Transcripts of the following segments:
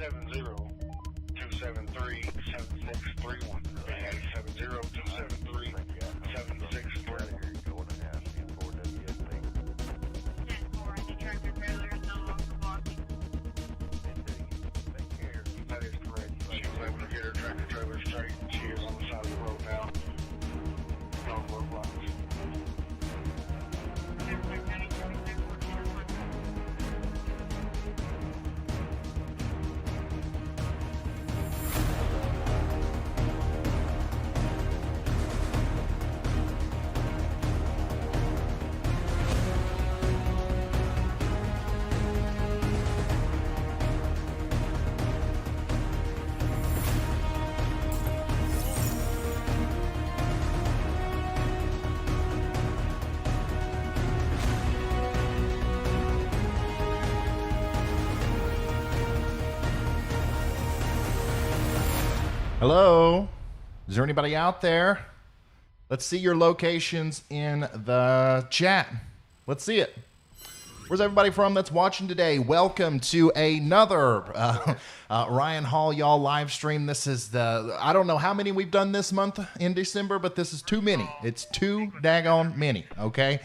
270-273-7631. 270-273-7631. That is correct. She was able to get her tractor trailer straight. She is on the side of the road now. No roadblocks. Hello? Is there anybody out there? Let's see your locations in the chat. Let's see it. Where's everybody from that's watching today? Welcome to another Ryan Hall Y'all live stream. This is I don't know how many we've done this month in December, but this is too many. It's too daggone many, okay?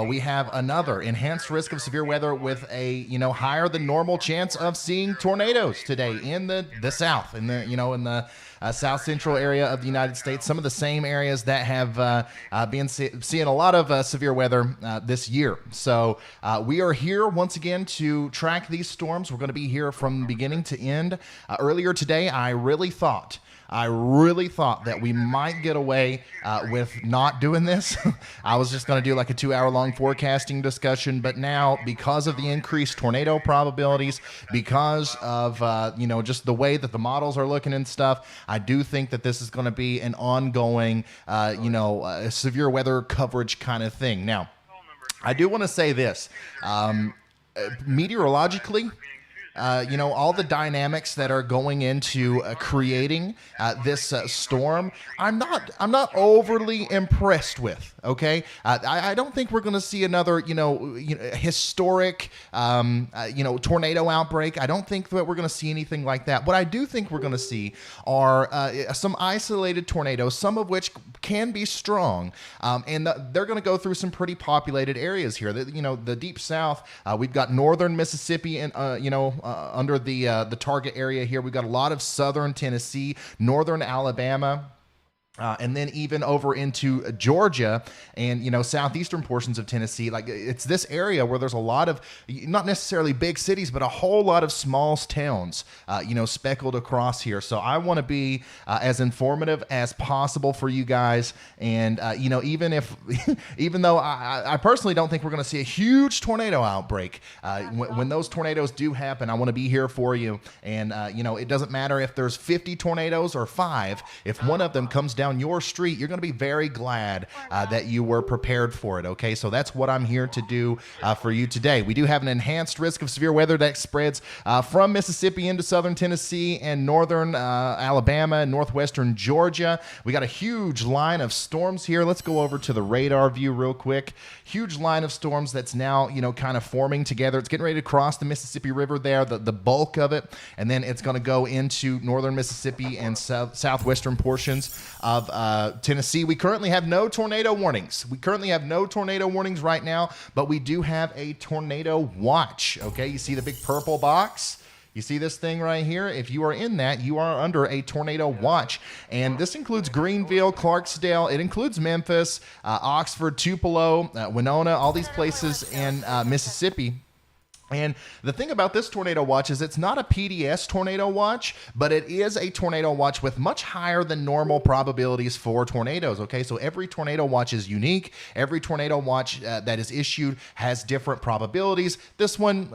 We have another enhanced risk of severe weather with a, higher than normal chance of seeing tornadoes today in the South, in the South Central area of the United States. Some of the same areas that have been seeing a lot of severe weather this year. So we are here once again to track these storms. We're going to be here from beginning to end. Earlier today, I really thought that we might get away with not doing this. I was just going to do like a 2-hour-long forecasting discussion, but now because of the increased tornado probabilities, because of just the way that the models are looking and stuff, I do think that this is going to be an ongoing severe weather coverage kind of thing. Now, I do want to say this, meteorologically, all the dynamics that are going into creating this storm, I'm not overly impressed with. Okay, I don't think we're going to see another historic tornado outbreak. I don't think that we're going to see anything like that. What I do think we're going to see are some isolated tornadoes, some of which can be strong, and they're going to go through some pretty populated areas here. The deep South, we've got northern Mississippi and under the target area here. We've got a lot of southern Tennessee, northern Alabama, and then even over into Georgia and, southeastern portions of Tennessee. Like, it's this area where there's a lot of, not necessarily big cities, but a whole lot of small towns, speckled across here. So I want to be as informative as possible for you guys. And, even though I personally don't think we're going to see a huge tornado outbreak, when those tornadoes do happen, I want to be here for you. And, it doesn't matter if there's 50 tornadoes or 5. If one of them comes down your street, you're going to be very glad that you were prepared for it. Okay, so that's what I'm here to do for you today. We do have an enhanced risk of severe weather that spreads from Mississippi into southern Tennessee and northern Alabama and northwestern Georgia. We got a huge line of storms here. Let's go over to the radar view real quick. Huge line of storms that's now kind of forming together. It's getting ready to cross the Mississippi River there, the bulk of it, and then it's going to go into northern Mississippi and southwestern portions of Tennessee. We currently have no tornado warnings. Right now, but we do have a tornado watch. Okay, you see the big purple box? You see this thing right here? If you are in that, you are under a tornado watch. And this includes Greenville, Clarksdale. It includes Memphis, Oxford, Tupelo, Winona, all these places in Mississippi. And the thing about this tornado watch is it's not a PDS tornado watch, but it is a tornado watch with much higher than normal probabilities for tornadoes. Okay, so every tornado watch is unique. Every tornado watch that is issued has different probabilities. This one,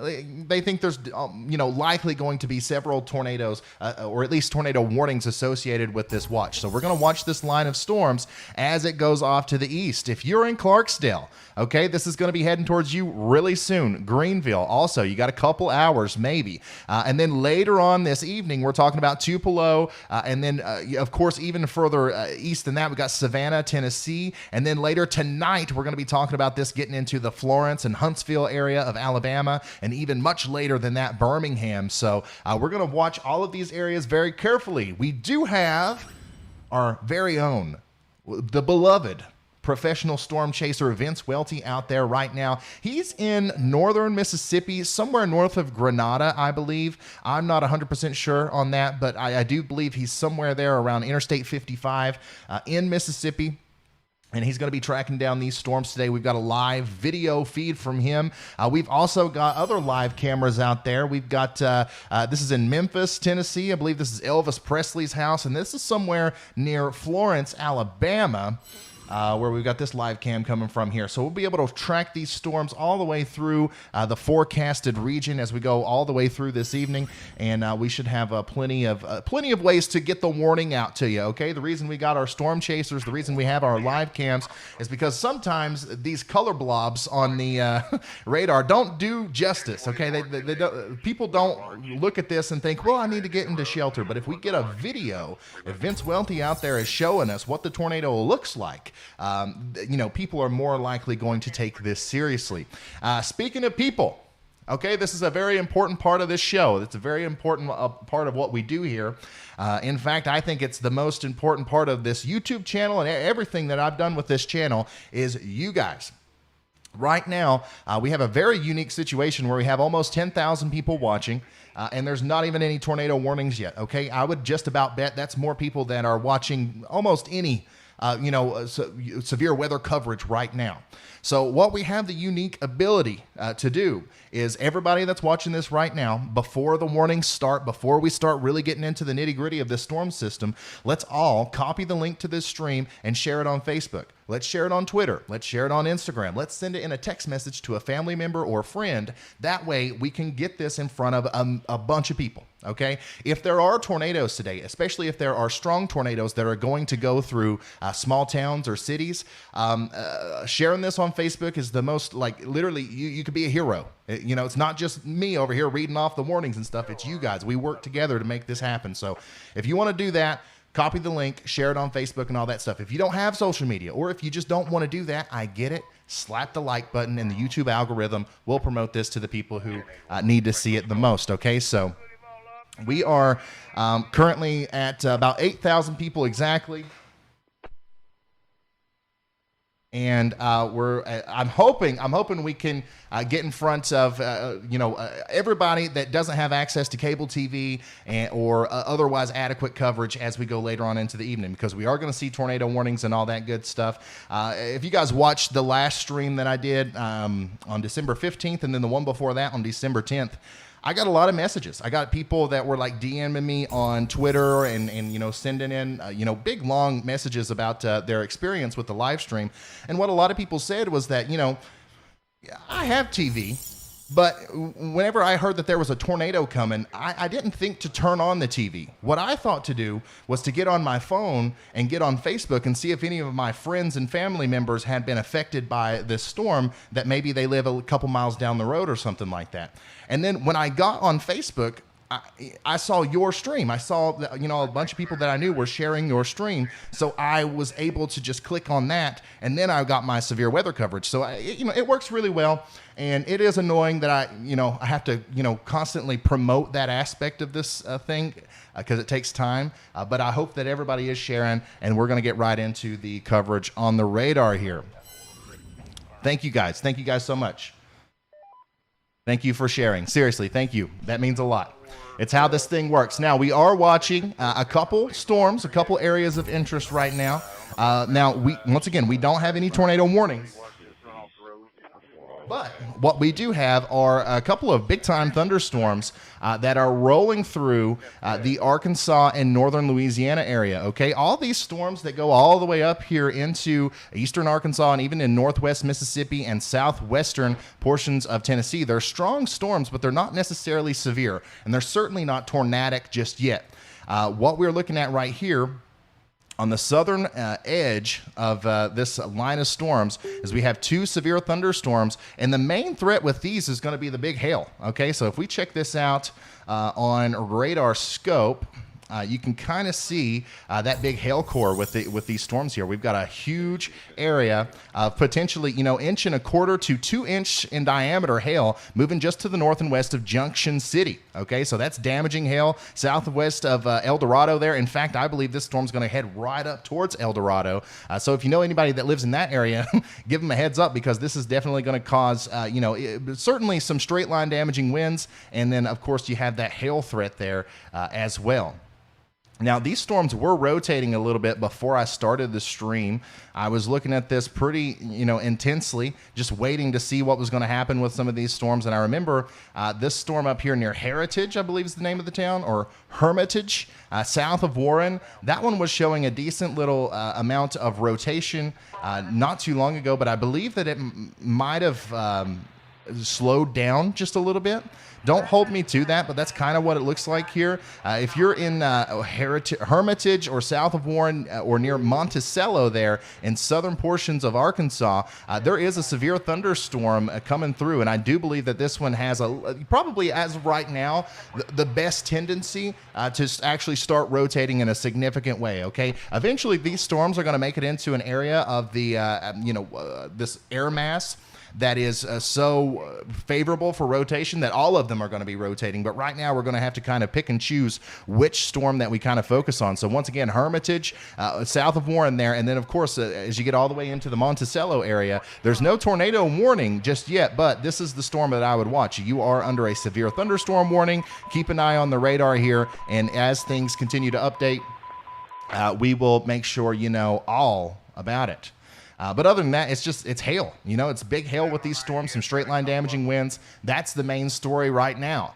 they think there's likely going to be several tornadoes or at least tornado warnings associated with this watch. So we're going to watch this line of storms as it goes off to the east. If you're in Clarksdale, okay, this is going to be heading towards you really soon. Greenville, also also. You got a couple hours maybe. And then later on this evening, we're talking about Tupelo. And then, of course, even further east than that, we got Savannah, Tennessee. And then later tonight, we're going to be talking about this getting into the Florence and Huntsville area of Alabama. And even much later than that, Birmingham. So we're going to watch all of these areas very carefully. We do have our very own, the beloved professional storm chaser Vince Welty out there right now. He's in northern Mississippi, somewhere north of Grenada, I believe. I'm not 100% sure on that, but I do believe he's somewhere there around Interstate 55 in Mississippi. And he's going to be tracking down these storms today. We've got a live video feed from him. We've also got other live cameras out there. We've got, this is in Memphis, Tennessee. I believe this is Elvis Presley's house. And this is somewhere near Florence, Alabama, where we've got this live cam coming from here. So we'll be able to track these storms all the way through the forecasted region as we go all the way through this evening. And we should have plenty of ways to get the warning out to you, okay? The reason we got our storm chasers, the reason we have our live cams is because sometimes these color blobs on the radar don't do justice, okay? They don't, people don't look at this and think, well, I need to get into shelter. But if we get a video, if Vince Welty out there is showing us what the tornado looks like, people are more likely going to take this seriously. Speaking of people, okay, this is a very important part of this show. It's a very important part of what we do here. In fact, I think it's the most important part of this YouTube channel and everything that I've done with this channel is you guys. Right now, we have a very unique situation where we have almost 10,000 people watching, and there's not even any tornado warnings yet, okay? I would just about bet that's more people that are watching almost any severe weather coverage right now. So what we have the unique ability to do is everybody that's watching this right now, before the warnings start, before we start really getting into the nitty-gritty of this storm system, let's all copy the link to this stream and share it on Facebook. Let's share it on Twitter. Let's share it on Instagram. Let's send it in a text message to a family member or friend. That way we can get this in front of a bunch of people, okay? If there are tornadoes today, especially if there are strong tornadoes that are going to go through small towns or cities, sharing this on Facebook is the most, like, literally, you could be a hero. It's not just me over here reading off the warnings and stuff. It's you guys. We work together to make this happen. So if you want to do that, copy the link, share it on Facebook and all that stuff. If you don't have social media, or if you just don't want to do that, I get it. Slap the like button, and the YouTube algorithm will promote this to the people who need to see it the most, okay? So we are currently at about 8,000 people exactly. And I'm hoping we can get in front of everybody that doesn't have access to cable TV or otherwise adequate coverage as we go later on into the evening, because we are going to see tornado warnings and all that good stuff. If you guys watched the last stream that I did on December 15th and then the one before that on December 10th, I got a lot of messages. I got people that were like DMing me on Twitter and sending in big long messages about their experience with the live stream. And what a lot of people said was that I have TV, but whenever I heard that there was a tornado coming, I didn't think to turn on the TV. What I thought to do was to get on my phone and get on Facebook and see if any of my friends and family members had been affected by this storm, that maybe they live a couple miles down the road or something like that. And then when I got on Facebook, I saw your stream. I saw that, a bunch of people that I knew were sharing your stream. So I was able to just click on that, and then I got my severe weather coverage. So it works really well. And it is annoying that I have to, constantly promote that aspect of this thing because it takes time. But I hope that everybody is sharing, and we're going to get right into the coverage on the radar here. Thank you guys. Thank you guys so much. Thank you for sharing. Seriously, thank you. That means a lot. It's how this thing works. Now, we are watching a couple storms, a couple areas of interest right now. Once again, we don't have any tornado warnings. But what we do have are a couple of big-time thunderstorms that are rolling through the Arkansas and northern Louisiana area, okay? All these storms that go all the way up here into eastern Arkansas and even in northwest Mississippi and southwestern portions of Tennessee, they're strong storms, but they're not necessarily severe, and they're certainly not tornadic just yet. What we're looking at right here on the southern edge of this line of storms is we have 2 severe thunderstorms, and the main threat with these is going to be the big hail. Okay, so if we check this out on radar scope, you can kind of see that big hail core with these storms here. We've got a huge area of potentially, 1.25 to 2 inch in diameter hail moving just to the north and west of Junction City. Okay, so that's damaging hail southwest of El Dorado there. In fact, I believe this storm's going to head right up towards El Dorado. So if you know anybody that lives in that area, give them a heads up, because this is definitely going to cause, certainly some straight line damaging winds. And then, of course, you have that hail threat there as well. Now, these storms were rotating a little bit before I started the stream. I was looking at this pretty, intensely, just waiting to see what was going to happen with some of these storms. And I remember this storm up here near Heritage, I believe is the name of the town, or Hermitage, south of Warren. That one was showing a decent little amount of rotation not too long ago, but I believe that it might have slowed down just a little bit. Don't hold me to that, but that's kind of what it looks like here. If you're in Hermitage or south of Warren or near Monticello there in southern portions of Arkansas, there is a severe thunderstorm coming through, and I do believe that this one has probably, as of right now, the best tendency to actually start rotating in a significant way. Okay, eventually these storms are going to make it into an area of the this air mass that is so favorable for rotation that all of them are going to be rotating. But right now we're going to have to kind of pick and choose which storm that we kind of focus on. So once again, Hermitage, south of Warren there. And then, of course, as you get all the way into the Monticello area, there's no tornado warning just yet, but this is the storm that I would watch. You are under a severe thunderstorm warning. Keep an eye on the radar here. And as things continue to update, we will make sure you know all about it. But other than that, it's hail. It's big hail with these storms, some straight line damaging winds. That's the main story right now.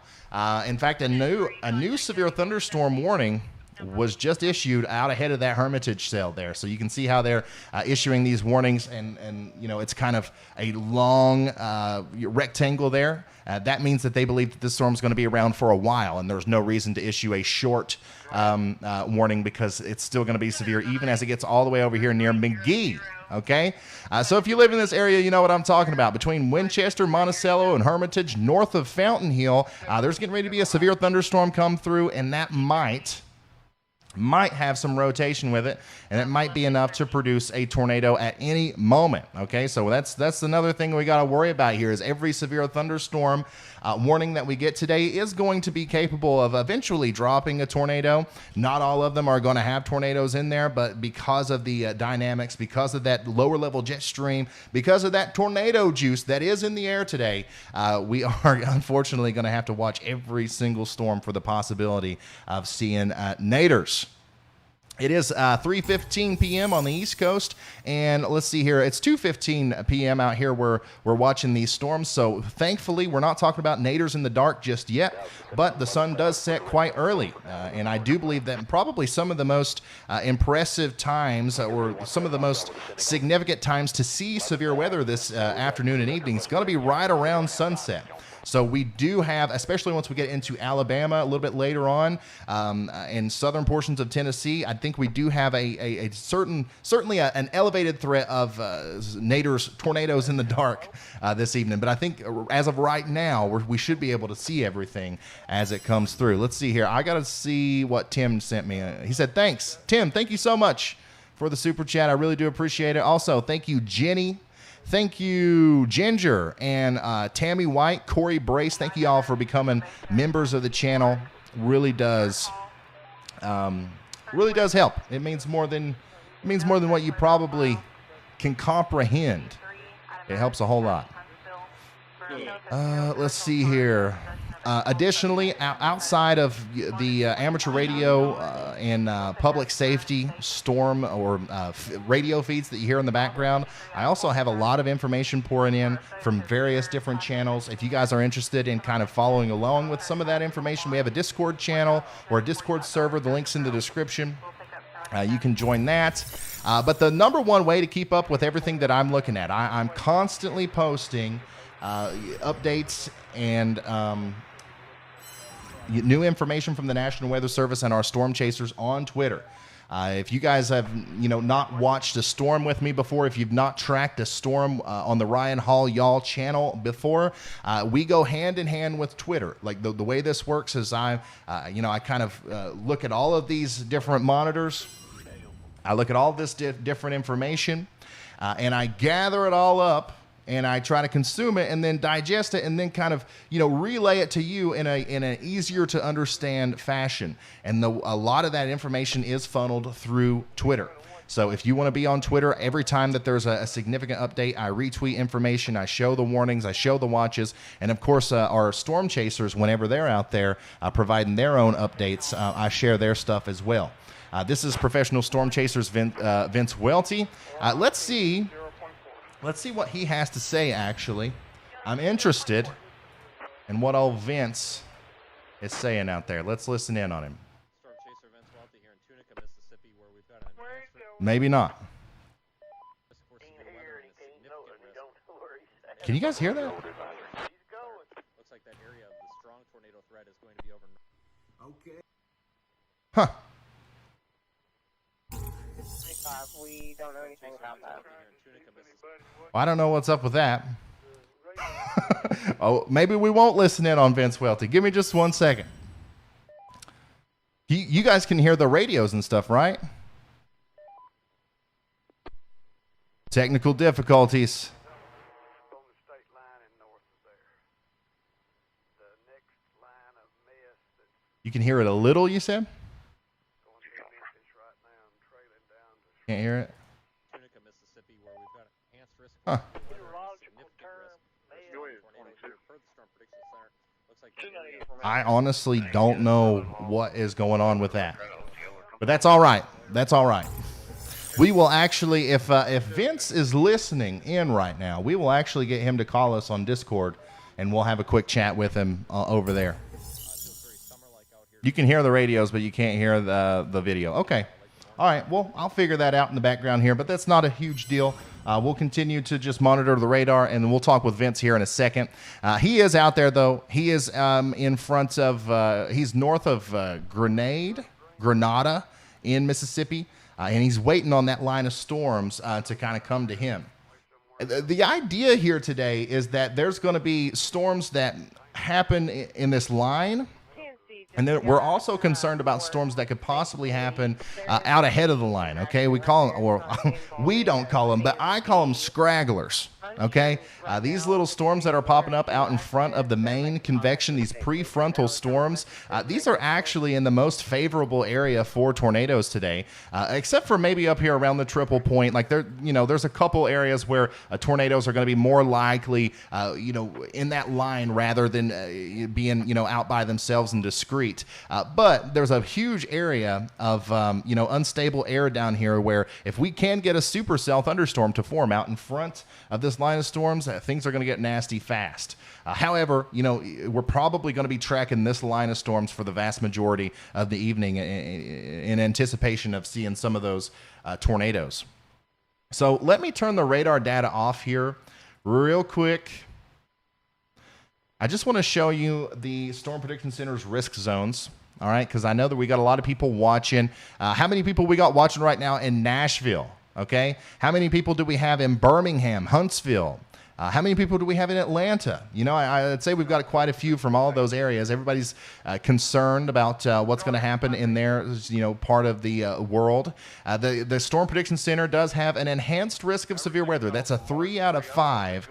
In fact, a new severe thunderstorm warning was just issued out ahead of that Hermitage cell there. So you can see how they're issuing these warnings, and it's kind of a long rectangle there. That means that they believe that this storm is going to be around for a while, and there's no reason to issue a short warning, because it's still going to be severe even as it gets all the way over here near Mcgee. Okay, so if you live in this area, you know what I'm talking about. Between Winchester, Monticello, and Hermitage, north of Fountain Hill, there's getting ready to be a severe thunderstorm come through, and that might have some rotation with it, and it might be enough to produce a tornado at any moment. Okay, so that's another thing we got to worry about here, is every severe thunderstorm warning that we get today is going to be capable of eventually dropping a tornado. Not all of them are going to have tornadoes in there, but because of the dynamics, because of that lower level jet stream, because of that tornado juice that is in the air today, we are unfortunately going to have to watch every single storm for the possibility of seeing naders. It is 3:15 p.m. on the East Coast, and let's see here. It's 2:15 p.m. out here where we're watching these storms. So thankfully, we're not talking about naders in the dark just yet, but the sun does set quite early, and I do believe that probably some of the most impressive times, or some of the most significant times to see severe weather this afternoon and evening is going to be right around sunset. So we do have, especially once we get into Alabama a little bit later on, in southern portions of Tennessee, I think we do have certainly an elevated threat of tornadoes in the dark this evening. But I think as of right now, we should be able to see everything as it comes through. Let's see here. I got to see what Tim sent me. He said, thanks. Tim, thank you so much for the super chat. I really do appreciate it. Also, thank you, Jenny. Thank you, Ginger, and Tammy White, Corey Brace. Thank you all for becoming members of the channel. Really does help. It means more than what you probably can comprehend. It helps a whole lot. Let's see here. Additionally, outside of the amateur radio and public safety storm or radio feeds that you hear in the background, I also have a lot of information pouring in from various different channels. If you guys are interested in kind of following along with some of that information, we have a Discord channel or a Discord server. The link's in the description. You can join that. But the number one way to keep up with everything that I'm looking at, I'm constantly posting updates and new information from the National Weather Service and our storm chasers on Twitter. If you guys have, not watched a storm with me before, if you've not tracked a storm on the Ryan Hall Y'all channel before, we go hand in hand with Twitter. Like the way this works is I kind of look at all of these different monitors. I look at all this different information, and I gather it all up. And I try to consume it and then digest it and then kind of, relay it to you in an easier to understand fashion. And a lot of that information is funneled through Twitter. So if you want to be on Twitter, every time that there's a significant update, I retweet information, I show the warnings, I show the watches, and of course our storm chasers, whenever they're out there providing their own updates, I share their stuff as well. This is Professional Storm Chasers Vince Welty. Let's see what he has to say, actually. I'm interested in what old Vince is saying out there. Let's listen in on him. Storm Chaser Vince Welty here in Tunica, Mississippi, where we've got an Maybe not. Can you guys hear that? Looks like that area of the strong tornado threat is going to be over. Okay. Huh. We don't know anything about that. Well, I don't know what's up with that. Oh, maybe we won't listen in on Vince Welty. Give me just 1 second. You guys can hear the radios and stuff, right? Technical difficulties. On the state line and north of there. The next line of mist that's You can hear it a little, you said? going through Memphis right now and trailing down to Can't hear it? Tunica, Mississippi, where we've got enhanced risk. Huh. Significant risk. Tornado here per the Storm Prediction Center. Looks like that area I honestly don't know what is going on with that. But that's all right. That's all right. We will actually, if Vince is listening in right now, we will actually get him to call us on Discord, and we'll have a quick chat with him over there. You can hear the radios, but you can't hear the video. Okay. All right. Well, I'll figure that out in the background here, but that's not a huge deal. We'll continue to just monitor the radar, and we'll talk with Vince here in a second. He is out there, though. He is in front of, he's north of Grenada in Mississippi, and he's waiting on that line of storms to kind of come to him. The idea here today is that there's going to be storms that happen in this line. And then we're also concerned about storms that could possibly happen out ahead of the line, okay? We call them, or we don't call them, but I call them scragglers, okay? These little storms that are popping up out in front of the main convection, these prefrontal storms, these are actually in the most favorable area for tornadoes today, except for maybe up here around the triple point. Like there's a couple areas where tornadoes are going to be more likely, in that line rather than being, out by themselves and discrete. But there's a huge area of, unstable air down here where if we can get a supercell thunderstorm to form out in front of this line of storms, things are going to get nasty fast. However, we're probably going to be tracking this line of storms for the vast majority of the evening in anticipation of seeing some of those tornadoes. So let me turn the radar data off here real quick. I just want to show you the Storm Prediction Center's risk zones, all right, because I know that we got a lot of people watching. How many people we got watching right now in Nashville, okay? How many people do we have in Birmingham, Huntsville? How many people do we have in Atlanta? I'd say we've got quite a few from all of those areas. Everybody's concerned about what's going to happen in their, part of the world. The Storm Prediction Center does have an enhanced risk of severe weather. That's a 3 out of 5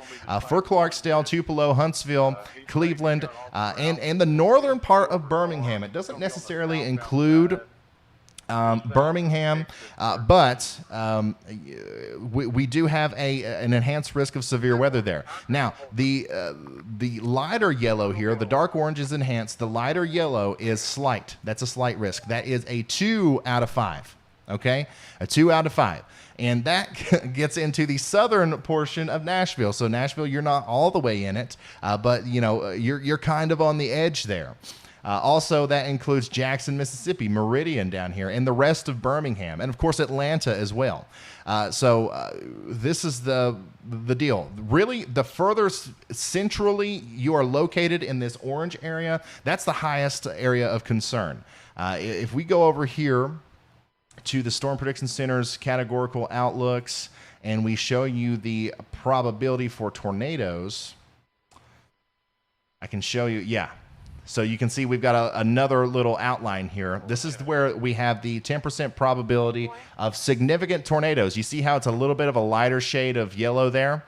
for Clarksdale, Tupelo, Huntsville, Cleveland, and the northern part of Birmingham. It doesn't necessarily include Birmingham, but we do have an enhanced risk of severe weather there. Now, the lighter yellow here, the dark orange is enhanced. The lighter yellow is slight. That's a slight risk. That is a 2 out of 5. Okay, a 2 out of 5. And that gets into the southern portion of Nashville. So Nashville, you're not all the way in it, but you're kind of on the edge there. Also, that includes Jackson, Mississippi, Meridian down here, and the rest of Birmingham, and of course Atlanta as well. So this is the deal. Really, the further centrally you are located in this orange area, that's the highest area of concern. If we go over here to the Storm Prediction Center's categorical outlooks and we show you the probability for tornadoes, I can show you, yeah. So you can see we've got another little outline here. This is where we have the 10% probability of significant tornadoes. You see how it's a little bit of a lighter shade of yellow there?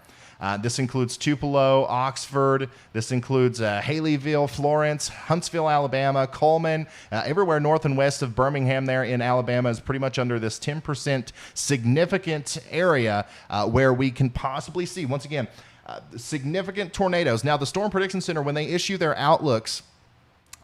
This includes Tupelo, Oxford. This includes Haleyville, Florence, Huntsville, Alabama, Coleman. Everywhere north and west of Birmingham there in Alabama is pretty much under this 10% significant area where we can possibly see, once again, significant tornadoes. Now, the Storm Prediction Center, when they issue their outlooks,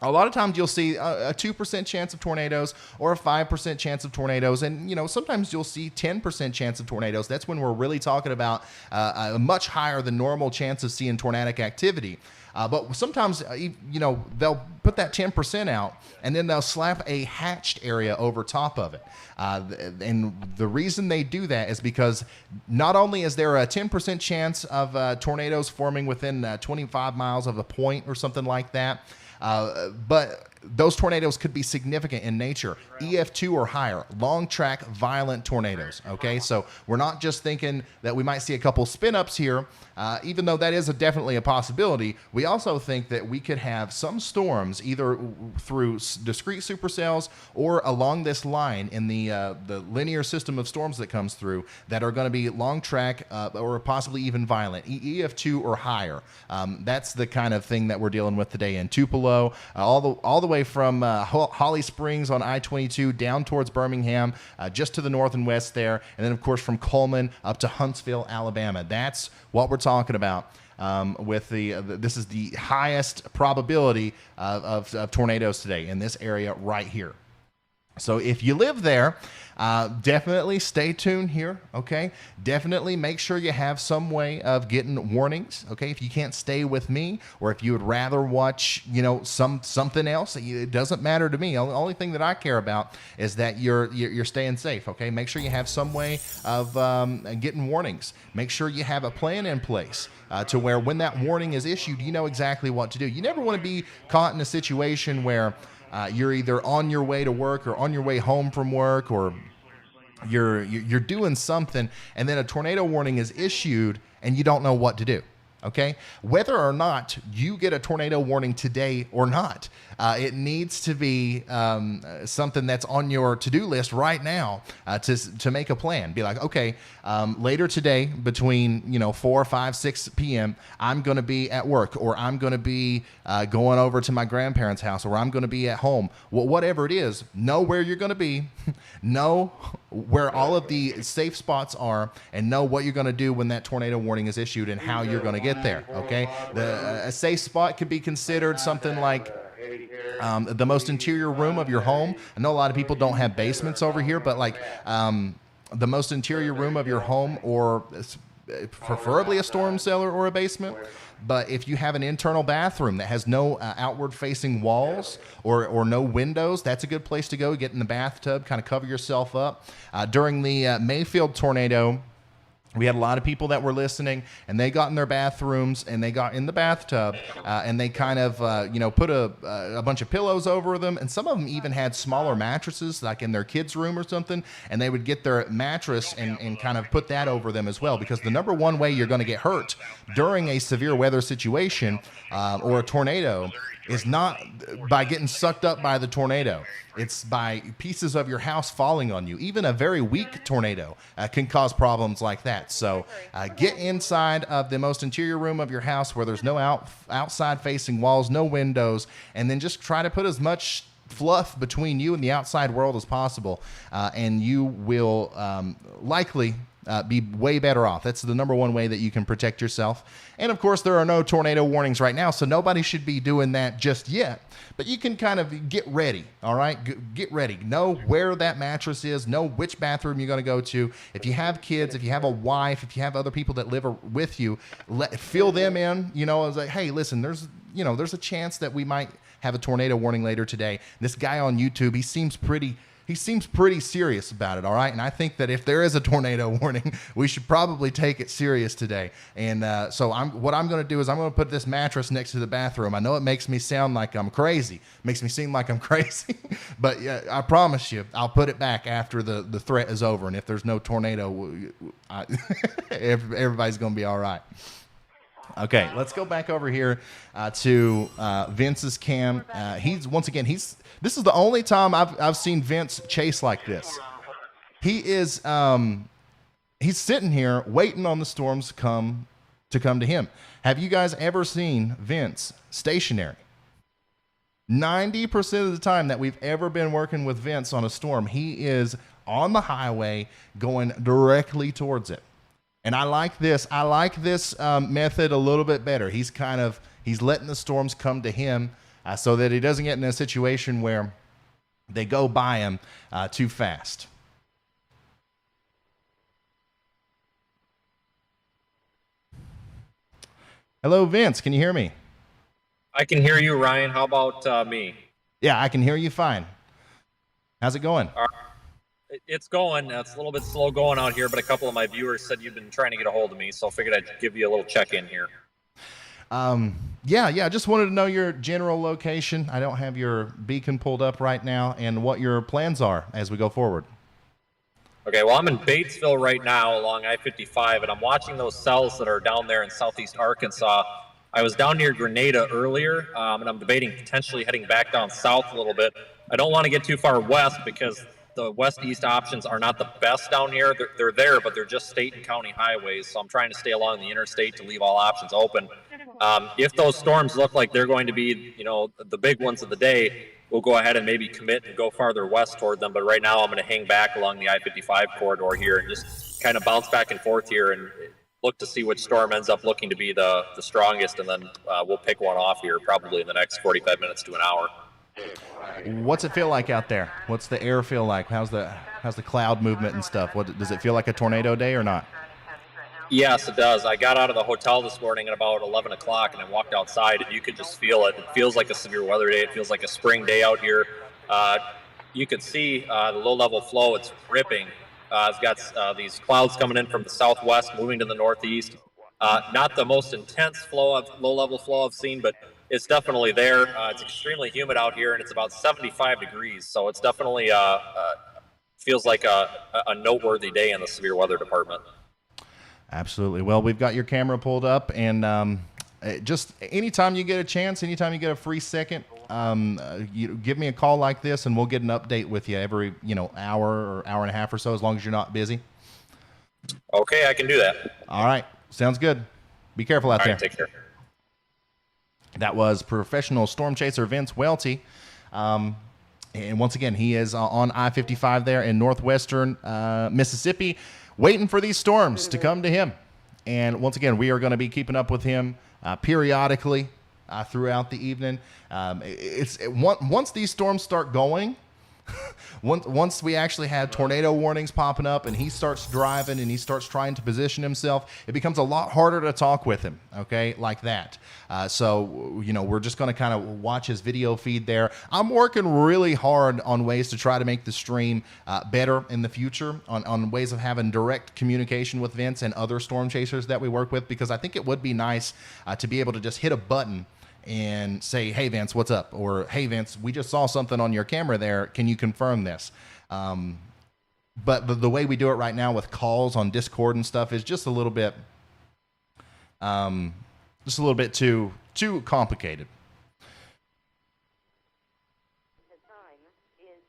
a lot of times you'll see a 2% chance of tornadoes or a 5% chance of tornadoes. And, you know, sometimes you'll see 10% chance of tornadoes. That's when we're really talking about a much higher than normal chance of seeing tornadic activity. But sometimes, you know, they'll put that 10% out and then they'll slap a hatched area over top of it. And the reason they do that is because not only is there a 10% chance of tornadoes forming within 25 miles of a point or something like that, but those tornadoes could be significant in nature. EF2 or higher, long track, violent tornadoes. Okay, so we're not just thinking that we might see a couple spin ups here, even though that is definitely a possibility. We also think that we could have some storms either through discrete supercells or along this line in the linear system of storms that comes through that are going to be long track or possibly even violent, EF2 or higher. That's the kind of thing that we're dealing with today in Tupelo, all the way from Holly Springs on I-22 down towards Birmingham, just to the north and west there, and then of course from Coleman up to Huntsville, Alabama. That's what we're talking about with this is the highest probability of tornadoes today in this area right here. So if you live there, definitely stay tuned here, okay? Definitely make sure you have some way of getting warnings, okay? If you can't stay with me, or if you would rather watch, you know, something else, it doesn't matter to me. The only thing that I care about is that you're staying safe, okay? Make sure you have some way of getting warnings. Make sure you have a plan in place to where when that warning is issued, you know exactly what to do. You never want to be caught in a situation where you're either on your way to work or on your way home from work, or you're doing something and then a tornado warning is issued and you don't know what to do. Okay, whether or not you get a tornado warning today or not, it needs to be something that's on your to-do list right now to make a plan. Be like, okay, later today between 4, 5, 6 p.m. I'm going to be at work, or I'm going to be going over to my grandparents' house, or I'm going to be at home. Well, whatever it is, know where you're going to be, know where all of the safe spots are, and know what you're going to do when that tornado warning is issued and how you're going to get there. Okay, a safe spot could be considered something like the most interior room of your home. I know a lot of people don't have basements over here, but like the most interior room of your home, or preferably a storm cellar or a basement. But if you have an internal bathroom that has no outward facing walls or no windows, that's a good place to go. Get in the bathtub, kind of cover yourself up. During the Mayfield tornado, we had a lot of people that were listening, and they got in their bathrooms and they got in the bathtub and they kind of, put a bunch of pillows over them. And some of them even had smaller mattresses, like in their kids' room or something. And they would get their mattress and kind of put that over them as well. Because the number one way you're going to get hurt during a severe weather situation or a tornado is not by getting sucked up by the tornado. It's by pieces of your house falling on you. Even a very weak tornado can cause problems like that. So get inside of the most interior room of your house where there's no outside facing walls, no windows, and then just try to put as much fluff between you and the outside world as possible, and you will likely be way better off. That's the number one way that you can protect yourself. And of course, there are no tornado warnings right now, so nobody should be doing that just yet. But you can kind of get ready, all right? Get ready. Know where that mattress is. Know which bathroom you're going to go to. If you have kids, if you have a wife, if you have other people that live with you, fill them in. It's like, hey, listen, there's a chance that we might have a tornado warning later today. This guy on YouTube, he seems pretty he seems pretty serious about it, all right? And I think that if there is a tornado warning, we should probably take it serious today. And so what I'm going to do is I'm going to put this mattress next to the bathroom. I know it makes me sound like I'm crazy. It makes me seem like I'm crazy. But yeah, I promise you, I'll put it back after the threat is over. And if there's no tornado, everybody's going to be all right. Okay, let's go back over here to Vince's cam. This is the only time I've seen Vince chase like this. He is he's sitting here waiting on the storms to come to him. Have you guys ever seen Vince stationary? 90% of the time that we've ever been working with Vince on a storm, he is on the highway going directly towards it. And I like this. I like this method a little bit better. He's letting the storms come to him so that he doesn't get in a situation where they go by him too fast. Hello, Vince. Can you hear me? I can hear you, Ryan. How about me? Yeah, I can hear you fine. How's it going? It's going. It's a little bit slow going out here, but a couple of my viewers said you've been trying to get a hold of me, so I figured I'd give you a little check-in here. Yeah. I just wanted to know your general location. I don't have your beacon pulled up right now, and what your plans are as we go forward. Okay, well, I'm in Batesville right now along I-55, and I'm watching those cells that are down there in southeast Arkansas. I was down near Grenada earlier, and I'm debating potentially heading back down south a little bit. I don't want to get too far west because the west-east options are not the best down here. They're there, but they're just state and county highways, so I'm trying to stay along the interstate to leave all options open. If those storms look like they're going to be, the big ones of the day, we'll go ahead and maybe commit and go farther west toward them. But right now I'm going to hang back along the I-55 corridor here and just kind of bounce back and forth here and look to see which storm ends up looking to be the strongest, and then we'll pick one off here probably in the next 45 minutes to an hour. What's it feel like out there? What's the air feel like? How's the cloud movement and stuff? Does it feel like a tornado day or not? Yes, it does. I got out of the hotel this morning at about 11 o'clock, and I walked outside, and you could just feel it. It feels like a severe weather day. It feels like a spring day out here. You could see the low-level flow. It's ripping. It's got these clouds coming in from the southwest, moving to the northeast. Not the most intense low-level flow I've seen, but it's definitely there. It's extremely humid out here, and it's about 75 degrees. So it's definitely feels like a noteworthy day in the severe weather department. Absolutely. Well, we've got your camera pulled up, and just anytime you get a chance, anytime you get a free second, you give me a call like this, and we'll get an update with you every hour or hour and a half or so, as long as you're not busy. Okay, I can do that. All right, sounds good. Be careful out there. All right, take care. That was professional storm chaser Vince Welty. And once again, he is on I-55 there in northwestern Mississippi, waiting for these storms to come to him. And once again, we are going to be keeping up with him periodically throughout the evening. Once these storms start going, once we actually have tornado warnings popping up and he starts driving and he starts trying to position himself, it becomes a lot harder to talk with him, okay, like that. So we're just going to kind of watch his video feed there. I'm working really hard on ways to try to make the stream better in the future, on ways of having direct communication with Vince and other storm chasers that we work with, because I think it would be nice to be able to just hit a button and say, hey, Vince, what's up? Or, hey, Vince, we just saw something on your camera there. Can you confirm this? But the way we do it right now with calls on Discord and stuff is just a little bit too complicated. The time is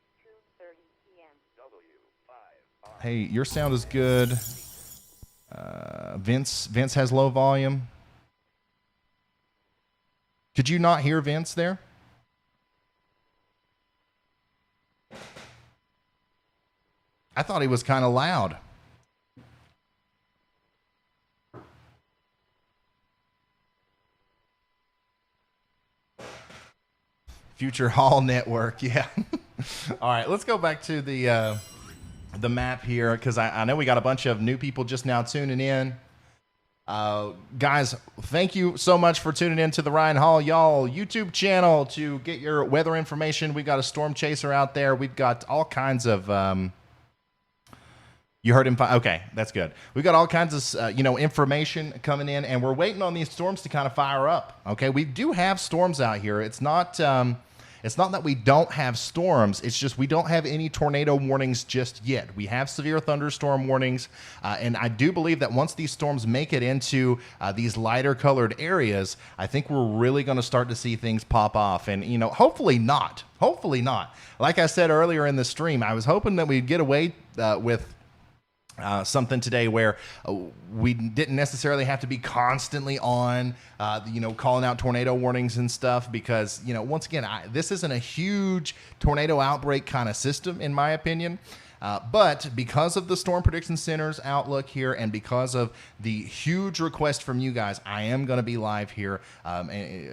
2:30 p.m. Hey, your sound is good. Vince has low volume. Could you not hear Vince there? I thought he was kind of loud. Future Hall Network, yeah. All right, let's go back to the map here, because I know we got a bunch of new people just now tuning in. Guys, thank you so much for tuning in to the Ryan Hall Y'all YouTube channel to get your weather information. We've got a storm chaser out there. We've got all kinds of you heard him. Okay, that's good. We've got all kinds of information coming in, and we're waiting on these storms to kind of fire up. Okay, we do have storms out here. It's not that we don't have storms. It's just we don't have any tornado warnings just yet. We have severe thunderstorm warnings, and I do believe that once these storms make it into these lighter colored areas, I think we're really going to start to see things pop off. And hopefully not. Hopefully not. Like I said earlier in the stream, I was hoping that we'd get away with something today where we didn't necessarily have to be constantly on, calling out tornado warnings and stuff because, once again, this isn't a huge tornado outbreak kind of system, in my opinion. But because of the Storm Prediction Center's outlook here and because of the huge request from you guys, I am going to be live here as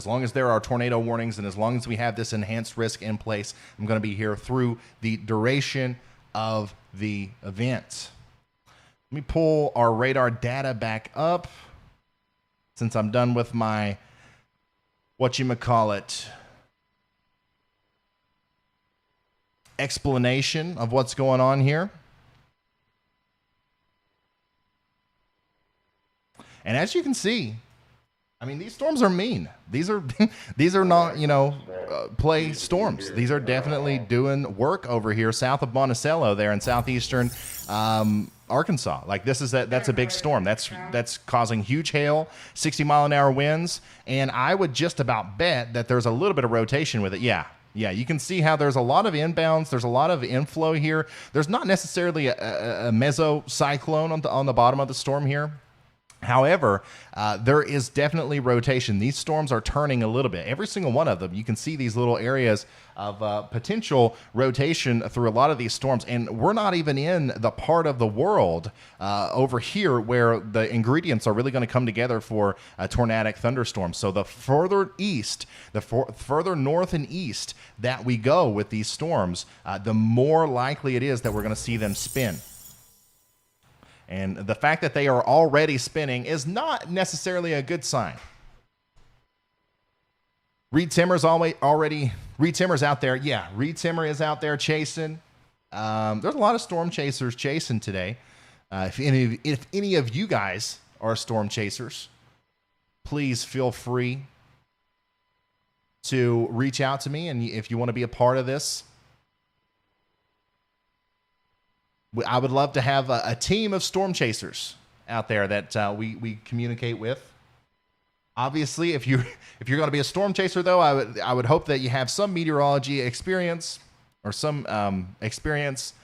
long as there are tornado warnings and as long as we have this enhanced risk in place, I'm going to be here through the duration of the event. Let me pull our radar data back up since I'm done with my explanation of what's going on here. And as you can see, these storms are mean. These are not, play storms. These are definitely doing work over here south of Monticello there in southeastern Arkansas. Like that's a big storm. That's causing huge hail, 60-mile-an-hour winds, and I would just about bet that there's a little bit of rotation with it. Yeah, you can see how there's a lot of inbounds. There's a lot of inflow here. There's not necessarily a mesocyclone on the bottom of the storm here. However, there is definitely rotation. These storms are turning a little bit. Every single one of them, you can see these little areas of potential rotation through a lot of these storms. And we're not even in the part of the world over here where the ingredients are really going to come together for a tornadic thunderstorm. So the further east, further north and east that we go with these storms, the more likely it is that we're going to see them spin. And the fact that they are already spinning is not necessarily a good sign. Reed Timmer's out there. Yeah, Reed Timmer is out there chasing. There's a lot of storm chasers chasing today. If any of you guys are storm chasers, please feel free to reach out to me. And if you want to be a part of this, I would love to have a team of storm chasers out there that we communicate with. Obviously, if you're going to be a storm chaser, though, I would hope that you have some meteorology experience or some experience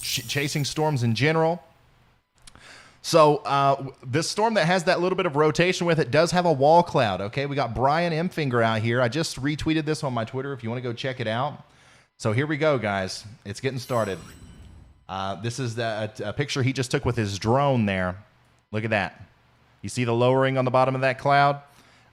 chasing storms in general. So this storm that has that little bit of rotation with it does have a wall cloud. Okay, we got Brian M. Finger out here. I just retweeted this on my Twitter if you want to go check it out. So here we go, guys. It's getting started. This is a picture he just took with his drone there. Look at that. You see the lowering on the bottom of that cloud?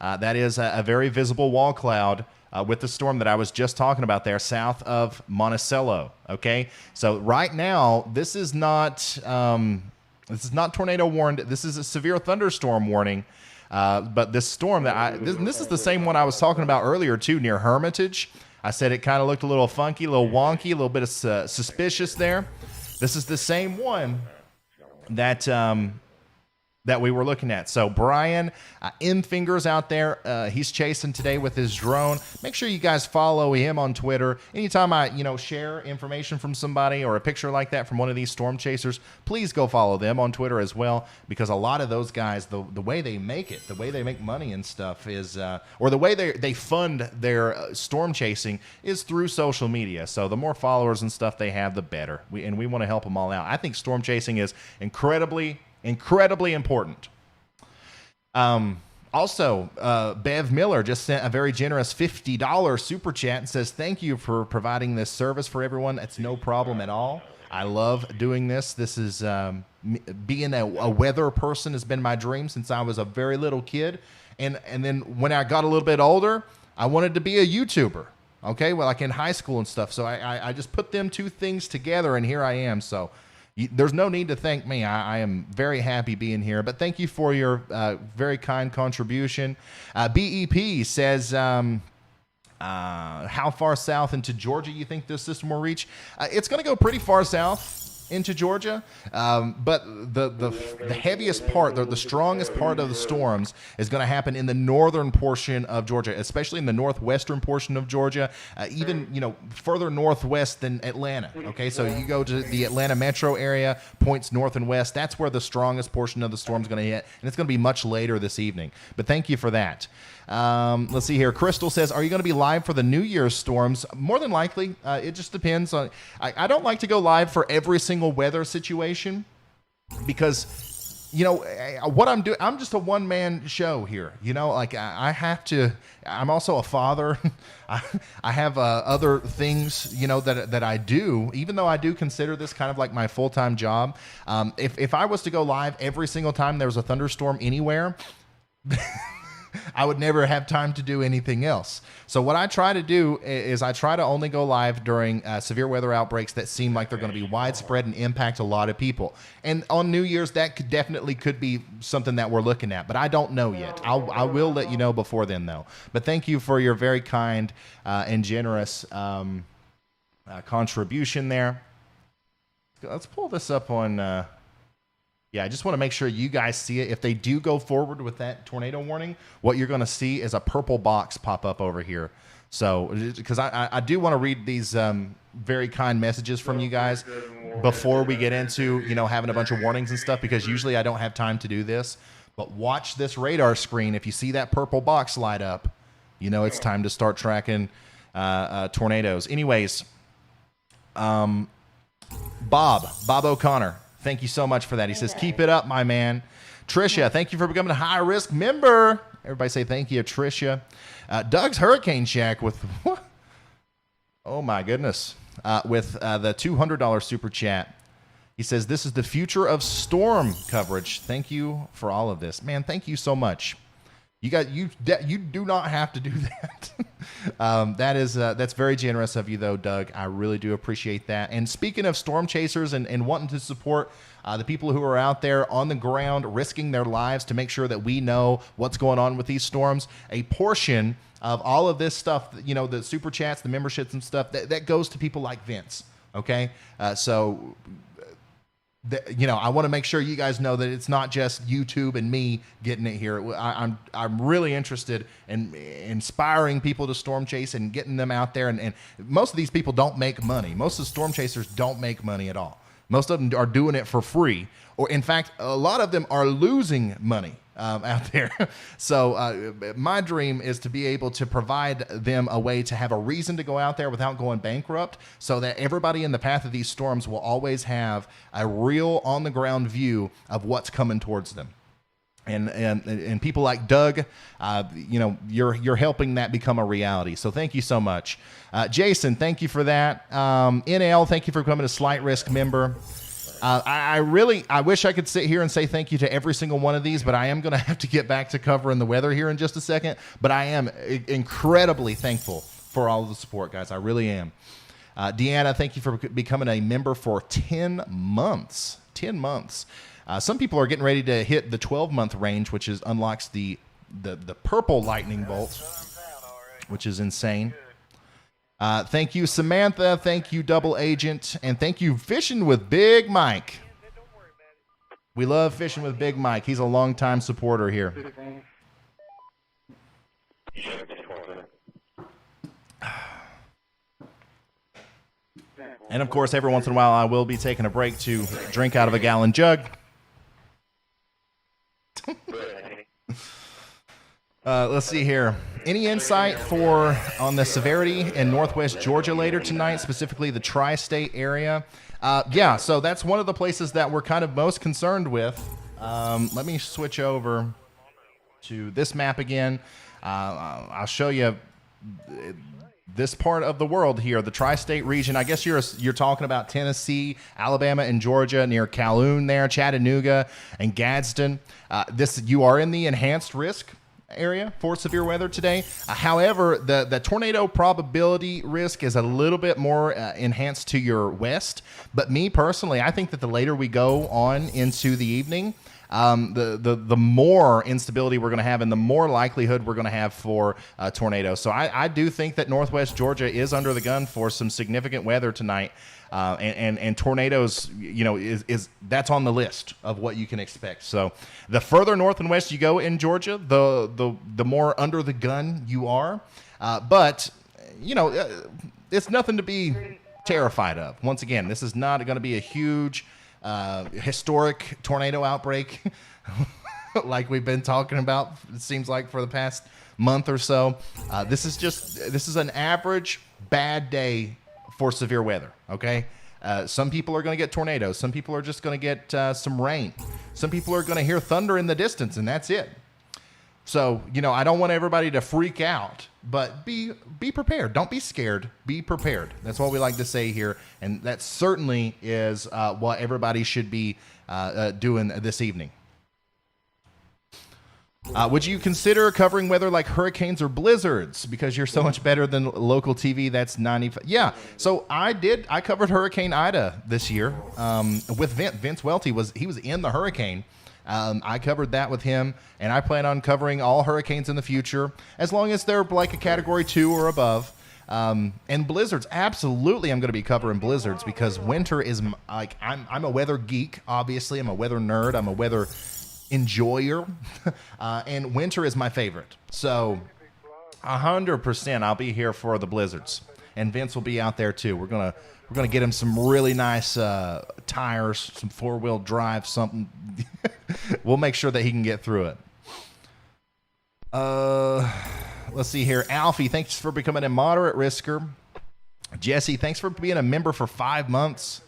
That is a very visible wall cloud with the storm that I was just talking about there south of Monticello. Okay, so right now this is not tornado warned. This is a severe thunderstorm warning. But this storm this is the same one I was talking about earlier too, near Hermitage. I said it kind of looked a little funky, a little wonky, a little bit of suspicious there. This is the same one that we were looking at. So Brian M. Fingers out there, he's chasing today with his drone. Make sure you guys follow him on Twitter. Anytime I share information from somebody or a picture like that from one of these storm chasers, please go follow them on Twitter as well, because a lot of those guys, the way they make it, the way they make money and stuff is, or the way they fund their storm chasing is through social media. So the more followers and stuff they have, the better. We want to help them all out. I think storm chasing is incredibly important. Also, Bev Miller just sent a very generous $50 super chat and says, thank you for providing this service for everyone. It's no problem at all. I love doing this. This is being a weather person has been my dream since I was a very little kid. And then when I got a little bit older, I wanted to be a YouTuber. Okay, well, like in high school and stuff. So I just put them two things together, and here I am. So There's no need to thank me. I am very happy being here. But thank you for your very kind contribution. BEP says, how far south into Georgia you think this system will reach? It's going to go pretty far south into Georgia, but the heaviest part, the strongest part of the storms is going to happen in the northern portion of Georgia, especially in the northwestern portion of Georgia, even further northwest than Atlanta. Okay, so you go to the Atlanta metro area, points north and west. That's where the strongest portion of the storm is going to hit, and it's going to be much later this evening. But thank you for that. Let's see here. Crystal says, are you going to be live for the New Year's storms? More than likely. It just depends on. I don't like to go live for every single weather situation because, what I'm doing, I'm just a one-man show here. I have to. I'm also a father. I have other things, that I do, even though I do consider this kind of like my full-time job. If I was to go live every single time there was a thunderstorm anywhere, I would never have time to do anything else. So what I try to do is I try to only go live during severe weather outbreaks that seem like they're going to be widespread and impact a lot of people. And on New Year's, that could be something that we're looking at, but I don't know yet. I will let you know before then, though. But thank you for your very kind and generous contribution there. Let's pull this up on... Yeah, I just want to make sure you guys see it. If they do go forward with that tornado warning, what you're going to see is a purple box pop up over here. So, because I do want to read these very kind messages from you guys before we get into, having a bunch of warnings and stuff, because usually I don't have time to do this. But watch this radar screen. If you see that purple box light up, it's time to start tracking tornadoes. Anyways, Bob O'Connor. Thank you so much for that. He says, keep it up, my man. Tricia, thank you for becoming a high-risk member. Everybody say thank you, Tricia. Doug's Hurricane Shack with, oh my goodness, with the $200 super chat. He says, this is the future of storm coverage. Thank you for all of this. Man, thank you so much. You do not have to do that. That's very generous of you, though, Doug. I really do appreciate that. And speaking of storm chasers and wanting to support the people who are out there on the ground risking their lives to make sure that we know what's going on with these storms, a portion of all of this stuff, the super chats, the memberships and stuff, that goes to people like Vince. Okay, so. I want to make sure you guys know that it's not just YouTube and me getting it here. I'm really interested in inspiring people to storm chase and getting them out there. And most of these people don't make money. Most of the storm chasers don't make money at all. Most of them are doing it for free. Or in fact, a lot of them are losing money out there. So my dream is to be able to provide them a way to have a reason to go out there without going bankrupt, so that everybody in the path of these storms will always have a real on the ground view of what's coming towards them. And people like Doug, you're helping that become a reality. So thank you so much. Jason, thank you for that. NL, thank you for becoming a slight risk member. I wish I could sit here and say thank you to every single one of these, but I am going to have to get back to covering the weather here in just a second. But I am incredibly thankful for all of the support, guys. I really am. Deanna, thank you for becoming a member for 10 months. 10 months. Some people are getting ready to hit the 12-month range, which unlocks the purple lightning bolt, which is insane. Thank you, Samantha. Thank you, Double Agent. And thank you, Fishing with Big Mike. We love Fishing with Big Mike. He's a longtime supporter here. And, of course, every once in a while, I will be taking a break to drink out of a gallon jug. Let's see here. Any insight on the severity in northwest Georgia later tonight, specifically the tri-state area? Yeah, so that's one of the places that we're kind of most concerned with. Let me switch over to this map again. I'll show you this part of the world here, the tri-state region. I guess you're talking about Tennessee, Alabama, and Georgia, near Calhoun there, Chattanooga, and Gadsden. You are in the enhanced risk area for severe weather today. However, the tornado probability risk is a little bit more enhanced to your west. But me personally, I think that the later we go on into the evening, the more instability we're going to have and the more likelihood we're going to have for tornadoes. So I do think that Northwest Georgia is under the gun for some significant weather tonight. And tornadoes, you know, is that's on the list of what you can expect. So the further north and west you go in Georgia, the more under the gun you are. But, you know, it's nothing to be terrified of. Once again, this is not going to be a huge historic tornado outbreak like we've been talking about, it seems like, for the past month or so. This is an average bad day for severe weather, okay? Some people are going to get tornadoes. Some people are just going to get some rain. Some people are going to hear thunder in the distance, and that's it. So, you know, I don't want everybody to freak out, but be prepared. Don't be scared. Be prepared. That's what we like to say here, and that certainly is what everybody should be doing this evening. Would you consider covering weather like hurricanes or blizzards because you're so much better than local TV? That's 95. Yeah. So I covered Hurricane Ida this year with Vince Welty. He was in the hurricane. I covered that with him, and I plan on covering all hurricanes in the future as long as they're like a Category 2 or above. And blizzards, absolutely, I'm going to be covering blizzards because winter is like I'm a weather geek. Obviously, I'm a weather nerd. I'm a weather enjoyer, and winter is my favorite. So 100% I'll be here for the blizzards, and Vince will be out there too. We're gonna get him some really nice tires, some 4-wheel drive, something. We'll make sure that he can get through it. Let's see here. Alfie, thanks for becoming a moderate risker. Jesse, thanks for being a member for 5 months.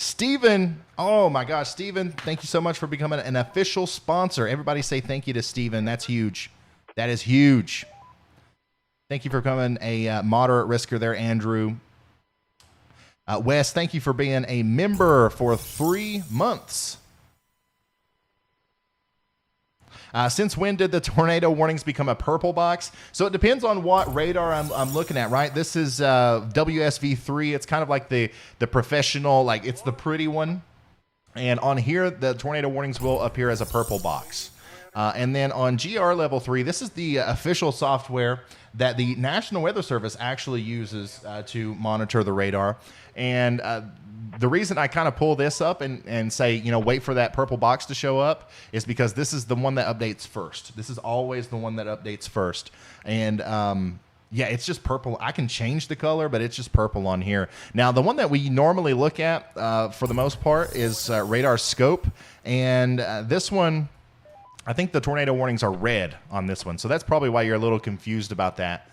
Steven, oh my gosh, Steven, thank you so much for becoming an official sponsor. Everybody say thank you to Steven. That's huge. That is huge. Thank you for becoming a moderate risker there, Andrew. Wes, thank you for being a member for 3 months. Since when did the tornado warnings become a purple box? So it depends on what radar I'm looking at, right? This is WSV3. It's kind of like the professional, like it's the pretty one. And on here, the tornado warnings will appear as a purple box. And then on GR level 3, this is the official software that the National Weather Service actually uses to monitor the radar. And the reason I kind of pull this up and say, you know, wait for that purple box to show up is because this is the one that updates first. This is always the one that updates first. And yeah, it's just purple. I can change the color, but it's just purple on here. Now, the one that we normally look at for the most part is radar scope. And this one, I think the tornado warnings are red on this one. So that's probably why you're a little confused about that.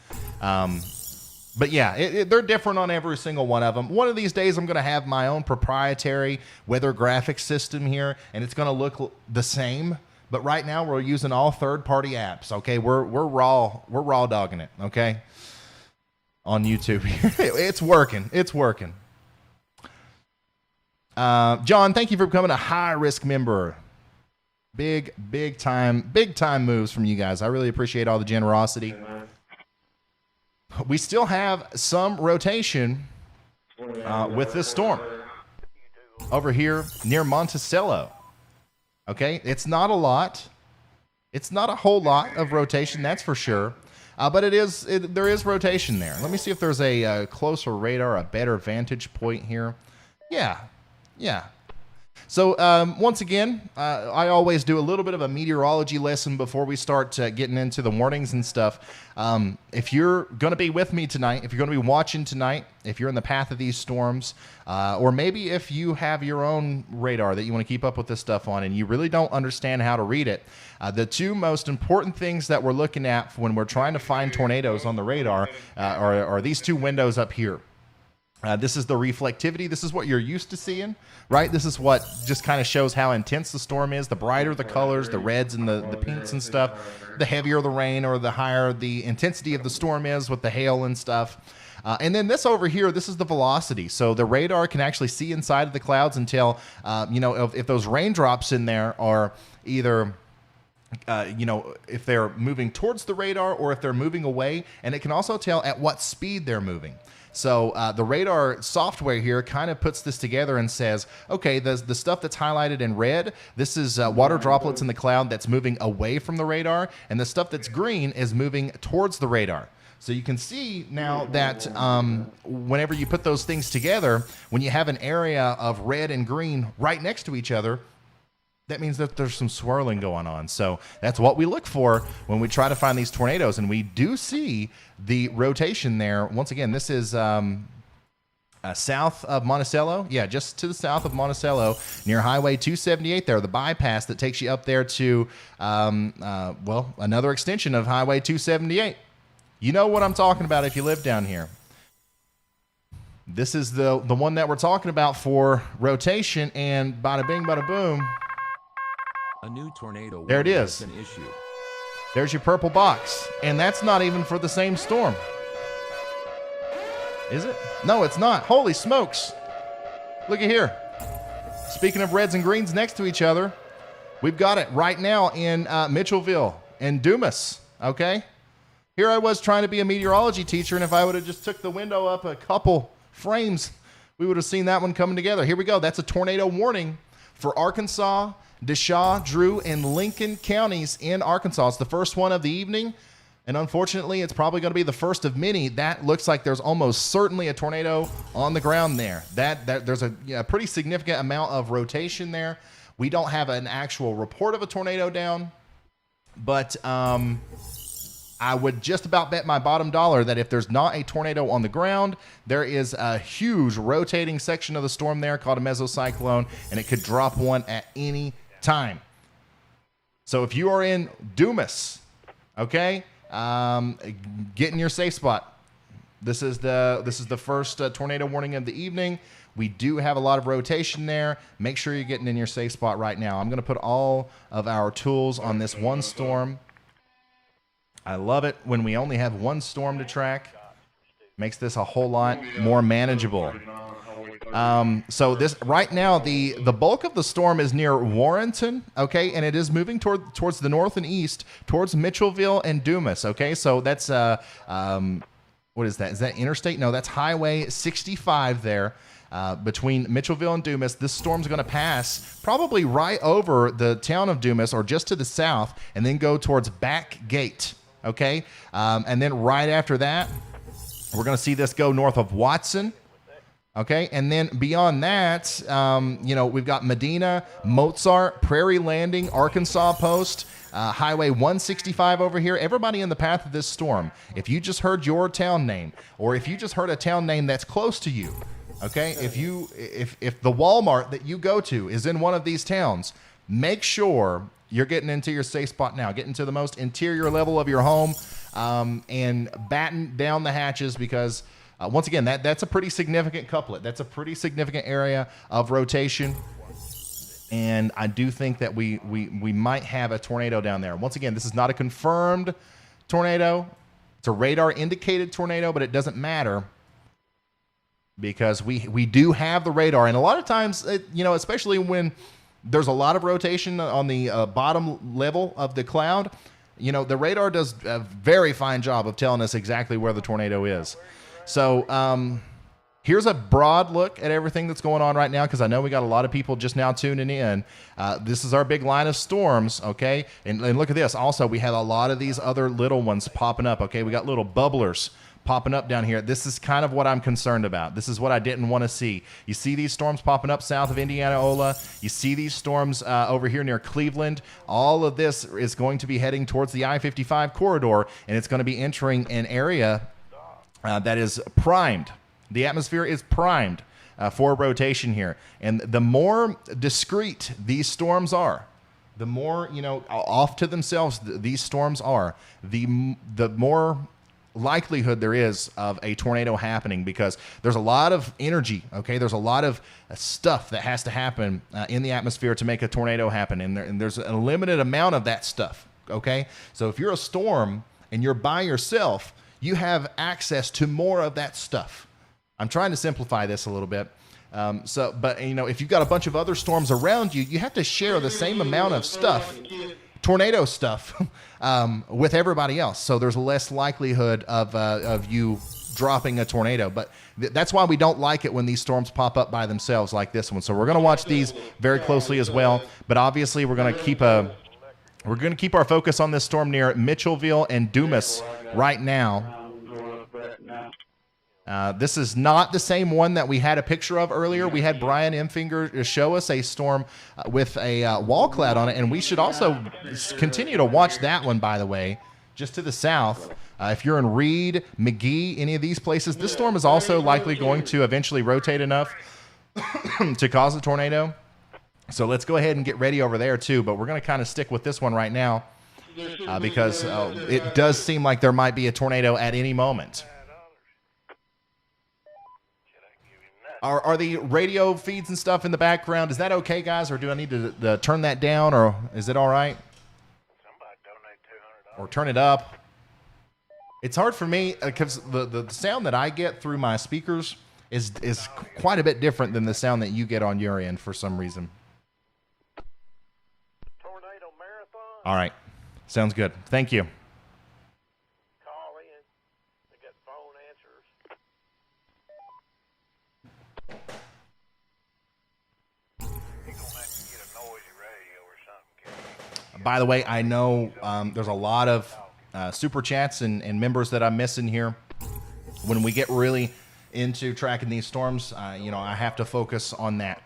But yeah, they're different on every single one of them. One of these days, I'm going to have my own proprietary weather graphics system here, and it's going to look the same. But right now, we're using all third-party apps. Okay, we're raw dogging it. Okay, on YouTube, it's working. It's working. John, thank you for becoming a high-risk member. Big time moves from you guys. I really appreciate all the generosity. We still have some rotation with this storm over here near Monticello. Okay, it's not a lot. It's not a whole lot of rotation, that's for sure. But there is rotation there. Let me see if there's a closer radar, a better vantage point here. Yeah. So once again, I always do a little bit of a meteorology lesson before we start getting into the warnings and stuff. If you're going to be with me tonight, if you're going to be watching tonight, if you're in the path of these storms, or maybe if you have your own radar that you want to keep up with this stuff on and you really don't understand how to read it, the two most important things that we're looking at when we're trying to find tornadoes on the radar are these two windows up here. This is the reflectivity. This is what you're used to seeing, right? This is what just kind of shows how intense the storm is. The brighter the colors, the reds and the pinks and stuff, the heavier the rain or the higher the intensity of the storm is with the hail and stuff. And then this over here, this is the velocity. So the radar can actually see inside of the clouds and tell, if those raindrops in there are either if they're moving towards the radar or if they're moving away, and it can also tell at what speed they're moving. So the radar software here kind of puts this together and says, okay, the stuff that's highlighted in red, this is water droplets in the cloud that's moving away from the radar, and the stuff that's green is moving towards the radar. So you can see now that whenever you put those things together, when you have an area of red and green right next to each other, that means that there's some swirling going on. So that's what we look for when we try to find these tornadoes. And we do see the rotation there. Once again, this is south of Monticello. Yeah, just to the south of Monticello near Highway 278 there, the bypass that takes you up there to, another extension of Highway 278. You know what I'm talking about if you live down here. This is the one that we're talking about for rotation, and bada bing, bada boom. A new tornado there it is. An issue. There's your purple box. And that's not even for the same storm. Is it? No, it's not. Holy smokes. Look at here. Speaking of reds and greens next to each other, we've got it right now in Mitchellville and Dumas. Okay? Here I was trying to be a meteorology teacher, and if I would have just took the window up a couple frames, we would have seen that one coming together. Here we go. That's a tornado warning for Arkansas, DeShaw, Drew, and Lincoln counties in Arkansas. It's the first one of the evening, and unfortunately, it's probably going to be the first of many. That looks like there's almost certainly a tornado on the ground there. There's a pretty significant amount of rotation there. We don't have an actual report of a tornado down, but I would just about bet my bottom dollar that if there's not a tornado on the ground, there is a huge rotating section of the storm there called a mesocyclone, and it could drop one at any time. So if you are in Dumas, okay, get in your safe spot. This is the first tornado warning of the evening. We do have a lot of rotation there. Make sure you're getting in your safe spot right now. I'm going to put all of our tools on this one storm. I love it when we only have one storm to track. Makes this a whole lot more manageable. So this right now, the bulk of the storm is near Warrenton, okay, and it is moving towards the north and east, towards Mitchellville and Dumas, okay. So that's what is that? Is that interstate? No, that's Highway 65 there. Between Mitchellville and Dumas, this storm's going to pass probably right over the town of Dumas or just to the south, and then go towards Back Gate. Okay, and then right after that, we're going to see this go north of Watson. Okay, and then beyond that, we've got Medina, Mozart, Prairie Landing, Arkansas Post, Highway 165 over here. Everybody in the path of this storm, if you just heard your town name, or if you just heard a town name that's close to you, okay, if the Walmart that you go to is in one of these towns, make sure you're getting into your safe spot now. Get into the most interior level of your home and batten down the hatches because, once again, that's a pretty significant couplet. That's a pretty significant area of rotation. And I do think that we might have a tornado down there. Once again, this is not a confirmed tornado. It's a radar-indicated tornado, but it doesn't matter because we do have the radar. And a lot of times, especially when there's a lot of rotation on the bottom level of the cloud, the radar does a very fine job of telling us exactly where the tornado is. So here's a broad look at everything that's going on right now because I know we got a lot of people just now tuning in. This is our big line of storms, okay? And look at this. Also, we have a lot of these other little ones popping up, okay? We got little bubblers popping up down here. This is kind of what I'm concerned about. This is what I didn't want to see. You see these storms popping up south of Indianola. You see these storms over here near Cleveland. All of this is going to be heading towards the I-55 corridor, and it's going to be entering an area that is primed. The atmosphere is primed for rotation here. And the more discreet these storms are, the more, off to themselves these storms are, the more likelihood there is of a tornado happening because there's a lot of energy, okay? There's a lot of stuff that has to happen in the atmosphere to make a tornado happen, and there's a limited amount of that stuff, okay? So if you're a storm and you're by yourself, you have access to more of that stuff. I'm trying to simplify this a little bit. But if you've got a bunch of other storms around you, you have to share the same amount of stuff tornado stuff with everybody else. So there's less likelihood of you dropping a tornado. But that's why we don't like it when these storms pop up by themselves like this one. So we're going to watch these very closely as well. But obviously we're going to keep our focus on this storm near Mitchellville and Dumas right now. This is not the same one that we had a picture of earlier. We had Brian Emfinger show us a storm with a wall cloud on it, and we should also continue to watch that one, by the way, just to the south. If you're in Reed, Mcgee, any of these places, this storm is also likely going to eventually rotate enough to cause a tornado. So let's go ahead and get ready over there, too, but we're going to kind of stick with this one right now because it does seem like there might be a tornado at any moment. Are the radio feeds and stuff in the background, is that okay, guys, or do I need to turn that down, or is it all right? Somebody donate $200. Or turn it up? It's hard for me because the sound that I get through my speakers is quite a bit different than the sound that you get on your end for some reason. Tornado marathon. All right. Sounds good. Thank you. Call in. They got phone answers. You're gonna have to get a noisy radio or something, Kenny. By the way, I know there's a lot of super chats and members that I'm missing here. When we get really into tracking these storms, I have to focus on that.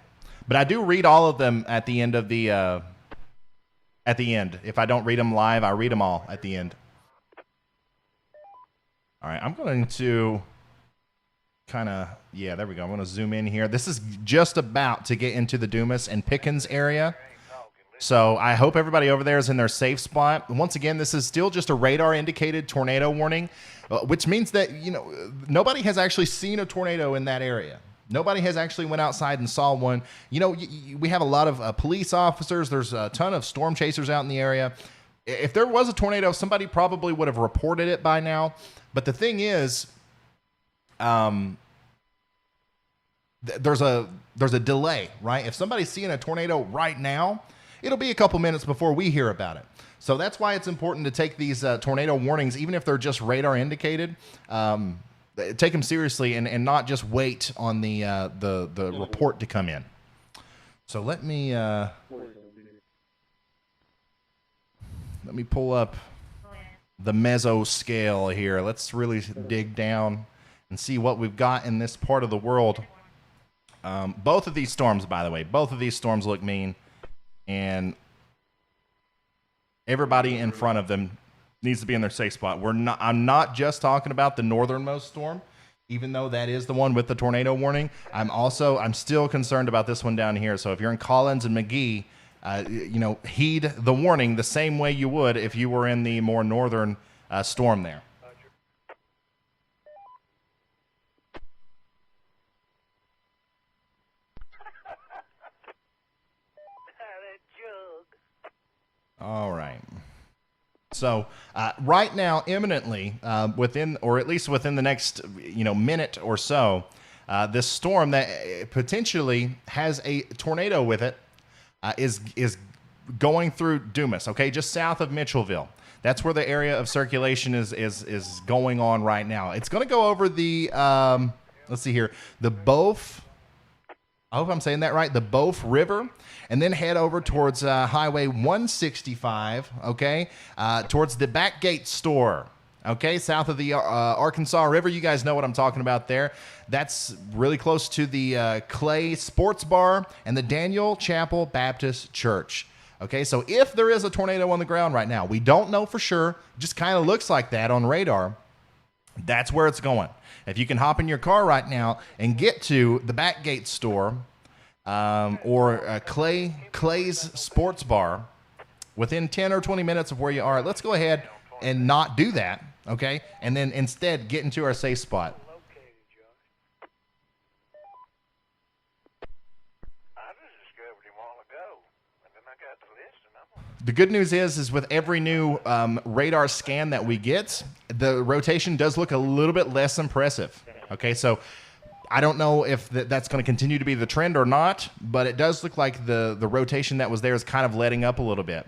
But I do read all of them at the end of the If I don't read them live, I read them all at the end. All right, I'm going to there we go. I'm going to zoom in here. This is just about to get into the Dumas and Pickens area. So I hope everybody over there is in their safe spot. Once again, this is still just a radar-indicated tornado warning, which means that nobody has actually seen a tornado in that area. Nobody has actually went outside and saw one. We have a lot of police officers. There's a ton of storm chasers out in the area. If there was a tornado, somebody probably would have reported it by now. But the thing is, there's a delay, right? If somebody's seeing a tornado right now, it'll be a couple minutes before we hear about it. So that's why it's important to take these tornado warnings, even if they're just radar indicated, take them seriously and not just wait on the report to come in. So let me pull up the meso scale here. Let's really dig down and see what we've got in this part of the world. Both of these storms, by the way, look mean. And everybody in front of them needs to be in their safe spot. I'm not just talking about the northernmost storm, even though that is the one with the tornado warning. I'm still concerned about this one down here. So if you're in Collins and Mcgee, heed the warning the same way you would if you were in the more northern storm there. All right. So right now, imminently, within the next minute or so, this storm that potentially has a tornado with it is going through Dumas. Okay, just south of Mitchellville. That's where the area of circulation is going on right now. It's going to go over the let's see here, the Bof. I hope I'm saying that right. The Bof River, and then head over towards Highway 165, okay, towards the Backgate store, okay, south of the Arkansas River. You guys know what I'm talking about there. That's really close to the Clay Sports Bar and the Daniel Chapel Baptist Church. Okay, so if there is a tornado on the ground right now, we don't know for sure, just kind of looks like that on radar, that's where it's going. If you can hop in your car right now and get to the Backgate store or Clay's Sports Bar within 10 or 20 minutes of where you are, let's go ahead and not do that, okay? And then instead get into our safe spot. The good news is with every new radar scan that we get, the rotation does look a little bit less impressive. Okay, so I don't know if that's going to continue to be the trend or not, but it does look like the rotation that was there is kind of letting up a little bit.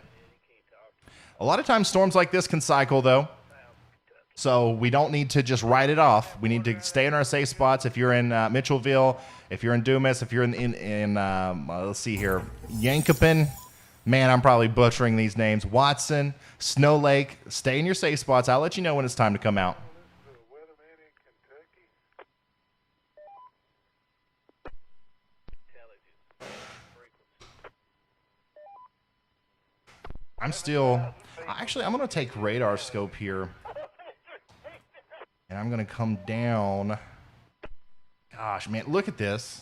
A lot of times storms like this can cycle, though. So we don't need to just write it off. We need to stay in our safe spots. If you're in Mitchellville, if you're in Dumas, if you're in let's see here, Yankopin. Man, I'm probably butchering these names. Watson, Snow Lake. Stay in your safe spots. I'll let you know when it's time to come out. I'm going to take radar scope here. And I'm going to come down. Gosh, man, look at this.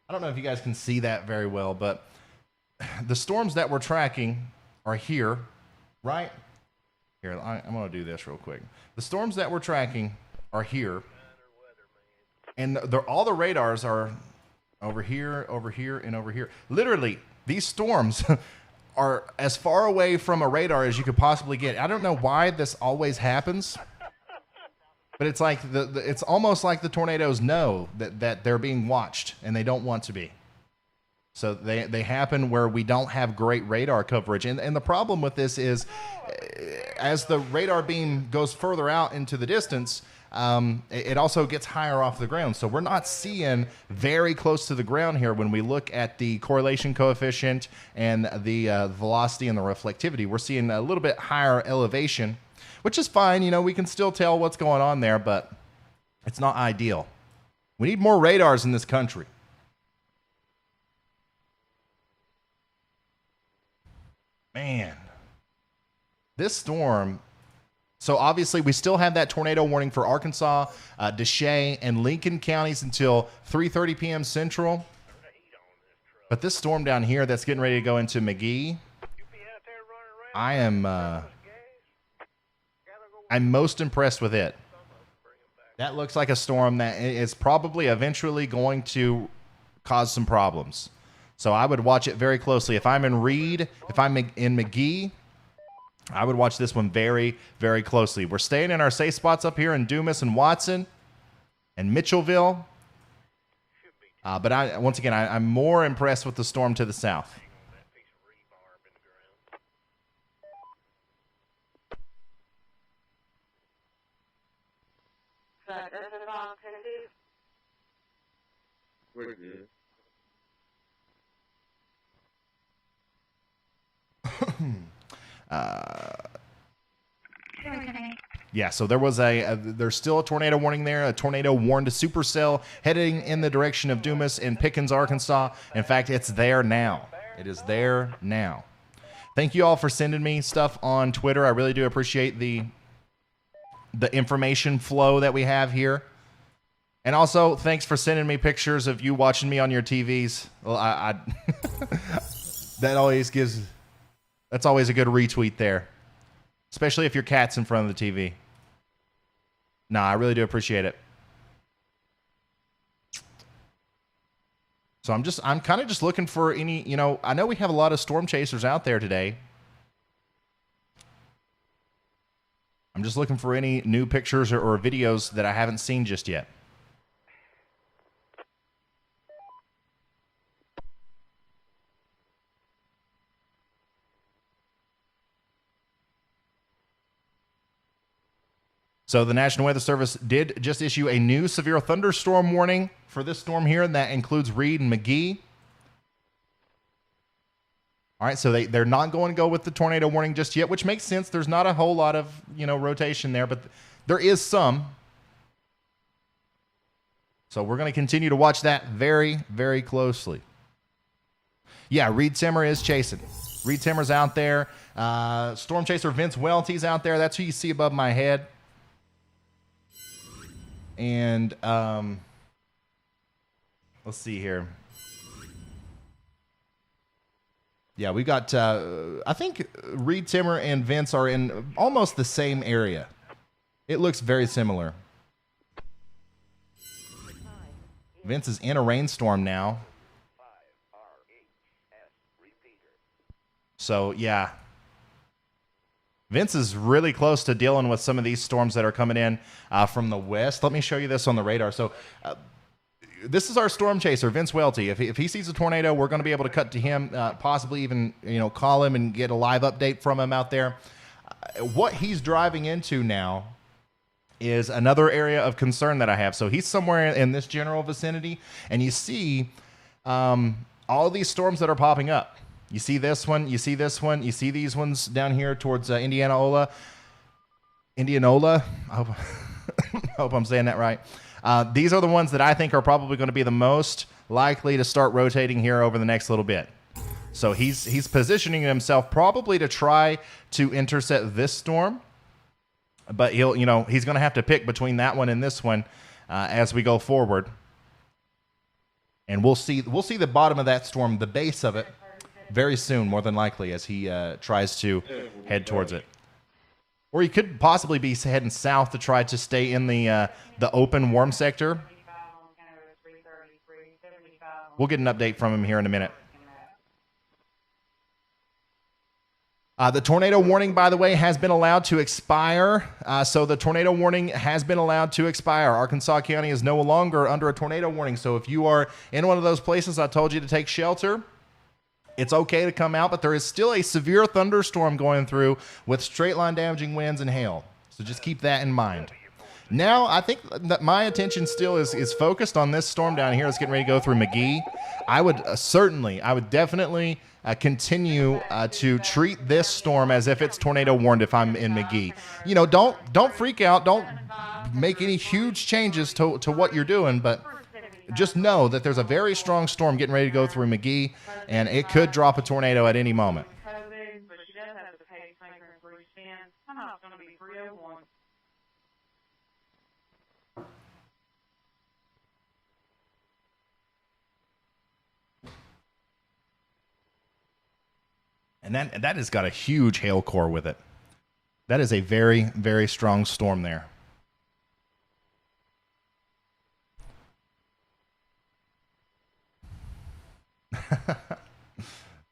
I don't know if you guys can see that very well, but the storms that we're tracking are here, right? Here, I'm going to do this real quick. The storms that we're tracking are here. And all the radars are over here, and over here. Literally, these storms are as far away from a radar as you could possibly get. I don't know why this always happens, but it's like it's almost like the tornadoes know that they're being watched and they don't want to be. So they happen where we don't have great radar coverage. And the problem with this is as the radar beam goes further out into the distance, it also gets higher off the ground. So we're not seeing very close to the ground here when we look at the correlation coefficient and the velocity and the reflectivity. We're seeing a little bit higher elevation, which is fine. You know, we can still tell what's going on there, but it's not ideal. We need more radars in this country. Man, this storm. So obviously we still have that tornado warning for Arkansas, Deshay, and Lincoln counties until 3:30 p.m. Central. But this storm down here that's getting ready to go into Mcgee, I'm most impressed with it. That looks like a storm that is probably eventually going to cause some problems. So I would watch it very closely. If I'm in Reed, if I'm in Mcgee, I would watch this one very, very closely. We're staying in our safe spots up here in Dumas and Watson and Mitchellville. But once again, I'm more impressed with the storm to the south. We're good. Yeah, so there's still a tornado warning there. A tornado warned to Supercell heading in the direction of Dumas in Pickens, Arkansas. In fact, it's there now. It is there now. Thank you all for sending me stuff on Twitter. I really do appreciate the information flow that we have here. And also, thanks for sending me pictures of you watching me on your TVs. Well, that's always a good retweet there. Especially if your cat's in front of the TV. No, I really do appreciate it. So I'm kind of just looking for any, I know we have a lot of storm chasers out there today. I'm just looking for any new pictures or videos that I haven't seen just yet. So the National Weather Service did just issue a new severe thunderstorm warning for this storm here, and that includes Reed and Mcgee. All right, so they're not going to go with the tornado warning just yet, which makes sense. There's not a whole lot of, rotation there, but there is some. So we're going to continue to watch that very, very closely. Yeah, Reed Timmer is chasing. Reed Timmer's out there. Storm chaser Vince Welty's out there. That's who you see above my head. And let's see here. Yeah, we got, I think Reed Timmer and Vince are in almost the same area. It looks very similar. Vince is in a rainstorm now. So, yeah. Vince is really close to dealing with some of these storms that are coming in from the west. Let me show you this on the radar. So this is our storm chaser, Vince Welty. If he sees a tornado, we're going to be able to cut to him, possibly even call him and get a live update from him out there. what he's driving into now is another area of concern that I have. So he's somewhere in this general vicinity, and you see all these storms that are popping up. You see this one, you see this one, you see these ones down here towards Indianola. I hope, hope I'm saying that right. These are the ones that I think are probably going to be the most likely to start rotating here over the next little bit. So he's positioning himself probably to try to intercept this storm, but he's going to have to pick between that one and this one as we go forward. And we'll see the bottom of that storm, the base of it, very soon, more than likely, as he tries to head towards it. Or he could possibly be heading south to try to stay in the open warm sector. We'll get an update from him here in a minute. The tornado warning, by the way, has been allowed to expire. So the tornado warning has been allowed to expire. Arkansas County is no longer under a tornado warning. So if you are in one of those places I told you to take shelter, it's okay to come out, but there is still a severe thunderstorm going through with straight line damaging winds and hail. So just keep that in mind. Now, I think that my attention still is focused on this storm down here. It's getting ready to go through Mcgee. I would definitely continue to treat this storm as if it's tornado warned if I'm in Mcgee. Don't freak out. Don't make any huge changes to what you're doing, but just know that there's a very strong storm getting ready to go through Mcgee, and it could drop a tornado at any moment. And that has got a huge hail core with it. That is a very, very strong storm there.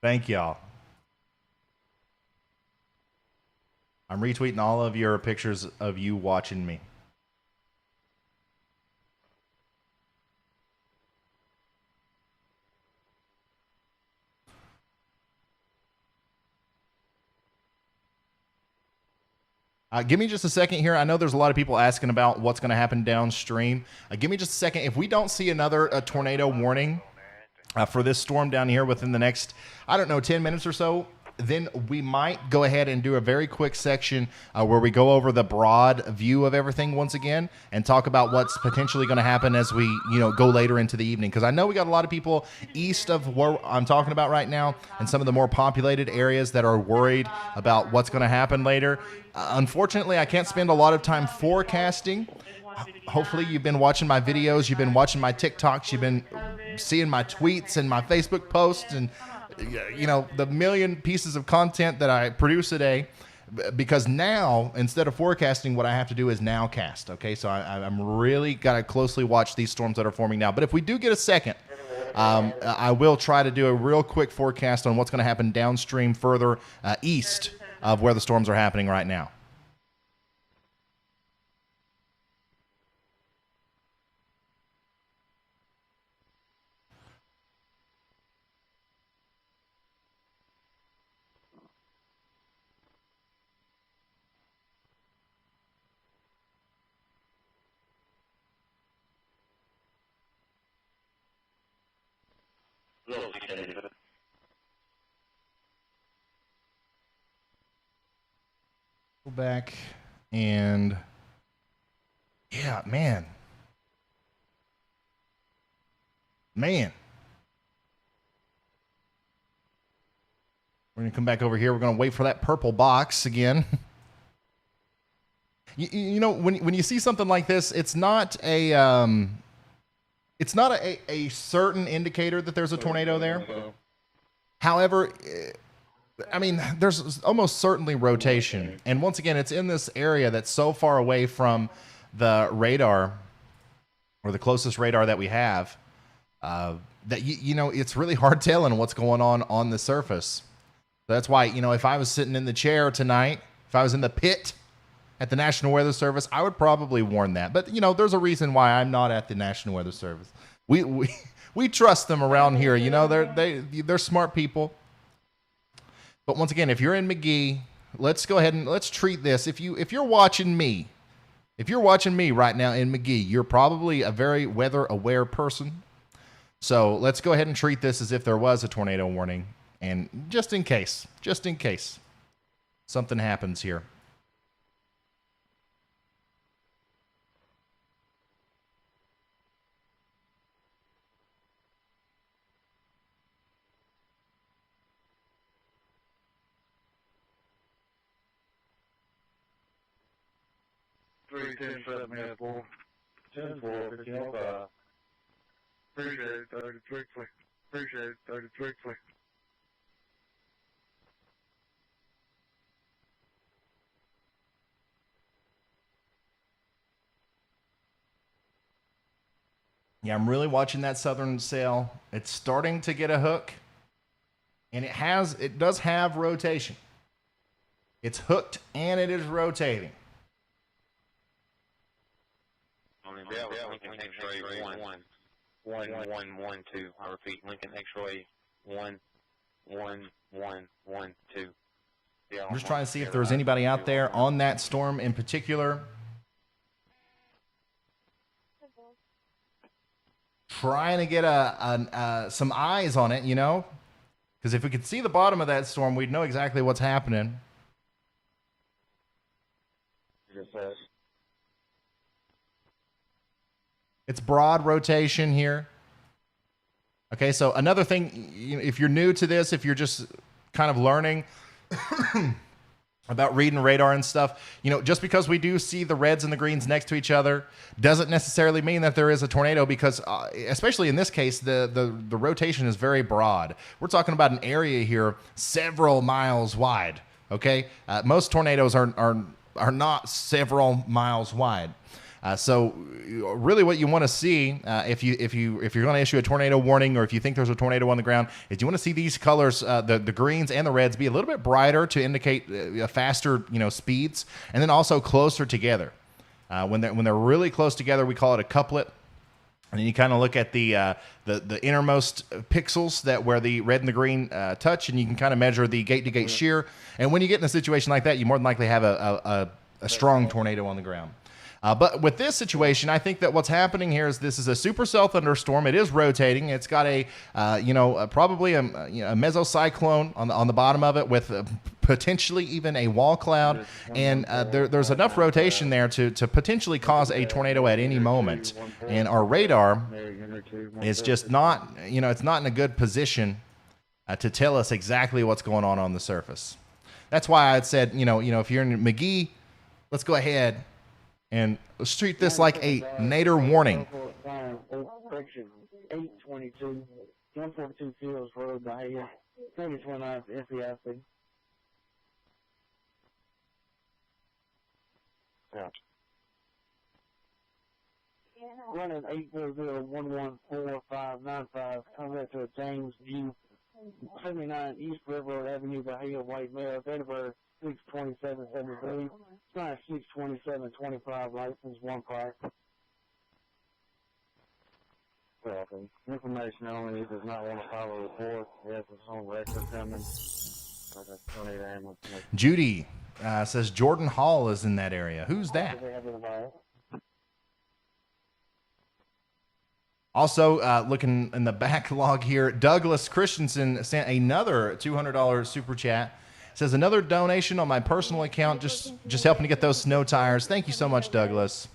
Thank y'all. I'm retweeting all of your pictures of you watching me. Give me just a second here. I know there's a lot of people asking about what's going to happen downstream. Give me just a second. If we don't see another tornado warning for this storm down here within the next, 10 minutes or so, then we might go ahead and do a very quick section where we go over the broad view of everything once again and talk about what's potentially going to happen as we, go later into the evening. Because I know we got a lot of people east of where I'm talking about right now and some of the more populated areas that are worried about what's going to happen later. Unfortunately, I can't spend a lot of time forecasting. Hopefully you've been watching my videos, you've been watching my TikToks, you've been seeing my tweets and my Facebook posts and the million pieces of content that I produce a day, because now instead of forecasting, what I have to do is nowcast. Okay, so I'm really got to closely watch these storms that are forming now. But if we do get a second, I will try to do a real quick forecast on what's going to happen downstream further east of where the storms are happening right now. Go back and yeah, man. We're gonna come back over here. We're gonna wait for that purple box again. When you see something like this, it's not a certain indicator that there's a tornado there. However, there's almost certainly rotation. And once again, it's in this area that's so far away from the radar, or the closest radar that we have, that, it's really hard telling what's going on the surface. So that's why, if I was sitting in the chair tonight, if I was in the pit at the National Weather Service, I would probably warn that. But, there's a reason why I'm not at the National Weather Service. We trust them around here. They're smart people. But once again, if you're in Mcgee, let's go ahead and let's treat this. If you're watching me right now in Mcgee, you're probably a very weather aware person. So let's go ahead and treat this as if there was a tornado warning, and just in case something happens here. Three, 10, 7, minute, 4. 10, 4, 15, Appreciate it, 33, click. Appreciate it, 33, click. Yeah, I'm really watching that southern sail. It's starting to get a hook, and it does have rotation. It's hooked and it is rotating. Lincoln X-ray 11112. I repeat, Lincoln X-ray 11112. I'm just trying to see if there's anybody out there on that storm in particular. Trying to get some eyes on it, you know, because if we could see the bottom of that storm, we'd know exactly what's happening. It's broad rotation here. Okay, so another thing, if you're new to this, if you're just kind of learning about reading radar and stuff, you know, just because we do see the reds and the greens next to each other doesn't necessarily mean that there is a tornado, because especially in this case, the rotation is very broad. We're talking about an area here several miles wide. Okay, most tornadoes are not several miles wide. So really what you want to see if you're going to issue a tornado warning, or if you think there's a tornado on the ground, is you want to see these colors, the greens and the reds, be a little bit brighter to indicate faster, speeds, and then also closer together. When they're really close together, we call it a couplet. And then you kind of look at the innermost pixels where the red and the green touch, and you can kind of measure the gate-to-gate shear. And when you get in a situation like that, you more than likely have a strong tornado on the ground. But with this situation, I think that what's happening here is this is a supercell thunderstorm. It is rotating. It's got probably a mesocyclone on the bottom of it, with potentially even a wall cloud, and there's enough rotation there to potentially cause a tornado at any moment. And our radar is just not, it's not in a good position to tell us exactly what's going on the surface. That's why I said, if you're in Mcgee, let's go ahead and let's treat this like a nadir warning. 822, 142 Fields Road, Bahia, 3029 FEIC. Yeah. Running 840-114-595, contact to James View, 79 East Railroad Avenue, Bahia, White Mare, Edinburgh, 62773, / 62725, license 1 5. Welcome. Information only. He does not want to follow the report. He has his own record coming. Judy says Jordan Hall is in that area. Who's that? Also, looking in the backlog here, Douglas Christensen sent another $200 super chat. Says another donation on my personal account, just helping to get those snow tires. Thank you so much, Douglas.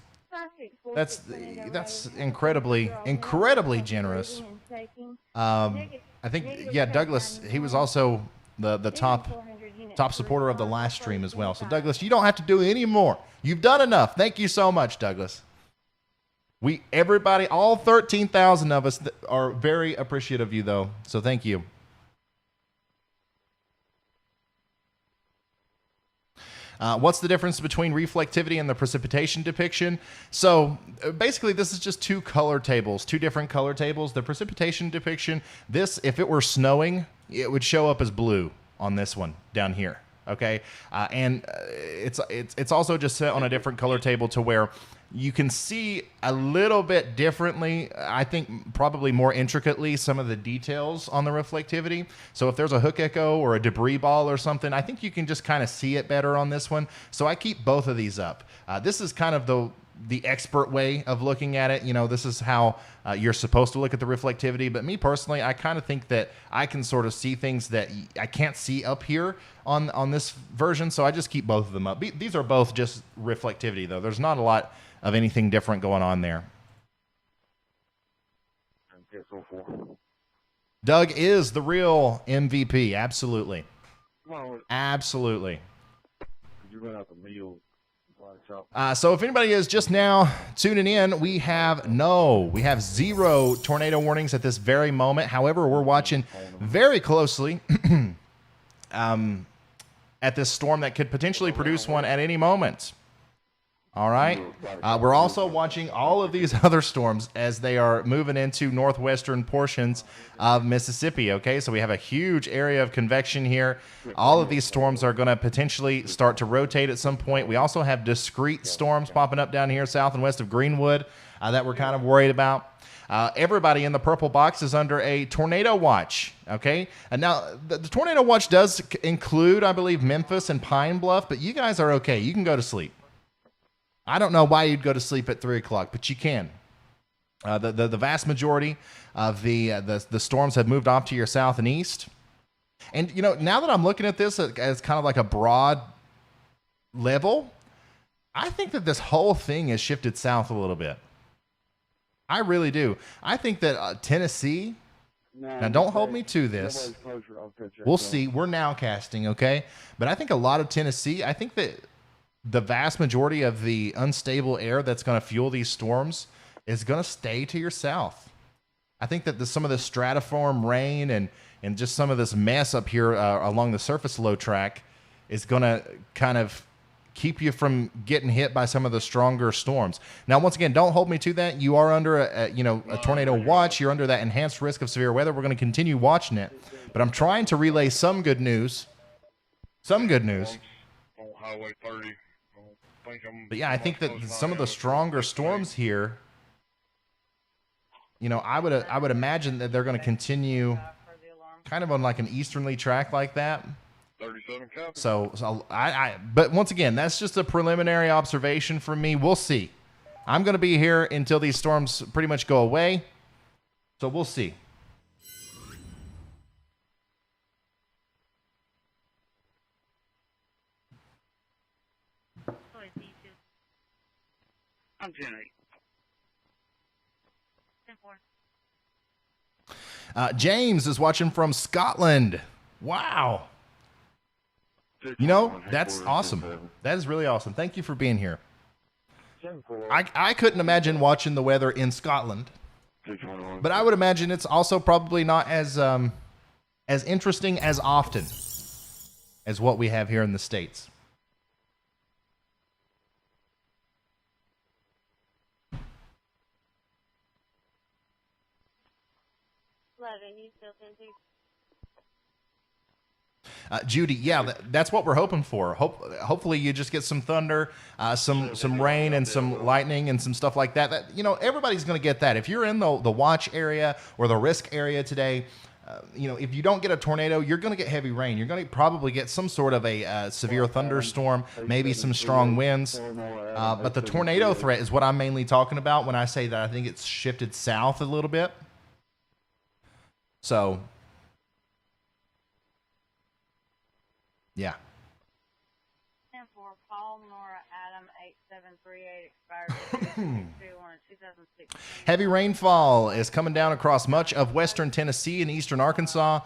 That's incredibly generous. I think, yeah, Douglas, he was also the top supporter of the last stream as well. So Douglas, you don't have to do any more. You've done enough. Thank you so much, Douglas. Everybody, all 13,000 of us are very appreciative of you, though. So thank you. What's the difference between reflectivity and the precipitation depiction? So basically, this is just two different color tables. The precipitation depiction, if it were snowing, it would show up as blue on this one down here. Okay, and it's also just set on a different color table to where you can see a little bit differently. I think probably more intricately some of the details on the reflectivity. So if there's a hook echo or a debris ball or something, I think you can just kind of see it better on this one. So I keep both of these up. This is kind of the expert way of looking at it. You know, this is how you're supposed to look at the reflectivity. But me personally, I kind of think that I can sort of see things that I can't see up here on this version. So I just keep both of them up. These are both just reflectivity, though. There's not a lot of anything different going on there. Doug is the real MVP. Absolutely. Absolutely. So if anybody is just now tuning in, we have zero tornado warnings at this very moment. However, we're watching very closely at this storm that could potentially produce one at any moment. All right. We're also watching all of these other storms as they are moving into northwestern portions of Mississippi. Okay, so we have a huge area of convection here. All of these storms are going to potentially start to rotate at some point. We also have discrete storms popping up down here south and west of Greenwood that we're kind of worried about. Everybody in the purple box is under a tornado watch, okay? And now, the tornado watch does include, I believe, Memphis and Pine Bluff, but you guys are okay. You can go to sleep. I don't know why you'd go to sleep at 3 o'clock, but you can. The vast majority of the storms have moved off to your south and east. And, you know, now that I'm looking at this as kind of like a broad level, I think that this whole thing has shifted south a little bit. I really do. I think that Tennessee, now don't hold me to this. We'll see. We're now casting, okay? But I think a lot of Tennessee, I think that the vast majority of the unstable air that's going to fuel these storms is going to stay to your south. I think that some of the stratiform rain and just some of this mess up here along the surface low track is going to kind of keep you from getting hit by some of the stronger storms. Now, once again, don't hold me to that. You are under a tornado watch. You're under that enhanced risk of severe weather. We're going to continue watching it. But I'm trying to relay some good news. Some good news. On Highway 30. But yeah, I think that some of the stronger storms here, you know, I would imagine that they're going to continue kind of on like an easterly track like that. 37 copy. So but once again, that's just a preliminary observation from me. We'll see. I'm going to be here until these storms pretty much go away. So we'll see. I'm 10-8. 10-4. James is watching from Scotland. Wow. You know, that's awesome. That is really awesome. Thank you for being here. I couldn't imagine watching the weather in Scotland, but I would imagine it's also probably not as interesting as often as what we have here in the States. You still 10-2? Judy, yeah, that's what we're hoping for. Hopefully you just get some thunder, some rain, and some lightning, and some stuff like that. You know, everybody's going to get that. If you're in the watch area or the risk area today, you know, if you don't get a tornado, you're going to get heavy rain. You're going to probably get some sort of a severe thunderstorm, maybe some strong winds. But the tornado threat is what I'm mainly talking about when I say that I think it's shifted south a little bit. So, yeah. 10-4. Paul Nora Adam 8738 expired 2006. Heavy rainfall is coming down across much of western Tennessee and eastern Arkansas.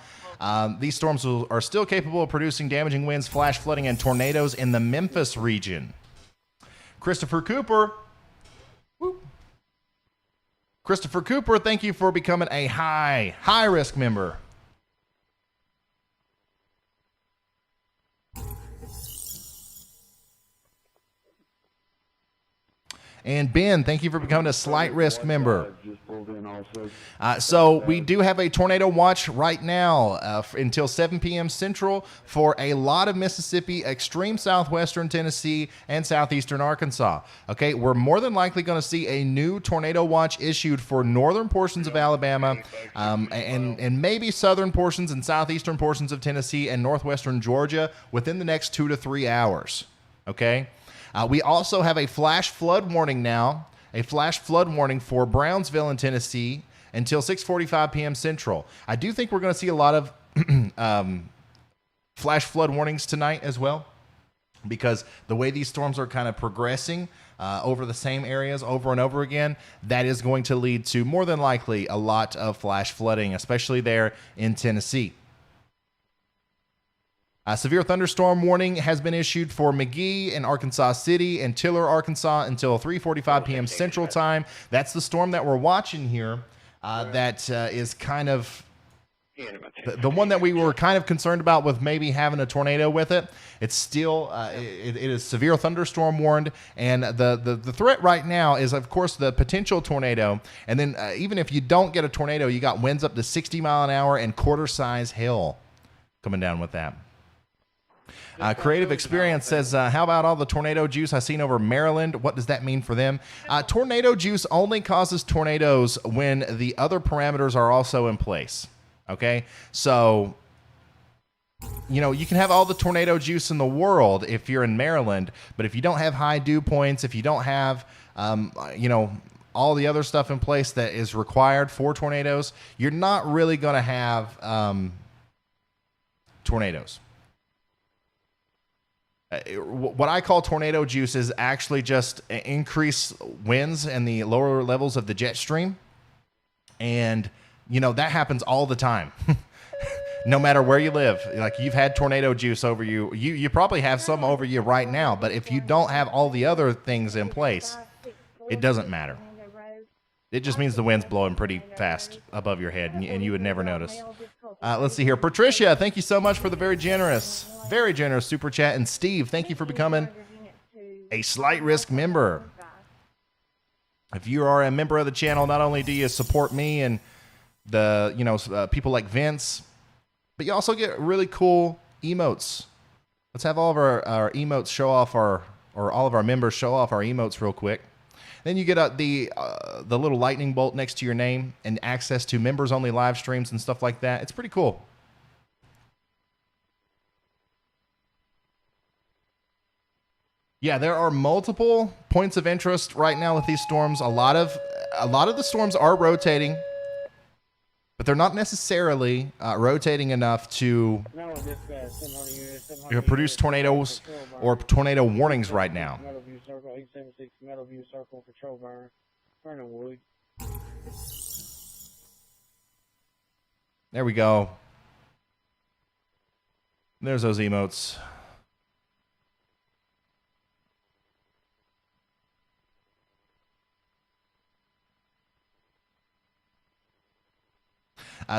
These storms are still capable of producing damaging winds, flash flooding, and tornadoes in the Memphis region. Christopher Cooper. Whoop. Christopher Cooper, thank you for becoming a high risk member. And Ben, thank you for becoming a Slight Risk member. So we do have a tornado watch right now until 7 p.m. Central for a lot of Mississippi, extreme southwestern Tennessee, and southeastern Arkansas. Okay, we're more than likely going to see a new tornado watch issued for northern portions of Alabama and maybe southern portions and southeastern portions of Tennessee and northwestern Georgia within the next 2 to 3 hours. Okay, we also have a flash flood warning now. A flash flood warning for Brownsville in Tennessee until 6:45 p.m. Central. I do think we're going to see a lot of flash flood warnings tonight as well, because the way these storms are kind of progressing over the same areas over and over again, that is going to lead to more than likely a lot of flash flooding, especially there in Tennessee. A severe thunderstorm warning has been issued for Mcgee in Arkansas City and Tiller, Arkansas until 3:45 p.m. Central Time. That's the storm that we're watching here. That is kind of the one that we were kind of concerned about with maybe having a tornado with it. It's still, it is severe thunderstorm warned. And the threat right now is, of course, the potential tornado. And then even if you don't get a tornado, you got winds up to 60 mile an hour and quarter-size hail coming down with that. Creative Experience says, how about all the tornado juice I've seen over Maryland? What does that mean for them? Tornado juice only causes tornadoes when the other parameters are also in place. Okay? So, you know, you can have all the tornado juice in the world if you're in Maryland, but if you don't have high dew points, if you don't have, you know, all the other stuff in place that is required for tornadoes, you're not really going to have tornadoes. What I call tornado juice is actually just increased winds in the lower levels of the jet stream. And, you know, that happens all the time. No matter where you live. Like, you've had tornado juice over you. You probably have some over you right now. But if you don't have all the other things in place, it doesn't matter. It just means the wind's blowing pretty fast above your head, and you would never notice. Let's see here. Patricia, thank you so much for the very generous super chat. And Steve, thank you for becoming a Slight Risk member. If you are a member of the channel, not only do you support me and the, you know, people like Vince, but you also get really cool emotes. Let's have all of our emotes show off or all of our members show off our emotes real quick. Then you get the little lightning bolt next to your name and access to members-only live streams and stuff like that. It's pretty cool. Yeah, there are multiple points of interest right now with these storms. A lot of the storms are rotating, but they're not necessarily rotating enough to produce tornadoes or tornado warnings right now. There we go. There's those emotes.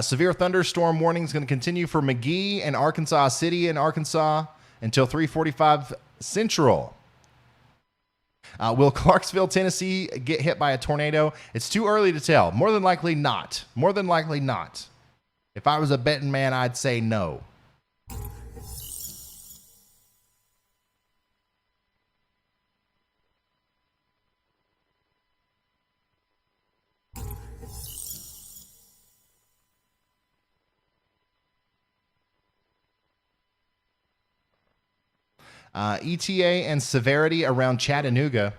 Severe thunderstorm warning is going to continue for Mcgee and Arkansas City in Arkansas until 3:45 Central. Will Clarksville, Tennessee get hit by a tornado? It's too early to tell. More than likely not. More than likely not. If I was a betting man, I'd say no. ETA and severity around Chattanooga.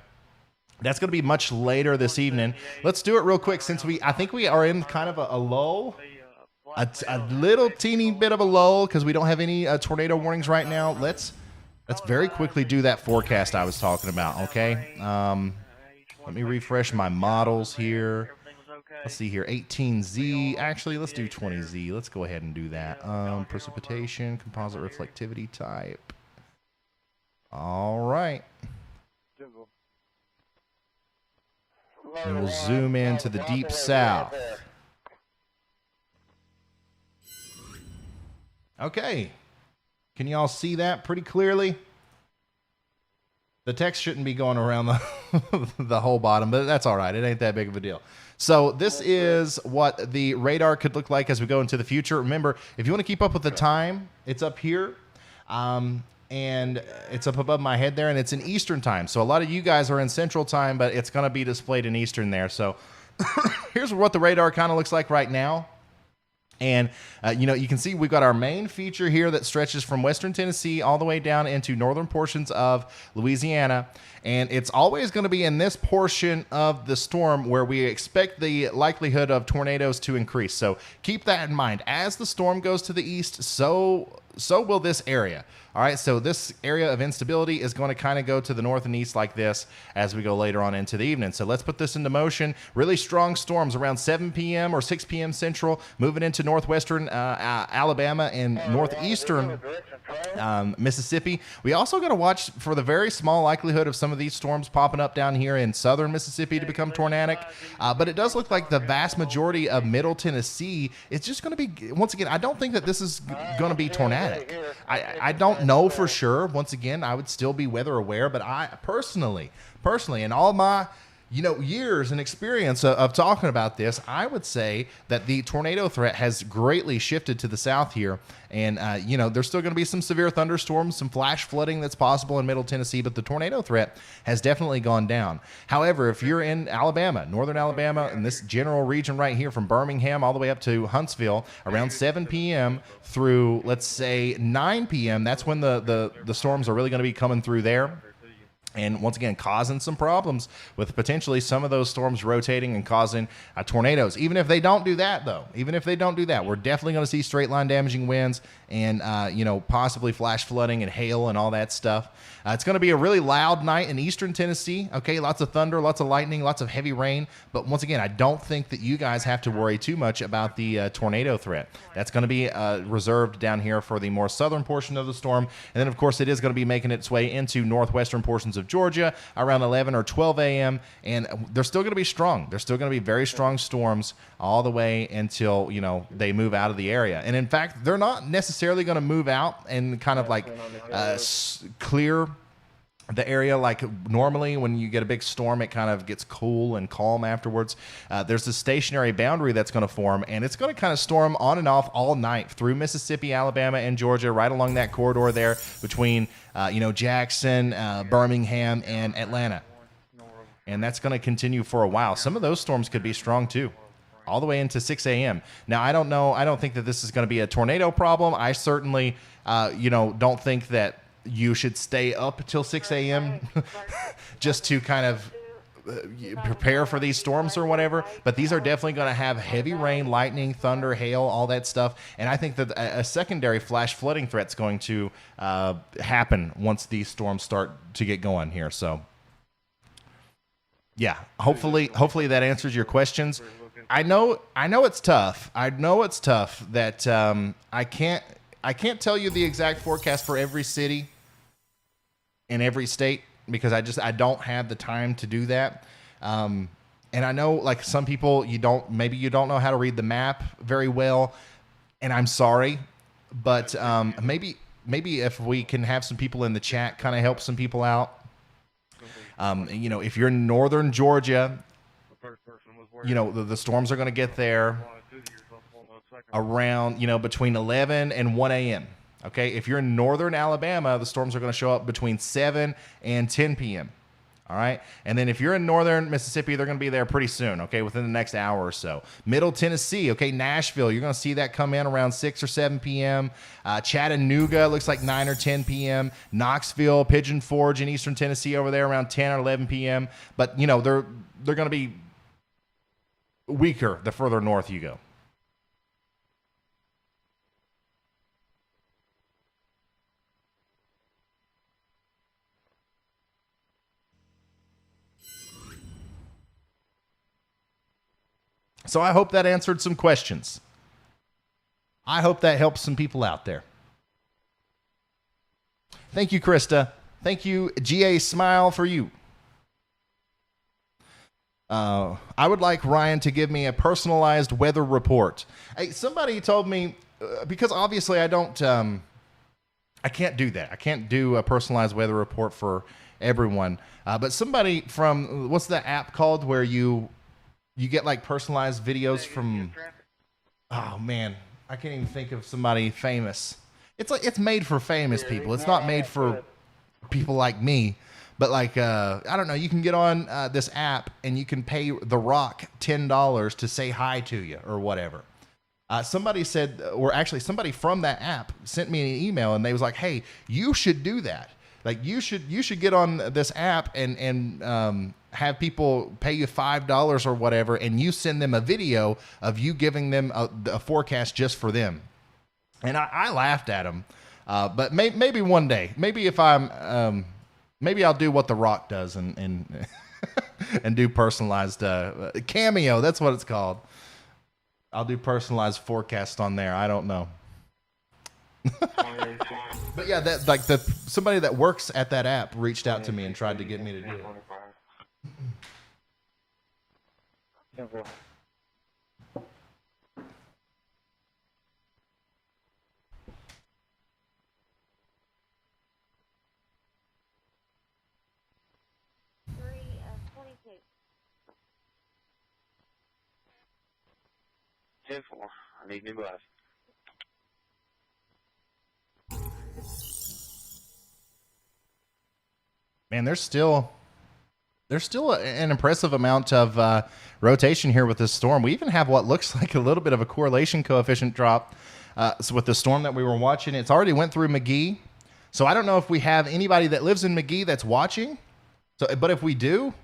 That's going to be much later this evening. Let's do it real quick since I think we are in kind of a lull. A little teeny bit of a lull because we don't have any tornado warnings right now. Let's very quickly do that forecast I was talking about, okay? Let me refresh my models here. Let's see here, 18Z. Actually, let's do 20Z. Let's go ahead and do that. Precipitation, composite reflectivity type. All right. And we'll zoom into the deep south. Okay. Can you all see that pretty clearly? The text shouldn't be going around the whole bottom, but that's all right. It ain't that big of a deal. So this is what the radar could look like as we go into the future. Remember, if you want to keep up with the time, it's up here. And it's up above my head there, and it's in Eastern time. So a lot of you guys are in Central time, but it's going to be displayed in Eastern there. So here's what the radar kind of looks like right now. And, you can see we've got our main feature here that stretches from western Tennessee all the way down into northern portions of Louisiana. And it's always going to be in this portion of the storm where we expect the likelihood of tornadoes to increase. So keep that in mind. As the storm goes to the east, so will this area. All right, so this area of instability is going to kind of go to the north and east like this as we go later on into the evening. So let's put this into motion. Really strong storms around 7 p.m. or 6 p.m. Central, moving into northwestern Alabama and northeastern Mississippi. We also got to watch for the very small likelihood of some of these storms popping up down here in southern Mississippi to become tornadic. But it does look like the vast majority of middle Tennessee is just going to be, once again, I don't think that this is going to be tornadic. I don't know for sure. Once again, I would still be weather aware, but I personally, in all my years and experience of talking about this, I would say that the tornado threat has greatly shifted to the south here. And, there's still going to be some severe thunderstorms, some flash flooding that's possible in Middle Tennessee, but the tornado threat has definitely gone down. However, if you're in Alabama, northern Alabama, in this general region right here from Birmingham all the way up to Huntsville, around 7 p.m. through, let's say, 9 p.m., that's when the storms are really going to be coming through there. And once again, causing some problems with potentially some of those storms rotating and causing tornadoes. Even if they don't do that, though, we're definitely going to see straight line damaging winds and, possibly flash flooding and hail and all that stuff. It's going to be a really loud night in eastern Tennessee. Okay, lots of thunder, lots of lightning, lots of heavy rain. But once again, I don't think that you guys have to worry too much about the tornado threat. That's going to be reserved down here for the more southern portion of the storm. And then, of course, it is going to be making its way into northwestern portions of Georgia around 11 or 12 a.m. And they're still going to be strong. They're still going to be very strong storms all the way until, they move out of the area. And in fact, they're not necessarily going to move out and kind of like clear the area like normally when you get a big storm. It kind of gets cool and calm afterwards. There's a stationary boundary that's going to form, and it's going to kind of storm on and off all night through Mississippi, Alabama, and Georgia, right along that corridor there between Jackson, Birmingham, and Atlanta. And that's going to continue for a while. Some of those storms could be strong too, all the way into 6 a.m. Now, I don't know. I don't think that this is going to be a tornado problem. I certainly, don't think that you should stay up till 6 a.m. just to kind of prepare for these storms or whatever. But these are definitely going to have heavy rain, lightning, thunder, hail, all that stuff. And I think that a secondary flash flooding threat is going to happen once these storms start to get going here. So, yeah, hopefully that answers your questions. I know it's tough. I know it's tough that I can't tell you the exact forecast for every city in every state because I don't have the time to do that. And I know like some people you don't know how to read the map very well, and I'm sorry, but maybe if we can have some people in the chat kind of help some people out. If you're in northern Georgia, the storms are going to get there around, between 11 and 1 a.m. Okay, if you're in northern Alabama, the storms are going to show up between 7 and 10 p.m. All right, and then if you're in northern Mississippi, they're going to be there pretty soon. Okay, within the next hour or so. Middle Tennessee, okay, Nashville, you're going to see that come in around 6 or 7 p.m. Chattanooga looks like 9 or 10 p.m. Knoxville, Pigeon Forge in eastern Tennessee over there around 10 or 11 p.m. But they're going to be weaker the further north you go. So I hope that answered some questions. I hope that helps some people out there. Thank you, Krista. Thank you, GA Smile, for you. I would like Ryan to give me a personalized weather report. Hey, somebody told me, because obviously I can't do that. I can't do a personalized weather report for everyone. But somebody from, what's the app called where you get like personalized videos from, oh man, I can't even think of somebody famous. It's like, it's made for famous people. It's not made for people like me. But like, I don't know, you can get on this app and you can pay The Rock $10 to say hi to you or whatever. Somebody said, or actually somebody from that app sent me an email and they was like, hey, you should do that. Like you should get on this app and have people pay you $5 or whatever, and you send them a video of you giving them a forecast just for them. And I laughed at them. But maybe one day, maybe if I'm, maybe I'll do what The Rock does and and do personalized Cameo. That's what it's called. I'll do personalized forecast on there. I don't know. But yeah, that like somebody that works at that app reached out to me and tried to get me to do it. Ten four. I need new glasses. Man, there's still an impressive amount of rotation here with this storm. We even have what looks like a little bit of a correlation coefficient drop. So with the storm that we were watching, it's already went through Mcgee. So I don't know if we have anybody that lives in Mcgee that's watching. So, but if we do,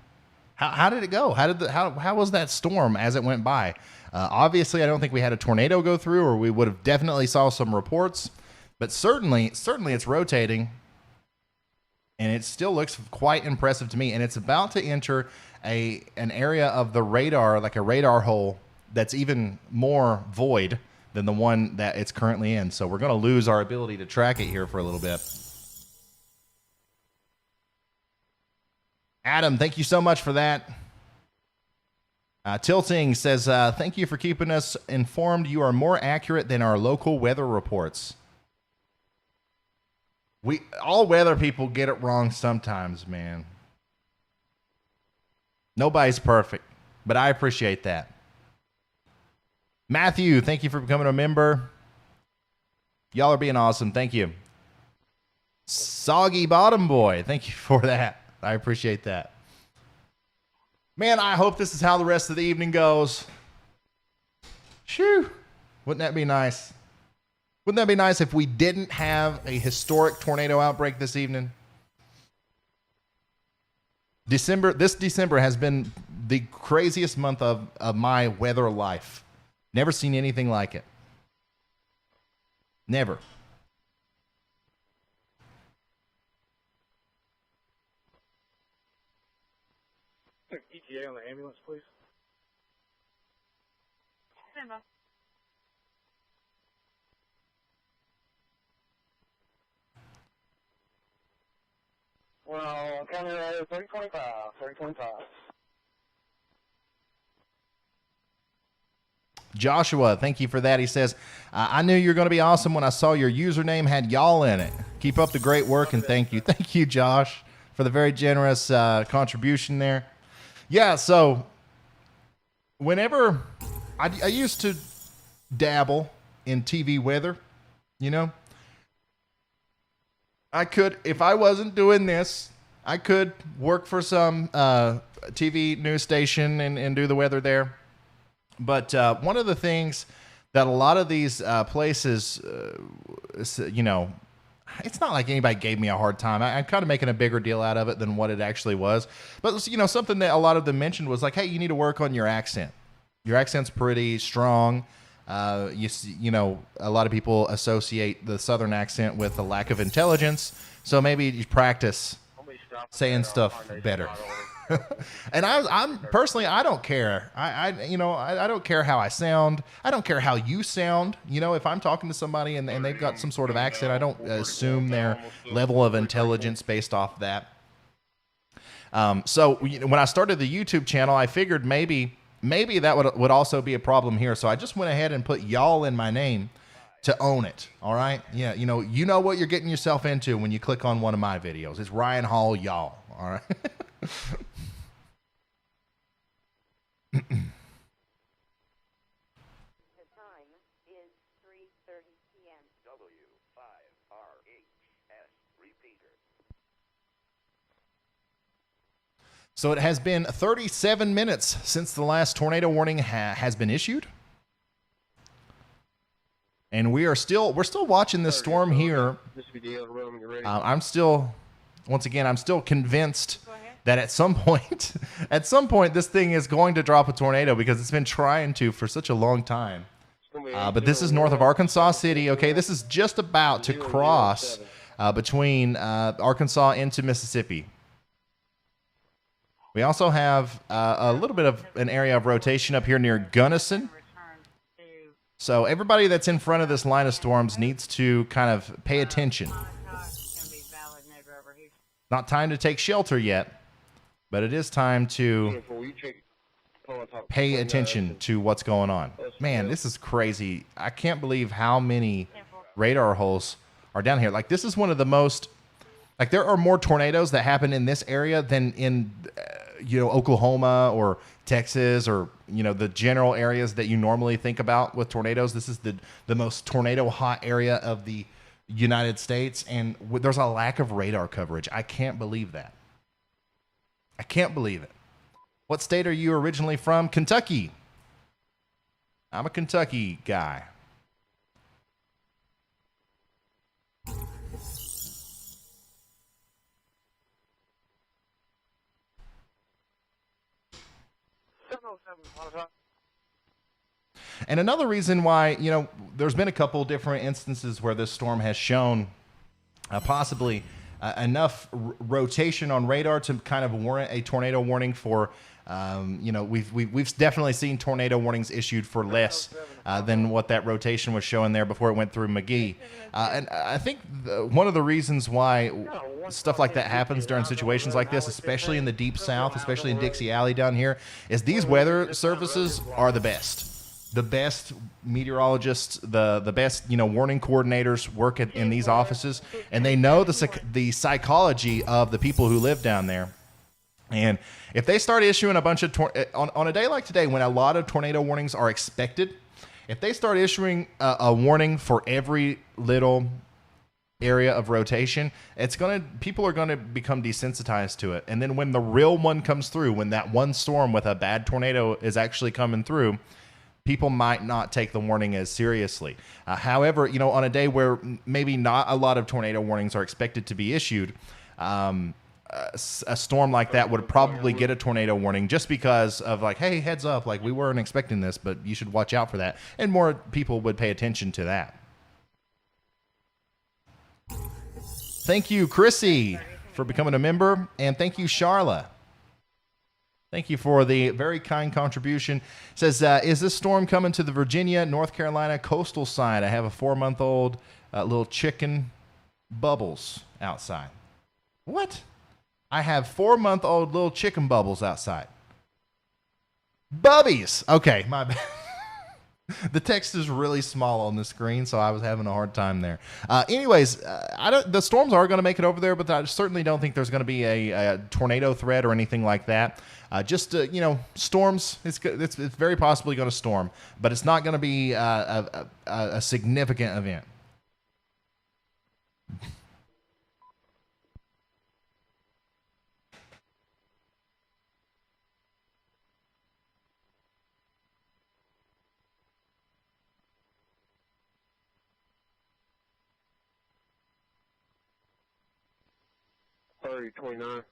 how did it go? How was that storm as it went by? Obviously, I don't think we had a tornado go through, or we would have definitely saw some reports. But certainly it's rotating. And it still looks quite impressive to me. And it's about to enter an area of the radar, like a radar hole, that's even more void than the one that it's currently in. So we're going to lose our ability to track it here for a little bit. Adam, thank you so much for that. Tilting says, thank you for keeping us informed. You are more accurate than our local weather reports. All weather people get it wrong sometimes, man. Nobody's perfect, but I appreciate that. Matthew, thank you for becoming a member. Y'all are being awesome. Thank you. Soggy Bottom Boy, thank you for that. I appreciate that. Man, I hope this is how the rest of the evening goes. Shoo. Wouldn't that be nice? Wouldn't that be nice if we didn't have a historic tornado outbreak this evening? This December has been the craziest month of my weather life. Never seen anything like it. Never. ETA on the ambulance, please. Simba. Well, coming right at 3025. Joshua, thank you for that. He says, I knew you were going to be awesome when I saw your username had y'all in it. Keep up the great work, and thank you. Thank you, Josh, for the very generous contribution there. Yeah, so whenever I used to dabble in TV weather, you know, I could, if I wasn't doing this, I could work for some TV news station and do the weather there. But one of the things that a lot of these places, you know, it's not like anybody gave me a hard time. I'm kind of making a bigger deal out of it than what it actually was. But, you know, something that a lot of them mentioned was like, hey, you need to work on your accent. Your accent's pretty strong. You know, a lot of people associate the Southern accent with a lack of intelligence. So maybe you practice saying stuff better. And I'm personally, I don't care. I don't care how I sound. I don't care how you sound. You know, if I'm talking to somebody and they've got some sort of accent, I don't assume their level of intelligence based off that. So when I started the YouTube channel, I figured maybe that would also be a problem here. So I just went ahead and put y'all in my name to own it. All right. Yeah. You know what you're getting yourself into when you click on one of my videos. It's Ryan Hall, y'all. All right. The time is 3:30 p.m. W5RHS repeater. So it has been 37 minutes since the last tornado warning has been issued. And we're still watching this storm here. I'm still convinced that at some point this thing is going to drop a tornado because it's been trying to for such a long time. But this is north of Arkansas City. Okay, this is just about to cross between Arkansas into Mississippi. We also have a little bit of an area of rotation up here near Gunnison. So everybody that's in front of this line of storms needs to kind of pay attention. Not time to take shelter yet, but it is time to pay attention to what's going on. Man, this is crazy. I can't believe how many radar holes are down here. Like, this is one of the most, like, there are more tornadoes that happen in this area than in, Oklahoma or Texas or, the general areas that you normally think about with tornadoes. This is the most tornado hot area of the United States, and there's a lack of radar coverage. I can't believe that. I can't believe it. What state are you originally from? Kentucky. I'm a Kentucky guy. And another reason why, there's been a couple different instances where this storm has shown possibly enough rotation on radar to kind of warrant a tornado warning for, we've definitely seen tornado warnings issued for less than what that rotation was showing there before it went through Mcgee. And I think one of the reasons why stuff like that happens during situations like this, especially in the deep south, especially in Dixie Alley down here, is these weather services are the best. The best meteorologists, the best warning coordinators work in these offices, and they know the psychology of the people who live down there. And if they start issuing a bunch of on a day like today, when a lot of tornado warnings are expected, if they start issuing a warning for every little area of rotation, people are gonna become desensitized to it. And then when the real one comes through, when that one storm with a bad tornado is actually coming through, people might not take the warning as seriously. However, on a day where maybe not a lot of tornado warnings are expected to be issued, a storm like that would probably get a tornado warning just because of like, hey, heads up, like we weren't expecting this, but you should watch out for that. And more people would pay attention to that. Thank you, Chrissy, for becoming a member. And thank you, Charla. Thank you for the very kind contribution. It says, is this storm coming to the Virginia, North Carolina coastal side? I have a 4-month-old little chicken Bubbles outside. What? I have 4-month-old little chicken Bubbles outside. Bubbies. Okay, my bad. The text is really small on the screen, so I was having a hard time there. Anyways, the storms are going to make it over there, but I certainly don't think there's going to be a tornado threat or anything like that. Storms, it's very possibly going to storm, but it's not going to be a significant event. $30.29.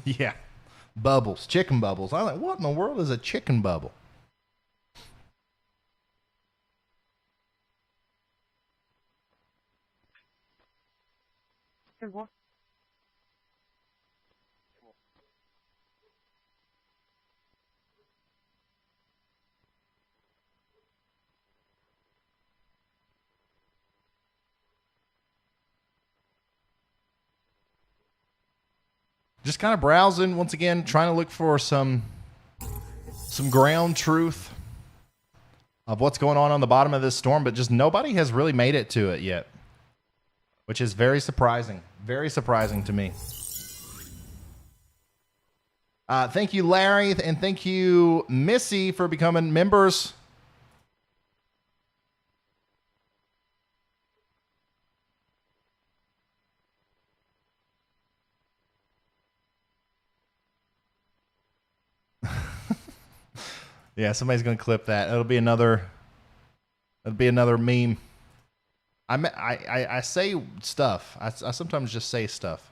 Yeah. Bubbles. Chicken bubbles. I'm like, what in the world is a chicken bubble? Just kind of browsing once again, trying to look for some ground truth of what's going on the bottom of this storm, but just nobody has really made it to it yet, which is very surprising to me. Thank you, Larry, and thank you, Missy, for becoming members. Yeah, somebody's gonna clip that. It'll be another meme. I say stuff. I sometimes just say stuff.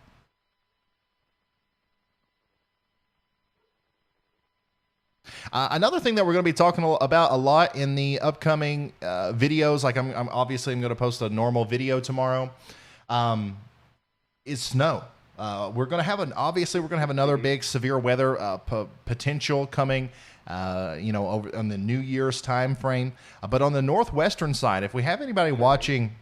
Another thing that we're going to be talking about a lot in the upcoming videos, like I'm going to post a normal video tomorrow, is snow. We're going to have another big severe weather potential coming, over on the New Year's time frame. But on the northwestern side, if we have anybody watching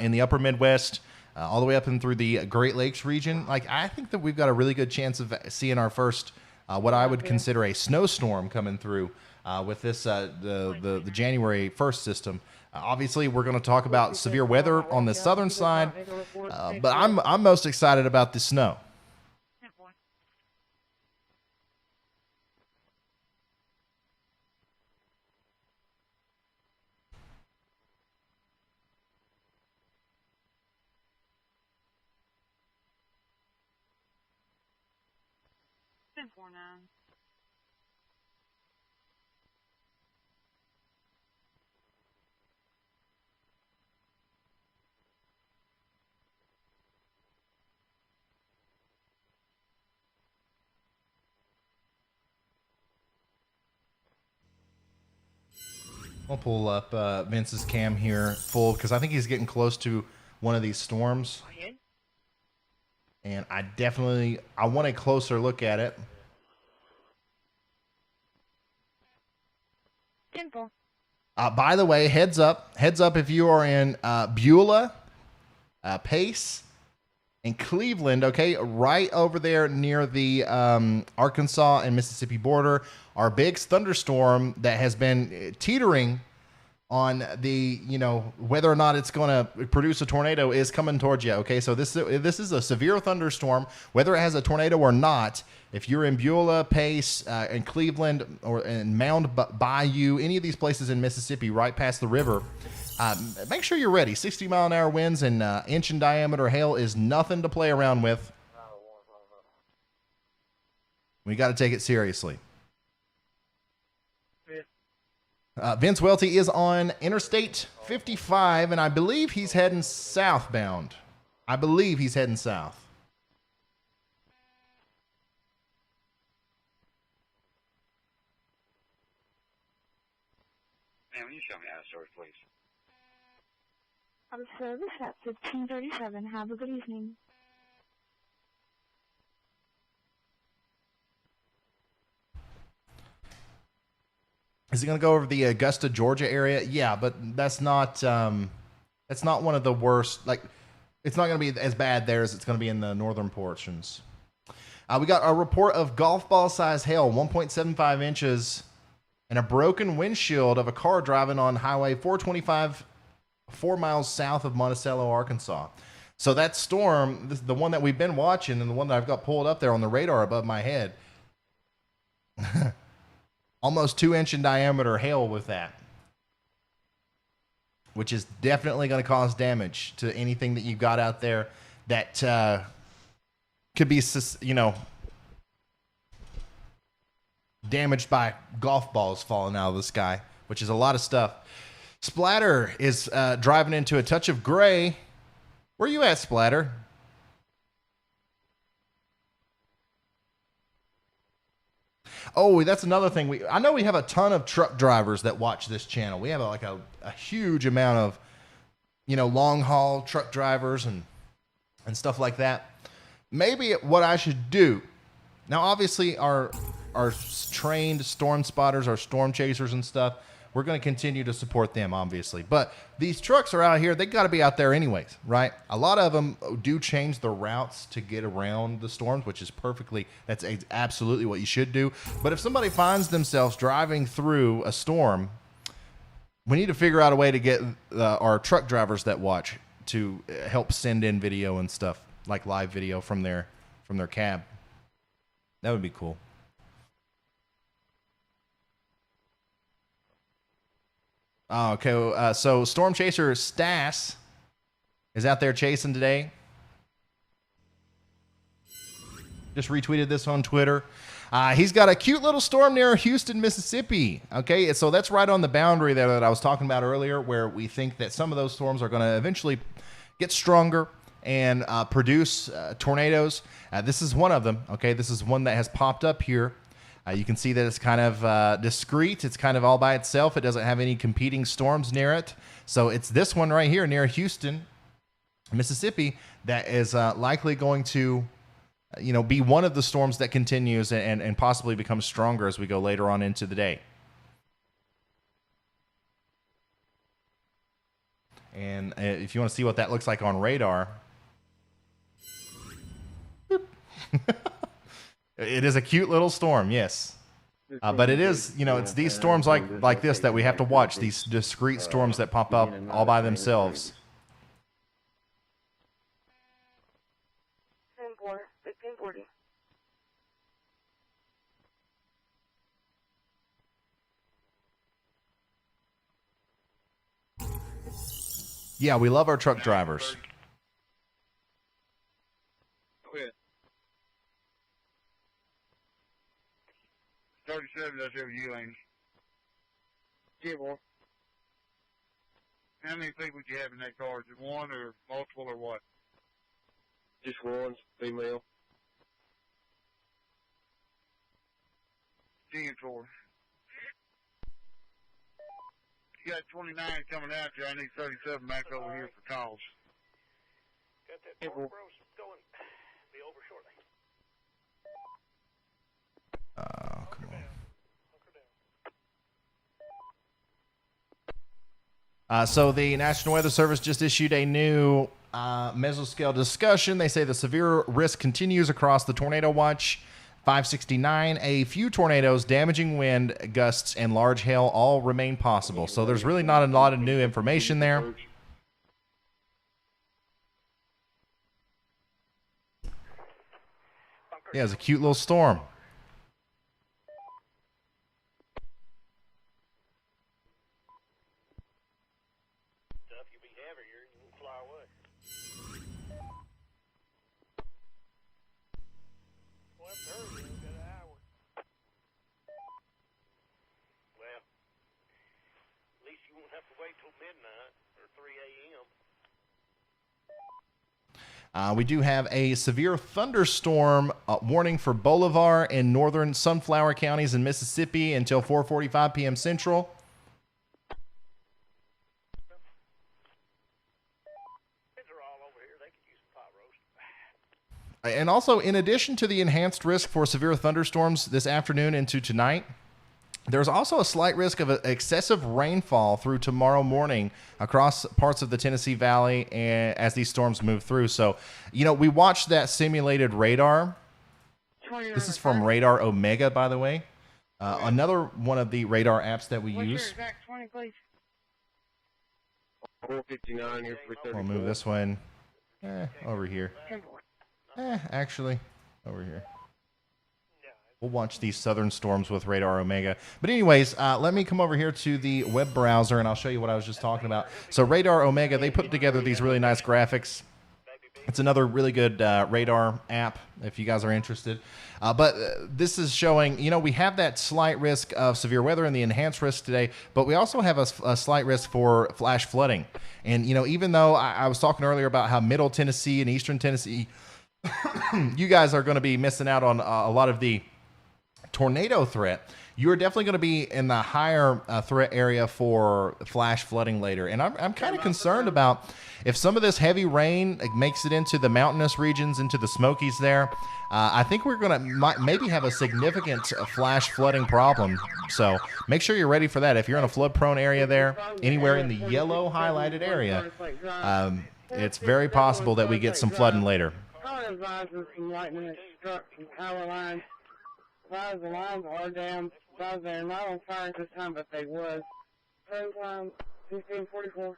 in the upper Midwest, all the way up and through the Great Lakes region, like I think that we've got a really good chance of seeing our first what I would consider a snowstorm coming through with this the January 1st system. Obviously, we're going to talk about severe weather on the southern side, but I'm most excited about the snow. I'll pull up Vince's cam here full because I think he's getting close to one of these storms. And I want a closer look at it. Simple. By the way, heads up if you are in Beulah, Pace, and Cleveland, okay, right over there near the Arkansas and Mississippi border, our big thunderstorm that has been teetering on the, whether or not it's going to produce a tornado is coming towards you, okay? So this is a severe thunderstorm, whether it has a tornado or not. If you're in Beulah, Pace, and Cleveland, or in Mound Bayou, any of these places in Mississippi right past the river, make sure you're ready. 60-mile-an-hour winds and inch in diameter hail is nothing to play around with. We got to take it seriously. Vince Welty is on Interstate 55, and I believe he's heading southbound. Man, will you show me how to source, please? Out of service at 1537. Have a good evening. Is it going to go over the Augusta, Georgia area? Yeah, but that's not one of the worst. Like, it's not going to be as bad there as it's going to be in the northern portions. We got a report of golf ball size hail, 1.75 inches, and a broken windshield of a car driving on Highway 425, 4 miles south of Monticello, Arkansas. So that storm, the one that we've been watching and the one that I've got pulled up there on the radar above my head, almost 2-inch in diameter hail with that, which is definitely going to cause damage to anything that you've got out there that could be, damaged by golf balls falling out of the sky, which is a lot of stuff. Splatter is driving into a touch of gray. Where you at, Splatter? Oh, that's another thing. I know we have a ton of truck drivers that watch this channel. We have a huge amount of, long haul truck drivers and stuff like that. Maybe what I should do now, obviously our trained storm spotters, our storm chasers and stuff, we're going to continue to support them, obviously. But these trucks are out here. They got to be out there anyways, right? A lot of them do change the routes to get around the storms, which is that's absolutely what you should do. But if somebody finds themselves driving through a storm, we need to figure out a way to get our truck drivers that watch to help send in video and stuff, like live video from their cab. That would be cool. Oh, okay, so Storm Chaser Stas is out there chasing today. Just retweeted this on Twitter. He's got a cute little storm near Houston, Mississippi. Okay, so that's right on the boundary there that I was talking about earlier, where we think that some of those storms are going to eventually get stronger and produce tornadoes. This is one of them. Okay, this is one that has popped up here. You can see that it's kind of discrete. It's kind of all by itself. It doesn't have any competing storms near it. So it's this one right here near Houston, Mississippi, that is likely going to be one of the storms that continues and possibly becomes stronger as we go later on into the day. And if you want to see what that looks like on radar, it is a cute little storm, yes. But it is, it's these storms like this that we have to watch, these discrete storms that pop up all by themselves. 1540. Yeah, we love our truck drivers. Okay. 37, that's over you, Lane. Yeah, boy. How many people do you have in that car? Is it one or multiple or what? Just one, female. 10-4. You got 29 coming out there. I need 37 back over here for calls. Got that bros going. Be over shortly. Oh, come on. So the National Weather Service just issued a new mesoscale discussion. They say the severe risk continues across the tornado watch. 569, a few tornadoes, damaging wind gusts, and large hail all remain possible. So there's really not a lot of new information there. Yeah, it's a cute little storm. We do have a severe thunderstorm warning for Bolivar and northern Sunflower counties in Mississippi until 4:45 p.m. Central. And also, in addition to the enhanced risk for severe thunderstorms this afternoon into tonight, there's also a slight risk of excessive rainfall through tomorrow morning across parts of the Tennessee Valley and as these storms move through. So, we watched that simulated radar. This is from Radar Omega, by the way. Another one of the radar apps that we use. 459 here for 30. We'll move this one over here. Actually, over here. We'll watch these southern storms with Radar Omega. But anyways, let me come over here to the web browser, and I'll show you what I was just talking about. So Radar Omega, they put together these really nice graphics. It's another really good radar app if you guys are interested. But this is showing, we have that slight risk of severe weather and the enhanced risk today, but we also have a slight risk for flash flooding. And, even though I was talking earlier about how Middle Tennessee and Eastern Tennessee, you guys are going to be missing out on a lot of the tornado threat, you're definitely going to be in the higher threat area for flash flooding later. And I'm kind of concerned about if some of this heavy rain makes it into the mountainous regions, into the Smokies there. I think we're going to maybe have a significant flash flooding problem. So make sure you're ready for that. If you're in a flood-prone area there, anywhere in the yellow highlighted area, it's very possible that we get some flooding later. Some lightning that struck some power lines. The lines are down. They're not on fire at this time, but they was. Train time 1544.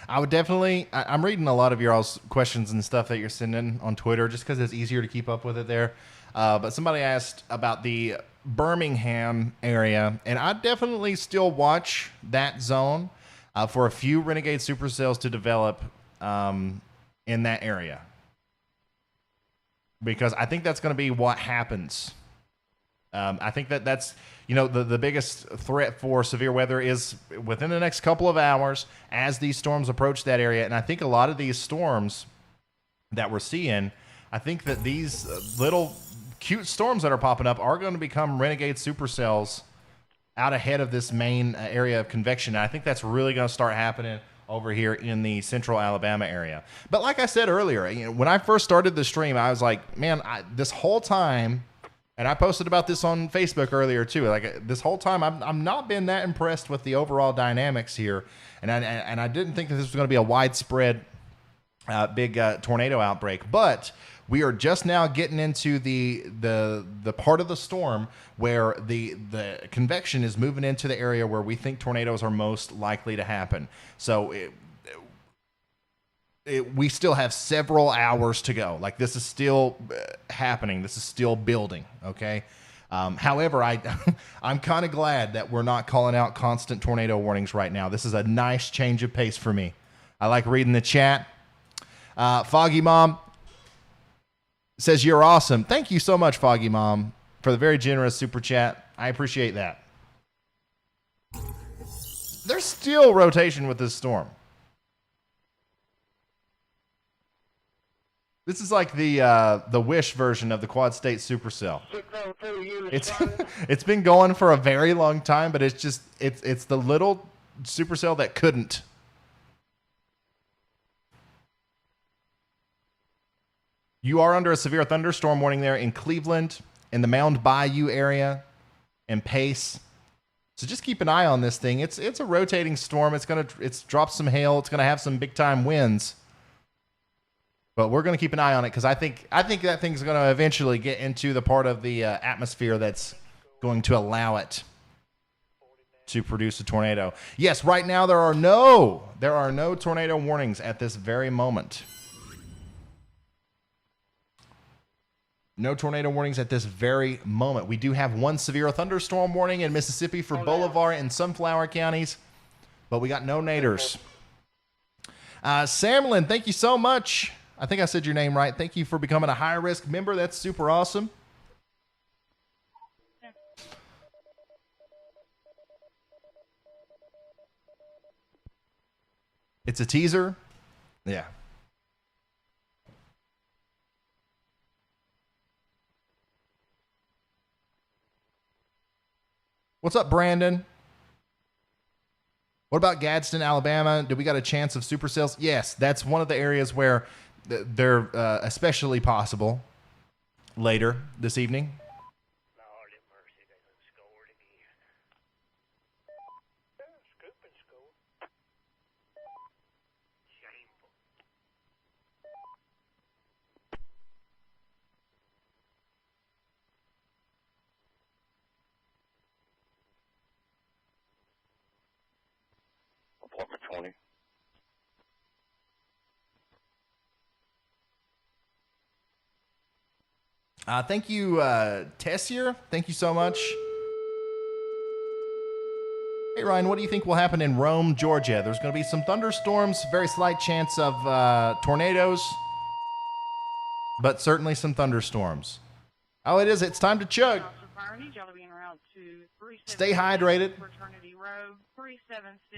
I would definitely. I'm reading a lot of your all's questions and stuff that you're sending on Twitter, just because it's easier to keep up with it there. But somebody asked about the Birmingham area, and I definitely still watch that zone for a few Renegade Supercells to develop in that area, because I think that's going to be what happens. I think that's, the biggest threat for severe weather is within the next couple of hours as these storms approach that area. And I think a lot of these storms that we're seeing, I think that these little cute storms that are popping up are going to become Renegade Supercells out ahead of this main area of convection. And I think that's really going to start happening over here in the central Alabama area. But like I said earlier, when I first started the stream, I was like, man, this whole time, and I posted about this on Facebook earlier too. Like this whole time, I'm not been that impressed with the overall dynamics here, and I didn't think that this was going to be a widespread big tornado outbreak. But we are just now getting into the part of the storm where the convection is moving into the area where we think tornadoes are most likely to happen. So we still have several hours to go. Like, this is still happening. This is still building, okay? However, I'm kind of glad that we're not calling out constant tornado warnings right now. This is a nice change of pace for me. I like reading the chat. Foggy Mom says, you're awesome. Thank you so much, Foggy Mom, for the very generous super chat. I appreciate that. There's still rotation with this storm. This is like the Wish version of the Quad State Supercell. It's been going for a very long time, but it's the little Supercell that couldn't. You are under a severe thunderstorm warning there in Cleveland, in the Mound Bayou area, and Pace. So just keep an eye on this thing. It's a rotating storm. It's dropped some hail. It's gonna have some big time winds. But we're going to keep an eye on it because I think that thing's going to eventually get into the part of the atmosphere that's going to allow it to produce a tornado. Yes, right now there are no tornado warnings at this very moment. No tornado warnings at this very moment. We do have one severe thunderstorm warning in Mississippi for Bolivar and Sunflower counties, but we got no naders. Samlin, thank you so much. I think I said your name right. Thank you for becoming a high-risk member. That's super awesome. It's a teaser? Yeah. What's up, Brandon? What about Gadsden, Alabama? Do we got a chance of supercells? Yes, that's one of the areas where they're especially possible later this evening. Lord have mercy, they done scored again. Scoop and score. Shameful. Apartment 20. Thank you, Tessier. Thank you so much. Hey, Ryan, what do you think will happen in Rome, Georgia? There's going to be some thunderstorms, very slight chance of tornadoes, but certainly some thunderstorms. Oh, it is. It's time to chug. Stay hydrated.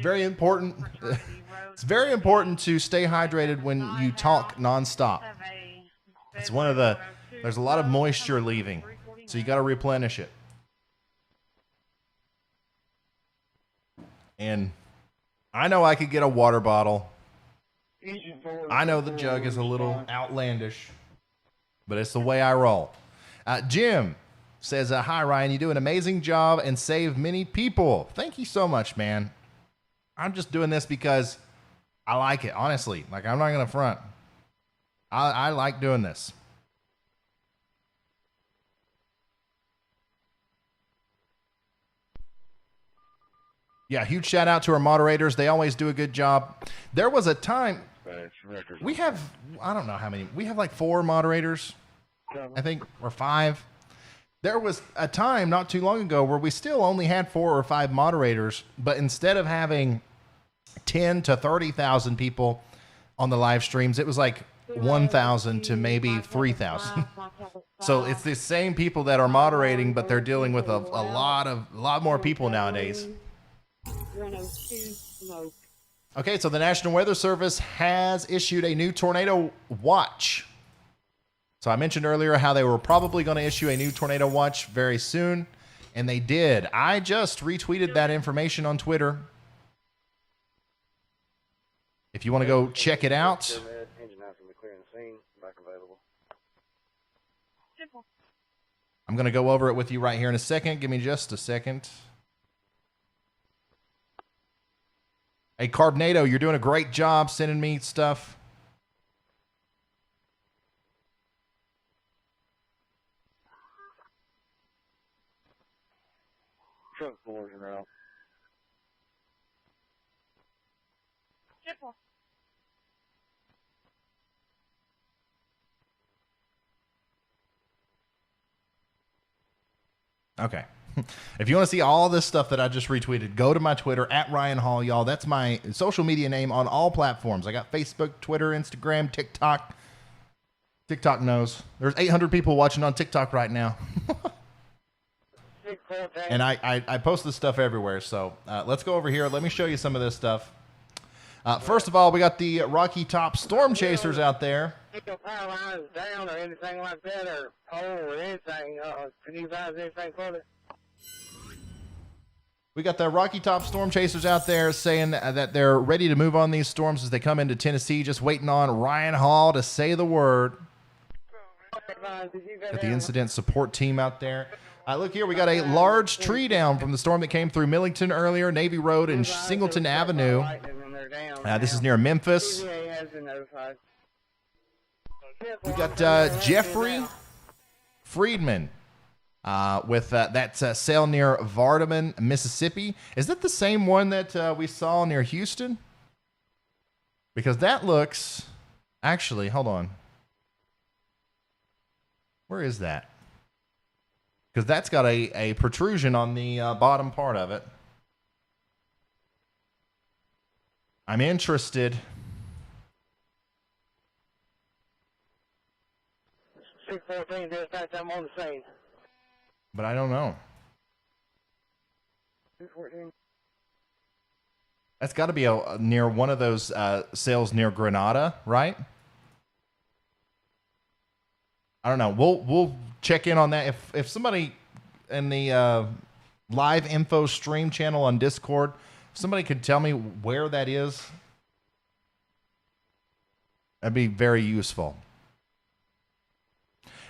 Very important. It's very important to stay hydrated when you talk nonstop. It's one of the... There's a lot of moisture leaving, so you got to replenish it. And I know I could get a water bottle. I know the jug is a little outlandish, but it's the way I roll. Jim says, hi, Ryan. You do an amazing job and save many people. Thank you so much, man. I'm just doing this because I like it, honestly. Like, I'm not going to front. I like doing this. Yeah, huge shout out to our moderators. They always do a good job. There was a time we have, I don't know how many, we have like 4 moderators, I think, or 5. There was a time not too long ago where we still only had 4 or 5 moderators, but instead of having 10 to 30,000 people on the live streams, it was like 1,000 to maybe 3,000. So it's the same people that are moderating, but they're dealing with a lot more people nowadays. 102 smoke. Okay, so the National Weather Service has issued a new tornado watch. So I mentioned earlier how they were probably going to issue a new tornado watch very soon, and they did. I just retweeted that information on Twitter. If you want to go check it out. I'm going to go over it with you right here in a second. Give me just a second. Hey, Carbonado, you're doing a great job sending me stuff. Truck boys are out. Okay. If you want to see all this stuff that I just retweeted, go to my Twitter, at Ryan Hall, y'all. That's my social media name on all platforms. I got Facebook, Twitter, Instagram, TikTok. TikTok knows. There's 800 people watching on TikTok right now. And I post this stuff everywhere. So let's go over here. Let me show you some of this stuff. First of all, we got the Rocky Top Storm Chasers out there. If your power line is down or anything like that, or pole or anything, can you advise anything for it? We got the Rocky Top Storm Chasers out there saying that they're ready to move on these storms as they come into Tennessee, just waiting on Ryan Hall to say the word. Got the incident support team out there. Look here, we got a large tree down from the storm that came through Millington earlier, Navy Road and Singleton Avenue. This is near Memphis. We got Jeffrey Friedman with that's sale near Vardaman, Mississippi. Is that the same one that we saw near Houston? Because that looks... Actually, hold on. Where is that? Because that's got a protrusion on the bottom part of it. I'm interested. 614, dispatch, I'm on the scene. But I don't know. 614. That's got to be near one of those sales near Grenada, right? I don't know. We'll check in on that. If somebody in the live info stream channel on Discord, if somebody could tell me where that is, that'd be very useful.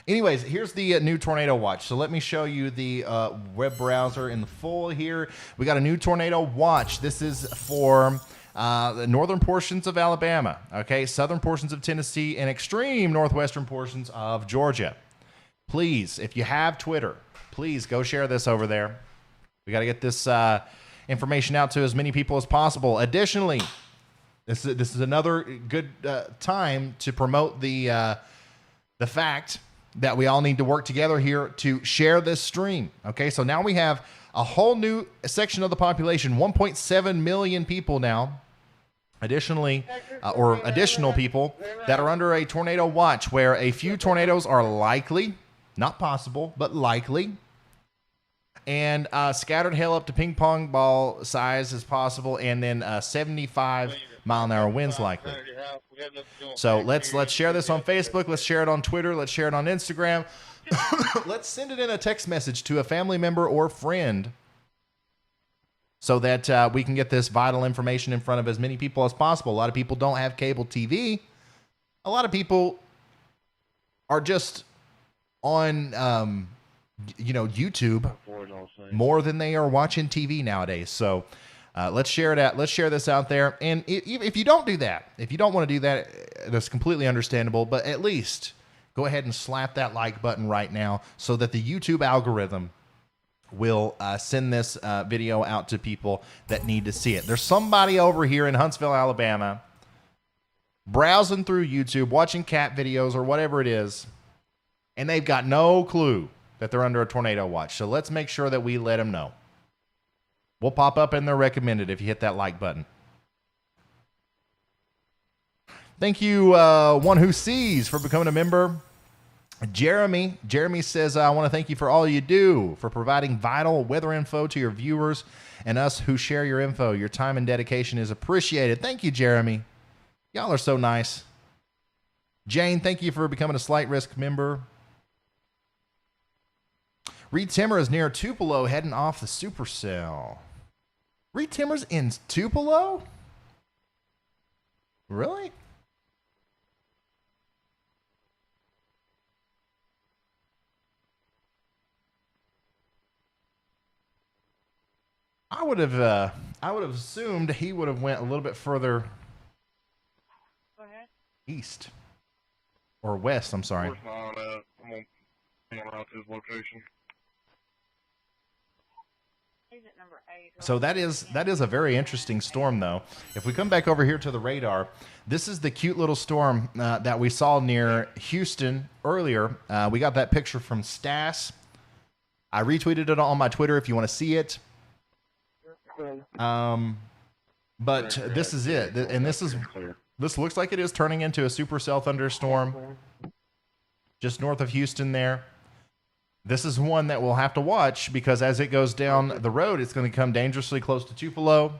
Anyways, here's the new tornado watch. So let me show you the web browser in the full here. We got a new tornado watch. This is for the northern portions of Alabama, okay, southern portions of Tennessee, and extreme northwestern portions of Georgia. Please, if you have Twitter, please go share this over there. We got to get this information out to as many people as possible. Additionally, this is another good time to promote the fact that we all need to work together here to share this stream. Okay, so now we have a whole new section of the population, 1.7 million people now. Additionally, or additional people that are under a tornado watch, where a few tornadoes are likely, not possible, but likely, and scattered hail up to ping pong ball size as possible, and then 75-mile-an-hour winds likely. So let's share this on Facebook. Let's share it on Twitter. Let's share it on Instagram. Let's send it in a text message to a family member or friend so that we can get this vital information in front of as many people as possible. A lot of people don't have cable TV. A lot of people are just on YouTube more than they are watching TV nowadays. So let's share it out. Let's share this out there. And if you don't do that, if you don't want to do that, that's completely understandable, but at least go ahead and slap that like button right now so that the YouTube algorithm will send this video out to people that need to see it. There's somebody over here in Huntsville, Alabama, browsing through YouTube, watching cat videos or whatever it is, and they've got no clue that they're under a tornado watch. So let's make sure that we let them know. We'll pop up in their recommended if you hit that like button. Thank you, One Who Sees, for becoming a member. Jeremy says, I want to thank you for all you do, for providing vital weather info to your viewers and us who share your info. Your time and dedication is appreciated. Thank you, Jeremy. Y'all are so nice. Jane, thank you for becoming a Slight Risk member. Reed Timmer is near Tupelo, heading off the Supercell. Reed Timmer's in Tupelo? Really? I would have assumed he would have went a little bit further east or west. I'm sorry. I'm gonna hang around his location. So that is a very interesting storm, though. If we come back over here to the radar, this is the cute little storm that we saw near Houston earlier. We got that picture from Stas. I retweeted it on my Twitter if you want to see it. But this is it, and this looks like it is turning into a supercell thunderstorm just north of Houston there. This is one that we'll have to watch because as it goes down the road, it's going to come dangerously close to Tupelo.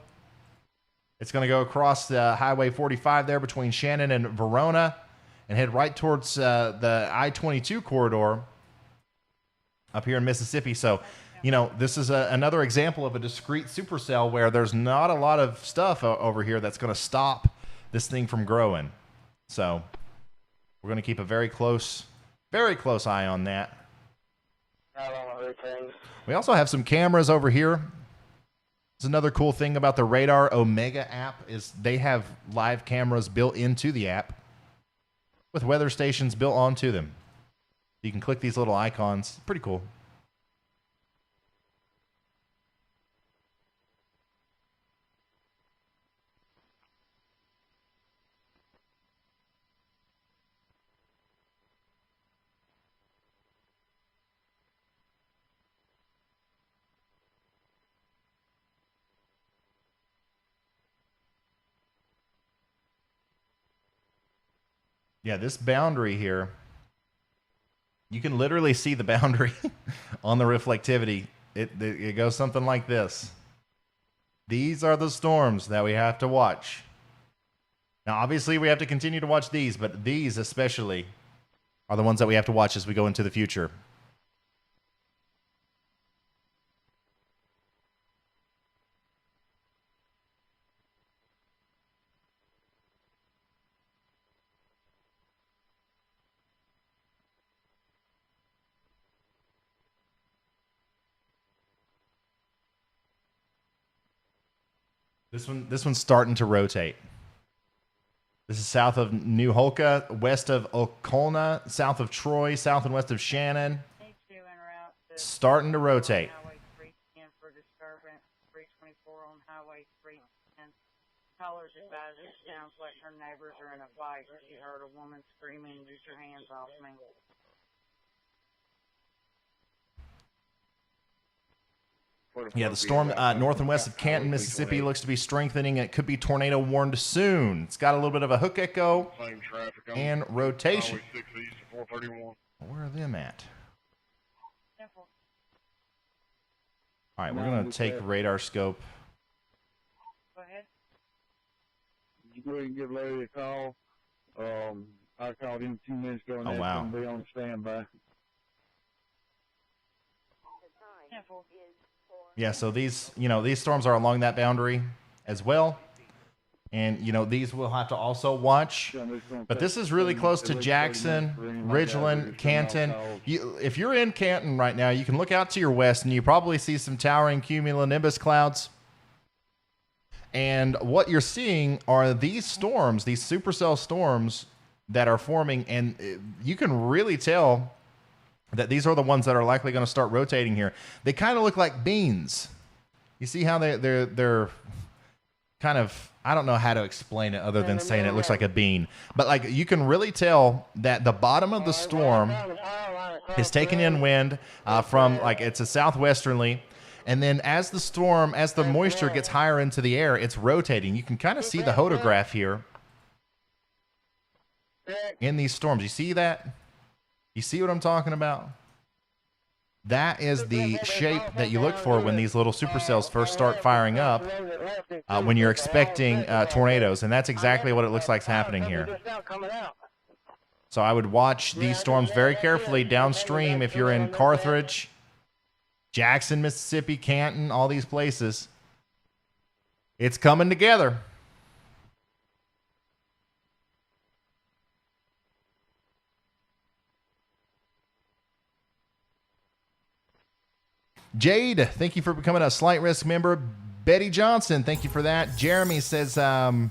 It's going to go across the Highway 45 there between Shannon and Verona and head right towards the I-22 corridor up here in Mississippi. So, you know, this is another example of a discrete supercell where there's not a lot of stuff over here that's going to stop this thing from growing. So we're going to keep a very close eye on that. We also have some cameras over here. It's another cool thing about the Radar Omega app is they have live cameras built into the app with weather stations built onto them. You can click these little icons. Pretty cool. Yeah, this boundary here, you can literally see the boundary on the reflectivity. It goes something like this. These are the storms that we have to watch. Now, obviously, we have to continue to watch these, but these especially are the ones that we have to watch as we go into the future. This one's starting to rotate. This is south of New Holka, west of Okolna, south of Troy, south and west of Shannon. Starting to rotate. Callers advise it sounds like her neighbors are in a fight. She heard a woman screaming, "Get your hands off me." Yeah, the storm north and west of Canton, Mississippi looks to be strengthening. It could be tornado warned soon. It's got a little bit of a hook echo and rotation. Where are them at? All right, we're going to take radar scope. Go ahead. You go ahead and give Larry a call. I called him 2 minutes ago and oh, wow. be on standby. Yeah, so these storms are along that boundary as well. And, these we'll have to also watch. But this is really close to Jackson, Ridgeland, Canton. If you're in Canton right now, you can look out to your west and you probably see some towering cumulonimbus clouds. And what you're seeing are these storms, these supercell storms that are forming, and you can really tell that these are the ones that are likely going to start rotating here. They kind of look like beans. You see how they're kind of, I don't know how to explain it other than saying it looks like a bean. But like you can really tell that the bottom of the storm is taking in wind from like it's a southwesterly. And then as the moisture gets higher into the air, it's rotating. You can kind of see the hodograph here in these storms. You see that? You see what I'm talking about? That is the shape that you look for when these little supercells first start firing up when you're expecting tornadoes. And that's exactly what it looks like is happening here. So I would watch these storms very carefully downstream if you're in Carthage, Jackson, Mississippi, Canton, all these places. It's coming together. Jade, thank you for becoming a Slight Risk member. Betty Johnson, thank you for that. Jeremy says, oh, I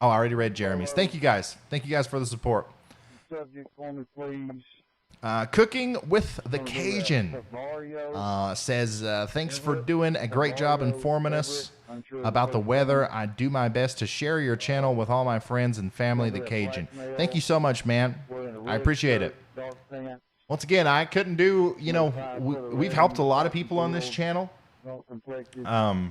already read Jeremy's. Thank you guys. Thank you guys for the support. Subject for me, please. Cooking with the Cajun says, thanks for doing a great job informing us about the weather. I do my best to share your channel with all my friends and family, the Cajun. Thank you so much, man. I appreciate it. Once again, I couldn't do, you know, we've helped a lot of people on this channel. A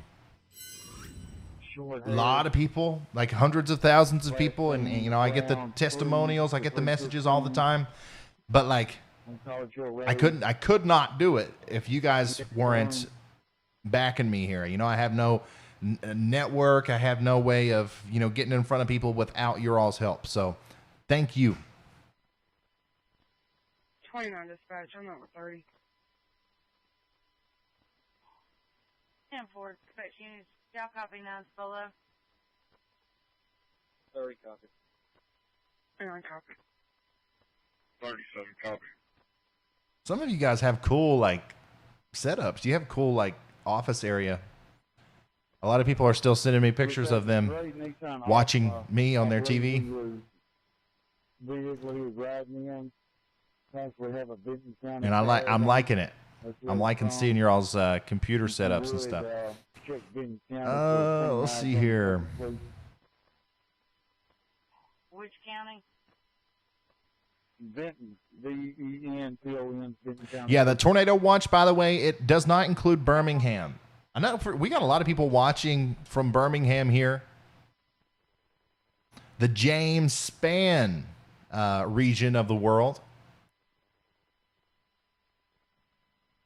lot of people, like hundreds of thousands of people. And you know, I get the testimonials, I get the messages all the time. But like, I could not do it if you guys weren't backing me here. You know, I have no network. I have no way of, you know, getting in front of people without your all's help. So thank you. 29 dispatch, I'm number 30. 10-4, dispatch units. Y'all copy 9 solo. 30 copy. 29 copy. 37 copy. Some of you guys have cool like setups. You have cool like office area. A lot of people are still sending me pictures of them watching me on their TV. And I'm liking it. I'm liking seeing your all's computer setups and stuff. Let's see here. Which county? Benton, Benton County. Yeah, the tornado watch, by the way, it does not include Birmingham. I know we got a lot of people watching from Birmingham here. The James Spann region of the world.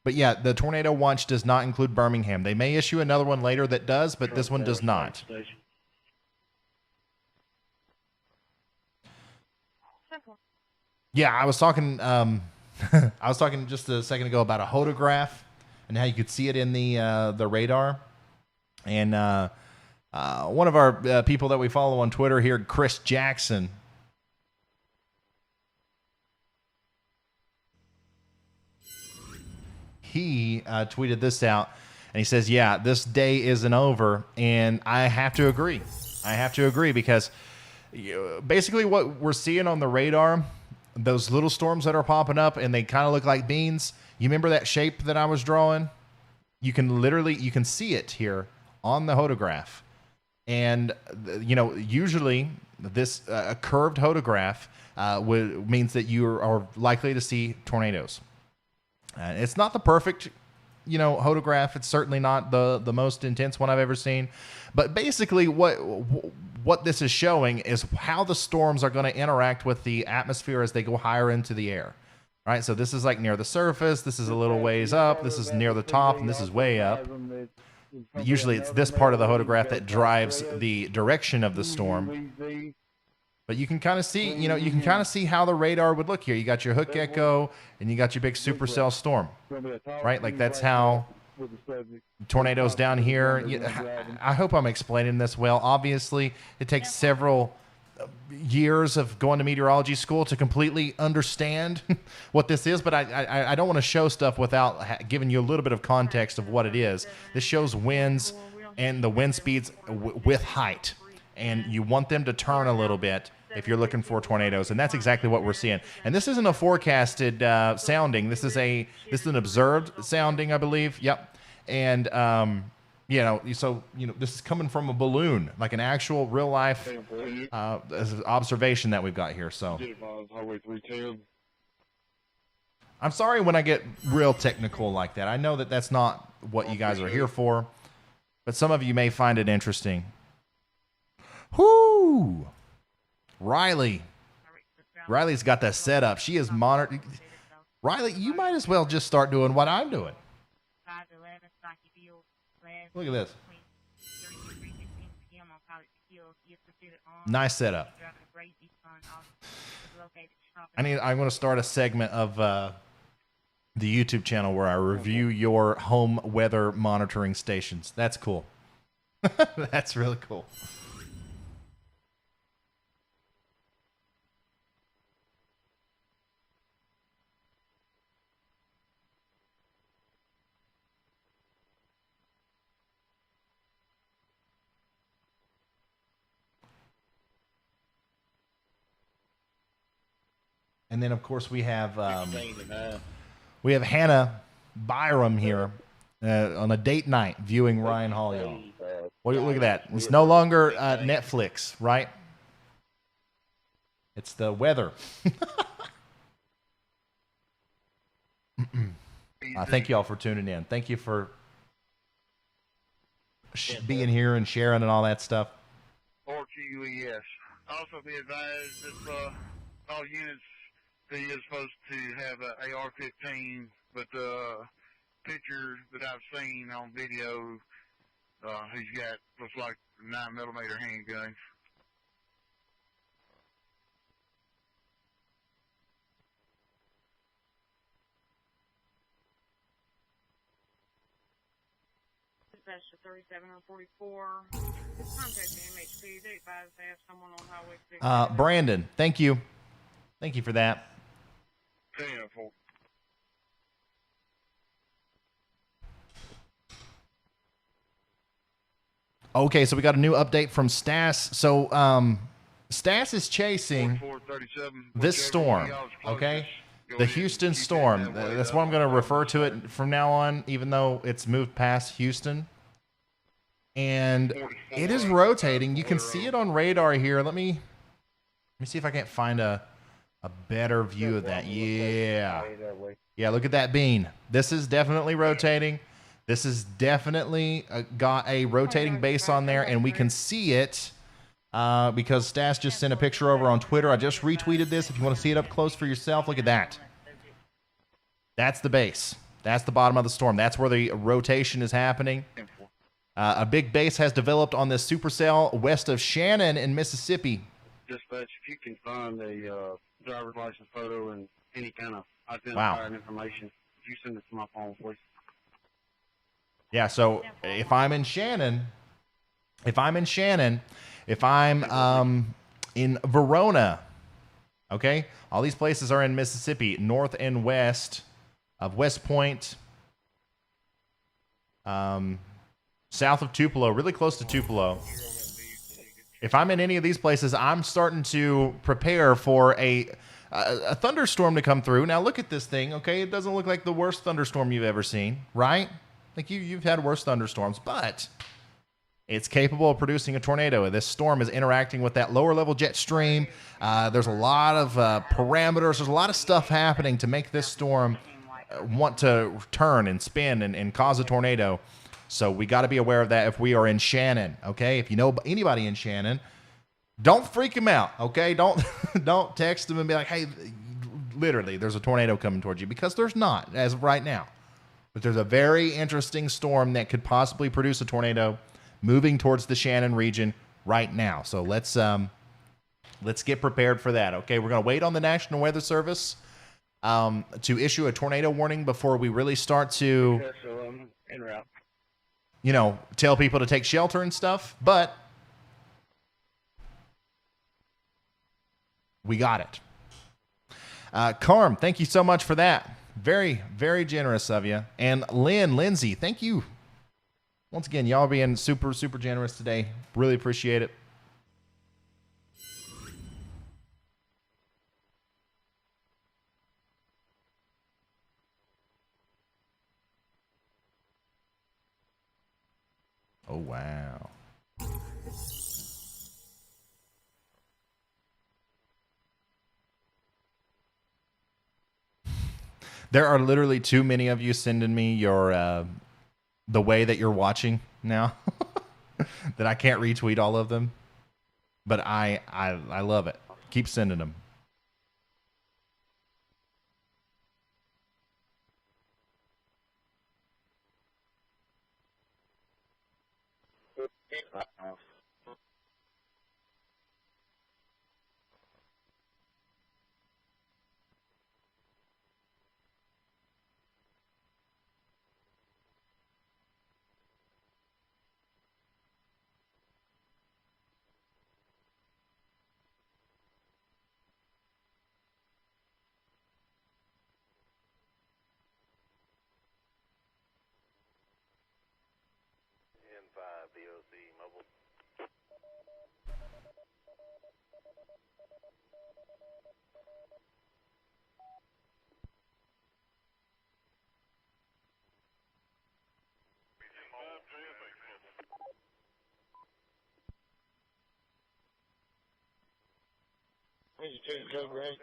But yeah, the tornado watch does not include Birmingham. They may issue another one later that does, but this one does not. Yeah, I was talking just a second ago about a hodograph and how you could see it in the radar. And one of our people that we follow on Twitter here, Chris Jackson, he tweeted this out, and he says, yeah, this day isn't over. And I have to agree. Because basically what we're seeing on the radar, those little storms that are popping up and they kind of look like beans. You remember that shape that I was drawing? You can see it here on the hodograph. And, you know, usually this a curved hodograph means that you are likely to see tornadoes. It's not the perfect, you know, hodograph. It's certainly not the most intense one I've ever seen. But basically what this is showing is how the storms are going to interact with the atmosphere as they go higher into the air. Right? So this is like near the surface. This is a little ways up. This is near the top, and this is way up. Usually it's this part of the hodograph that drives the direction of the storm. But you can kind of see, you know, how the radar would look here. You got your hook echo, and you got your big supercell storm, right? Like that's how tornadoes down here. I hope I'm explaining this well. Obviously, it takes several years of going to meteorology school to completely understand what this is, but I don't want to show stuff without giving you a little bit of context of what it is. This shows winds and the wind speeds with height. And you want them to turn a little bit if you're looking for tornadoes, and that's exactly what we're seeing. And this isn't a forecasted sounding. This is an observed sounding, I believe. Yep. And so this is coming from a balloon, like an actual real life observation that we've got here. So Highway 310. I'm sorry when I get real technical like that. I know that that's not what you guys are here for, but some of you may find it interesting. Whoo! Riley's got that set up. She is monitoring. Riley, you might as well just start doing what I'm doing. Look at this. Nice setup. I'm going to start a segment of the YouTube channel where I review your home weather monitoring stations. That's cool. That's really cool. And then, of course, we have Hannah Byram here on a date night viewing Ryan Hall, y'all. Look at that. It's no longer Netflix, right? It's the weather. Thank you all for tuning in. Thank you for being here and sharing and all that stuff. RQES. Also be advised that all units is supposed to have an AR-15, but the picture that I've seen on video, he's got looks like a 9mm handgun. That's the 3744. Contact the MHP. They advise they have someone on Highway 6. Brandon, thank you. Thank you for that. Okay, so we got a new update from Stas. So Stas is chasing this storm, okay? The Houston storm. That's what I'm going to refer to it from now on, even though it's moved past Houston. And it is rotating. You can see it on radar here. Let me see if I can't find a better view of that. Yeah. Yeah, look at that bean. This is definitely rotating. This is definitely got a rotating base on there, and we can see it because Stas just sent a picture over on Twitter. I just retweeted this. If you want to see it up close for yourself, look at that. That's the base. That's the bottom of the storm. That's where the rotation is happening. A big base has developed on this supercell west of Shannon in Mississippi. Dispatch, if you can find a driver's license photo and any kind of identifying information, if you send it to my phone, please. Yeah, so if I'm in Shannon, if I'm in Verona, okay? All these places are in Mississippi, north and west of West Point, south of Tupelo, really close to Tupelo. If I'm in any of these places, I'm starting to prepare for a thunderstorm to come through. Now look at this thing, okay? It doesn't look like the worst thunderstorm you've ever seen, right? Like you've had worse thunderstorms, but it's capable of producing a tornado. This storm is interacting with that lower level jet stream. There's a lot of parameters. There's a lot of stuff happening to make this storm want to turn and spin and cause a tornado. So we got to be aware of that if we are in Shannon, okay? If you know anybody in Shannon, don't freak them out, okay? Don't text them and be like, hey, literally, there's a tornado coming towards you, because there's not as of right now. But there's a very interesting storm that could possibly produce a tornado moving towards the Shannon region right now. So let's get prepared for that, okay? We're going to wait on the National Weather Service to issue a tornado warning before we really start to, tell people to take shelter and stuff. But we got it. Carm, thank you so much for that. Very, very generous of you. And Lindsay, thank you. Once again, y'all being super, super generous today. Really appreciate it. Oh, wow. There are literally too many of you sending me your the way that you're watching now that I can't retweet all of them. But I love it. Keep sending them. N5 DOC mobile. Where's your turn code, right?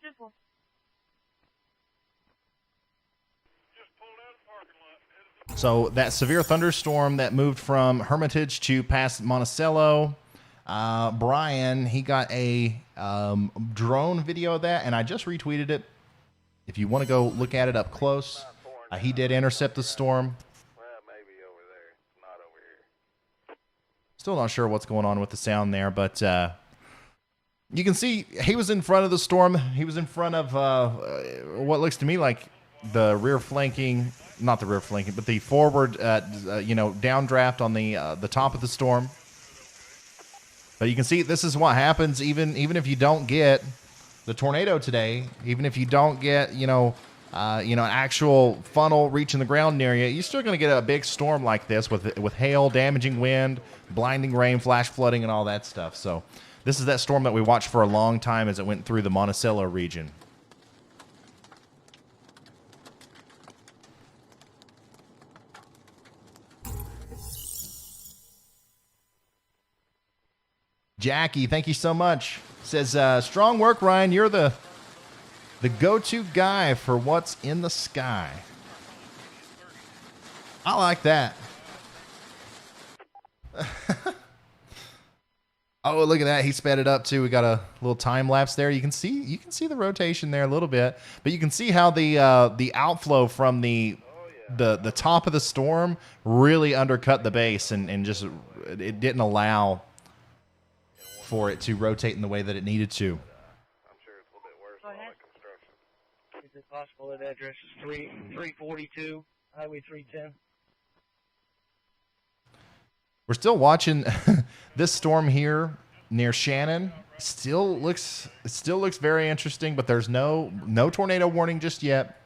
Just one. So that severe thunderstorm that moved from Hermitage to past Monticello, Brian, he got a drone video of that, and I just retweeted it. If you want to go look at it up close, he did intercept the storm. Well, maybe over there. It's not over here. Still not sure what's going on with the sound there, but you can see he was in front of the storm. He was in front of what looks to me like the rear flanking, not the rear flanking, but the forward, downdraft on the top of the storm. But you can see this is what happens even if you don't get the tornado today, even if you don't get an actual funnel reaching the ground near you, you're still going to get a big storm like this with hail, damaging wind, blinding rain, flash flooding, and all that stuff. So this is that storm that we watched for a long time as it went through the Monticello region. Jackie, thank you so much. Says, strong work, Ryan. You're the go-to guy for what's in the sky. I like that. Oh, look at that. He sped it up too. We got a little time lapse there. You can see the rotation there a little bit, but you can see how the outflow from the top of the storm really undercut the base and just it didn't allow for it to rotate in the way that it needed to. I'm sure it's a little bit worse on the construction. Is it possible that address is 342 Highway 310? We're still watching this storm here near Shannon. Still looks very interesting, but there's no tornado warning just yet.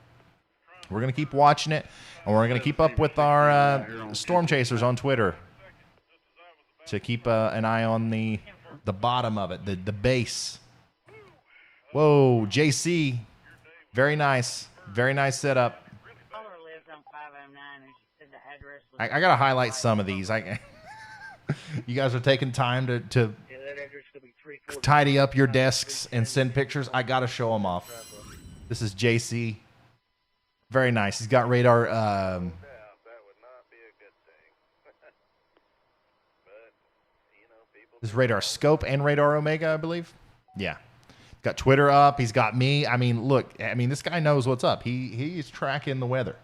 We're gonna keep watching it, and we're gonna keep up with our storm chasers on Twitter to keep an eye on the bottom of it, the base. Whoa, JC, very nice setup. Caller lives on 509, and she said the address was. I gotta highlight some of these. You guys are taking time to tidy up your desks and send pictures. I gotta show them off. This is JC. Very nice. He's got radar. That would not be a good thing. But, people. This is radar scope and radar Omega, I believe. Yeah. Got Twitter up. He's got me. I mean, look. I mean, this guy knows what's up. He's tracking the weather.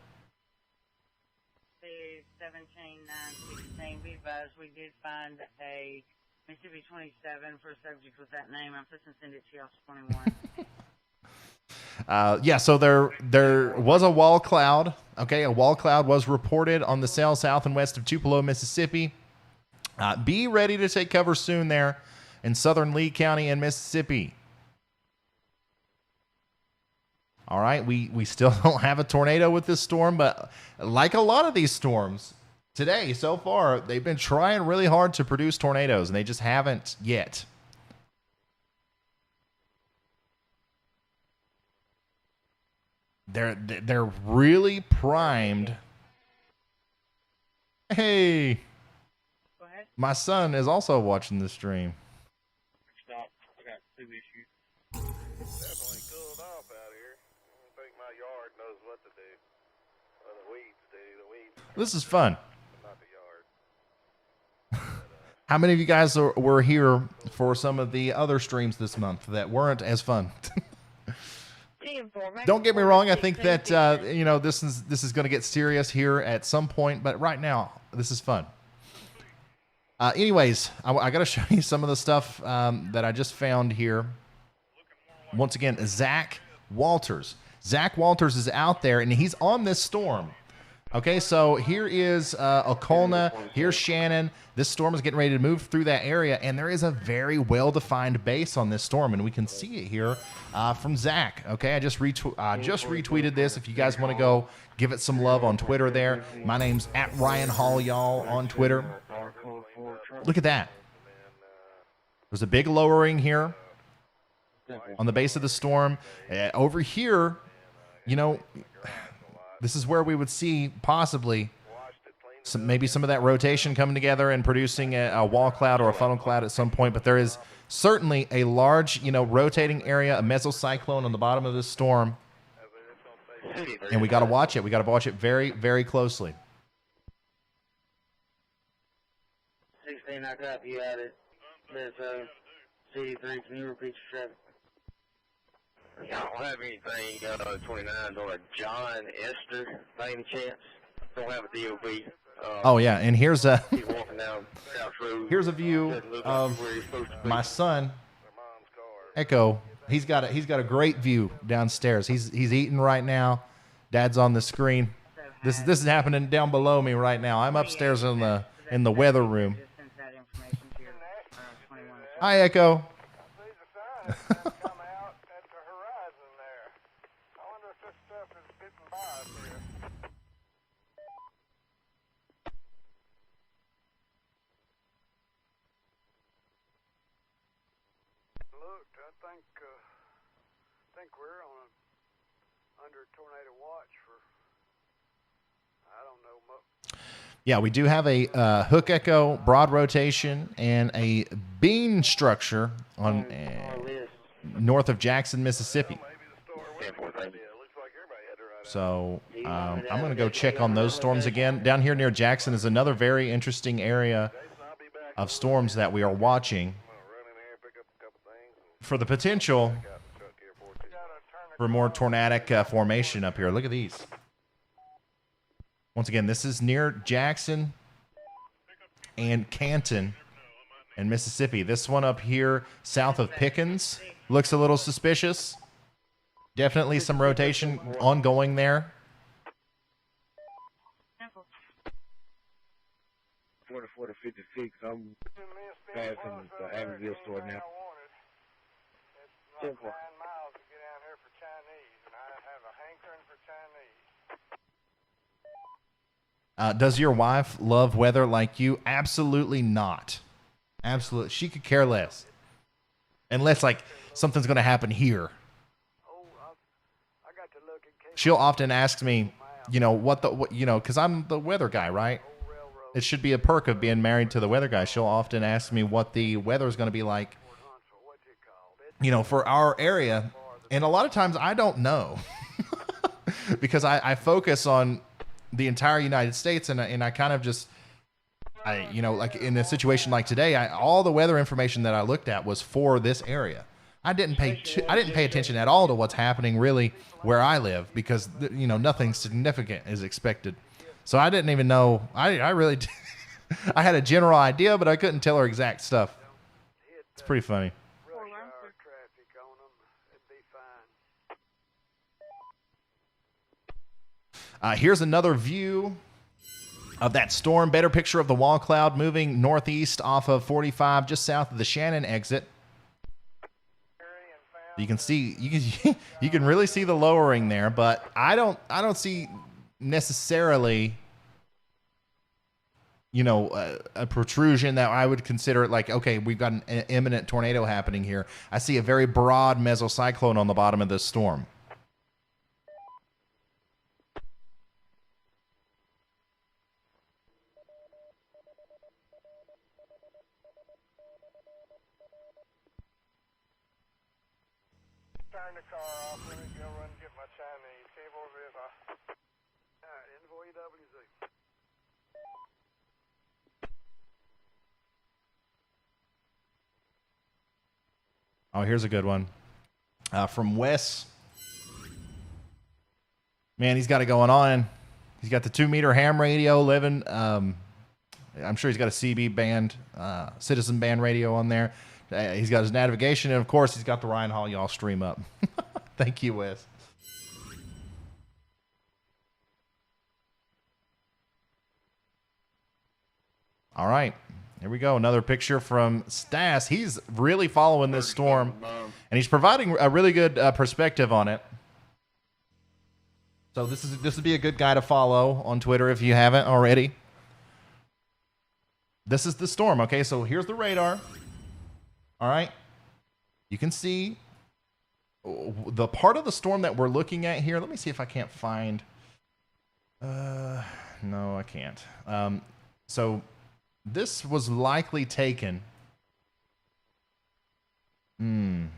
17-9-16. Be advised, we did find a Mississippi 27 for a subject with that name. I'm supposed to send it to y'all 21. Yeah, so there was a wall cloud. Okay, a wall cloud was reported on the sail south and west of Tupelo, Mississippi. Be ready to take cover soon there in southern Lee County and Mississippi. All right, we still don't have a tornado with this storm, but like a lot of these storms today so far, they've been trying really hard to produce tornadoes, and they just haven't yet. They're really primed. Hey, Go ahead. my son is also watching the stream. Stop. I got 2 issues. Definitely cooled off out here. I think my yard knows what to do. Well, the weeds do. The weeds. This is fun. Not the yard. How many of you guys were here for some of the other streams this month that weren't as fun? Don't get me wrong. I think that this is going to get serious here at some point, but right now this is fun. Anyways, I got to show you some of the stuff that I just found here. Once again, Zach Walters. Zach Walters is out there, and he's on this storm. Okay, so here is Okolna. Here's Shannon. This storm is getting ready to move through that area, and there is a very well-defined base on this storm, and we can see it here from Zach. Okay, I just retweeted this. If you guys want to go give it some love on Twitter there, my name's @RyanHall, y'all, on Twitter. Look at that. There's a big lowering here on the base of the storm. Over here, this is where we would see possibly maybe some of that rotation coming together and producing a wall cloud or a funnel cloud at some point. But there is certainly a large, rotating area, a mesocyclone on the bottom of this storm. And we got to watch it. We got to watch it very, very closely. 16, I copy you at it. That's CD3, can you repeat your traffic? I don't have anything 29 or a John Esther by any chance. Don't have a DOB. Oh yeah, and here's a He's walking down South Road. here's a view of my son, Echo. He's got a great view downstairs. He's eating right now. Dad's on the screen. This is happening down below me right now. I'm upstairs in the weather room. Hi, Echo. I think we're under tornado watch for, I don't know, Yeah, we do have a hook echo, broad rotation, and a beam structure on north of Jackson, Mississippi. So I'm going to go check on those storms again. Down here near Jackson is another very interesting area of storms that we are watching for the potential for more tornadic formation up here. Look at these. Once again, this is near Jackson and Canton in Mississippi. This one up here south of Pickens looks a little suspicious. Definitely some rotation ongoing there. 44 to 56, I'm passing the Abbeville store now. 9 miles to get down here for Chinese, and I have a hankering for Chinese. Does your wife love weather like you? Absolutely not. Absolutely. She could care less. Unless, like, something's going to happen here. She'll often ask me, because I'm the weather guy, right? It should be a perk of being married to the weather guy. She'll often ask me what the weather is going to be like, for our area. And a lot of times I don't know because I focus on the entire United States, and I kind of just, like in a situation like today, all the weather information that I looked at was for this area. I didn't pay attention at all to what's happening really where I live because nothing significant is expected. So I didn't even know. I really I had a general idea, but I couldn't tell her exact stuff. It's pretty funny. Here's another view of that storm. Better picture of the wall cloud moving northeast off of 45 just south of the Shannon exit. You can see you can really see the lowering there, but I don't see necessarily, you know, a protrusion that I would consider like, okay, we've got an imminent tornado happening here. I see a very broad mesocyclone on the bottom of this storm. Turn the car off. Let me go run and get my Chinese cables. Alright, NWZ. Oh, here's a good one. From Wes. Man, he's got it going on. He's got the 2-meter ham radio living. I'm sure he's got a CB band, Citizen band radio on there. He's got his navigation, and of course, he's got the Ryan Hall y'all stream up. Thank you, Wes. All right, here we go. Another picture from Stas. He's really following this storm, and he's providing a really good perspective on it. So this would be a good guy to follow on Twitter if you haven't already. This is the storm. Okay, so here's the radar. All right, you can see the part of the storm that we're looking at here. Let me see if I can't find. No, I can't. So this was likely taken. I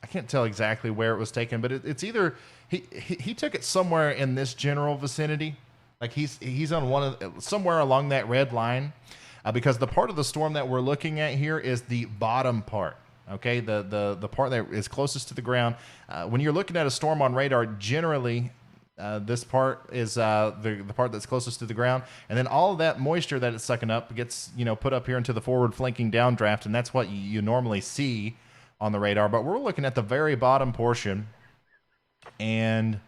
can't tell exactly where it was taken, but it's either he took it somewhere in this general vicinity, like he's on somewhere along that red line, because the part of the storm that we're looking at here is the bottom part. Okay, the part that is closest to the ground. When you're looking at a storm on radar, generally this part is the part that's closest to the ground, and then all of that moisture that it's sucking up gets put up here into the forward flanking downdraft, and that's what you normally see on the radar. But we're looking at the very bottom portion, and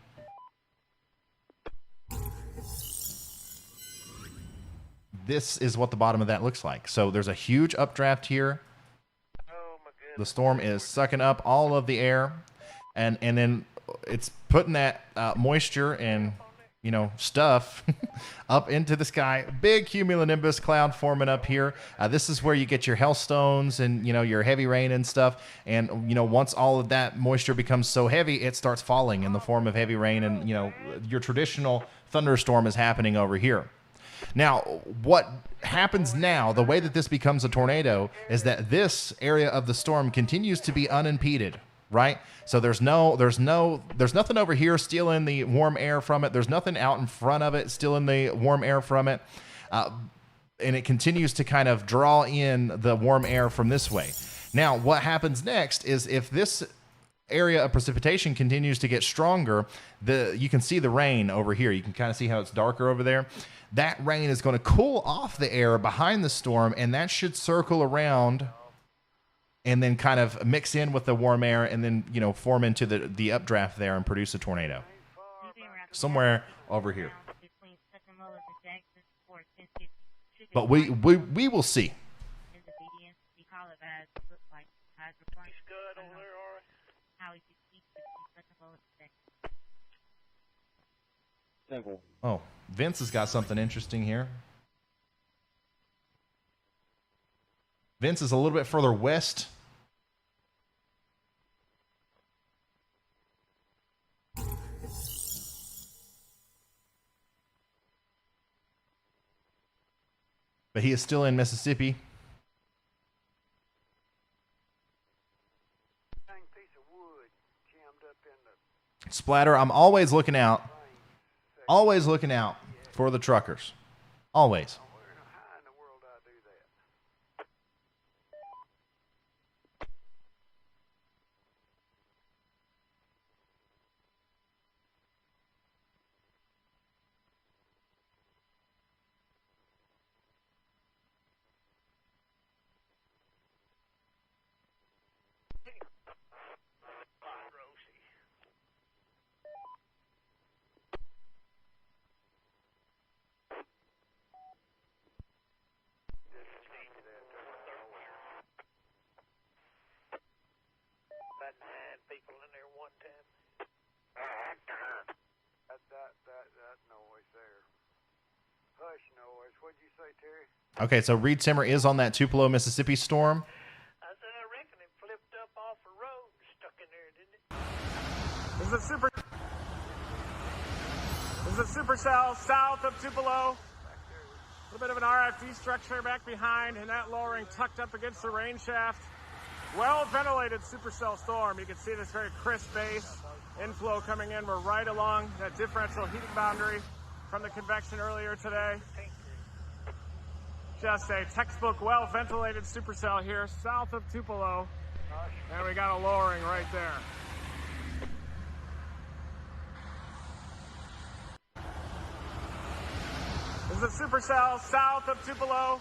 this is what the bottom of that looks like. So there's a huge updraft here. The storm is sucking up all of the air, and then it's putting that moisture and stuff up into the sky. Big cumulonimbus cloud forming up here. This is where you get your hailstones and your heavy rain and stuff. And once all of that moisture becomes so heavy, it starts falling in the form of heavy rain, and your traditional thunderstorm is happening over here. Now, what happens now, the way that this becomes a tornado, is that this area of the storm continues to be unimpeded, right? So there's nothing over here stealing the warm air from it. There's nothing out in front of it stealing the warm air from it. And it continues to kind of draw in the warm air from this way. Now, what happens next is if this area of precipitation continues to get stronger, you can see the rain over here. You can kind of see how it's darker over there. That rain is going to cool off the air behind the storm, and that should circle around and then kind of mix in with the warm air, and then form into the updraft there and produce a tornado somewhere over here. But we will see. Simple. Oh, Vince has got something interesting here. Vince is a little bit further west. But he is still in Mississippi. Splatter, I'm always looking out. Always looking out for the truckers. Always. Okay, so Reed Timmer is on that Tupelo, Mississippi storm. I said, I reckon it flipped up off the road and stuck in there, didn't it? This is a Supercell south of Tupelo. A little bit of an RFD structure back behind, and that lowering tucked up against the rain shaft. Well-ventilated Supercell storm. You can see this very crisp base. Inflow coming in. We're right along that differential heating boundary from the convection earlier today. Just a textbook well-ventilated supercell here south of Tupelo. And we got a lowering right there. This is a supercell south of Tupelo. A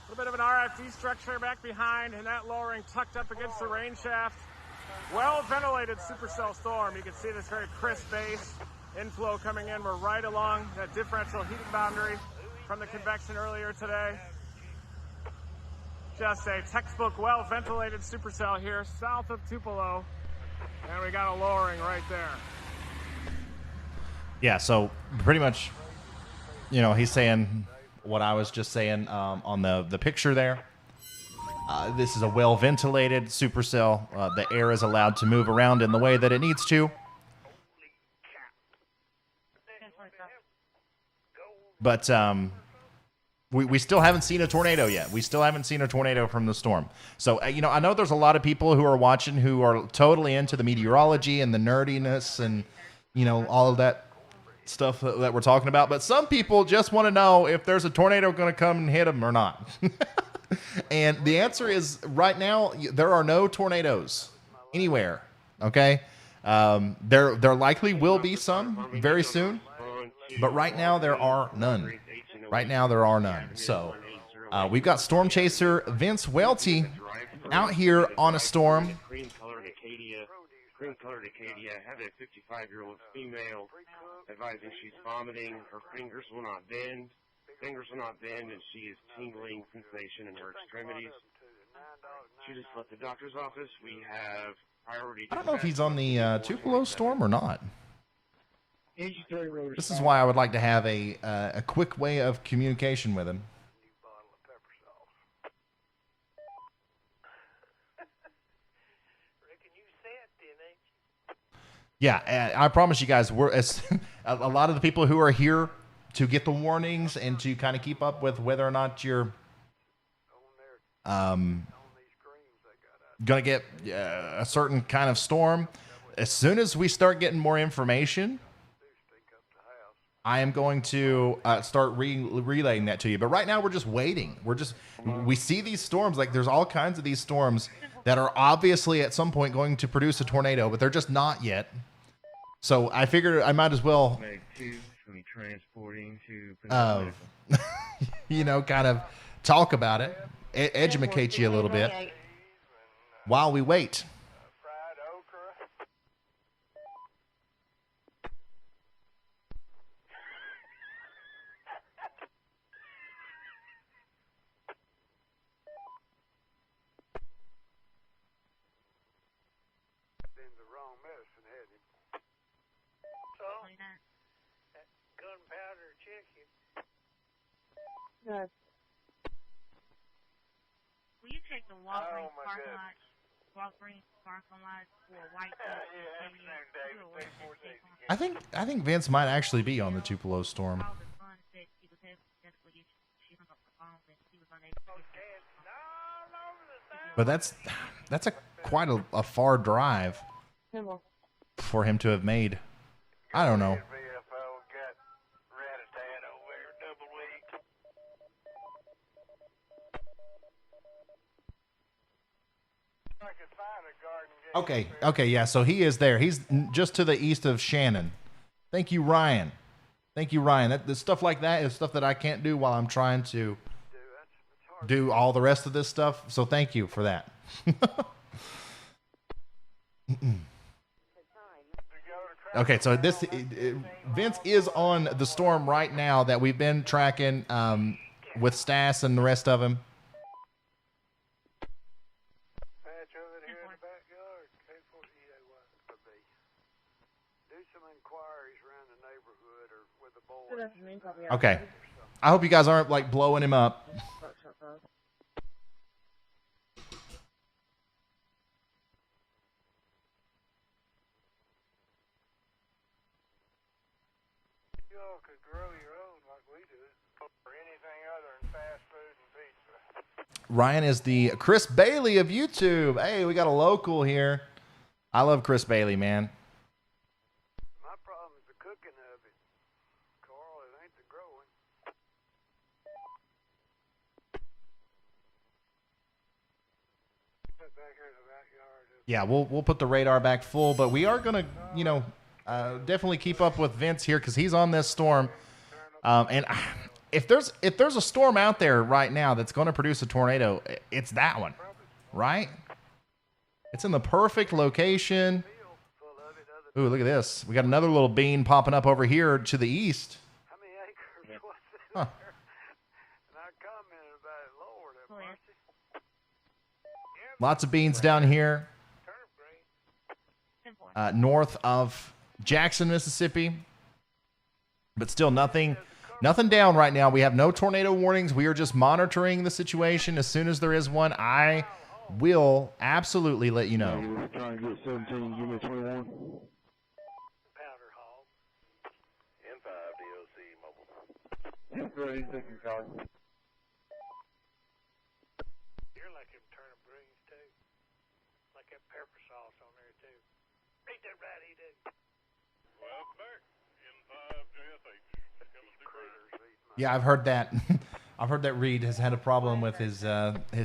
little bit of an RFD structure back behind, and that lowering tucked up against the rain shaft. Well-ventilated supercell storm. You can see this very crisp base. Inflow coming in. We're right along that differential heating boundary from the convection earlier today. Just a textbook well-ventilated supercell here south of Tupelo. And we got a lowering right there. Yeah, so pretty much, you know, he's saying what I was just saying on the picture there. This is a well-ventilated supercell. The air is allowed to move around in the way that it needs to. But we still haven't seen a tornado yet. We still haven't seen a tornado from the storm. So, you know, I know there's a lot of people who are watching who are totally into the meteorology and the nerdiness and, you know, all of that stuff that we're talking about. But some people just want to know if there's a tornado going to come and hit them or not. And the answer is right now, there are no tornadoes anywhere. Okay. There likely will be some very soon. But right now, there are none. Right now, there are none. So, we've got Storm Chaser Vince Welty out here on a storm. Cream-colored Acadia, have a 55-year-old female advising she's vomiting. Her fingers will not bend. And she is tingling sensation in her extremities. She just left the doctor's office. We have priority. I don't know if he's on the Tupelo storm or not. This is why I would like to have a quick way of communication with him. Yeah, I promise you guys, we're a lot of the people who are here to get the warnings and to kind of keep up with whether or not you're gonna get a certain kind of storm. As soon as we start getting more information, I am going to start relaying that to you. But right now, we're just waiting. We see these storms. Like, there's all kinds of these storms that are obviously at some point going to produce a tornado, but they're just not yet. So I figured I might as well, you know, kind of talk about it, educate you a little bit while we wait. Gunpowder chicken. Yes. Will you check the Walgreens parking lot? Walgreens parking lot for white I think Vince might actually be on the Tupelo storm. But that's quite a far drive for him to have made. I don't know. Okay, yeah, so he is there. He's just to the east of Shannon. Thank you, Ryan. The stuff like that is stuff that I can't do while I'm trying to do all the rest of this stuff. So thank you for that. Okay, so Vince is on the storm right now that we've been tracking with Stas and the rest of him. Okay. I hope you guys aren't like blowing him up. Y'all could grow your own like we do, or anything other than fast food and pizza. Ryan is the Chris Bailey of YouTube. Hey, we got a local here. I love Chris Bailey, man. My problem is the cooking of it, Carl. It ain't the growing. Back here in the backyard. Yeah, we'll put the radar back full, but we are gonna, you know, definitely keep up with Vince here because he's on this storm. And if there's a storm out there right now that's going to produce a tornado, it's that one, right? It's in the perfect location. Ooh, look at this. We got another little bean popping up over here to the east. How many acres was it Huh. there? And I commented about it, Lord have mercy. Lots of beans down here, north of Jackson, Mississippi. But still nothing down right now. We have no tornado warnings. We are just monitoring the situation. As soon as there is one, I will absolutely let you know. Trying to get 17, give me 21. Powder hog. N5 DOC mobile. Yeah, great, thank you, Colin. You're like them turnip greens too. Like that pepper sauce on there too. Ain't that right, he did? Well, back. N5 JSH. Coming through. Yeah, I've heard that. I've heard that Reed has had a problem with his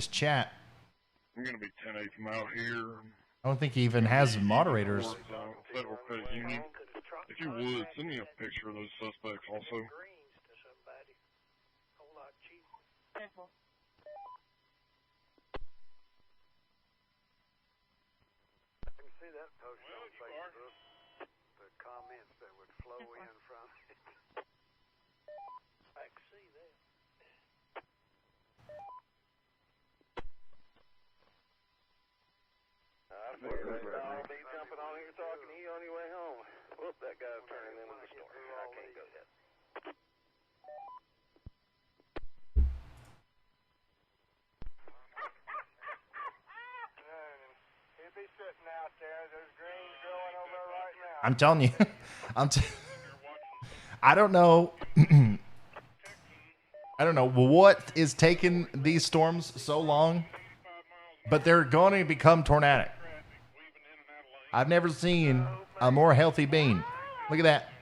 chat. I'm going to be 10-8 from out here. I don't think he even has moderators. Federal Credit Union. If you would, send me a picture of those suspects also. Simple. I can see that posted on Facebook. The comments that would flow in from it. I can see that. I figured I'll be jumping on here talking to you on your way home. Whoop, that guy's turning into the storm. I can't go yet. He'd be sitting out there. There's greens growing over there right now. I'm telling you, I don't know. I don't know what is taking these storms so long, but they're going to become tornadic. I've never seen a more healthy bean. Look at that.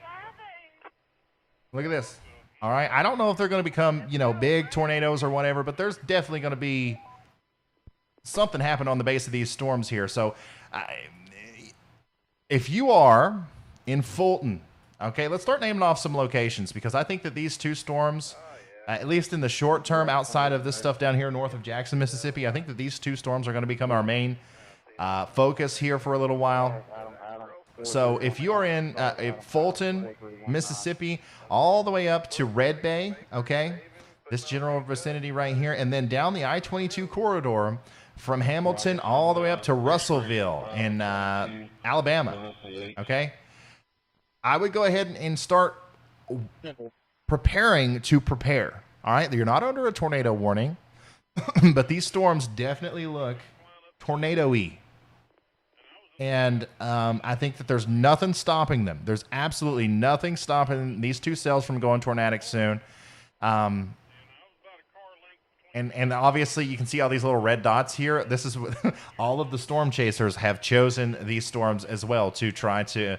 Look at this. All right. I don't know if they're going to become, you know, big tornadoes or whatever, but there's definitely going to be something happen on the base of these storms here. So if you are in Fulton, okay, let's start naming off some locations because I think that these two storms, at least in the short term, outside of this stuff down here north of Jackson, Mississippi, I think that these two storms are going to become our main focus here for a little while. So if you are in Fulton, Mississippi, all the way up to Red Bay, okay, this general vicinity right here, and then down the I-22 corridor from Hamilton all the way up to Russellville in Alabama, okay, I would go ahead and start preparing to prepare. All right, you're not under a tornado warning, but these storms definitely look tornado-y. And I think that there's nothing stopping them. There's absolutely nothing stopping these two cells from going tornadic soon. And obviously you can see all these little red dots here. This is what all of the storm chasers have chosen these storms as well to try to,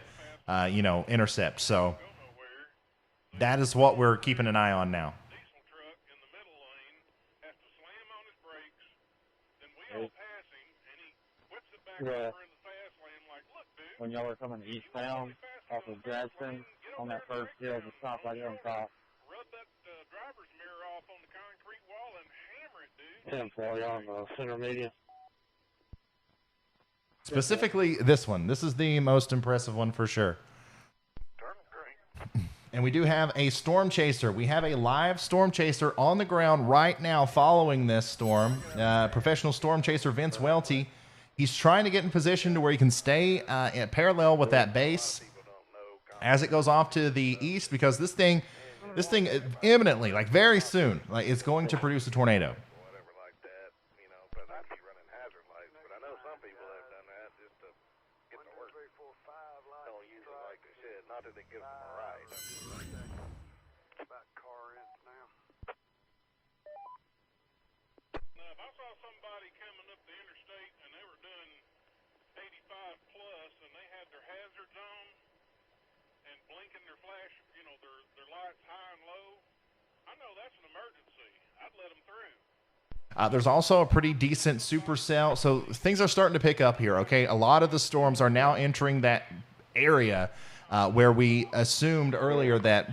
you know, intercept. So that is what we're keeping an eye on now. Yeah. When y'all were coming eastbound off of Jackson on that first hill, the stop right here on top. Rub that driver's mirror off on the concrete wall and hammer it, dude. 10 for y'all on the center media. Specifically this one. This is the most impressive one for sure. And we do have a storm chaser. We have a live storm chaser on the ground right now following this storm. Professional storm chaser Vince Welty. He's trying to get in position to where he can stay parallel with that base as it goes off to the east, because this thing, This thing imminently, like very soon, like it's going to produce a tornado. Somebody coming up the interstate and they were doing 85 plus and they had their hazards on and blinking their flash, you know, their lights high and low. I know that's an emergency. I'd let them through. There's also a pretty decent supercell. So things are starting to pick up here, okay? A lot of the storms are now entering that area where we assumed earlier that,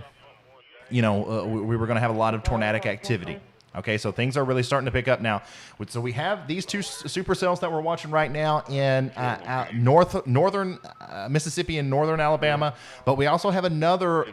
you know, we were going to have a lot of tornadic activity. Okay, so things are really starting to pick up now. So we have these two supercells that we're watching right now in northern Mississippi and northern Alabama, but we also have another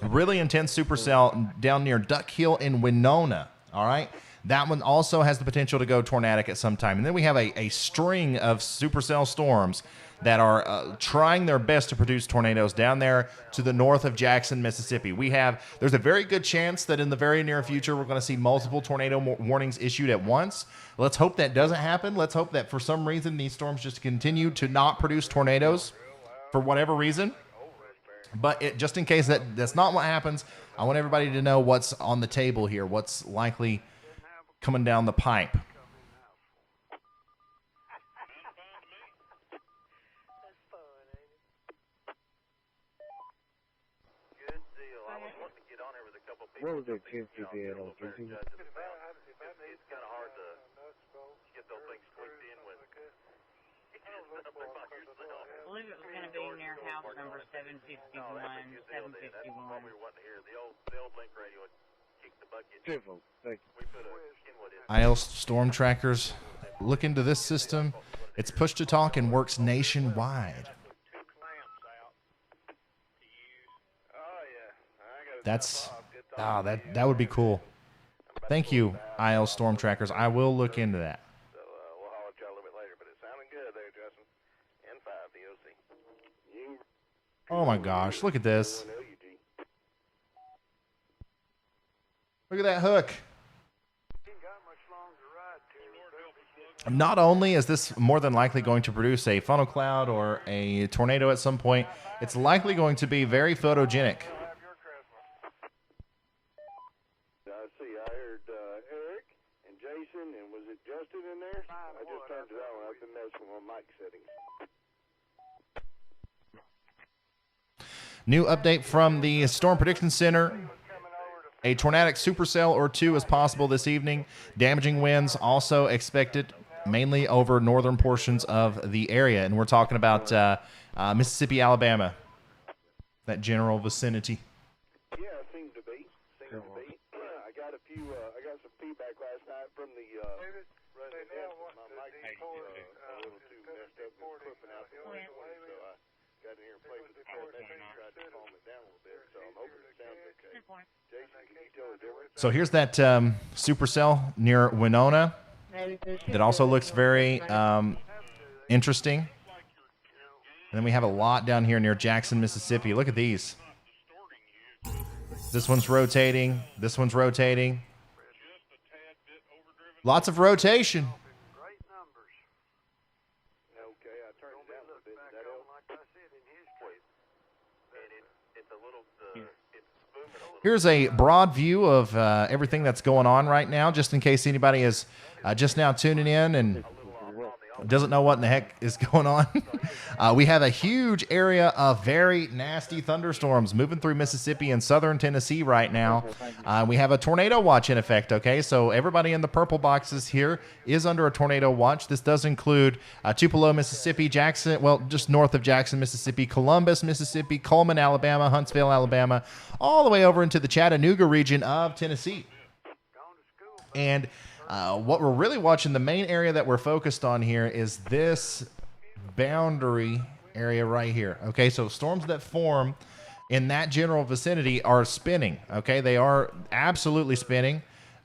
really intense supercell down near Duck Hill in Winona, all right? That one also has the potential to go tornadic at some time. And then we have a string of supercell storms that are trying their best to produce tornadoes down there to the north of Jackson, Mississippi. There's a very good chance that in the very near future we're going to see multiple tornado warnings issued at once. Let's hope that doesn't happen. Let's hope that for some reason these storms just continue to not produce tornadoes for whatever reason. But just in case that's not what happens, I want everybody to know what's on the table here, what's likely coming down the pipe. What was their chance to be at on It's TV? kind of hard to get those things clicked in with. I believe it was going to be near house number 751, 751. Beautiful. Thank you. IL Storm Trackers, look into this system. It's push to talk and works nationwide. That would be cool. Thank you, IL Storm Trackers. I will look into that. We'll holler at y'all a little bit later, but it's sounding good there, Justin. N5 DOC. Oh my gosh, look at this. Look at that hook. Not only is this more than likely going to produce a funnel cloud or a tornado at some point, it's likely going to be very photogenic. And was it Justin in there? I just turned it on. I've been messing with my mic settings. New update from the Storm Prediction Center. A tornadic supercell or two is possible this evening. Damaging winds also expected, mainly over northern portions of the area. And we're talking about Mississippi, Alabama, that general vicinity. Yeah, it seems to be. I got some feedback last night from the resident. My mic is a little too messed up and clipping out the way, so I got in here and played with the transmission and tried to calm it down a little bit, so I'm hoping it sounds okay. Jason, can you tell the difference? So here's that supercell near Winona. That also looks very interesting. And then we have a lot down here near Jackson, Mississippi. Look at these. This one's rotating. This one's rotating. Lots of rotation. Here's a broad view of everything that's going on right now, just in case anybody is just now tuning in and doesn't know what in the heck is going on. We have a huge area of very nasty thunderstorms moving through Mississippi and southern Tennessee right now. We have a tornado watch in effect, okay? So everybody in the purple boxes here is under a tornado watch. This does include Tupelo, Mississippi, Jackson, well, just north of Jackson, Mississippi, Columbus, Mississippi, Coleman, Alabama, Huntsville, Alabama, all the way over into the Chattanooga region of Tennessee. And what we're really watching, the main area that we're focused on here is this boundary area right here. Okay, so storms that form in that general vicinity are spinning. Okay, they are absolutely spinning.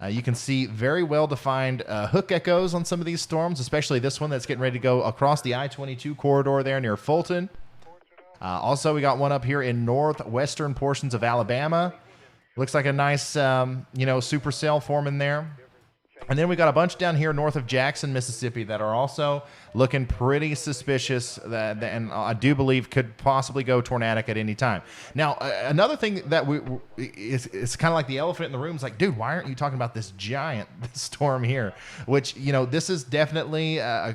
You can see very well-defined hook echoes on some of these storms, especially this one that's getting ready to go across the I-22 corridor there near Fulton. Also, we got one up here in northwestern portions of Alabama. Looks like a nice, supercell forming there. And then we got a bunch down here north of Jackson, Mississippi that are also looking pretty suspicious and I do believe could possibly go tornadic at any time. Now, another thing that it's kind of like the elephant in the room is like, dude, why aren't you talking about this giant storm here? Which, this is definitely a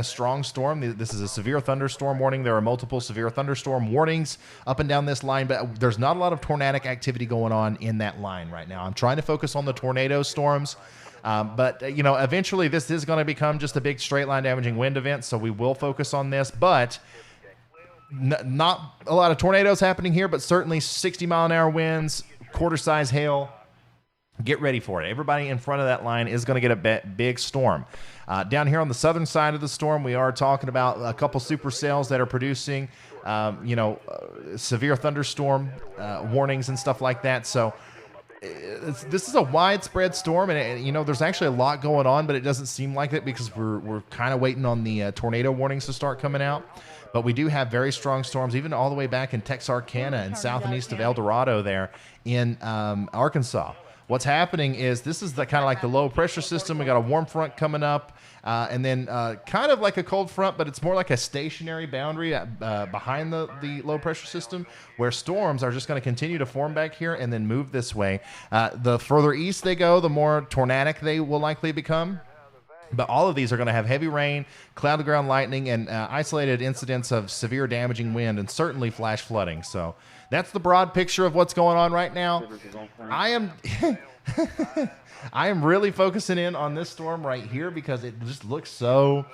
strong storm. This is a severe thunderstorm warning. There are multiple severe thunderstorm warnings up and down this line, but there's not a lot of tornadic activity going on in that line right now. I'm trying to focus on the tornado storms. But eventually this is going to become just a big straight line damaging wind event, so we will focus on this. But not a lot of tornadoes happening here, but certainly 60-mile-an-hour winds, quarter-size hail. Get ready for it. Everybody in front of that line is going to get a big storm. Down here on the southern side of the storm, we are talking about a couple supercells that are producing, severe thunderstorm warnings and stuff like that. So this is a widespread storm, and there's actually a lot going on, but it doesn't seem like it because we're kind of waiting on the tornado warnings to start coming out. But we do have very strong storms, even all the way back in Texarkana and south and east of El Dorado there in Arkansas. What's happening is this is kind of like the low pressure system. We got a warm front coming up, and then kind of like a cold front, but it's more like a stationary boundary behind the low pressure system, where storms are just going to continue to form back here and then move this way. The further east they go, the more tornadic they will likely become. But all of these are going to have heavy rain, cloud-to-ground lightning, and isolated incidents of severe damaging wind, and certainly flash flooding. So that's the broad picture of what's going on right now. I am really focusing in on this storm right here because it just looks so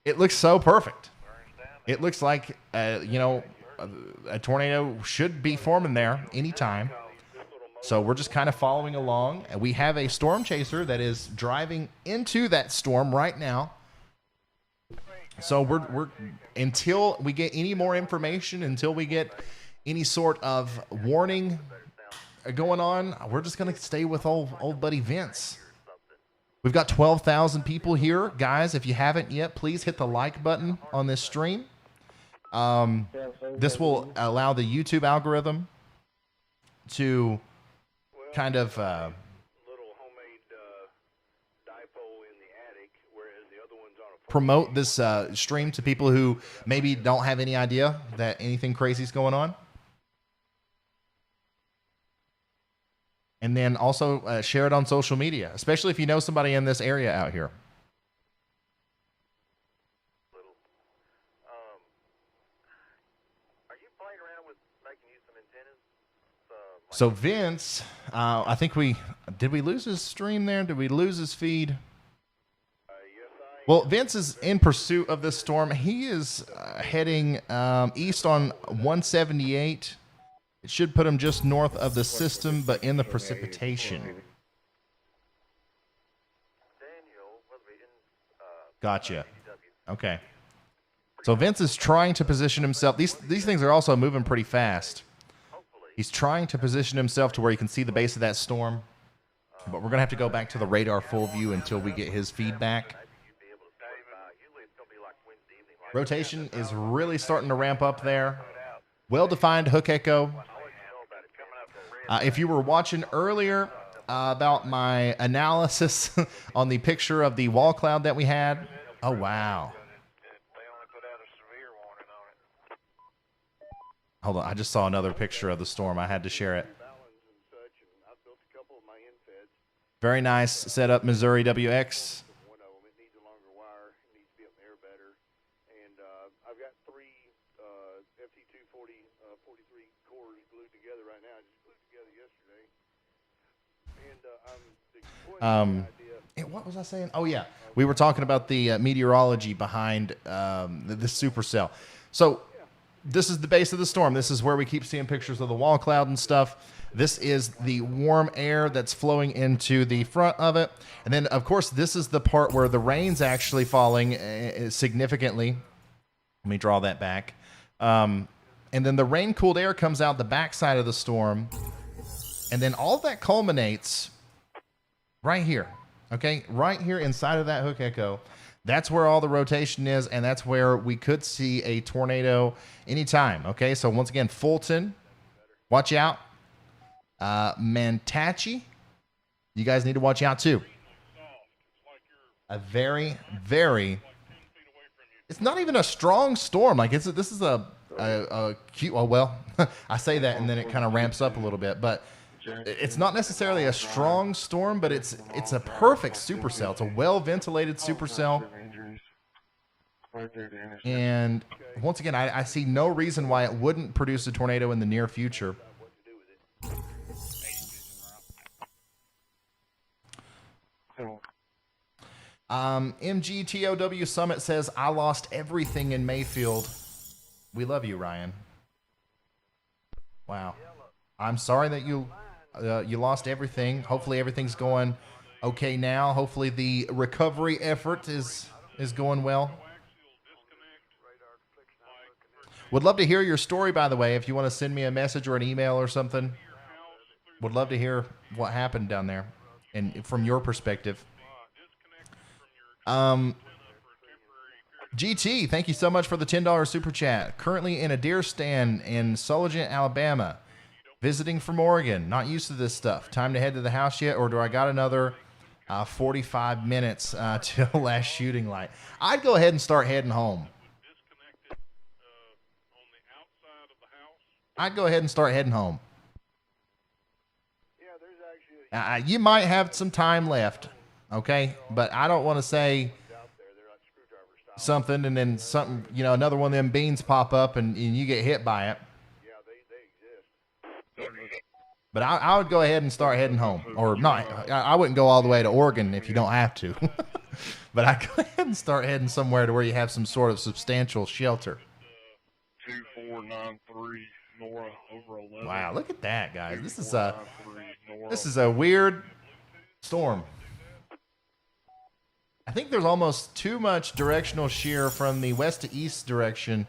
perfect. It looks like a tornado should be forming there anytime. So we're just kind of following along. We have a storm chaser that is driving into that storm right now. So we're until we get any more information, until we get any sort of warning going on, we're just going to stay with old buddy Vince. We've got 12,000 people here. Guys, if you haven't yet, please hit the like button on this stream. This will allow the YouTube algorithm to kind of promote this stream to people who maybe don't have any idea that anything crazy is going on. And then also share it on social media, especially if you know somebody in this area out here. So Vince, I think did we lose his stream there? Did we lose his feed? Well, Vince is in pursuit of this storm. He is heading east on 178. It should put him just north of the system, but in the precipitation. Gotcha. Okay. So Vince is trying to position himself. These things are also moving pretty fast. He's trying to position himself to where he can see the base of that storm. But we're going to have to go back to the radar full view until we get his feedback. Rotation is really starting to ramp up there. Well-defined hook echo. If you were watching earlier about my analysis on the picture of the wall cloud that we had. Oh, wow. Hold on, I just saw another picture of the storm. I had to share it. Very nice setup, Missouri WX. What was I saying? Oh, yeah. We were talking about the meteorology behind the supercell. So this is the base of the storm. This is where we keep seeing pictures of the wall cloud and stuff. This is the warm air that's flowing into the front of it. And then, of course, this is the part where the rain's actually falling significantly. Let me draw that back. And then the rain-cooled air comes out the backside of the storm. And then all of that culminates right here. Okay, right here inside of that hook echo. That's where all the rotation is, and that's where we could see a tornado anytime. Okay, so once again, Fulton, watch out. Mantachi, you guys need to watch out too. A very, very, it's not even a strong storm. Like this is a cute, well, I say that and then it kind of ramps up a little bit, but it's not necessarily a strong storm, but it's a perfect supercell. It's a well-ventilated supercell. And once again, I see no reason why it wouldn't produce a tornado in the near future. MGTOW Summit says, I lost everything in Mayfield. We love you, Ryan. Wow. I'm sorry that you lost everything. Hopefully everything's going okay now. Hopefully the recovery effort is going well. Would love to hear your story, by the way, if you want to send me a message or an email or something. Would love to hear what happened down there and from your perspective. GT, thank you so much for the $10 super chat. Currently in a deer stand in Sulligent, Alabama. Visiting from Oregon. Not used to this stuff. Time to head to the house yet, or do I got another 45 minutes till last shooting light? I'd go ahead and start heading home. I'd go ahead and start heading home. You might have some time left, okay? But I don't want to say something and then something, another one of them beans pop up and you get hit by it. But I would go ahead and start heading home. Or not. I wouldn't go all the way to Oregon if you don't have to. But I'd go ahead and start heading somewhere to where you have some sort of substantial shelter. 2493 Nora over 11. Wow, look at that, guys. This is a weird storm. I think there's almost too much directional shear from the west to east direction.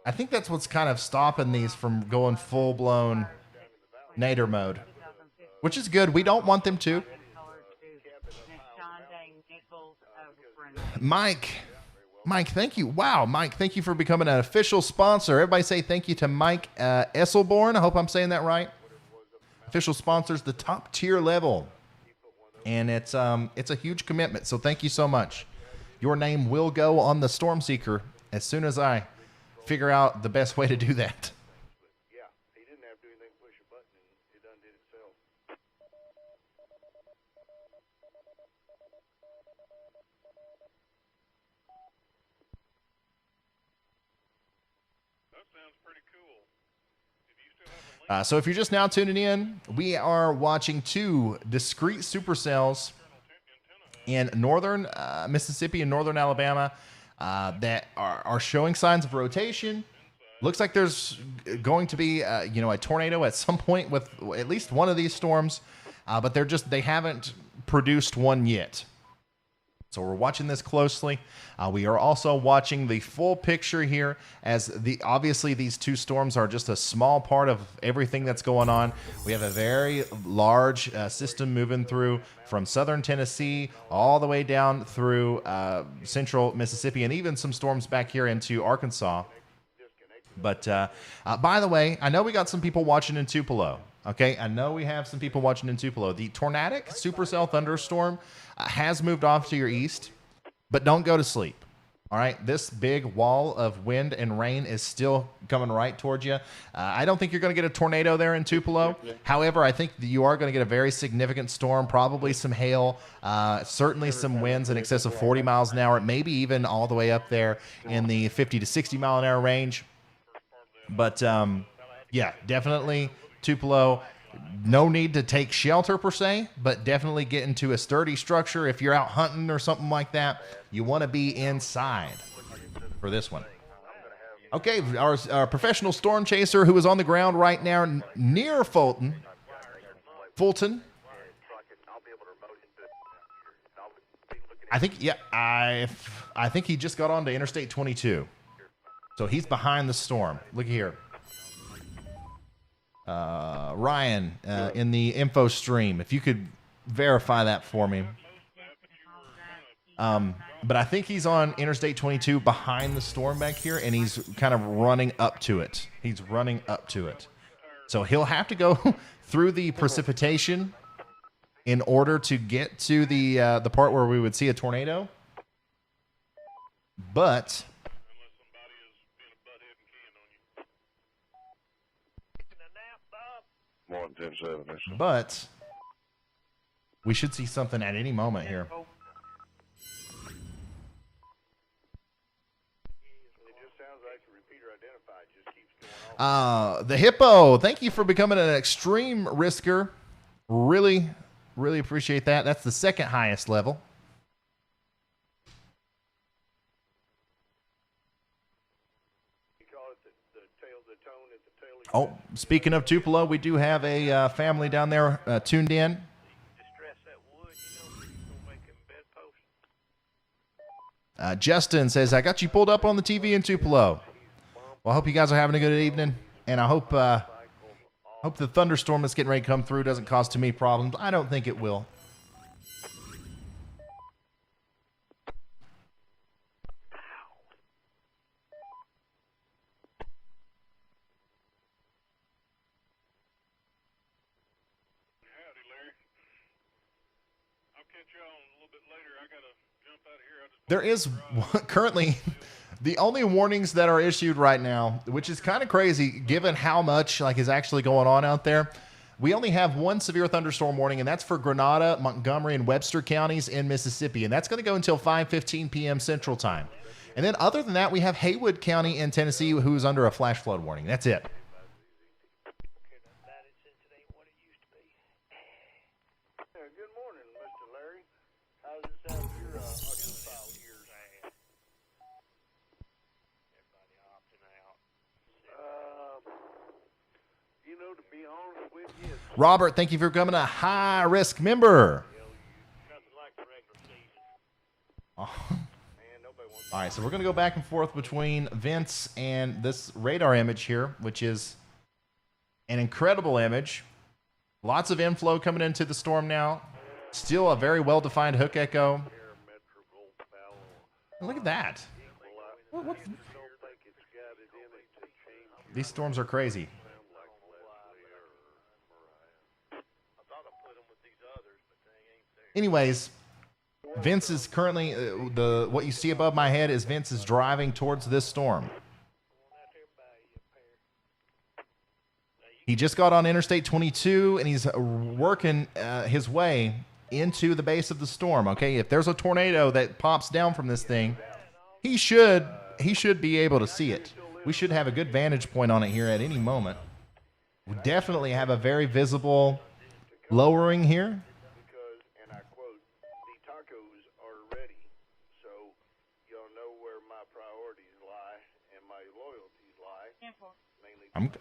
I think that's what's kind of stopping these from going full-blown nadir mode, which is good. We don't want them to. Mike, thank you. Wow, Mike, thank you for becoming an official sponsor. Everybody say thank you to Mike Esselborn. I hope I'm saying that right. Official sponsors, the top tier level. And it's a huge commitment, so thank you so much. Your name will go on the Storm Seeker as soon as I figure out the best way to do that. He didn't have to do anything, push a button, and it undid itself. That sounds pretty cool. So if you're just now tuning in, we are watching two discrete supercells in northern Mississippi and northern Alabama that are showing signs of rotation. Looks like there's going to be a tornado at some point with at least one of these storms, but they haven't produced one yet. So we're watching this closely. We are also watching the full picture here, as obviously these two storms are just a small part of everything that's going on. We have a very large system moving through from southern Tennessee all the way down through central Mississippi, and even some storms back here into Arkansas. But by the way, I know we got some people watching in Tupelo. Okay, I know we have some people watching in Tupelo. The tornadic Supercell Thunderstorm has moved off to your east, but don't go to sleep. All right, this big wall of wind and rain is still coming right towards you. I don't think you're going to get a tornado there in Tupelo. However, I think you are going to get a very significant storm, probably some hail, certainly some winds in excess of 40 miles an hour, maybe even all the way up there in the 50 to 60 mile an hour range. But yeah, definitely Tupelo. No need to take shelter per se, but definitely get into a sturdy structure. If you're out hunting or something like that, you want to be inside for this one. Okay, our professional storm chaser who is on the ground right now near Fulton. I think he just got onto Interstate 22. So he's behind the storm. Look here. Ryan, in the info stream, if you could verify that for me. But I think he's on Interstate 22 behind the storm back here, and he's kind of running up to it. He's running up to it. So he'll have to go through the precipitation in order to get to the part where we would see a tornado. But but we should see something at any moment here. The Hippo, thank you for becoming an extreme risker. Really, really appreciate that. That's the second highest level. Oh, speaking of Tupelo, we do have a family down there tuned in. Justin says, I got you pulled up on the TV in Tupelo. Well, I hope you guys are having a good evening, and I hope the thunderstorm that's getting ready to come through doesn't cause too many problems. I don't think it will. There is currently the only warnings that are issued right now, which is kind of crazy given how much is actually going on out there. We only have one severe thunderstorm warning, and that's for Grenada, Montgomery, and Webster counties in Mississippi, and that's going to go until 5:15 p.m. Central Time. And then other than that, we have Haywood County in Tennessee, who's under a flash flood warning. That's it. Robert, thank you for becoming a high-risk member. Oh. All right, so we're going to go back and forth between Vince and this radar image here, which is an incredible image. Lots of inflow coming into the storm now. Still a very well-defined hook echo. Look at that. These storms are crazy. Anyways, Vince is currently what you see above my head is Vince is driving towards this storm. He just got on Interstate 22 and he's working his way into the base of the storm. Okay, if there's a tornado that pops down from this thing, he should be able to see it. We should have a good vantage point on it here at any moment. We definitely have a very visible lowering here.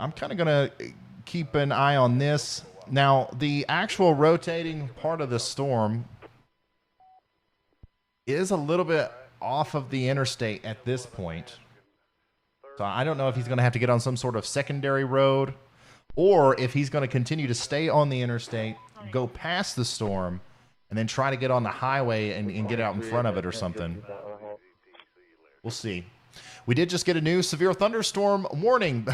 I'm kind of going to keep an eye on this. Now, the actual rotating part of the storm is a little bit off of the interstate at this point. So I don't know if he's going to have to get on some sort of secondary road or if he's going to continue to stay on the interstate, go past the storm, and then try to get on the highway and get out in front of it or something. We'll see. We did just get a new severe thunderstorm warning.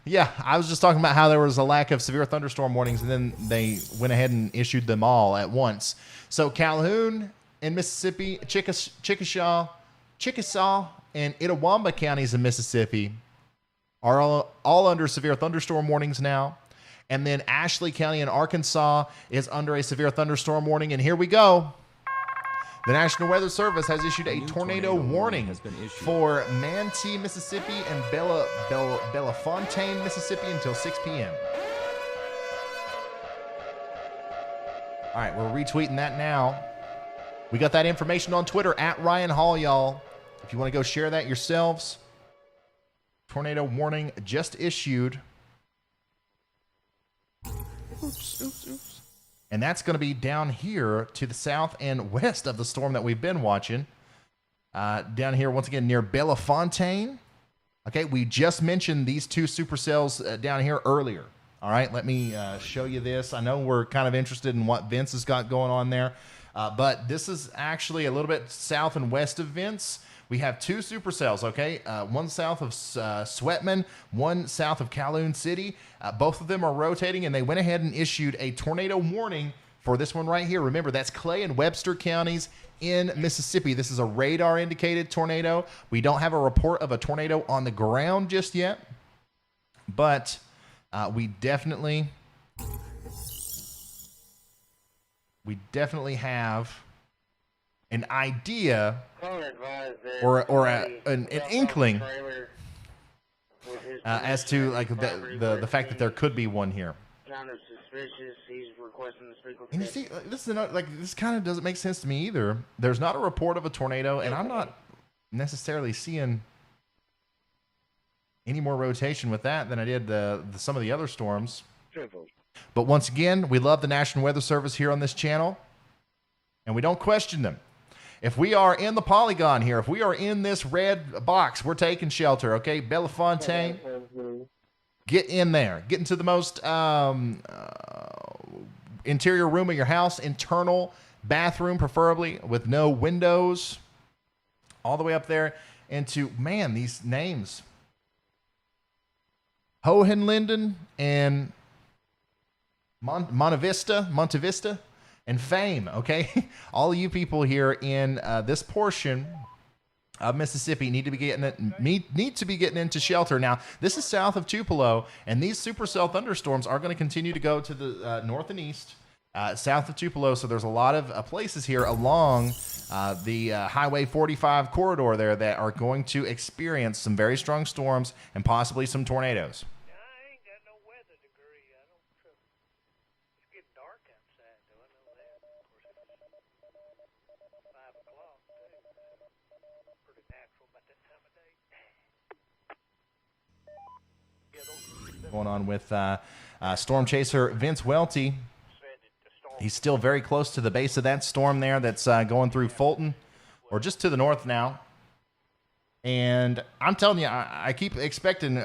Yeah, I was just talking about how there was a lack of severe thunderstorm warnings, and then they went ahead and issued them all at once. So Calhoun in Mississippi, Chickasaw, and Itawamba counties in Mississippi are all under severe thunderstorm warnings now. And then Ashley County in Arkansas is under a severe thunderstorm warning. And here we go. The National Weather Service has issued a tornado warning for Manatee, Mississippi, and Bellefontaine, Mississippi until 6 p.m. All right, we're retweeting that now. We got that information on Twitter at Ryan Hall, y'all. If you want to go share that yourselves, tornado warning just issued. Oops. And that's going to be down here to the south and west of the storm that we've been watching. Down here, once again, near Bellefontaine. Okay, we just mentioned these two supercells down here earlier. All right, let me show you this. I know we're kind of interested in what Vince has got going on there. But this is actually a little bit south and west of Vince. We have two supercells, okay? One south of Sweatman, one south of Calhoun City. Both of them are rotating, and they went ahead and issued a tornado warning for this one right here. Remember, that's Clay and Webster counties in Mississippi. This is a radar-indicated tornado. We don't have a report of a tornado on the ground just yet, but we definitely have an idea or an inkling as to like the fact that there could be one here. Kind of suspicious. He's requesting to speak with And you see, this kind of doesn't make sense to me either. There's not a report of a tornado, and I'm not necessarily seeing any more rotation with that than I did some of the other storms. But once again, we love the National Weather Service here on this channel, and we don't question them. If we are in the polygon here, if we are in this red box, we're taking shelter, okay? Bellefontaine, get in there. Get into the most interior room of your house, internal bathroom preferably, with no windows, all the way up there into, man, these names. Hohenlinden and Monte Vista, and Fame, okay? All of you people here in this portion of Mississippi need to be getting into shelter. Now, this is south of Tupelo, and these supercell thunderstorms are going to continue to go to the north and east, south of Tupelo. So there's a lot of places here along the Highway 45 corridor there that are going to experience some very strong storms and possibly some tornadoes. Going on with storm chaser Vince Welty. He's still very close to the base of that storm there that's going through Fulton, or just to the north now. And I'm telling you, I keep expecting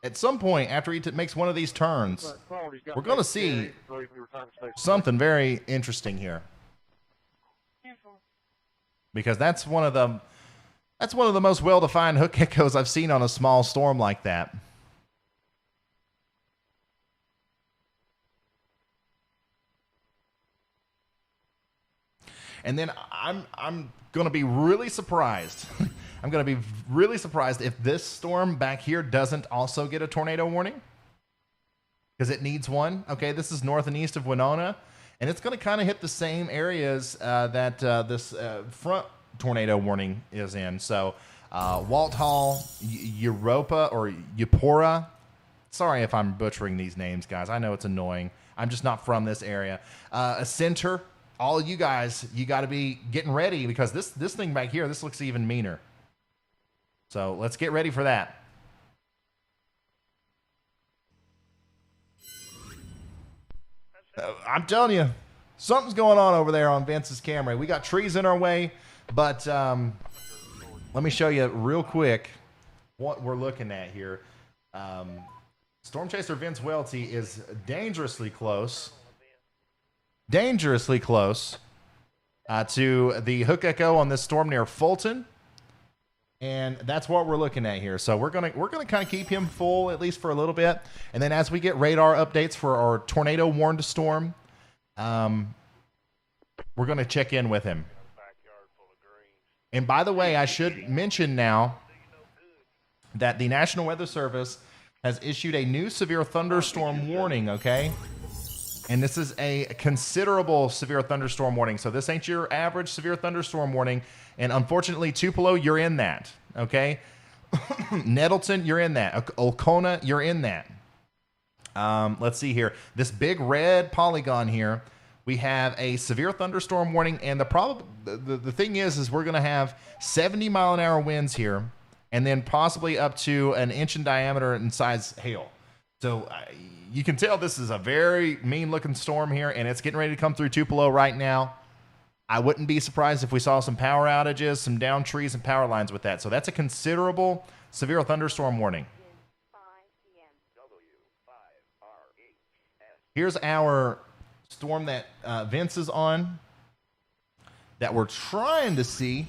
at some point after he makes one of these turns, we're going to see something very interesting here. Because that's one of the most well-defined hook echoes I've seen on a small storm like that. And then I'm going to be really surprised. I'm going to be really surprised if this storm back here doesn't also get a tornado warning, because it needs one. Okay, this is north and east of Winona, and it's going to kind of hit the same areas that this front tornado warning is in. So Walt Hall, Europa, or Eupora. Sorry if I'm butchering these names, guys. I know it's annoying. I'm just not from this area. A center. All you guys, you got to be getting ready, because this thing back here, this looks even meaner. So let's get ready for that. I'm telling you, something's going on over there on Vince's camera. We got trees in our way, but let me show you real quick what we're looking at here. Storm Chaser Vince Welty is dangerously close to the hook echo on this storm near Fulton, and that's what we're looking at here. So we're gonna kind of keep him full at least for a little bit, and then as we get radar updates for our tornado warned storm, we're gonna check in with him. And by the way, I should mention now that the National Weather Service has issued a new severe thunderstorm warning. Okay. And this is a considerable severe thunderstorm warning. So this ain't your average severe thunderstorm warning. And unfortunately, Tupelo, you're in that. Okay? Nettleton, you're in that. Oconee, you're in that. Let's see here. This big red polygon here, we have a severe thunderstorm warning. And the thing is we're going to have 70-mile-an-hour winds here, and then possibly up to an inch in diameter in size hail. So you can tell this is a very mean-looking storm here, and it's getting ready to come through Tupelo right now. I wouldn't be surprised if we saw some power outages, some downed trees and power lines with that. So that's a considerable severe thunderstorm warning. Here's our storm that Vince is on. that we're trying to see.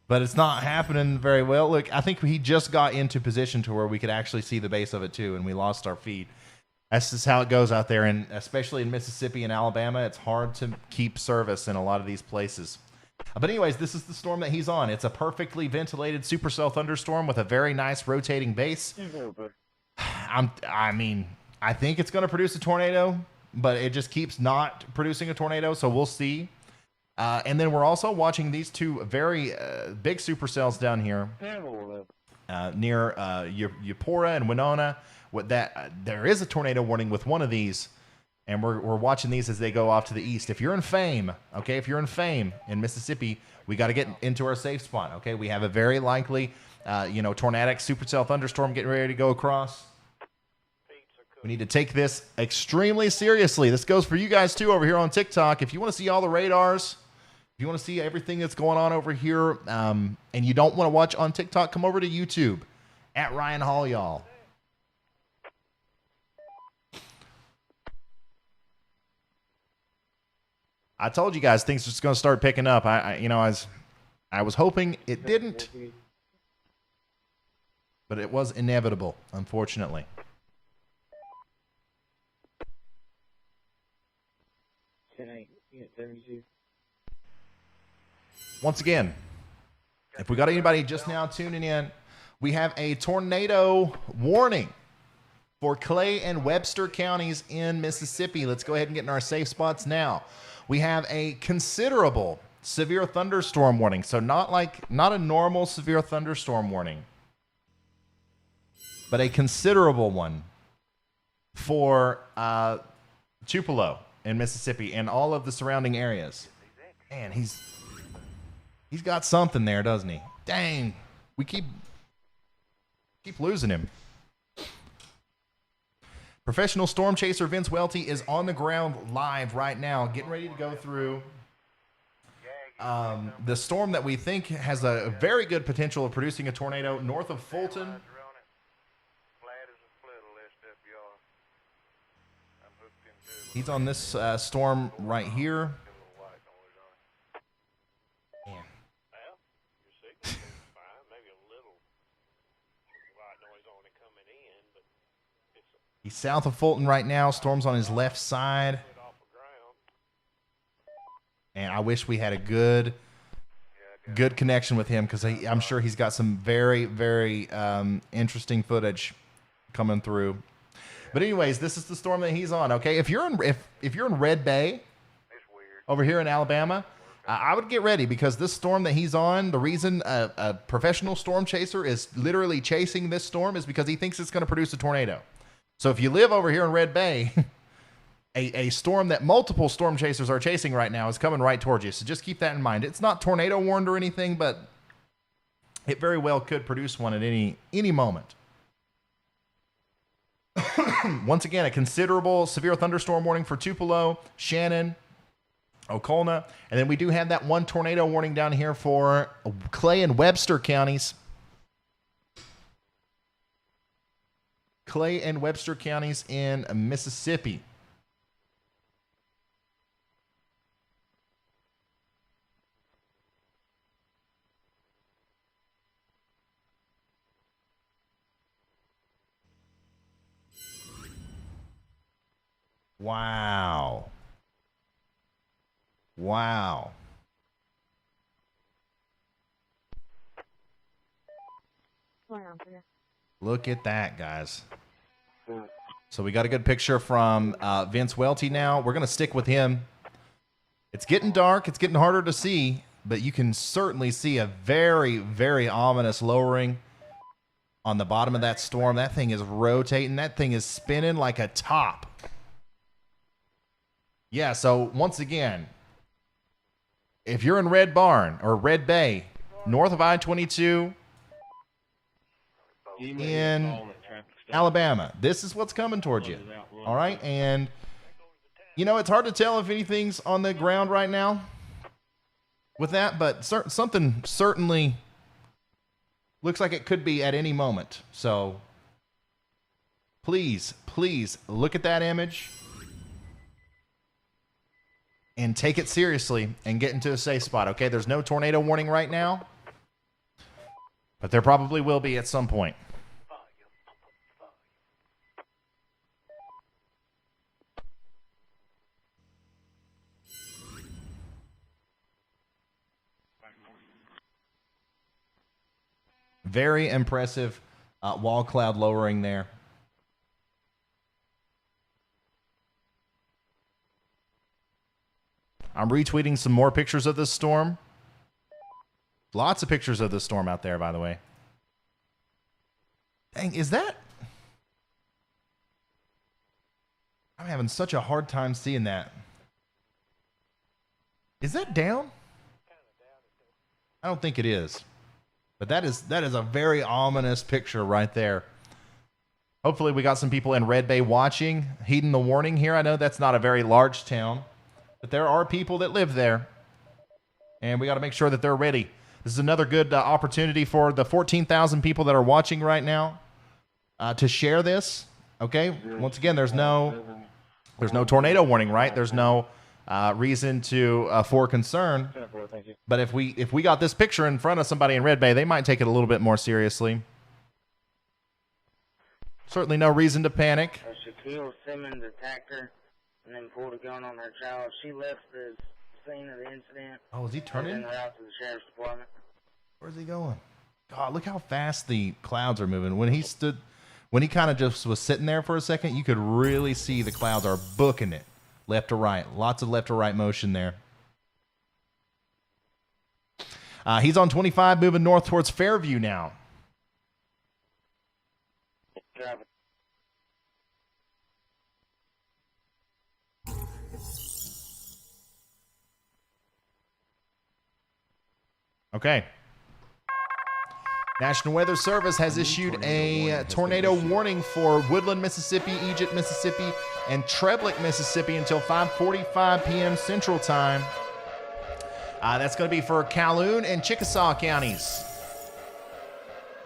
But it's not happening very well. Look, I think he just got into position to where we could actually see the base of it too, and we lost our feed. That's just how it goes out there, and especially in Mississippi and Alabama, it's hard to keep service in a lot of these places. But anyways, this is the storm that he's on. It's a perfectly ventilated Supercell Thunderstorm with a very nice rotating base. I mean, I think it's going to produce a tornado, but it just keeps not producing a tornado, so we'll see. And then we're also watching these two very big supercells down here near Eupora and Winona. There is a tornado warning with one of these, and we're watching these as they go off to the east. If you're in Fame, okay, if you're in Fame in Mississippi, we got to get into our safe spot, okay? We have a very likely, tornadic supercell thunderstorm getting ready to go across. We need to take this extremely seriously. This goes for you guys too over here on TikTok. If you want to see all the radars, if you want to see everything that's going on over here, and you don't want to watch on TikTok, come over to YouTube at Ryan Hall, y'all. I told you guys things are just going to start picking up. I was hoping it didn't, but it was inevitable, unfortunately. Once again, if we got anybody just now tuning in, we have a tornado warning for Clay and Webster counties in Mississippi. Let's go ahead and get in our safe spots now. We have a considerable severe thunderstorm warning. So not a normal severe thunderstorm warning, but a considerable one for Tupelo in Mississippi and all of the surrounding areas. Man, he's got something there, doesn't he? Dang, we keep losing him. Professional storm chaser Vince Welty is on the ground live right now, getting ready to go through the storm that we think has a very good potential of producing a tornado north of Fulton. He's on this storm right here. He's south of Fulton right now. Storm's on his left side. And I wish we had a good connection with him, because I'm sure he's got some very, very interesting footage coming through. But anyways, this is the storm that he's on. Okay, if you're in Red Bay over here in Alabama, I would get ready, because this storm that he's on, the reason a professional storm chaser is literally chasing this storm is because he thinks it's going to produce a tornado. So if you live over here in Red Bay, a storm that multiple storm chasers are chasing right now is coming right towards you. So just keep that in mind. It's not tornado warned or anything, but it very well could produce one at any moment. Once again, a considerable severe thunderstorm warning for Tupelo, Shannon, Okolna, and then we do have that one tornado warning down here for Clay and Webster counties. Clay and Webster counties in Mississippi. Wow. Wow. Look at that, guys. So we got a good picture from Vince Welty now. We're going to stick with him. It's getting dark. It's getting harder to see, but you can certainly see a very, very ominous lowering on the bottom of that storm. That thing is rotating. That thing is spinning like a top. Yeah, so once again, if you're in Red Barn or Red Bay, north of I-22 in Alabama, this is what's coming towards you. All right, and it's hard to tell if anything's on the ground right now with that, but something certainly looks like it could be at any moment. So please look at that image. and take it seriously and get into a safe spot, okay? There's no tornado warning right now, but there probably will be at some point. Very impressive wall cloud lowering there. I'm retweeting some more pictures of this storm. Lots of pictures of this storm out there, by the way. Dang, is that? I'm having such a hard time seeing that. Is that down? I don't think it is. But that is a very ominous picture right there. Hopefully we got some people in Red Bay watching, heeding the warning here. I know that's not a very large town, but there are people that live there. And we got to make sure that they're ready. This is another good opportunity for the 14,000 people that are watching right now to share this. Okay? Once again, there's no tornado warning, right? There's no reason for concern. But if we got this picture in front of somebody in Red Bay, they might take it a little bit more seriously. Certainly no reason to panic. Shaquille Simmons attacked her and then pulled a gun on her child. She left the scene of the incident. Oh, is he turning? And out to the sheriff's department. Where's he going? God, look how fast the clouds are moving. When he kind of just was sitting there for a second, you could really see the clouds are booking it left to right. Lots of left to right motion there. He's on 25, moving north towards Fairview now. Okay. National Weather Service has issued a tornado warning for Woodland, Mississippi, Egypt, Mississippi, and Treblik, Mississippi until 5:45 p.m. Central Time. That's going to be for Calhoun and Chickasaw counties.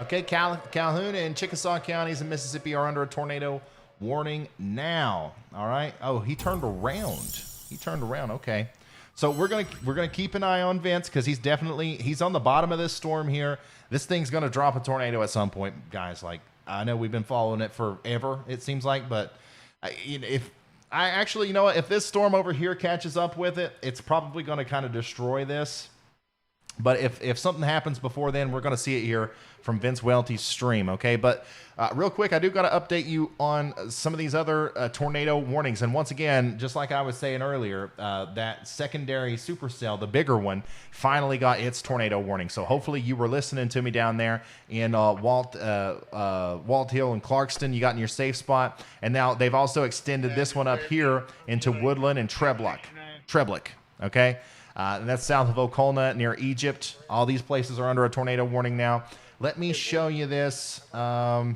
Okay, Calhoun and Chickasaw counties in Mississippi are under a tornado warning now. All right. Oh, he turned around. Okay. So we're gonna keep an eye on Vince because he's on the bottom of this storm here. This thing's gonna drop a tornado at some point, guys. Like, I know we've been following it forever, it seems like, but if this storm over here catches up with it, it's probably gonna kind of destroy this. But if something happens before then, we're gonna see it here from Vince Welty's stream, okay? But real quick, I do got to update you on some of these other tornado warnings. And once again, just like I was saying earlier, that secondary Supercell, the bigger one, finally got its tornado warning. So hopefully you were listening to me down there in Walt Hill and Clarkston. You got in your safe spot. And now they've also extended this one up here into Woodland and Treblik, okay? And that's south of Okolna near Egypt. All these places are under a tornado warning now. Let me show you this. Let's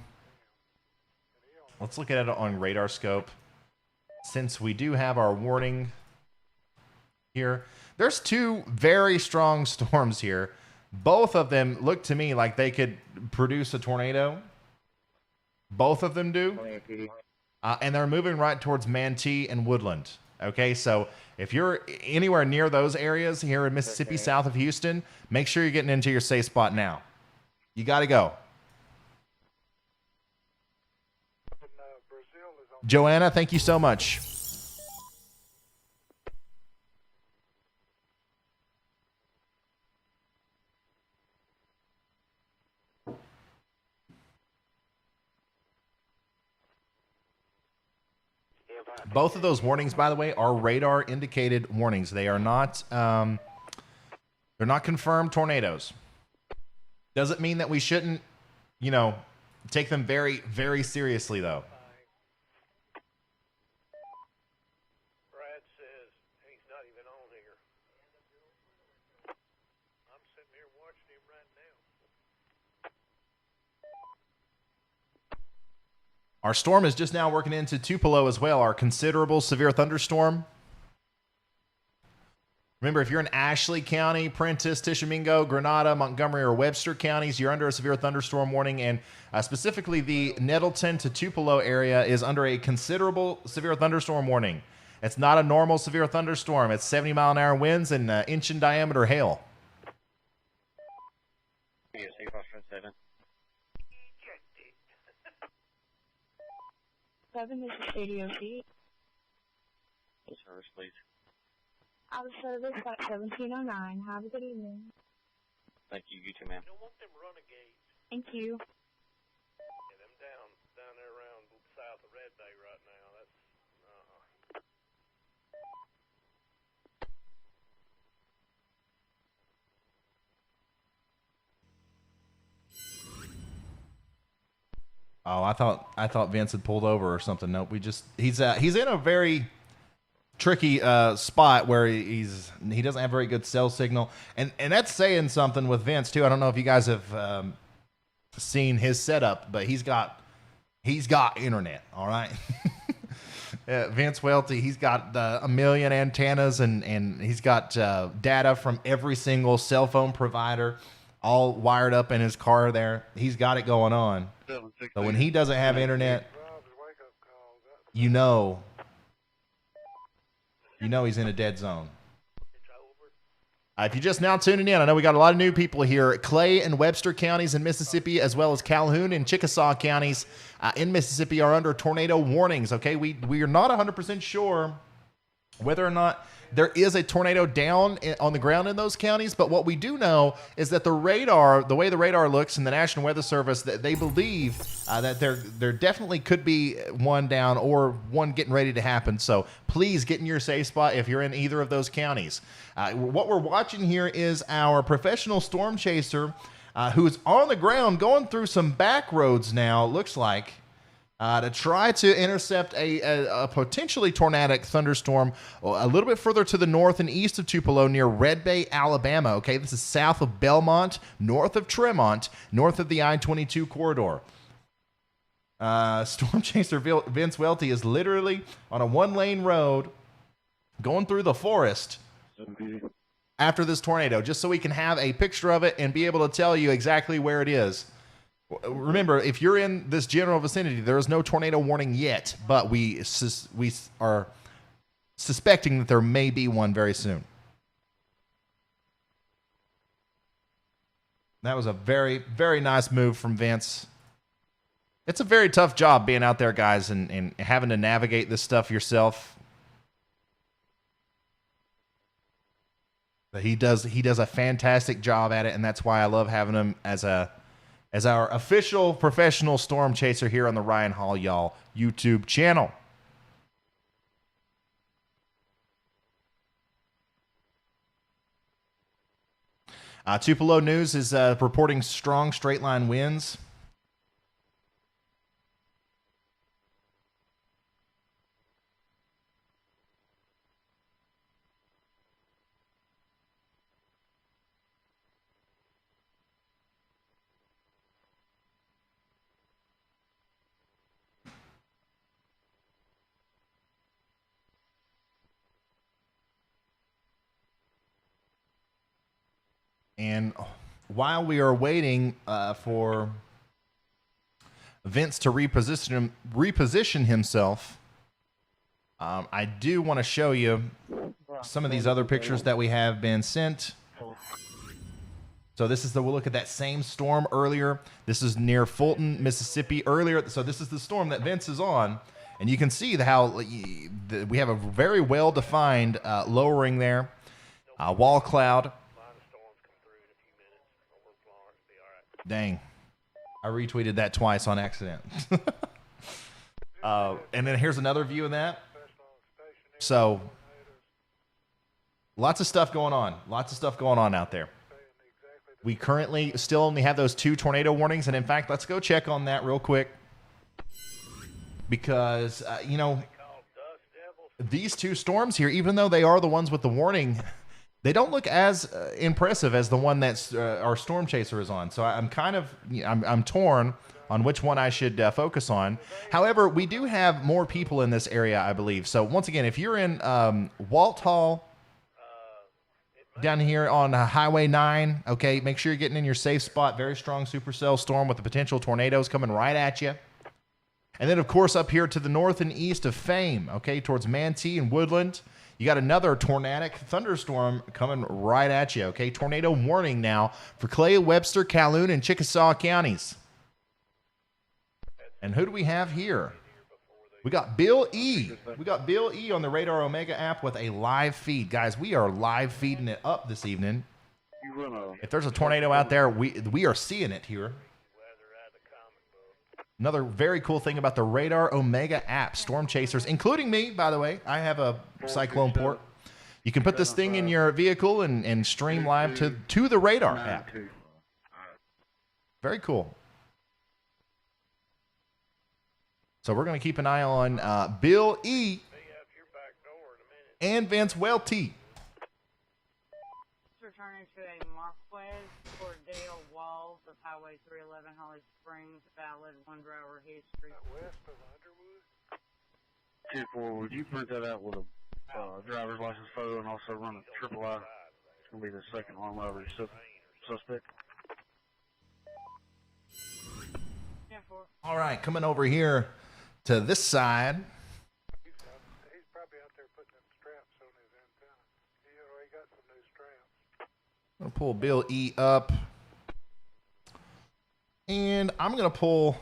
look at it on radar scope. Since we do have our warning here, there's two very strong storms here. Both of them look to me like they could produce a tornado. Both of them do. And they're moving right towards Manatee and Woodland. Okay, so if you're anywhere near those areas here in Mississippi, south of Houston, make sure you're getting into your safe spot now. You got to go. Joanna, thank you so much. Both of those warnings, by the way, are radar indicated warnings. They are not they're not confirmed tornadoes. Doesn't mean that we shouldn't, take them very, very seriously, though. Brad says he's not even on here. I'm sitting here watching him right now. Our storm is just now working into Tupelo as well, our considerable severe thunderstorm. Remember, if you're in Ashley County, Prentiss, Tishomingo, Grenada, Montgomery, or Webster counties, you're under a severe thunderstorm warning, and specifically the Nettleton to Tupelo area is under a considerable severe thunderstorm warning. It's not a normal severe thunderstorm. It's 70-mile-an-hour winds and inch in diameter hail. Yes, 7. 7, this is Radio C. Service, please. Out of service at 1709. Have a good evening. Thank you. You too, ma'am. Don't want them renegades. Thank you. Yeah, them down there around south of Red Bay right now. That's Oh, I thought Vince had pulled over or something. Nope, he's in a very tricky spot where he doesn't have very good cell signal, and that's saying something with Vince too. I don't know if you guys have seen his setup, but he's got internet. All right. Vince Welty, he's got a million antennas and he's got data from every single cell phone provider all wired up in his car there. He's got it going on. So when he doesn't have internet, you know he's in a dead zone. If you're just now tuning in, I know we got a lot of new people here. Clay and Webster counties in Mississippi, as well as Calhoun and Chickasaw counties in Mississippi, are under tornado warnings. Okay, we are not 100% sure whether or not there is a tornado down on the ground in those counties, but what we do know is that the way the radar looks in the National Weather Service, that they believe that there definitely could be one down or one getting ready to happen. So please get in your safe spot if you're in either of those counties. What we're watching here is our professional storm chaser who's on the ground going through some back roads now, it looks like, to try to intercept a potentially tornadic thunderstorm a little bit further to the north and east of Tupelo near Red Bay, Alabama. Okay, this is south of Belmont, north of Tremont, north of the I-22 corridor. Storm chaser Vince Welty is literally on a one-lane road going through the forest after this tornado, just so we can have a picture of it and be able to tell you exactly where it is. Remember, if you're in this general vicinity, there is no tornado warning yet, but we are suspecting that there may be one very soon. That was a very, very nice move from Vince. It's a very tough job being out there, guys, and having to navigate this stuff yourself. But he does a fantastic job at it, and that's why I love having him as our official professional storm chaser here on the Ryan Hall Y'all YouTube channel. Tupelo News is reporting strong straight line winds. And while we are waiting for Vince to reposition himself, I do want to show you some of these other pictures that we have been sent. So this is we'll look at that same storm earlier. This is near Fulton, Mississippi earlier. So this is the storm that Vince is on. And you can see how we have a very well-defined lowering there. Wall cloud. Dang. I retweeted that twice on accident. And then here's another view of that. So, lots of stuff going on. Lots of stuff going on out there. We currently still only have those 2 tornado warnings. And in fact, let's go check on that real quick. Because, these 2 storms here, even though they are the ones with the warning, they don't look as impressive as the one that our storm chaser is on. So I'm kind of I'm torn on which one I should focus on. However, we do have more people in this area, I believe. So once again, if you're in Walthall, down here on Highway 9, okay, make sure you're getting in your safe spot. Very strong supercell storm with the potential tornadoes coming right at you. And then, of course, up here to the north and east of Fame, okay, towards Manatee and Woodland, you got another tornadic thunderstorm coming right at you, okay? Tornado warning now for Clay, Webster, Calhoun, and Chickasaw counties. And who do we have here? We got Bill E. We got Bill E on the Radar Omega app with a live feed. Guys, we are live feeding it up this evening. If there's a tornado out there, we are seeing it here. Another very cool thing about the Radar Omega app, Storm Chasers, including me, by the way. I have a Cyclone port. You can put this thing in your vehicle and stream live to the Radar app. Very cool. So we're going to keep an eye on Bill E. and Vince Welty. Returning to a Marquez for Dale Walls of Highway 311, Holly Springs, valid 1 driver history. West of Underwood? 10-4, would you print that out with a driver's license photo and also run a triple I? It's going to be the second armed robbery suspect. All right, coming over here to this side. He's probably out there putting them straps on his antenna. He got some new straps. I'm going to pull Bill E up. And I'm going to pull...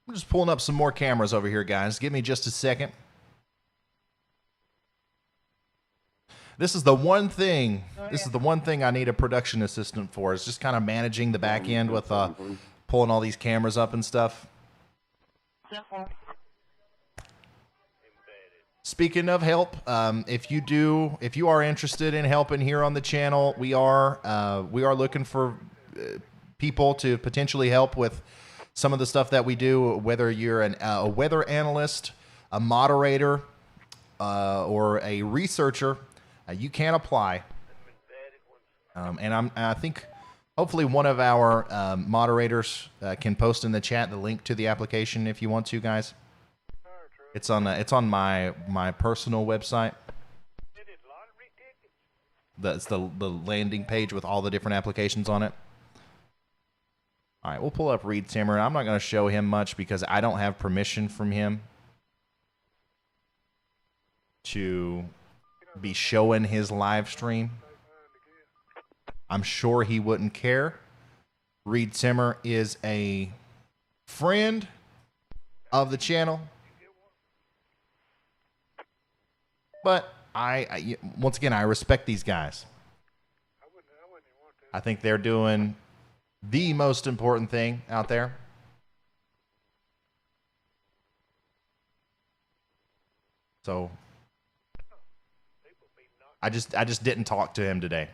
I'm just pulling up some more cameras over here, guys. Give me just a second. This is the one thing. This is the one thing I need a production assistant for. Is just kind of managing the back end with pulling all these cameras up and stuff. Speaking of help, if you are interested in helping here on the channel, we are looking for people to potentially help with some of the stuff that we do, whether you're a weather analyst, a moderator, or a researcher, you can apply. And I think hopefully one of our moderators can post in the chat the link to the application if you want to, guys. It's on my personal website. That's the landing page with all the different applications on it. All right, we'll pull up Reed Timmer. I'm not going to show him much because I don't have permission from him to be showing his live stream. I'm sure he wouldn't care. Reed Timmer is a friend of the channel. But I once again, I respect these guys. I think they're doing the most important thing out there. So I just didn't talk to him today.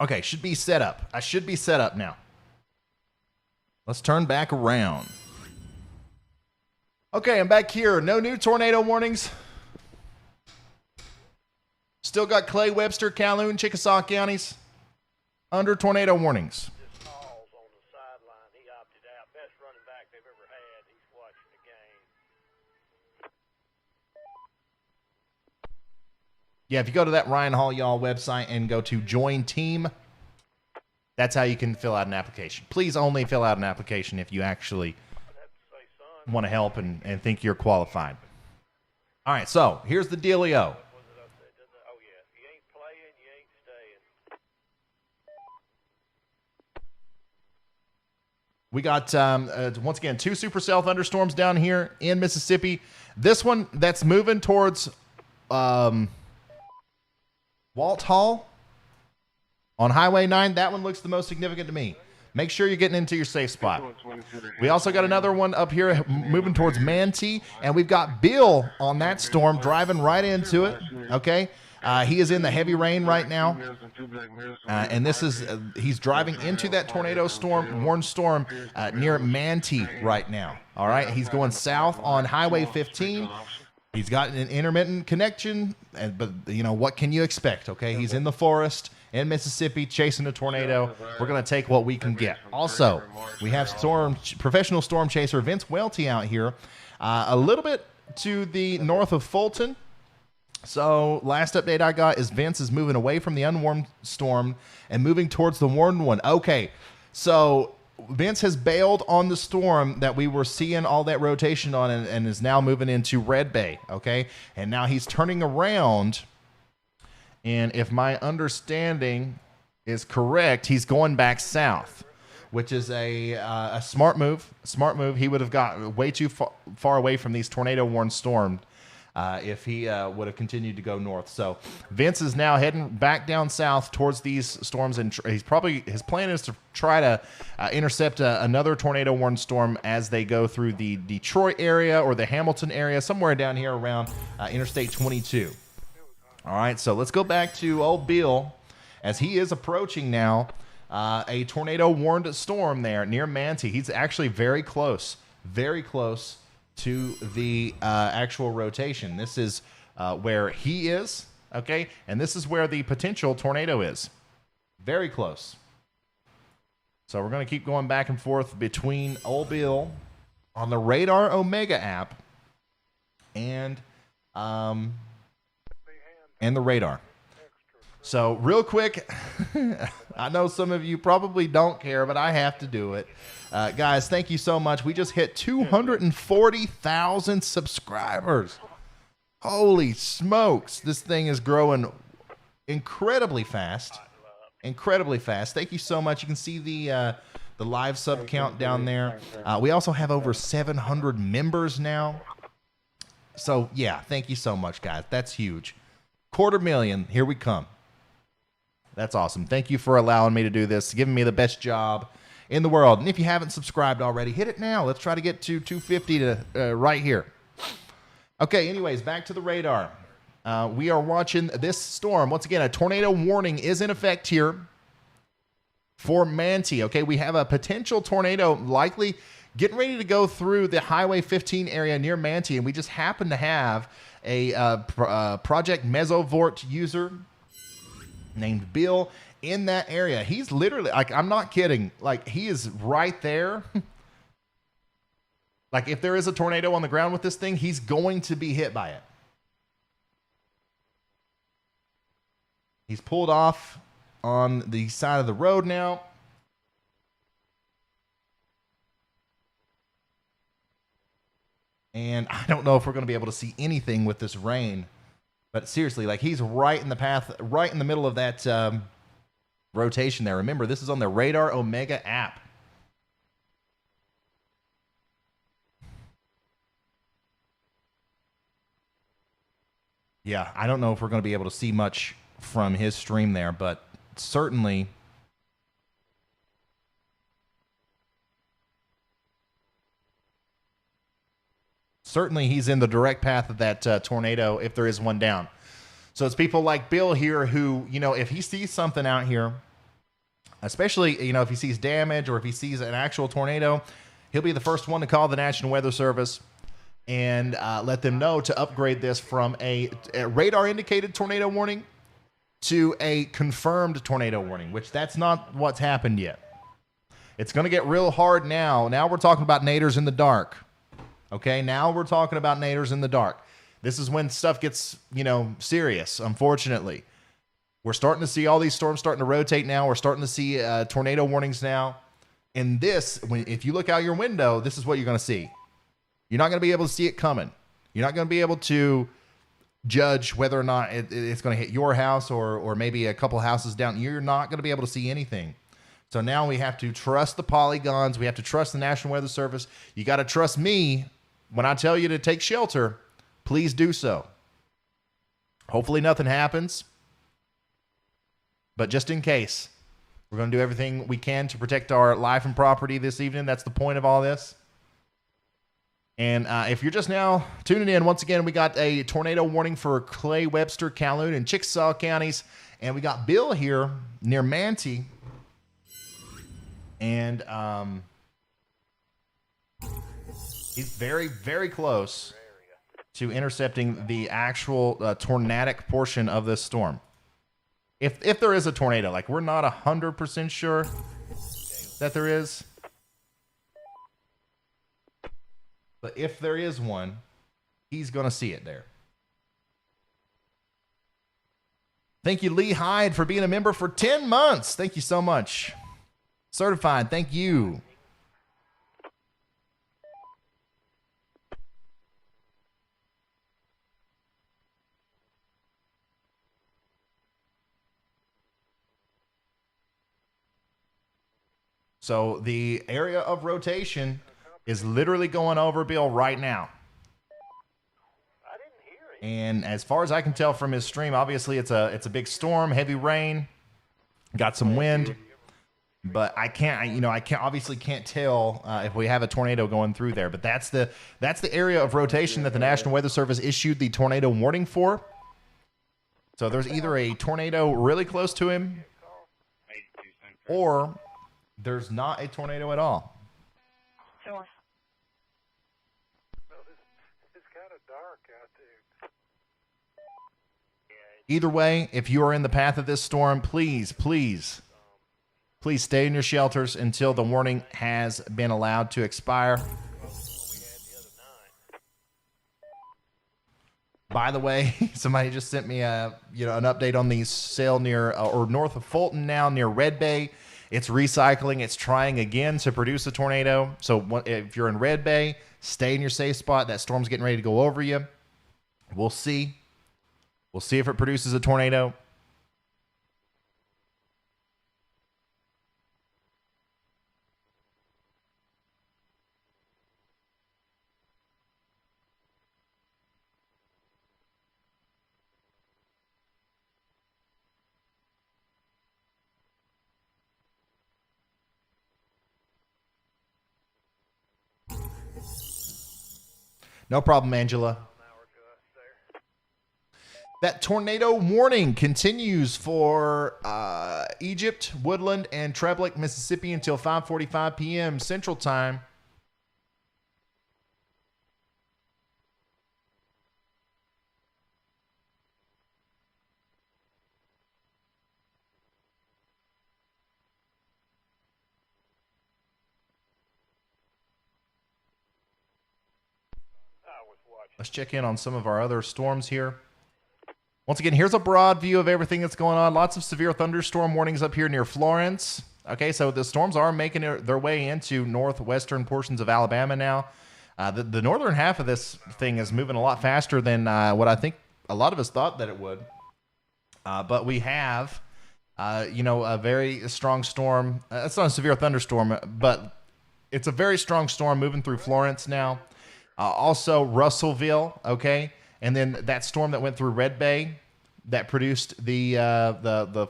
Okay, should be set up. I should be set up now. Let's turn back around. Okay, I'm back here. No new tornado warnings. Still got Clay, Webster, Calhoun, Chickasaw counties under tornado warnings. Yeah, if you go to that Ryan Hall Y'all website and go to Join Team, that's how you can fill out an application. Please only fill out an application if you actually want to help and think you're qualified. All right, so here's the dealio. We got, once again, 2 Supercell Thunderstorms down here in Mississippi. This one that's moving towards Walt Hall on Highway 9. That one looks the most significant to me. Make sure you're getting into your safe spot. We also got another one up here moving towards Manatee, and we've got Bill on that storm driving right into it, okay? He is in the heavy rain right now, and this is he's driving into that tornado storm, warned storm near Manatee right now. All right, he's going south on Highway 15. He's got an intermittent connection, but you know what can you expect? Okay, he's in the forest. in Mississippi chasing a tornado. We're going to take what we can get. Also, we have professional storm chaser Vince Welty out here, a little bit to the north of Fulton. So last update I got is Vince is moving away from the unwarmed storm and moving towards the warmed one. Okay, so Vince has bailed on the storm that we were seeing all that rotation on and is now moving into Red Bay, okay? And now he's turning around, and if my understanding is correct, he's going back south, which is a smart move. Smart move. He would have got way too far away from these tornado-warned storms if he would have continued to go north. So Vince is now heading back down south towards these storms, and his plan is to try to intercept another tornado-warned storm as they go through the Detroit area or the Hamilton area, somewhere down here around Interstate 22. All right, so let's go back to old Bill as he is approaching now a tornado-warned storm there near Manti. He's actually very close to the actual rotation. This is where he is, okay? And this is where the potential tornado is. Very close. So we're going to keep going back and forth between old Bill on the Radar Omega app and the radar. So real quick, I know some of you probably don't care, but I have to do it. Guys, thank you so much. We just hit 240,000 subscribers. Holy smokes. This thing is growing incredibly fast. Incredibly fast. Thank you so much. You can see the live sub count down there. We also have over 700 members now. So, yeah, thank you so much, guys. That's huge. 250,000. Here we come. That's awesome. Thank you for allowing me to do this, giving me the best job in the world. And if you haven't subscribed already, hit it now. Let's try to get to 250 to right here. Okay, anyways, back to the radar. We are watching this storm. Once again, a tornado warning is in effect here for Manti. Okay, we have a potential tornado likely getting ready to go through the Highway 15 area near Manti, and we just happen to have a Project Mesovort user named Bill in that area. He's literally, like, I'm not kidding, like, he is right there. Like, if there is a tornado on the ground with this thing, he's going to be hit by it. He's pulled off on the side of the road now. And I don't know if we're going to be able to see anything with this rain. But seriously, like, he's right in the path, right in the middle of that rotation there. Remember, this is on the Radar Omega app. Yeah, I don't know if we're going to be able to see much from his stream there, but certainly he's in the direct path of that tornado if there is one down. So it's people like Bill here who, you know, if he sees something out here, especially, you know, if he sees damage or if he sees an actual tornado, he'll be the first one to call the National Weather Service and let them know to upgrade this from a radar-indicated tornado warning to a confirmed tornado warning, which that's not what's happened yet. It's going to get real hard now. Now we're talking about naders in the dark. Okay, now we're talking about naders in the dark. This is when stuff gets, you know, serious, unfortunately. We're starting to see all these storms starting to rotate now. We're starting to see tornado warnings now. And this, if you look out your window, this is what you're going to see. You're not going to be able to see it coming. You're not going to be able to judge whether or not it's going to hit your house or maybe a couple houses down. You're not going to be able to see anything. So now we have to trust the polygons. We have to trust the National Weather Service. You got to trust me. When I tell you to take shelter, please do so. Hopefully nothing happens. But just in case, we're going to do everything we can to protect our life and property this evening. That's the point of all this. And if you're just now tuning in, once again, we got a tornado warning for Clay, Webster, Calhoun, and Chickasaw counties. And we got Bill here near Manti. And he's very, very close to intercepting the actual tornadic portion of this storm. If there is a tornado, like we're not 100% sure that there is. But if there is one, he's going to see it there. Thank you, Lee Hyde, for being a member for 10 months. Thank you so much. Certified, thank you. So the area of rotation is literally going over Bill right now. And as far as I can tell from his stream, obviously it's a big storm, heavy rain, got some wind, but I obviously can't tell if we have a tornado going through there. But that's the area of rotation that the National Weather Service issued the tornado warning for. So there's either a tornado really close to him, or there's not a tornado at all. Sure. It's kind of dark out there. Either way, if you are in the path of this storm, please stay in your shelters until the warning has been allowed to expire. By the way, somebody just sent me an update on the sail near or north of Fulton now, near Red Bay. It's recycling. It's trying again to produce a tornado. So if you're in Red Bay, stay in your safe spot. That storm's getting ready to go over you. We'll see. We'll see if it produces a tornado. No problem, Angela. That tornado warning continues for Egypt, Woodland, and Treblik, Mississippi until 5:45 p.m. Central Time. Let's check in on some of our other storms here. Once again, here's a broad view of everything that's going on. Lots of severe thunderstorm warnings up here near Florence. Okay, so the storms are making their way into northwestern portions of Alabama now. The northern half of this thing is moving a lot faster than what I think a lot of us thought that it would. But we have, a very strong storm. It's not a severe thunderstorm, but it's a very strong storm moving through Florence now. Also Russellville, okay? And then that storm that went through Red Bay that produced the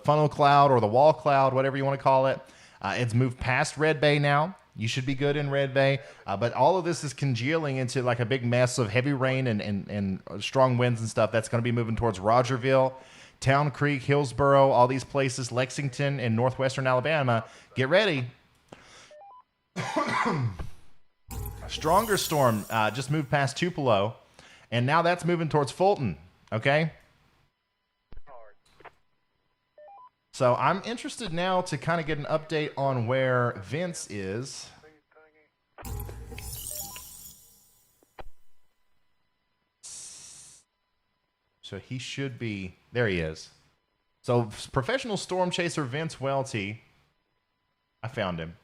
funnel cloud or the wall cloud, whatever you want to call it. It's moved past Red Bay now. You should be good in Red Bay. But all of this is congealing into like a big mess of heavy rain and strong winds and stuff. That's going to be moving towards Rogerville, Town Creek, Hillsboro, all these places, Lexington, and northwestern Alabama. Get ready. Stronger storm just moved past Tupelo, and now that's moving towards Fulton, okay? So I'm interested now to kind of get an update on where Vince is. So he should be, there he is. So professional storm chaser Vince Welty, I found him.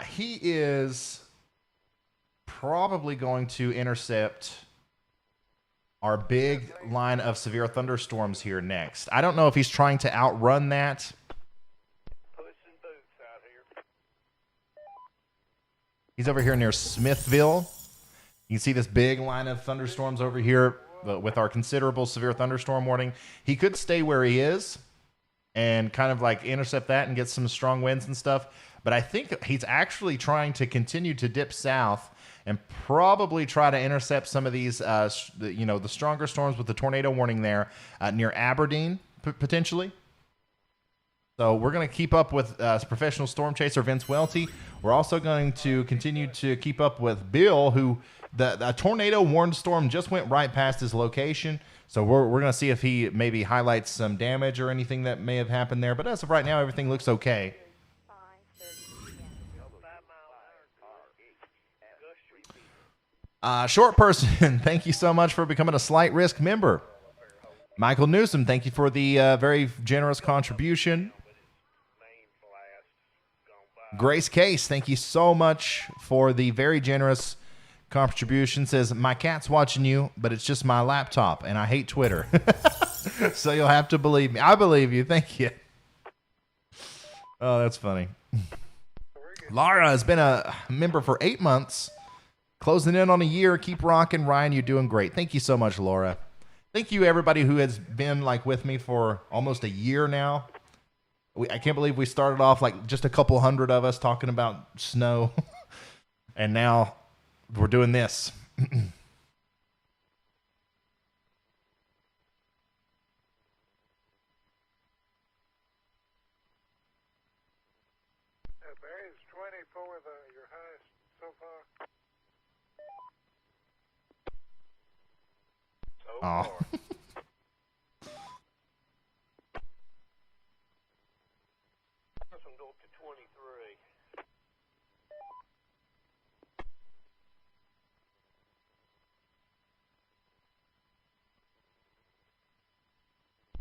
He is probably going to intercept our big line of severe thunderstorms here next. I don't know if he's trying to outrun that. He's over here near Smithville. You can see this big line of thunderstorms over here with our considerable severe thunderstorm warning. He could stay where he is and kind of like intercept that and get some strong winds and stuff. But I think he's actually trying to continue to dip south and probably try to intercept some of these, the stronger storms with the tornado warning there near Aberdeen, potentially. So we're going to keep up with professional storm chaser Vince Welty. We're also going to continue to keep up with Bill, who The tornado warned storm just went right past his location. So we're going to see if he maybe highlights some damage or anything that may have happened there. But as of right now, everything looks okay. Short person, thank you so much for becoming a Slight Risk member. Michael Newsom, thank you for the very generous contribution. Grace Case, thank you so much for the very generous contribution. Says, my cat's watching you, but it's just my laptop, and I hate Twitter. So you'll have to believe me. I believe you. Thank you. Oh, that's funny. Laura has been a member for 8 months. Closing in on a year. Keep rocking. Ryan, you're doing great. Thank you so much, Laura. Thank you, everybody who has been like with me for almost a year now. I can't believe we started off like just a couple hundred of us talking about snow. And now we're doing this. Barry's 24, your highest so far. Oh. This one go up to 23.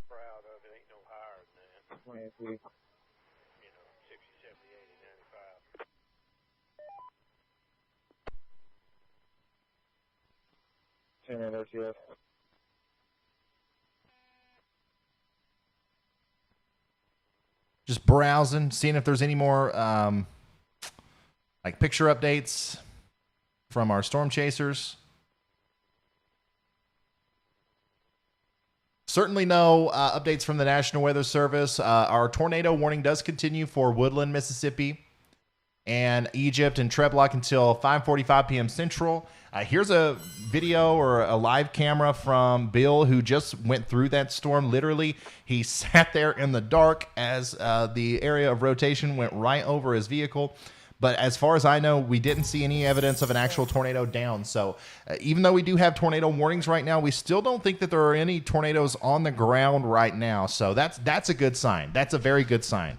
Proud of it, ain't no higher than that. 23. 60, 70, 80, 95. 10 minutes, yes. Just browsing, seeing if there's any more like picture updates from our storm chasers. Certainly no updates from the National Weather Service. Our tornado warning does continue for Woodland, Mississippi, and Egypt and Treblock until 5:45 p.m. Central. Here's a video or a live camera from Bill, who just went through that storm. Literally, he sat there in the dark as the area of rotation went right over his vehicle. But as far as I know, we didn't see any evidence of an actual tornado down. So even though we do have tornado warnings right now, we still don't think that there are any tornadoes on the ground right now. So that's a good sign. That's a very good sign.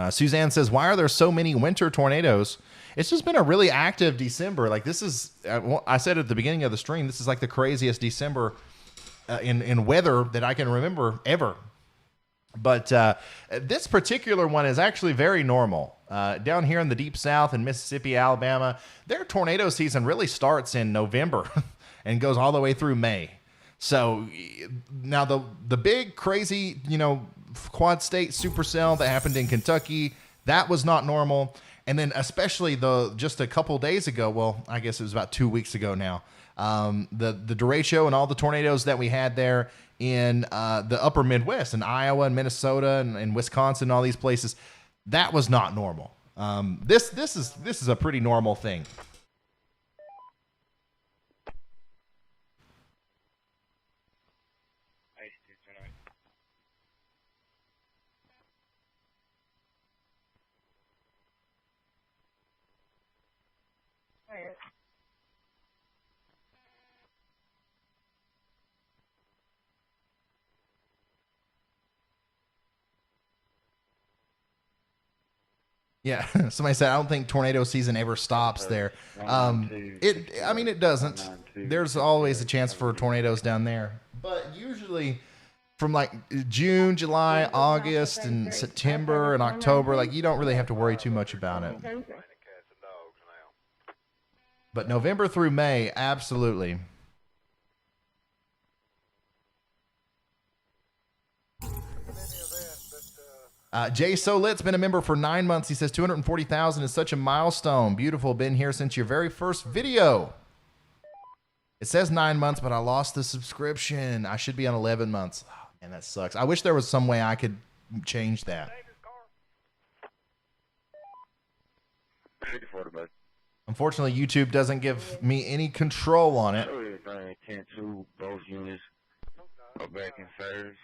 Suzanne says, why are there so many winter tornadoes? It's just been a really active December. Like this is, I said at the beginning of the stream, this is like the craziest December in weather that I can remember ever. But this particular one is actually very normal. Down here in the deep south in Mississippi, Alabama, their tornado season really starts in November and goes all the way through May. So now the big crazy, quad state supercell that happened in Kentucky, that was not normal. And then especially just a couple days ago, well, I guess it was about 2 weeks ago now, the derecho and all the tornadoes that we had there in the upper Midwest, in Iowa and Minnesota and Wisconsin, all these places, that was not normal. This is a pretty normal thing. Yeah, somebody said, I don't think tornado season ever stops there. It doesn't. There's always a chance for tornadoes down there. But usually from like June, July, August, and September and October, like you don't really have to worry too much about it. But November through May, absolutely. Jay Solit's been a member for 9 months. He says 240,000 is such a milestone. Beautiful. Been here since your very first video. It says 9 months, but I lost the subscription. I should be on 11 months. Oh, man, that sucks. I wish there was some way I could change that. Unfortunately, YouTube doesn't give me any control on it. 10-2, both units are back in service.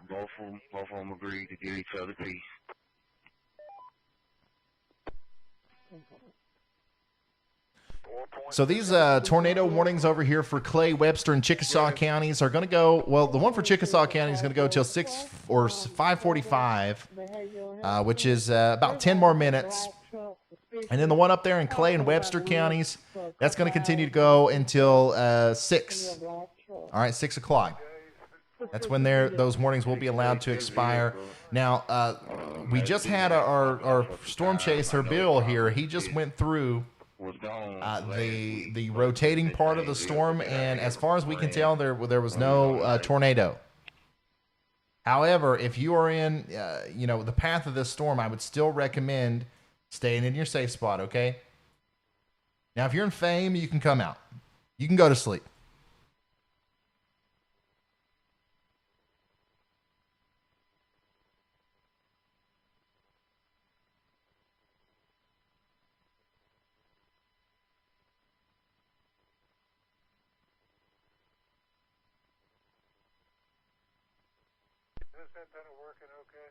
Both of them agreed to give each other peace. So these tornado warnings over here for Clay, Webster, and Chickasaw counties are going to go. Well, the one for Chickasaw County is going to go till 6 or 5:45, which is about 10 more minutes. And then the one up there in Clay and Webster counties, that's going to continue to go until 6. All right, 6 o'clock. That's when those warnings will be allowed to expire. Now, we just had our storm chaser Bill here. He just went through the rotating part of the storm, and as far as we can tell, there was no tornado. However, if you are in the path of this storm, I would still recommend staying in your safe spot. Okay. Now, if you're in Fame, you can come out. You can go to sleep. Antenna working okay?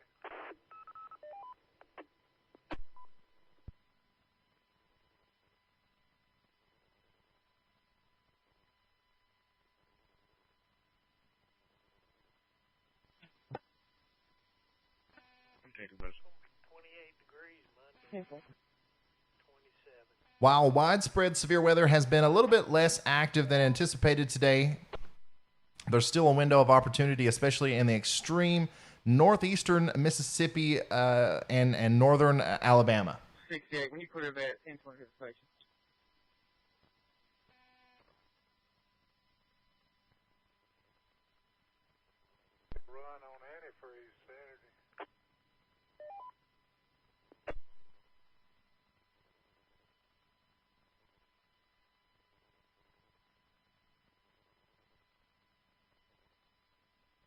I'm taking those. 28 degrees Monday. 27. While widespread severe weather has been a little bit less active than anticipated today, there's still a window of opportunity, especially in the extreme northeastern Mississippi and northern Alabama. 68, when you put it at 10 for his patient. Run on antifreeze Saturday.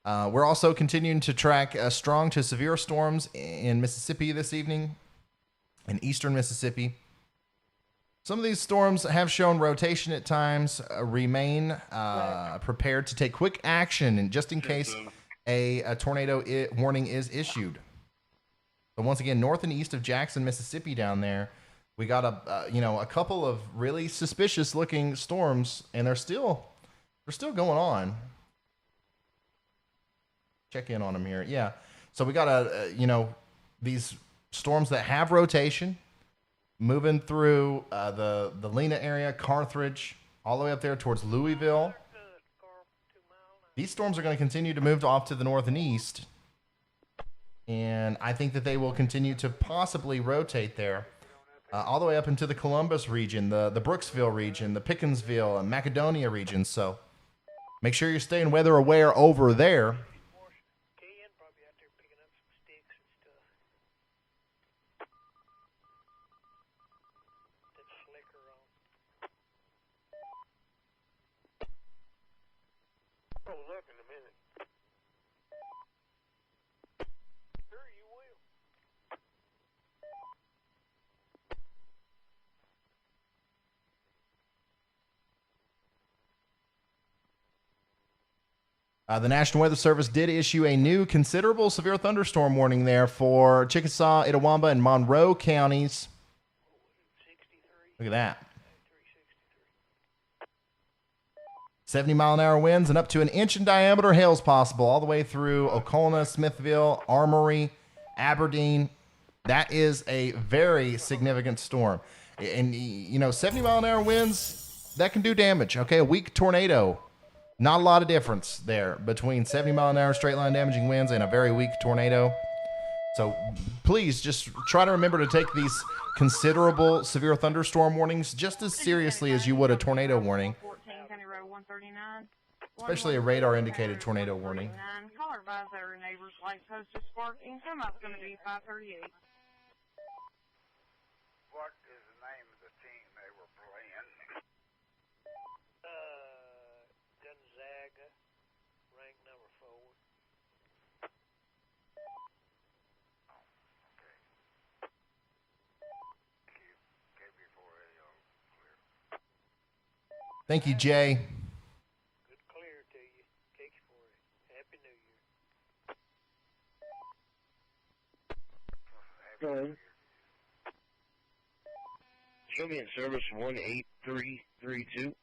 We're also continuing to track strong to severe storms in Mississippi this evening, in eastern Mississippi. Some of these storms have shown rotation at times. Remain prepared to take quick action, and just in case a tornado warning is issued. But once again, north and east of Jackson, Mississippi, down there, we got a couple of really suspicious looking storms, and they're still going on. Check in on them here. Yeah. So we got these storms that have rotation moving through the Lena area, Carthage, all the way up there towards Louisville. These storms are going to continue to move off to the north and east. And I think that they will continue to possibly rotate there all the way up into the Columbus region, the Brooksville region, the Pickensville and Macedonia region. So make sure you're staying weather aware over there. The National Weather Service did issue a new considerable severe thunderstorm warning there for Chickasaw, Itawamba, and Monroe counties. Look at that. 70-mile-an-hour winds and up to an inch in diameter hail is possible all the way through Okolona, Smithville, Armory, Aberdeen. That is a very significant storm. And, 70-mile-an-hour winds, that can do damage. Okay, a weak tornado. Not a lot of difference there between 70-mile-an-hour straight-line damaging winds and a very weak tornado. So please just try to remember to take these considerable severe thunderstorm warnings just as seriously as you would a tornado warning, especially a radar-indicated tornado warning. Caller advised their neighbor's light post is sparking. Come up's going to be 538. What is the name of the team they were playing? Gonzaga, ranked number 4. Oh, okay. KB4AO, clear. Thank you, Jay. Good clear to you. Cakes for you. Happy New Year. Good. Show me in service 18332.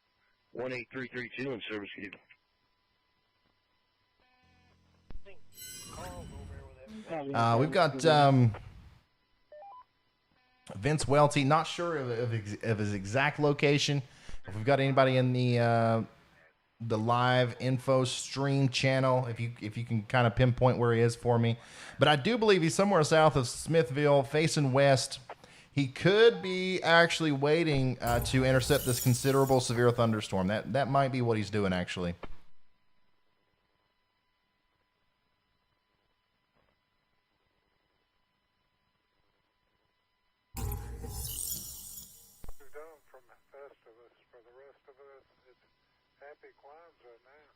18332 in service, Steve. We've got Vince Welty. Not sure of his exact location. If we've got anybody in the live info stream channel, if you can kind of pinpoint where he is for me, but I do believe he's somewhere south of Smithville, facing west. He could be actually waiting to intercept this considerable severe thunderstorm. That might be what he's doing actually. Happy Kwanzaa now.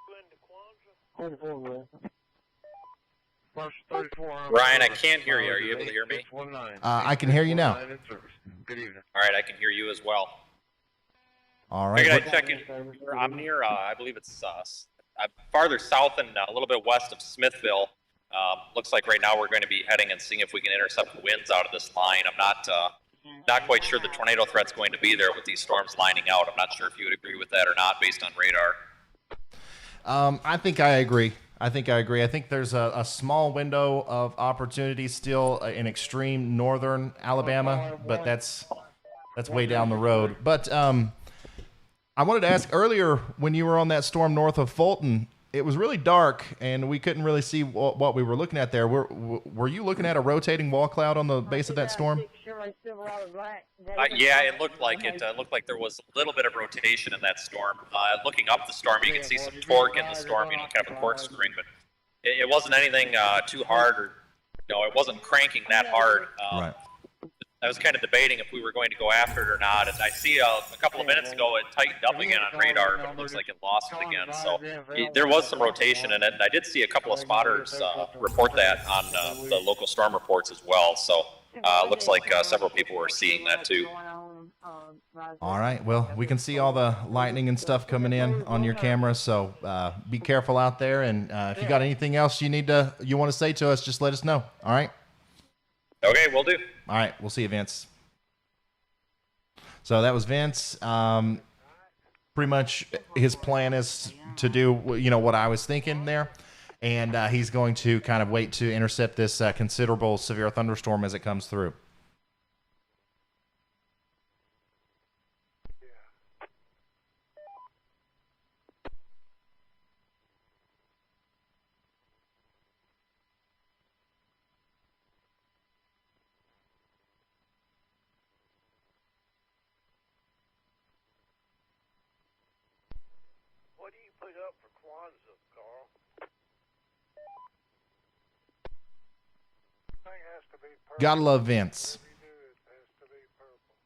Glenda Kwanzaa. First 34. Ryan, I can't hear you. Are you able to hear me? I can hear you now. Good evening. All right, I can hear you as well. All right. Figured I'd check in. I'm near, I believe it's farther south and a little bit west of Smithville. Looks like right now we're going to be heading and seeing if we can intercept winds out of this line. I'm not quite sure the tornado threat's going to be there with these storms lining out. I'm not sure if you would agree with that or not based on radar. I think I agree. I think there's a small window of opportunity still in extreme northern Alabama, but that's way down the road. But I wanted to ask earlier, when you were on that storm north of Fulton, it was really dark and we couldn't really see what we were looking at there. Were you looking at a rotating wall cloud on the base of that storm? Yeah, it looked like it. Looked like there was a little bit of rotation in that storm. Looking up the storm, you can see some torque in the storm, kind of a corkscrewing, but it wasn't anything too hard, or it wasn't cranking that hard. Right. I was kind of debating if we were going to go after it or not, and I see a couple of minutes ago it tightened up again on radar, but it looks like it lost it again. So there was some rotation in it, and I did see a couple of spotters report that on the local storm reports as well. So looks like several people were seeing that too. All right. Well, we can see all the lightning and stuff coming in on your camera, so be careful out there. And if you got anything else you want to say to us, just let us know. All right. Okay, we'll do. All right, we'll see you, Vince. So that was Vince. Pretty much his plan is to do, what I was thinking there. And he's going to kind of wait to intercept this considerable severe thunderstorm as it comes through. What do you put up for Kwanzaa, Carl? Thing has to be purple. Gotta love Vince. Whatever you do, it has to be purple.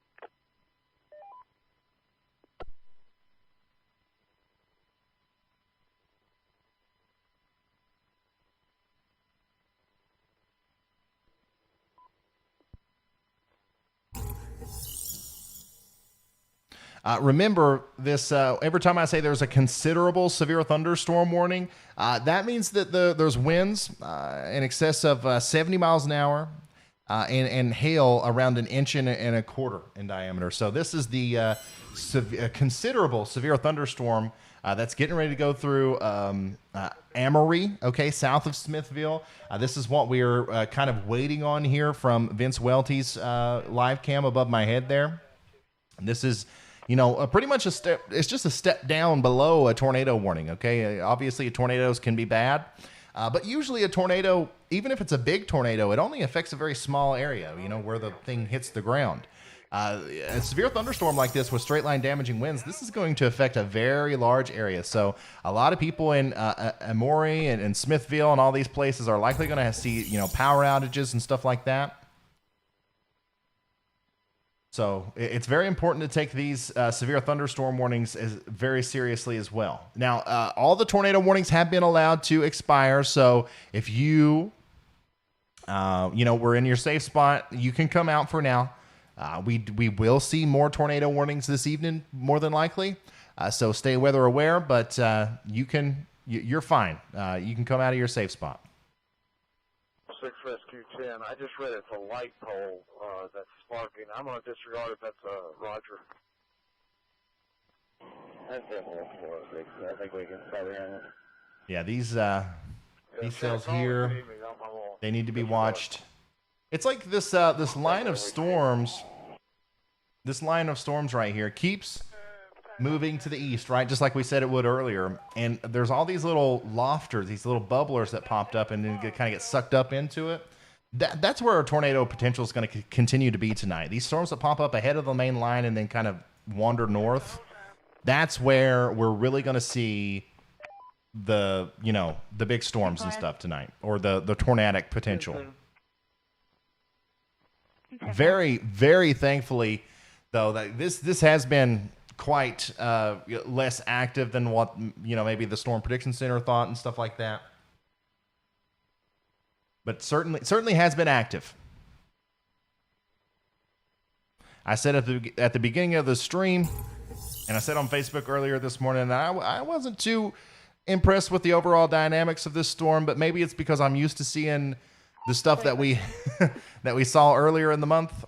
Remember this, every time I say there's a considerable severe thunderstorm warning, that means that there's winds in excess of 70 miles an hour and hail around 1.25 inches in diameter. So this is the considerable severe thunderstorm that's getting ready to go through Amory, south of Smithville. This is what we're kind of waiting on here from Vince Welty's live cam above my head there. And this is pretty much a step. It's just a step down below a tornado warning. Okay, obviously tornadoes can be bad, but usually a tornado, even if it's a big tornado, it only affects a very small area. Where the thing hits the ground. A severe thunderstorm like this with straight line damaging winds, this is going to affect a very large area. So a lot of people in Amory and Smithville and all these places are likely going to see power outages and stuff like that. So it's very important to take these severe thunderstorm warnings very seriously as well. Now, all the tornado warnings have been allowed to expire. So if you, were in your safe spot, you can come out for now. We will see more tornado warnings this evening, more than likely. So stay weather aware, but you're fine. You can come out of your safe spot. 6 Rescue 10. I just read it's a light pole that's sparking. I'm going to disregard if that's Roger. That's definitely 406. I think we can probably handle it. Yeah, these cells here, they need to be watched. It's like this line of storms. This line of storms right here keeps moving to the east, right? Just like we said it would earlier. And there's all these little lofters, these little bubblers that popped up and then kind of get sucked up into it. That's where our tornado potential is going to continue to be tonight. These storms that pop up ahead of the main line and then kind of wander north, that's where we're really going to see the big storms and stuff tonight, or the tornadic potential. Very, very thankfully, though, that this has been quite less active than what maybe the Storm Prediction Center thought and stuff like that. But certainly has been active. I said at the beginning of the stream, and I said on Facebook earlier this morning, that I wasn't too impressed with the overall dynamics of this storm, but maybe it's because I'm used to seeing the stuff that we that we saw earlier in the month.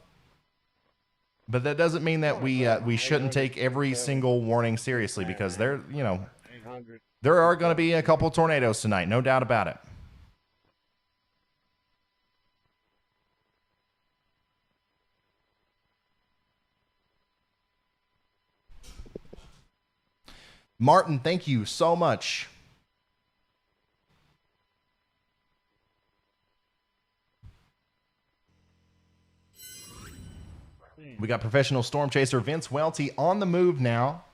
But that doesn't mean that we shouldn't take every single warning seriously, because there are going to be a couple tornadoes tonight, no doubt about it. Martin, thank you so much. We got professional storm chaser Vince Welty on the move now.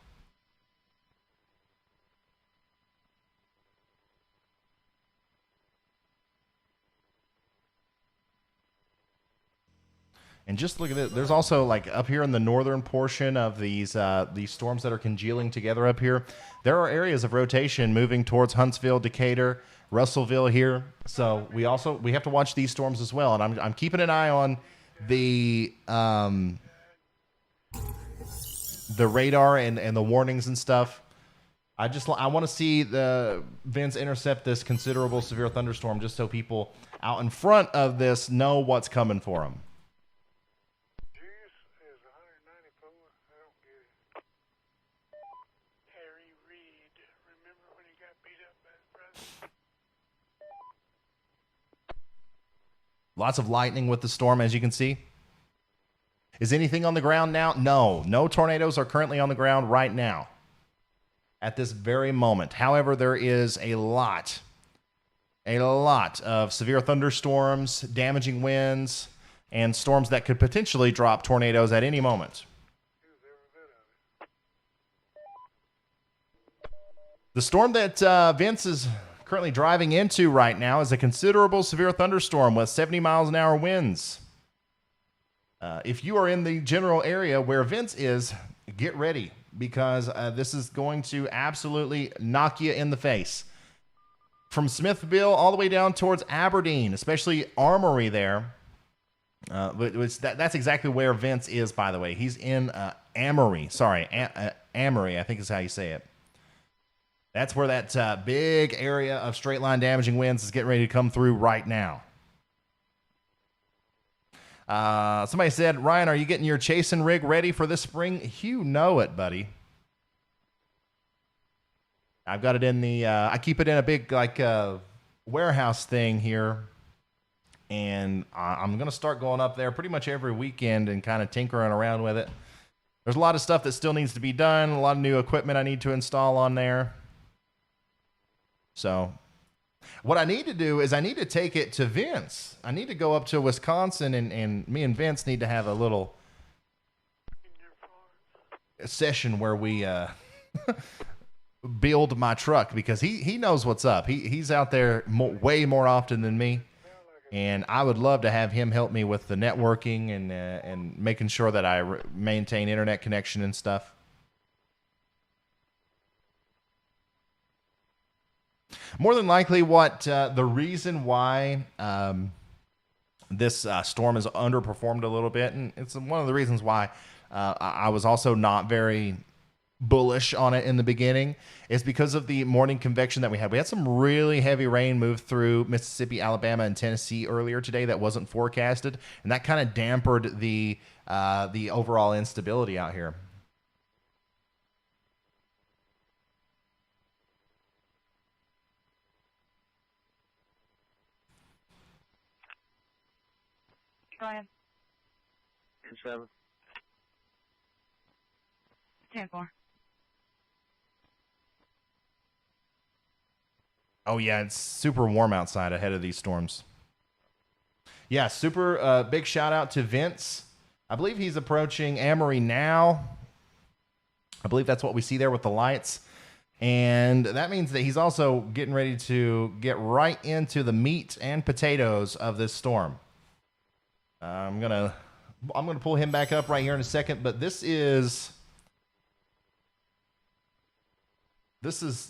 And just look at it. There's also, like, up here in the northern portion of these storms that are congealing together up here, there are areas of rotation moving towards Huntsville, Decatur, Russellville here. So we have to watch these storms as well. And I'm keeping an eye on the radar and the warnings and stuff. I want to see the Vince intercept this considerable severe thunderstorm, just so people out in front of this know what's coming for them. Lots of lightning with the storm, as you can see. Is anything on the ground now? No tornadoes are currently on the ground right now at this very moment. However, there is a lot of severe thunderstorms, damaging winds, and storms that could potentially drop tornadoes at any moment. The storm that Vince is currently driving into right now is a considerable severe thunderstorm with 70 miles an hour winds. If you are in the general area where Vince is, get ready, because this is going to absolutely knock you in the face. From Smithville all the way down towards Aberdeen, especially Armory there. That's exactly where Vince is, by the way. He's in Amory. Sorry, Amory, I think is how you say it. That's where that big area of straight line damaging winds is getting ready to come through right now. Somebody said, Ryan, are you getting your chasing rig ready for this spring? You know it, buddy. I've got it in the, I keep it in a big warehouse thing here. And I'm going to start going up there pretty much every weekend and kind of tinkering around with it. There's a lot of stuff that still needs to be done. A lot of new equipment I need to install on there. So what I need to do is I need to take it to Vince. I need to go up to Wisconsin, and me and Vince need to have a little session where we build my truck, because he knows what's up. He's out there way more often than me, and I would love to have him help me with the networking and making sure that I maintain internet connection and stuff. More than likely, what the reason why this storm has underperformed a little bit, and it's one of the reasons why I was also not very bullish on it in the beginning, is because of the morning convection that we had. We had some really heavy rain move through Mississippi, Alabama, and Tennessee earlier today that wasn't forecasted, and that kind of dampened the overall instability out here. Go ahead. 7. 10-4. Oh, yeah, it's super warm outside ahead of these storms. Yeah, super big shout out to Vince. I believe he's approaching Amory now. I believe that's what we see there with the lights. And that means that he's also getting ready to get right into the meat and potatoes of this storm. I'm gonna pull him back up right here in a second, but this is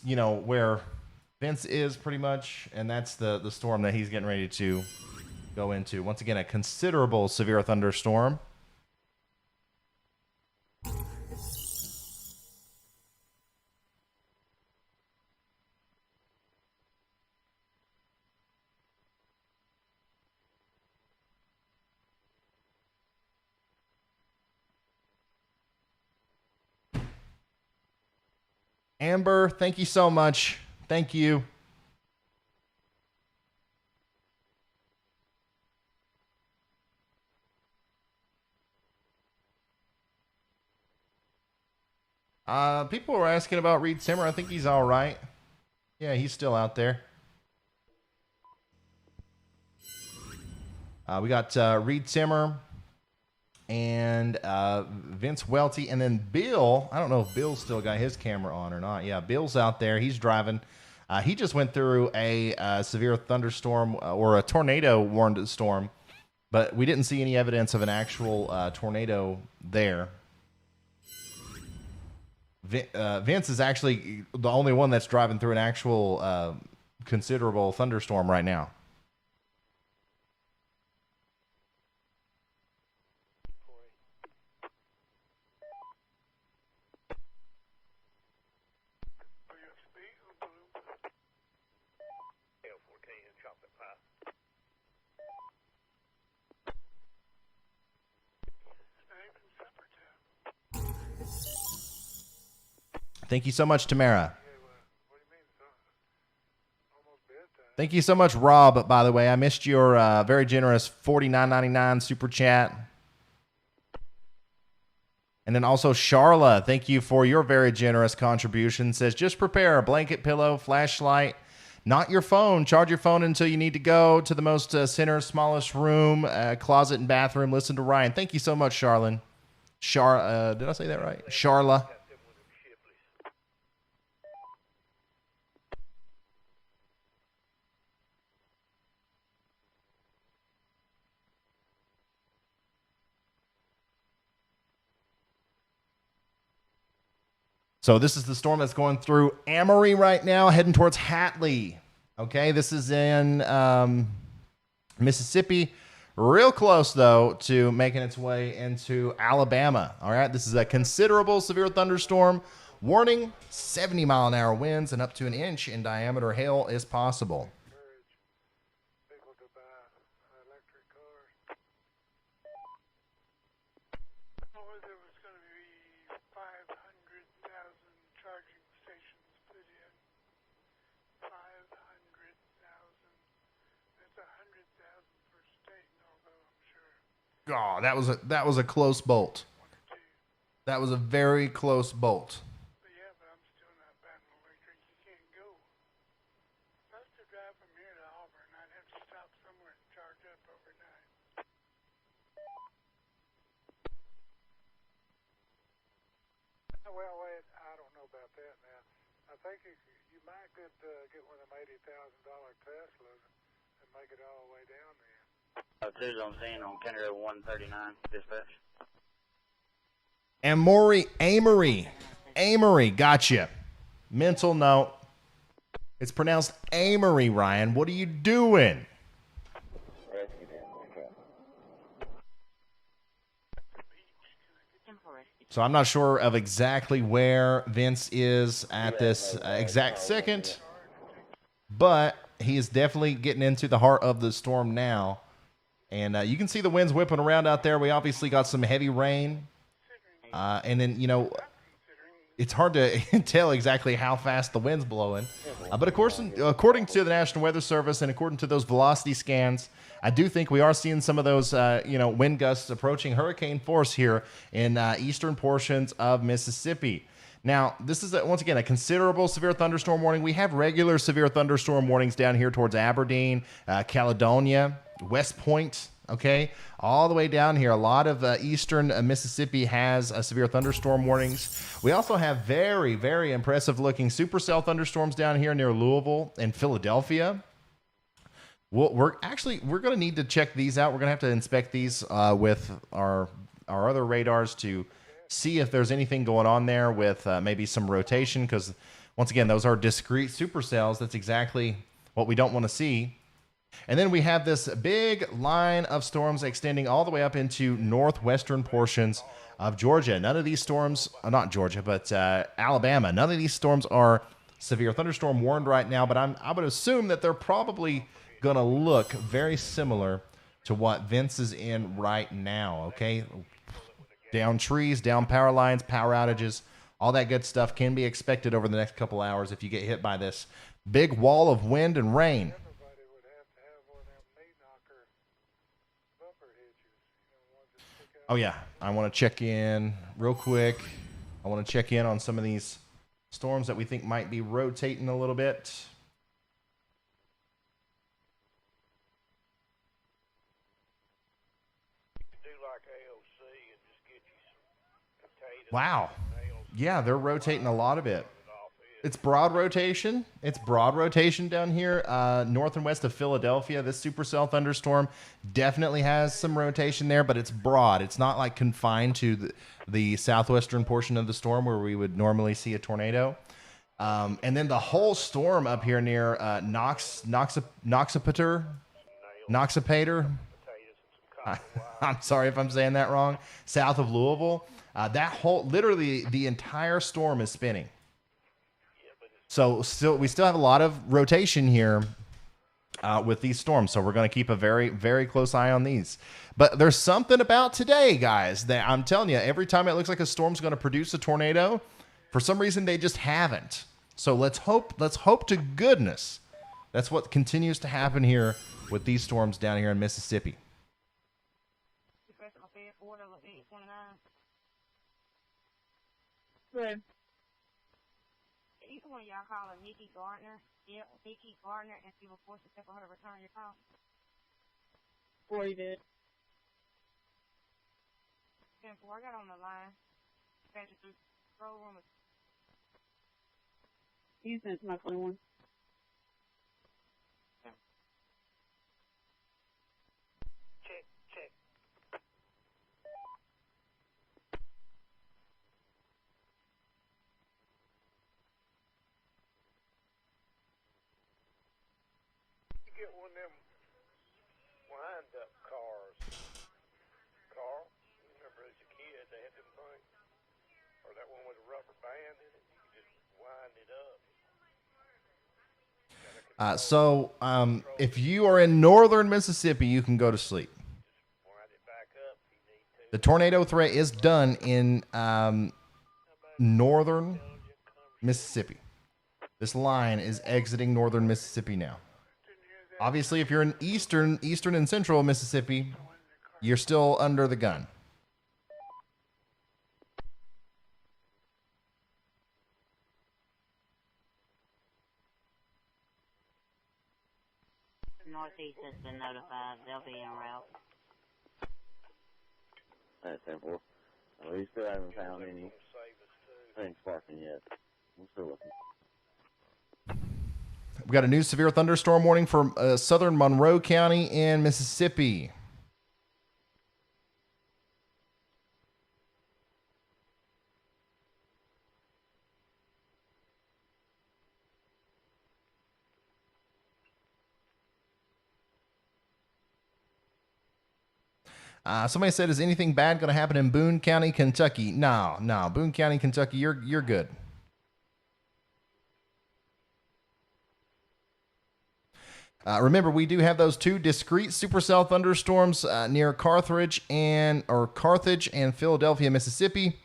you know where Vince is pretty much, and that's the storm that he's getting ready to go into. Once again, a considerable severe thunderstorm. Amber, thank you so much. Thank you. People were asking about Reed Simmer. I think he's all right. Yeah, he's still out there. We got Reed Simmer and Vince Welty, and then Bill. I don't know if Bill's still got his camera on or not. Yeah, Bill's out there. He's driving. He just went through a severe thunderstorm or a tornado warned storm, but we didn't see any evidence of an actual tornado there. Vince is actually the only one that's driving through an actual considerable thunderstorm right now. Thank you so much, Tamara. Thank you so much, Rob, by the way. I missed your very generous $49.99 super chat. And then also Charla, thank you for your very generous contribution. Says, just prepare a blanket, pillow, flashlight, not your phone. Charge your phone until you need to go to the most center, smallest room, closet and bathroom. Listen to Ryan. Thank you so much, Charlene. Did I say that right? Charla. So this is the storm that's going through Amory right now, heading towards Hatley. Okay, this is in Mississippi. Real close, though, to making its way into Alabama. All right, this is a considerable severe thunderstorm. Warning, 70-mile-an-hour winds and up to an inch in diameter hail is possible. Oh, that was a close bolt. That was a very close bolt. Well, wait, I don't know about that now. I think you might could get one of them $80,000 Teslas and make it all the way down there. 2's on scene on County Road 139, dispatch. Amory, gotcha. Mental note. It's pronounced Amory, Ryan. What are you doing? So I'm not sure of exactly where Vince is at this exact second, but he is definitely getting into the heart of the storm now. And you can see the winds whipping around out there. We obviously got some heavy rain. And then, you know, it's hard to tell exactly how fast the wind's blowing. But of course, according to the National Weather Service and according to those velocity scans, I do think we are seeing some of those, wind gusts approaching hurricane force here in eastern portions of Mississippi. Now, this is, once again, a considerable severe thunderstorm warning. We have regular severe thunderstorm warnings down here towards Aberdeen, Caledonia, West Point, okay? All the way down here. A lot of eastern Mississippi has severe thunderstorm warnings. We also have very, very impressive looking supercell thunderstorms down here near Louisville and Philadelphia. We're going to need to check these out. We're going to have to inspect these with our other radars to see if there's anything going on there with maybe some rotation, because once again, those are discrete supercells. That's exactly what we don't want to see. And then we have this big line of storms extending all the way up into northwestern portions of Georgia. None of these storms, not Georgia, but Alabama, none of these storms are severe thunderstorm warned right now, but I would assume that they're probably going to look very similar to what Vince is in right now, okay? Down trees, down power lines, power outages, all that good stuff can be expected over the next couple hours if you get hit by this big wall of wind and rain. Oh, yeah. I want to check in real quick. I want to check in on some of these storms that we think might be rotating a little bit. Wow. Yeah, they're rotating a lot of it. It's broad rotation. It's broad rotation down here, north and west of Philadelphia. This supercell thunderstorm definitely has some rotation there, but it's broad. It's not like confined to the southwestern portion of the storm where we would normally see a tornado. And then the whole storm up here near Noxapater. I'm sorry if I'm saying that wrong. South of Louisville. Literally the entire storm is spinning. So we still have a lot of rotation here with these storms. So we're going to keep a very, very close eye on these. But there's something about today, guys, that I'm telling you, every time it looks like a storm's going to produce a tornado, for some reason they just haven't. So let's hope to goodness that's what continues to happen here with these storms down here in Mississippi. Good. Either one of y'all call her Nikki Gardner. Yeah, Nikki Gardner, and she was forced to step on her to return your call. Corey did. 10-4, I got on the line. Patrick through control room. He's into my 21. Check. You get one of them wind-up cars. Carl, you remember as a kid they had them things? Or that one with a rubber band in it? You could just wind it up. If you are in northern Mississippi, you can go to sleep. The tornado threat is done in northern Mississippi. This line is exiting northern Mississippi now. Obviously, if you're in eastern and central Mississippi, you're still under the gun. Northeast has been notified. They'll be en route. That's 10-4. We still haven't found anything sparking yet. We're still looking. We got a new severe thunderstorm warning for southern Monroe County in Mississippi. Somebody said, is anything bad going to happen in Boone County, Kentucky? No. Boone County, Kentucky, you're good. Remember, we do have those 2 discrete supercell thunderstorms near Carthage and Philadelphia, Mississippi.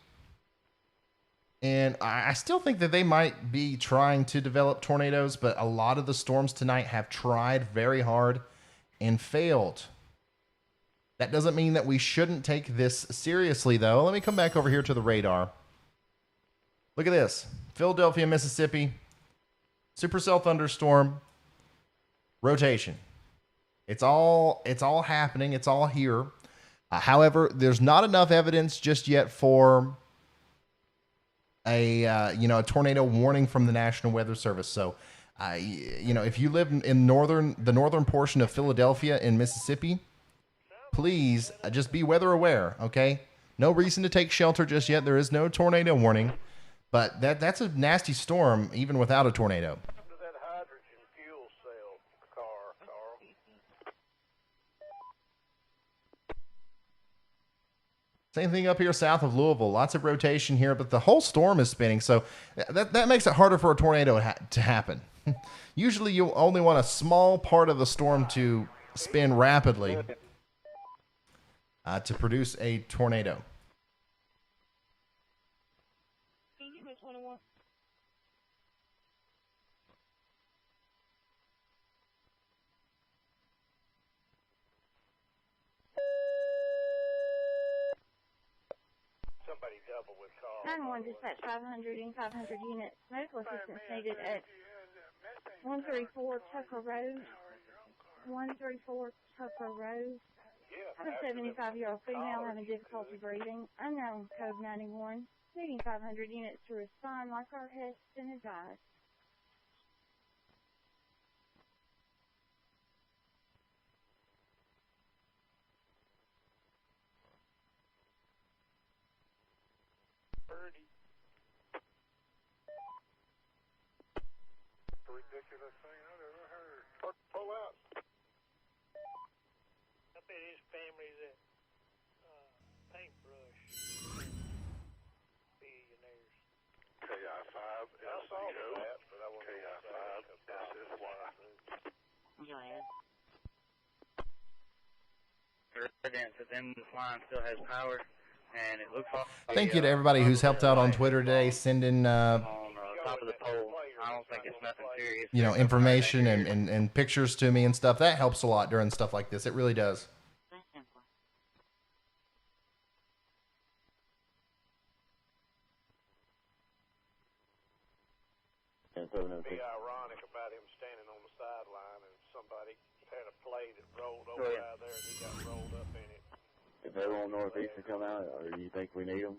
And I still think that they might be trying to develop tornadoes, but a lot of the storms tonight have tried very hard and failed. That doesn't mean that we shouldn't take this seriously, though. Let me come back over here to the radar. Look at this. Philadelphia, Mississippi. Supercell thunderstorm. Rotation. It's all happening. It's all here. However, there's not enough evidence just yet for a tornado warning from the National Weather Service. So, if you live in the northern portion of Philadelphia in Mississippi, please just be weather aware. Okay, no reason to take shelter just yet. There is no tornado warning, but that's a nasty storm even without a tornado. Same thing up here south of Louisville. Lots of rotation here, but the whole storm is spinning, so that makes it harder for a tornado to happen. Usually you only want a small part of the storm to spin rapidly to produce a tornado. Can you give me 21? Somebody double with call. 911 dispatch 500 and 500 units. Medical assistance needed at 134 Tucker Road. 134 Tucker Road. A 75-year-old female having difficulty breathing. Unknown code 91. Needing 500 units to respond like our has been advised. Ridiculous thing I've ever heard. Pull out. I bet his family's at paintbrush billionaires. KI5 SCO. KI5 SSY. Evidence that them line still has power, and it looks like. Thank you to everybody who's helped out on Twitter today, sending on top of the pole. I don't think it's nothing serious. information and pictures to me and stuff. That helps a lot during stuff like this. It really does. It'd be ironic about him standing on the sideline and somebody had a play that rolled over out there and he got rolled up in it. If everyone northeast can come out, or do you think we need them?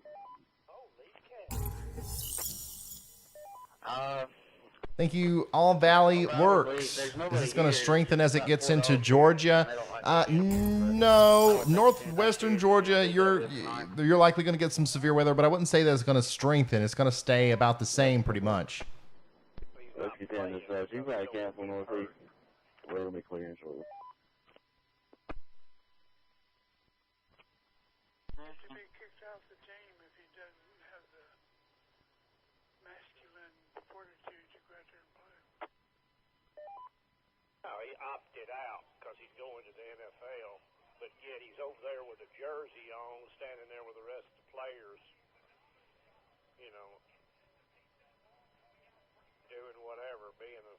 Thank you. All Valley works. Is this going to strengthen as it gets into Georgia? No. Northwestern Georgia, you're likely going to get some severe weather, but I wouldn't say that it's going to strengthen. It's going to stay about the same pretty much. Let's get down this side. You got a Castle northeast. We'll be clearing shortly. To be kicked out the team if he doesn't have the masculine fortitude to go out there and play. No, he opted out because he's going to the NFL, but yet he's over there with a jersey on, standing there with the rest of the players, you know, doing whatever, being a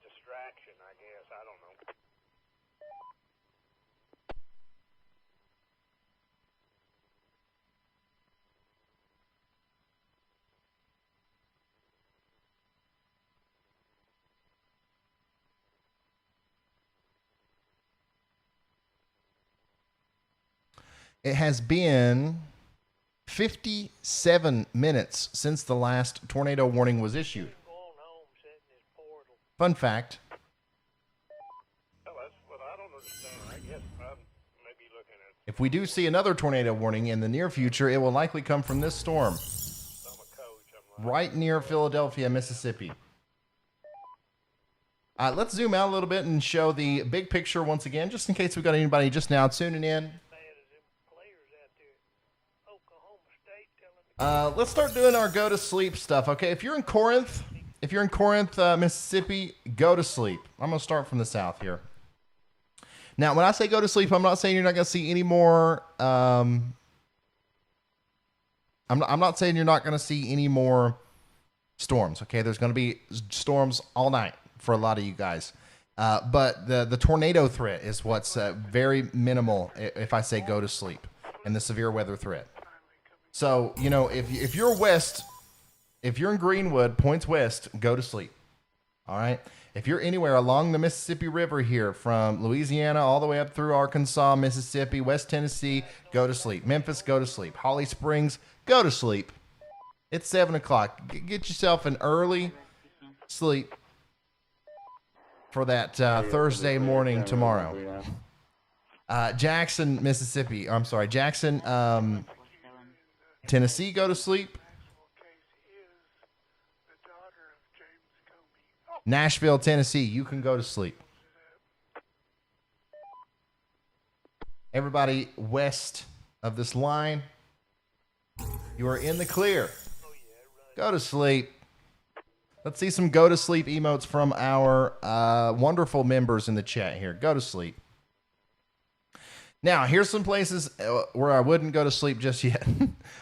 distraction, I guess. I don't know. It has been 57 minutes since the last tornado warning was issued. Fun fact. Well, that's what I don't understand. I guess I'm maybe looking at. If we do see another tornado warning in the near future, it will likely come from this storm. Right near Philadelphia, Mississippi. Let's zoom out a little bit and show the big picture once again, just in case we've got anybody just now tuning in. Let's start doing our go to sleep stuff. Okay, if you're in Corinth, Mississippi, go to sleep. I'm gonna start from the south here. Now, when I say go to sleep, I'm not saying you're not gonna see any more. I'm not saying you're not gonna see any more storms. Okay, there's gonna be storms all night for a lot of you guys. But the tornado threat is what's very minimal if I say go to sleep, and the severe weather threat. So, you know, if you're west, if you're in Greenwood, points west, go to sleep. All right? If you're anywhere along the Mississippi River here, from Louisiana all the way up through Arkansas, Mississippi, West Tennessee, go to sleep. Memphis, go to sleep. Holly Springs, go to sleep. It's 7 o'clock. Get yourself an early sleep for that Thursday morning tomorrow. Jackson, Mississippi. I'm sorry, Jackson, Tennessee, go to sleep. Nashville, Tennessee, you can go to sleep. Everybody west of this line, you are in the clear. Go to sleep. Let's see some go to sleep emotes from our wonderful members in the chat here. Go to sleep. Now, here's some places where I wouldn't go to sleep just yet.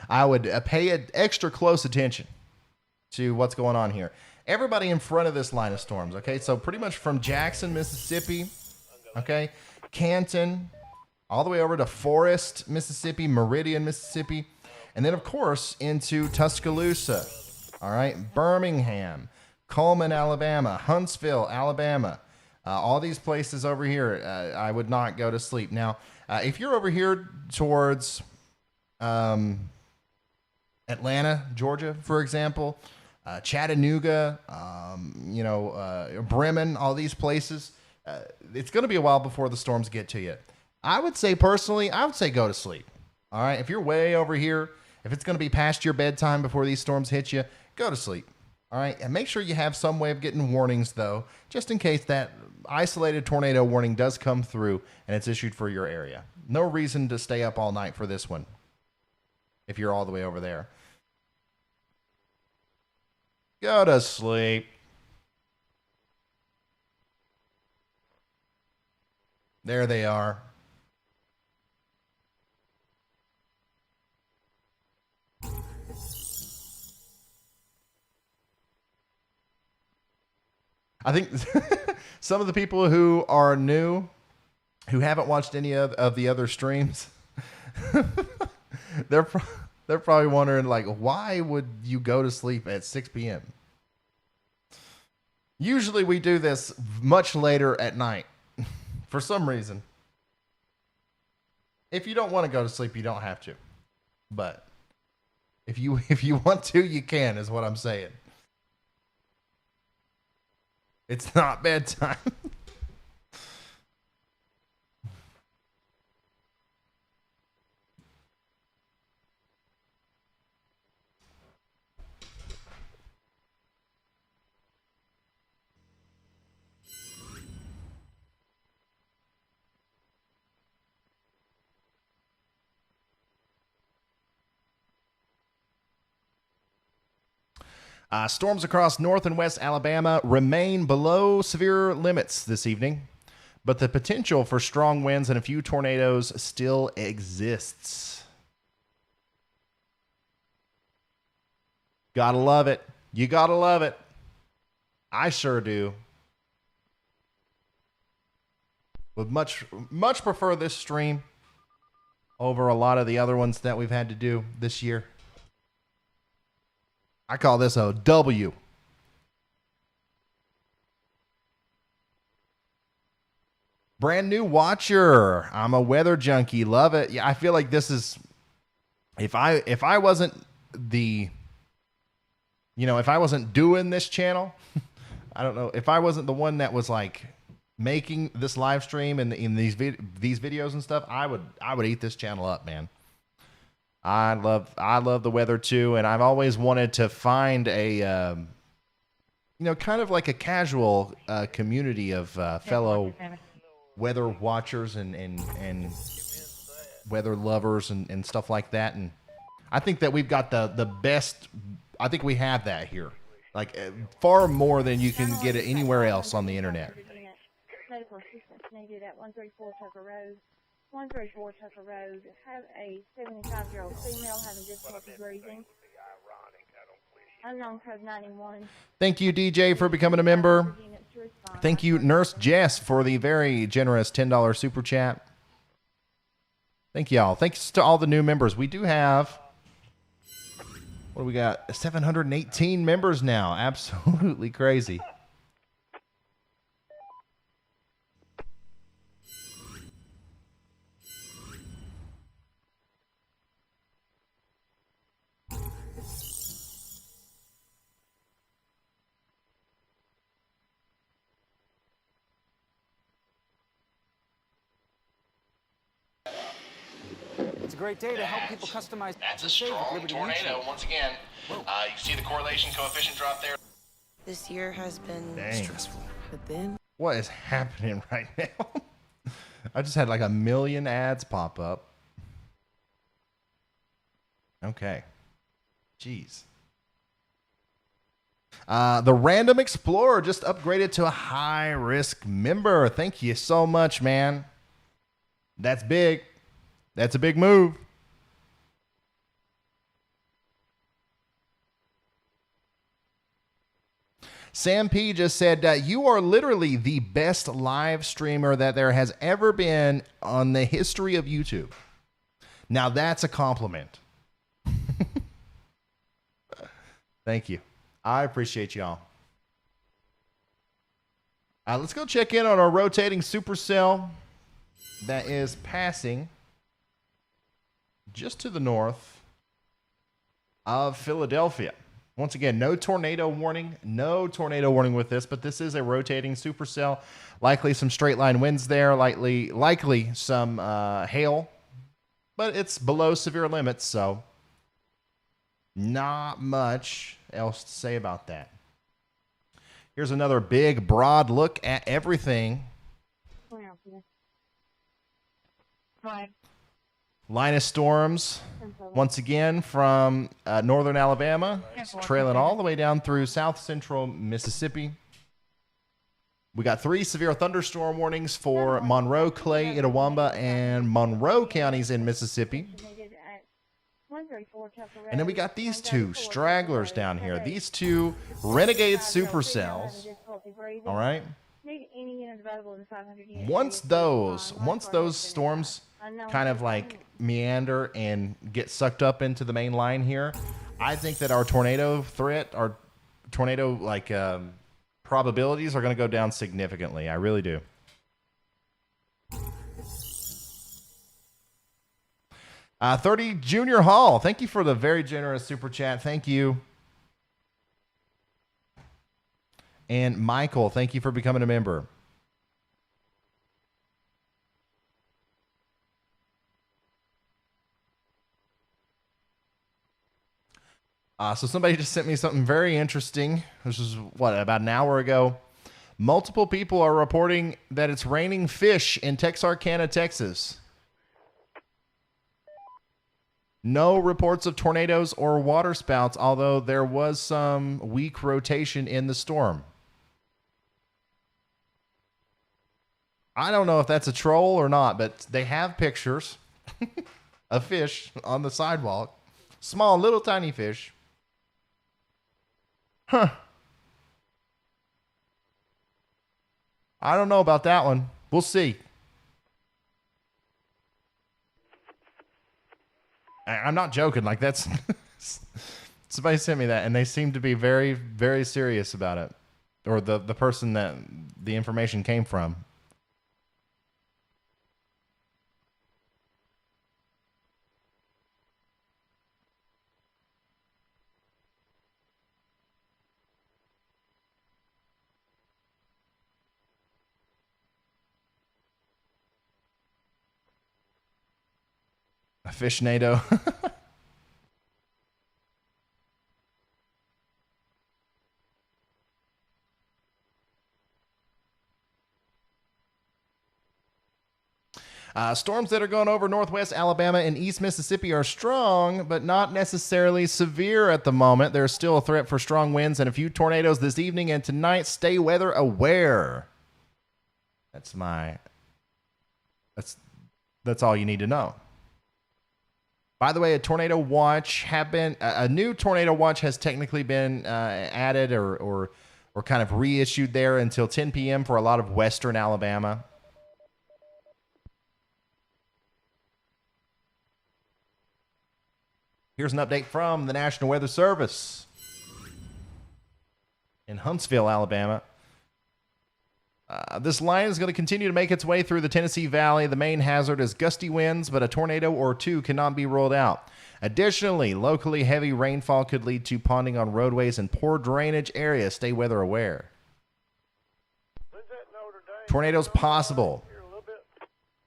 I would pay extra close attention to what's going on here. Everybody in front of this line of storms, okay? So pretty much from Jackson, Mississippi, okay? Canton, all the way over to Forest, Mississippi, Meridian, Mississippi, and then, of course, into Tuscaloosa, all right? Birmingham, Coleman, Alabama, Huntsville, Alabama. All these places over here, I would not go to sleep. Now, if you're over here towards Atlanta, Georgia, for example, Chattanooga, Bremen, all these places, it's going to be a while before the storms get to you. I would say personally, go to sleep. All right. If you're way over here, if it's going to be past your bedtime before these storms hit you, go to sleep. All right. And make sure you have some way of getting warnings, though, just in case that isolated tornado warning does come through and it's issued for your area. No reason to stay up all night for this one if you're all the way over there. Go to sleep. There they are. I think some of the people who are new, who haven't watched any of the other streams, they're probably wondering, like, why would you go to sleep at 6 p.m.? Usually we do this much later at night for some reason. If you don't want to go to sleep, you don't have to. But if you want to, you can, is what I'm saying. It's not bedtime. Storms across north and west Alabama remain below severe limits this evening, but the potential for strong winds and a few tornadoes still exists. Gotta love it. You gotta love it. I sure do. Would much prefer this stream over a lot of the other ones that we've had to do this year. I call this a W. Brand new watcher. I'm a weather junkie. Love it. Yeah, I feel like this is, if I wasn't the, if I wasn't doing this channel, I don't know, if I wasn't the one that was like making this live stream and in these videos and stuff, I would eat this channel up, man. I love the weather too, and I've always wanted to find a you know, kind of like a casual community of fellow weather watchers and weather lovers and stuff like that. And I think that we've got the best. I think we have that here, like far more than you can get it anywhere else on the internet. Medical assistance needed at 134 Tucker Road. 134 Tucker Road. Have a 75-year-old female having difficulty breathing. Unknown code 91. Thank you, DJ, for becoming a member. Thank you, Nurse Jess, for the very generous $10 super chat. Thank y'all. Thanks to all the new members. We do have, what do we got? 718 members now. Absolutely crazy. It's a great day to help people customize. That's a strong tornado once again. You can see the correlation coefficient drop there. This year has been stressful. But then What is happening right now? I just had like 1 million ads pop up. Okay. Jeez. The Random Explorer just upgraded to a high-risk member. Thank you so much, man. That's big. That's a big move. Sam P just said, you are literally the best live streamer that there has ever been on the history of YouTube. Now that's a compliment. Thank you. I appreciate y'all. Let's go check in on our rotating supercell that is passing just to the north of Philadelphia. Once again, no tornado warning. No tornado warning with this, but this is a rotating supercell. Likely some straight line winds there. Likely some hail, but it's below severe limits, so not much else to say about that. Here's another big, broad look at everything. Line of storms, once again, from northern Alabama, trailing all the way down through south central Mississippi. We got 3 severe thunderstorm warnings for Monroe, Clay, Itawamba, and Monroe counties in Mississippi. And then we got these 2 stragglers down here. These 2 renegade supercells. All right. Once those storms kind of like meander and get sucked up into the main line here, I think that our tornado threat, our tornado like probabilities are going to go down significantly. I really do. $30 Junior Hall, thank you for the very generous super chat. Thank you. And Michael, thank you for becoming a member. So somebody just sent me something very interesting. This was, about an hour ago. Multiple people are reporting that it's raining fish in Texarkana, Texas. No reports of tornadoes or waterspouts, although there was some weak rotation in the storm. I don't know if that's a troll or not, but they have pictures of fish on the sidewalk. Small, little, tiny fish. Huh. I don't know about that one. We'll see. I'm not joking. Like, that's... Somebody sent me that, and they seem to be very, very serious about it. Or the person that the information came from. A fishnado. Storms that are going over northwest Alabama and east Mississippi are strong, but not necessarily severe at the moment. There's still a threat for strong winds and a few tornadoes this evening and tonight. Stay weather aware. That's all you need to know. By the way, a new tornado watch has technically been added or kind of reissued there until 10 p.m. for a lot of western Alabama. Here's an update from the National Weather Service. In Huntsville, Alabama. This line is going to continue to make its way through the Tennessee Valley. The main hazard is gusty winds, but a tornado or two cannot be ruled out. Additionally, locally heavy rainfall could lead to ponding on roadways and poor drainage areas. Stay weather aware. Tornadoes possible.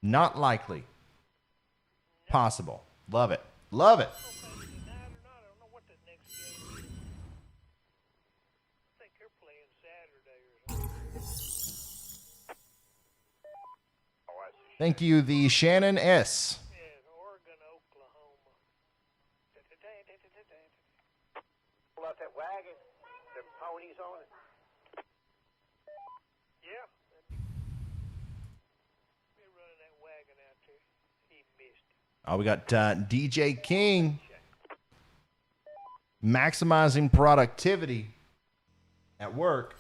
Not likely. Possible. Love it. Love it. Thank you, the Shannon S. Pull out that wagon, the ponies on it. Yeah. They're running that wagon out there. He missed it. Oh, we got DJ King maximizing productivity at work.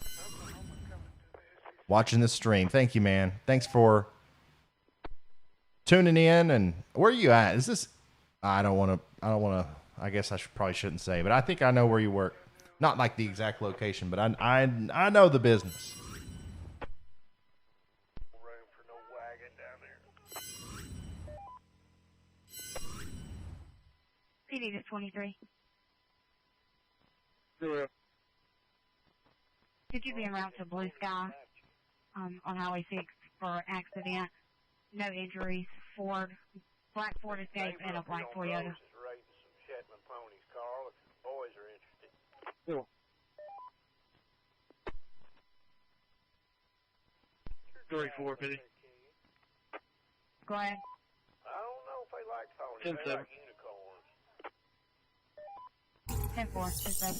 Watching this stream. Thank you, man. Thanks for tuning in. And where are you at? Is this? I don't want to. I guess I probably shouldn't say, but I think I know where you work. Not like the exact location, but I know the business. PD to 23. Yeah. Could you be en route to Blue Sky on Highway 6 for accident? No injuries. Black Ford Escape and a black Toyota. Cool. 34, Pity. Go ahead. I don't know if they like ponies. 10-7. They like unicorns. 10-4. Is ready.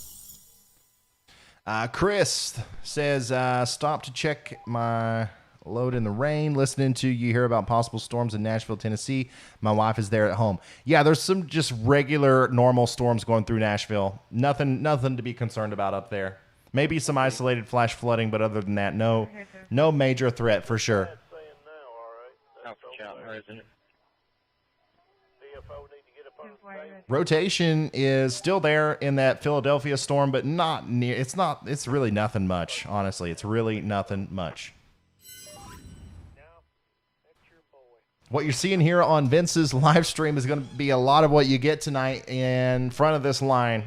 Chris says, stop to check my load in the rain. Listening to you hear about possible storms in Nashville, Tennessee. My wife is there at home. Yeah, there's some just regular, normal storms going through Nashville. Nothing to be concerned about up there. Maybe some isolated flash flooding, but other than that, no major threat for sure. Rotation is still there in that Philadelphia storm, but not near. It's really nothing much, honestly. It's really nothing much. What you're seeing here on Vince's live stream is going to be a lot of what you get tonight in front of this line.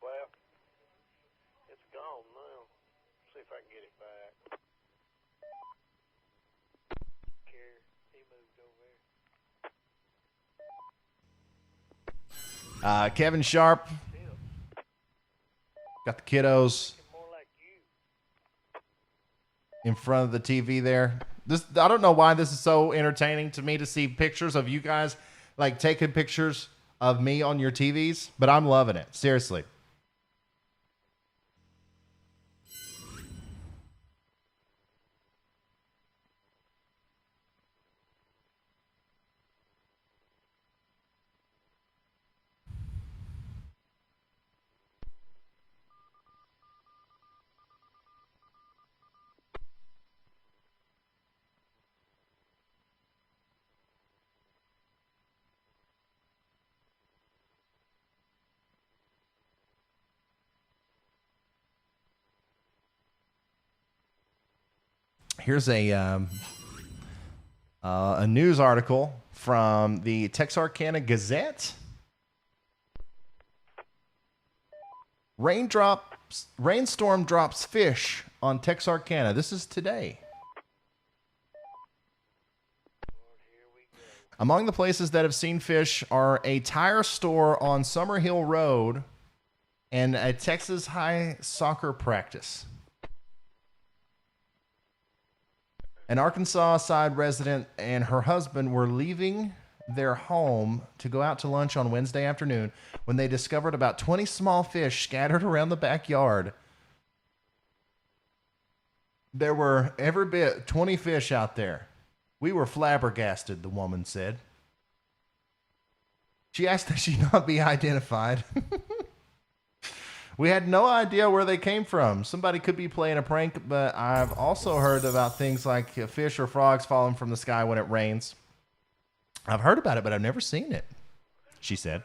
Well, it's gone now. See if I can get it back. He moved over there. Kevin Sharp got the kiddos in front of the TV there. I don't know why this is so entertaining to me to see pictures of you guys like taking pictures of me on your TVs, but I'm loving it. Seriously. Here's a news article from the Texarkana Gazette. Rainstorm drops fish on Texarkana. This is today. Among the places that have seen fish are a tire store on Summer Hill Road and a Texas High soccer practice. An Arkansas side resident and her husband were leaving their home to go out to lunch on Wednesday afternoon when they discovered about 20 small fish scattered around the backyard. There were every bit 20 fish out there. We were flabbergasted, the woman said. She asked that she not be identified. We had no idea where they came from. Somebody could be playing a prank, but I've also heard about things like fish or frogs falling from the sky when it rains. I've heard about it, but I've never seen it, she said.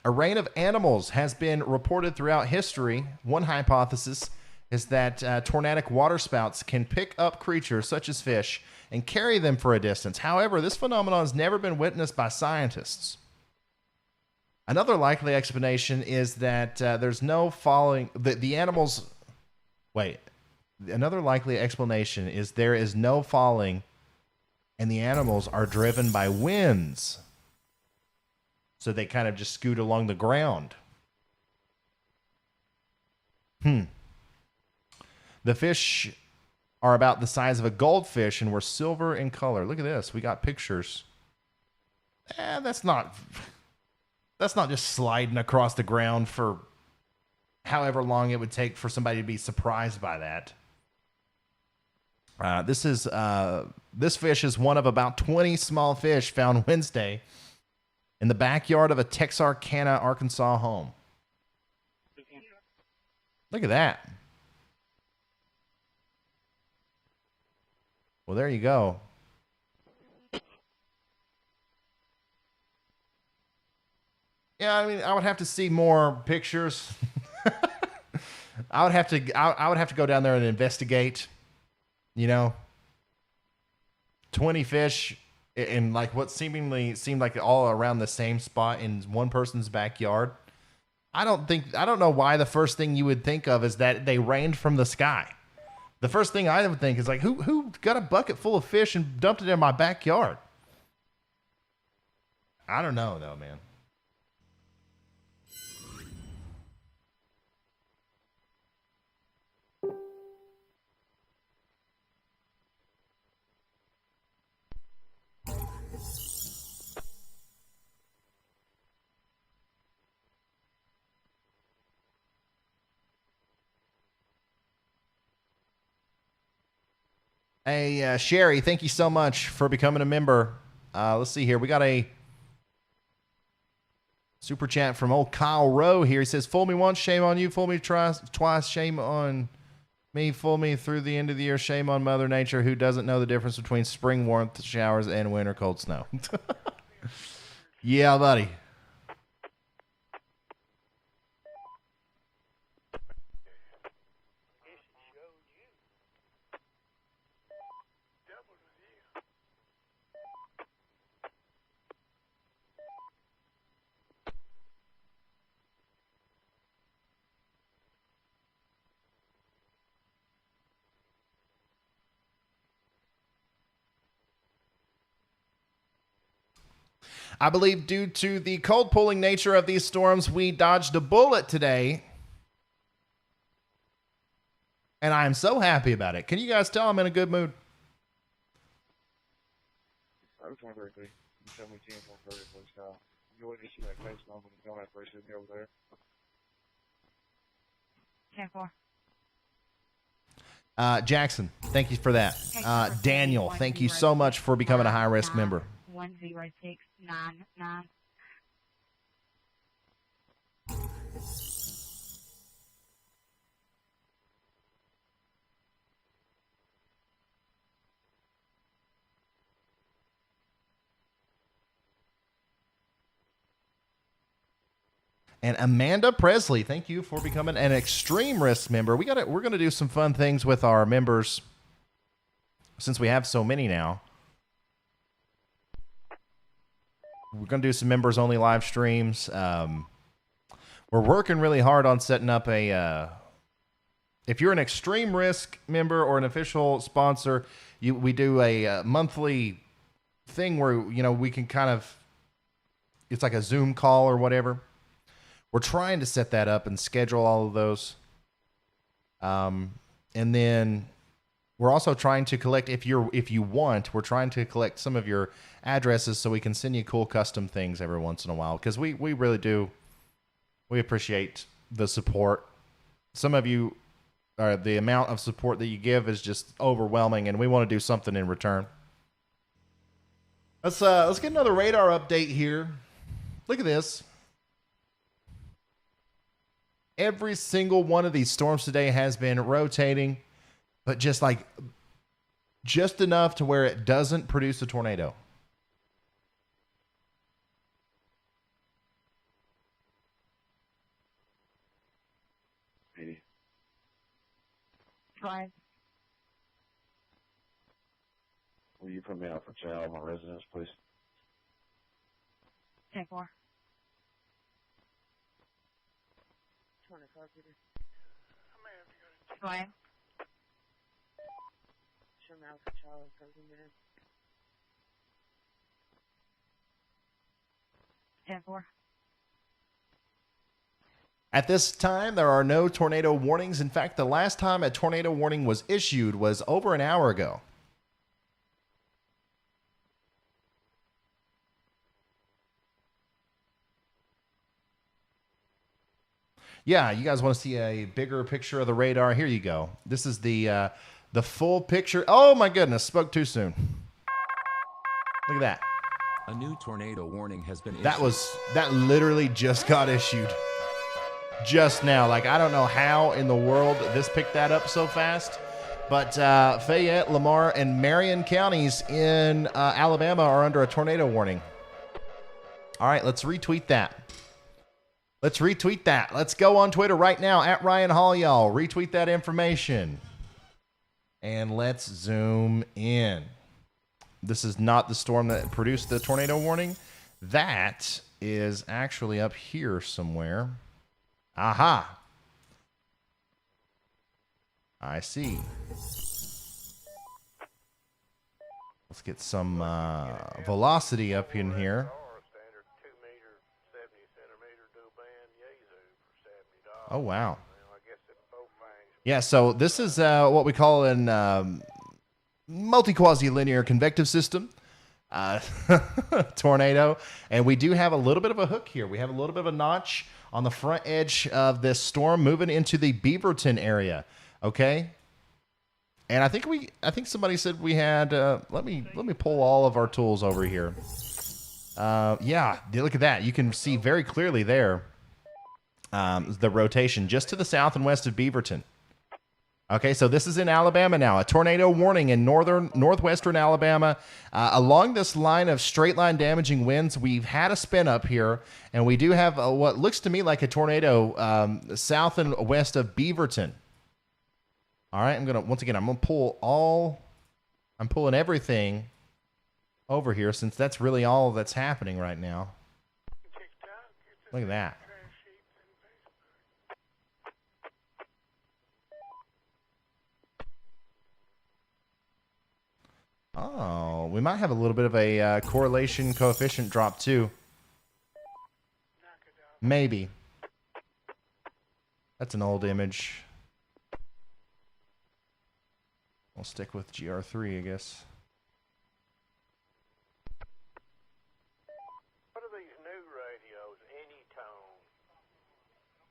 A rain of animals has been reported throughout history. One hypothesis is that tornadic waterspouts can pick up creatures such as fish and carry them for a distance. However, this phenomenon has never been witnessed by scientists. Another likely explanation is that there's no falling. The animals. Wait. Another likely explanation is there is no falling, and the animals are driven by winds. So they kind of just scoot along the ground. The fish are about the size of a goldfish and were silver in color. Look at this. We got pictures. That's not just sliding across the ground for however long it would take for somebody to be surprised by that. This fish is one of about 20 small fish found Wednesday in the backyard of a Texarkana, Arkansas home. Look at that. Well, there you go. Yeah, I mean, I would have to see more pictures. I would have to go down there and investigate. 20 fish in like what seemingly seemed like all around the same spot in one person's backyard. I don't know why the first thing you would think of is that they rained from the sky. The first thing I would think is like, who got a bucket full of fish and dumped it in my backyard? I don't know though, man. Hey, Sherry, thank you so much for becoming a member. Let's see here. We got a super chat from old Kyle Rowe here. He says, fool me once, shame on you. Fool me twice, shame on me. Fool me through the end of the year, shame on Mother Nature, who doesn't know the difference between spring warmth showers and winter cold snow. Yeah, buddy. I believe due to the cold pulling nature of these storms, we dodged a bullet today. And I am so happy about it. Can you guys tell I'm in a good mood? I was wondering if you tell me 10 more please, Kyle. You always see that place number and tell that person over there. 10-4. Jackson, thank you for that. Daniel, thank you so much for becoming a high-risk member. 10699. And Amanda Presley, thank you for becoming an extreme risk member. We're gonna do some fun things with our members since we have so many now. We're gonna do some members only live streams. We're working really hard on setting up a. If you're an extreme risk member or an official sponsor, we do a monthly thing where, we can kind of, it's like a Zoom call or whatever. We're trying to set that up and schedule all of those. And then we're also trying to collect, if you want, we're trying to collect some of your addresses so we can send you cool custom things every once in a while. Because we really do, we appreciate the support. Some of you, the amount of support that you give is just overwhelming, and we want to do something in return. Let's get another radar update here. Look at this. Every single one of these storms today has been rotating, but just enough to where it doesn't produce a tornado. Right. Will you put me out for child, my residence, please? 10-4. 24, Peter. Ryan. Show me out for child, 30 minutes. 10-4. At this time, there are no tornado warnings. In fact, the last time a tornado warning was issued was over an hour ago. Yeah, you guys want to see a bigger picture of the radar? Here you go. This is the full picture. Oh my goodness, spoke too soon. Look at that. A new tornado warning has been issued. That literally just got issued. Just now. Like, I don't know how in the world this picked that up so fast, but Fayette, Lamar, and Marion counties in Alabama are under a tornado warning. All right, let's retweet that. Let's go on Twitter right now at Ryan Hall, y'all. Retweet that information. And let's zoom in. This is not the storm that produced the tornado warning. That is actually up here somewhere. Aha. I see. Let's get some velocity up in here. Oh, wow. Yeah, so this is what we call an multi-quasi-linear convective system tornado. And we do have a little bit of a hook here. We have a little bit of a notch on the front edge of this storm moving into the Beaverton area. Okay? And I think somebody said we had let me pull all of our tools over here. Yeah, look at that. You can see very clearly there. The rotation just to the south and west of Beaverton. Okay, so this is in Alabama now. A tornado warning in northwestern Alabama. Along this line of straight line damaging winds, we've had a spin up here, and we do have what looks to me like a tornado south and west of Beaverton. All right, I'm pulling everything over here since that's really all that's happening right now. Look at that. Oh, we might have a little bit of a correlation coefficient drop too. Maybe. That's an old image. We'll stick with GR3, I guess. What are these new radios? Any tone?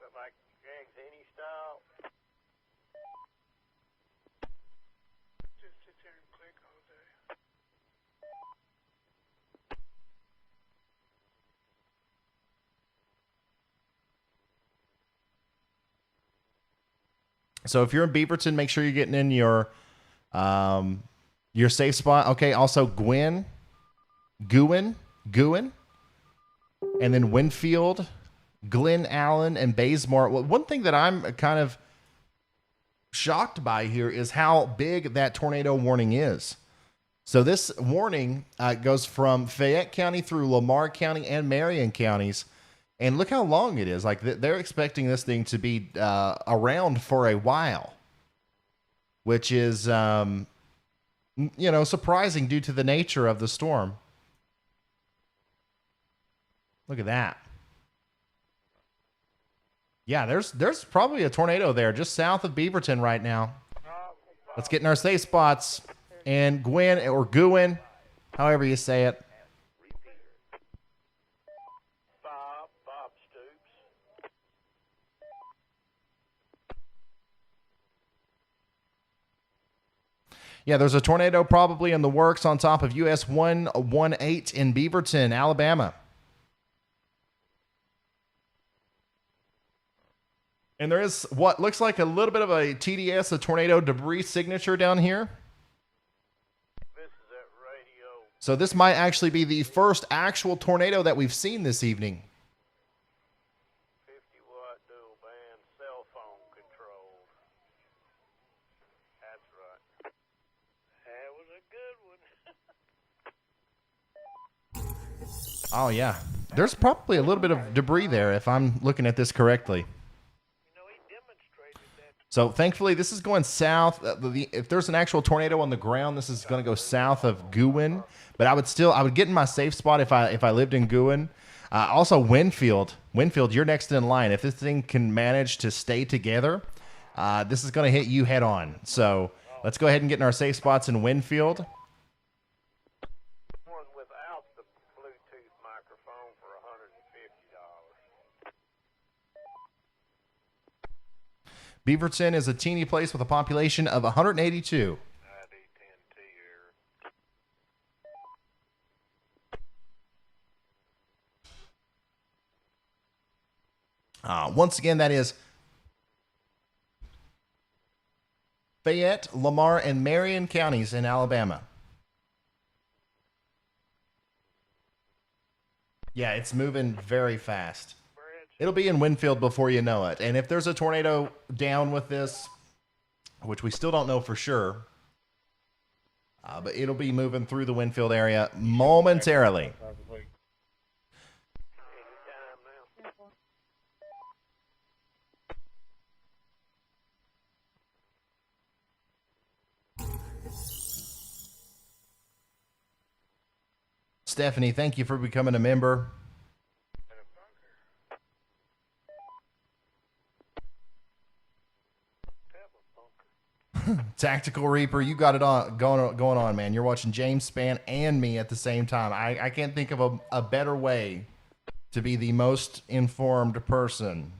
But like Jags Any style? Just sit there and click all day. So if you're in Beaverton, make sure you're getting in your safe spot. Okay, also Gwyn, and then Winfield, Glen Allen, and Bazemore. Well, one thing that I'm kind of shocked by here is how big that tornado warning is. So this warning goes from Fayette County through Lamar County and Marion counties. And look how long it is. Like, they're expecting this thing to be around for a while, which is you know, surprising due to the nature of the storm. Look at that. Yeah, there's probably a tornado there just south of Beaverton right now. Let's get in our safe spots. And Gwen, or Gwyn, however you say it. Yeah, there's a tornado probably in the works on top of US 118 in Beaverton, Alabama. And there is what looks like a little bit of a TDS, a tornado debris signature down here. So this might actually be the first actual tornado that we've seen this evening. 50-watt dual band cell phone controlled. That's right. That was a good one. Oh, yeah. There's probably a little bit of debris there if I'm looking at this correctly. So thankfully, this is going south. If there's an actual tornado on the ground, this is going to go south of Gwyn. But I would get in my safe spot if I lived in Gwyn. Also, Winfield, you're next in line. If this thing can manage to stay together, this is going to hit you head on. So let's go ahead and get in our safe spots in Winfield. One without the Bluetooth microphone for $150. Beaverton is a teeny place with a population of 182. Once again, that is Fayette, Lamar, and Marion counties in Alabama. Yeah, it's moving very fast. It'll be in Winfield before you know it. And if there's a tornado down with this, which we still don't know for sure, but it'll be moving through the Winfield area momentarily. Stephanie, thank you for becoming a member. Tactical Reaper, you got it on going on, man. You're watching James Spann and me at the same time. I can't think of a better way to be the most informed person.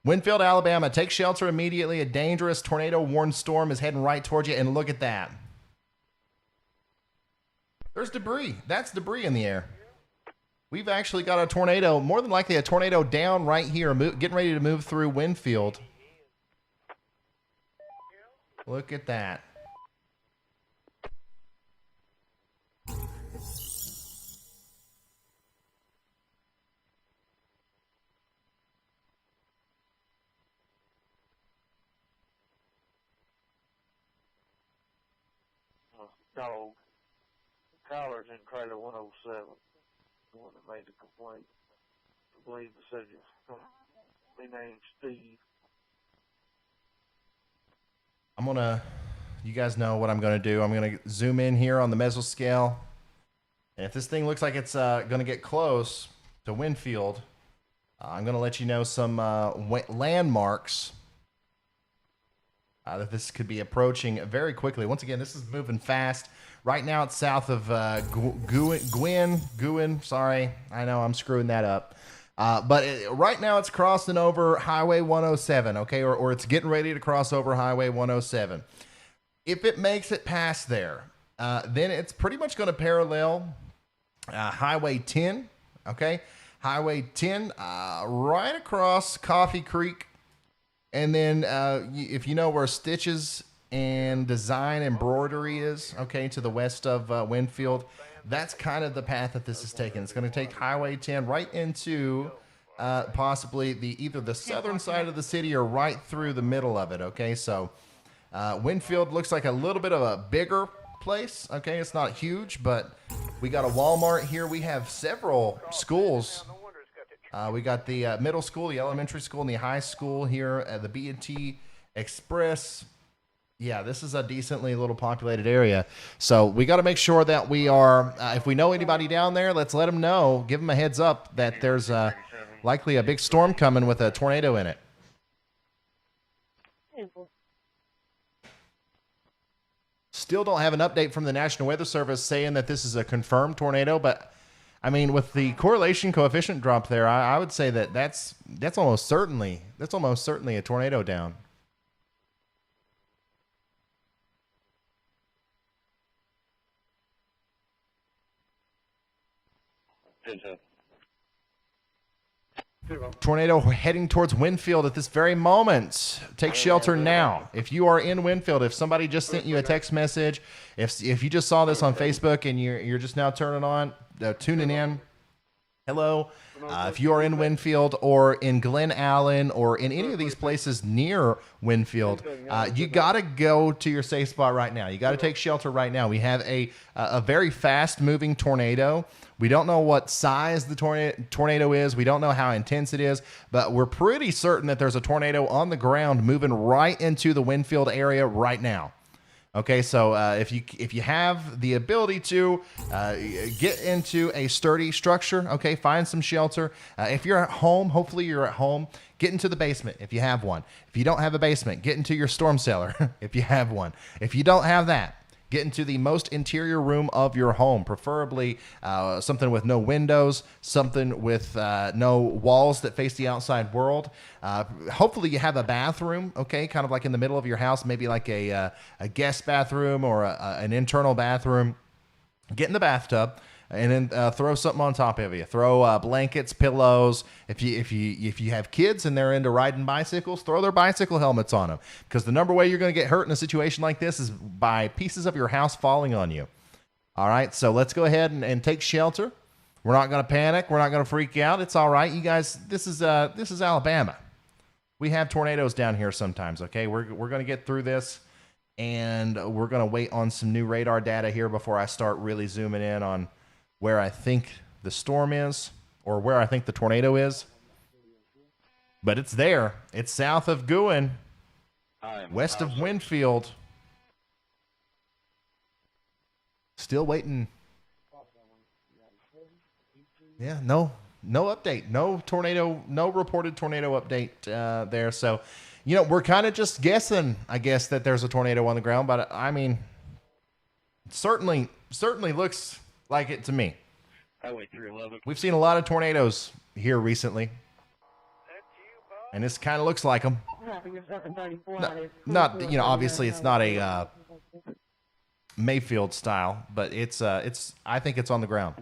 Winfield, Alabama, take shelter immediately. A dangerous tornado-warned storm is heading right towards you, and look at that. There's debris. That's debris in the air. We've actually got a tornado, more than likely a tornado down right here, getting ready to move through Winfield. Look at that. Dog. Collar's in trailer 107. The one that made the complaint. I believe the subject. His name's Steve. You guys know what I'm going to do. I'm going to zoom in here on the mesoscale. And if this thing looks like it's going to get close to Winfield, I'm going to let you know some landmarks that this could be approaching very quickly. Once again, this is moving fast. Right now it's south of Gwyn. Sorry, I know I'm screwing that up. Right now it's crossing over Highway 107, okay? Or it's getting ready to cross over Highway 107. If it makes it past there, then it's pretty much going to parallel Highway 10, okay? Highway 10 right across Coffee Creek. And then if you know where Stitches and Design Embroidery is, okay, to the west of Winfield, that's kind of the path that this is taking. It's going to take Highway 10 right into possibly either the southern side of the city or right through the middle of it, okay? So Winfield looks like a little bit of a bigger place, okay? It's not huge, but we got a Walmart here. We have several schools. We got the middle school, the elementary school, and the high school here at the B&T Express. Yeah, this is a decently little populated area. So we got to make sure that we are, if we know anybody down there, let's let them know, give them a heads up that there's likely a big storm coming with a tornado in it. Still don't have an update from the National Weather Service saying that this is a confirmed tornado, but I mean, with the correlation coefficient drop there, I would say that that's almost certainly a tornado down. Tornado heading towards Winfield at this very moment. Take shelter now. If you are in Winfield, if somebody just sent you a text message, if you just saw this on Facebook and you're just now tuning in, hello. If you are in Winfield or in Glen Allen or in any of these places near Winfield, you got to go to your safe spot right now. You got to take shelter right now. We have a very fast-moving tornado. We don't know what size the tornado is. We don't know how intense it is, but we're pretty certain that there's a tornado on the ground moving right into the Winfield area right now. Okay, so if you have the ability to get into a sturdy structure, okay, find some shelter. If you're at home, hopefully you're at home, get into the basement if you have one. If you don't have a basement, get into your storm cellar if you have one. If you don't have that, get into the most interior room of your home, preferably something with no windows, something with no walls that face the outside world. Hopefully you have a bathroom, okay, kind of like in the middle of your house, maybe like a guest bathroom or an internal bathroom. Get in the bathtub and then throw something on top of you. Throw blankets, pillows. If you have kids and they're into riding bicycles, throw their bicycle helmets on them. Because the number way you're going to get hurt in a situation like this is by pieces of your house falling on you. All right, so let's go ahead and take shelter. We're not going to panic. We're not going to freak out. It's all right, you guys. This is Alabama. We have tornadoes down here sometimes. Okay, we're going to get through this. And we're going to wait on some new radar data here before I start really zooming in on where I think the storm is or where I think the tornado is. But it's there. It's south of Guin, west of Winfield. Still waiting. Yeah, no update. No tornado, no reported tornado update there. So, we're kind of just guessing, I guess, that there's a tornado on the ground. But, I mean, certainly looks like it to me. Highway 311. We've seen a lot of tornadoes here recently. And this kind of looks like them. Not obviously it's not a Mayfield style, but it's I think it's on the ground.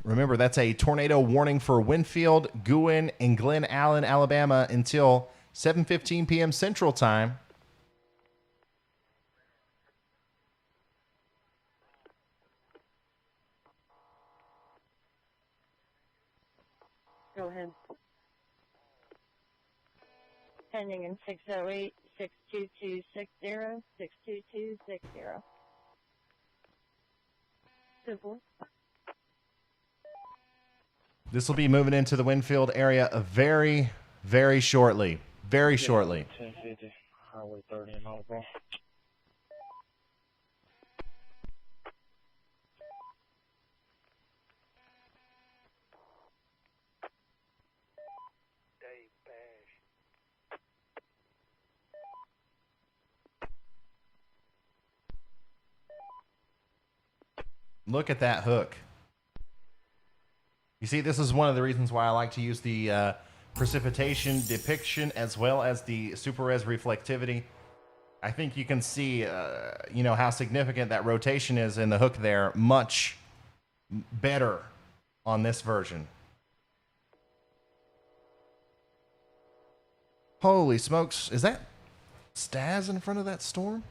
Remember, that's a tornado warning for Winfield, Guin, and Glen Allen, Alabama until 7:15 p.m. Central Time. Go ahead. Pending in 608 62260 62260. Simple. This will be moving into the Winfield area very, very shortly. Very shortly. 1050, Highway 30 in Malibu. Look at that hook. You see, this is one of the reasons why I like to use the precipitation depiction as well as the super res reflectivity. I think you can see, how significant that rotation is in the hook there. Much better on this version. Holy smokes. Is that Staz in front of that storm?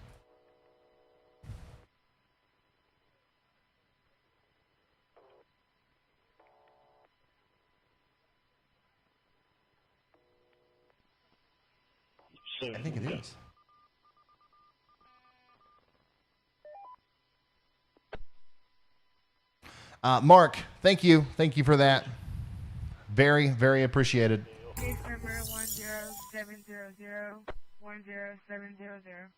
I think it is. Mark, thank you for that. Very, very appreciated. Case number 10700 10700.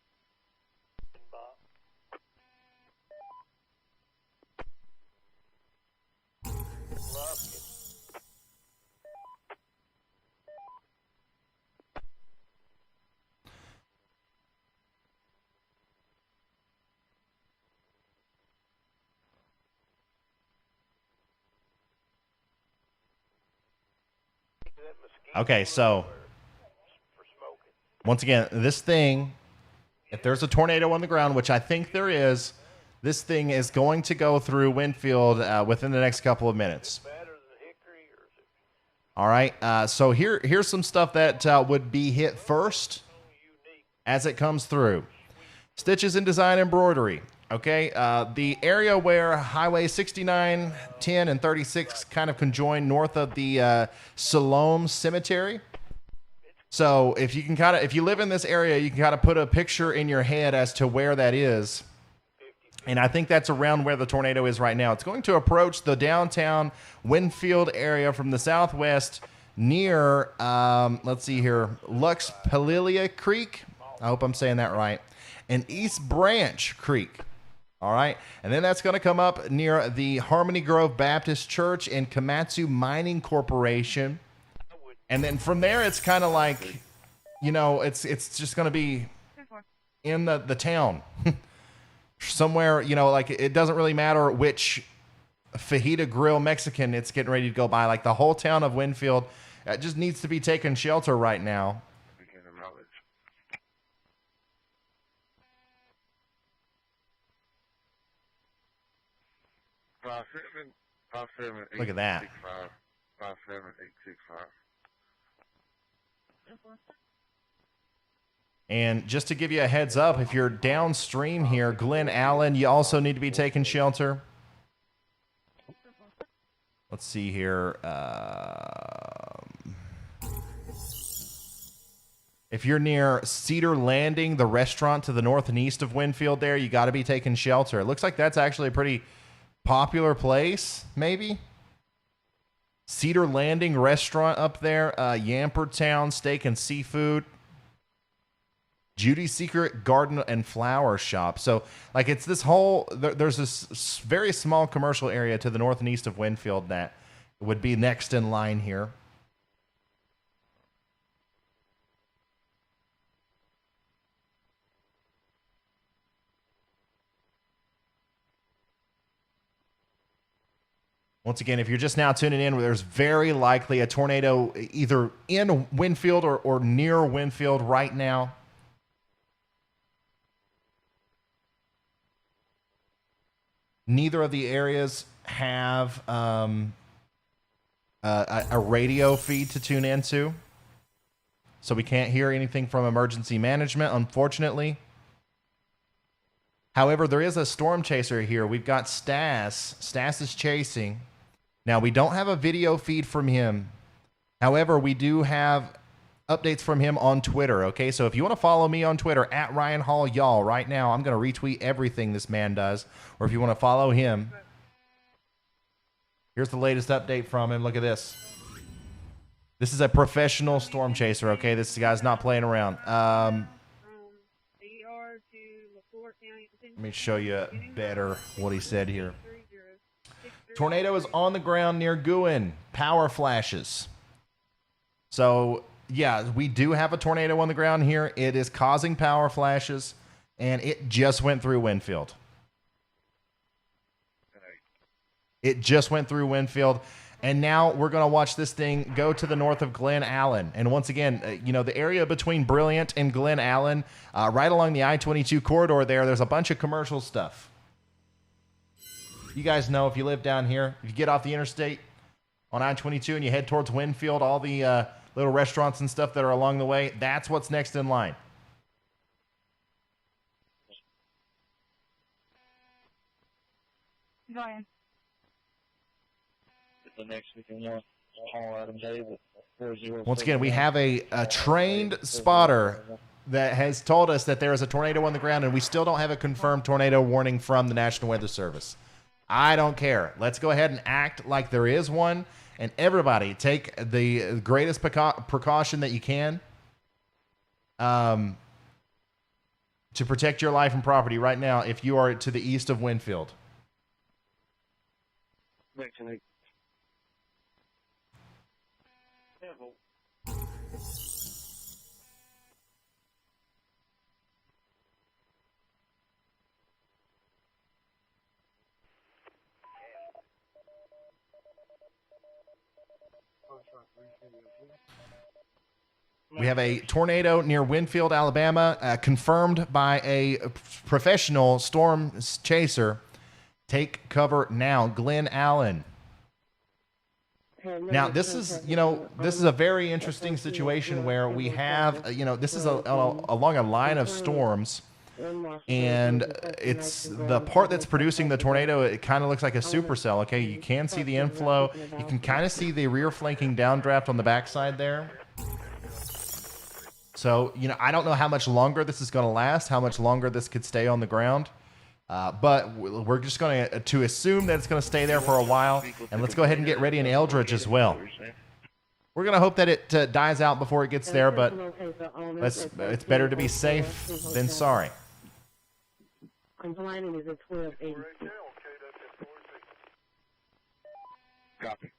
Okay, so once again, this thing, if there's a tornado on the ground, which I think there is, this thing is going to go through Winfield within the next couple of minutes. All right, so here's some stuff that would be hit first as it comes through. Stitches and design embroidery. Okay, the area where Highway 69, 10, and 36 kind of conjoin north of the Siloam Cemetery. So if you live in this area, you can kind of put a picture in your head as to where that is. And I think that's around where the tornado is right now. It's going to approach the downtown Winfield area from the southwest near, let's see here, Lux Palilia Creek. I hope I'm saying that right. And East Branch Creek. All right. And then that's going to come up near the Harmony Grove Baptist Church and Komatsu Mining Corporation. And then from there, it's kind of like, it's just going to be in the town. Somewhere, like it doesn't really matter which fajita grill Mexican it's getting ready to go by. Like the whole town of Winfield just needs to be taking shelter right now. 57 Look at that. 57865. And just to give you a heads up, if you're downstream here, Glen Allen, you also need to be taking shelter. Let's see here. If you're near Cedar Landing, the restaurant to the north and east of Winfield there, you got to be taking shelter. It looks like that's actually a pretty popular place, maybe. Cedar Landing restaurant up there, Yampertown Steak and Seafood, Judy's Secret Garden and Flower Shop. So, like, it's this whole, there's this very small commercial area to the north and east of Winfield that would be next in line here. Once again, if you're just now tuning in, there's very likely a tornado either in Winfield or near Winfield right now. Neither of the areas have a radio feed to tune into, so we can't hear anything from emergency management, unfortunately. However, there is a storm chaser here. We've got Stas. Stas is chasing. Now, we don't have a video feed from him. However, we do have updates from him on Twitter, okay? So if you want to follow me on Twitter, at Ryan Hall Y'all, right now, I'm going to retweet everything this man does. Or if you want to follow him, here's the latest update from him. Look at this. This is a professional storm chaser, okay? This guy's not playing around. Let me show you better what he said here. Tornado is on the ground near Guin. Power flashes. So, yeah, we do have a tornado on the ground here. It is causing power flashes, and it just went through Winfield. It just went through Winfield, and now we're going to watch this thing go to the north of Glen Allen. And once again, the area between Brilliant and Glen Allen, right along the I-22 corridor there's a bunch of commercial stuff. You guys know if you live down here, if you get off the interstate on I-22 and you head towards Winfield, all the little restaurants and stuff that are along the way, that's what's next in line. Go ahead. The next weekend, call Adam David. Once again, we have a trained spotter that has told us that there is a tornado on the ground, and we still don't have a confirmed tornado warning from the National Weather Service. I don't care. Let's go ahead and act like there is one, and everybody take the greatest precaution that you can to protect your life and property right now if you are to the east of Winfield. We have a tornado near Winfield, Alabama, confirmed by a professional storm chaser. Take cover now, Glen Allen. Now, this is, this is a very interesting situation where we have, this is along a line of storms, and it's the part that's producing the tornado. It kind of looks like a supercell. Okay, you can see the inflow. You can kind of see the rear flanking downdraft on the backside there. So, I don't know how much longer this is going to last, how much longer this could stay on the ground. But we're just going to assume that it's going to stay there for a while. And let's go ahead and get ready in Eldridge as well. We're going to hope that it dies out before it gets there, but it's better to be safe than sorry. Complaining is a 1280. Copy.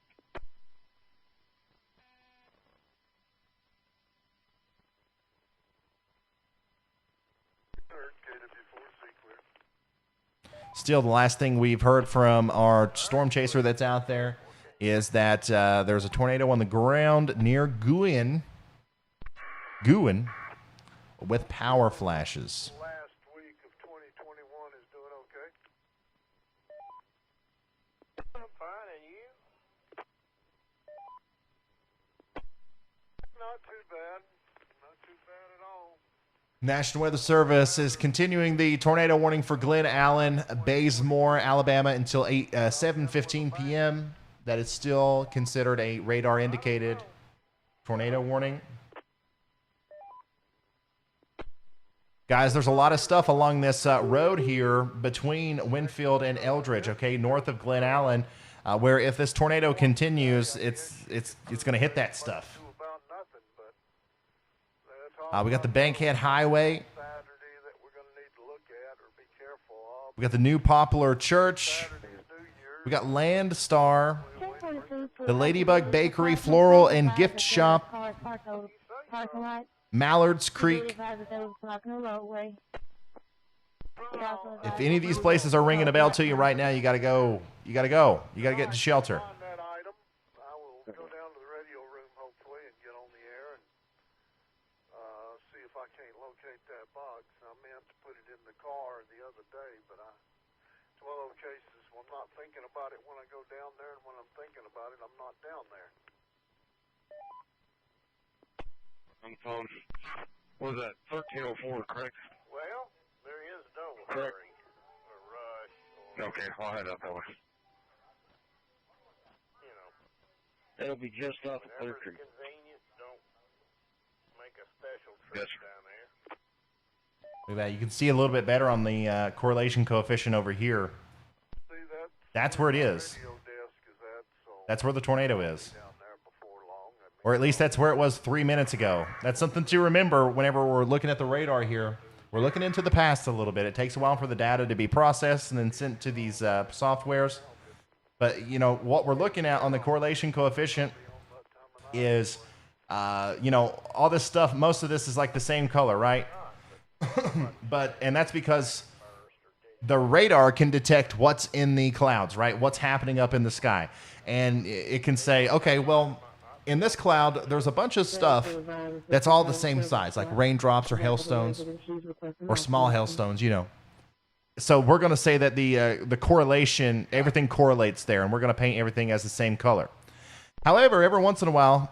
Still, the last thing we've heard from our storm chaser that's out there is that there's a tornado on the ground near Guin with power flashes. Last week of 2021 is doing okay. I'm fine, and you? Not too bad. Not too bad at all. National Weather Service is continuing the tornado warning for Glen Allen, Bazemore, Alabama until 7:15 p.m. That is still considered a radar-indicated tornado warning. Guys, there's a lot of stuff along this road here between Winfield and Eldridge, okay, north of Glen Allen, where if this tornado continues, it's going to hit that stuff. We got the Bankhead Highway. We got the new Poplar Church. We got Land Star. The Ladybug Bakery, Floral and Gift Shop. Mallard's Creek. If any of these places are ringing a bell to you right now, you got to go. You got to go. You got to get to shelter. Thinking about it when I go down there, and when I'm thinking about it, I'm not down there. On the phone. What was that? 1304, correct? Well, there is no Correct. hurry or rush or, Okay, I'll head up that way. It'll be just off of Clear Creek. convenient. Don't make a special trip down there. Look at that. You can see a little bit better on the correlation coefficient over here. That's where it is. That's where the tornado is. Or at least that's where it was 3 minutes ago. That's something to remember whenever we're looking at the radar here. We're looking into the past a little bit. It takes a while for the data to be processed and then sent to these softwares. But, what we're looking at on the correlation coefficient is, all this stuff, most of this is like the same color, right? And that's because the radar can detect what's in the clouds, right? What's happening up in the sky. And it can say, okay, well, in this cloud, there's a bunch of stuff that's all the same size, like raindrops or hailstones or small hailstones, So we're going to say that the correlation, everything correlates there, and we're going to paint everything as the same color. However, every once in a while,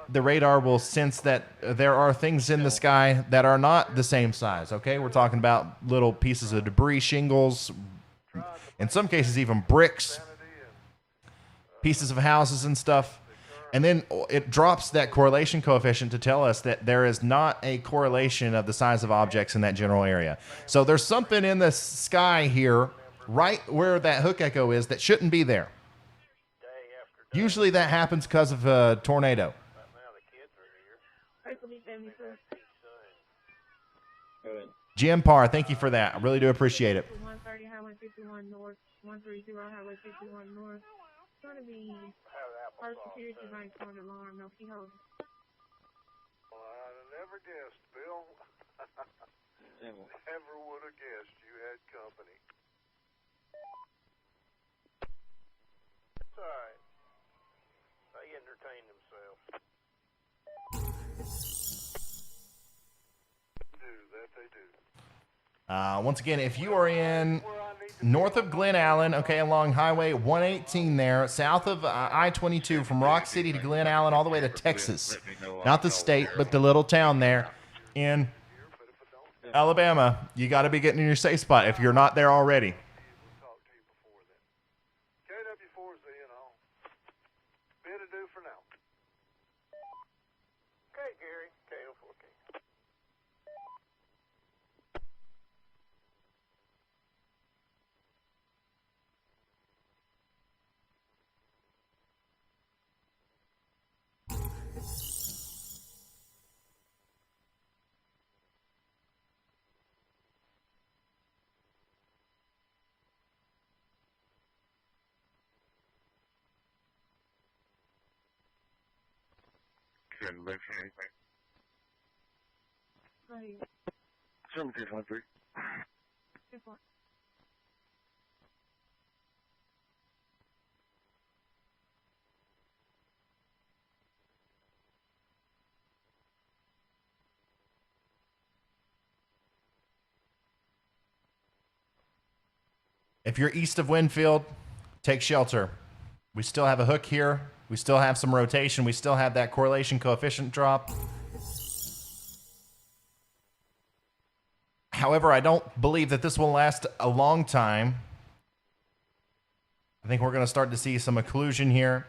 the radar will sense that there are things in the sky that are not the same size, okay? We're talking about little pieces of debris, shingles, in some cases even bricks, pieces of houses and stuff. And then it drops that correlation coefficient to tell us that there is not a correlation of the size of objects in that general area. So there's something in the sky here right where that hook echo is that shouldn't be there. Usually that happens because of a tornado. Jim Parr, thank you for that. I really do appreciate it. 130 Highway 51 North, 130 Highway 51 North. It's going to be our security lights on alarm. No keyhole. Well, I never guessed, Bill. Never would have guessed you had company. It's all right. They entertain themselves. They do. Once again, if you are in north of Glen Allen, okay, along Highway 118 there, south of I-22 from Rock City to Glen Allen all the way to Texas. Not the state, but the little town there in Alabama. You got to be getting in your safe spot if you're not there already. KW4's the, bid to do for now. Okay, Gary. KO4K. Couldn't look for anything. Right. 7213. Good one. If you're east of Winfield, take shelter. We still have a hook here. We still have some rotation. We still have that correlation coefficient drop. However, I don't believe that this will last a long time. I think we're going to start to see some occlusion here.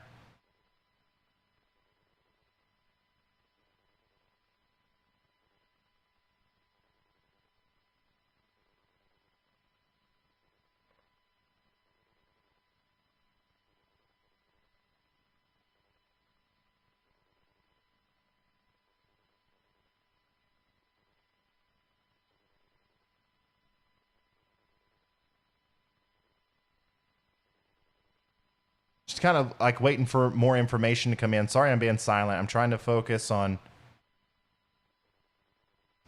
Just kind of like waiting for more information to come in. Sorry, I'm being silent. I'm trying to focus on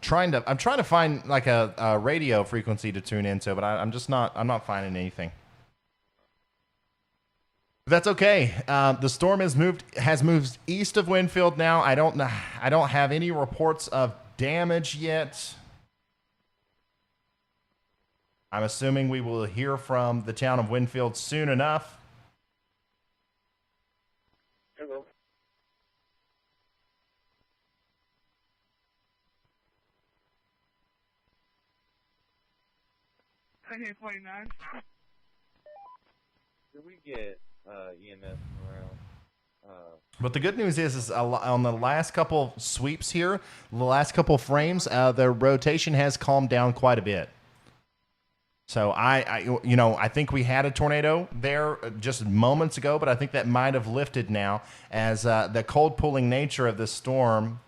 I'm trying to find like a radio frequency to tune into, but I'm not finding anything. But that's okay. The storm has moved east of Winfield now. I don't have any reports of damage yet. I'm assuming we will hear from the town of Winfield soon enough. Hello. Here, 49. Did we get EMS around? But the good news is on the last couple sweeps here, the last couple frames, the rotation has calmed down quite a bit. So I think we had a tornado there just moments ago, but I think that might have lifted now as the cold pulling nature of this storm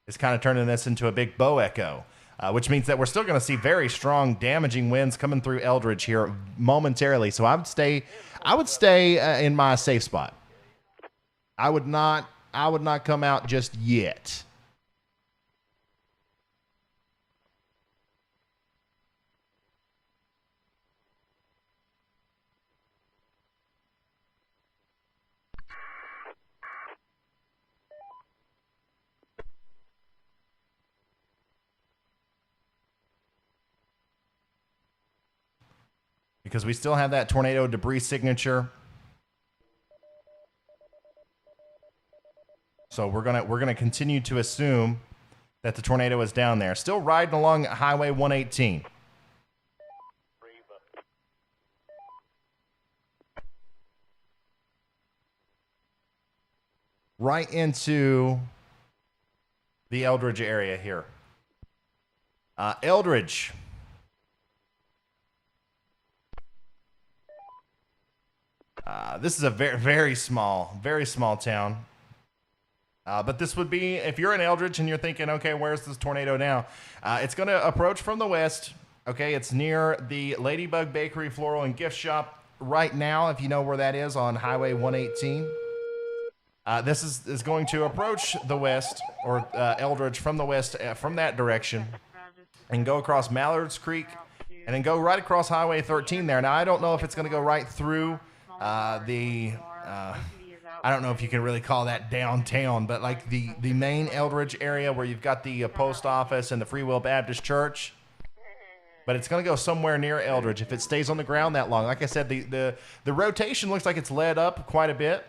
is kind of turning this into a big bow echo, which means that we're still going to see very strong damaging winds coming through Eldridge here momentarily. So I would stay in my safe spot. I would not come out just yet. Because we still have that tornado debris signature. So we're gonna continue to assume that the tornado is down there. Still riding along Highway 118. Right into the Eldridge area here. Eldridge. This is a very small town. But this would be, if you're in Eldridge and you're thinking, okay, where's this tornado now? It's going to approach from the west. Okay, it's near the Ladybug Bakery, Floral, and Gift Shop right now, if you know where that is, on Highway 118. This is going to approach the west, or Eldridge from the west, from that direction, and go across Mallard's Creek, and then go right across Highway 13 there. Now, I don't know if it's going to go right through I don't know if you can really call that downtown, but like the main Eldridge area where you've got the post office and the Free Will Baptist Church. But it's going to go somewhere near Eldridge if it stays on the ground that long. Like I said, the rotation looks like it's led up quite a bit.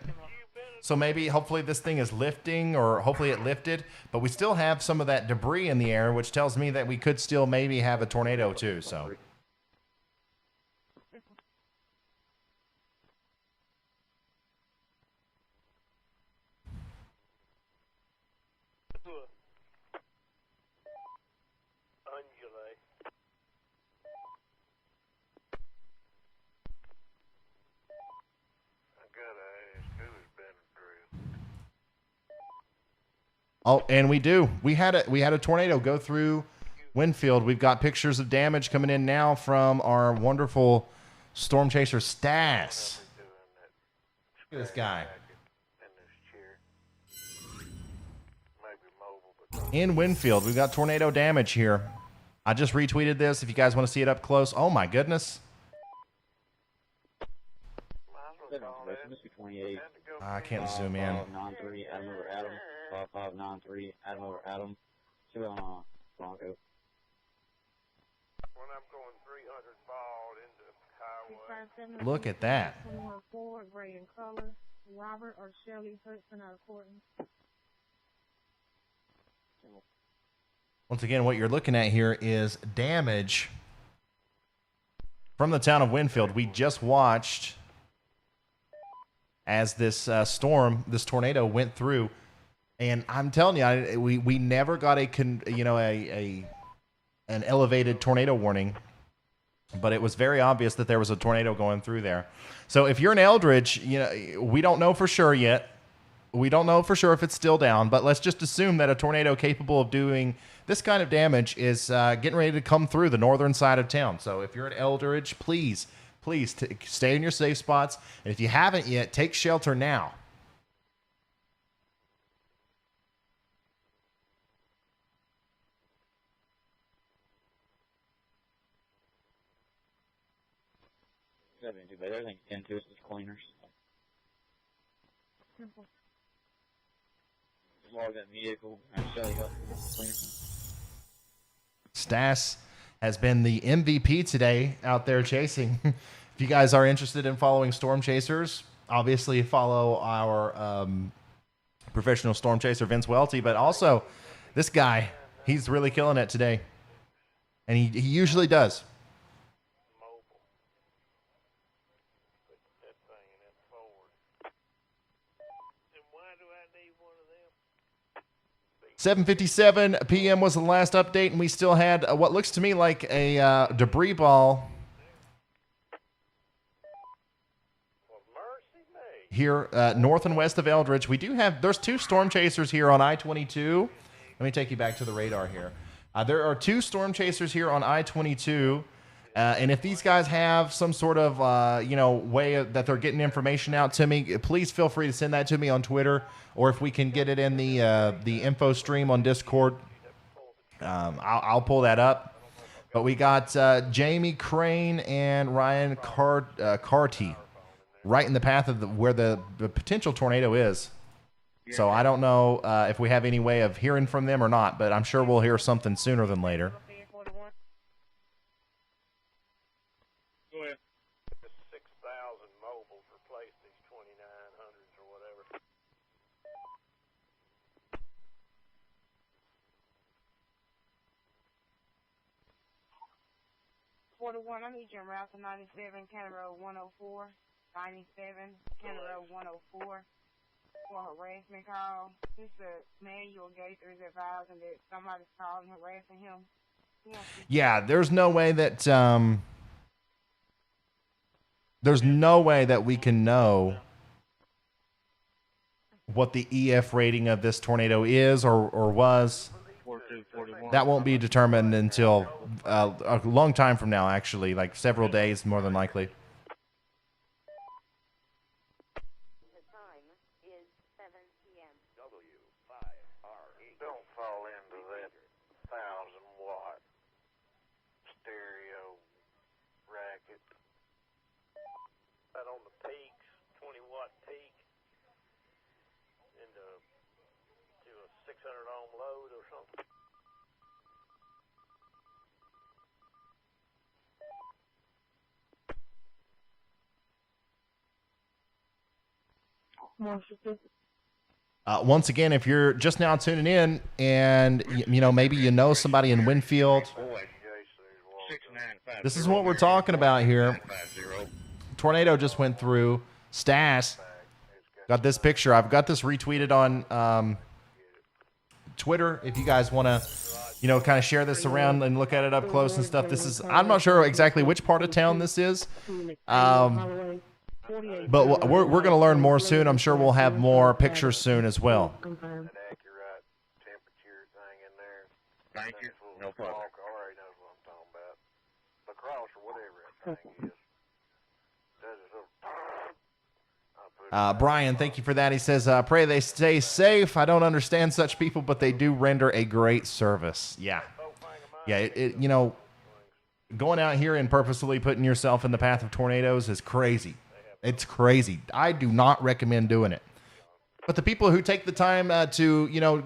So maybe, hopefully this thing is lifting, or hopefully it lifted. But we still have some of that debris in the air, which tells me that we could still maybe have a tornado too. So. Oh, and we do. We had a tornado go through Winfield. We've got pictures of damage coming in now from our wonderful storm chaser Stas. Look at this guy. In Winfield, we've got tornado damage here. I just retweeted this if you guys want to see it up close. Oh my goodness. I can't zoom in. 5593, Adam over Adam. 5593, Adam over Adam. See on Bronco. When I'm going 300 ball into highway. Look at that. Forward, gray in color. Robert or Shelley Hudson out of Horton. Once again, what you're looking at here is damage from the town of Winfield. We just watched as this tornado went through, and I'm telling you, we never got an elevated tornado warning, but it was very obvious that there was a tornado going through there. So if you're in Eldridge, we don't know for sure yet. We don't know for sure if it's still down, but let's just assume that a tornado capable of doing this kind of damage is getting ready to come through the northern side of town. So if you're at Eldridge, please stay in your safe spots. And if you haven't yet, take shelter now. Too bad. Everything's into us is cleaners. Simple. Log that vehicle and Shelly Hudson. Stas has been the MVP today out there chasing. If you guys are interested in following storm chasers, obviously follow our professional storm chaser Vince Welty, but also this guy, he's really killing it today, and he usually does. 7:57 p.m. was the last update, and we still had what looks to me like a debris ball here north and west of Eldridge. There's two storm chasers here on I-22. Let me take you back to the radar here. There are two storm chasers here on I-22. And if these guys have some sort of, way that they're getting information out to me, please feel free to send that to me on Twitter, or if we can get it in the info stream on Discord, I'll pull that up. But we got Jamie Crane and Ryan Carty right in the path of where the potential tornado is. So I don't know if we have any way of hearing from them or not, but I'm sure we'll hear something sooner than later. 41, I need you en route to 97, County Road 104, 97, County Road 104, for harassment call. This is Manuel Gaither is advising that somebody's calling harassing him. Yeah, there's no way that There's no way that we can know what the EF rating of this tornado is or was. That won't be determined until a long time from now, actually, like several days, more than likely. Don't fall into that 1,000-watt stereo racket. That on the peaks, 20-watt peak, into to a 600-ohm load or something. Once again, if you're just now tuning in and, you know, maybe you know somebody in Winfield, this is what we're talking about here. Tornado just went through. Stas got this picture. I've got this retweeted on Twitter. If you guys want to, you know, kind of share this around and look at it up close and stuff. This is, I'm not sure exactly which part of town this is. But we're going to learn more soon. I'm sure we'll have more pictures soon as well. Thank you. No problem. Brian, thank you for that. He says, pray they stay safe. I don't understand such people, but they do render a great service. Yeah. Yeah, you know, going out here and purposely putting yourself in the path of tornadoes is crazy. It's crazy. I do not recommend doing it. But the people who take the time to, you know,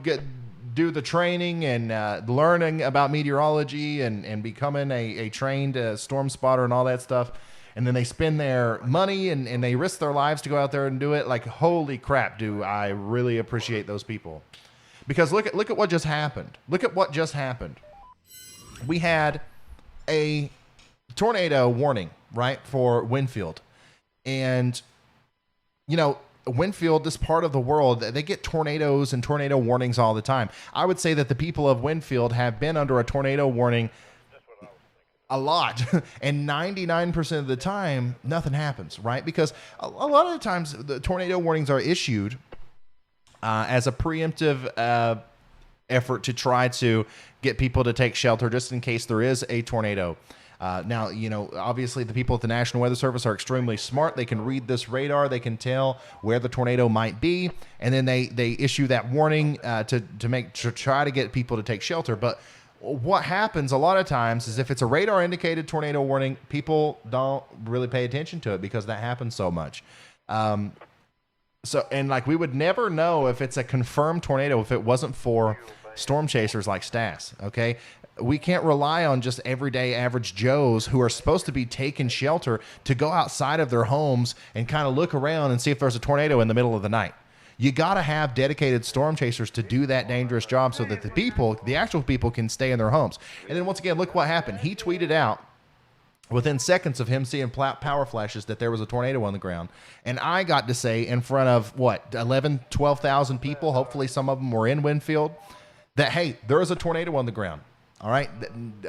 do the training and learning about meteorology and becoming a trained storm spotter and all that stuff, and then they spend their money and they risk their lives to go out there and do it, like, holy crap, do I really appreciate those people. Because look at what just happened. Look at what just happened. We had a tornado warning, right, for Winfield. And, you know, Winfield, this part of the world, they get tornadoes and tornado warnings all the time. I would say that the people of Winfield have been under a tornado warning a lot. And 99% of the time, nothing happens, right? Because a lot of the times, the tornado warnings are issued as a preemptive effort to try to get people to take shelter just in case there is a tornado. Now, you know, obviously the people at the National Weather Service are extremely smart. They can read this radar. They can tell where the tornado might be. And then they issue that warning to try to get people to take shelter. But what happens a lot of times is if it's a radar indicated tornado warning, people don't really pay attention to it because that happens so much. And like, we would never know if it's a confirmed tornado if it wasn't for storm chasers like Stas, okay? We can't rely on just everyday average Joes who are supposed to be taking shelter to go outside of their homes and kind of look around and see if there's a tornado in the middle of the night. You got to have dedicated storm chasers to do that dangerous job so that the actual people can stay in their homes. And then once again, look what happened. He tweeted out within seconds of him seeing power flashes that there was a tornado on the ground. And I got to say in front of, 12,000 people, hopefully some of them were in Winfield, that, hey, there is a tornado on the ground. All right.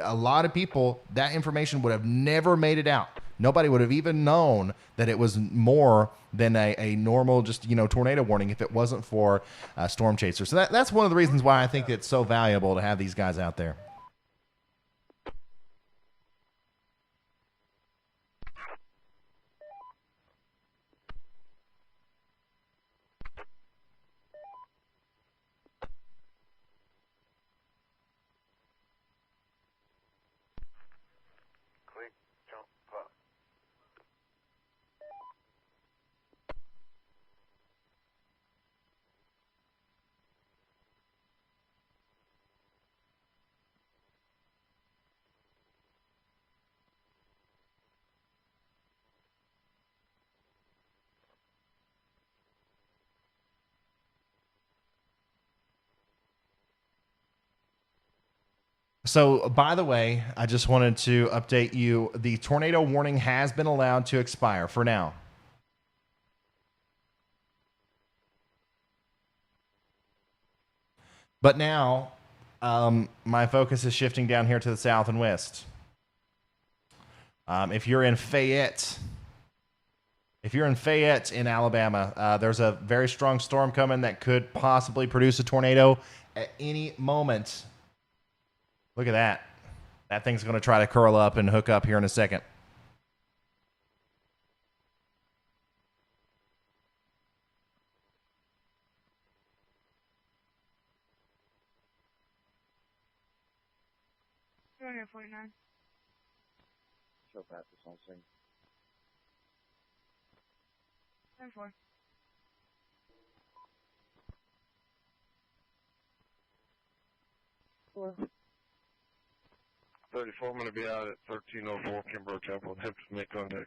A lot of people, that information would have never made it out. Nobody would have even known that it was more than a normal just, you know, tornado warning if it wasn't for storm chasers. So that's one of the reasons why I think it's so valuable to have these guys out there. So, by the way, I just wanted to update you. The tornado warning has been allowed to expire for now. But now, my focus is shifting down here to the south and west. If you're in Fayette, If you're in Fayette in Alabama, there's a very strong storm coming that could possibly produce a tornado at any moment. Look at that. That thing's going to try to curl up and hook up here in a second. Show practice on scene. 10-4. Four. 34, I'm going to be out at 1304 Kimbrough Chapel. Have to make contact.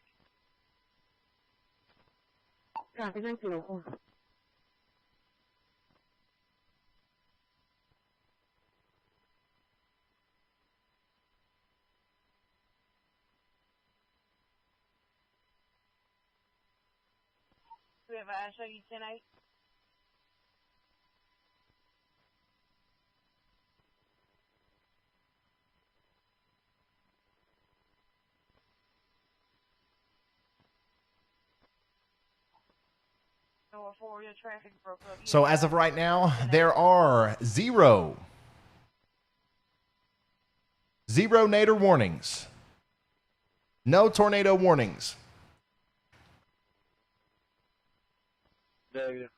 Copy, 1904. Do we have a show you 10-8? So as of right now, there are zero nader warnings. No tornado warnings. W.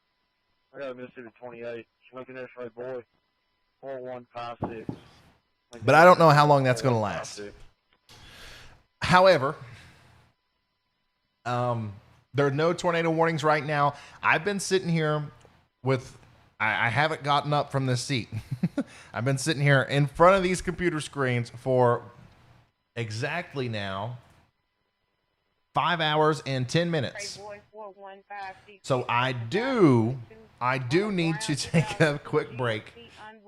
I got a Mississippi 28. Looking at this boy. 4156. But I don't know how long that's going to last. However, there are no tornado warnings right now. I've been sitting here with, I haven't gotten up from this seat. I've been sitting here in front of these computer screens for exactly now 5 hours and 10 minutes. So I do need to take a quick break.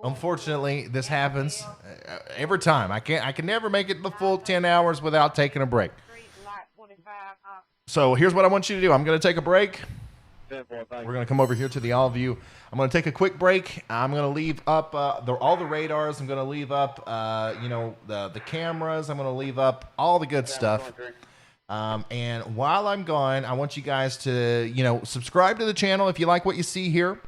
Unfortunately, this happens every time. I can never make it the full 10 hours without taking a break. So here's what I want you to do. I'm going to take a break. We're going to come over here to the all view. I'm going to take a quick break. I'm going to leave up all the radars. I'm going to leave up the cameras. I'm going to leave up all the good stuff. And while I'm gone, I want you guys to subscribe to the channel if you like what you see here.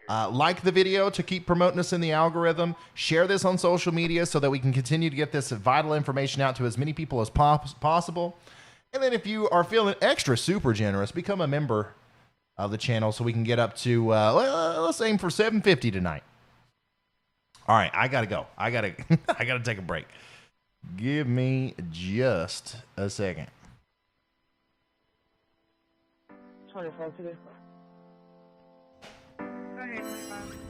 Like the video to keep promoting us in the algorithm. Share this on social media so that we can continue to get this vital information out to as many people as possible. And then if you are feeling extra super generous, become a member of the channel so we can get up to, let's aim for 750 tonight. All right, I got to go. I got to take a break. Give me just a second. 25 today. Go ahead, 25.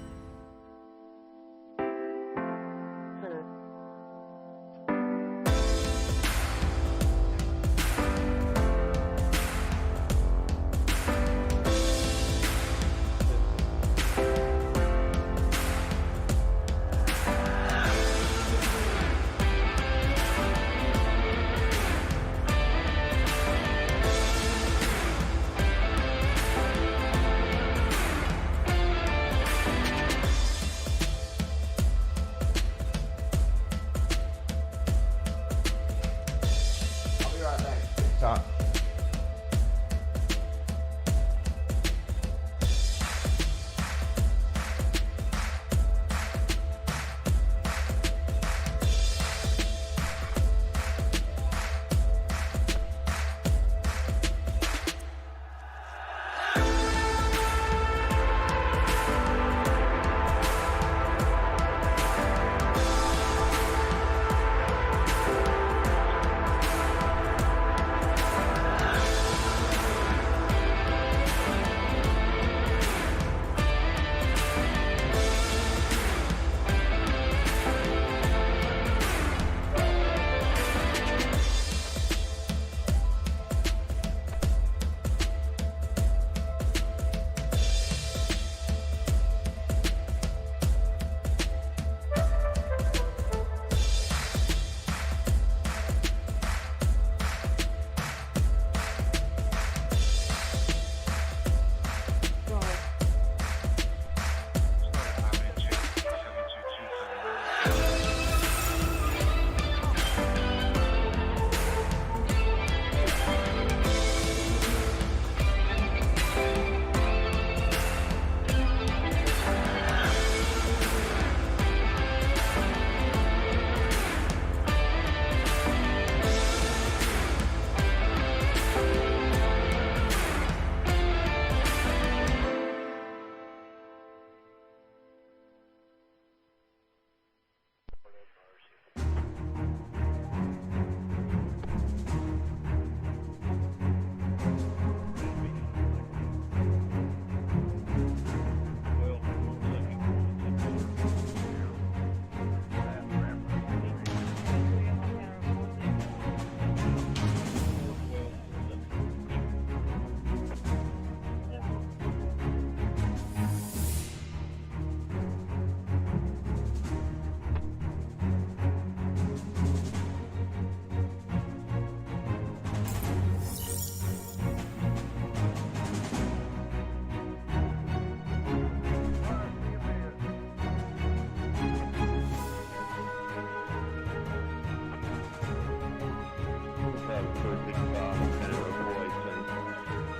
455 and a Poison.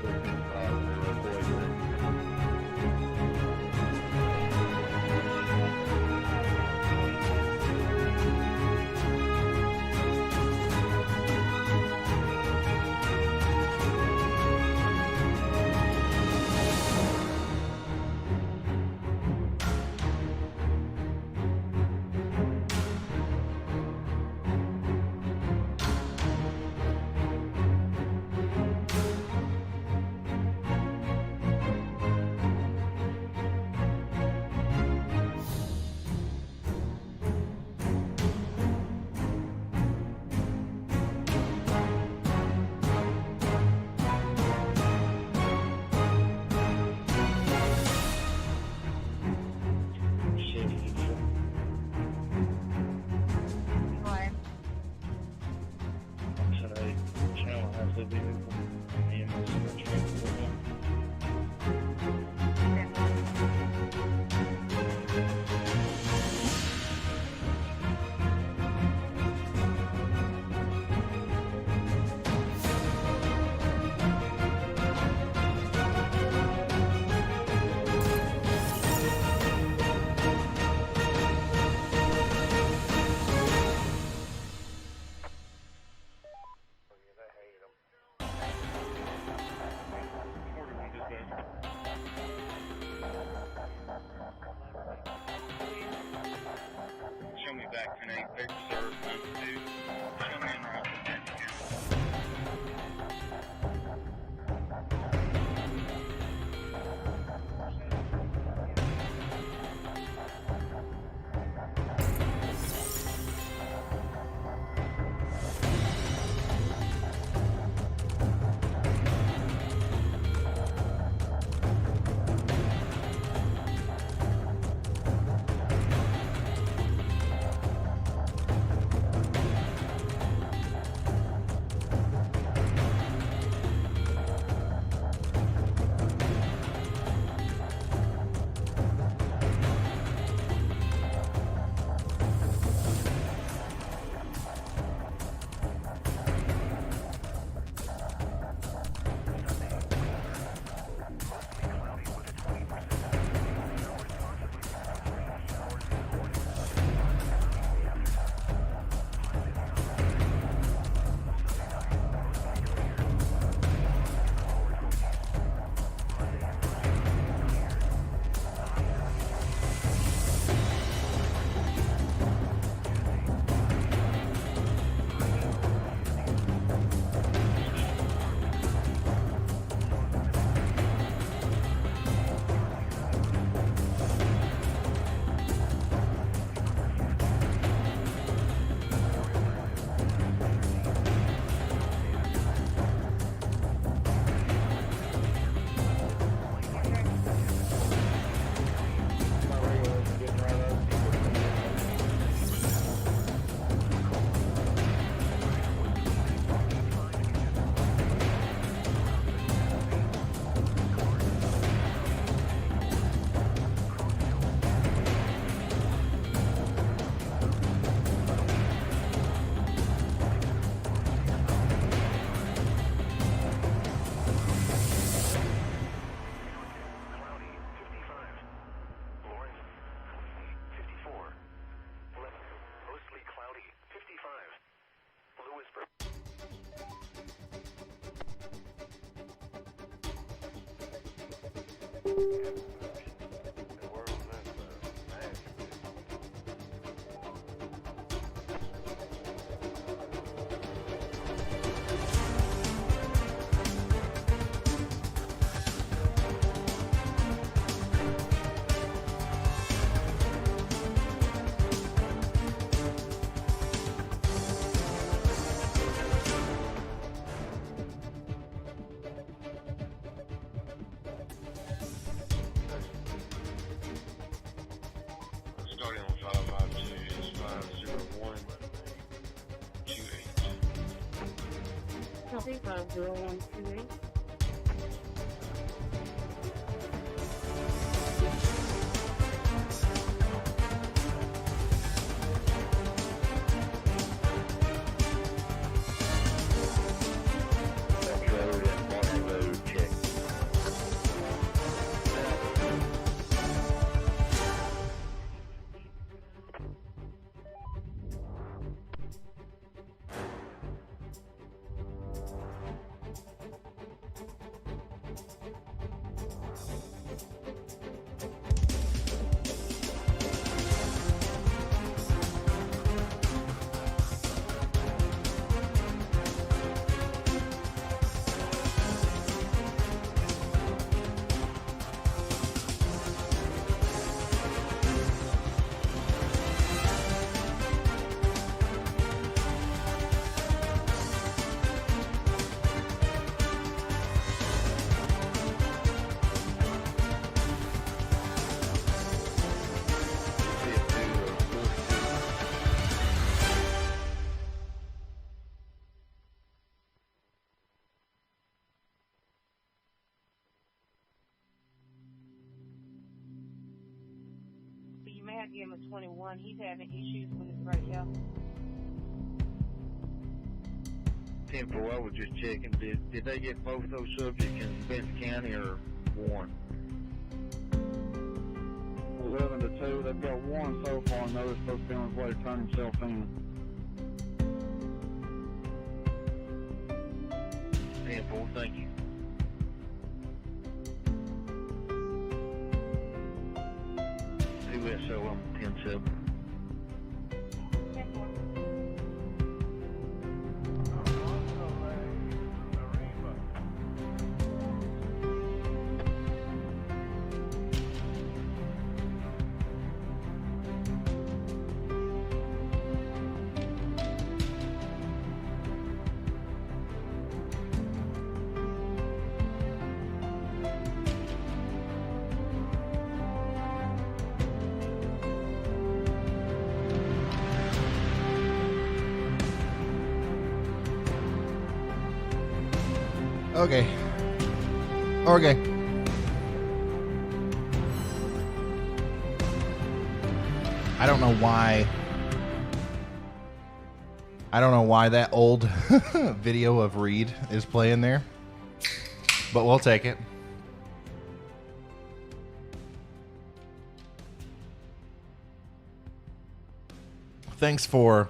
455 and a Poison. Show me back 10-8, big serve, 92. Show me in route to 10. Starting on 552 is 50128. Copy 50128. give him a 21. He's having issues with his radio. 10-4, I was just checking. Did they get both those subjects in Benson County or one? 11 to 2. They've got one so far, and they're supposed to be on his way to turn himself in. 10-4, thank you. USO on 10-7. Okay. Okay. I don't know why. I don't know why that old video of Reed is playing there, but we'll take it. Thanks for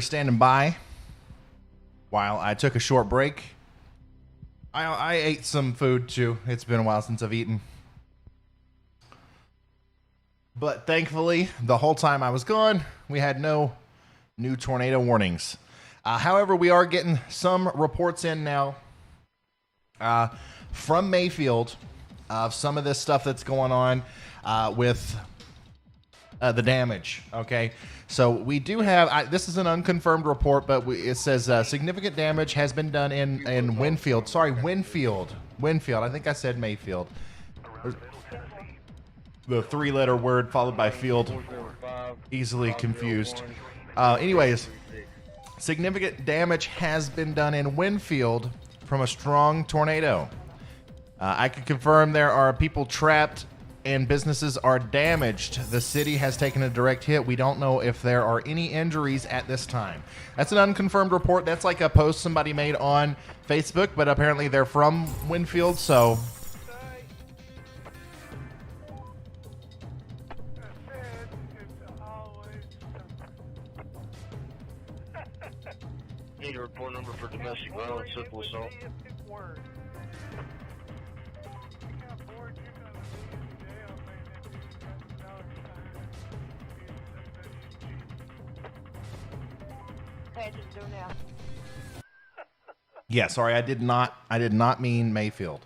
standing by while I took a short break. I ate some food too. It's been a while since I've eaten. But thankfully, the whole time I was gone, we had no new tornado warnings. However, we are getting some reports in now from Mayfield of some of this stuff that's going on with the damage. Okay, so we do have this is an unconfirmed report, but it says significant damage has been done in Winfield. Sorry, Winfield. I think I said Mayfield. The three-letter word followed by field, easily confused. Anyways, significant damage has been done in Winfield from a strong tornado. I can confirm there are people trapped and businesses are damaged. The city has taken a direct hit. We don't know if there are any injuries at this time. That's an unconfirmed report. That's like a post somebody made on Facebook, but apparently they're from Winfield, so... Need a report number for domestic violence, simple assault. Yeah, sorry, I did not mean Mayfield.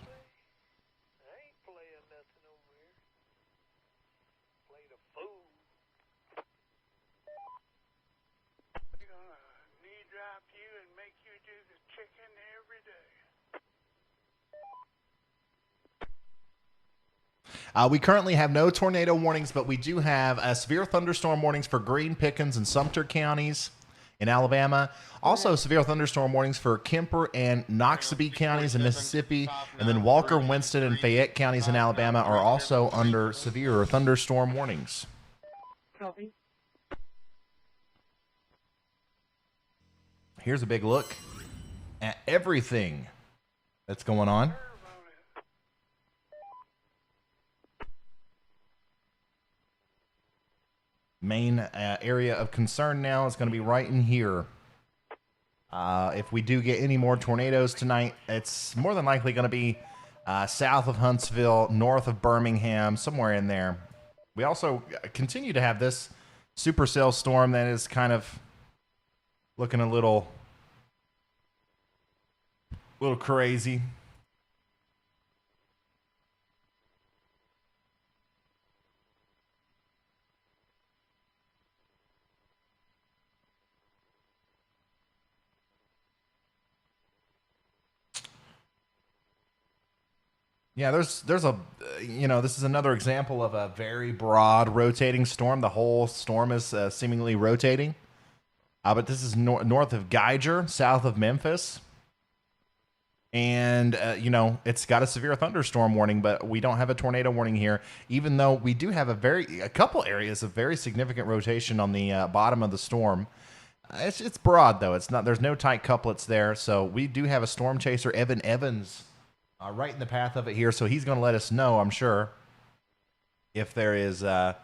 We currently have no tornado warnings, but we do have severe thunderstorm warnings for Green, Pickens, and Sumter counties in Alabama. Also, severe thunderstorm warnings for Kemper and Noxubee counties in Mississippi. And then Walker, Winston, and Fayette counties in Alabama are also under severe thunderstorm warnings. Copy. Here's a big look at everything that's going on. Main area of concern now is going to be right in here. If we do get any more tornadoes tonight, it's more than likely going to be south of Huntsville, north of Birmingham, somewhere in there. We also continue to have this supercell storm that is kind of looking a little crazy. Yeah, there's a, this is another example of a very broad rotating storm. The whole storm is seemingly rotating. But this is north of Geiger, south of Memphis. And, you know, it's got a severe thunderstorm warning, but we don't have a tornado warning here, even though we do have a couple areas of very significant rotation on the bottom of the storm. It's broad, though. There's no tight couplets there. So we do have a storm chaser, Evan Evans, right in the path of it here. So he's going to let us know, I'm sure, if there is if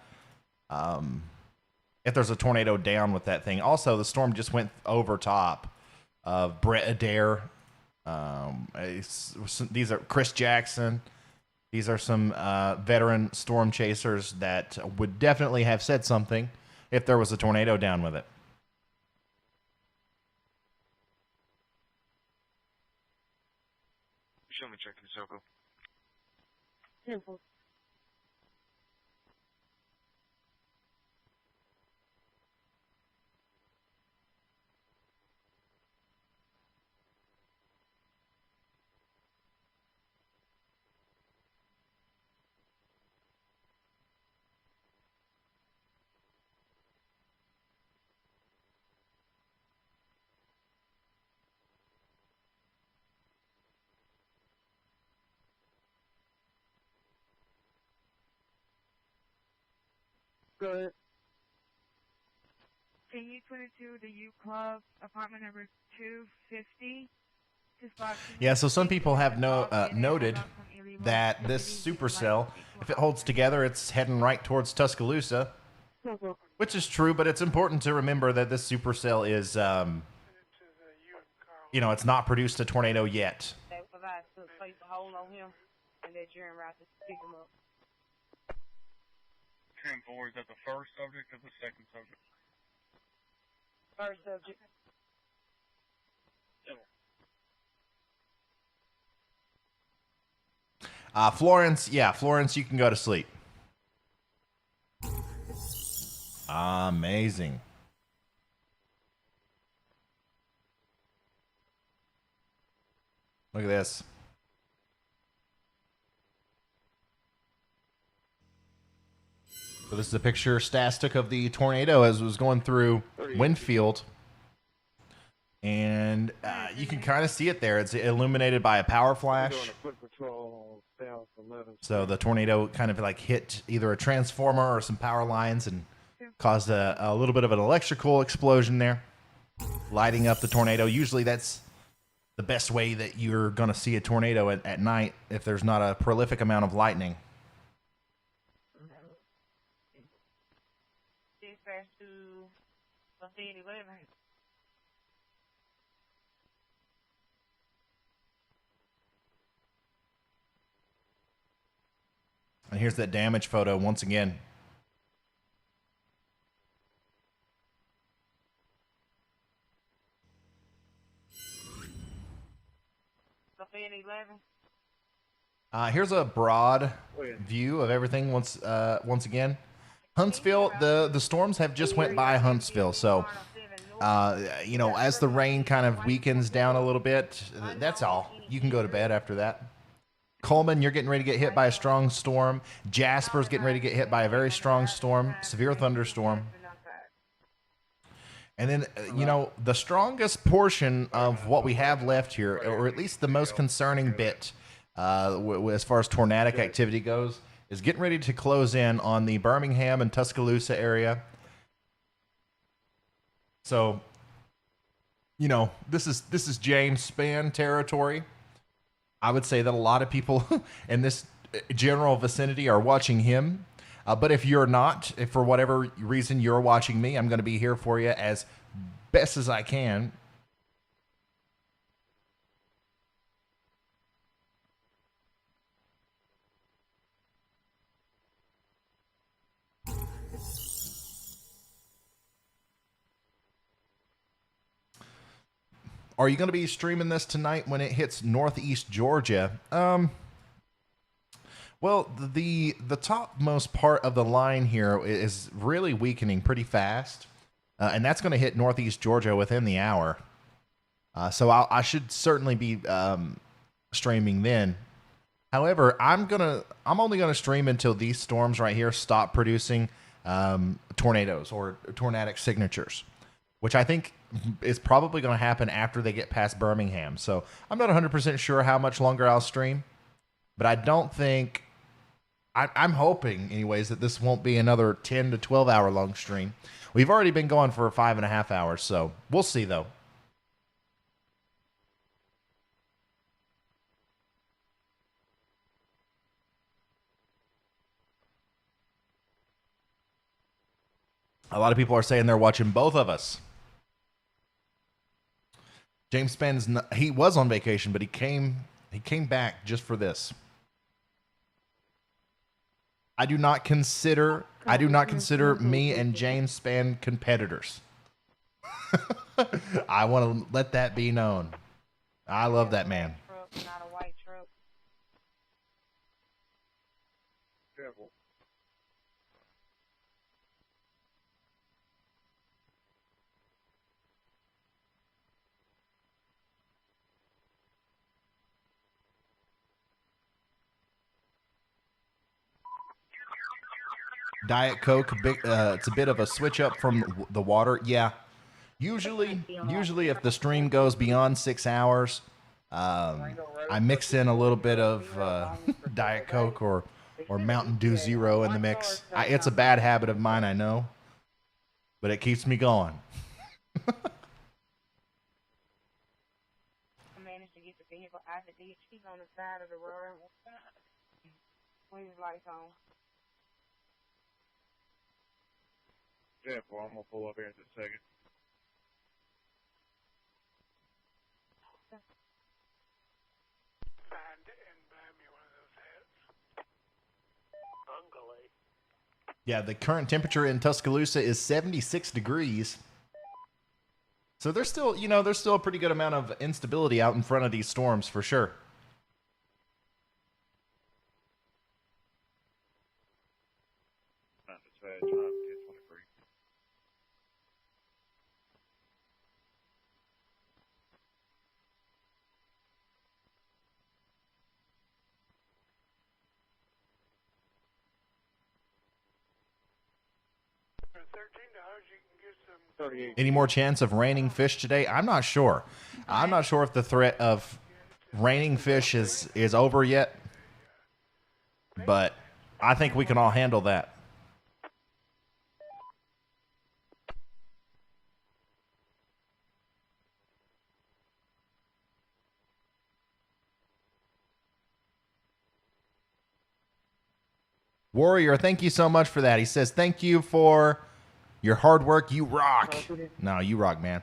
there's a tornado down with that thing. Also, the storm just went over top of Brett Adair. These are Chris Jackson. These are some veteran storm chasers that would definitely have said something if there was a tornado down with it. Show me checking Soko. Simple. Go ahead. CU22, the U Club, apartment number 250. Yeah, so some people have noted that this supercell, if it holds together, it's heading right towards Tuscaloosa, which is true, but it's important to remember that this supercell is, you know, it's not produced a tornado yet. They provide to place a hold on him, and they're gearing right to pick him up. 10-4, is that the first subject or the second subject? First subject. Florence, Florence, you can go to sleep. Amazing. Look at this. So this is a picture Stas took of the tornado as it was going through Winfield. And you can kind of see it there. It's illuminated by a power flash. So the tornado kind of like hit either a transformer or some power lines and caused a little bit of an electrical explosion there, lighting up the tornado. Usually that's the best way that you're going to see a tornado at night if there's not a prolific amount of lightning. Dispatch to Buffet 11. And here's that damage photo once again. Buffet 11. Here's a broad view of everything once again. Huntsville, the storms have just went by Huntsville, so you know, as the rain kind of weakens down a little bit, that's all. You can go to bed after that. Coleman, you're getting ready to get hit by a strong storm. Jasper's getting ready to get hit by a very strong storm, severe thunderstorm. And then, you know, the strongest portion of what we have left here, or at least the most concerning bit as far as tornadic activity goes, is getting ready to close in on the Birmingham and Tuscaloosa area. So, you know, this is James Spann territory. I would say that a lot of people in this general vicinity are watching him. But if you're not, if for whatever reason you're watching me, I'm going to be here for you as best as I can. Are you going to be streaming this tonight when it hits northeast Georgia? Well, the topmost part of the line here is really weakening pretty fast, and that's going to hit northeast Georgia within the hour. So I should certainly be streaming then. However, I'm only gonna stream until these storms right here stop producing tornadoes or tornadic signatures, which I think is probably going to happen after they get past Birmingham. So I'm not 100% sure how much longer I'll stream, but I don't think I'm hoping anyways that this won't be another 10 to 12 hour long stream. We've already been going for 5.5 hours, so we'll see though. A lot of people are saying they're watching both of us. James Spann's he was on vacation, but he came back just for this. I do not consider me and James Spann competitors. I want to let that be known. I love that man. Not a white truck. Careful. Diet Coke, it's a bit of a switch up from the water. Yeah. Usually if the stream goes beyond 6 hours, I mix in a little bit of Diet Coke or Mountain Dew Zero in the mix. It's a bad habit of mine, I know, but it keeps me going. I managed to get the vehicle out of the ditch. He's on the side of the road. With his lights on. Careful, I'm going to pull up here in just a second. Yeah, the current temperature in Tuscaloosa is 76 degrees. So there's still a pretty good amount of instability out in front of these storms for sure. Not as fast, 23. Any more chance of raining fish today? I'm not sure. I'm not sure if the threat of raining fish is over yet, but I think we can all handle that. Warrior, thank you so much for that. He says, thank you for your hard work. You rock. No, you rock, man.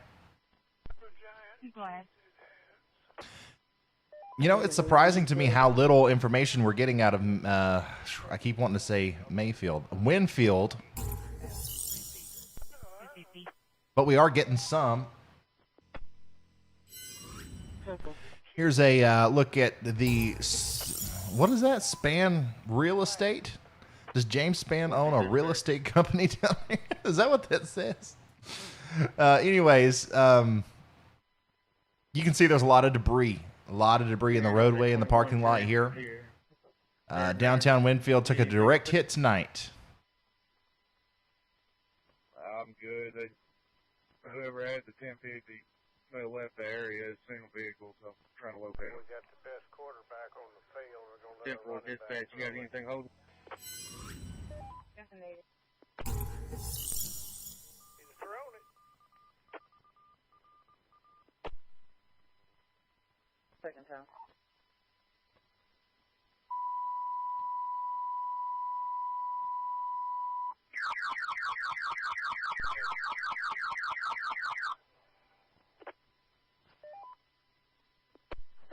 You know, it's surprising to me how little information we're getting out of, I keep wanting to say Winfield. But we are getting some. Here's a look at the, what is that? Spann Real Estate? Does James Spann own a real estate company down here? Is that what that says? Anyways, you can see there's a lot of debris. A lot of debris in the roadway in the parking lot here. Downtown Winfield took a direct hit tonight. I'm good. Whoever had the 1050, they left the area as single vehicle, so I'm trying to locate it. We got the best quarterback on the field. We're going to let Central Dispatch, you got anything holding? Definitely. He's thrown it. Second time.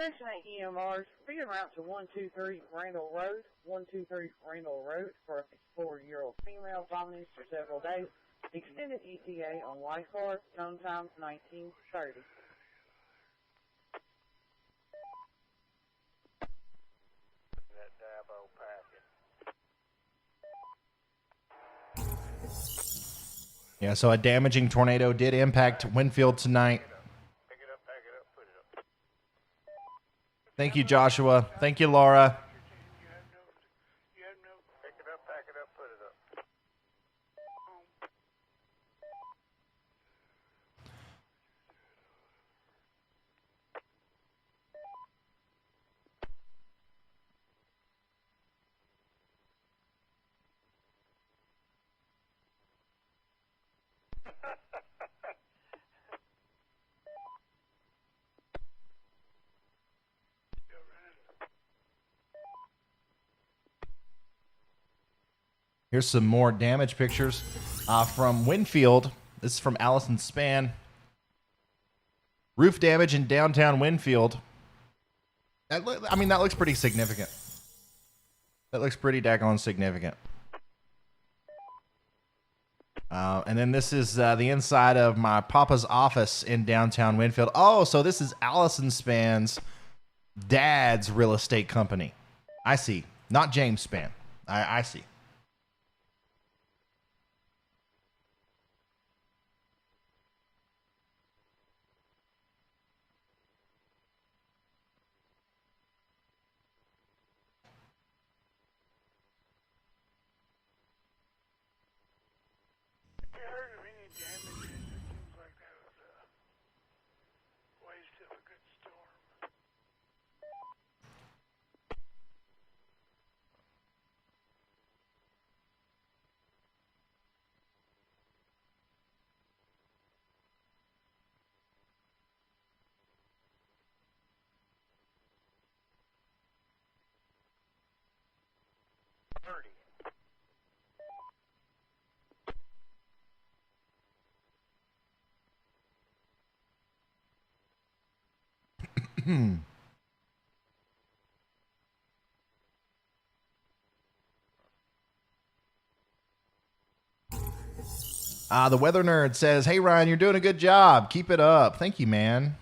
Section 8 EMRs, be en route to 123 Randall Road, 123 Randall Road for a 64-year-old female vomiting for several days. Extended ETA on white car, zone time 1930. That Dabo packet. Yeah, so a damaging tornado did impact Winfield tonight. Thank you, Joshua. Thank you, Laura. Pick it up, pack it up, put it up. Here's some more damage pictures from Winfield. This is from Allison Span. Roof damage in downtown Winfield. That looks pretty significant. That looks pretty daggone significant. And then this is the inside of my papa's office in downtown Winfield. Oh, so this is Allison Span's dad's real estate company. I see. Not James Span. I see. The Weather Nerd says, hey, Ryan, you're doing a good job. Keep it up. Thank you, man.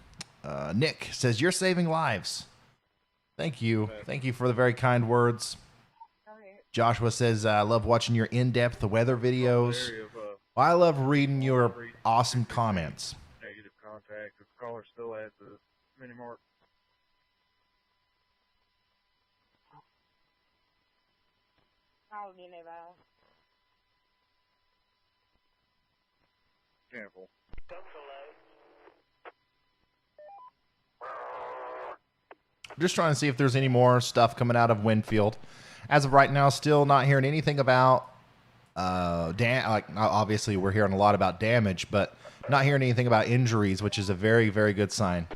Nick says, you're saving lives. Thank you. Thank you for the very kind words. Joshua says, I love watching your in-depth weather videos. Well, I love reading your awesome comments. Negative contact. The caller still at the mini mark. Careful. Just trying to see if there's any more stuff coming out of Winfield. As of right now, still not hearing anything about obviously we're hearing a lot about damage, but not hearing anything about injuries, which is a very, very good sign.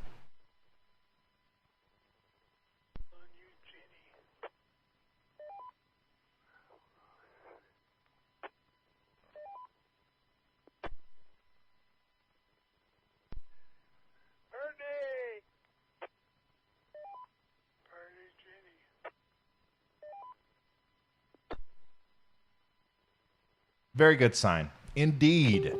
Very good sign. Indeed.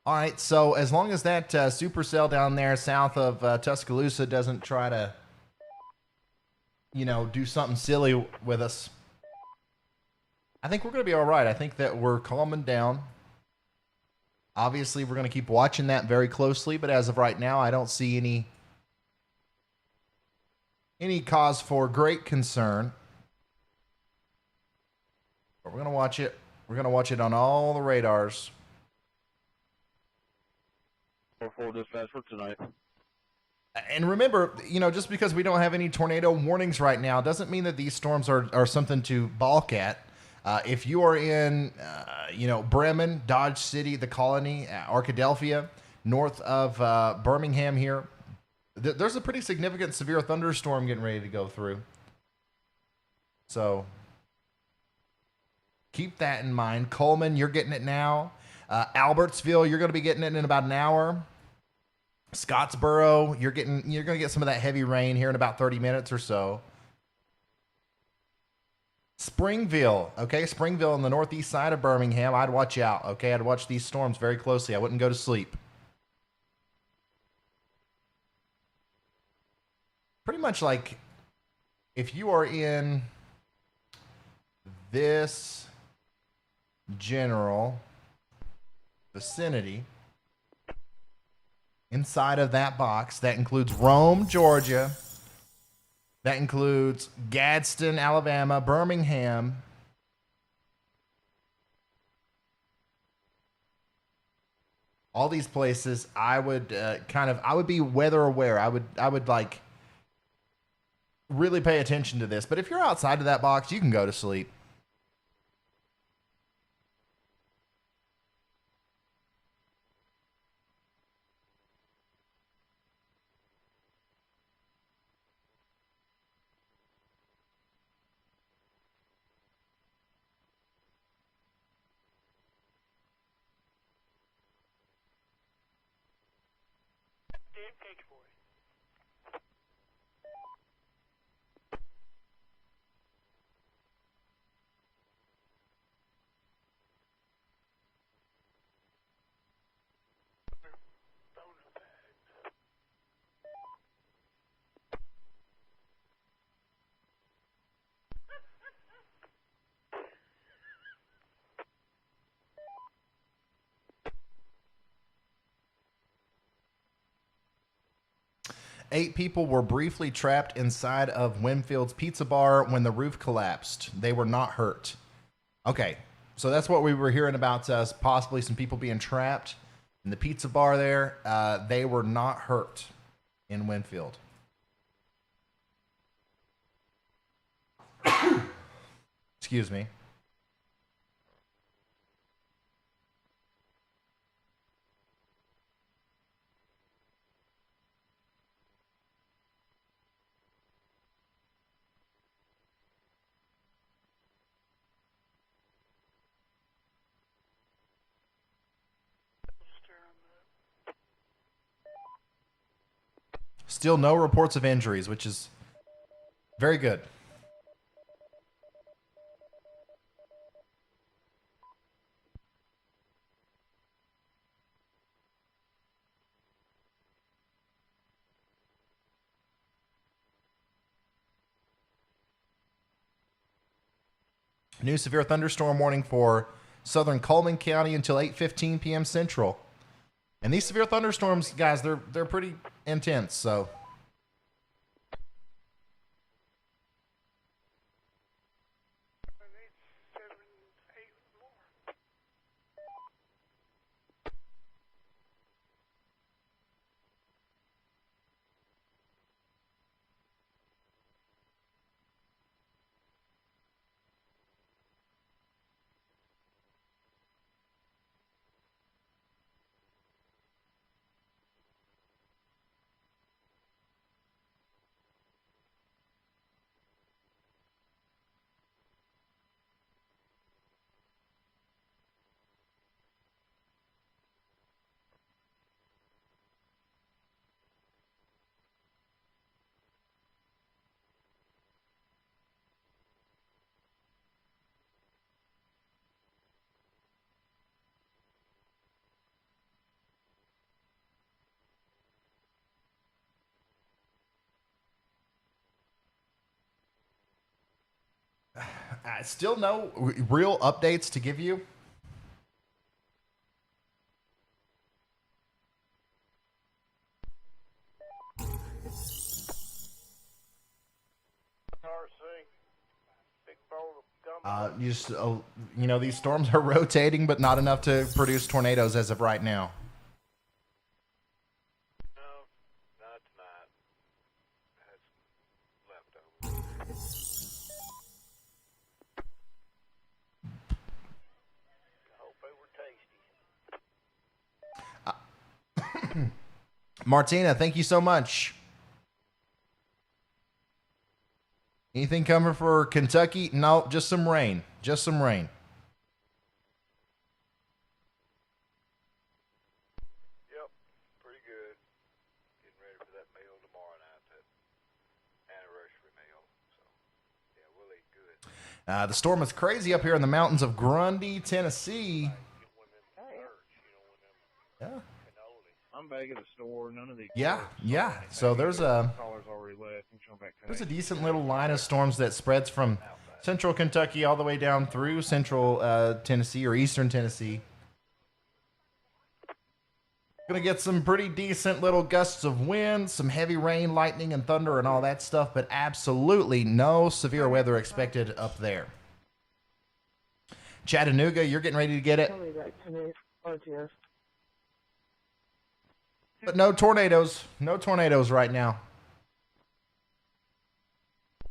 All right, so as long as that Supercell down there south of Tuscaloosa doesn't try to, do something silly with us, I think we're going to be all right. I think that we're calming down. Obviously, we're going to keep watching that very closely, but as of right now, I don't see any cause for great concern. But we're going to watch it. We're going to watch it on all the radars. 4-4 dispatch for tonight. And remember, just because we don't have any tornado warnings right now doesn't mean that these storms are something to balk at. If you are in, Bremen, Dodge City, the Colony, Arkadelphia, north of Birmingham here, there's a pretty significant severe thunderstorm getting ready to go through. So keep that in mind. Coleman, you're getting it now. Albertsville, you're going to be getting it in about an hour. Scottsboro, you're going to get some of that heavy rain here in about 30 minutes or so. Springville, okay? Springville on the northeast side of Birmingham. I'd watch out, okay? I'd watch these storms very closely. I wouldn't go to sleep. Pretty much like if you are in this general vicinity, inside of that box, that includes Rome, Georgia. That includes Gadsden, Alabama, Birmingham. All these places, I would I would be weather aware. I would like really pay attention to this. But if you're outside of that box, you can go to sleep. damn cake for it. Eight people were briefly trapped inside of Winfield's Pizza Bar when the roof collapsed. They were not hurt. Okay, so that's what we were hearing about, possibly some people being trapped in the pizza bar there. They were not hurt in Winfield. Excuse me. Still no reports of injuries, which is very good. New severe thunderstorm warning for southern Coleman County until 8:15 p.m. Central. And these severe thunderstorms, guys, they're pretty intense, so still no real updates to give you. These storms are rotating, but not enough to produce tornadoes as of right now. No, not tonight. That's leftovers. I hope they were tasty. Martina, thank you so much. Anything coming for Kentucky? No, just some rain. Just some rain. Yep, pretty good. Getting ready for that meal tomorrow night, that anniversary meal. So, yeah, we'll eat good. The storm is crazy up here in the mountains of Grundy, Tennessee. Yeah. I'm back at the store. None of these. Yeah. So there's a There's a decent little line of storms that spreads from central Kentucky all the way down through central Tennessee or eastern Tennessee. Gonna get some pretty decent little gusts of wind, some heavy rain, lightning, and thunder, and all that stuff, but absolutely no severe weather expected up there. Chattanooga, you're getting ready to get it. But no tornadoes. No tornadoes right now.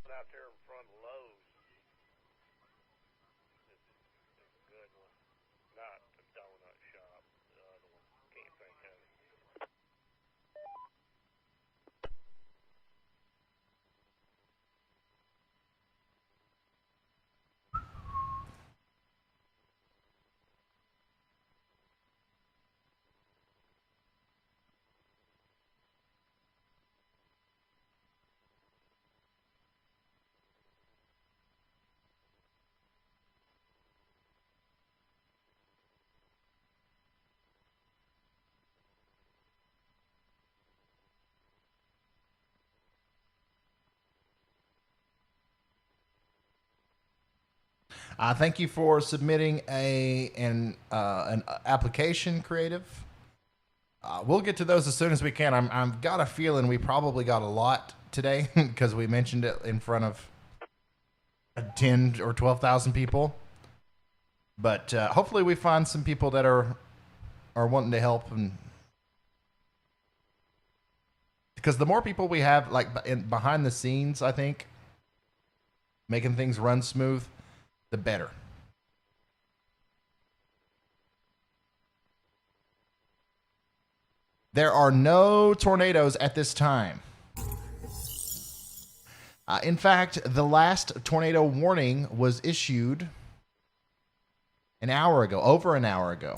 Out there in front of Lowe's. It's a good one. Not the donut shop. The other one. Can't think of it. Thank you for submitting an application, Creative. We'll get to those as soon as we can. I've got a feeling we probably got a lot today because we mentioned it in front of 10 or 12,000 people. But hopefully we find some people that are wanting to help, and because the more people we have like behind the scenes, I think making things run smooth, the better. There are no tornadoes at this time. In fact, the last tornado warning was issued an hour ago, over an hour ago.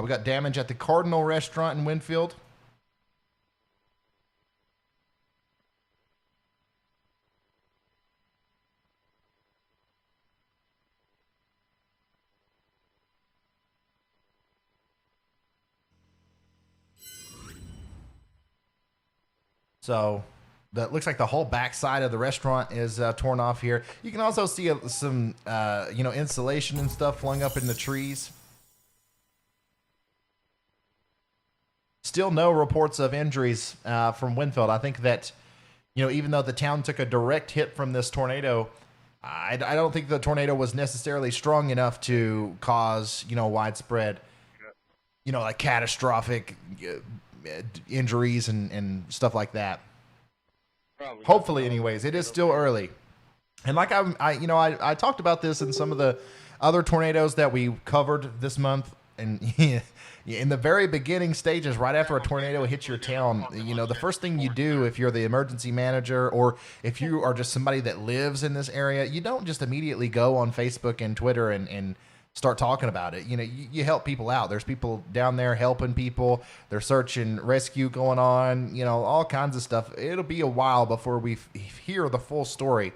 We got damage at the Cardinal Restaurant in Winfield. So that looks like the whole backside of the restaurant is torn off here. You can also see some, insulation and stuff flung up in the trees. Still no reports of injuries from Winfield. I think that, even though the town took a direct hit from this tornado, I don't think the tornado was necessarily strong enough to cause, widespread, like catastrophic injuries and stuff like that. Probably. Hopefully, anyways. It is still early. And like I talked about this in some of the other tornadoes that we covered this month. And in the very beginning stages, right after a tornado hits your town, the first thing you do if you're the emergency manager or if you are just somebody that lives in this area, you don't just immediately go on Facebook and Twitter and start talking about it. You help people out. There's people down there helping people. There's search and rescue going on, all kinds of stuff. It'll be a while before we hear the full story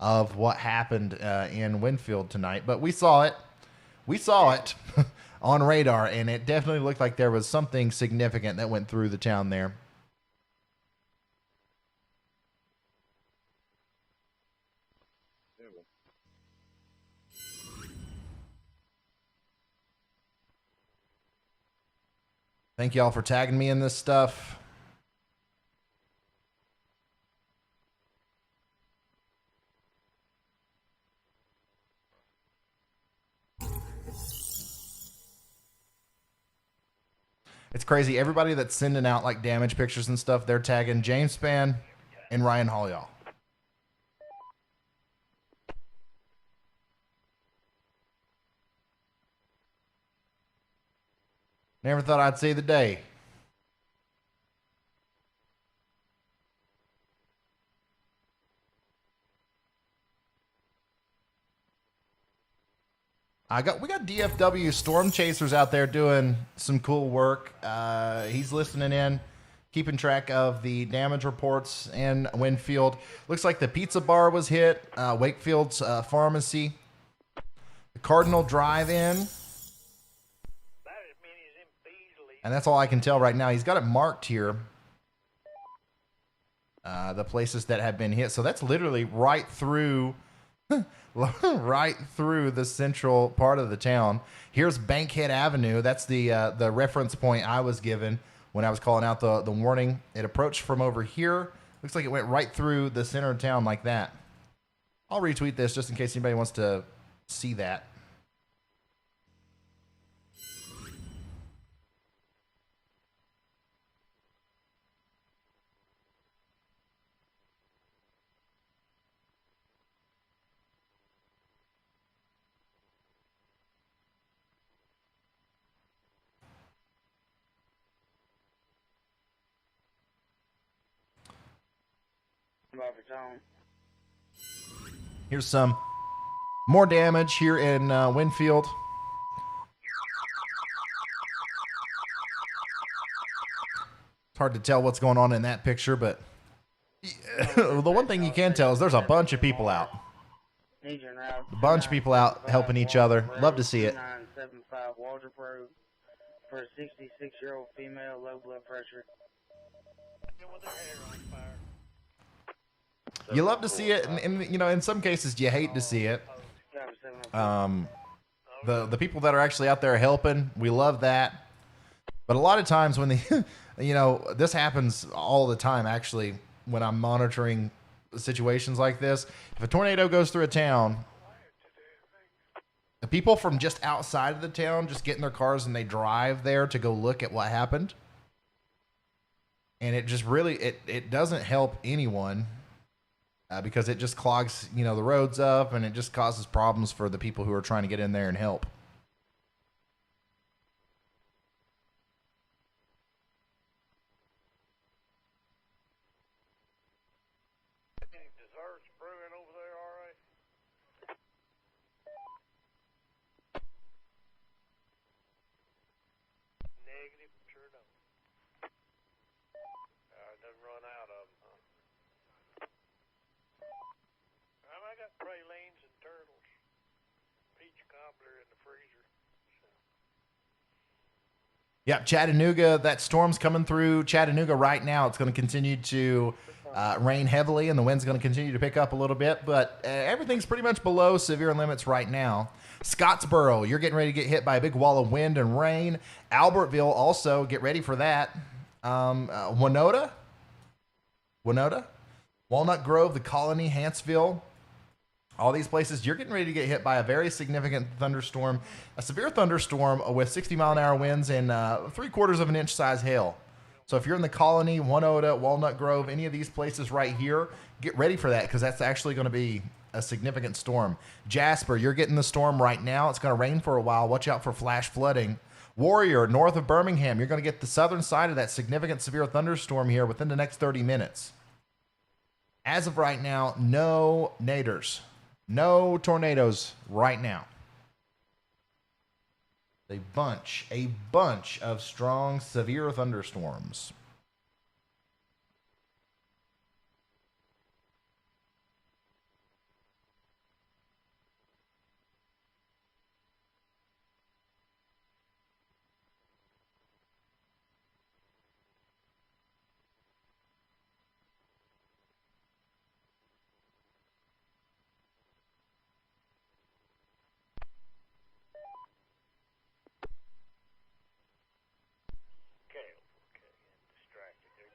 of what happened in Winfield tonight. But we saw it. We saw it on radar, and it definitely looked like there was something significant that went through the town there. Thank y'all for tagging me in this stuff. It's crazy. Everybody that's sending out like damage pictures and stuff, they're tagging James Spann and Ryan Hall. Never thought I'd see the day. We got DFW Storm Chasers out there doing some cool work. He's listening in, keeping track of the damage reports in Winfield. Looks like the pizza bar was hit, Wakefield's pharmacy, the Cardinal Drive-In. And that's all I can tell right now. He's got it marked here, the places that have been hit. So that's literally right through the central part of the town. Here's Bankhead Avenue. That's the reference point I was given when I was calling out the warning. It approached from over here. Looks like it went right through the center of town like that. I'll retweet this just in case anybody wants to see that. Here's some more damage here in Winfield. It's hard to tell what's going on in that picture, but the one thing you can tell is there's a bunch of people out. A bunch of people out helping each other. Love to see it. 975 Walter Road for a 66-year-old female, low blood pressure. You love to see it, and you know, in some cases you hate to see it. The people that are actually out there helping, we love that. But a lot of times when they, you know, this happens all the time actually when I'm monitoring situations like this. If a tornado goes through a town, the people from just outside of the town just get in their cars and they drive there to go look at what happened. And it just really, it doesn't help anyone because it just clogs, you know, the roads up, and it just causes problems for the people who are trying to get in there and help. I got pralines and turtles, peach cobbler in the freezer. Yep, Chattanooga, that storm's coming through Chattanooga right now. It's going to continue to rain heavily, and the wind's going to continue to pick up a little bit, but everything's pretty much below severe limits right now. Scottsboro, you're getting ready to get hit by a big wall of wind and rain. Albertville, also, get ready for that. Winona, Walnut Grove, the Colony, Hanceville, all these places, you're getting ready to get hit by a very significant thunderstorm, a severe thunderstorm with 60-mile-an-hour winds and 3/4 of an inch size hail. So if you're in the Colony, Winona, Walnut Grove, any of these places right here, get ready for that because that's actually going to be a significant storm. Jasper, you're getting the storm right now. It's going to rain for a while. Watch out for flash flooding. Warrior, north of Birmingham, you're going to get the southern side of that significant severe thunderstorm here within the next 30 minutes. As of right now, no naders. No tornadoes right now. A bunch of strong, severe thunderstorms.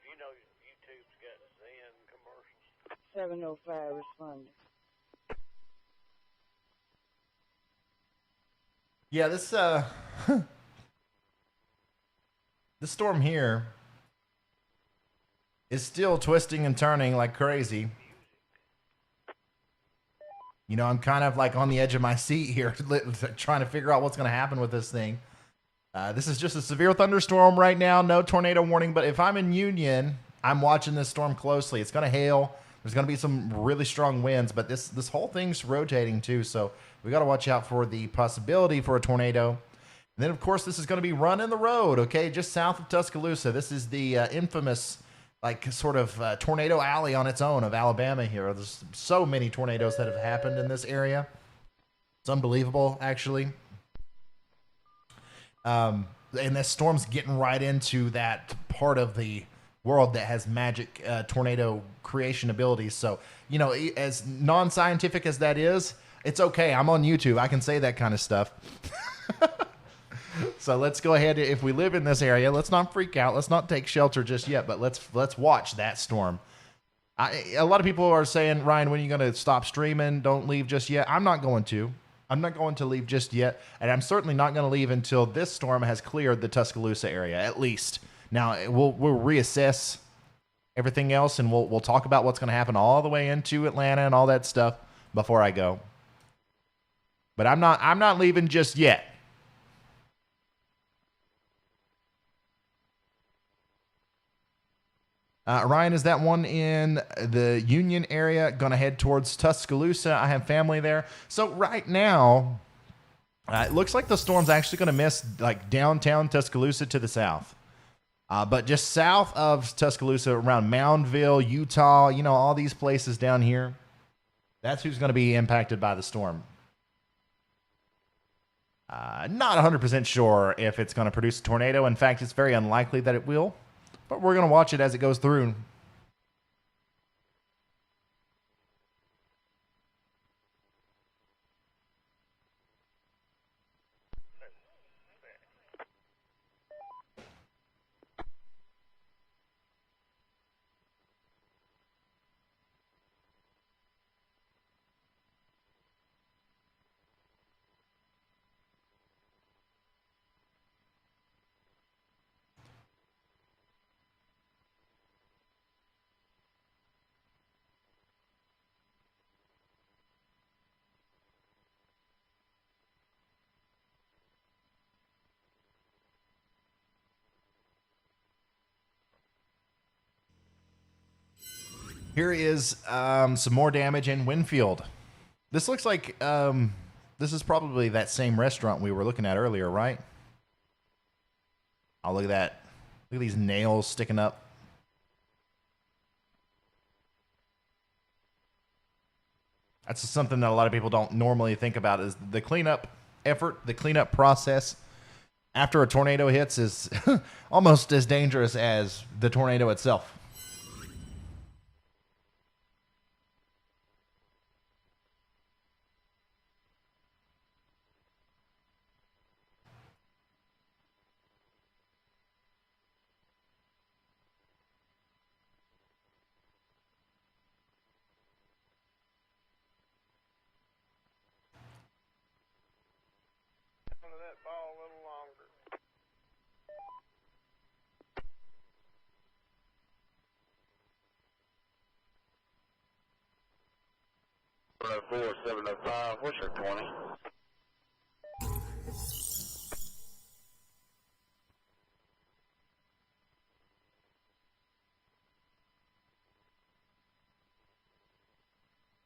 You know YouTube's got Zen commercials. 705 responding. Yeah, this storm here is still twisting and turning like crazy. You know, I'm kind of like on the edge of my seat here trying to figure out what's going to happen with this thing. This is just a severe thunderstorm right now. No tornado warning, but if I'm in Union, I'm watching this storm closely. It's going to hail. There's going to be some really strong winds, but this whole thing's rotating too, so we got to watch out for the possibility for a tornado. And then, of course, this is going to be running the road, okay, just south of Tuscaloosa. This is the infamous, like, sort of tornado alley on its own of Alabama here. There's so many tornadoes that have happened in this area. It's unbelievable, actually. And this storm's getting right into that part of the world that has magic tornado creation abilities. So, you know, as non-scientific as that is, it's okay. I'm on YouTube. I can say that kind of stuff. So let's go ahead. If we live in this area, let's not freak out. Let's not take shelter just yet, but let's watch that storm. A lot of people are saying, Ryan, when are you going to stop streaming? Don't leave just yet. I'm not going to. I'm not going to leave just yet, and I'm certainly not going to leave until this storm has cleared the Tuscaloosa area, at least. Now, we'll reassess everything else, and we'll talk about what's going to happen all the way into Atlanta and all that stuff before I go. But I'm not leaving just yet. Ryan, is that one in the Union area going to head towards Tuscaloosa? I have family there. So right now, it looks like the storm's actually going to miss like downtown Tuscaloosa to the south. But just south of Tuscaloosa, around Moundville, Utah, you know, all these places down here, that's who's going to be impacted by the storm. Not 100% sure if it's going to produce a tornado. In fact, it's very unlikely that it will. But we're going to watch it as it goes through. Here is some more damage in Winfield. This looks like this is probably that same restaurant we were looking at earlier, right? Oh, look at that. Look at these nails sticking up. That's something that a lot of people don't normally think about, is the cleanup effort, the cleanup process after a tornado hits is almost as dangerous as the tornado itself. Under that ball a little longer. Four 705. What's your 20?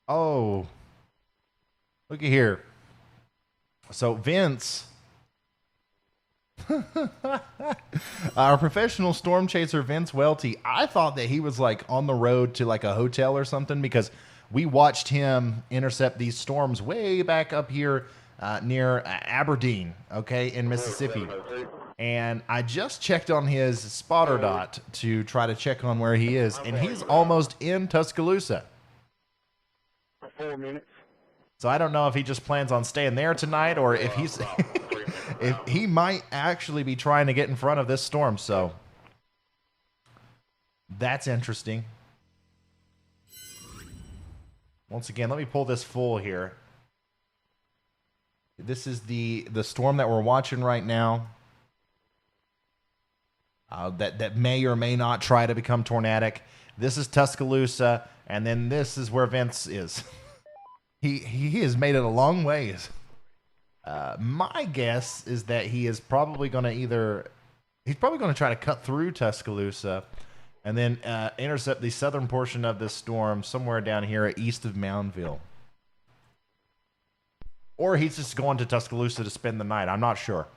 Oh, look at here. So Vince, our professional storm chaser Vince Welty, I thought that he was like on the road to like a hotel or something, because we watched him intercept these storms way back up here near Aberdeen, okay, in Mississippi. And I just checked on his spotter dot to try to check on where he is, and he's almost in Tuscaloosa. 4 minutes. So I don't know if he just plans on staying there tonight, or if he's if he might actually be trying to get in front of this storm. So that's interesting. Once again, let me pull this full here. This is the storm that we're watching right now. That may or may not try to become tornadic. This is Tuscaloosa, and then this is where Vince is. He has made it a long ways. My guess is that he is probably going to he's probably going to try to cut through Tuscaloosa and then intercept the southern portion of this storm somewhere down here east of Moundville. Or he's just going to Tuscaloosa to spend the night. I'm not sure.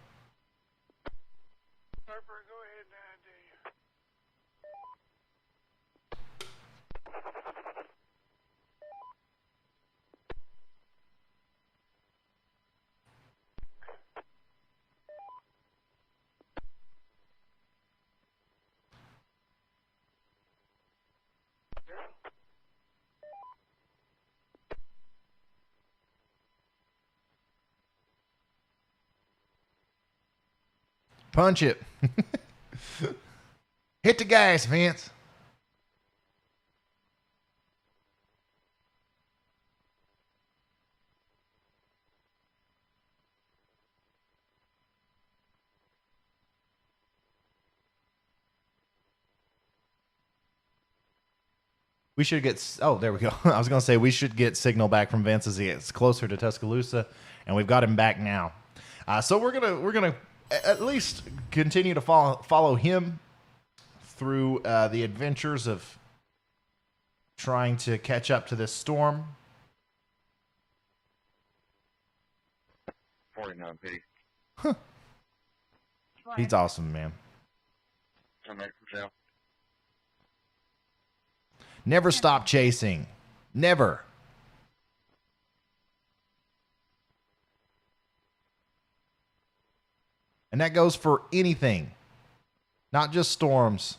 Punch it. Hit the gas, Vince. We should get, oh, there we go. I was going to say we should get signal back from Vince as he gets closer to Tuscaloosa, and we've got him back now. So we're gonna at least continue to follow him through the adventures of trying to catch up to this storm. 49 P. Huh. He's awesome, man. Never stop chasing. Never. And that goes for anything, not just storms.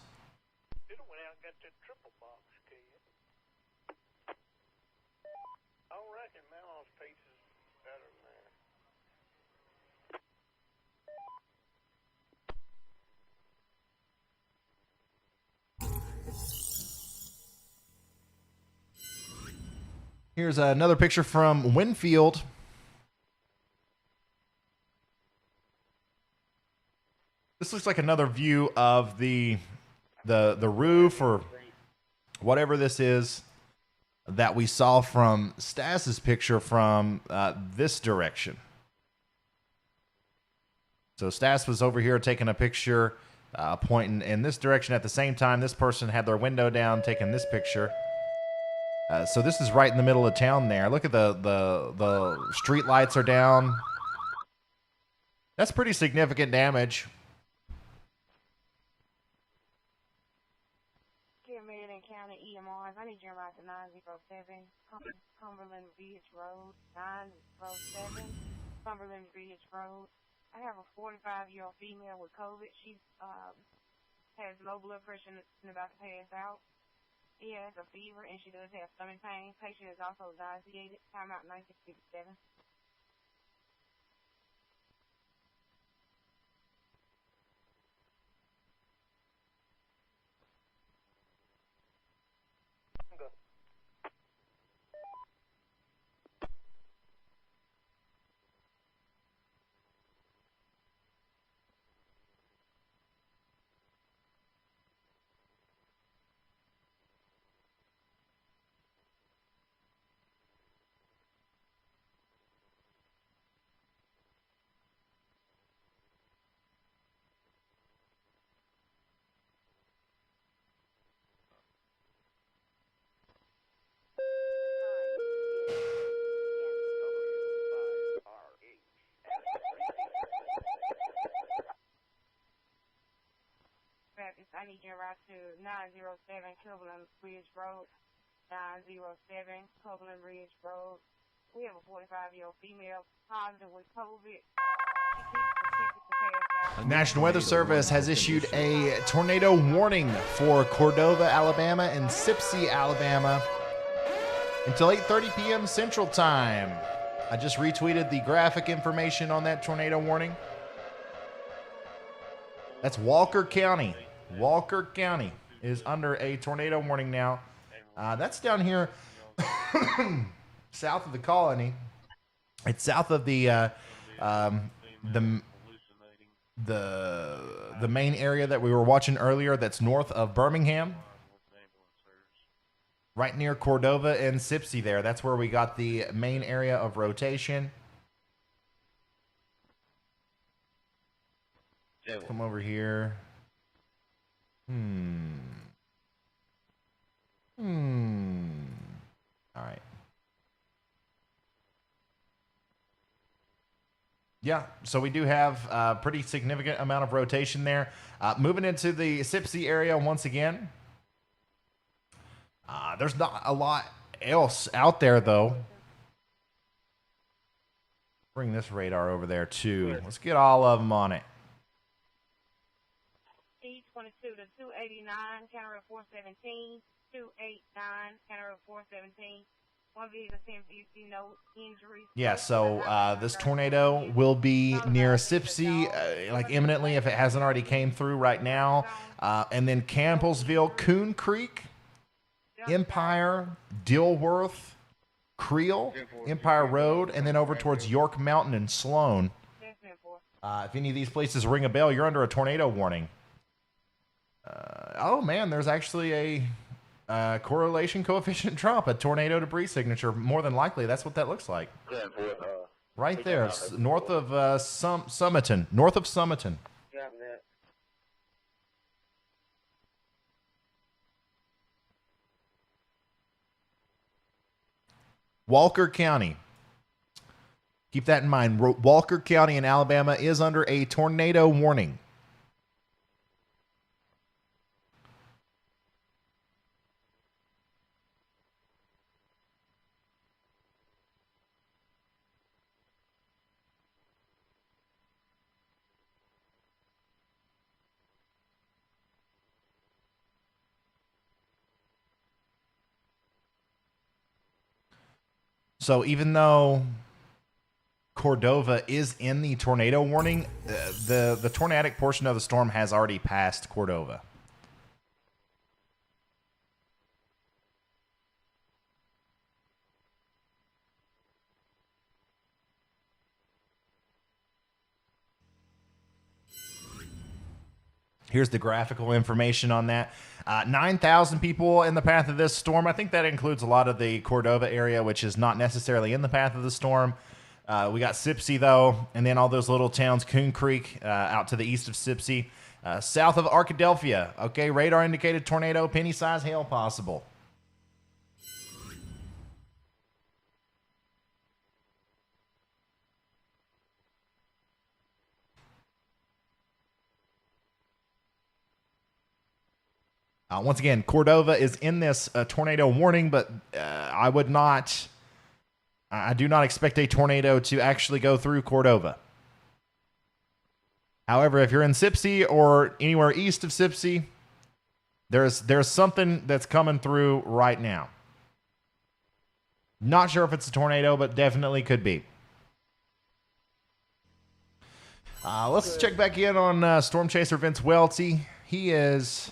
Here's another picture from Winfield. This looks like another view of the roof or whatever this is that we saw from Stas's picture from this direction. So Stas was over here taking a picture, pointing in this direction. At the same time, this person had their window down, taking this picture. So this is right in the middle of town there. Look at the street lights are down. That's pretty significant damage. County EMRs. I need you to ride to 907 Cumberland Ridge Road, 907 Cumberland Ridge Road. I have a 45-year-old female with COVID. She has low blood pressure and about to pass out. She has a fever and she does have stomach pain. Patient is also nauseated. Time out 9657. I need you to ride to 907 Cumberland Ridge Road, 907 Cumberland Ridge Road. We have a 45-year-old female positive with COVID. The National Weather Service has issued a tornado warning for Cordova, Alabama and Sipsey, Alabama until 8:30 p.m. Central Time. I just retweeted the graphic information on that tornado warning. That's Walker County. Walker County is under a tornado warning now. That's down here south of the colony. It's south of the main area that we were watching earlier. That's north of Birmingham, right near Cordova and Sipsey. There, that's where we got the main area of rotation. Let's come over here. All right. Yeah, so we do have a pretty significant amount of rotation there. Moving into the Sipsey area once again. There's not a lot else out there, though. Bring this radar over there, too. Let's get all of them on it. C22 to 289, counter road 417, 289, counter road 417. One vehicle seems to be no injuries. Yeah, so this tornado will be near Sipsey, like imminently if it hasn't already came through right now. And then Campbellsville, Coon Creek, Empire, Dilworth, Creel, Empire Road, and then over towards York Mountain and Sloan. If any of these places ring a bell, you're under a tornado warning. Oh man, there's actually a correlation coefficient drop, a tornado debris signature. More than likely, that's what that looks like. Right there, north of Summerton. North of Summerton. Walker County. Keep that in mind. Walker County in Alabama is under a tornado warning. So even though Cordova is in the tornado warning, the tornadic portion of the storm has already passed Cordova. Here's the graphical information on that. 9,000 people in the path of this storm. I think that includes a lot of the Cordova area, which is not necessarily in the path of the storm. We got Sipsey, though, and then all those little towns, Coon Creek, out to the east of Sipsey. South of Arkadelphia. Okay, radar indicated tornado, penny-sized hail possible. Once again, Cordova is in this tornado warning, but I do not expect a tornado to actually go through Cordova. However, if you're in Sipsey or anywhere east of Sipsey, there's something that's coming through right now. Not sure if it's a tornado, but definitely could be. Let's check back in on Storm Chaser Vince Welty. He is...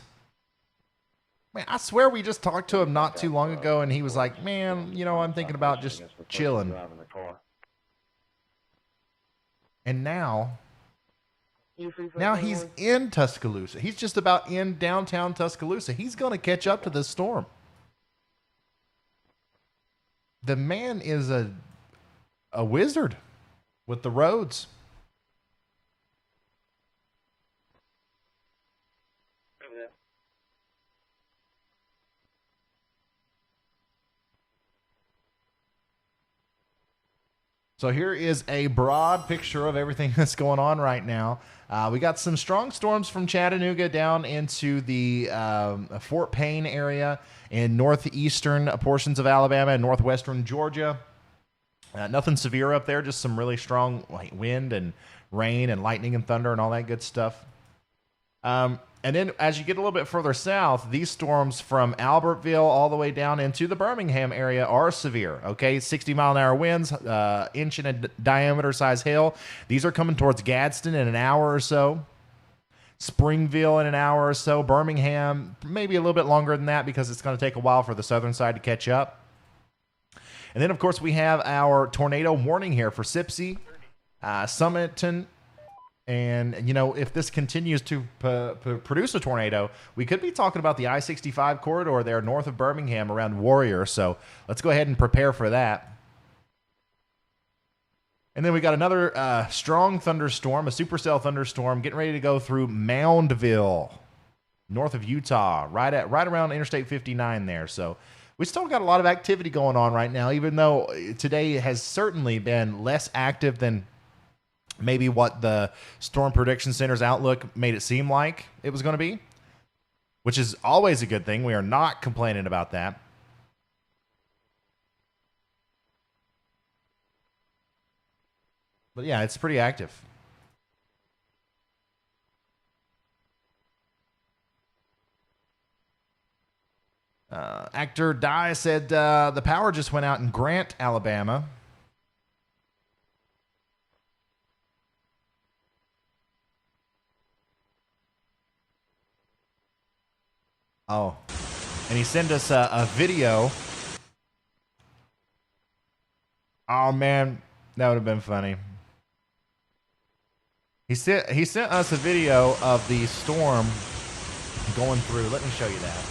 Man, I swear we just talked to him not too long ago, and he was like, man, you know, I'm thinking about just chilling. And now he's in Tuscaloosa. He's just about in downtown Tuscaloosa. He's going to catch up to this storm. The man is a wizard with the roads. So here is a broad picture of everything that's going on right now. We got some strong storms from Chattanooga down into the Fort Payne area in northeastern portions of Alabama and northwestern Georgia. Nothing severe up there, just some really strong wind and rain and lightning and thunder and all that good stuff. And then as you get a little bit further south, these storms from Albertville all the way down into the Birmingham area are severe, okay? 60-mile-an-hour winds, inch in a diameter size hail. These are coming towards Gadsden in an hour or so. Springville in an hour or so. Birmingham, maybe a little bit longer than that because it's going to take a while for the southern side to catch up. And then, of course, we have our tornado warning here for Sipsey, Summerton. And, you know, if this continues to produce a tornado, we could be talking about the I-65 corridor there north of Birmingham around Warrior. So let's go ahead and prepare for that. And then we got another strong thunderstorm, a supercell thunderstorm, getting ready to go through Moundville, north of Utah, right around Interstate 59 there. So we still got a lot of activity going on right now, even though today has certainly been less active than maybe what the Storm Prediction Center's outlook made it seem like it was going to be, which is always a good thing. We are not complaining about that. But yeah, it's pretty active. Actor Dye said the power just went out in Grant, Alabama. Oh, and he sent us a video. Oh man, that would have been funny. He sent us a video of the storm going through. Let me show you that.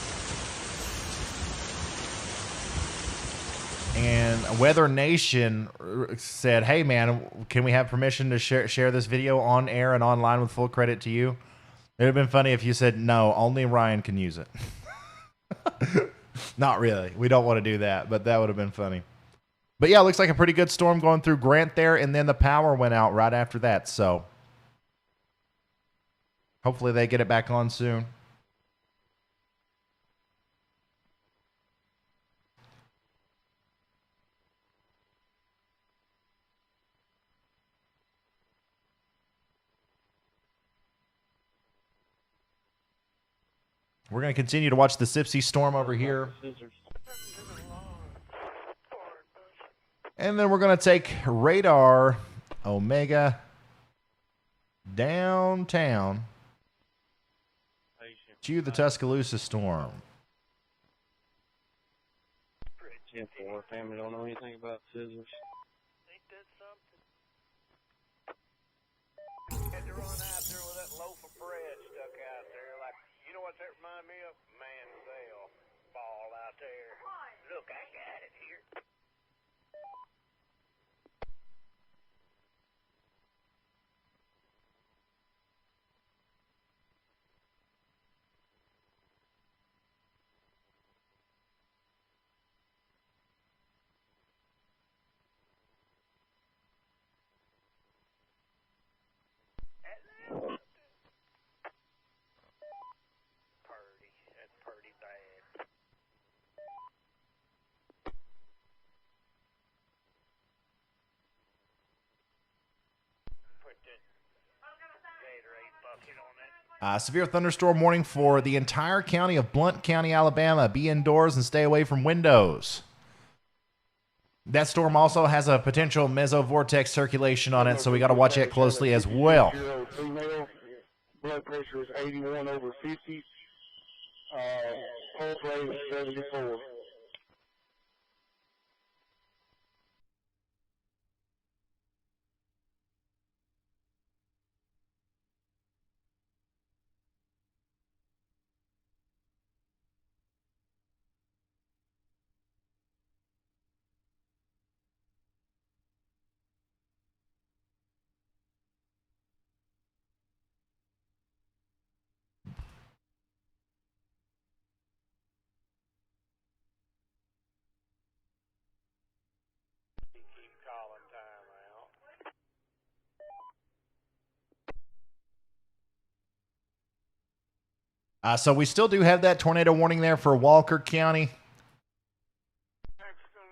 And Weather Nation said, "Hey man, can we have permission to share this video on air and online with full credit to you?" It would have been funny if you said, no, only Ryan can use it. Not really. We don't want to do that, but that would have been funny. But yeah, it looks like a pretty good storm going through Grant there, and then the power went out right after that. So hopefully they get it back on soon. We're going to continue to watch the Sipsey storm over here. And then we're going to take radar Omega downtown to the Tuscaloosa storm. Pretty simple. Our family don't know anything about scissors. They did something. Had to run out there with that loaf of bread stuck out there. out there. Look, I got it here. Purdy. That's pretty bad. Put the Gatorade bucket on that. Severe thunderstorm warning for the entire county of Blount County, Alabama. Be indoors and stay away from windows. That storm also has a potential mesovortex circulation on it, so we got to watch it closely as well. Female, blood pressure is 81/50. Pulse rate is 74. Keep calling time out. So we still do have that tornado warning there for Walker County.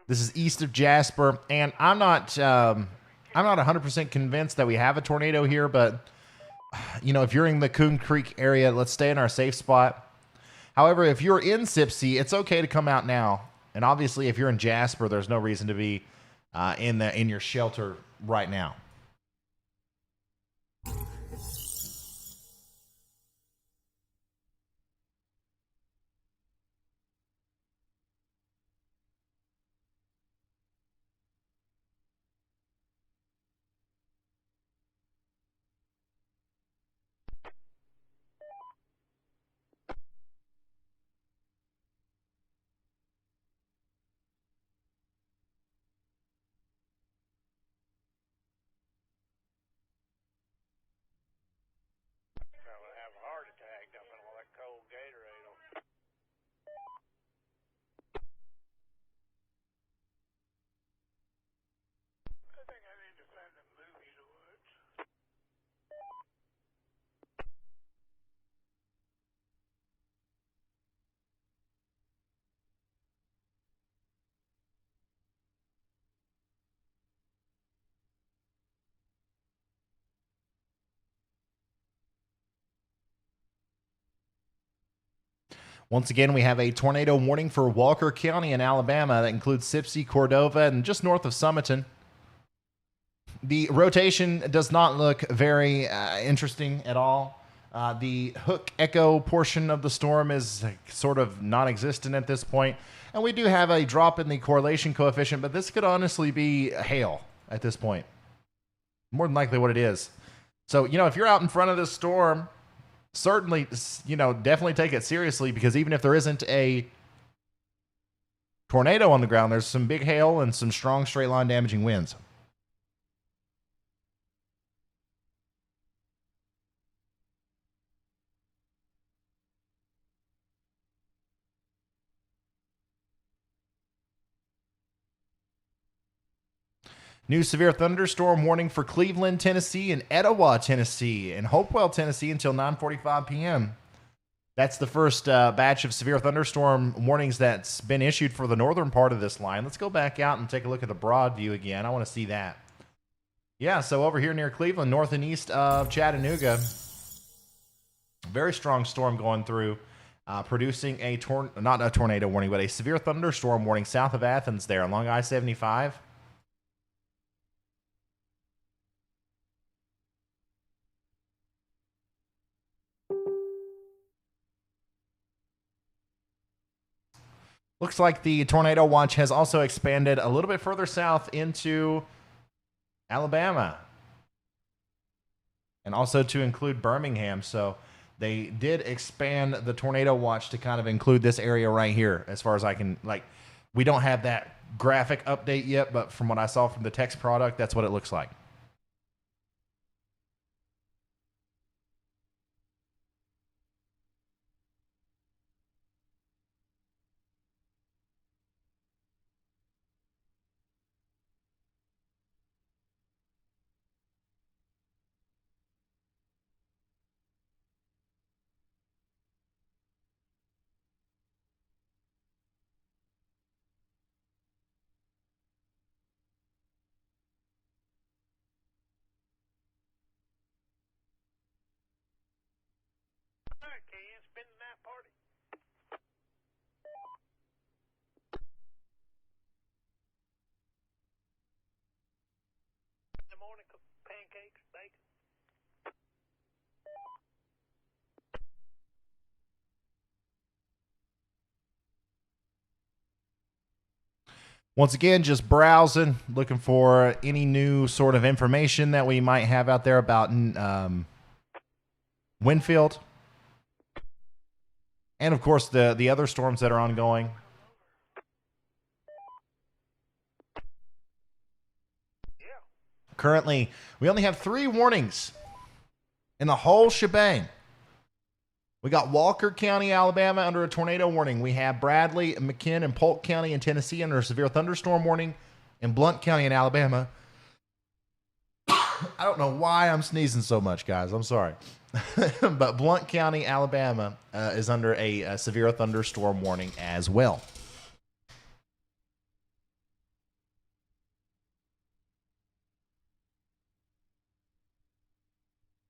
This is east of Jasper, and I'm not 100% convinced that we have a tornado here, but you know, if you're in the Coon Creek area, let's stay in our safe spot. However, if you're in Sipsey, it's okay to come out now. And obviously, if you're in Jasper, there's no reason to be in your shelter right now. Gonna have a heart attack dumping all that cold Gatorade on. I think I need to find a movie to watch. Once again, we have a tornado warning for Walker County in Alabama. That includes Sipsey, Cordova, and just north of Summerton. The rotation does not look very interesting at all. The hook echo portion of the storm is sort of non-existent at this point. And we do have a drop in the correlation coefficient, but this could honestly be hail at this point. More than likely what it is. So, you know, if you're out in front of this storm, certainly, you know, definitely take it seriously, because even if there isn't a tornado on the ground, there's some big hail and some strong straight line damaging winds. New severe thunderstorm warning for Cleveland, Tennessee, and Etowah, Tennessee, and Hopewell, Tennessee until 9:45 p.m. That's the first batch of severe thunderstorm warnings that's been issued for the northern part of this line. Let's go back out and take a look at the broad view again. I want to see that. Yeah, so over here near Cleveland, north and east of Chattanooga, very strong storm going through, producing not a tornado warning, but a severe thunderstorm warning south of Athens there along I-75. Looks like the tornado watch has also expanded a little bit further south into Alabama and also to include Birmingham. So They did expand the tornado watch to kind of include this area right here, as far as I can, like, we don't have that graphic update yet, but from what I saw from the text product, that's what it looks like. Pancakes, bacon. Once again, just browsing, looking for any new sort of information that we might have out there about Winfield. And, of course, the other storms that are ongoing. Currently, we only have 3 warnings in the whole shebang. We got Walker County, Alabama under a tornado warning. We have Bradley, McKinn, and Polk County in Tennessee under a severe thunderstorm warning. And Blount County in Alabama. I don't know why I'm sneezing so much, guys. I'm sorry. But Blount County, Alabama is under a severe thunderstorm warning as well.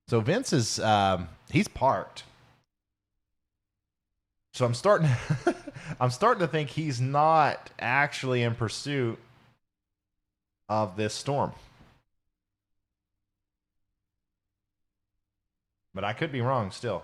So Vince is, he's parked. So I'm starting to think he's not actually in pursuit of this storm. But I could be wrong still.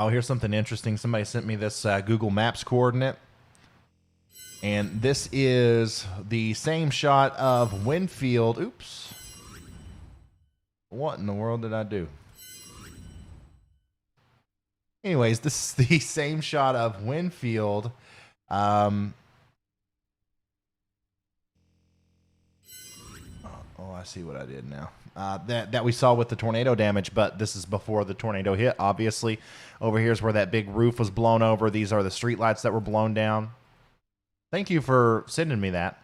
Oh, here's something interesting. Somebody sent me this Google Maps coordinate. And this is the same shot of Winfield. Oops. What in the world did I do? Anyways, this is the same shot of Winfield. Oh, I see what I did now. That we saw with the tornado damage, but this is before the tornado hit, obviously. Over here's where that big roof was blown over. These are the streetlights that were blown down. Thank you for sending me that.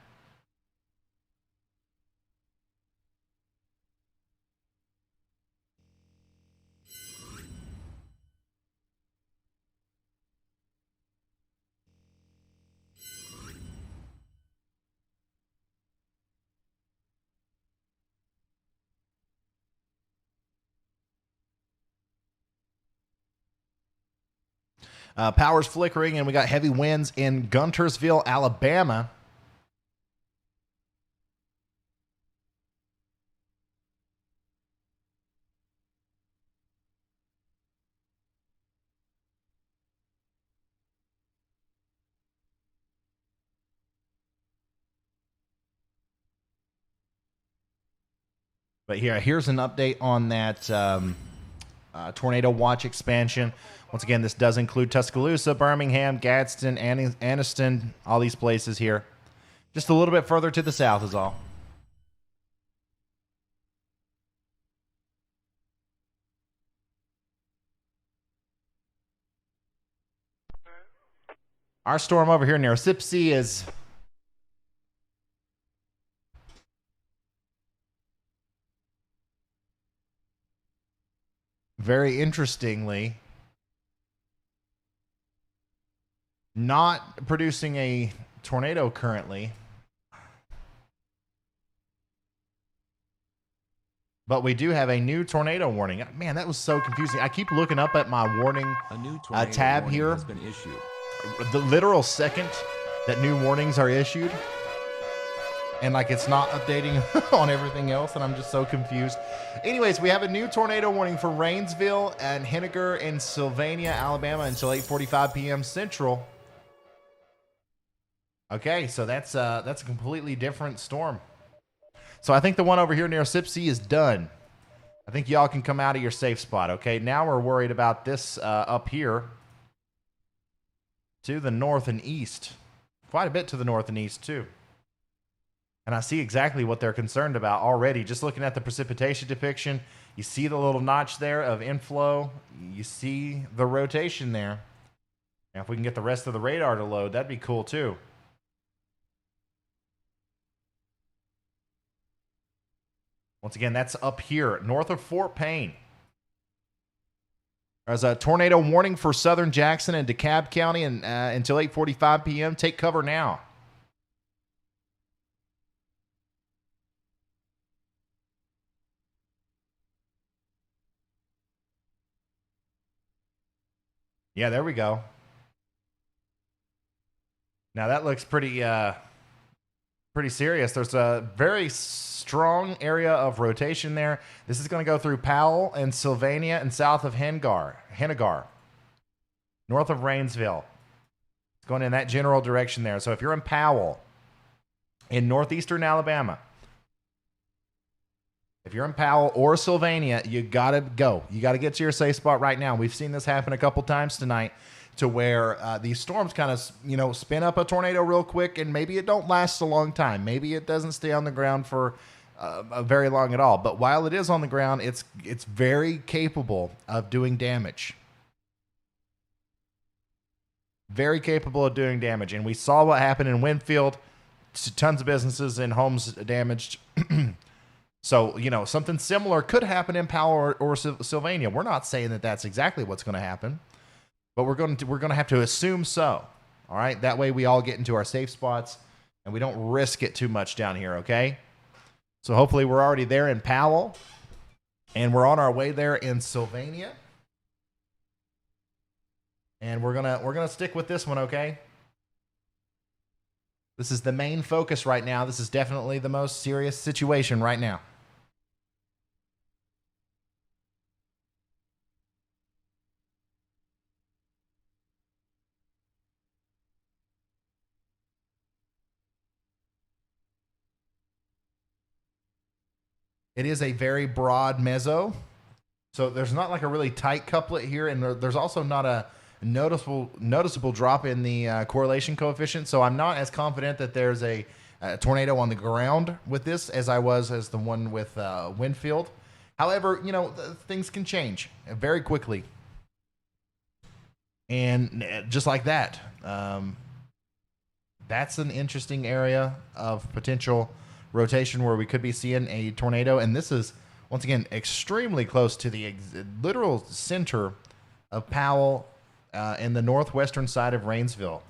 Power's flickering, and we got heavy winds in Guntersville, Alabama. But here's an update on that tornado watch expansion. Once again, this does include Tuscaloosa, Birmingham, Gadsden, Anniston, all these places here. Just a little bit further to the south is all. Our storm over here near Sipsey is very interestingly not producing a tornado currently. But we do have a new tornado warning. Man, that was so confusing. I keep looking up at my warning tab here. Has been issued. The literal second that new warnings are issued. And like it's not updating on everything else. And I'm just so confused. Anyways, we have a new tornado warning for Rainsville and Henniger in Sylvania, Alabama until 8:45 p.m. Central. Okay, so that's a completely different storm. So I think the one over here near Sipsey is done. I think y'all can come out of your safe spot, okay? Now we're worried about this up here to the north and east. Quite a bit to the north and east, too. And I see exactly what they're concerned about already. Just looking at the precipitation depiction, you see the little notch there of inflow. You see the rotation there. Now, if we can get the rest of the radar to load, that'd be cool, too. Once again, that's up here, north of Fort Payne. There's a tornado warning for southern Jackson and DeKalb County and, until 8:45 p.m. Take cover now. Yeah, there we go. Now that looks pretty serious. There's a very strong area of rotation there. This is going to go through Powell and Sylvania and south of Hennigar, north of Rainsville. It's going in that general direction there. So if you're in Powell, in northeastern Alabama, if you're in Powell or Sylvania, you got to go. You got to get to your safe spot right now. We've seen this happen a couple times tonight to where these storms kind of, spin up a tornado real quick, and maybe it don't last a long time. Maybe it doesn't stay on the ground for very long at all. But while it is on the ground, it's very capable of doing damage. Very capable of doing damage. And we saw what happened in Winfield. Tons of businesses and homes damaged. So, something similar could happen in Powell or Sylvania. We're not saying that that's exactly what's going to happen, but we're going to have to assume so. All right, that way we all get into our safe spots and we don't risk it too much down here. Okay, so hopefully we're already there in Powell, and we're on our way there in Sylvania, and we're gonna stick with this one. Okay. This is the main focus right now. This is definitely the most serious situation right now. It is a very broad mezzo. So there's not like a really tight couplet here, and there's also not a noticeable drop in the correlation coefficient. So I'm not as confident that there's a tornado on the ground with this as I was as the one with Winfield. However, things can change very quickly. And just like that, that's an interesting area of potential rotation where we could be seeing a tornado. And this is, once again, extremely close to the literal center of Powell in the northwestern side of Rainsville.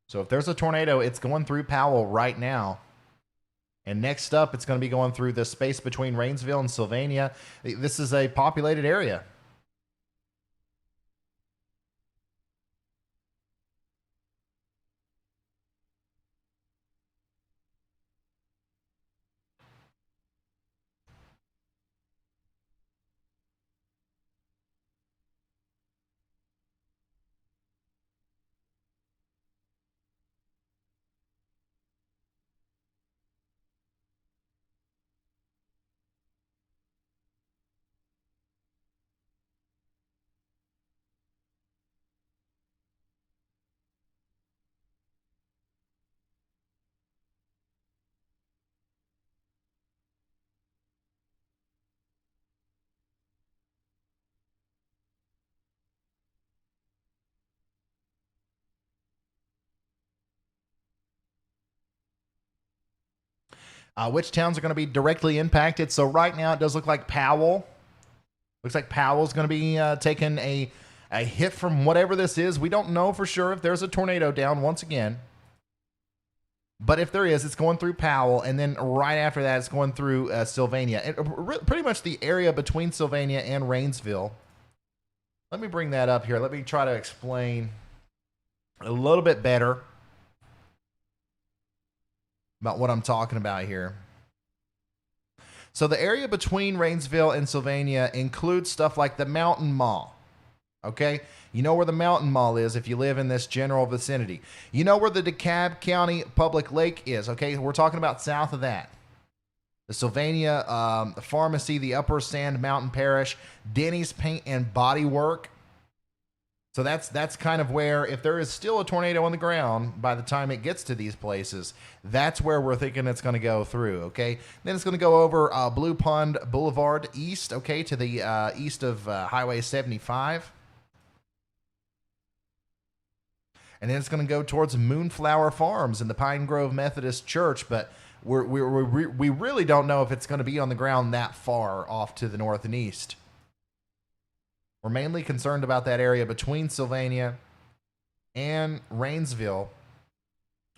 So if there's a tornado, it's going through Powell right now. And next up, it's going to be going through the space between Rainsville and Sylvania. This is a populated area. Which towns are going to be directly impacted? So right now it does look like Powell. Looks like Powell's going to be taking a hit from whatever this is. We don't know for sure if there's a tornado down once again. But if there is, it's going through Powell, and then right after that, it's going through Sylvania. Pretty much the area between Sylvania and Rainsville. Let me bring that up here. Let me try to explain a little bit better about what I'm talking about here. So the area between Rainsville and Sylvania includes stuff like the Mountain Mall. Okay? You know where the Mountain Mall is if you live in this general vicinity. You know where the DeKalb County Public Lake is. Okay? We're talking about south of that. The Sylvania Pharmacy, the Upper Sand Mountain Parish, Denny's Paint and Body Work. So that's kind of where, if there is still a tornado on the ground by the time it gets to these places, that's where we're thinking it's going to go through, okay? Then it's going to go over Blue Pond Boulevard east, okay, to the east of Highway 75. And then it's going to go towards Moonflower Farms and the Pine Grove Methodist Church, but we really don't know if it's going to be on the ground that far off to the north and east. We're mainly concerned about that area between Sylvania and Rainsville,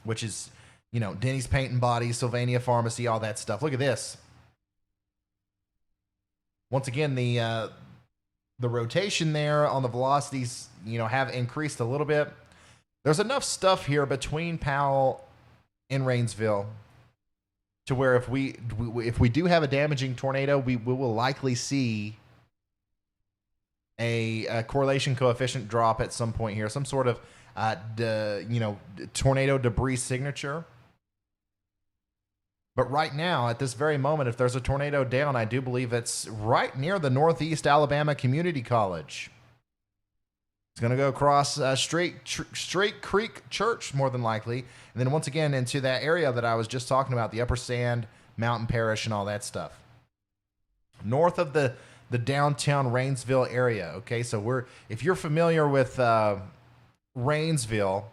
which is, you know, Denny's Paint and Body, Sylvania Pharmacy, all that stuff. Look at this. Once again, the rotation there on the velocities, you know, have increased a little bit. There's enough stuff here between Powell and Rainsville to where if we do have a damaging tornado, we will likely see a correlation coefficient drop at some point here, some sort of tornado debris signature. But right now, at this very moment, if there's a tornado down, I do believe it's right near the Northeast Alabama Community College. It's going to go across Straight Creek Church, more than likely, and then once again into that area that I was just talking about, the Upper Sand, Mountain Parish, and all that stuff. North of the downtown Rainsville area. Okay, so if you're familiar with Rainsville,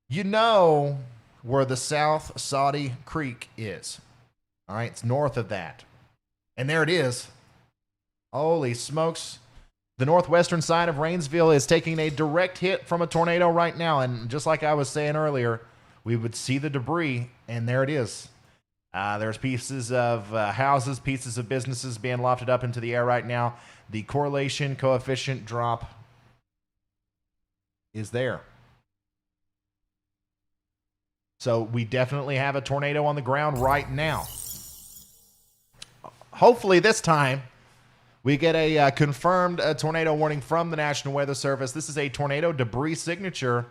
you know where the South Saudi Creek is. All right, it's north of that. And there it is. Holy smokes. The northwestern side of Rainsville is taking a direct hit from a tornado right now. And just like I was saying earlier, we would see the debris, and there it is. There's pieces of houses, pieces of businesses being lofted up into the air right now. The correlation coefficient drop is there. So we definitely have a tornado on the ground right now. Hopefully this time we get a confirmed tornado warning from the National Weather Service. This is a tornado debris signature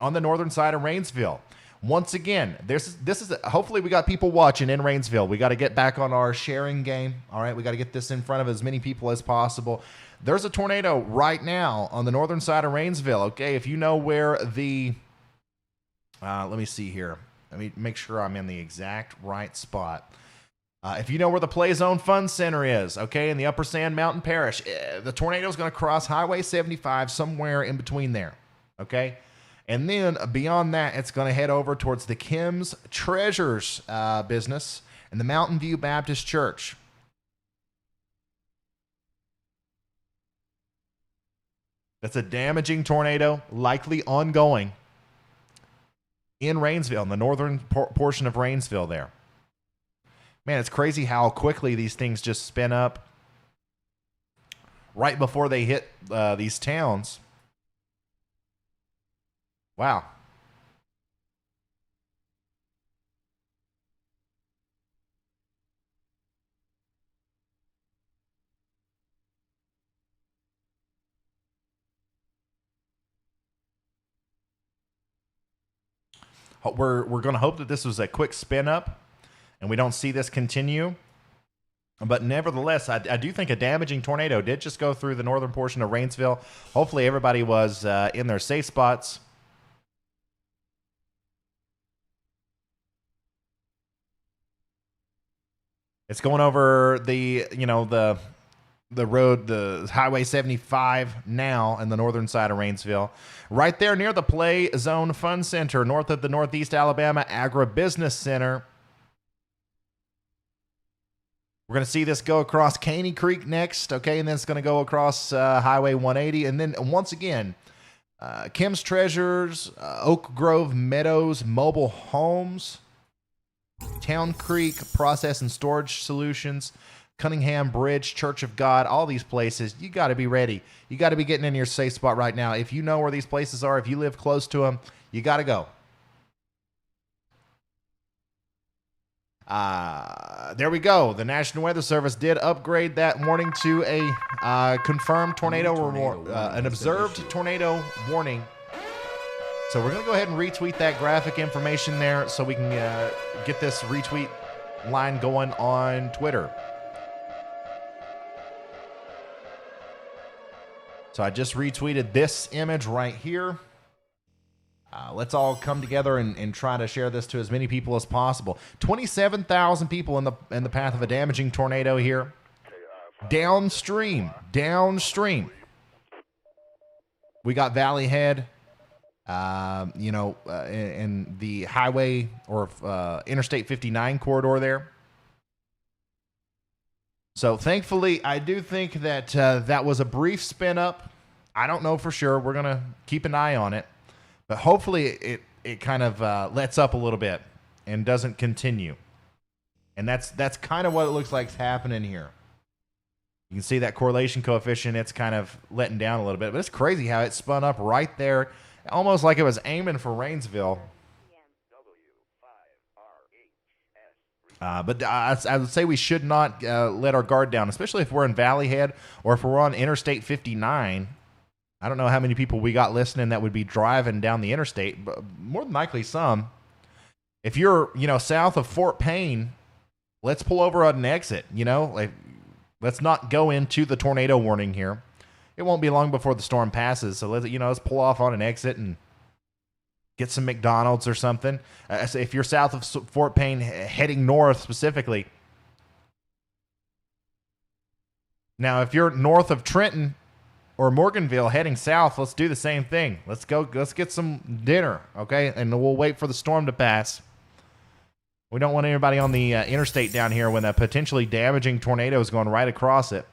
on the northern side of Rainsville. Once again, this is hopefully we got people watching in Rainsville. We got to get back on our sharing game. All right, we got to get this in front of as many people as possible. There's a tornado right now on the northern side of Rainsville. Okay, if you know where the let me see here. Let me make sure I'm in the exact right spot. If you know where the Play Zone Fun Center is, okay, in the Upper Sand Mountain Parish, the tornado is going to cross Highway 75 somewhere in between there, okay? And then beyond that, it's going to head over towards the Kim's Treasures business and the Mountain View Baptist Church. That's a damaging tornado, likely ongoing in Rainsville, in the northern portion of Rainsville there. Man, it's crazy how quickly these things just spin up right before they hit these towns. Wow. We're going to hope that this was a quick spin up and we don't see this continue. But nevertheless, I do think a damaging tornado did just go through the northern portion of Rainsville. Hopefully everybody was in their safe spots. It's going over the the road, the Highway 75 now in the northern side of Rainsville. Right there near the Play Zone Fun Center, north of the Northeast Alabama Agribusiness Center. We're going to see this go across Caney Creek next, okay, and then it's going to go across Highway 180. And then once again, Kim's Treasures, Oak Grove Meadows Mobile Homes, Town Creek Process and Storage Solutions, Cunningham Bridge, Church of God, all these places. You got to be ready. You got to be getting in your safe spot right now. If you know where these places are, if you live close to them, you got to go. There we go. The National Weather Service did upgrade that warning to a confirmed tornado, an observed tornado warning. So we're going to go ahead and retweet that graphic information there so we can get this retweet line going on Twitter. So I just retweeted this image right here. Let's all come together and try to share this to as many people as possible. 27,000 people in the path of a damaging tornado here. Downstream. We got Valley Head, in the highway or Interstate 59 corridor there. So thankfully, I do think that that was a brief spin up. I don't know for sure. We're going to keep an eye on it. But hopefully it kind of lets up a little bit and doesn't continue. And that's kind of what it looks like is happening here. You can see that correlation coefficient. It's kind of letting down a little bit. But it's crazy how it spun up right there, almost like it was aiming for Rainsville. But I would say we should not let our guard down, especially if we're in Valley Head or if we're on Interstate 59. I don't know how many people we got listening that would be driving down the interstate, but more than likely some. If you're, south of Fort Payne, let's pull over on an exit, let's not go into the tornado warning here. It won't be long before the storm passes, so let's pull off on an exit and get some McDonald's or something. So if you're south of Fort Payne, heading north specifically. Now, if you're north of Trenton or Morganville heading south, let's do the same thing. Let's get some dinner, okay? And we'll wait for the storm to pass. We don't want anybody on the interstate down here when a potentially damaging tornado is going right across it.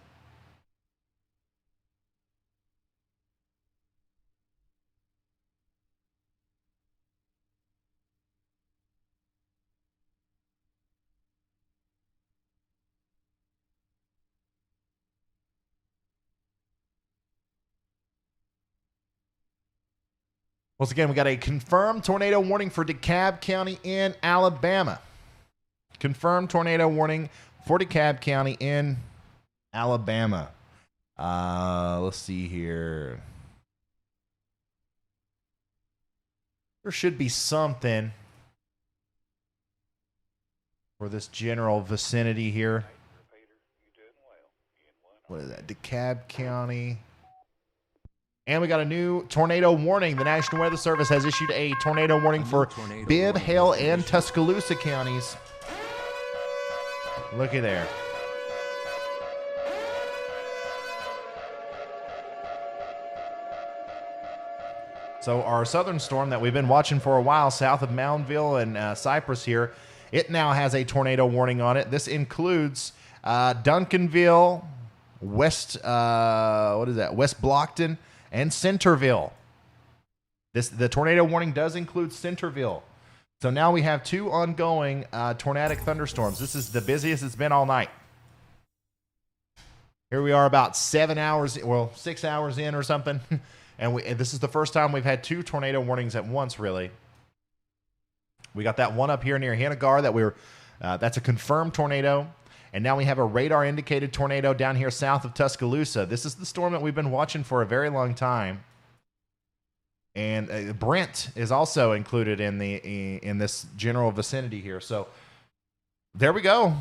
Once again, we got a confirmed tornado warning for DeKalb County in Alabama. Confirmed tornado warning for DeKalb County in Alabama. Let's see here. There should be something for this general vicinity here. What is that? DeKalb County. And we got a new tornado warning. The National Weather Service has issued a tornado warning for Bibb, Hale, and Tuscaloosa counties. Looky there. So our southern storm that we've been watching for a while, south of Moundville and Cypress here, it now has a tornado warning on it. This includes Duncanville, West Blockton, and Centerville. The tornado warning does include Centerville. So now we have two ongoing tornadic thunderstorms. This is the busiest it's been all night. Here we are about 6 hours in or something. And this is the first time we've had two tornado warnings at once, really. We got that one up here near Hannagar that's a confirmed tornado. And now we have a radar-indicated tornado down here south of Tuscaloosa. This is the storm that we've been watching for a very long time. And Brent is also included in this general vicinity here. So there we go.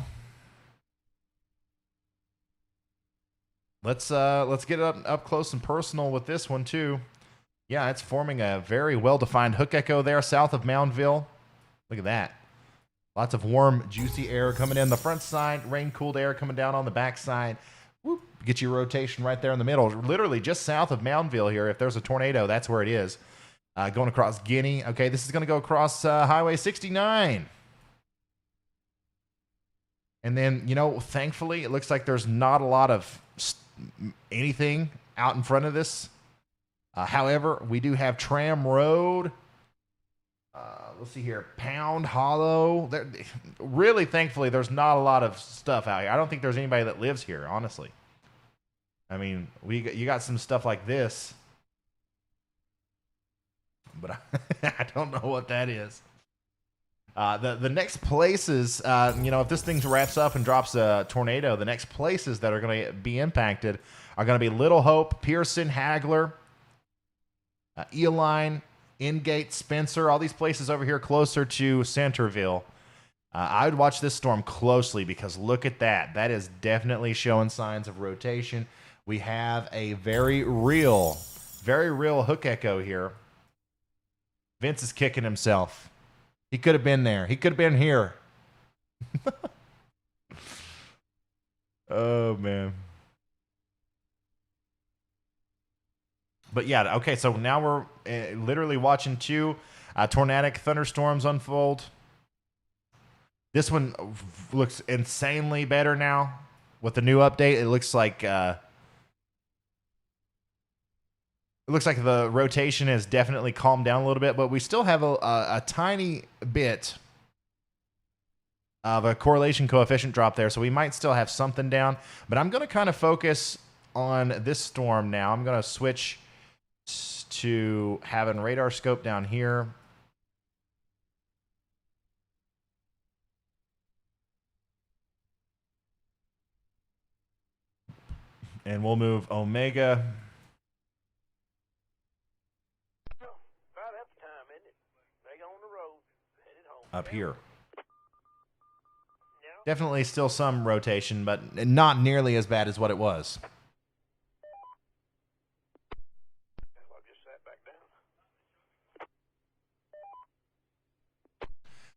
Let's get up close and personal with this one too. Yeah, it's forming a very well-defined hook echo there south of Moundville. Look at that. Lots of warm, juicy air coming in the front side, rain-cooled air coming down on the back side. Whoop. Get your rotation right there in the middle, literally just south of Moundville here. If there's a tornado, that's where it is. Going across Guinea. Okay, this is going to go across Highway 69. And then, you know, thankfully, it looks like there's not a lot of anything out in front of this. However, we do have Tram Road. Let's see here. Pound Hollow. Really, thankfully, there's not a lot of stuff out here. I don't think there's anybody that lives here, honestly. I mean, you got some stuff like this. But I don't know what that is. The next places, you know, if this thing wraps up and drops a tornado, the next places that are going to be impacted are going to be Little Hope, Pearson, Hagler, Eline, Ingate, Spencer, all these places over here closer to Centerville. I would watch this storm closely because look at that. That is definitely showing signs of rotation. We have a very real hook echo here. Vince is kicking himself. He could have been there. He could have been here. Oh, man. But yeah, okay, so now we're literally watching two tornadic thunderstorms unfold. This one looks insanely better now with the new update. It looks like the rotation has definitely calmed down a little bit, but we still have a tiny bit of a correlation coefficient drop there, so we might still have something down. But I'm going to kind of focus on this storm now. I'm going to switch to having radar scope down here. And we'll move Omega up here. Definitely still some rotation, but not nearly as bad as what it was.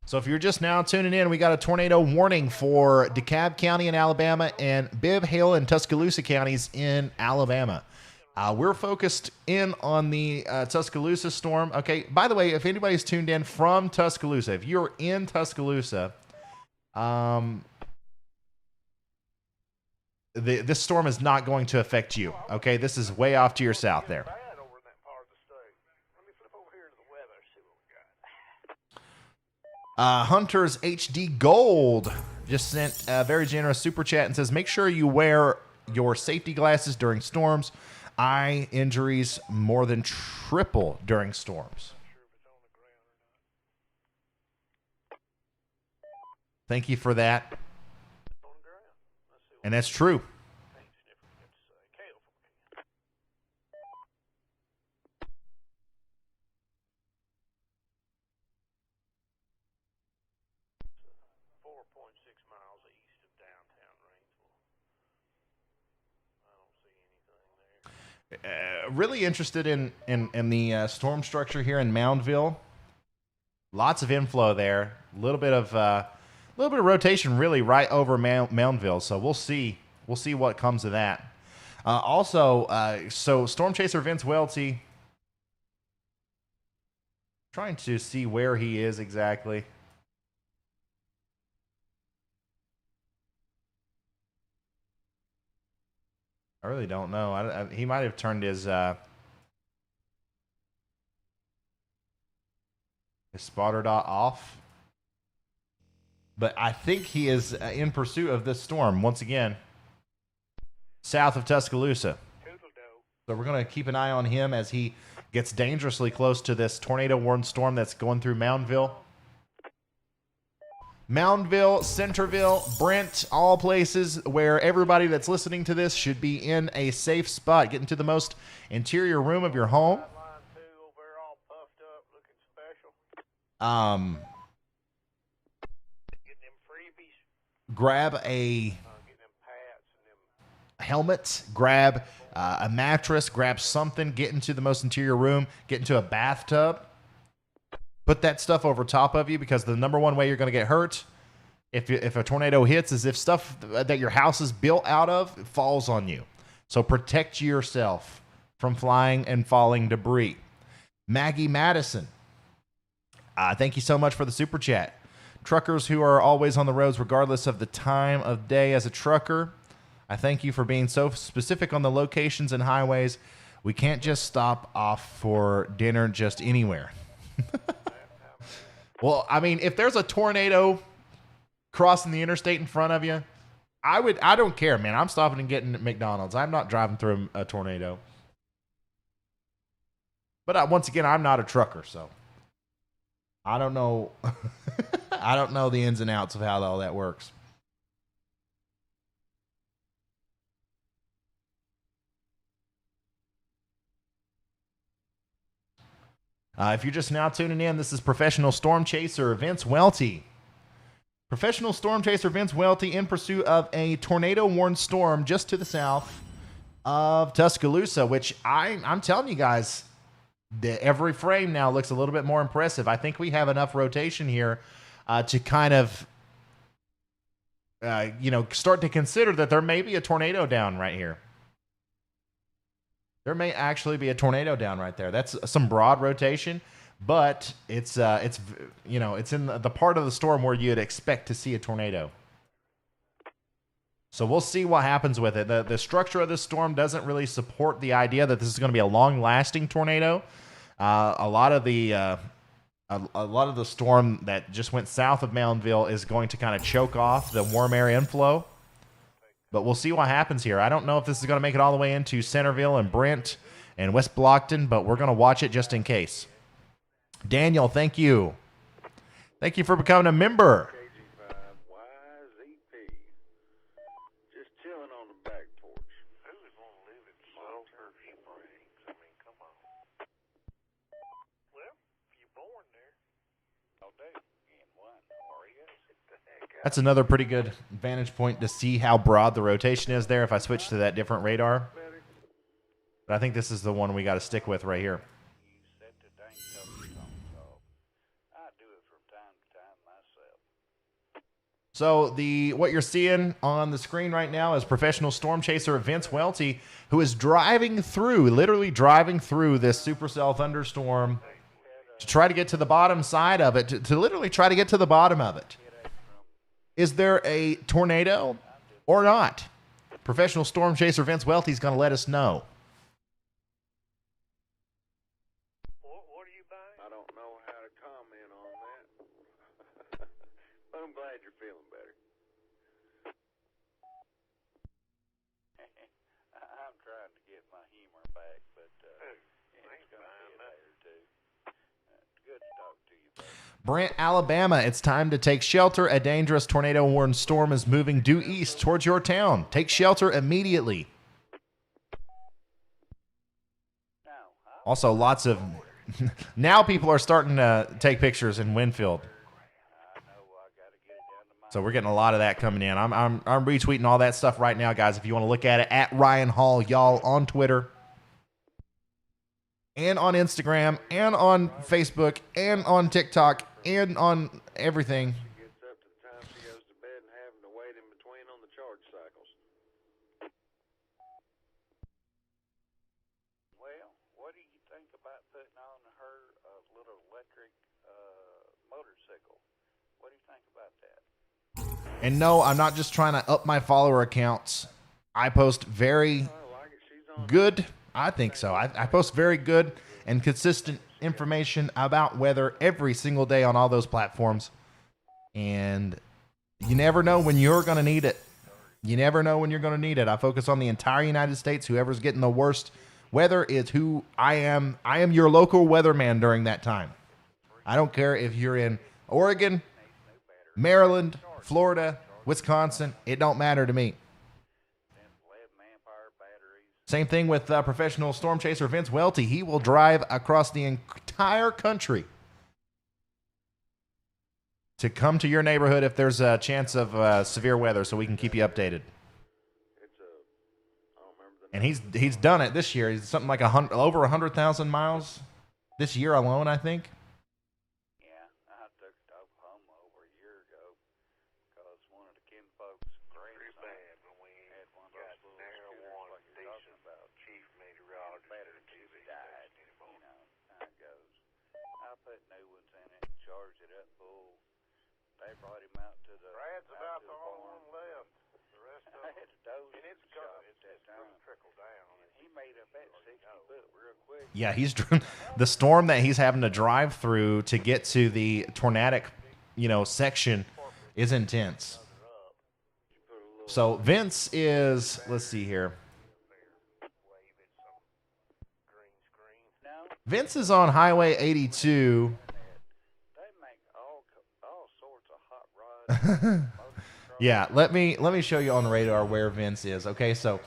So if you're just now tuning in, we got a tornado warning for DeKalb County in Alabama and Bibb, Hale, and Tuscaloosa counties in Alabama. We're focused in on the Tuscaloosa storm. Okay, by the way, if anybody's tuned in from Tuscaloosa, if you're in Tuscaloosa, this storm is not going to affect you. Okay, this is way off to your south there. Hunter's HD Gold just sent a very generous super chat and says, make sure you wear your safety glasses during storms. Eye injuries more than triple during storms. Thank you for that. And that's true. Really interested in the storm structure here in Moundville. Lots of inflow there. A little bit of rotation, really, right over Moundville. So we'll see what comes of that. So Storm Chaser Vince Welty, trying to see where he is exactly. I really don't know. He might have turned his spotter dot off. But I think he is in pursuit of this storm once again, south of Tuscaloosa. So we're going to keep an eye on him as he gets dangerously close to this tornado-warned storm that's going through Moundville. Moundville, Centerville, Brent, all places where everybody that's listening to this should be in a safe spot. Get into the most interior room of your home. Grab a helmet, grab a mattress, grab something, get into the most interior room, get into a bathtub. Put that stuff over top of you, because the number one way you're going to get hurt if a tornado hits is if stuff that your house is built out of falls on you. So protect yourself from flying and falling debris. Maggie Madison, thank you so much for the super chat. Truckers who are always on the roads regardless of the time of day. As a trucker, I thank you for being so specific on the locations and highways. We can't just stop off for dinner just anywhere. Well, I mean, if there's a tornado crossing the interstate in front of you, I don't care, man. I'm stopping and getting at McDonald's. I'm not driving through a tornado. But once again, I'm not a trucker, so I don't know. I don't know the ins and outs of how all that works. If you're just now tuning in, this is professional storm chaser Vince Welty. Professional storm chaser Vince Welty in pursuit of a tornado-warned storm just to the south of Tuscaloosa, which I'm telling you guys, every frame now looks a little bit more impressive. I think we have enough rotation here to kind of, start to consider that there may be a tornado down right here. There may actually be a tornado down right there. That's some broad rotation, but it's in the part of the storm where you'd expect to see a tornado. So we'll see what happens with it. The structure of this storm doesn't really support the idea that this is going to be a long-lasting tornado. A lot of the storm that just went south of Moundville is going to kind of choke off the warm air inflow. But we'll see what happens here. I don't know if this is going to make it all the way into Centerville and Brent and West Blockton, but we're going to watch it just in case. Daniel, thank you. Thank you for becoming a member. Just chilling on the back porch. Who would want to live in Sulphur Springs? I mean, come on. Well, you're born there. All day. In one, are you? That's another pretty good vantage point to see how broad the rotation is there if I switch to that different radar. But I think this is the one we got to stick with right here. So what you're seeing on the screen right now is professional storm chaser Vince Welty, who is literally driving through this Supercell Thunderstorm to try to get to the bottom side of it, to literally try to get to the bottom of it. Is there a tornado or not? Professional storm chaser Vince Welty is going to let us know. What are you buying? I don't know how to comment on that. But I'm glad you're feeling better. I'm trying to get my humor back, but it's going to be a day or two. Good to talk to you, buddy. Brent, Alabama, it's time to take shelter. A dangerous tornado-warned storm is moving due east towards your town. Take shelter immediately. Also, lots of... now people are starting to take pictures in Winfield. So we're getting a lot of that coming in. I'm retweeting all that stuff right now, guys. If you want to look at it, at Ryan Hall, y'all, on Twitter. And on Instagram, and on Facebook, and on TikTok, and on everything. She gets up to the time she goes to bed and having to wait in between on the charge cycles. Well, what do you think about putting on her little electric motorcycle? What do you think about that? And no, I'm not just trying to up my follower accounts. I post very good... I think so. I post very good and consistent information about weather every single day on all those platforms. And you never know when you're going to need it. You never know when you're going to need it. I focus on the entire United States. Whoever's getting the worst weather is who I am. I am your local weatherman during that time. I don't care if you're in Oregon, Maryland, Florida, Wisconsin. It don't matter to me. Same thing with professional storm chaser Vince Welty. He will drive across the entire country to come to your neighborhood if there's a chance of severe weather, so we can keep you updated. And he's done it this year. He's something like over 100,000 miles this year alone, I think. Yeah, I took it to Oklahoma over a year ago because one of the kinfolks pretty bad when we had one of those little narrow one decent charged at that bull. They brought him out to the. Brad's about the only one left. The rest of them. And it's gonna trickle down. And he made up that 60 foot real quick. Yeah, the storm that he's having to drive through to get to the tornadic, section is intense. So Vince is, let's see here. Vince is on Highway 82. Yeah, let me show you on the radar where Vince is. Okay, so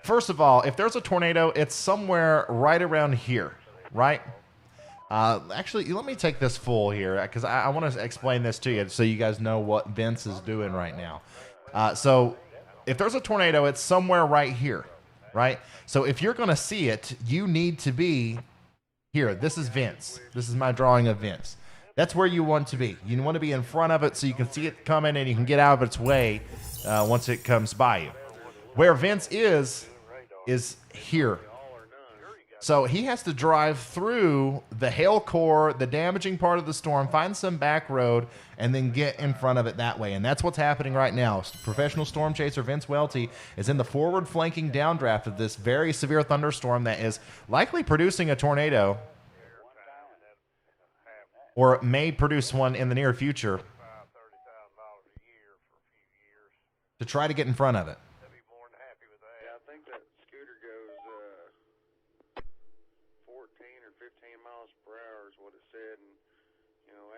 first of all, if there's a tornado, it's somewhere right around here, right? Actually, let me take this full here because I want to explain this to you so you guys know what Vince is doing right now. So if there's a tornado, it's somewhere right here, right? So if you're going to see it, you need to be here. This is Vince. This is my drawing of Vince. That's where you want to be. You want to be in front of it so you can see it coming and you can get out of its way once it comes by you. Where Vince is here. So he has to drive through the hail core, the damaging part of the storm, find some back road, and then get in front of it that way. And that's what's happening right now. Professional storm chaser Vince Welty is in the forward flanking downdraft of this very severe thunderstorm that is likely producing a tornado or may produce one in the near future to try to get in front of it. Yeah, I think that scooter goes 14 or 15 miles per hour is what it said, and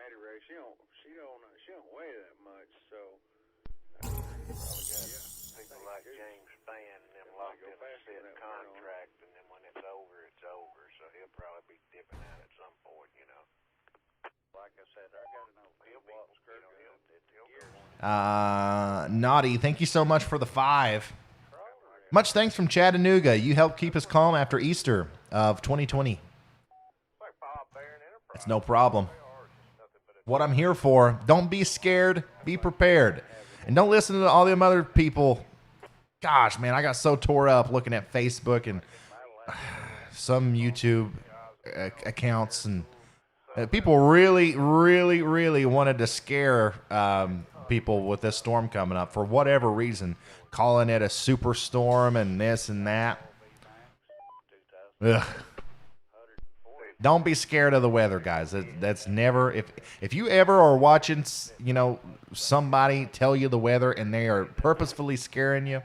Addie Ray, she don't weigh that much, so people like James Spann and them locked in a set contract, and then when it's over, so he'll probably be dipping out at some point, Like I said, I got to know Naughty, thank you so much for the 5. Much thanks from Chattanooga. You helped keep us calm after Easter of 2020. It's no problem. What I'm here for, don't be scared, be prepared. And don't listen to all them other people. Gosh, man, I got so tore up looking at Facebook and some YouTube accounts, and people really, really, really wanted to scare people with this storm coming up for whatever reason, calling it a superstorm and this and that. Ugh. Don't be scared of the weather, guys. That's never, if you ever are watching, somebody tell you the weather and they are purposefully scaring you,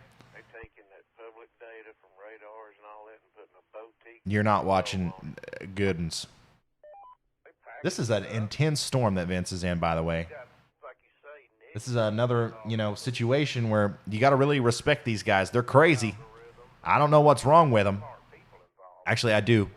you're not watching good ones. This is an intense storm that Vince is in, by the way. This is another, situation where you got to really respect these guys. They're crazy. I don't know what's wrong with them. Actually, I do,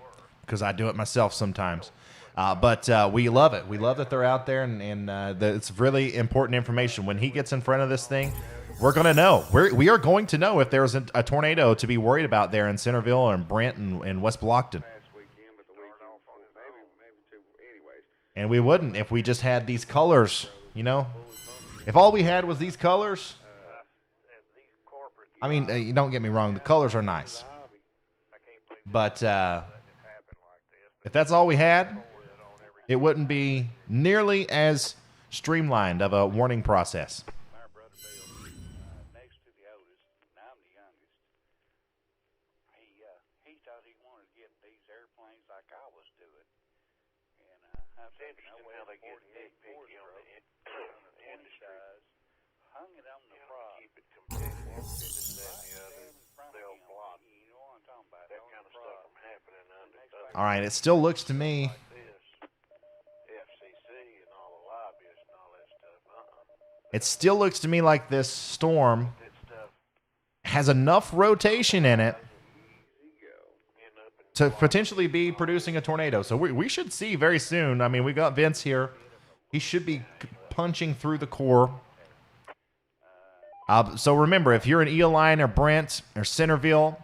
because I do it myself sometimes. But we love it. We love that they're out there, and it's really important information. When he gets in front of this thing, we're going to know. We are going to know if there's a tornado to be worried about there in Centerville and Brent and West Blockton. And we wouldn't if we just had these colors, If all we had was these colors, I mean, you don't get me wrong, the colors are nice. But if that's all we had, it wouldn't be nearly as streamlined of a warning process. All right, it still looks to me like this storm has enough rotation in it to potentially be producing a tornado. So we should see very soon. I mean, we got Vince here. He should be punching through the core. So remember, if you're in Eoline or Brent or Centerville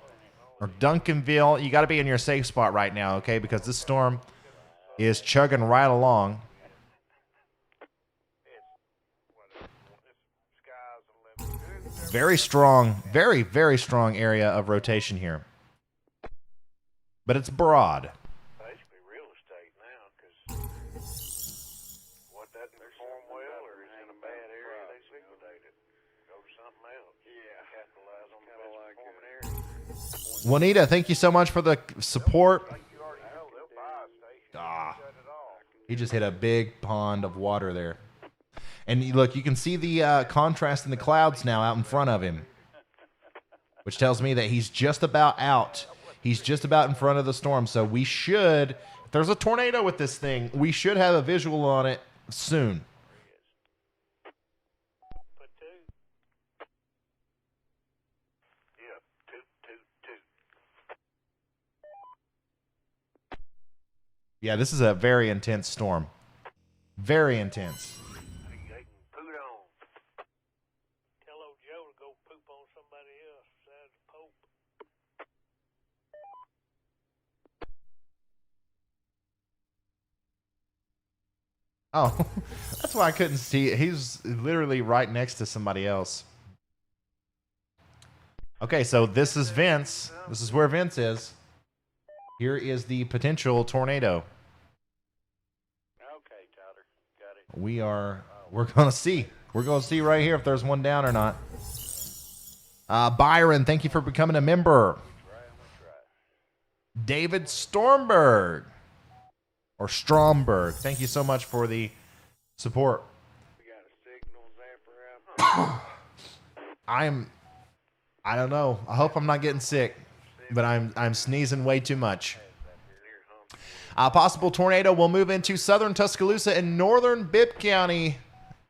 or Duncanville, you got to be in your safe spot right now, okay? Because this storm is chugging right along. Very strong, very, very strong area of rotation here. But it's broad. Basically real estate now, because what Juanita, thank you so much for the support. He just hit a big pond of water there. And look, you can see the contrast in the clouds now out in front of him, which tells me that he's just about out. He's just about in front of the storm. So we should, if there's a tornado with this thing, we should have a visual on it soon. Yeah, this is a very intense storm. Very intense. Tell old Joe to go poop on somebody else besides the Pope. Oh, that's why I couldn't see it. He's literally right next to somebody else. Okay, so this is Vince. This is where Vince is. Here is the potential tornado. Okay, Tyler. Got it. We're going to see. We're going to see right here if there's one down or not. Byron, thank you for becoming a member. David Stormberg. Or Stromberg. Thank you so much for the support. I don't know. I hope I'm not getting sick, but I'm sneezing way too much. Possible tornado will move into southern Tuscaloosa and northern Bibb County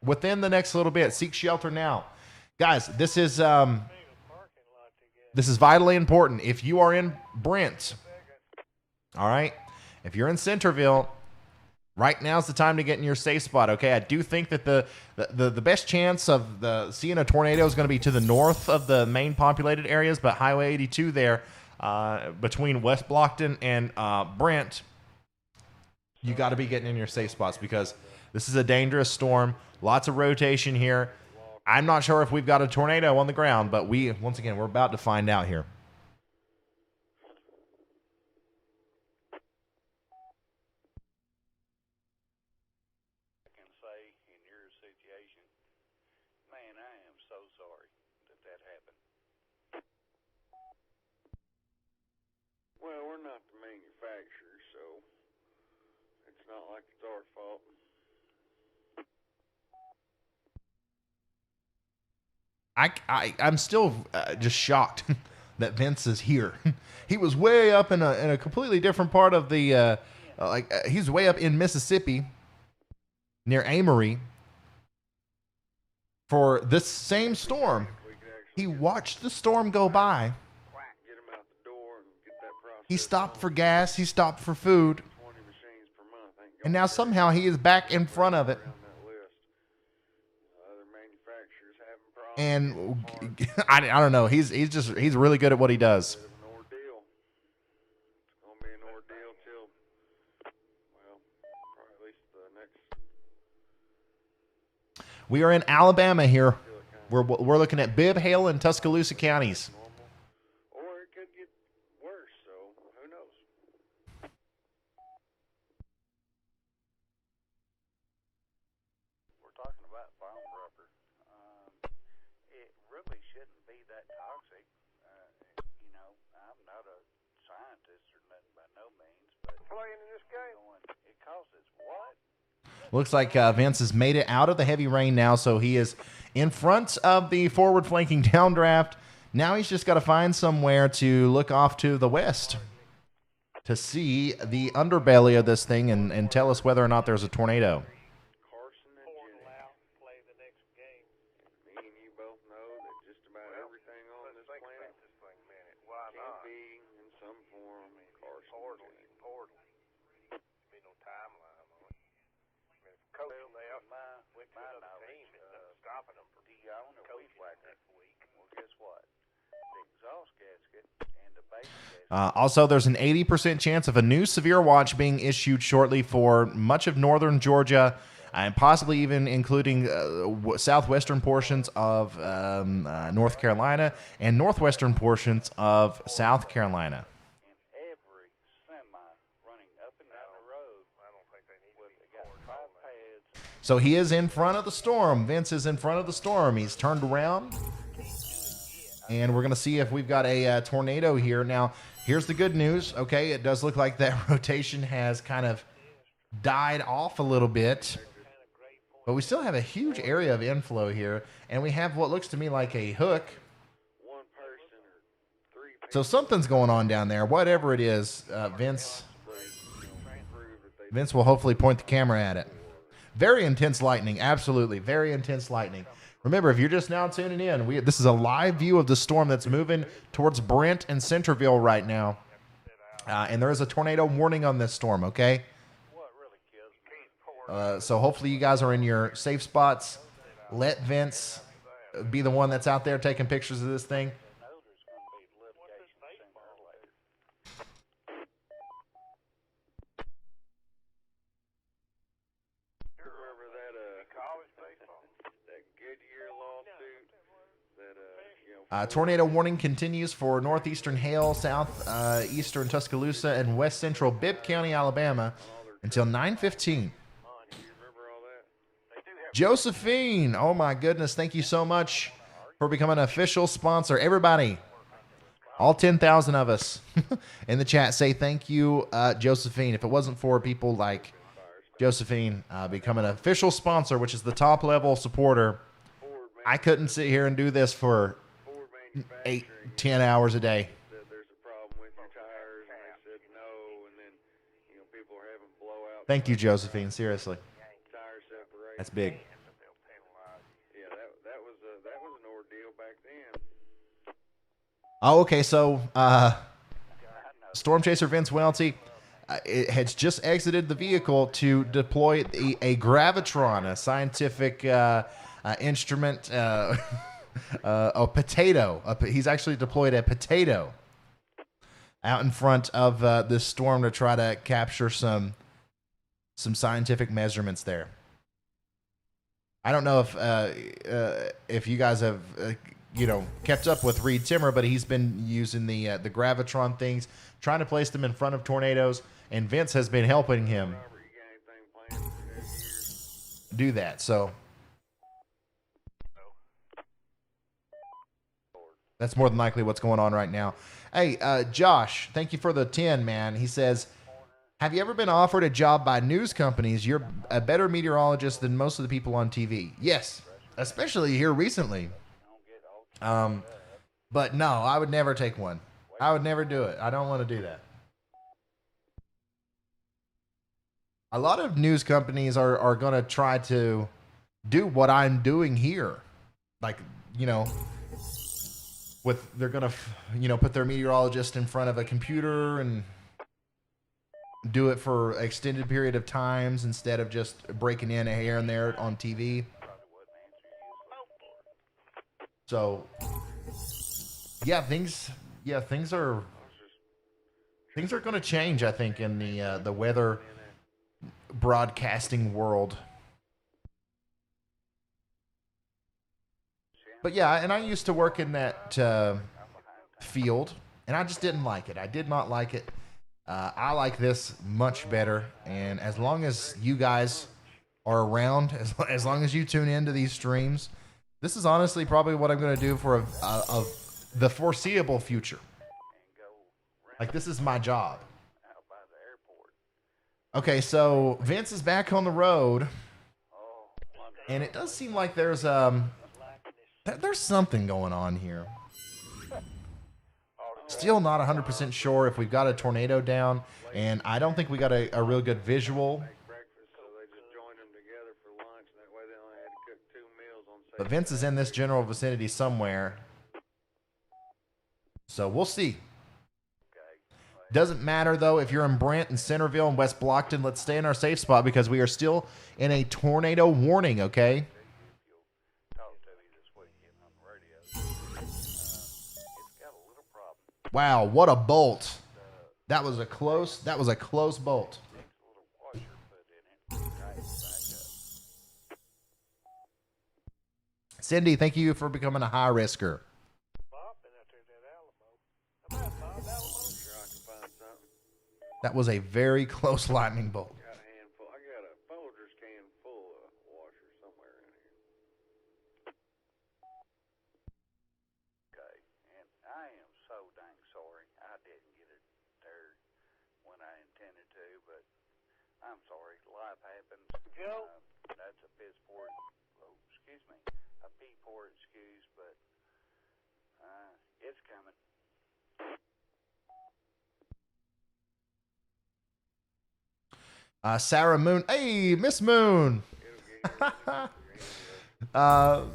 within the next little bit. Seek shelter now. Guys, this is vitally important. If you are in Brent, all right? If you're in Centerville, right now's the time to get in your safe spot, okay? I do think that the best chance of seeing a tornado is going to be to the north of the main populated areas, but Highway 82 there, between West Blockton and Brent, you got to be getting in your safe spots because this is a dangerous storm. Lots of rotation here. I'm not sure if we've got a tornado on the ground, but once again, we're about to find out here. Well, we're not the manufacturer, so it's not like it's our fault. I'm still just shocked that Vince is here. He was way up in a completely different part of the he's way up in Mississippi near Amory for this same storm. He watched the storm go by. He stopped for gas. He stopped for food. And now somehow he is back in front of it. And I don't know. He's really good at what he does. We are in Alabama here. We're looking at Bibb, Hale, and Tuscaloosa counties. Looks like Vince has made it out of the heavy rain now, so he is in front of the forward flanking downdraft. Now he's just got to find somewhere to look off to the west to see the underbelly of this thing and tell us whether or not there's a tornado. Also, there's an 80% chance of a new severe watch being issued shortly for much of northern Georgia and possibly even including southwestern portions of North Carolina and northwestern portions of South Carolina. So he is in front of the storm. Vince is in front of the storm. He's turned around. And we're going to see if we've got a tornado here. Now, here's the good news. Okay, it does look like that rotation has kind of died off a little bit. But we still have a huge area of inflow here. And we have what looks to me like a hook. So something's going on down there. Whatever it is, Vince will hopefully point the camera at it. Very intense lightning. Absolutely. Very intense lightning. Remember, if you're just now tuning in, this is a live view of the storm that's moving towards Brent and Centerville right now. And there is a tornado warning on this storm, okay? So hopefully you guys are in your safe spots. Let Vince be the one that's out there taking pictures of this thing. Tornado warning continues for northeastern hail, southeastern Tuscaloosa, and west central Bibb County, Alabama, until 9:15. Josephine, oh my goodness, thank you so much for becoming an official sponsor. Everybody, all 10,000 of us in the chat, say thank you, Josephine. If it wasn't for people like Josephine becoming an official sponsor, which is the top level supporter, I couldn't sit here and do this for 8-10 hours a day. Thank you, Josephine. Seriously, that's big. Oh, okay. So, Storm Chaser Vince Welty it has just exited the vehicle to deploy a gravitron, a scientific instrument. A potato. He's actually deployed a potato out in front of this storm to try to capture some scientific measurements there. I don't know if you guys have kept up with Reed Timmer, but he's been using the gravitron things, trying to place them in front of tornadoes, and Vince has been helping him do that. So that's more than likely what's going on right now. Hey, Josh, thank you for the 10, man. He says, have you ever been offered a job by news companies? You're a better meteorologist than most of the people on TV. Yes, especially here recently. But no, I would never take one. I would never do it. I don't want to do that. A lot of news companies are going to try to do what I'm doing here. Like, they're going to, put their meteorologist in front of a computer and do it for an extended period of times instead of just breaking in here and there on TV. So, things are going to change, I think, in the weather broadcasting world. But yeah, and I used to work in that field, and I just didn't like it. I did not like it. I like this much better. And as long as you guys are around, as long as you tune into these streams, this is honestly probably what I'm going to do for the foreseeable future. Like, this is my job. Okay, so Vince is back on the road, and it does seem like there's something going on here. Still not 100% sure if we've got a tornado down, and I don't think we got a real good visual. But Vince is in this general vicinity somewhere. So we'll see. Doesn't matter, though, if you're in Brent and Centerville and West Blockton. Let's stay in our safe spot because we are still in a tornado warning, okay? Wow, what a bolt. That was a close bolt. Cindy, thank you for becoming a high risker. That was a very close lightning bolt. I got a Folgers can full of washer somewhere in here. Okay. I'm sorry, life happens. Joe? That's a piss poor, oh, excuse me, a pee poor excuse, but it's coming. Sarah Moon. Hey, Miss Moon.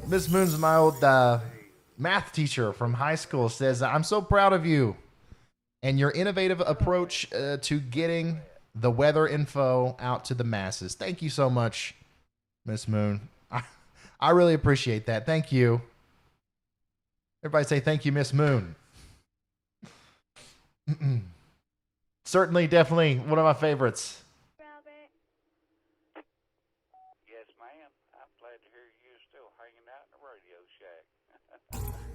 Miss Moon's my old math teacher from high school. Says, I'm so proud of you and your innovative approach to getting the weather info out to the masses. Thank you so much, Miss Moon. I really appreciate that. Thank you. Everybody say thank you, Miss Moon. Certainly, definitely one of my favorites. Yes, ma'am. I'm glad to hear you're still hanging out in the Radio Shack.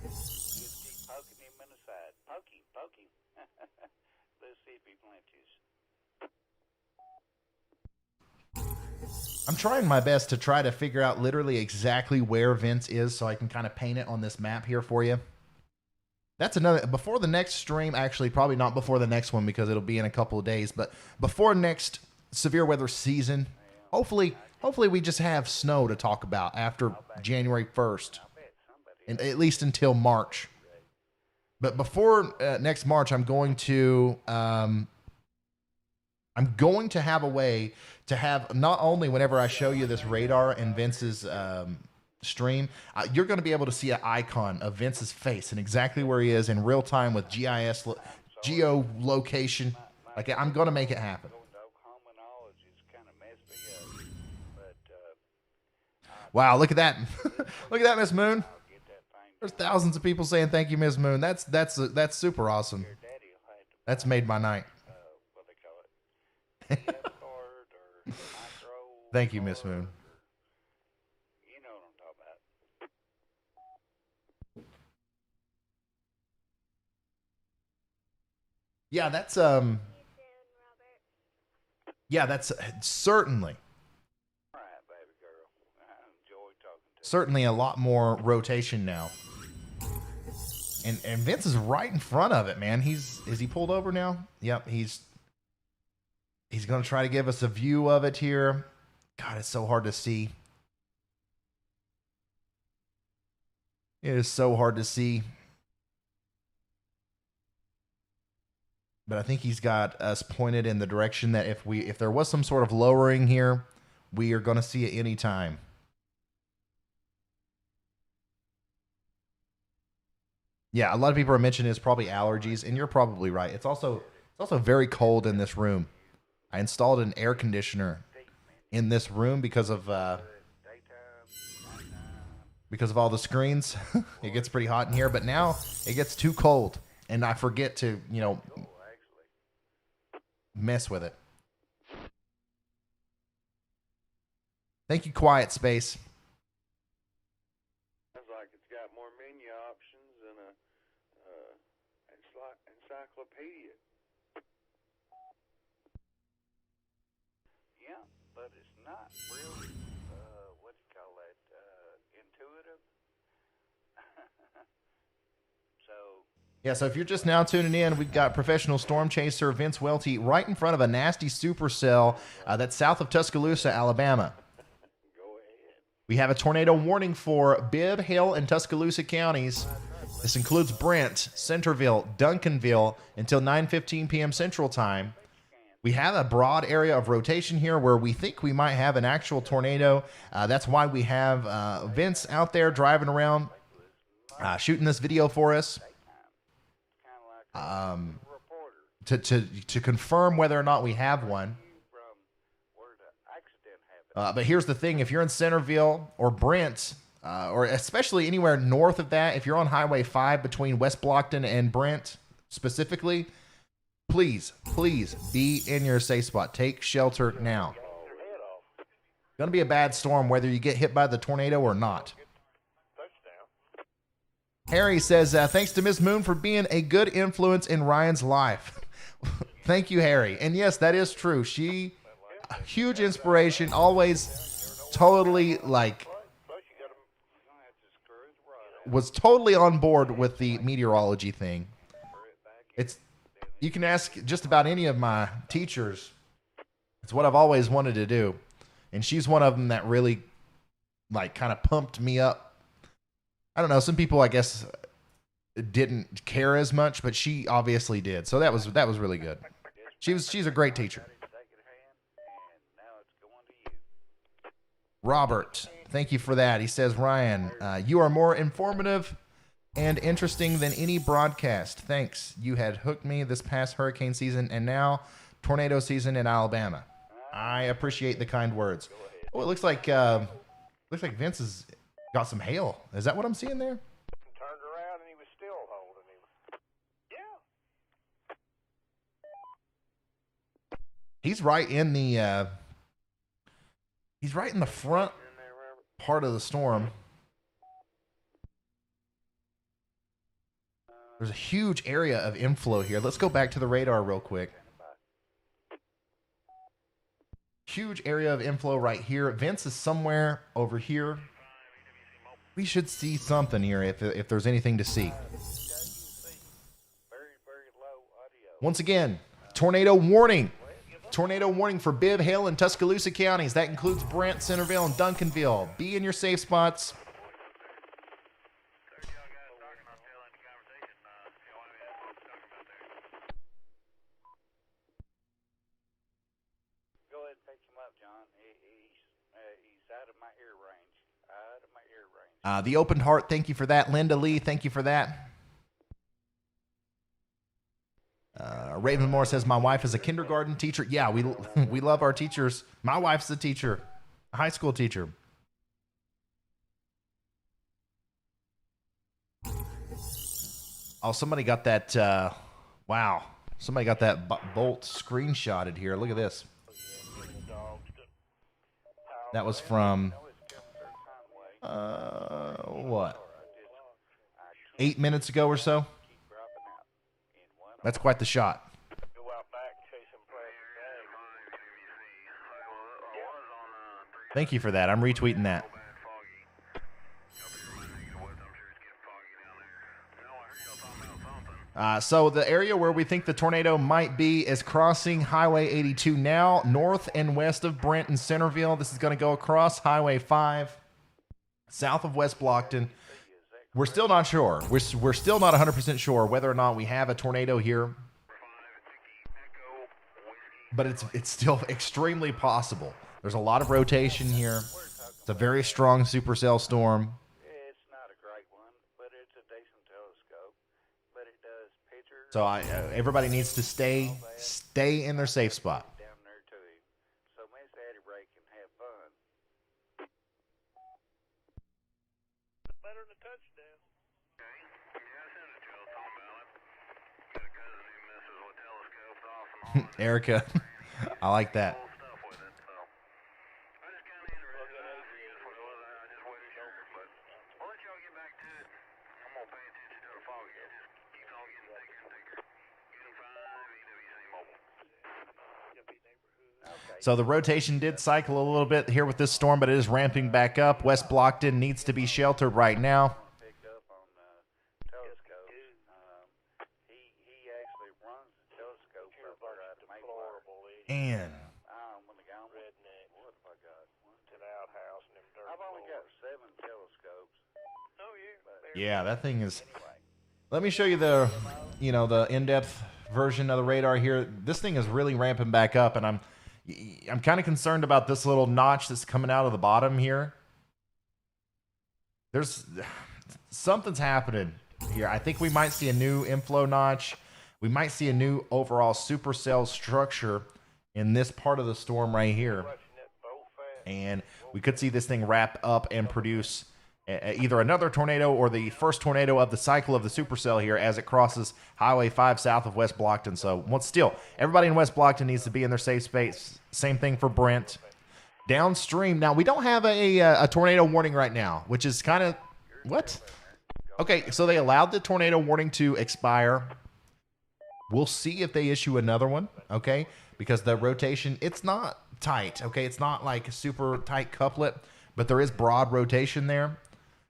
Just keep poking him in the side. Poke him, poke him. Let's see if he flinches. I'm trying my best to try to figure out literally exactly where Vince is so I can kind of paint it on this map here for you. That's another, before the next stream, actually probably not before the next one because it'll be in a couple of days, but before next severe weather season, hopefully we just have snow to talk about after January 1st, and at least until March. But before next March, I'm going to have a way to have, not only whenever I show you this radar and Vince's stream, you're going to be able to see an icon of Vince's face and exactly where he is in real time with GIS, geolocation. Like, I'm going to make it happen. Wow, look at that. Look at that, Miss Moon. There's thousands of people saying thank you, Miss Moon. That's super awesome. That's made my night. Thank you, Miss Moon. You know what I'm talking about. Yeah, that's certainly. Certainly a lot more rotation now. And Vince is right in front of it, man. Is he pulled over now? Yep, he's going to try to give us a view of it here. God, it's so hard to see. It is so hard to see. But I think he's got us pointed in the direction that if there was some sort of lowering here, we are going to see it anytime. Yeah, a lot of people are mentioning it's probably allergies, and you're probably right. It's also very cold in this room. I installed an air conditioner in this room because of all the screens. It gets pretty hot in here, but now it gets too cold, and I forget to, mess with it. Thank you, Quiet Space. Sounds like it's got more menu options than a encyclopedia. Yeah, but it's not really, what do you call that, intuitive. So if you're just now tuning in, we've got professional storm chaser Vince Welty right in front of a nasty supercell that's south of Tuscaloosa, Alabama. We have a tornado warning for Bibb, Hill, and Tuscaloosa counties. This includes Brent, Centerville, Duncanville until 9:15 p.m. Central Time. We have a broad area of rotation here where we think we might have an actual tornado. That's why we have Vince out there driving around, shooting this video for us. To confirm whether or not we have one. But here's the thing. If you're in Centerville or Brent, or especially anywhere north of that, if you're on Highway 5 between West Blockton and Brent specifically, please be in your safe spot. Take shelter now. It's going to be a bad storm whether you get hit by the tornado or not. Harry says, thanks to Ms. Moon for being a good influence in Ryan's life. Thank you, Harry. And yes, that is true. She, huge inspiration, always totally, was totally on board with the meteorology thing. You can ask just about any of my teachers, It's what I've always wanted to do. And she's one of them that really, like, kind of pumped me up. I don't know. Some people, I guess, didn't care as much, but she obviously did. So that was really good. She's a great teacher. Robert, thank you for that. He says, Ryan, you are more informative and interesting than any broadcast. Thanks. You had hooked me this past hurricane season and now tornado season in Alabama. I appreciate the kind words. Oh, it looks like Vince has got some hail. Is that what I'm seeing there? Turned around and he was still holding him. Yeah. He's right in the front part of the storm. There's a huge area of inflow here. Let's go back to the radar real quick. Huge area of inflow right here. Vince is somewhere over here. We should see something here if there's anything to see. Once again, tornado warning. Tornado warning for Bibb, Hale, and Tuscaloosa counties. That includes Brent, Centerville, and Duncanville. Be in your safe spots. Go ahead and pick him up, John. He's out of my ear range. Out of my ear range. The Open Heart, thank you for that. Linda Lee, thank you for that. Raven Moore says, my wife is a kindergarten teacher. Yeah, we love our teachers. My wife's a teacher, a high school teacher. Oh, somebody got that, wow. Somebody got that bolt screenshotted here. Look at this. That was from, what? 8 minutes ago or so? That's quite the shot. Thank you for that. I'm retweeting that. So the area where we think the tornado might be is crossing Highway 82 now, north and west of Brent and Centerville. This is going to go across Highway 5, south of West Blockton. We're still not sure. We're still not 100% sure whether or not we have a tornado here. But it's still extremely possible. There's a lot of rotation here. It's a very strong supercell storm. It's not a great one, but it's a decent telescope. But it does pictures. So everybody needs to stay in their safe spot. Down there to him. So Miss Outbreak can have fun. Better than a touchdown. Okay. Yeah, I sent it to you. Talking about it. Got a cousin who messes with telescopes off and on. Erica, I like that. So the rotation did cycle a little bit here with this storm, but it is ramping back up. West Blockton needs to be sheltered right now. And yeah, that thing is. Let me show you the in-depth version of the radar here. This thing is really ramping back up, and I'm kind of concerned about this little notch that's coming out of the bottom here. There's something's happening here. I think we might see a new inflow notch. We might see a new overall supercell structure in this part of the storm right here. And we could see this thing wrap up and produce either another tornado or the first tornado of the cycle of the supercell here as it crosses Highway 5 south of West Blockton. So, still, everybody in West Blockton needs to be in their safe space. Same thing for Brent. Downstream, now, we don't have a tornado warning right now, which is kind of, what? Okay, so they allowed the tornado warning to expire. We'll see if they issue another one, okay? Because the rotation, it's not tight, okay? It's not like a super tight couplet, but there is broad rotation there.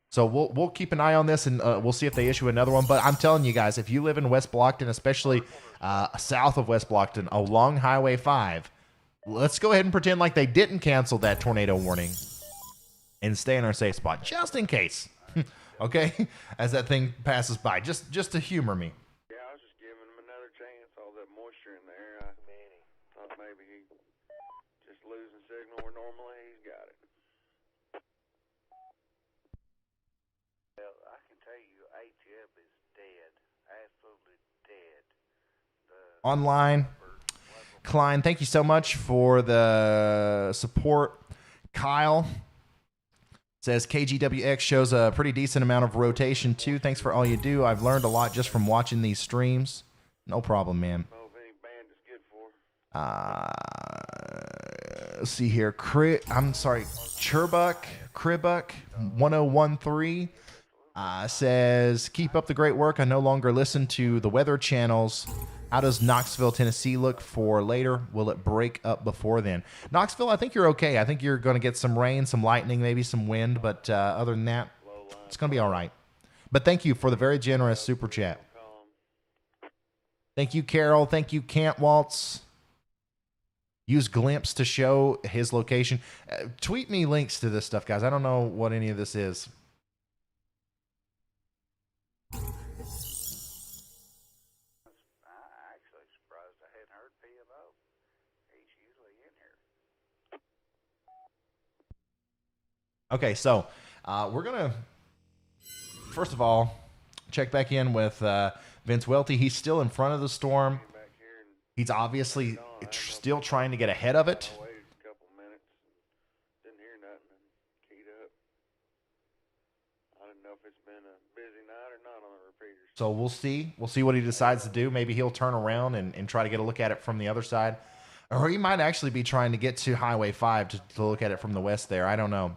So we'll keep an eye on this, and we'll see if they issue another one. But I'm telling you guys, if you live in West Blockton, especially south of West Blockton, along Highway 5, let's go ahead and pretend like they didn't cancel that tornado warning and stay in our safe spot just in case. Okay, as that thing passes by, just to humor me. Yeah, I was just giving him another chance. All that moisture in the air, I thought maybe he just losing signal where normally he's got it. Well, I can tell you, ATF is dead, absolutely dead. Online, Klein, thank you so much for the support. Kyle says KGWX shows a pretty decent amount of rotation too. Thanks for all you do. I've learned a lot just from watching these streams. No problem, man. Let's see here. Churbuck 1013 says, keep up the great work. I no longer listen to the weather channels. How does Knoxville, Tennessee look for later? Will it break up before then? Knoxville, I think you're okay. I think you're going to get some rain, some lightning, maybe some wind. But other than that, it's going to be all right. But thank you for the very generous super chat. Thank you, Carol. Thank you, Can't Waltz. Use Glimpse to show his location. Tweet me links to this stuff, guys. I don't know what any of this is. Okay, so we're going to, first of all, check back in with Vince Welty. He's still in front of the storm. He's obviously still trying to get ahead of it. So we'll see. We'll see what he decides to do. Maybe he'll turn around and try to get a look at it from the other side. Or he might actually be trying to get to Highway 5 to look at it from the west there. I don't know.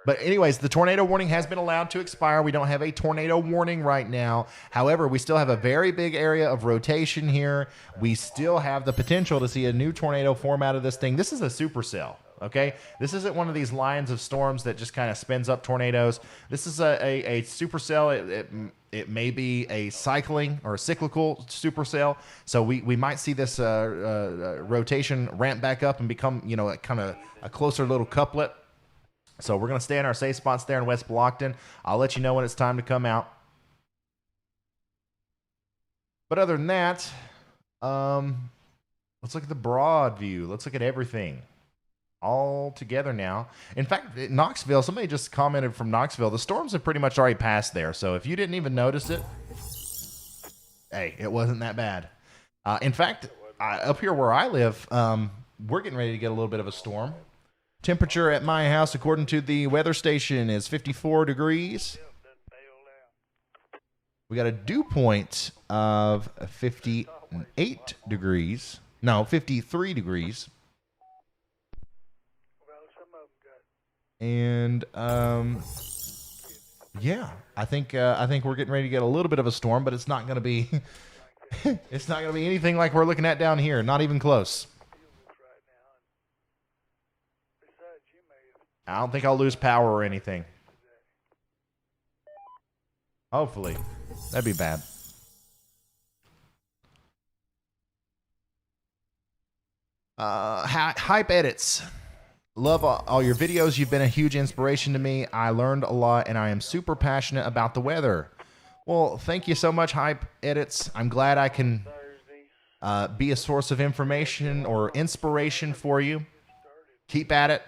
But anyways, the tornado warning has been allowed to expire. We don't have a tornado warning right now. However, we still have a very big area of rotation here. We still have the potential to see a new tornado form out of this thing. This is a supercell, okay? This isn't one of these lines of storms that just kind of spins up tornadoes. This is a supercell. It may be a cycling or a cyclical supercell. So we might see this rotation ramp back up and become, you know, kind of a closer little couplet. So we're going to stay in our safe spots there in West Blockton. I'll let you know when it's time to come out. But other than that, let's look at the broad view. Let's look at everything all together now. In fact, Knoxville, somebody just commented from Knoxville, the storms have pretty much already passed there. So if you didn't even notice it, hey, it wasn't that bad. In fact, up here where I live, we're getting ready to get a little bit of a storm. Temperature at my house, according to the weather station, is 54 degrees. We got a dew point of 58 degrees. No, 53 degrees. And yeah, I think we're getting ready to get a little bit of a storm, but it's not going to be it's not going to be anything like we're looking at down here. Not even close. I don't think I'll lose power or anything. Hopefully. That'd be bad. Hype Edits. Love all your videos. You've been a huge inspiration to me. I learned a lot, and I am super passionate about the weather. Well, thank you so much, Hype Edits. I'm glad I can be a source of information or inspiration for you. Keep at it.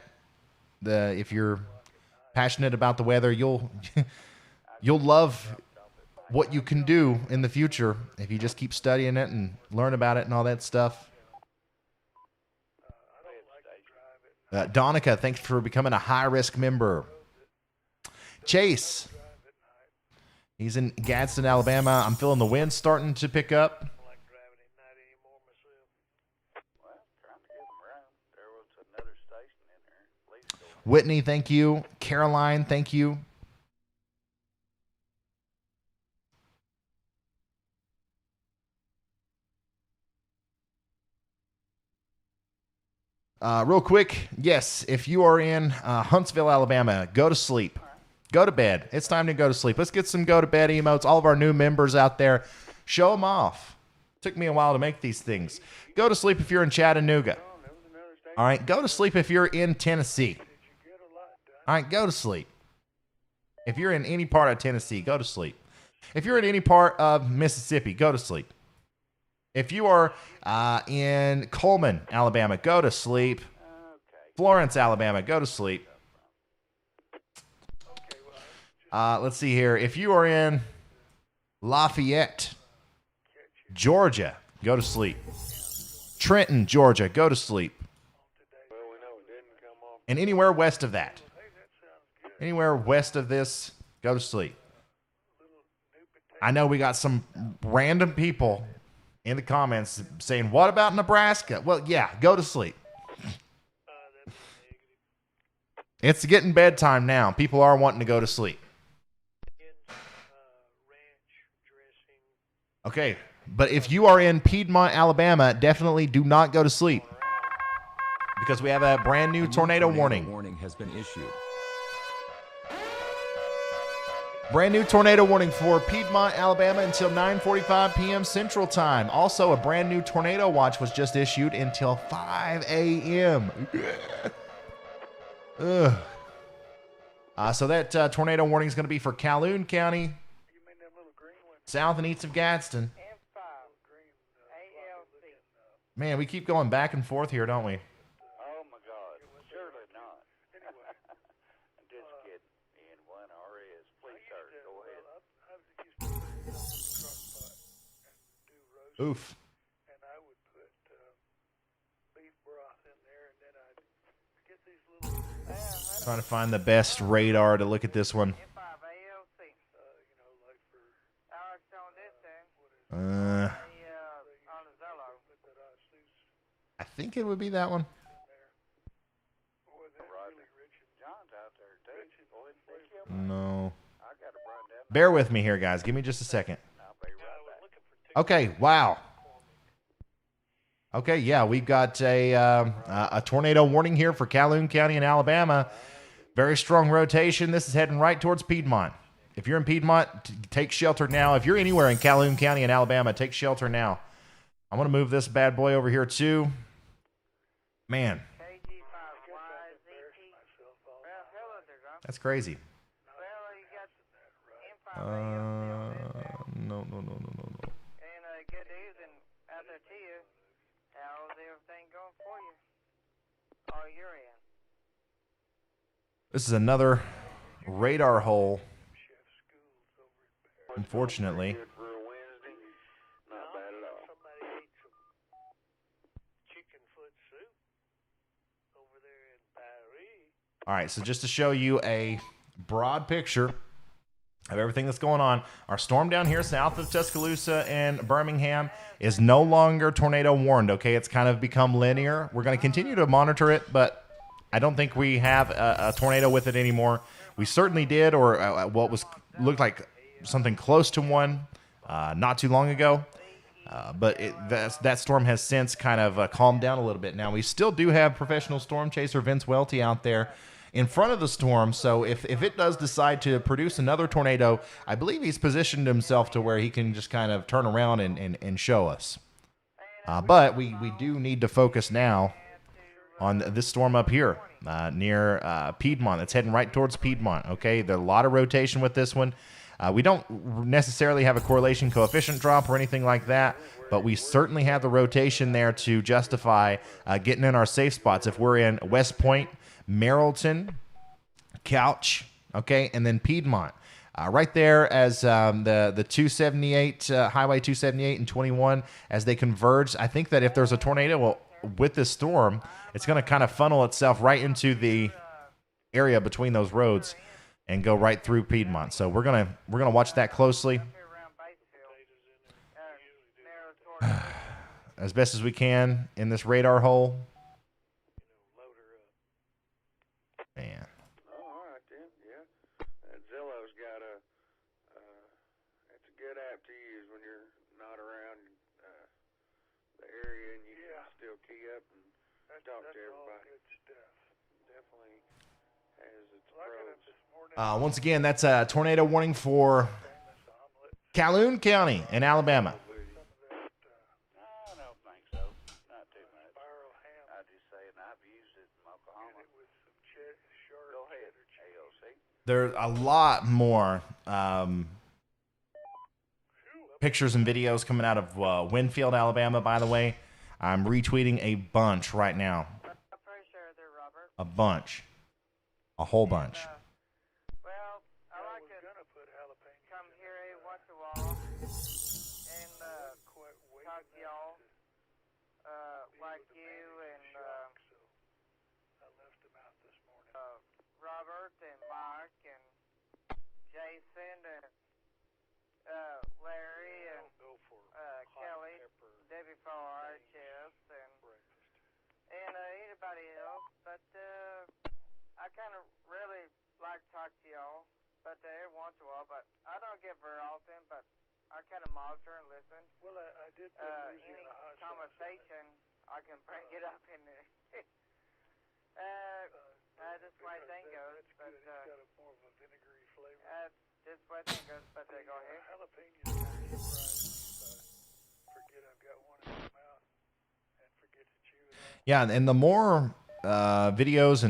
If you're passionate about the weather, you'll love what you can do in the future if you just keep studying it and learn about it and all that stuff. Donica, thanks for becoming a high-risk member. Chase, he's in Gadsden, Alabama. I'm feeling the wind starting to pick up. Whitney, thank you. Caroline, thank you. Real quick, yes, if you are in Huntsville, Alabama, go to sleep. Go to bed. It's time to go to sleep. Let's get some go to bed emotes. All of our new members out there, show them off. Took me a while to make these things. Go to sleep if you're in Chattanooga. All right, go to sleep if you're in Tennessee. All right, go to sleep. If you're in any part of Tennessee, go to sleep. If you're in any part of Mississippi, go to sleep. If you are in Coleman, Alabama, go to sleep. Florence, Alabama, go to sleep. Let's see here. If you are in Lafayette, Georgia, go to sleep. Trenton, Georgia, go to sleep. And anywhere west of that. Anywhere west of this, go to sleep. I know we got some random people in the comments saying, what about Nebraska? Well, yeah, go to sleep. It's getting bedtime now. People are wanting to go to sleep. Okay, but if you are in Piedmont, Alabama, definitely do not go to sleep because we have a brand new tornado warning. Warning has been issued. Brand new tornado warning for Piedmont, Alabama until 9:45 p.m. Central Time. Also, a brand new tornado watch was just issued until 5 a.m. So that tornado warning is going to be for Calhoun County, south and east of Gadsden. Man, we keep going back and forth here, don't we? Oh my God, surely not. I'm just kidding. N1RS, please, sir, go ahead. Oof. And I would put beef broth in there, and then I'd get these little. Trying to find the best radar to look at this one. I think it would be that one. No. Bear with me here, guys. Give me just a second. Okay, wow. Okay, yeah, we've got a tornado warning here for Calhoun County in Alabama. Very strong rotation. This is heading right towards Piedmont. If you're in Piedmont, take shelter now. If you're anywhere in Calhoun County in Alabama, take shelter now. I'm going to move this bad boy over here too. Man. That's crazy. No. This is another radar hole, unfortunately. All right, so just to show you a broad picture of everything that's going on, our storm down here south of Tuscaloosa and Birmingham is no longer tornado warned, okay? It's kind of become linear. We're going to continue to monitor it, but I don't think we have a tornado with it anymore. We certainly did, or what looked like something close to one not too long ago. But that storm has since kind of calmed down a little bit. Now, we still do have professional storm chaser Vince Welty out there in front of the storm. So if it does decide to produce another tornado, I believe he's positioned himself to where he can just kind of turn around and show us. But we do need to focus now on this storm up here near Piedmont. It's heading right towards Piedmont, okay? There's a lot of rotation with this one. We don't necessarily have a correlation coefficient drop or anything like that, but we certainly have the rotation there to justify getting in our safe spots. If we're in West Point, Merrilton, Couch, okay, and then Piedmont. Right there as the 278, Highway 278 and 21, as they converge, I think that if there's a tornado with this storm, it's going to kind of funnel itself right into the area between those roads and go right through Piedmont. So we're gonna watch that closely as best as we can in this radar hole. Man. All right then, yeah. And Zillow's got it's a good app to use when you're not around the area and you can still key up and talk to everybody. Good stuff. Definitely has its pros. Once again, that's a tornado warning for Calhoun County in Alabama. I don't think so. Not too much. I just saying I've used it in Oklahoma. Go ahead, AOC. There's a lot more pictures and videos coming out of Winfield, Alabama, by the way. I'm retweeting a bunch right now. A bunch. A whole bunch. Well, I like to come here once in a while and talk to y'all, like you and Robert and Mike and Jason and Larry and Kelly, Debbie for RHS and anybody else, but I kind of really like to talk to y'all, but every once in a while, but I don't get very often, but I kind of monitor and listen. Well, I did any conversation, I can bring it up in there. This way thing goes, but it's got a more of a vinegary flavor. This way thing goes, but go ahead. Jalapenos, forget I've got one in my mouth and forget to chew it off. Yeah, and the more videos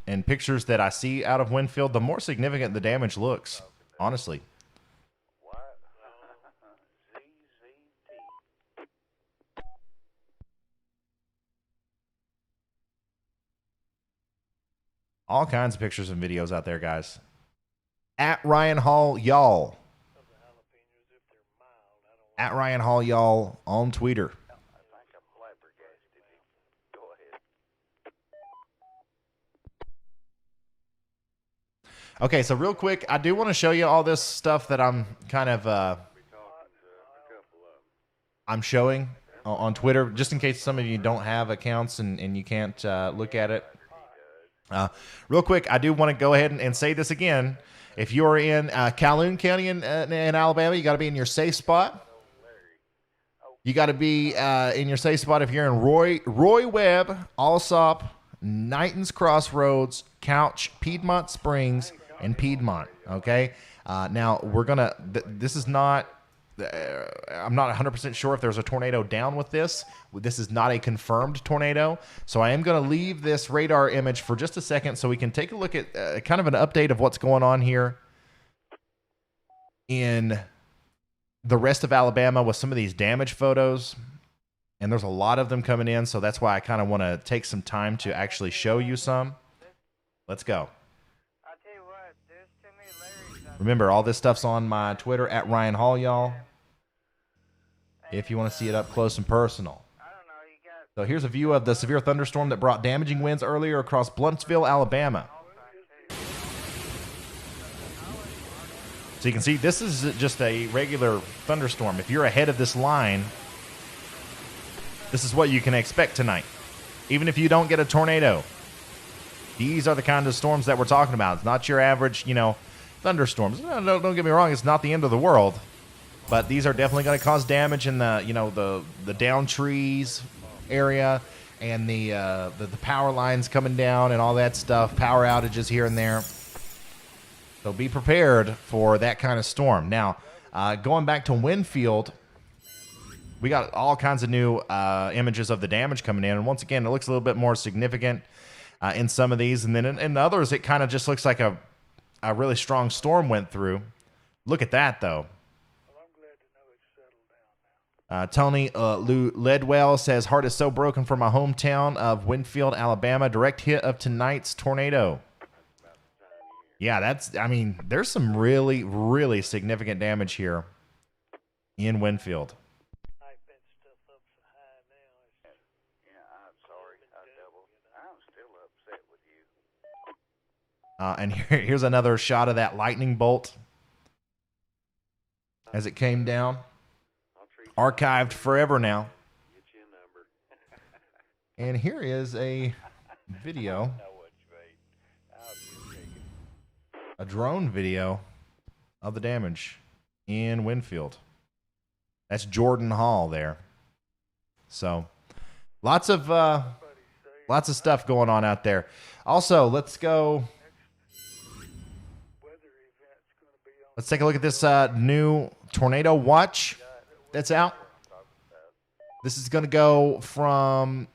and pictures that I see out of Winfield, the more significant the damage looks, honestly. All kinds of pictures and videos out there, guys. At Ryan Hall, y'all. At Ryan Hall, y'all on Twitter. Okay, so real quick, I do want to show you all this stuff that I'm kind of I'm showing on Twitter, just in case some of you don't have accounts and you can't look at it. Real quick, I do want to go ahead and say this again. If you're in Calhoun County in Alabama, you got to be in your safe spot. You got to be in your safe spot if you're in Roy Webb, Allsop, Knighton's Crossroads, Couch, Piedmont Springs, and Piedmont. Okay. Now we're gonna. This is not. I'm not 100% sure if there's a tornado down with this. This is not a confirmed tornado. So I am going to leave this radar image for just a second so we can take a look at kind of an update of what's going on here in the rest of Alabama with some of these damage photos. And there's a lot of them coming in, so that's why I kind of want to take some time to actually show you some. Let's go. Remember, all this stuff's on my Twitter, at Ryan Hall, y'all, if you want to see it up close and personal. So here's a view of the severe thunderstorm that brought damaging winds earlier across Bluntsville, Alabama. So you can see this is just a regular thunderstorm. If you're ahead of this line, this is what you can expect tonight. Even if you don't get a tornado, these are the kind of storms that we're talking about. It's not your average, thunderstorms. No, don't get me wrong, it's not the end of the world, but these are definitely going to cause damage in the the down trees area and the power lines coming down and all that stuff, power outages here and there. So be prepared for that kind of storm. Now, going back to Winfield, we got all kinds of new images of the damage coming in, and once again, it looks a little bit more significant in some of these, and then in others, it kind of just looks like a really strong storm went through. Look at that, though. Tony Ledwell says, heart is so broken for my hometown of Winfield, Alabama. Direct hit of tonight's tornado. Yeah, there's some really, really significant damage here in Winfield. And here's another shot of that lightning bolt as it came down. Archived forever now. And here is a video, a drone video of the damage in Winfield. That's Jordan Hall there. So lots of stuff going on out there. Also, let's take a look at this new tornado watch that's out. This is going to go from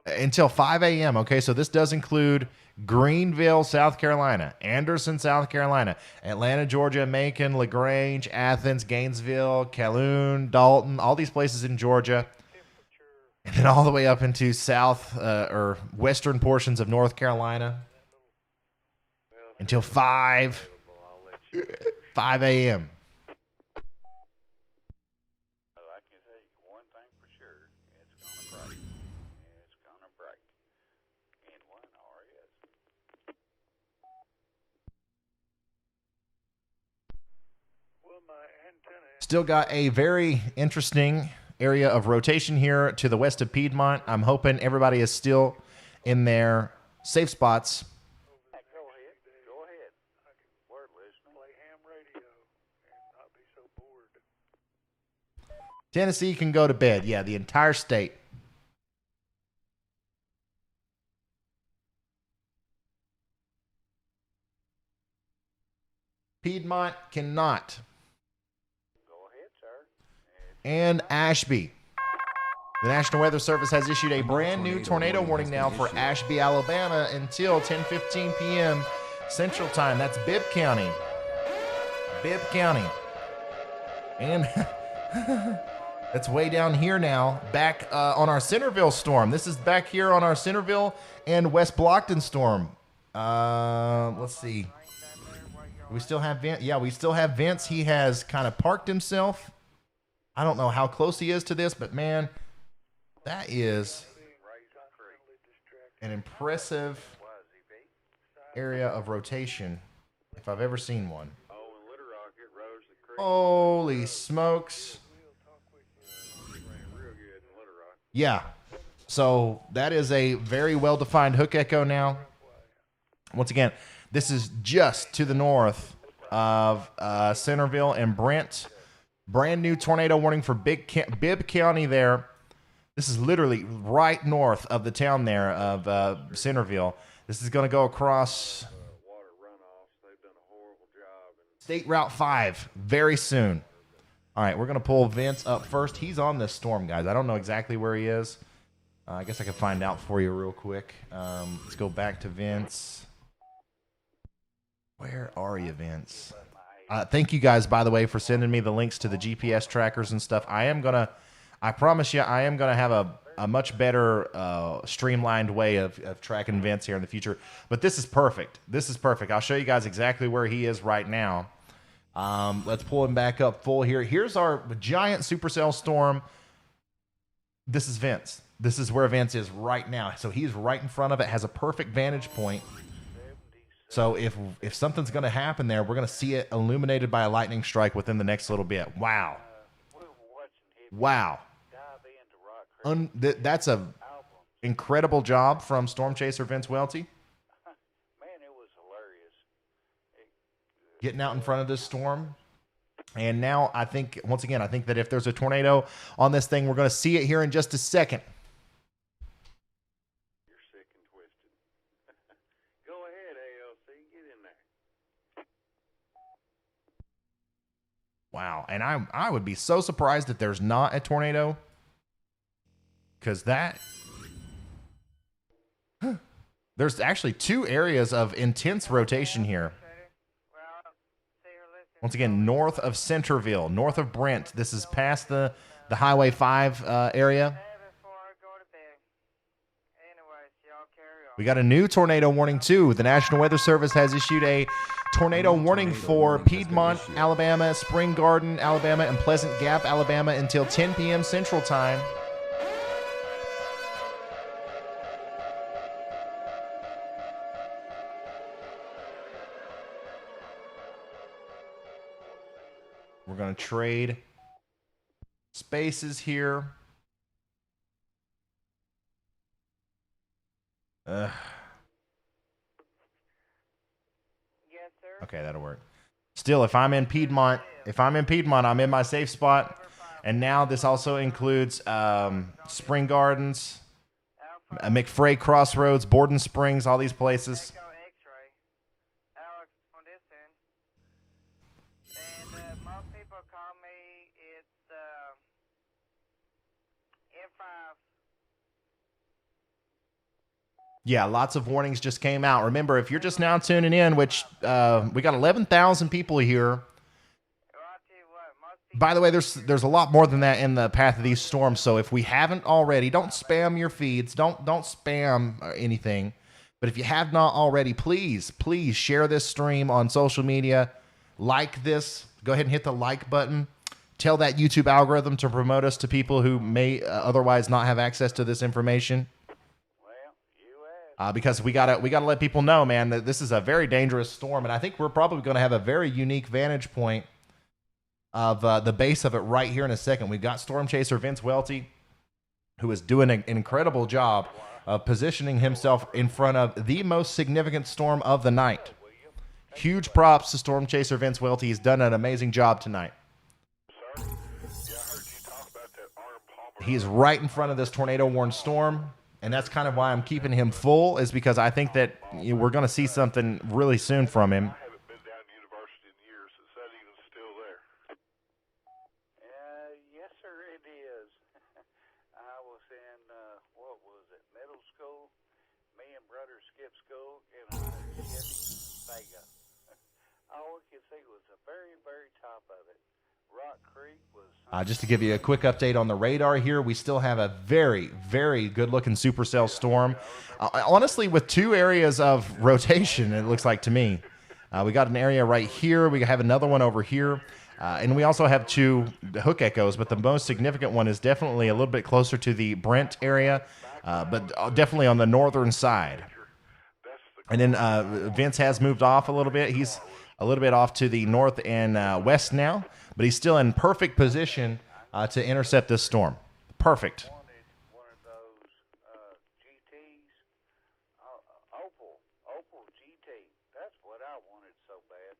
Until 5 a.m. Okay, so this does include Greenville, South Carolina, Anderson, South Carolina, Atlanta, Georgia, Macon, LaGrange, Athens, Gainesville, Calhoun, Dalton, all these places in Georgia, and then all the way up into south or western portions of North Carolina until 5 a.m. Still got a very interesting area of rotation here to the west of Piedmont. I'm hoping everybody is still in their safe spots. Tennessee can go to bed. Yeah, the entire state. Piedmont cannot. And Ashby. The National Weather Service has issued a brand new tornado warning now for Ashby, Alabama until 10:15 p.m. Central Time. That's Bibb County. Bibb County. And that's way down here now, back on our Centerville storm. This is back here on our Centerville and West Blockton storm. Let's see. We still have Vince. Yeah, we still have Vince. He has kind of parked himself. I don't know how close he is to this, but man, that is an impressive area of rotation if I've ever seen one. Holy smokes. Yeah. So that is a very well-defined hook echo now. Once again, this is just to the north of Centerville and Brent. Brand new tornado warning for Bibb County there. This is literally right north of the town there of Centerville. This is going to go across State Route 5 very soon. All right, we're going to pull Vince up first. He's on this storm, guys. I don't know exactly where he is. I guess I can find out for you real quick. Let's go back to Vince. Where are you, Vince? Thank you guys, by the way, for sending me the links to the GPS trackers and stuff. I promise you, I am going to have a much better streamlined way of tracking Vince here in the future. But this is perfect. This is perfect. I'll show you guys exactly where he is right now. Let's pull him back up full here. Here's our giant supercell storm. This is Vince. This is where Vince is right now. So he's right in front of it, has a perfect vantage point. So if something's going to happen there, we're going to see it illuminated by a lightning strike within the next little bit. Wow. Wow. That's a incredible job from Storm Chaser Vince Welty. Getting out in front of this storm. And now I think, once again, I think that if there's a tornado on this thing, we're going to see it here in just a second. Wow, and I would be so surprised if there's not a tornado, because there's actually two areas of intense rotation here. Once again, north of Centerville, north of Brent. This is past the Highway 5 area. We got a new tornado warning, too. The National Weather Service has issued a tornado warning for Piedmont, Alabama, Spring Garden, Alabama, and Pleasant Gap, Alabama until 10 p.m. Central Time. We're going to trade spaces here. Okay, that'll work. Still, if I'm in Piedmont, I'm in my safe spot. And now this also includes Spring Gardens, McFray Crossroads, Borden Springs, all these places. Yeah, lots of warnings just came out. Remember, if you're just now tuning in, which we got 11,000 people here. By the way, there's a lot more than that in the path of these storms. So if we haven't already, don't spam your feeds. Don't spam anything. But if you have not already, please share this stream on social media. Like this. Go ahead and hit the like button. Tell that YouTube algorithm to promote us to people who may otherwise not have access to this information. Because we gotta let people know, man, that this is a very dangerous storm, and I think we're probably going to have a very unique vantage point of the base of it right here in a second. We've got Storm Chaser Vince Welty, who is doing an incredible job of positioning himself in front of the most significant storm of the night. Huge props to Storm Chaser Vince Welty. He's done an amazing job tonight. He's right in front of this tornado-warned storm. And that's kind of why I'm keeping him full, is because I think that we're going to see something really soon from him. I haven't been down to university in years. Is that even still there? Yes, sir, it is. I was in, what was it, middle school. Me and brother skipped school in a Chevy Vega. All we could see was the very, very top of it. Rock Creek was... Just to give you a quick update on the radar here, we still have a very, very good-looking supercell storm. Honestly, with two areas of rotation, it looks like to me. We got an area right here. We have another one over here. And we also have two hook echoes, but the most significant one is definitely a little bit closer to the Brent area, but definitely on the northern side. And then Vince has moved off a little bit. He's a little bit off to the north and west now, but he's still in perfect position to intercept this storm. Perfect. One of those GTs, Opal GT. That's what I wanted so bad.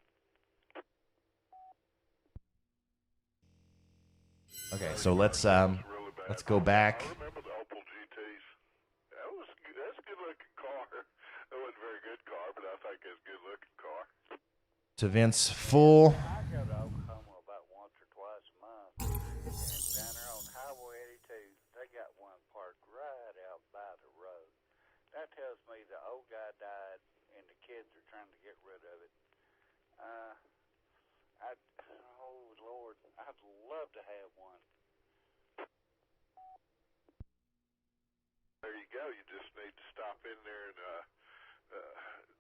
Okay, so let's go back. I remember the Opal GTs. That's a good-looking car. That wasn't a very good car, but I think it's a good-looking car. To Vince full. I go to Oklahoma about once or twice a month. And down there on Highway 82, they got one parked right out by the road. That tells me the old guy died and the kids are trying to get rid of it. Oh, Lord, I'd love to have one. There you go. You just need to stop in there and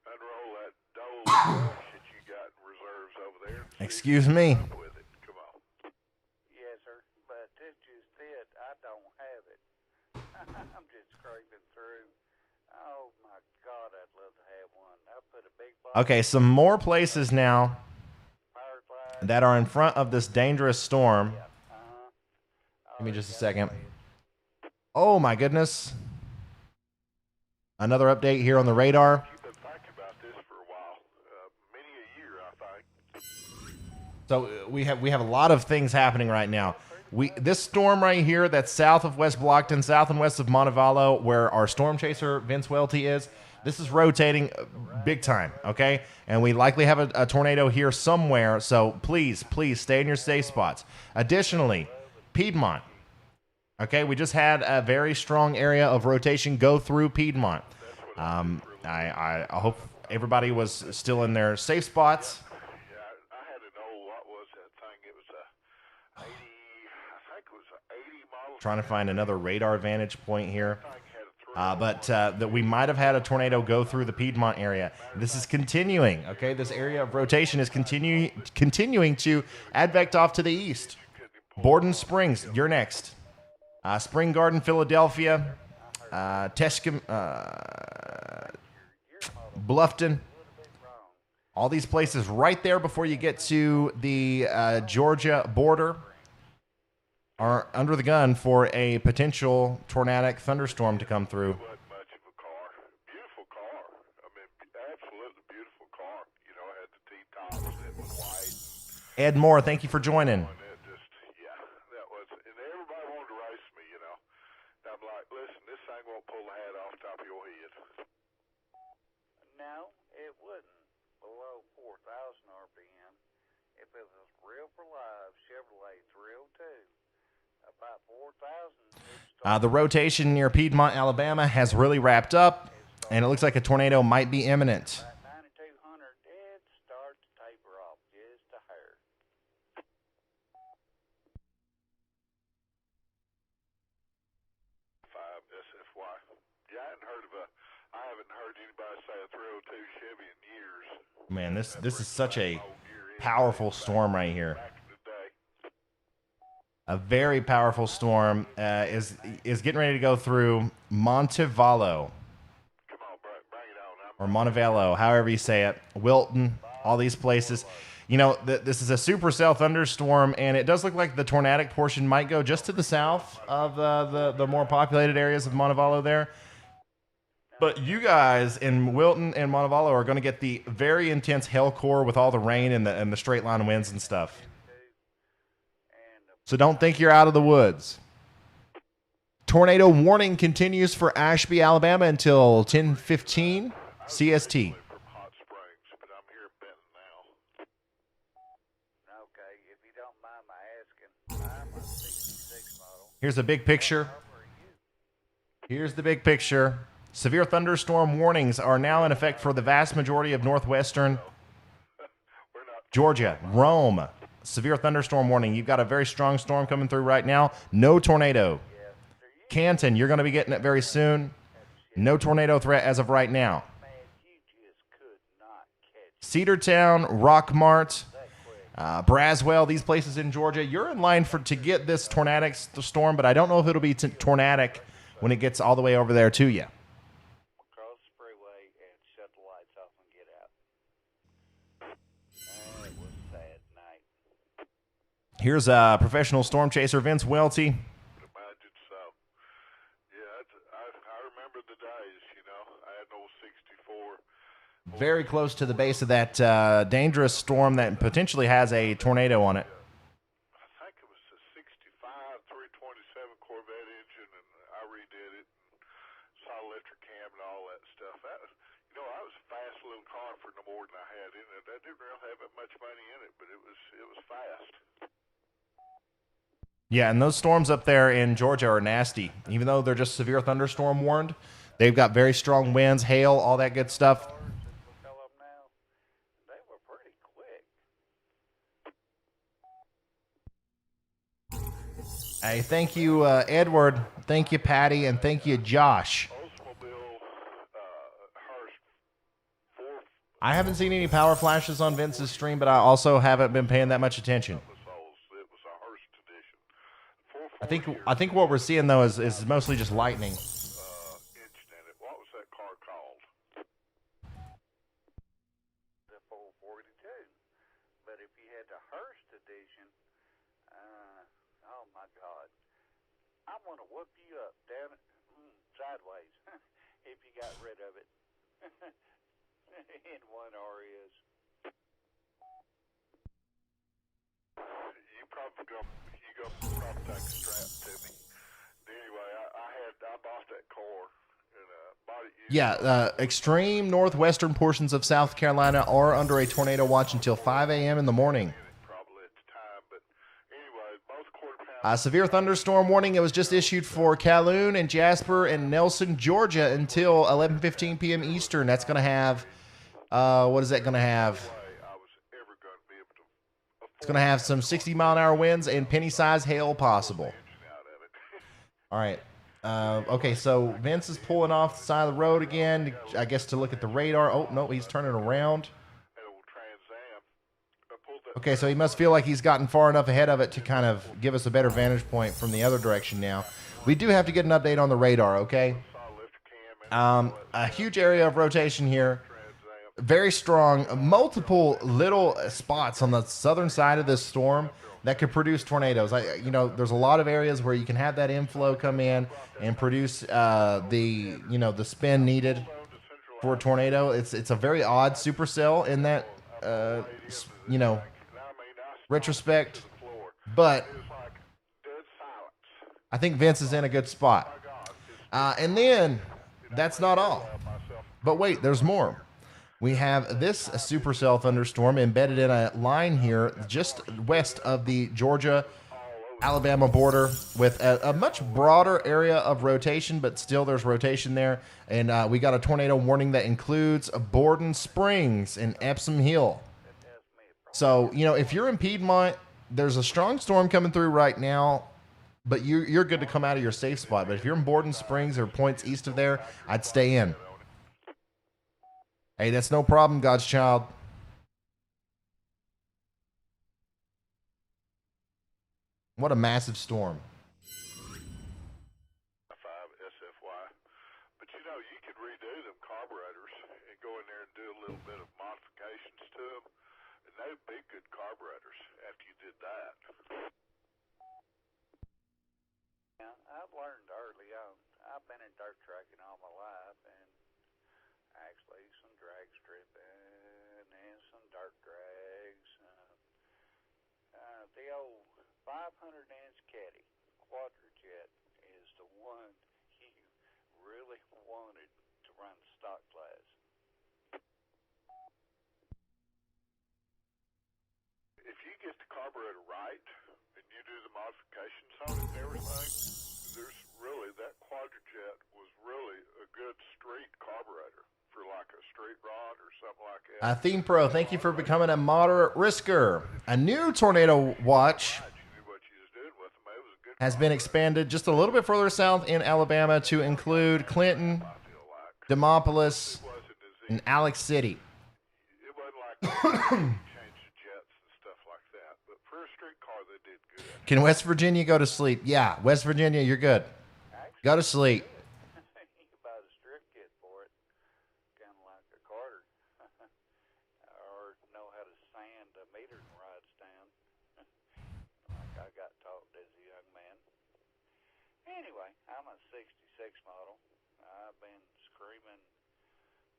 unroll that dole that you got in reserves over there. Excuse me. With it. Come on. Yes, sir, but this just it. I don't have it. I'm just scraping through. Oh, my God, I'd love to have one. I put a big box. Okay, some more places now that are in front of this dangerous storm. Give me just a second. Oh, my goodness. Another update here on the radar. You've been thinking about this for a while. Many a year, I think. So we have a lot of things happening right now. This storm right here that's south of West Blockton, south and west of Montevallo, where our storm chaser Vince Welty is, this is rotating big time, okay? And we likely have a tornado here somewhere, so please stay in your safe spots. Additionally, Piedmont, okay? We just had a very strong area of rotation go through Piedmont. I hope everybody was still in their safe spots. I had an old, what was that thing? It was a 80, I think it was a 80 model. Trying to find another radar vantage point here. But that we might have had a tornado go through the Piedmont area. This is continuing, okay? This area of rotation is continuing to advect off to the east. Borden Springs, you're next. Spring Garden, Philadelphia. Bluffton. All these places right there before you get to the Georgia border are under the gun for a potential tornadic thunderstorm to come through. Much of a car. Beautiful car. I mean, absolutely beautiful car. You know, it had the T-tops that was white. Ed Moore, thank you for joining. That was, and everybody wanted to race me, you know. And I'm like, listen, this thing won't pull the hat off the top of your head. No, it wouldn't. Below 4,000 RPM. If it was real for live, Chevrolet Thrill 2. About 4,000. The rotation near Piedmont, Alabama has really wrapped up. And it looks like a tornado might be imminent. 9200 did start to taper off just a hair. I haven't heard anybody say a 302 Chevy in years. Man, this is such a powerful storm right here. A very powerful storm is getting ready to go through Montevallo. Or Montevallo, however you say it. Wilton, all these places. You know, this is a Supercell Thunderstorm, and it does look like the tornadic portion might go just to the south of the more populated areas of Montevallo there. But you guys in Wilton and Montevallo are going to get the very intense hail core with all the rain and the straight line winds and stuff. So don't think you're out of the woods. Tornado warning continues for Ashby, Alabama until 10:15 CST. Here's a big picture. Here's the big picture. Severe thunderstorm warnings are now in effect for the vast majority of northwestern Georgia. Rome, severe thunderstorm warning. You've got a very strong storm coming through right now. No tornado. Canton, you're going to be getting it very soon. No tornado threat as of right now. Cedartown, Rockmart, Braswell, these places in Georgia, you're in line to get this tornadic storm, but I don't know if it'll be tornadic when it gets all the way over there to you. Here's professional storm chaser Vince Welty. Very close to the base of that dangerous storm that potentially has a tornado on it. I think it was a 65 327 Corvette engine, and I redid it and saw electric cam and all that stuff. That was a fast little car for no more than I had in it. I didn't really have that much money in it, but it was fast. Yeah, and those storms up there in Georgia are nasty. Even though they're just severe thunderstorm warned, they've got very strong winds, hail, all that good stuff. Hey, thank you, Edward. Thank you, Patty, and thank you, Josh. I haven't seen any power flashes on Vince's stream, but I also haven't been paying that much attention. I think what we're seeing though is mostly just lightning. What was that car called? The 442. But if you had the Hearst edition, oh my God, I'm gonna whoop you up, damn it, sideways, if you got rid of it. In one RS. You probably take a strap to me. Anyway, I bought that car and bought it. Yeah, extreme northwestern portions of South Carolina are under a tornado watch until 5 a.m. in the morning. Severe thunderstorm warning. It was just issued for Calhoun and Jasper and Nelson, Georgia until 11:15 p.m. Eastern. That's going to have, what is that going to have? It's going to have some 60-mile-an-hour winds and penny-sized hail possible. All right. Okay, so Vince is pulling off the side of the road again, I guess to look at the radar. Oh, no, he's turning around. Okay, so he must feel like he's gotten far enough ahead of it to kind of give us a better vantage point from the other direction now. We do have to get an update on the radar, okay? A huge area of rotation here. Very strong. Multiple little spots on the southern side of this storm that could produce tornadoes. There's a lot of areas where you can have that inflow come in and produce the spin needed for a tornado. It's a very odd supercell in that retrospect, but I think Vince is in a good spot. And then that's not all. But wait, there's more. We have this Supercell Thunderstorm embedded in a line here just west of the Georgia Alabama border with a much broader area of rotation, but still there's rotation there. And we got a tornado warning that includes Borden Springs and Epsom Hill. So, you know, if you're in Piedmont, there's a strong storm coming through right now, but you're good to come out of your safe spot. But if you're in Borden Springs or points east of there, I'd stay in. Hey, that's no problem, God's child. What a massive storm. 5 SFY. But you know, you could redo them carburetors and go in there and do a little bit of modifications to them. And they'd be good carburetors after you did that. Yeah, I've learned early on. I've been in dirt tracking all my life, and actually some drag stripping and some dirt drags. The old 500-inch caddy quadrajet is the one you really wanted to run stock class. If you get the carburetor right and you do the modifications on it and everything, there's really, that quadrajet was really a good street carburetor for like a street rod or something like that. Theme Pro, thank you for becoming a moderate risker. A new tornado watch has been expanded just a little bit further south in Alabama to include Clinton, Demopolis, and Alex City. It wasn't like change the jets and stuff like that, but for a street car, they did good. Can West Virginia go to sleep? Yeah, West Virginia, you're good. Go to sleep. You can buy the strip kit for it, kind of like a Carter, or know how to sand a metering rods down, like I got taught as a young man. Anyway, I'm a 66 model. I've been screaming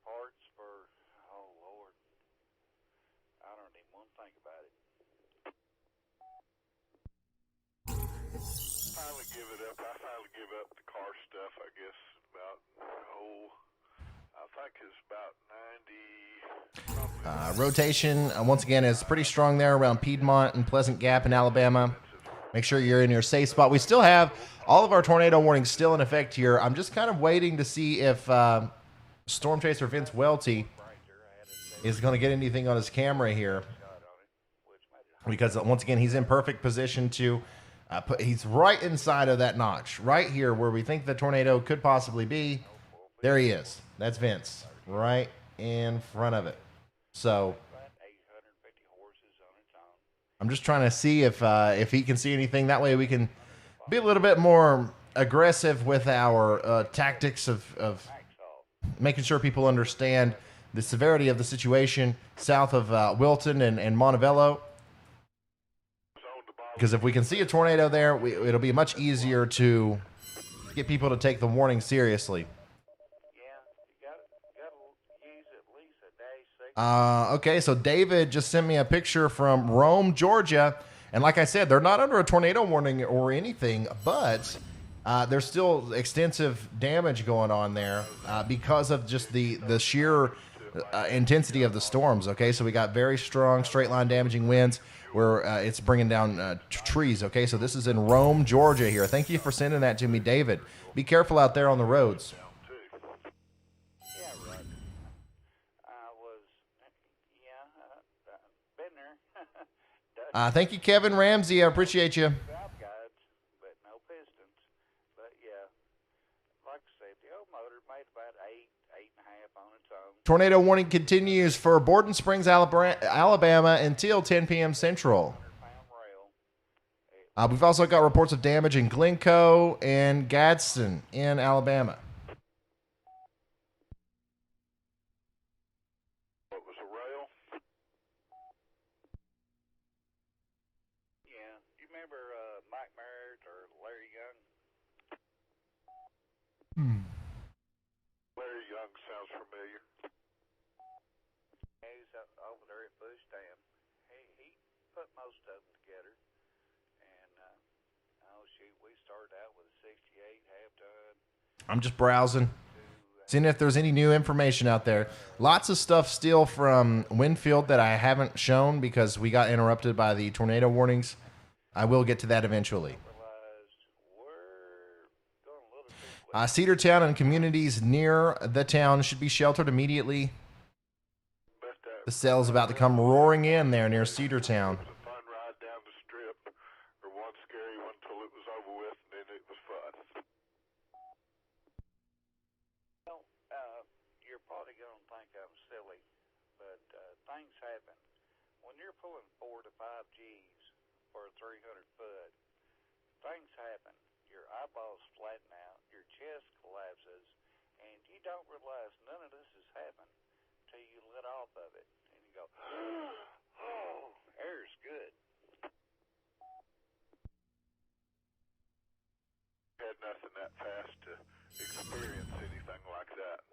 parts for, oh Lord, I don't even want to think about it. Finally give it up. I finally give up the car stuff, I guess, about, I think it's about 90. Rotation, once again, is pretty strong there around Piedmont and Pleasant Gap in Alabama. Make sure you're in your safe spot. We still have all of our tornado warnings still in effect here. I'm just kind of waiting to see if Storm Chaser Vince Welty is going to get anything on his camera here. Because, once again, he's in perfect position to he's right inside of that notch. Right here where we think the tornado could possibly be. There he is. That's Vince. Right in front of it. So I'm just trying to see if he can see anything. That way we can be a little bit more aggressive with our tactics of making sure people understand the severity of the situation south of Wilton and Montevello. Because if we can see a tornado there, it'll be much easier to get people to take the warning seriously. Okay, so David just sent me a picture from Rome, Georgia. And like I said, they're not under a tornado warning or anything, but there's still extensive damage going on there because of just the sheer intensity of the storms. Okay, so we got very strong straight line damaging winds where it's bringing down trees. Okay, so this is in Rome, Georgia here. Thank you for sending that to me, David. Be careful out there on the roads. Thank you, Kevin Ramsey. I appreciate you. Tornado warning continues for Borden Springs, Alabama until 10 p.m. Central. We've also got reports of damage in Glencoe and Gadsden in Alabama. What was a rail? Yeah, you remember Mike Merritt or Larry Young? Larry Young sounds familiar. He's over there at Bush Dam. He put most of them together. And, oh, shoot, we started out with a 68 half-ton. I'm just browsing, seeing if there's any new information out there. Lots of stuff still from Winfield that I haven't shown because we got interrupted by the tornado warnings. I will get to that eventually. Cedartown and communities near the town should be sheltered immediately. The cell's about to come roaring in there near Cedartown. You're probably going to think I'm silly, but things happen. When you're pulling 4 to 5 Gs for a 300 foot, things happen. Your eyeballs flatten out, your chest collapses, and you don't realize none of this has happened until you let off of it. And you go, oh, air's good. Had nothing that fast to experience anything like that.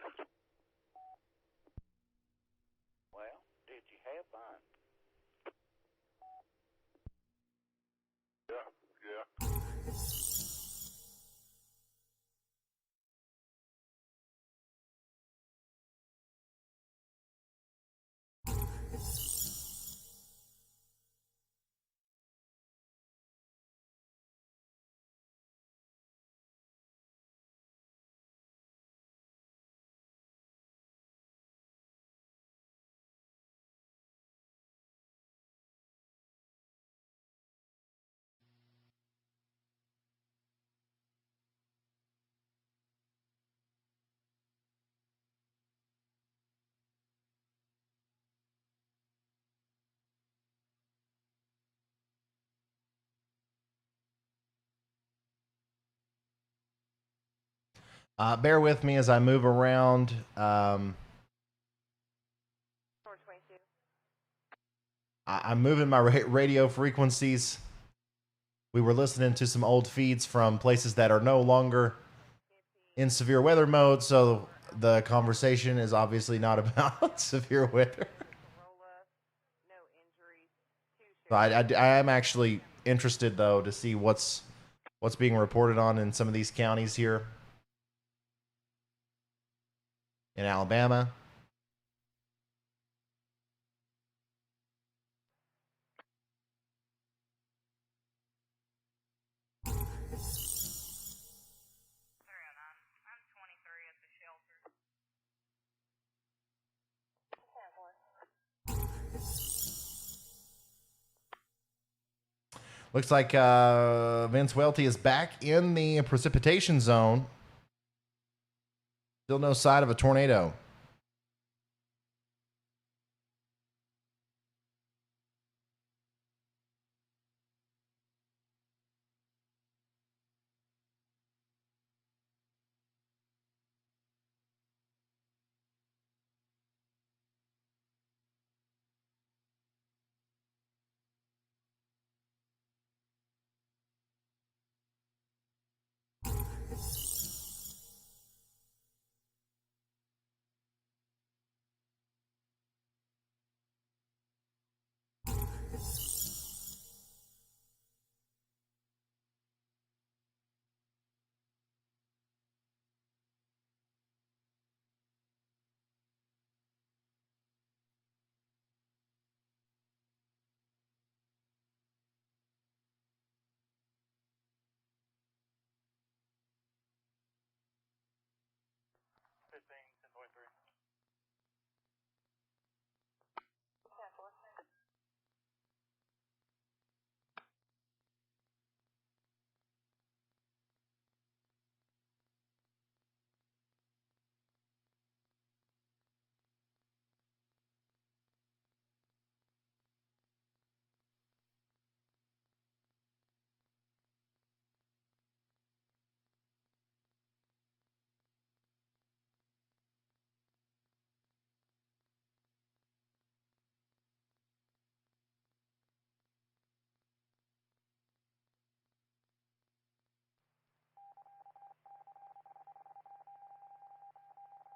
Well, did you have fun? Yeah. Bear with me as I move around. I'm moving my radio frequencies. We were listening to some old feeds from places that are no longer in severe weather mode, so the conversation is obviously not about severe weather. So I am actually interested, though, to see what's being reported on in some of these counties here in Alabama. Looks like Vince Welty is back in the precipitation zone. Still no sign of a tornado.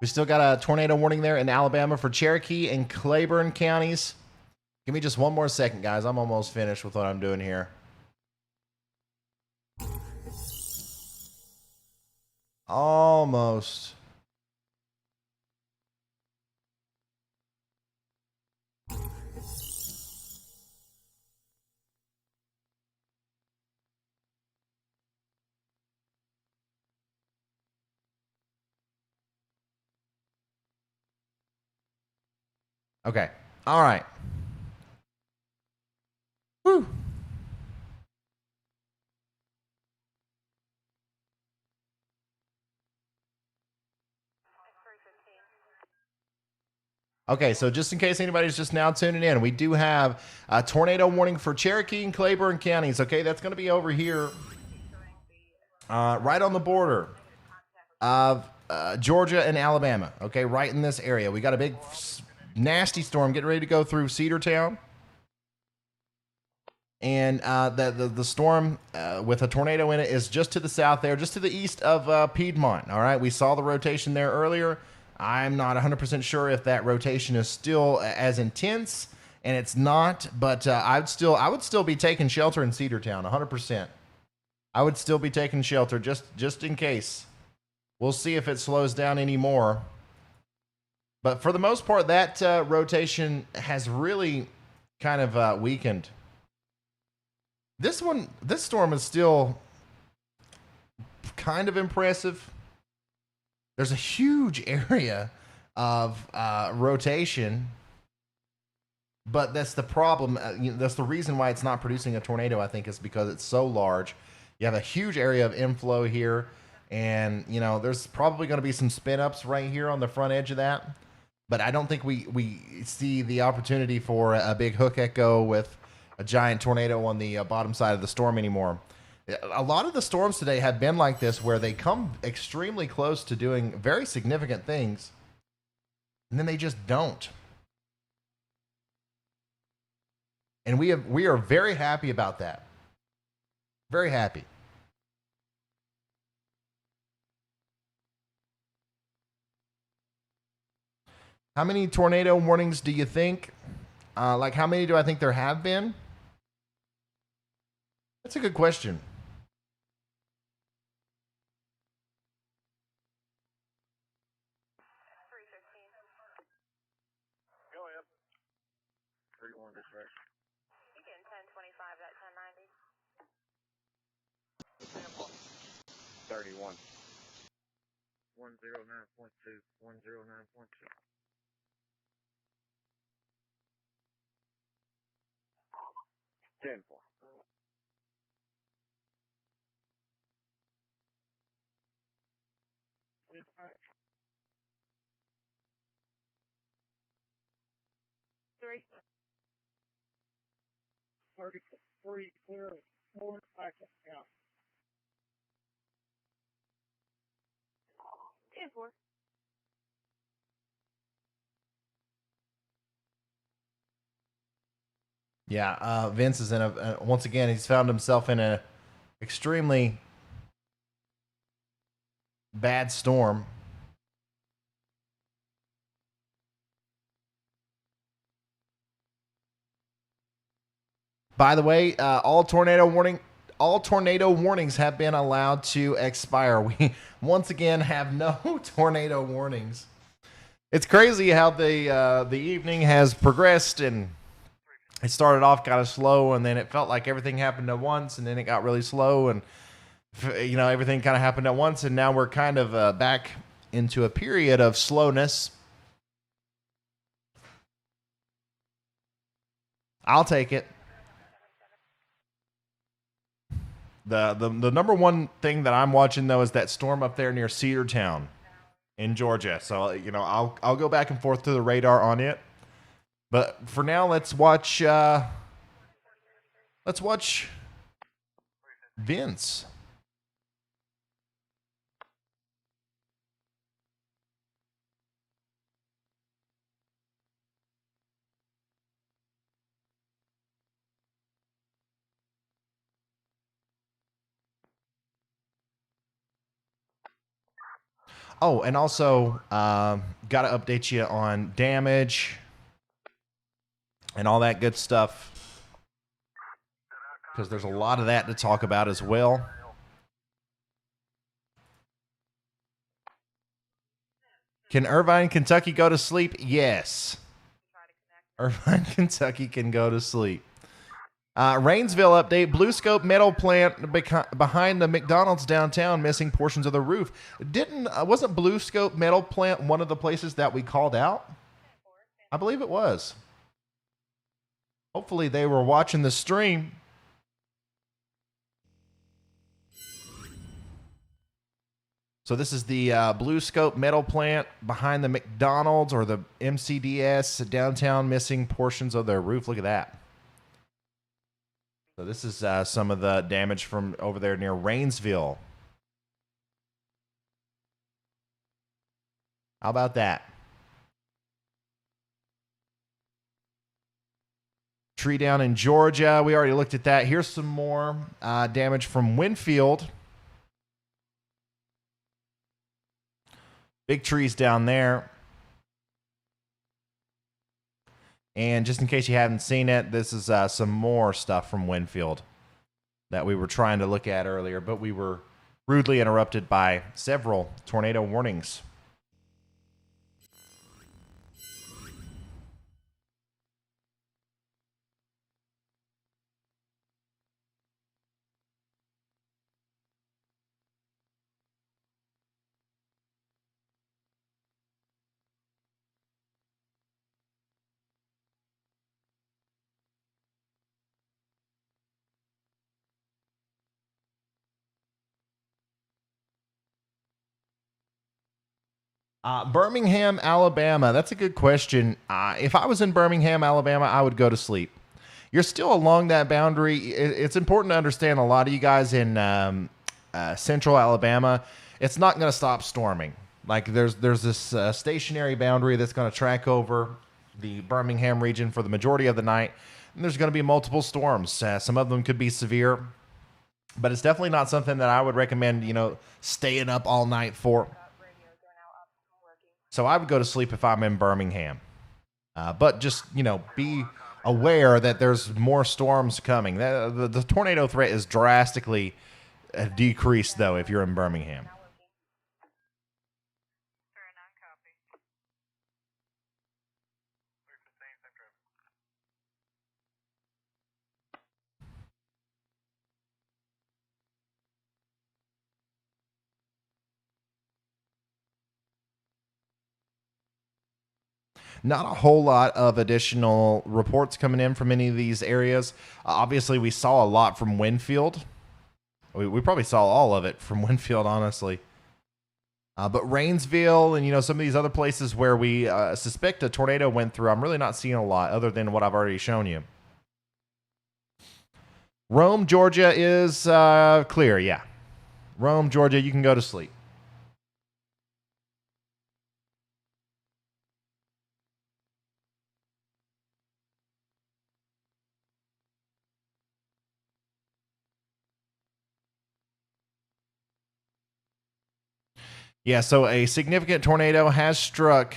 We still got a tornado warning there in Alabama for Cherokee and Claiborne counties. Give me just one more second, guys. I'm almost finished with what I'm doing here. Almost. Okay. All right. Whew. Okay, so just in case anybody's just now tuning in, we do have a tornado warning for Cherokee and Claiborne counties. Okay, that's going to be over here, right on the border of Georgia and Alabama. Okay, right in this area. We got a big, nasty storm getting ready to go through Cedartown. And the storm with a tornado in it is just to the south there, just to the east of Piedmont. All right, we saw the rotation there earlier. I'm not 100% sure if that rotation is still as intense, and it's not. But I would still be taking shelter in Cedartown, 100%. I would still be taking shelter just in case. We'll see if it slows down anymore. But for the most part, that rotation has really kind of weakened. This storm is still kind of impressive. There's a huge area of rotation, but that's the problem. That's the reason why it's not producing a tornado, I think, is because it's so large. You have a huge area of inflow here, and, there's probably going to be some spin-ups right here on the front edge of that, but I don't think we see the opportunity for a big hook echo with a giant tornado on the bottom side of the storm anymore. A lot of the storms today have been like this, where they come extremely close to doing very significant things, and then they just don't. And we are very happy about that. Very happy. How many tornado warnings do you think? How many do I think there have been? That's a good question. Go ahead. 3-1 dispatch. You getting 1025 at 1090. 31. 109.2. 109.2. 10-4. Three. 33 clear. 4 seconds. Yeah. 10-4. Yeah, Vince is in once again, he's found himself in a extremely bad storm. By the way, all tornado warnings have been allowed to expire. We once again have no tornado warnings. It's crazy how the evening has progressed, and it started off kind of slow, and then it felt like everything happened at once, and then it got really slow, and everything kind of happened at once, and now we're kind of back into a period of slowness. I'll take it. The number one thing that I'm watching, though, is that storm up there near Cedartown in Georgia. So, I'll go back and forth to the radar on it. But for now, let's watch Vince. Oh, and also, got to update you on damage and all that good stuff, because there's a lot of that to talk about as well. Can Irvine, Kentucky go to sleep? Yes. Irvine, Kentucky can go to sleep. Rainsville update. Blue Scope metal plant behind the McDonald's downtown missing portions of the roof. Wasn't Blue Scope metal plant one of the places that we called out? I believe it was. Hopefully they were watching the stream. So this is the Blue Scope metal plant behind the McDonald's or the MCDS downtown, missing portions of their roof. Look at that. So this is some of the damage from over there near Rainsville. How about that? Tree down in Georgia. We already looked at that. Here's some more damage from Winfield. Big trees down there. And just in case you haven't seen it, this is some more stuff from Winfield that we were trying to look at earlier, but we were rudely interrupted by several tornado warnings. Birmingham, Alabama. That's a good question. If I was in Birmingham, Alabama, I would go to sleep. You're still along that boundary. It's important to understand a lot of you guys in central Alabama, it's not going to stop storming. Like there's this stationary boundary that's going to track over the Birmingham region for the majority of the night. And there's going to be multiple storms. Some of them could be severe, but it's definitely not something that I would recommend, staying up all night for. So I would go to sleep if I'm in Birmingham. But just, be aware that there's more storms coming. The tornado threat is drastically decreased, though, if you're in Birmingham. Not a whole lot of additional reports coming in from any of these areas. Obviously, we saw a lot from Winfield. We probably saw all of it from Winfield, honestly. But Rainsville and, some of these other places where we suspect a tornado went through, I'm really not seeing a lot other than what I've already shown you. Rome, Georgia is clear, yeah. Rome, Georgia, you can go to sleep. Yeah, so a significant tornado has struck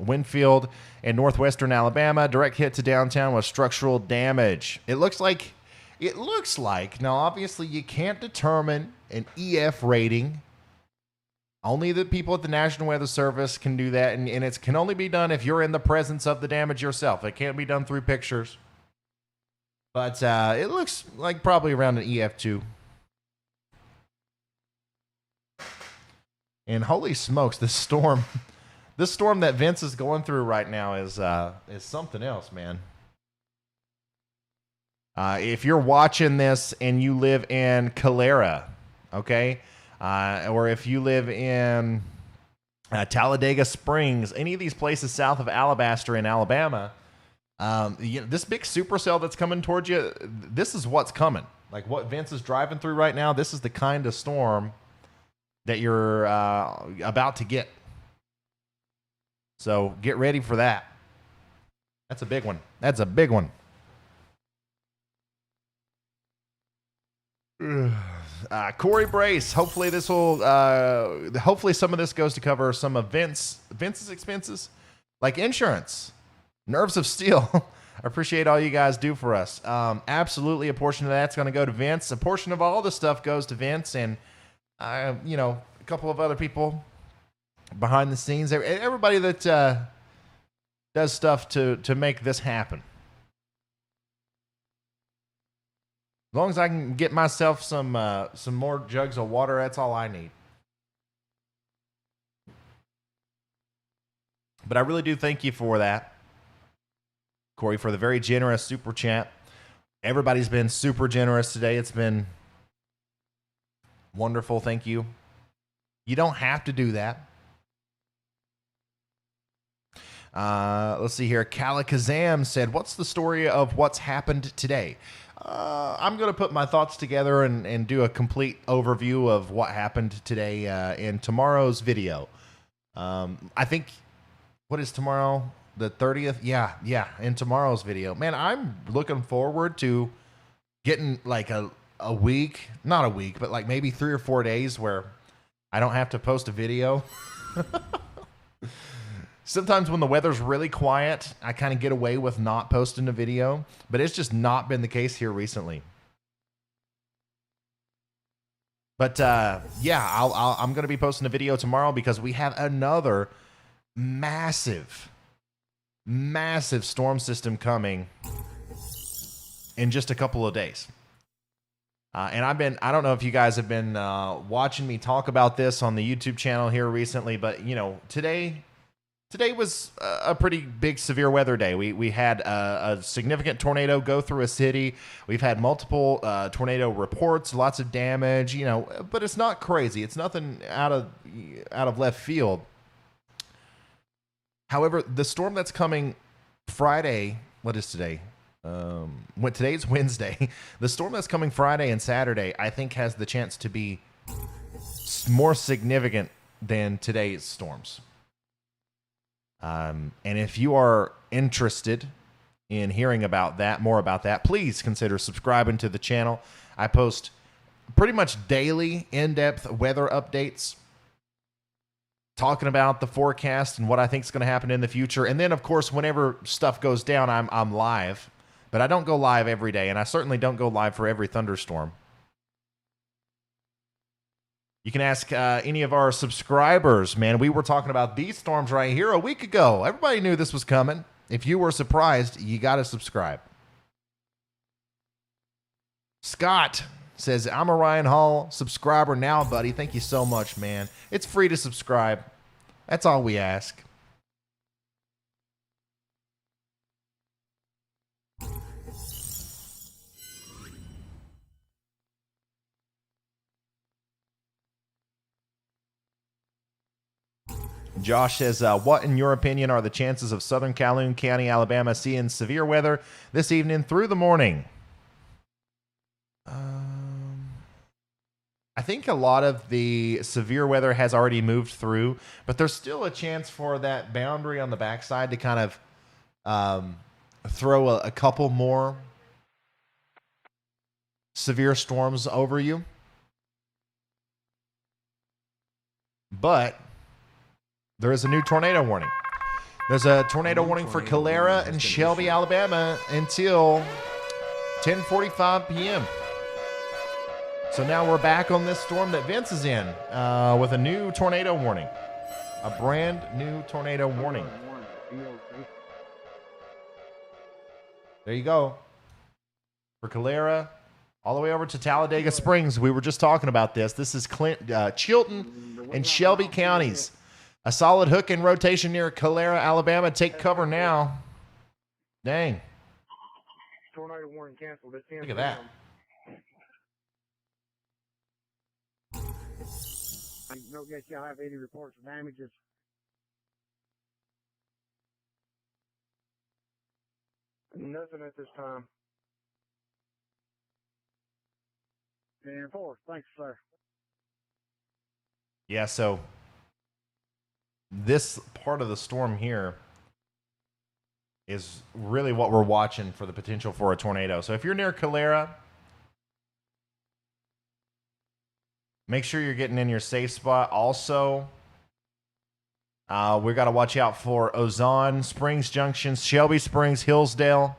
Winfield in northwestern Alabama. Direct hit to downtown with structural damage. It looks like, now obviously you can't determine an EF rating. Only the people at the National Weather Service can do that, and it can only be done if you're in the presence of the damage yourself. It can't be done through pictures. But it looks like probably around an EF2. And holy smokes, this storm that Vince is going through right now is something else, man. If you're watching this and you live in Calera, okay, or if you live in Talladega Springs, any of these places south of Alabaster in Alabama, this big supercell that's coming towards you, this is what's coming. Like what Vince is driving through right now, this is the kind of storm that you're about to get. So get ready for that. That's a big one. That's a big one. Corey Brace. Hopefully this will. Hopefully some of this goes to cover some of Vince's expenses, like insurance, nerves of steel. I appreciate all you guys do for us. Absolutely, a portion of that's going to go to Vince. A portion of all the stuff goes to Vince, and a couple of other people behind the scenes. Everybody that does stuff to make this happen. As long as I can get myself some more jugs of water, that's all I need. But I really do thank you for that. Corey, for the very generous super chat. Everybody's been super generous today. It's been wonderful. Thank you. You don't have to do that. Let's see here. Kalikazam said, what's the story of what's happened today? I'm going to put my thoughts together and do a complete overview of what happened today in tomorrow's video. I think, what is tomorrow? The 30th? Yeah, in tomorrow's video. Man, I'm looking forward to getting like a week, not a week, but like maybe 3 or 4 days where I don't have to post a video. Sometimes when the weather's really quiet, I kind of get away with not posting a video, but it's just not been the case here recently. But yeah, I'm going to be posting a video tomorrow because we have another massive storm system coming in just a couple of days. And I don't know if you guys have been watching me talk about this on the YouTube channel here recently, but you know, today was a pretty big severe weather day. We had a significant tornado go through a city. We've had multiple tornado reports, lots of damage, you know, but it's not crazy. It's nothing out of left field. However, the storm that's coming Friday, what is today? Today's Wednesday. The storm that's coming Friday and Saturday, I think, has the chance to be more significant than today's storms. And if you are interested in hearing about that, more about that, please consider subscribing to the channel. I post pretty much daily in-depth weather updates, talking about the forecast and what I think is going to happen in the future. And then, of course, whenever stuff goes down, I'm live. But I don't go live every day, and I certainly don't go live for every thunderstorm. You can ask any of our subscribers, man. We were talking about these storms right here a week ago. Everybody knew this was coming. If you were surprised, you got to subscribe. Scott says, I'm a Ryan Hall subscriber now, buddy. Thank you so much, man. It's free to subscribe. That's all we ask. Josh says, what, in your opinion, are the chances of Southern Calhoun County, Alabama, seeing severe weather this evening through the morning? I think a lot of the severe weather has already moved through, but there's still a chance for that boundary on the backside to kind of throw a couple more severe storms over you. But there is a new tornado warning. There's a tornado warning for Calera and Shelby, Alabama until 10:45 p.m. So now we're back on this storm that Vince is in with a new tornado warning. A brand new tornado warning. There you go. For Calera, all the way over to Talladega Springs. We were just talking about this. This is Chilton and Shelby counties. A solid hook in rotation near Calera, Alabama. Take cover now. Dang. Tornado warning canceled. Look at that. I don't guess y'all have any reports of damages. Nothing at this time. 10-4. Thanks, sir. Yeah, so this part of the storm here is really what we're watching for the potential for a tornado. So if you're near Calera, make sure you're getting in your safe spot. Also, we've got to watch out for Ozone, Springs Junction, Shelby Springs, Hillsdale.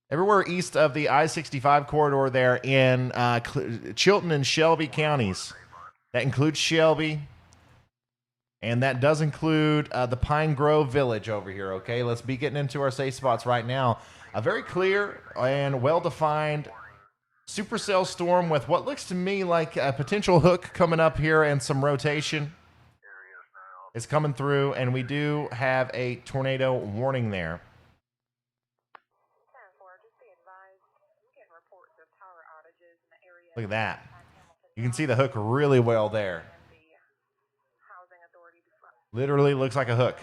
Everywhere east of the I-65 corridor there in Chilton and Shelby counties. That includes Shelby. And that does include the Pine Grove Village over here, okay? Let's be getting into our safe spots right now. A very clear and well-defined supercell storm with what looks to me like a potential hook coming up here and some rotation is coming through, and we do have a tornado warning there. Look at that. You can see the hook really well there. Literally looks like a hook.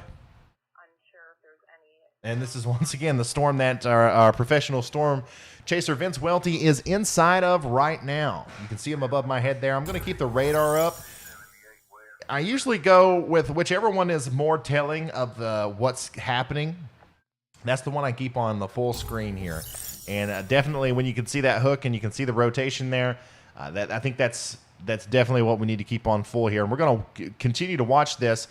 And this is once again the storm that our professional storm chaser Vince Welty is inside of right now. You can see him above my head there. I'm going to keep the radar up. I usually go with whichever one is more telling of what's happening. That's the one I keep on the full screen here. And definitely when you can see that hook and you can see the rotation there, I think that's definitely what we need to keep on full here. And we're going to continue to watch this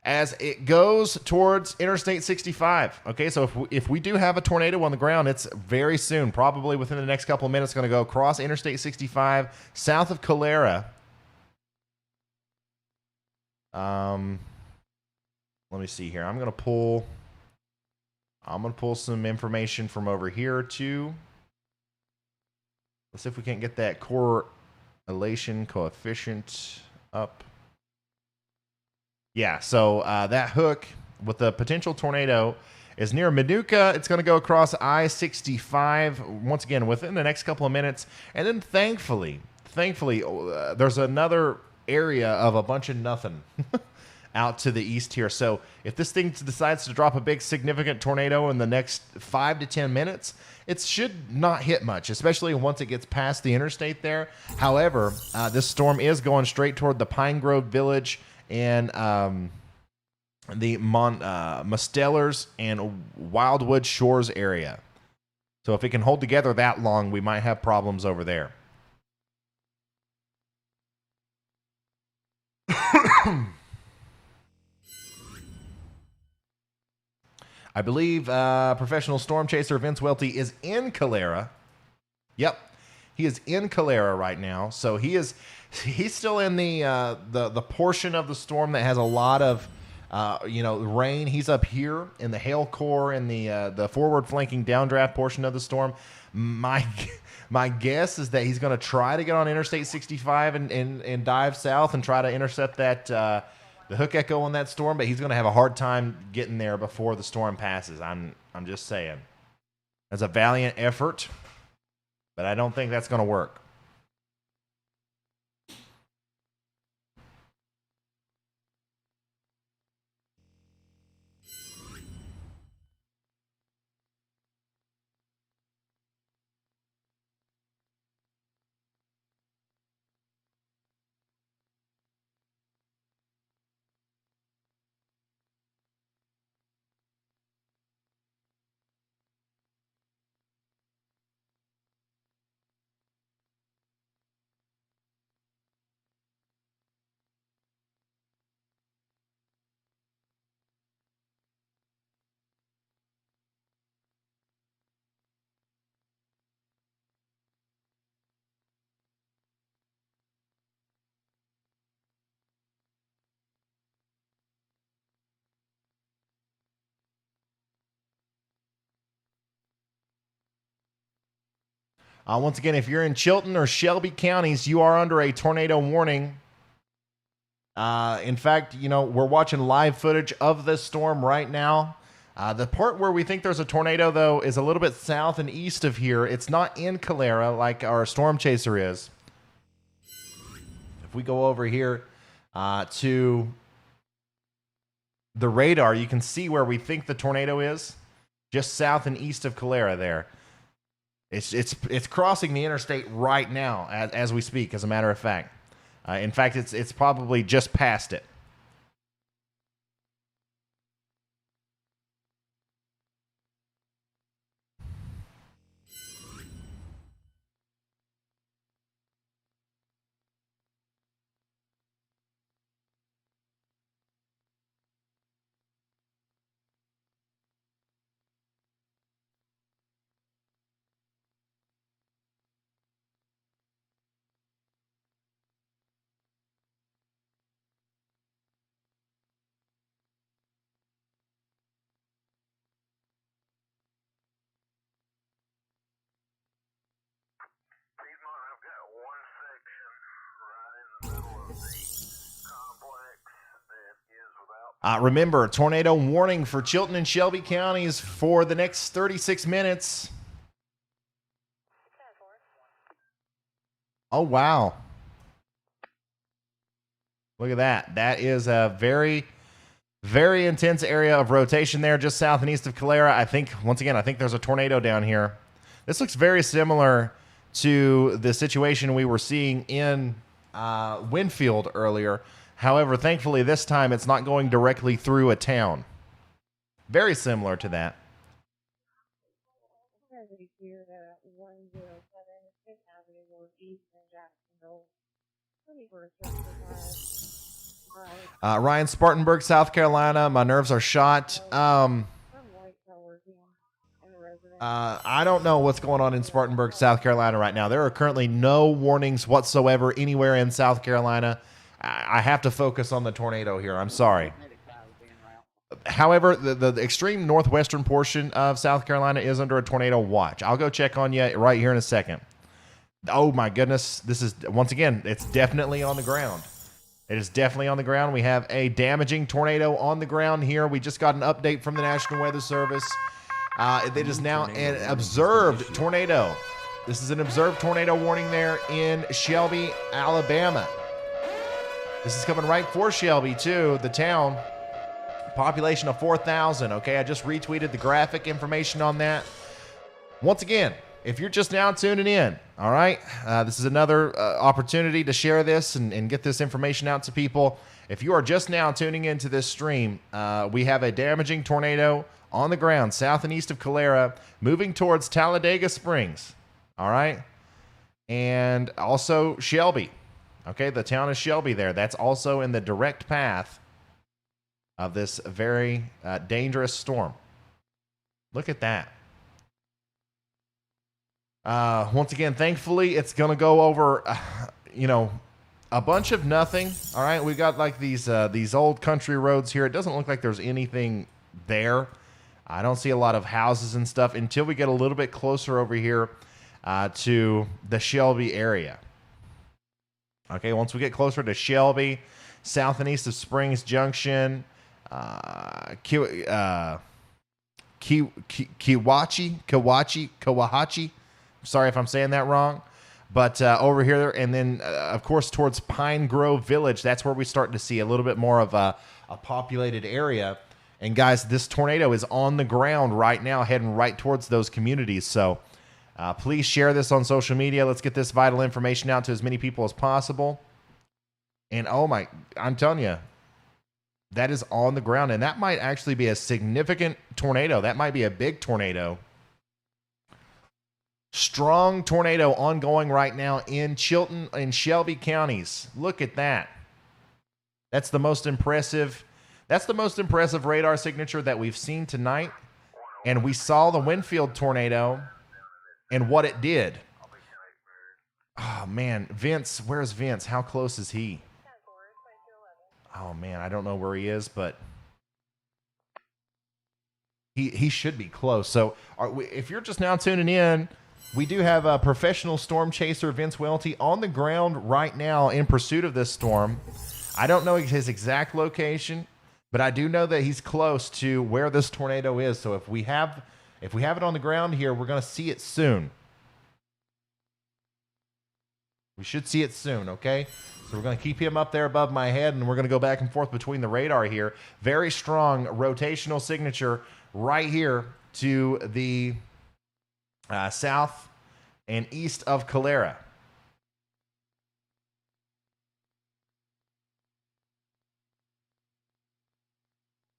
as it goes towards Interstate 65. Okay, so if we do have a tornado on the ground, it's very soon, probably within the next couple of minutes, going to go across Interstate 65 south of Calera. Let me see here. I'm going to pull some information from over here too. Let's see if we can't get that correlation coefficient up. Yeah, so that hook with the potential tornado is near Manuka. It's going to go across I-65 once again within the next couple of minutes. And then thankfully, there's another area of a bunch of nothing out to the east here. So if this thing decides to drop a big significant tornado in the next 5 to 10 minutes, it should not hit much, especially once it gets past the interstate there. However, this storm is going straight toward the Pine Grove Village and the Mostellers and Wildwood Shores area. So if it can hold together that long, we might have problems over there. I believe professional storm chaser Vince Welty is in Calera. Yep, he is in Calera right now. So he's still in the portion of the storm that has a lot of rain. He's up here in the hail core and the forward flanking downdraft portion of the storm. My guess is that he's going to try to get on Interstate 65 and dive south and try to intercept that the hook echo on that storm, but he's going to have a hard time getting there before the storm passes. I'm just saying. That's a valiant effort, but I don't think that's going to work. Once again, if you're in Chilton or Shelby counties, you are under a tornado warning. In fact, we're watching live footage of this storm right now. The part where we think there's a tornado, though, is a little bit south and east of here. It's not in Calera like our storm chaser is. If we go over here to the radar, you can see where we think the tornado is, just south and east of Calera there. It's crossing the interstate right now as we speak, as a matter of fact. In fact, it's probably just past it. Remember, tornado warning for Chilton and Shelby counties for the next 36 minutes. Oh, wow. Look at that. That is a very, very intense area of rotation there just south and east of Calera. I think, once again, I think there's a tornado down here. This looks very similar to the situation we were seeing in Winfield earlier. However, thankfully, this time it's not going directly through a town. Very similar to that. Ryan, Spartanburg, South Carolina. My nerves are shot. I don't know what's going on in Spartanburg, South Carolina right now. There are currently no warnings whatsoever anywhere in South Carolina. I have to focus on the tornado here. I'm sorry. However, the extreme northwestern portion of South Carolina is under a tornado watch. I'll go check on you right here in a second. Oh, my goodness. This is, once again, it's definitely on the ground. It is definitely on the ground. We have a damaging tornado on the ground here. We just got an update from the National Weather Service. It is now an observed tornado. This is an observed tornado warning there in Shelby, Alabama. This is coming right for Shelby, too, the town. Population of 4,000. Okay, I just retweeted the graphic information on that. Once again, if you're just now tuning in, all right, this is another opportunity to share this and get this information out to people. If you are just now tuning into this stream, we have a damaging tornado on the ground south and east of Calera, moving towards Talladega Springs, all right, and also Shelby. Okay, the town of Shelby there. That's also in the direct path of this very dangerous storm. Look at that. Once again, thankfully, it's going to go over, a bunch of nothing. All right, we got like these old country roads here. It doesn't look like there's anything there. I don't see a lot of houses and stuff until we get a little bit closer over here to the Shelby area. Okay, once we get closer to Shelby, south and east of Springs Junction, Kawahachi. Sorry if I'm saying that wrong. But over here, and then, of course, towards Pine Grove Village, that's where we start to see a little bit more of a populated area. And, guys, this tornado is on the ground right now, heading right towards those communities. So please share this on social media. Let's get this vital information out to as many people as possible. And, I'm telling you, that is on the ground. And that might actually be a significant tornado. That might be a big tornado. Strong tornado ongoing right now in Chilton and Shelby counties. Look at that. That's the most impressive radar signature that we've seen tonight. And we saw the Winfield tornado and what it did. Oh, man. Vince, where's Vince? How close is he? Oh, man, I don't know where he is, but he should be close. So if you're just now tuning in, we do have a professional storm chaser, Vince Welty, on the ground right now in pursuit of this storm. I don't know his exact location, but I do know that he's close to where this tornado is. So if we have it on the ground here, we're going to see it soon. We should see it soon, okay? So we're going to keep him up there above my head, and we're going to go back and forth between the radar here. Very strong rotational signature right here to the south and east of Calera.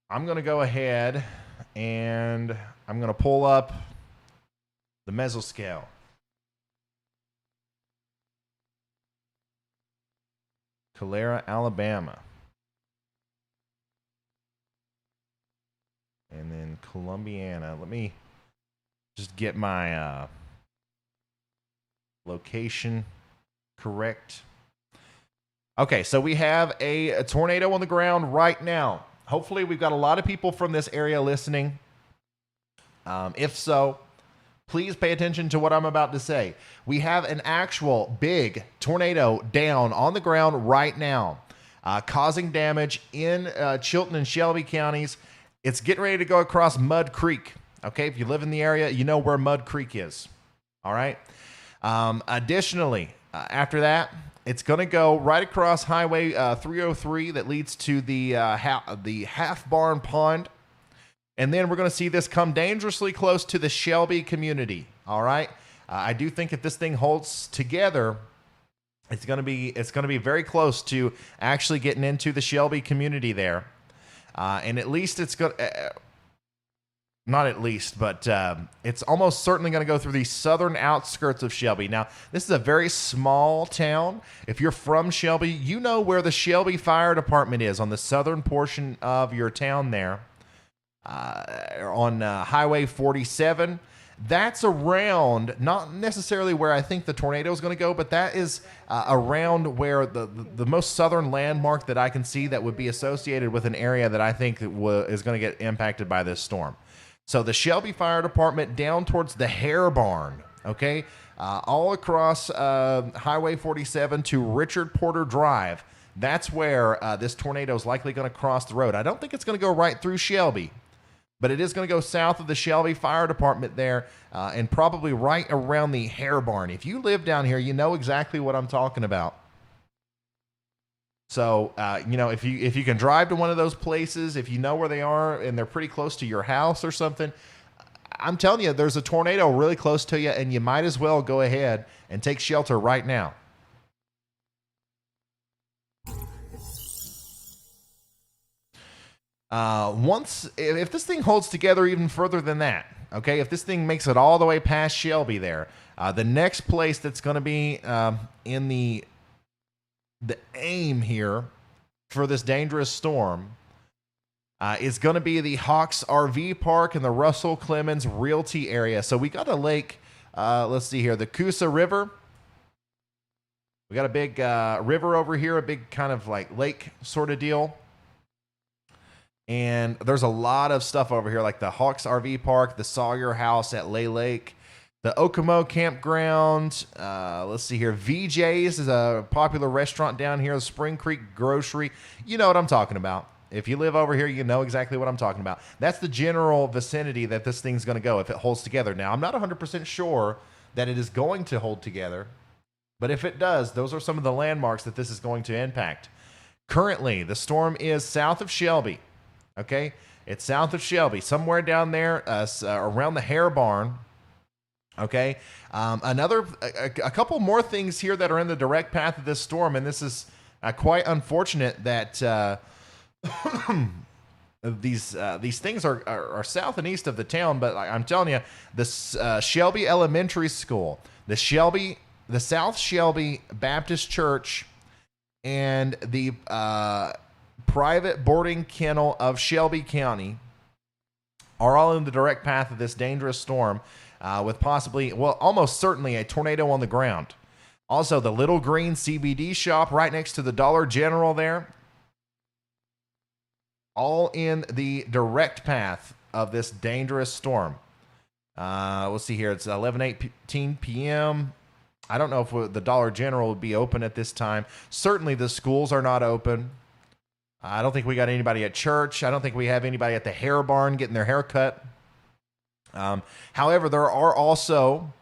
I'm going to go ahead and I'm going to pull up the mesoscale. Calera, Alabama. And then Columbiana. Let me just get my location correct. Okay, so we have a tornado on the ground right now. Hopefully, we've got a lot of people from this area listening. If so, please pay attention to what I'm about to say. We have an actual big tornado down on the ground right now, causing damage in Chilton and Shelby counties. It's getting ready to go across Mud Creek. Okay, if you live in the area, you know where Mud Creek is. All right. Additionally, After that, it's going to go right across Highway 303 that leads to the Half Barn Pond. And then we're going to see this come dangerously close to the Shelby community. All right. I do think if this thing holds together, it's going to be very close to actually getting into the Shelby community there. And at least it's going not at least, but it's almost certainly going to go through the southern outskirts of Shelby. Now, this is a very small town. If you're from Shelby, you know where the Shelby Fire Department is on the southern portion of your town there. On Highway 47. That's around, not necessarily where I think the tornado is going to go, but that is around where the most southern landmark that I can see that would be associated with an area that I think is going to get impacted by this storm. So the Shelby Fire Department down towards the Hare Barn, okay, all across Highway 47 to Richard Porter Drive. That's where this tornado is likely going to cross the road. I don't think it's going to go right through Shelby, but it is going to go south of the Shelby Fire Department there and probably right around the Hare Barn. If you live down here, you know exactly what I'm talking about. So, if you can drive to one of those places, if you know where they are and they're pretty close to your house or something, I'm telling you, there's a tornado really close to you, and you might as well go ahead and take shelter right now. If this thing holds together even further than that, okay, if this thing makes it all the way past Shelby there, the next place that's going to be in the aim here for this dangerous storm is going to be the Hawks RV Park and the Russell Clemens Realty area. So we got a lake, let's see here, the Coosa River. We got a big river over here, a big kind of like lake sort of deal. And there's a lot of stuff over here, like the Hawks RV Park, the Sawyer House at Lay Lake, the Okemo Campground. Let's see here. VJ's is a popular restaurant down here. The Spring Creek Grocery. You know what I'm talking about. If you live over here, you know exactly what I'm talking about. That's the general vicinity that this thing's going to go if it holds together. Now, I'm not 100% sure that it is going to hold together, but if it does, those are some of the landmarks that this is going to impact. Currently, the storm is south of Shelby. Okay, it's south of Shelby, somewhere down there around the Hare Barn. Okay, a couple more things here that are in the direct path of this storm, and this is quite unfortunate that these things are south and east of the town. But I'm telling you, this Shelby Elementary School, the South Shelby Baptist Church, and the private boarding kennel of Shelby County are all in the direct path of this dangerous storm with possibly, well, almost certainly a tornado on the ground. Also, the Little Green CBD shop right next to the Dollar General there, all in the direct path of this dangerous storm. We'll see here. It's 11:18 p.m. I don't know if the Dollar General would be open at this time. Certainly the schools are not open. I don't think we got anybody at church. I don't think we have anybody at the Hare Barn getting their hair cut. However, there are also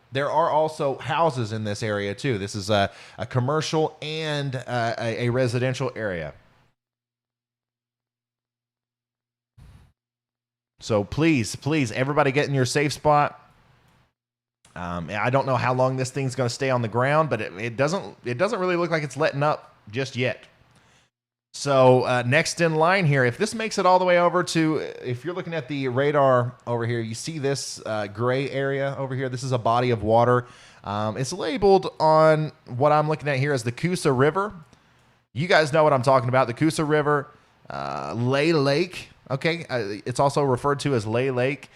houses in this area too. This is a commercial and a residential area. So please, everybody get in your safe spot. I don't know how long this thing's going to stay on the ground, but it doesn't really look like it's letting up just yet. So next in line here, if this makes it all the way over to, if you're looking at the radar over here, you see this gray area over here. This is a body of water. It's labeled on what I'm looking at here as the Coosa River. You guys know what I'm talking about. The Coosa River, Lay Lake. Okay, it's also referred to as Lay Lake.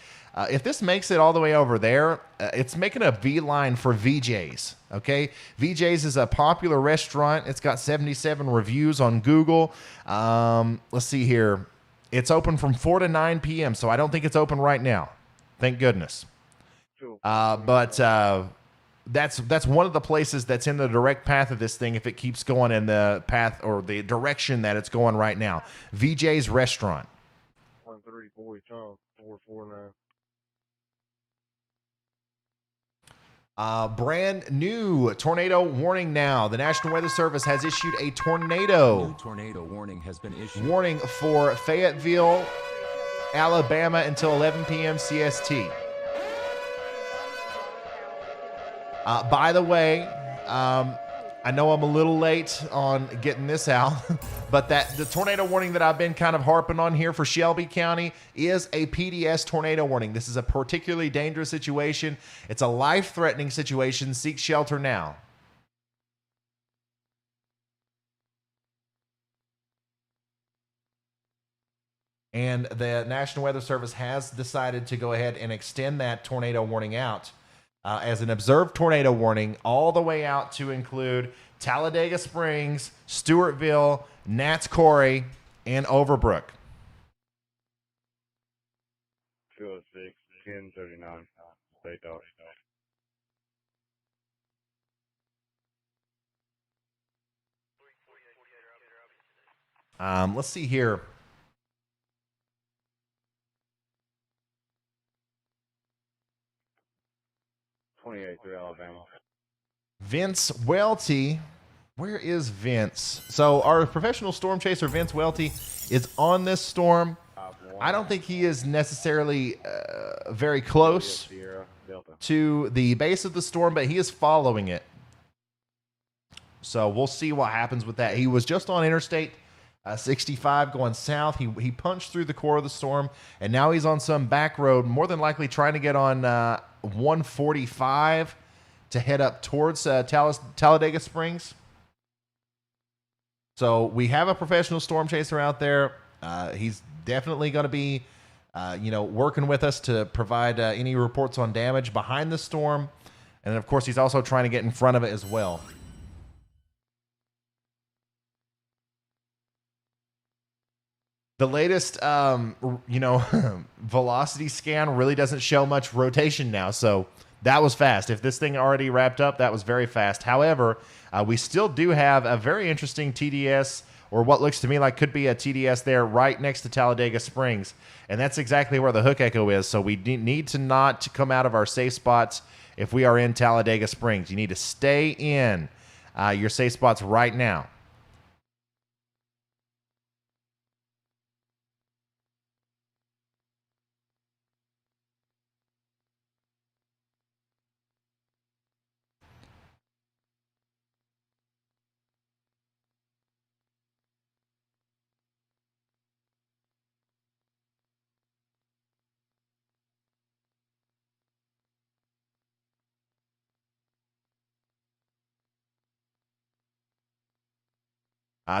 If this makes it all the way over there, it's making a beeline for VJ's. Okay, VJ's is a popular restaurant. It's got 77 reviews on Google. Let's see here. It's open from 4 to 9 p.m., so I don't think it's open right now. Thank goodness. But that's one of the places that's in the direct path of this thing if it keeps going in the path or the direction that it's going right now. VJ's Restaurant. 134 Tom 449. Brand new tornado warning now. The National Weather Service has issued a tornado. New tornado warning has been issued. Warning for Fayetteville, Alabama until 11 p.m. CST. By the way, I know I'm a little late on getting this out, but the tornado warning that I've been kind of harping on here for Shelby County is a PDS tornado warning. This is a particularly dangerous situation. It's a life-threatening situation. Seek shelter now. And the National Weather Service has decided to go ahead and extend that tornado warning out as an observed tornado warning all the way out to include Talladega Springs, Stewartville, Nats Corey, and Overbrook. 206, 1039, State Dog. Let's see here. through Alabama. Vince Welty. Where is Vince? So our professional storm chaser, Vince Welty, is on this storm. I don't think he is necessarily very close to the base of the storm, but he is following it. So we'll see what happens with that. He was just on Interstate 65 going south. He punched through the core of the storm, and now he's on some back road, more than likely trying to get on 145 to head up towards Talladega Springs. So we have a professional storm chaser out there. He's definitely going to be, working with us to provide any reports on damage behind the storm. And of course, he's also trying to get in front of it as well. The latest, velocity scan really doesn't show much rotation now. So that was fast. If this thing already wrapped up, that was very fast. However, we still do have a very interesting TDS, or what looks to me like could be a TDS there right next to Talladega Springs. And that's exactly where the hook echo is. So we need to not come out of our safe spots if we are in Talladega Springs. You need to stay in your safe spots right now.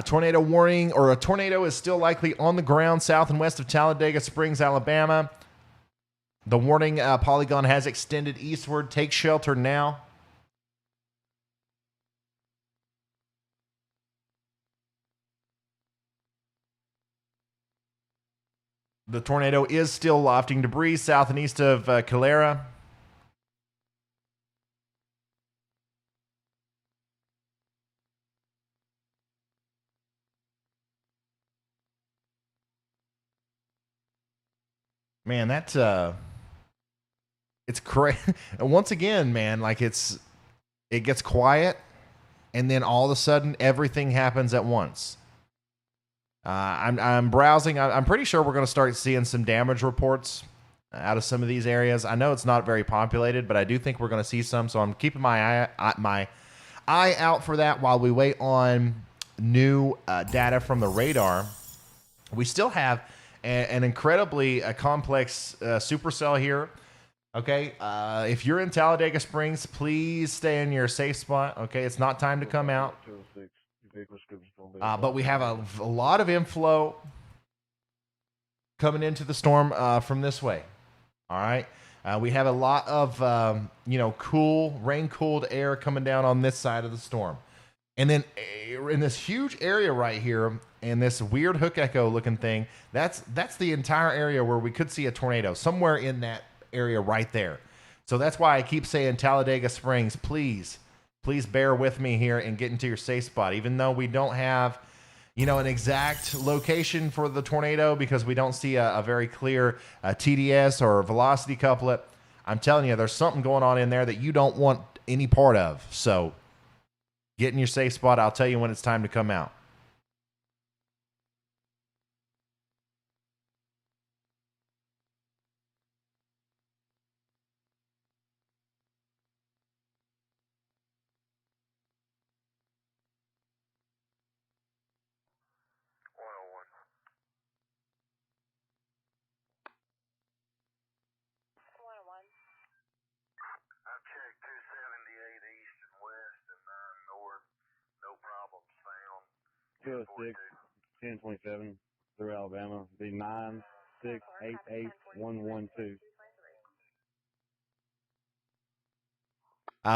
Tornado warning, or a tornado is still likely on the ground south and west of Talladega Springs, Alabama. The warning polygon has extended eastward. Take shelter now. The tornado is still lofting debris south and east of Calera. Man, that's it's crazy. Once again, man, like it gets quiet, and then all of a sudden everything happens at once. I'm browsing. I'm pretty sure we're going to start seeing some damage reports out of some of these areas. I know it's not very populated, but I do think we're going to see some. So I'm keeping my eye out for that while we wait on new data from the radar. We still have an incredibly complex supercell here. Okay, if you're in Talladega Springs, please stay in your safe spot. Okay, it's not time to come out. But we have a lot of inflow coming into the storm from this way. All right, we have a lot of cool, rain-cooled air coming down on this side of the storm, and then in this huge area right here, and this weird hook echo looking thing, that's the entire area where we could see a tornado somewhere in that area right there. So that's why I keep saying Talladega Springs, please bear with me here and get into your safe spot. Even though we don't have, an exact location for the tornado because we don't see a very clear TDS or velocity couplet, I'm telling you, there's something going on in there that you don't want any part of. So get in your safe spot. I'll tell you when it's time to come out. I've checked 278 east and west and 9 north. No problems found. 206, 1027 through Alabama. Be 9688112.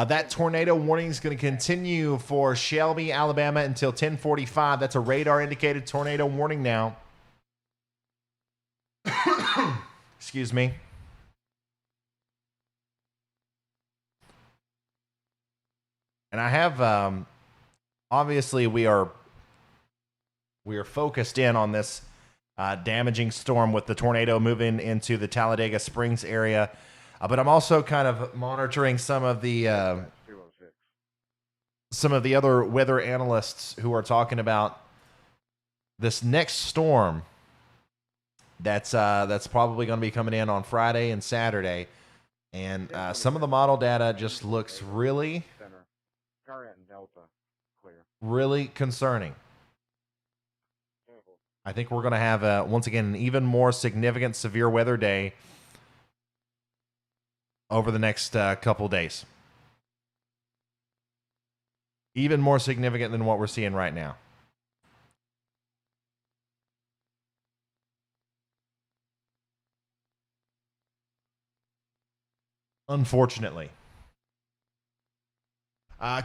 That tornado warning is going to continue for Shelby, Alabama until 10:45. That's a radar indicated tornado warning now. Excuse me. And I have, obviously we are focused in on this damaging storm with the tornado moving into the Talladega Springs area. But I'm also kind of monitoring some of the other weather analysts who are talking about this next storm that's probably going to be coming in on Friday and Saturday. And some of the model data just looks really concerning. I think we're going to have, once again, an even more significant severe weather day over the next couple days. Even more significant than what we're seeing right now. Unfortunately.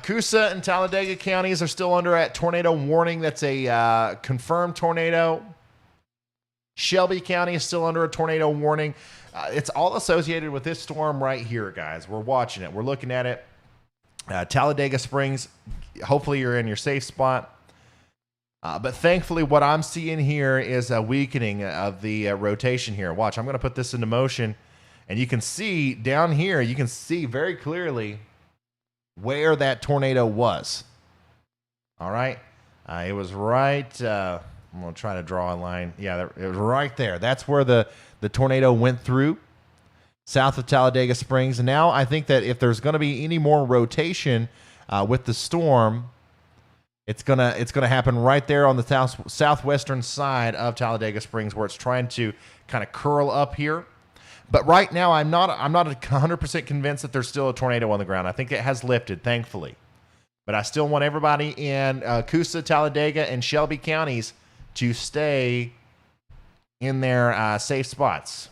Coosa and Talladega counties are still under a tornado warning. That's a confirmed tornado. Shelby County is still under a tornado warning. It's all associated with this storm right here, guys. We're watching it. We're looking at it. Talladega Springs, hopefully you're in your safe spot. But thankfully, what I'm seeing here is a weakening of the rotation here. Watch, I'm going to put this into motion. And you can see down here, you can see very clearly where that tornado was. All right. It was right. I'm going to try to draw a line. Yeah, it was right there. That's where the tornado went through, south of Talladega Springs. And now I think that if there's going to be any more rotation with the storm, it's gonna happen right there on the southwestern side of Talladega Springs, where it's trying to kind of curl up here. But right now, I'm not 100% convinced that there's still a tornado on the ground. I think it has lifted, thankfully. But I still want everybody in Coosa, Talladega, and Shelby counties to stay in their safe spots.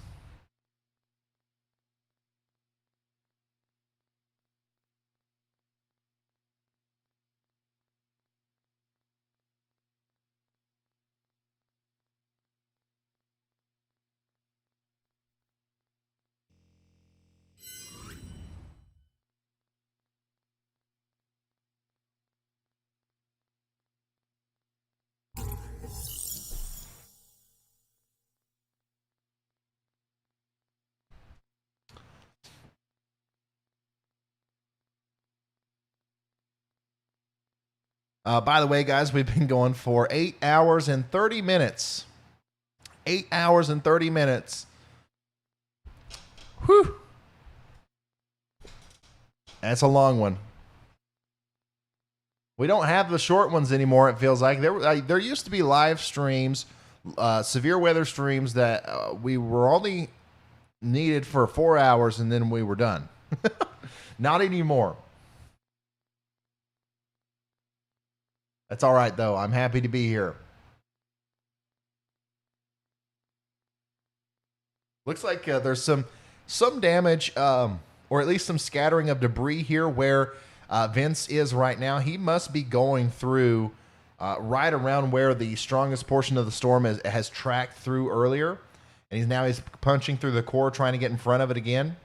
By the way, guys, we've been going for 8 hours and 30 minutes. 8 hours and 30 minutes. Whew. That's a long one. We don't have the short ones anymore, it feels like. There used to be live streams, severe weather streams that we were only needed for 4 hours and then we were done. Not anymore. That's all right, though. I'm happy to be here. Looks like there's some damage, or at least some scattering of debris here where Vince is right now. He must be going through right around where the strongest portion of the storm has tracked through earlier. And he's punching through the core, trying to get in front of it again.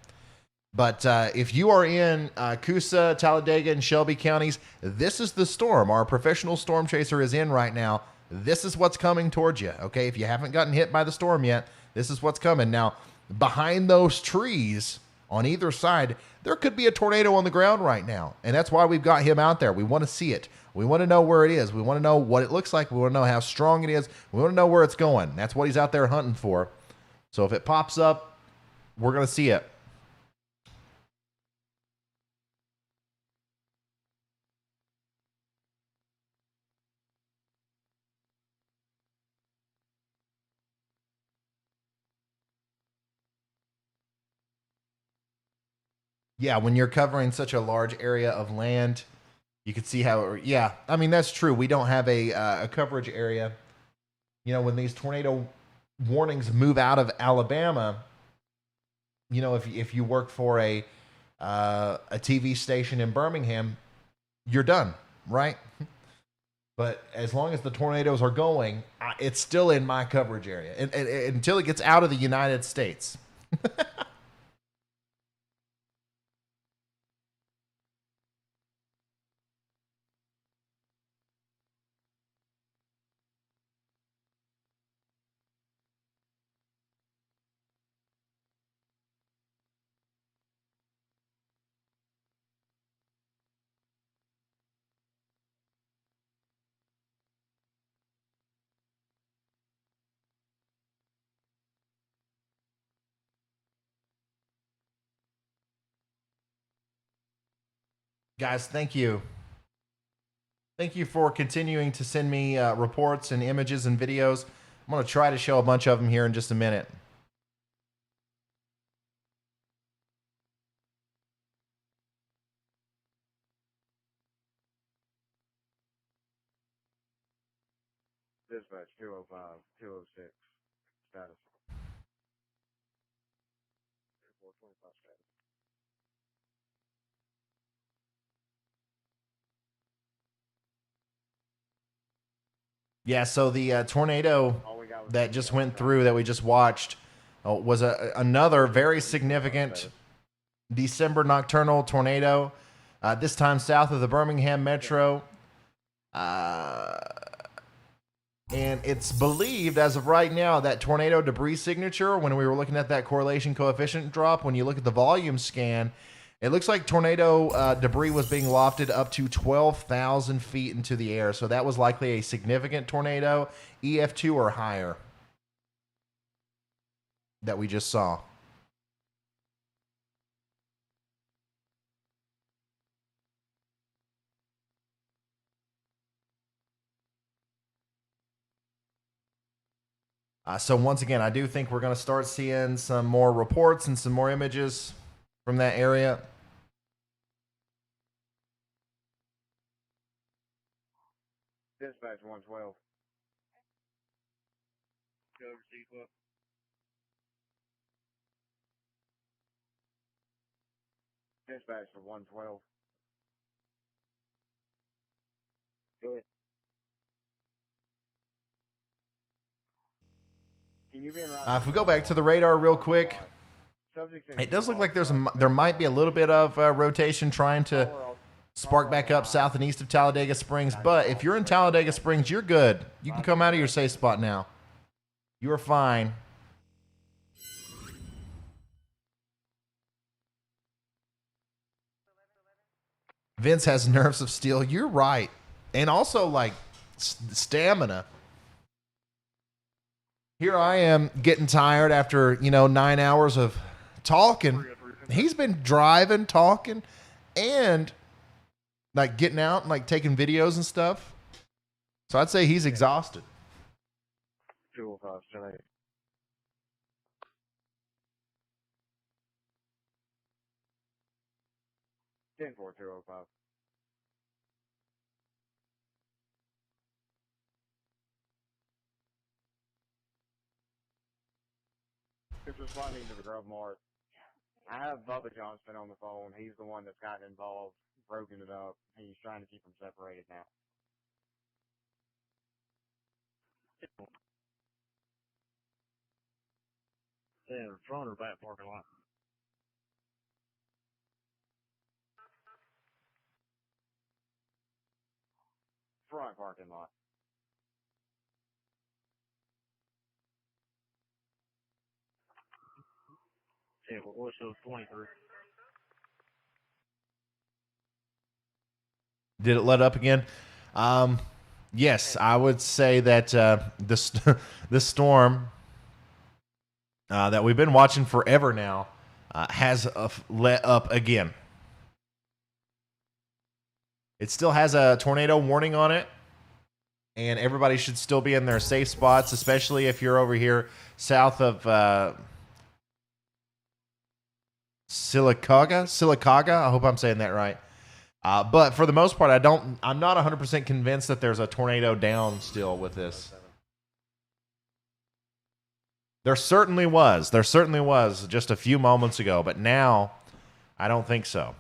But if you are in Coosa, Talladega, and Shelby counties, this is the storm. Our professional storm chaser is in right now. This is what's coming towards you, okay? If you haven't gotten hit by the storm yet, this is what's coming. Now, behind those trees on either side, there could be a tornado on the ground right now. And that's why we've got him out there. We want to see it. We want to know where it is. We want to know what it looks like. We want to know how strong it is. We want to know where it's going. That's what he's out there hunting for. So if it pops up, we're going to see it. Yeah, when you're covering such a large area of land, you can see how, yeah, I mean, that's true. We don't have a coverage area. You know, when these tornado warnings move out of Alabama, you know, if you work for a TV station in Birmingham, you're done, right? But as long as the tornadoes are going, it's still in my coverage area and until it gets out of the United States. Guys, thank you. Thank you for continuing to send me reports and images and videos. I'm going to try to show a bunch of them here in just a minute. Dispatch 205, 206, status. 425 status. Yeah, so the tornado that just went through that we just watched was another very significant December nocturnal tornado, this time south of the Birmingham metro. And it's believed as of right now that tornado debris signature, when we were looking at that correlation coefficient drop, when you look at the volume scan, it looks like tornado debris was being lofted up to 12,000 feet into the air. So that was likely a significant tornado, EF2 or higher, that we just saw. So once again, I do think we're going to start seeing some more reports and some more images from that area. Dispatch 112. Go over C-Club. Dispatch for 112. Go ahead. If we go back to the radar real quick, it does look like there might be a little bit of rotation trying to spark back up south and east of Talladega Springs. But if you're in Talladega Springs, you're good. You can come out of your safe spot now. You are fine. Vince has nerves of steel. You're right. And also, like, stamina. Here I am getting tired after, 9 hours of talking. He's been driving, talking, and, like, getting out and, like, taking videos and stuff. So I'd say he's exhausted. 205, 10-8. Ten 4 205. Just responding to the Grove Mart. I have Bubba Johnston on the phone. He's the one that's gotten involved, broken it up. He's trying to keep them separated now. Yeah, front or back parking lot? Front parking lot. What shows 23? Did it let up again? Yes, I would say that this storm that we've been watching forever now has let up again. It still has a tornado warning on it, and everybody should still be in their safe spots, especially if you're over here south of Sylacauga. I hope I'm saying that right. But for the most part, I'm not 100% convinced that there's a tornado down still with this. There certainly was just a few moments ago, but now I don't think so.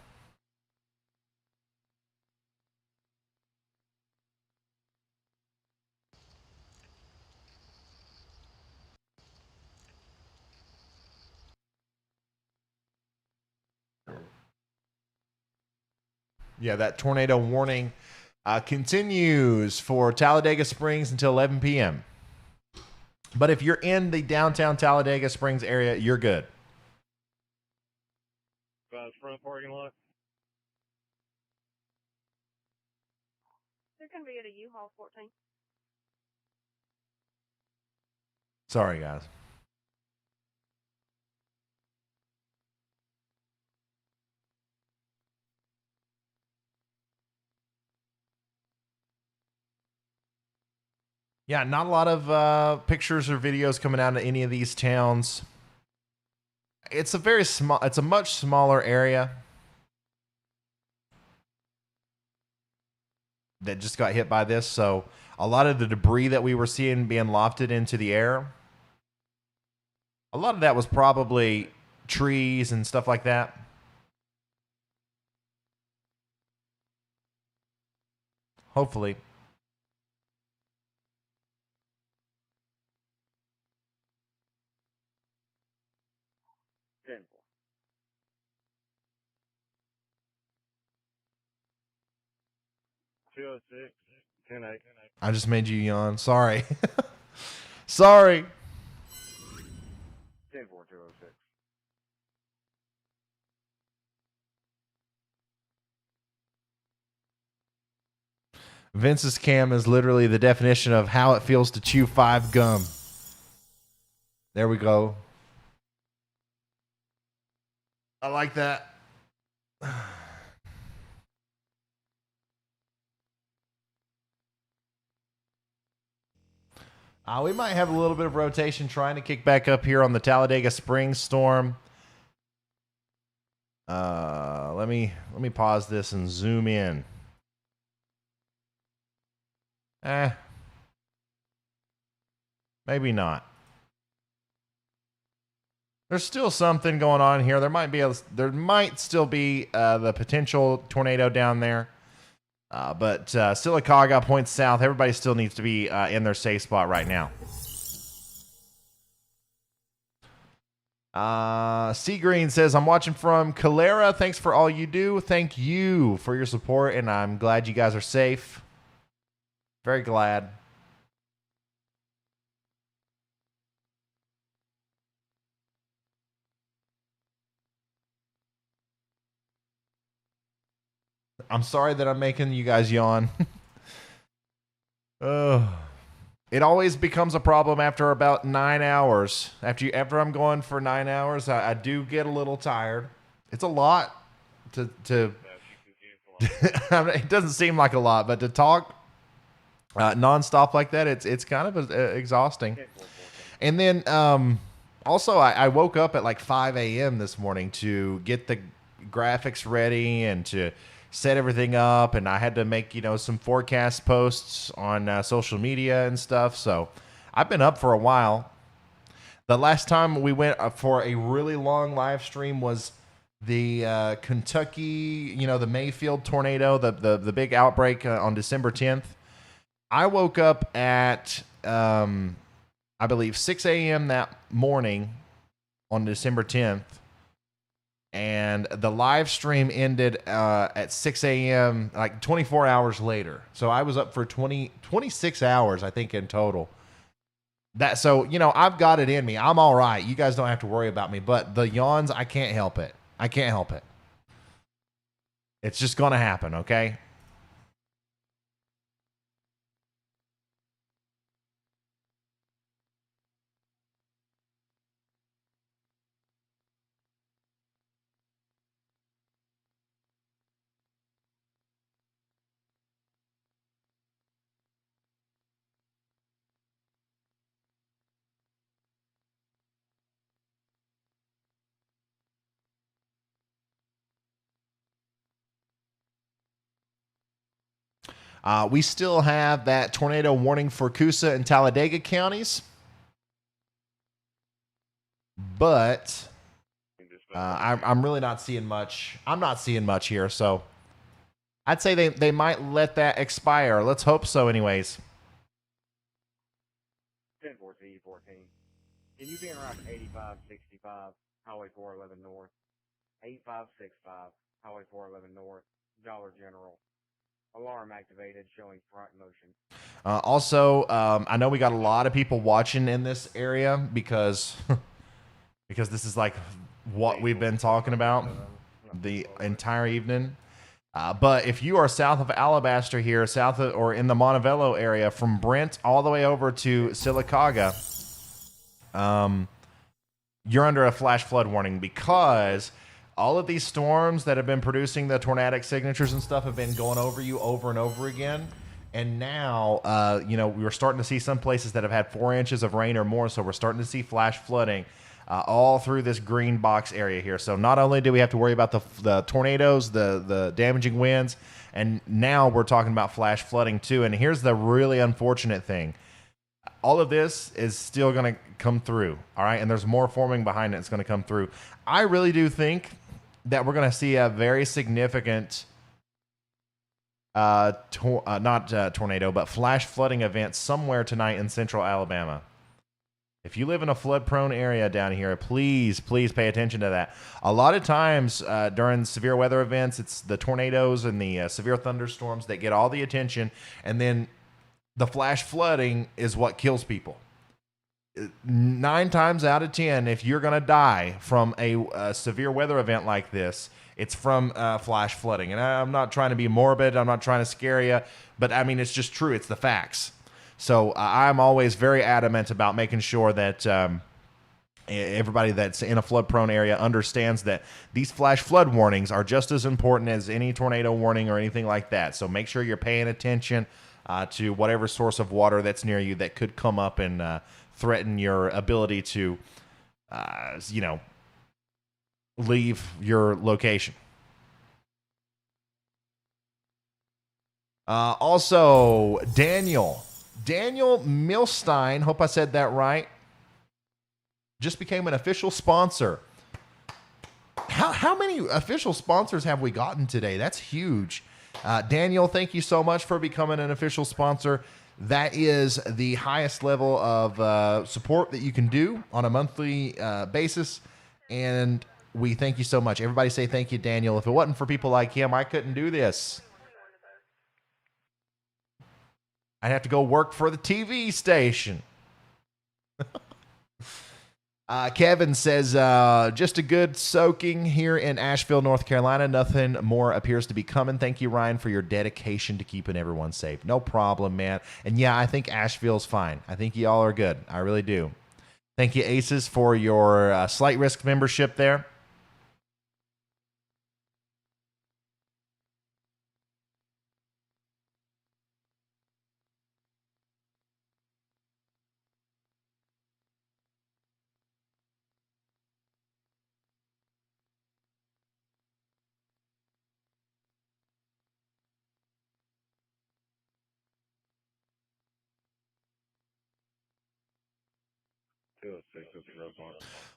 Yeah, that tornado warning continues for Talladega Springs until 11 p.m. But if you're in the downtown Talladega Springs area, you're good. Front parking lot. They're going to be at a U-Haul 14. Sorry, guys. Yeah, not a lot of pictures or videos coming out of any of these towns. It's a much smaller area that just got hit by this. So a lot of the debris that we were seeing being lofted into the air, a lot of that was probably trees and stuff like that. Hopefully. I just made you yawn. Sorry. Sorry. 10-4-206. Vince's cam is literally the definition of how it feels to chew 5 gum. There we go. I like that. We might have a little bit of rotation trying to kick back up here on the Talladega Springs storm. Let me pause this and zoom in. Maybe not. There's still something going on here. There might still be the potential tornado down there. But Sylacauga points south. Everybody still needs to be in their safe spot right now. Sea Green says, I'm watching from Calera. Thanks for all you do. Thank you for your support, and I'm glad you guys are safe. Very glad. I'm sorry that I'm making you guys yawn. It always becomes a problem after about 9 hours. After I'm going for 9 hours, I do get a little tired. It's a lot to I mean, it doesn't seem like a lot, but to talk nonstop like that, it's kind of exhausting. And then also I woke up at like 5 a.m. this morning to get the graphics ready and to set everything up, and I had to make some forecast posts on social media and stuff. So I've been up for a while. The last time we went for a really long live stream was the Kentucky, the Mayfield tornado, the big outbreak on December 10th. I woke up at I believe 6 a.m. that morning on December 10th. And the live stream ended at 6 a.m., like 24 hours later. So I was up for 26 hours, I think, in total. So, you know, I've got it in me. I'm all right. You guys don't have to worry about me. But the yawns, I can't help it. I can't help it. It's just going to happen, okay? We still have that tornado warning for Coosa and Talladega counties. But I'm really not seeing much. I'm not seeing much here, so I'd say they might let that expire. Let's hope so anyways. 10-14, 14. Can you be around 8565, Highway 411 North? 8565, Highway 411 North, Dollar General. Alarm activated, showing front motion. Also, I know we got a lot of people watching in this area because this is like what we've been talking about the entire evening. But if you are south of Alabaster here, or in the Montevello area, from Brent all the way over to Sylacauga, you're under a flash flood warning because all of these storms that have been producing the tornadic signatures and stuff have been going over you over and over again. And now, you know, we're starting to see some places that have had 4 inches of rain or more. So we're starting to see flash flooding all through this green box area here. So not only do we have to worry about the tornadoes, the damaging winds, and now we're talking about flash flooding too. And here's the really unfortunate thing. All of this is still going to come through, all right? And there's more forming behind it. It's going to come through. I really do think that we're going to see a very significant, tornado, but flash flooding event somewhere tonight in central Alabama. If you live in a flood-prone area down here, please pay attention to that. A lot of times during severe weather events, it's the tornadoes and the severe thunderstorms that get all the attention, and then the flash flooding is what kills people. 9 times out of 10, if you're going to die from a severe weather event like this, it's from flash flooding. And I'm not trying to be morbid. I'm not trying to scare you. But, I mean, it's just true. It's the facts. So I'm always very adamant about making sure that everybody that's in a flood-prone area understands that these flash flood warnings are just as important as any tornado warning or anything like that. So make sure you're paying attention to whatever source of water that's near you that could come up and threaten your ability to, you know, leave your location. Also, Daniel Milstein, hope I said that right, just became an official sponsor. How many official sponsors have we gotten today? That's huge. Daniel, thank you so much for becoming an official sponsor. That is the highest level of support that you can do on a monthly basis, and we thank you so much. Everybody say thank you, Daniel. If it wasn't for people like him, I couldn't do this. I'd have to go work for the TV station. Kevin says, just a good soaking here in Asheville, North Carolina. Nothing more appears to be coming. Thank you, Ryan, for your dedication to keeping everyone safe. No problem, man. And yeah, I think Asheville's fine. I think y'all are good. I really do. Thank you, Aces, for your slight risk membership there.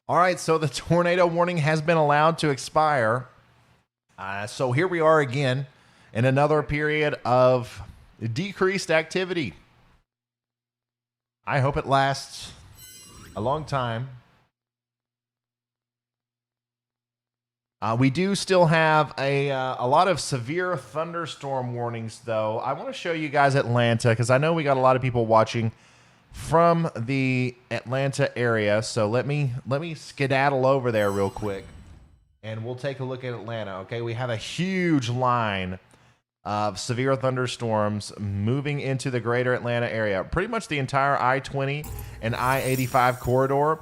All right, so the tornado warning has been allowed to expire. So here we are again in another period of decreased activity. I hope it lasts a long time. We do still have a lot of severe thunderstorm warnings, though. I want to show you guys Atlanta because I know we got a lot of people watching from the Atlanta area. So let me skedaddle over there real quick, and we'll take a look at Atlanta. Okay, we have a huge line of severe thunderstorms moving into the greater Atlanta area. Pretty much the entire I-20 and I-85 corridor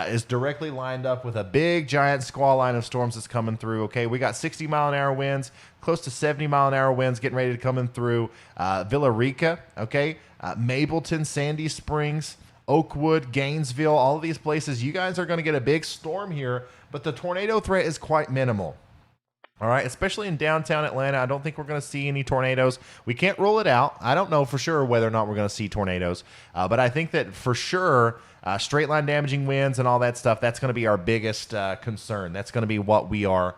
is directly lined up with a big giant squall line of storms that's coming through. Okay, we got 60-mile-an-hour winds, close to 70-mile-an-hour winds getting ready to come in through Villa Rica, okay, Mableton, Sandy Springs, Oakwood, Gainesville, all of these places. You guys are going to get a big storm here, but the tornado threat is quite minimal. All right, especially in downtown Atlanta. I don't think we're going to see any tornadoes. We can't rule it out. I don't know for sure whether or not we're going to see tornadoes, but I think that for sure straight line damaging winds and all that stuff, that's going to be our biggest concern. That's going to be what we are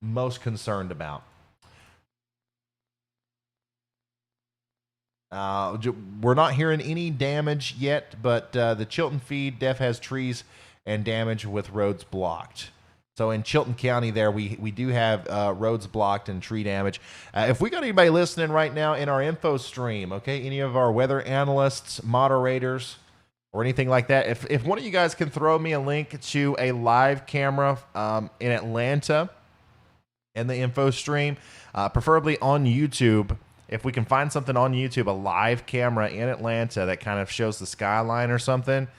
most concerned about. We're not hearing any damage yet, but the Chilton feed def has trees and damage with roads blocked. So in Chilton County there, we do have roads blocked and tree damage. If we got anybody listening right now in our info stream, okay, any of our weather analysts, moderators, or anything like that, if one of you guys can throw me a link to a live camera in Atlanta in the info stream, preferably on YouTube. If we can find something on YouTube, a live camera in Atlanta that kind of shows the skyline or something,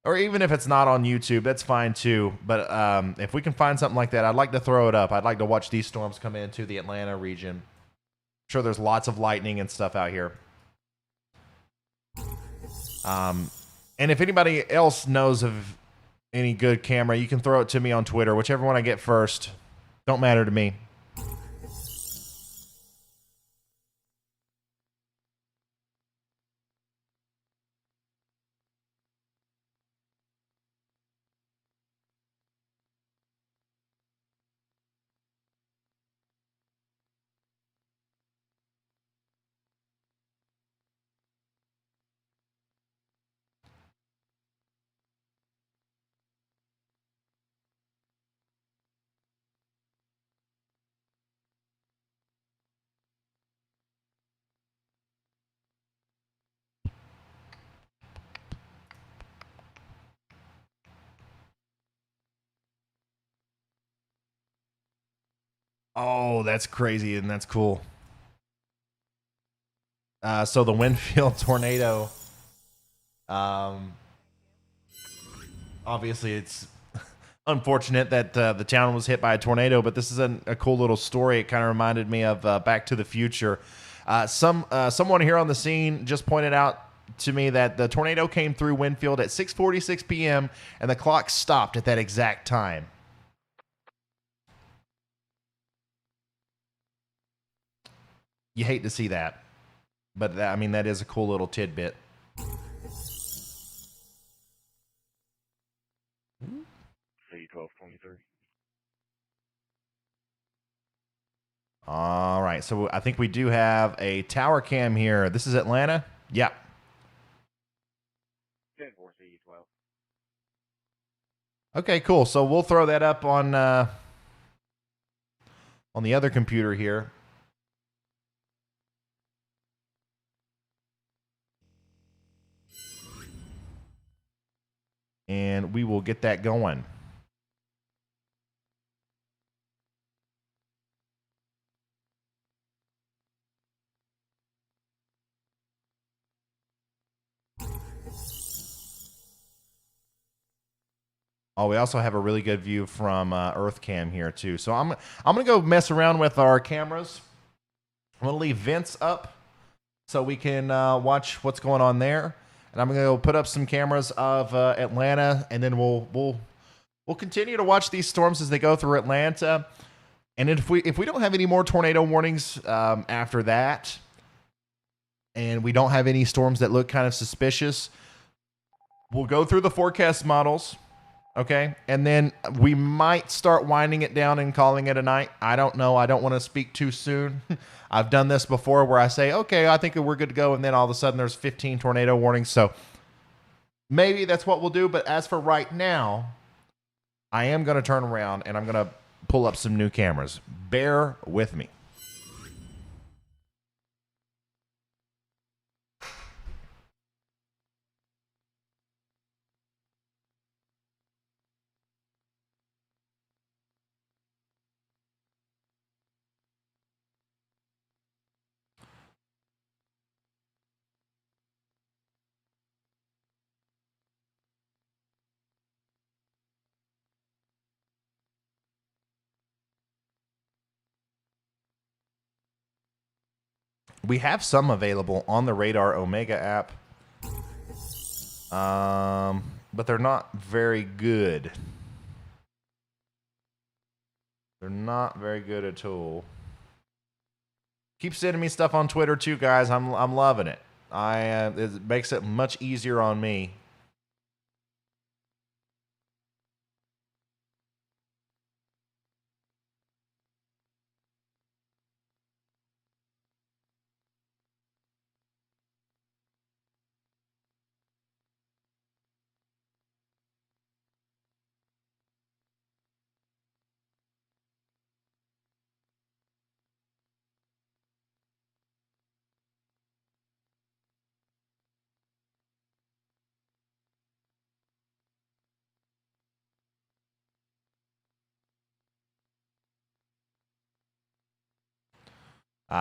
or even if it's not on YouTube, that's fine too. But if we can find something like that, I'd like to throw it up. I'd like to watch these storms come into the Atlanta region. I'm sure there's lots of lightning and stuff out here. And if anybody else knows of any good camera, you can throw it to me on Twitter. Whichever one I get first. Don't matter to me. Oh, that's crazy and that's cool. So the Winfield tornado, obviously it's unfortunate that the town was hit by a tornado, but this is a cool little story. It kind of reminded me of Back to the Future. Someone here on the scene just pointed out to me that the tornado came through Winfield at 6:46 p.m. and the clock stopped at that exact time. You hate to see that, but I mean, that is a cool little tidbit. C1223. All right, so I think we do have a tower cam here. This is Atlanta? Yeah. 10-4 CE12. Okay, cool. So we'll throw that up on the other computer here. And we will get that going. Oh, we also have a really good view from EarthCam here too. So I'm gonna go mess around with our cameras. I'm gonna leave vents up so we can watch what's going on there. And I'm gonna go put up some cameras of Atlanta, and then we'll continue to watch these storms as they go through Atlanta. And if we don't have any more tornado warnings after that, and we don't have any storms that look kind of suspicious, we'll go through the forecast models, okay? And then we might start winding it down and calling it a night. I don't know. I don't want to speak too soon. I've done this before where I say, okay, I think that we're good to go, and then all of a sudden there's 15 tornado warnings. So maybe that's what we'll do. But as for right now, I am going to turn around and I'm going to pull up some new cameras. Bear with me. We have some available on the Radar Omega app, but they're not very good. They're not very good at all. Keep sending me stuff on Twitter too, guys. I'm loving it. It makes it much easier on me.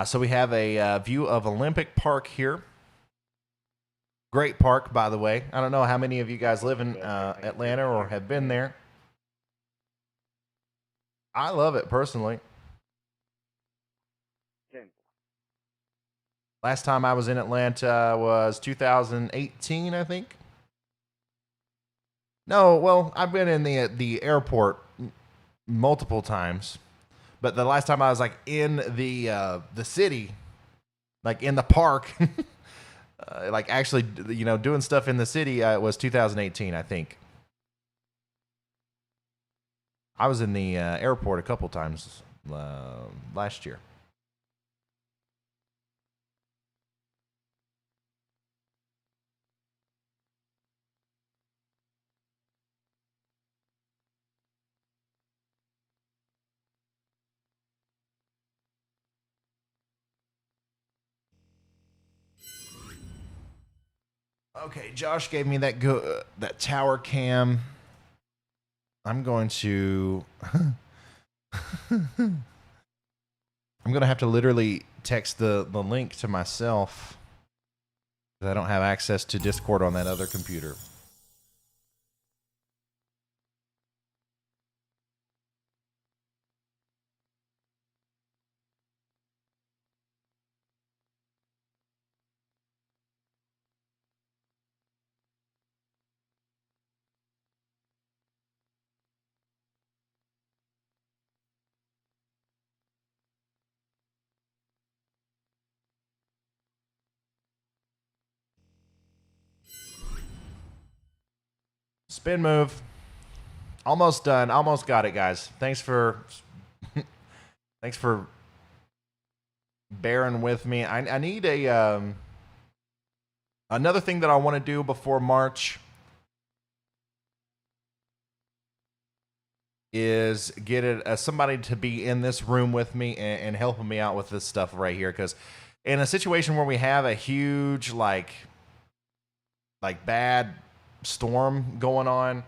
So we have a view of Olympic Park here. Great park, by the way. I don't know how many of you guys live in Atlanta or have been there. I love it personally. Last time I was in Atlanta was 2018, I think. No, well, I've been in the airport multiple times, but the last time I was like in the city, like in the park, like actually, doing stuff in the city was 2018, I think. I was in the airport a couple times last year. Okay, Josh gave me that tower cam. I'm going to I'm going to have to literally text the link to myself because I don't have access to Discord on that other computer. Spin move. Almost done. Almost got it, guys. Thanks for bearing with me. I need another thing that I want to do before March is get somebody to be in this room with me and helping me out with this stuff right here. Because in a situation where we have a huge like bad storm going on,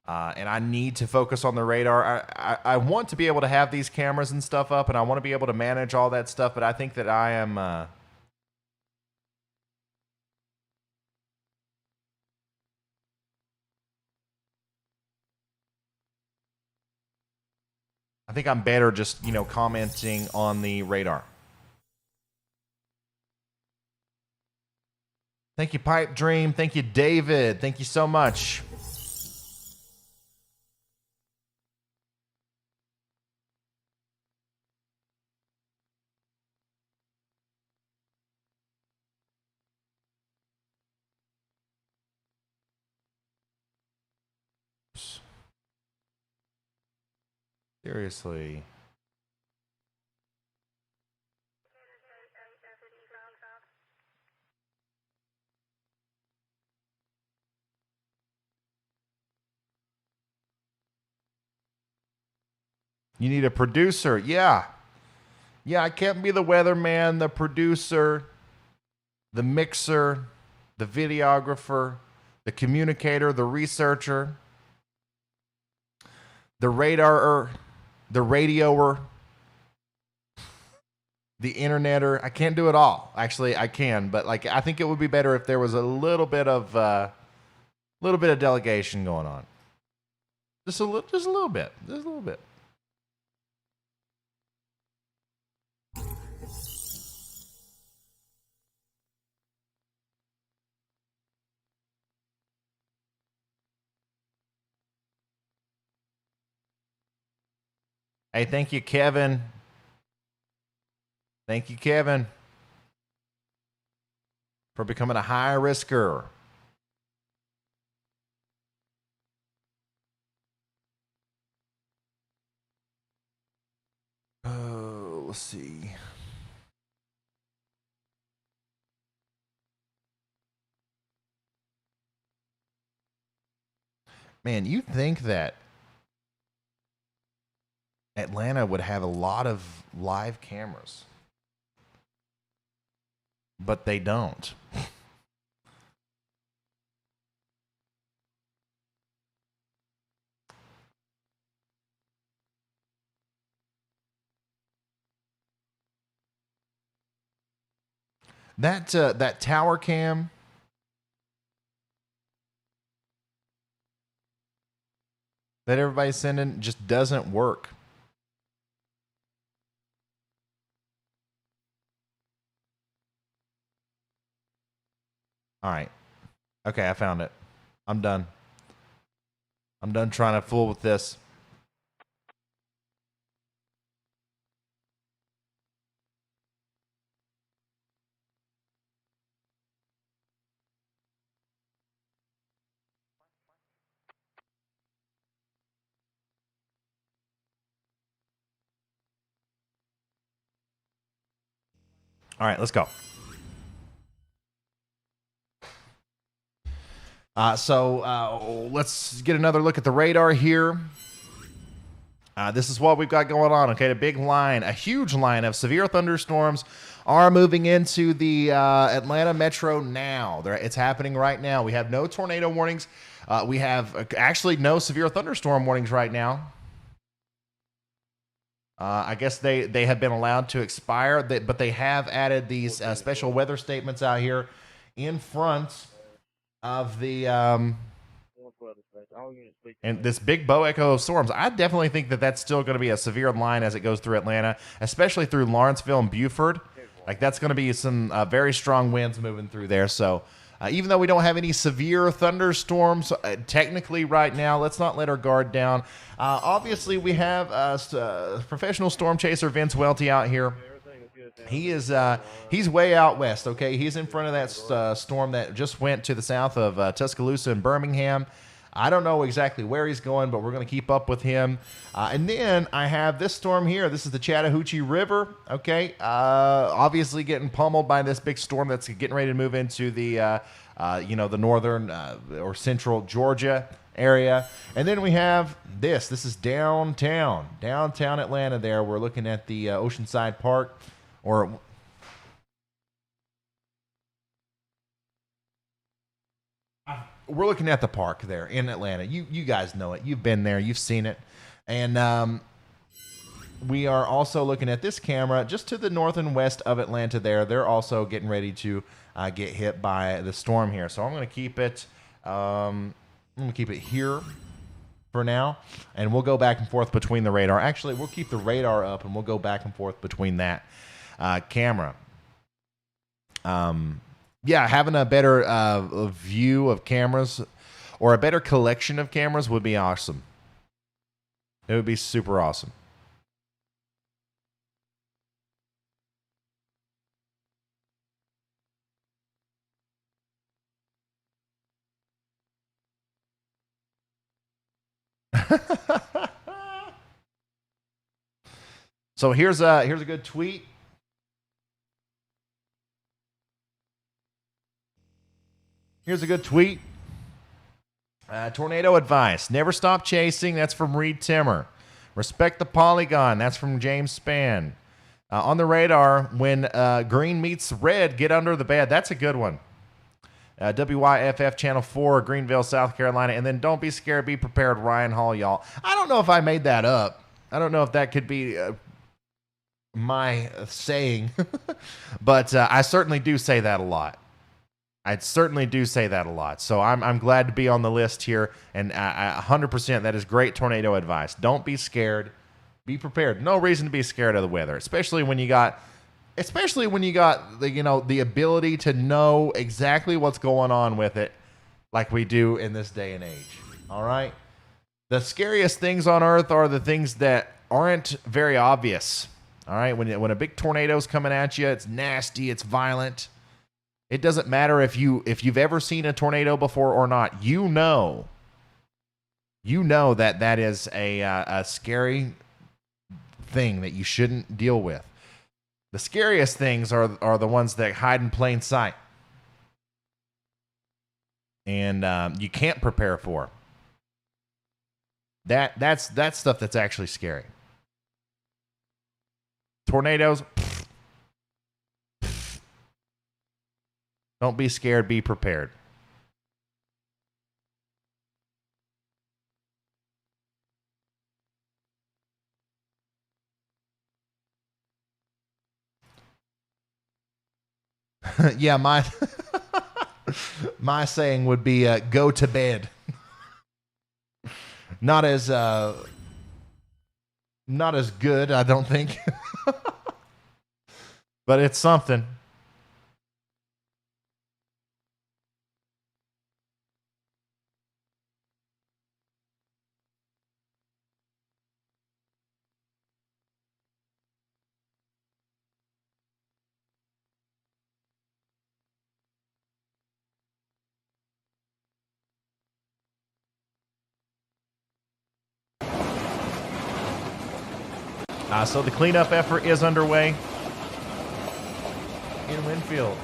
and I need to focus on the radar. I want to be able to have these cameras and stuff up, and I want to be able to manage all that stuff, but I think that I am I think I'm better just, commenting on the radar. Thank you, Pipe Dream. Thank you, David. Thank you so much. Seriously. You need a producer. Yeah. Yeah, I can't be the weatherman, the producer, the mixer, the videographer, the communicator, the researcher, the radarer, the radioer, the interneter. I can't do it all. Actually, I can, but I think it would be better if there was a little bit of delegation going on. Just a little bit. Hey, thank you, Kevin. Thank you, Kevin, for becoming a high risker. Oh, let's see. Man, you'd think that Atlanta would have a lot of live cameras, but they don't. That tower cam that everybody's sending just doesn't work. All right. Okay, I found it. I'm done. I'm done trying to fool with this. All right, let's go. So let's get another look at the radar here. This is what we've got going on. Okay, a big line, a huge line of severe thunderstorms are moving into the Atlanta metro now. It's happening right now. We have no tornado warnings. We have actually no severe thunderstorm warnings right now. I guess they have been allowed to expire, but they have added these special weather statements out here in front of the and this big bow echo of storms. I definitely think that that's still going to be a severe line as it goes through Atlanta, especially through Lawrenceville and Buford. Like, that's going to be some very strong winds moving through there. So even though we don't have any severe thunderstorms technically right now, let's not let our guard down. Obviously, we have professional storm chaser Vince Welty out here. He's way out west. Okay, he's in front of that storm that just went to the south of Tuscaloosa and Birmingham. I don't know exactly where he's going, but we're going to keep up with him. And then I have this storm here. This is the Chattahoochee River. Okay, obviously getting pummeled by this big storm that's getting ready to move into the the northern or central Georgia area. And then we have this. This is downtown Atlanta. There, we're looking at the Oceanside Park. Or we're looking at the park there in Atlanta. You guys know it. You've been there. You've seen it. And we are also looking at this camera just to the north and west of Atlanta there. They're also getting ready to get hit by the storm here. So I'm going to keep it here for now, and we'll go back and forth between the radar. Actually, we'll keep the radar up, and we'll go back and forth between that camera. Having a better view of cameras or a better collection of cameras would be awesome. It would be super awesome. So here's a good tweet. Here's a good tweet. Tornado advice. Never stop chasing. That's from Reed Timmer. Respect the polygon. That's from James Spann. On the radar, when green meets red, get under the bed. That's a good one. WYFF Channel 4, Greenville, South Carolina. And then don't be scared. Be prepared. Ryan Hall, y'all. I don't know if I made that up. I don't know if that could be my saying. But I certainly do say that a lot. So I'm glad to be on the list here, and 100% that is great tornado advice. Don't be scared. Be prepared. No reason to be scared of the weather, especially when you got the ability to know exactly what's going on with it, like we do in this day and age. All right. The scariest things on earth are the things that aren't very obvious. All right, when a big tornado's coming at you, it's nasty, it's violent. It doesn't matter if you've ever seen a tornado before or not. You know that is a scary thing that you shouldn't deal with. The scariest things are the ones that hide in plain sight, and you can't prepare for. That's stuff that's actually scary. Tornadoes. Don't be scared. Be prepared. Yeah, my saying would be go to bed. Not as good, I don't think. But it's something. So the cleanup effort is underway in Winfield.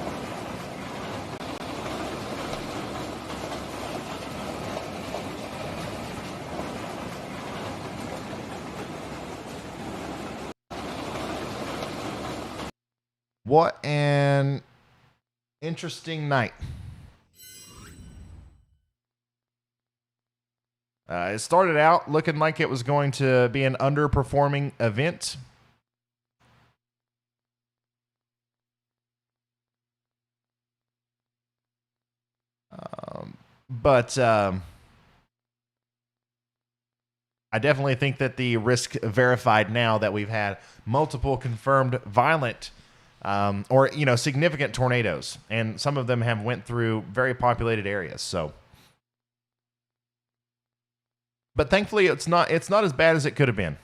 What an interesting night. It started out looking like it was going to be an underperforming event. But I definitely think that the risk verified now that we've had multiple confirmed violent or significant tornadoes, and some of them have went through very populated areas. So. But thankfully, it's not as bad as it could have been.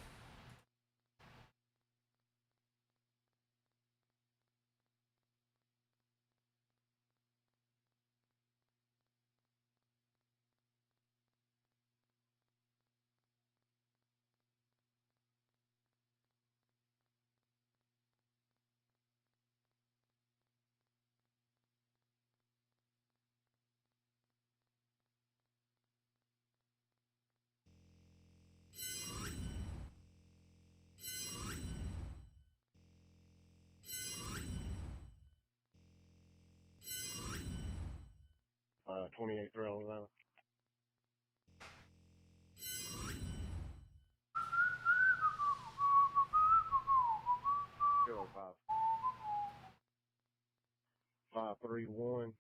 uh, 28 thrill now. Kilo 531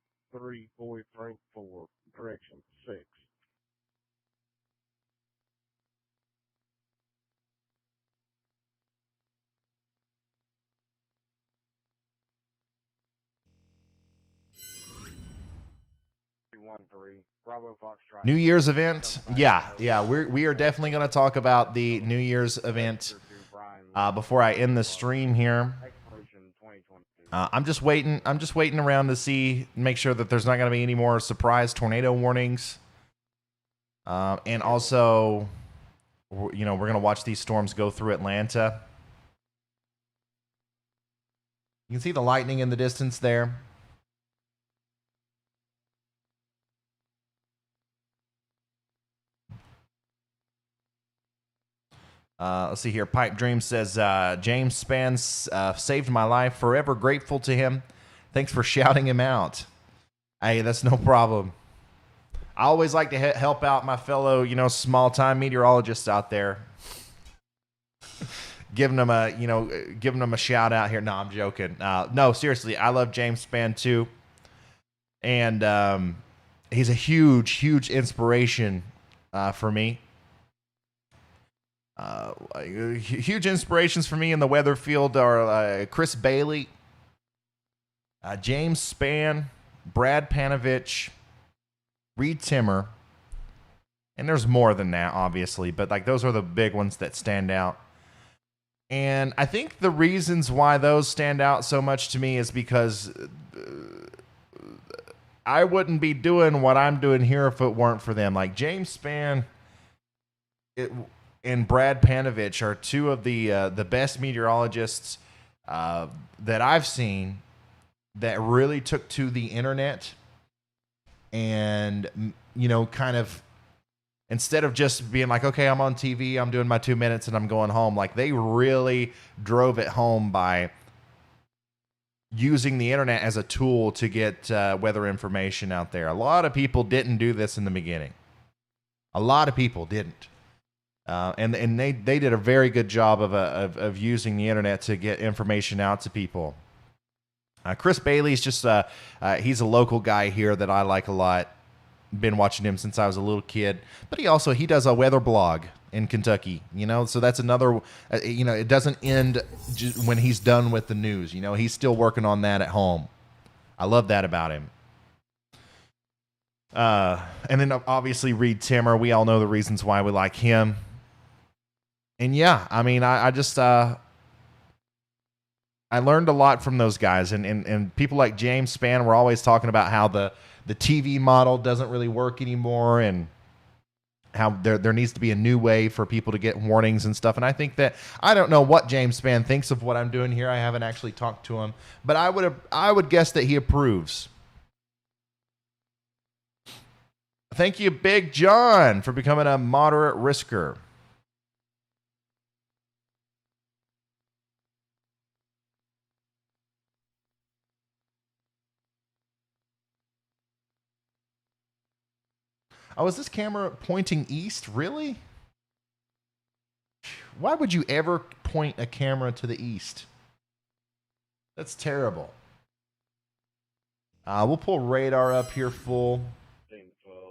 Boy Frank 4, correction 6. New Year's event, yeah, we are definitely going to talk about the New Year's event before I end the stream here. I'm just waiting around to make sure that there's not going to be any more surprise tornado warnings, and also, we're going to watch these storms go through Atlanta. You can see the lightning in the distance there. Let's see here. Pipe Dream says, James Spans saved my life. Forever grateful to him. Thanks for shouting him out. Hey, that's no problem. I always like to help out my fellow, small-time meteorologists out there. Giving them a shout out here. No, I'm joking. No, seriously, I love James Spann too. And he's a huge, huge inspiration for me. Huge inspirations for me in the weather field are Chris Bailey, James Spann, Brad Panovich, Reed Timmer, and there's more than that, obviously, but those are the big ones that stand out. And I think the reasons why those stand out so much to me is because I wouldn't be doing what I'm doing here if it weren't for them. Like James Spann and Brad Panovich are two of the best meteorologists that I've seen that really took to the internet and, you know, kind of instead of just being like, okay, I'm on TV, I'm doing my 2 minutes and I'm going home. Like they really drove it home by using the internet as a tool to get weather information out there. A lot of people didn't do this in the beginning. A lot of people didn't. And they did a very good job of using the internet to get information out to people. Chris Bailey's just he's a local guy here that I like a lot. Been watching him since I was a little kid, but he does a weather blog in Kentucky, you know, so that's another, you know, it doesn't end when he's done with the news, you know, he's still working on that at home. I love that about him. And then obviously Reed Timmer, we all know the reasons why we like him. And yeah, I mean, I just, I learned a lot from those guys, and people like James Spann were always talking about how the TV model doesn't really work anymore and how there needs to be a new way for people to get warnings and stuff. And I think that, I don't know what James Spann thinks of what I'm doing here. I haven't actually talked to him, but I would guess that he approves. Thank you, Big John, for becoming a moderate risker. Oh, is this camera pointing east? Really? Why would you ever point a camera to the east? That's terrible. We'll pull radar up here full.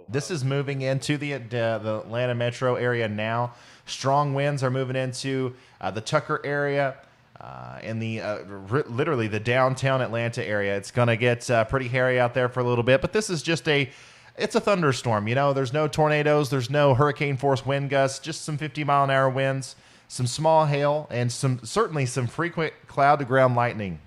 This is moving into the Atlanta metro area now. Strong winds are moving into the Tucker area and literally the downtown Atlanta area. It's going to get pretty hairy out there for a little bit, but this is just it's a thunderstorm, you know. There's no tornadoes, there's no hurricane force wind gusts, just some 50-mile-an-hour winds, some small hail, and certainly some frequent cloud to ground lightning.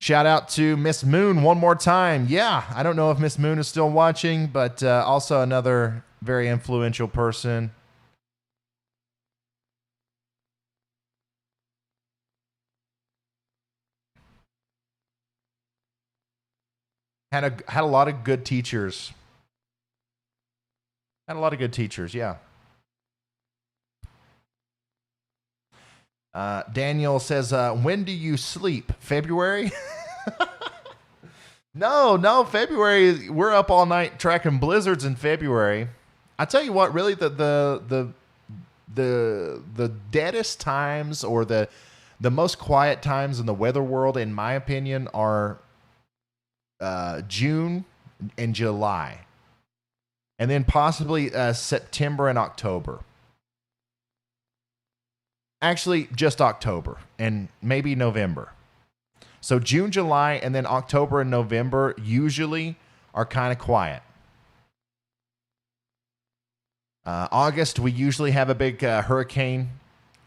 Shout out to Miss Moon one more time. Yeah, I don't know if Miss Moon is still watching, but also another very influential person. Had a lot of good teachers. Had a lot of good teachers, yeah. Daniel says, when do you sleep? February? No, February. We're up all night tracking blizzards in February. I tell you what, really the deadest times or the most quiet times in the weather world, in my opinion, are June and July, and then possibly September and October. Actually, just October and maybe November. So June, July, and then October and November usually are kind of quiet. August, we usually have a big hurricane.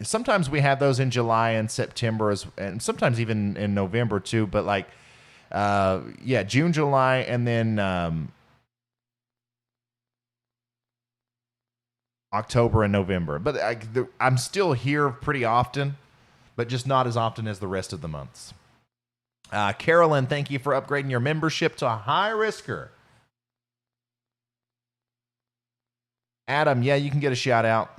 Sometimes we have those in July and September, and sometimes even in November too. But like, June, July, and then October and November. But I'm still here pretty often, but just not as often as the rest of the months. Carolyn, thank you for upgrading your membership to a high risker. Adam, yeah, you can get a shout out.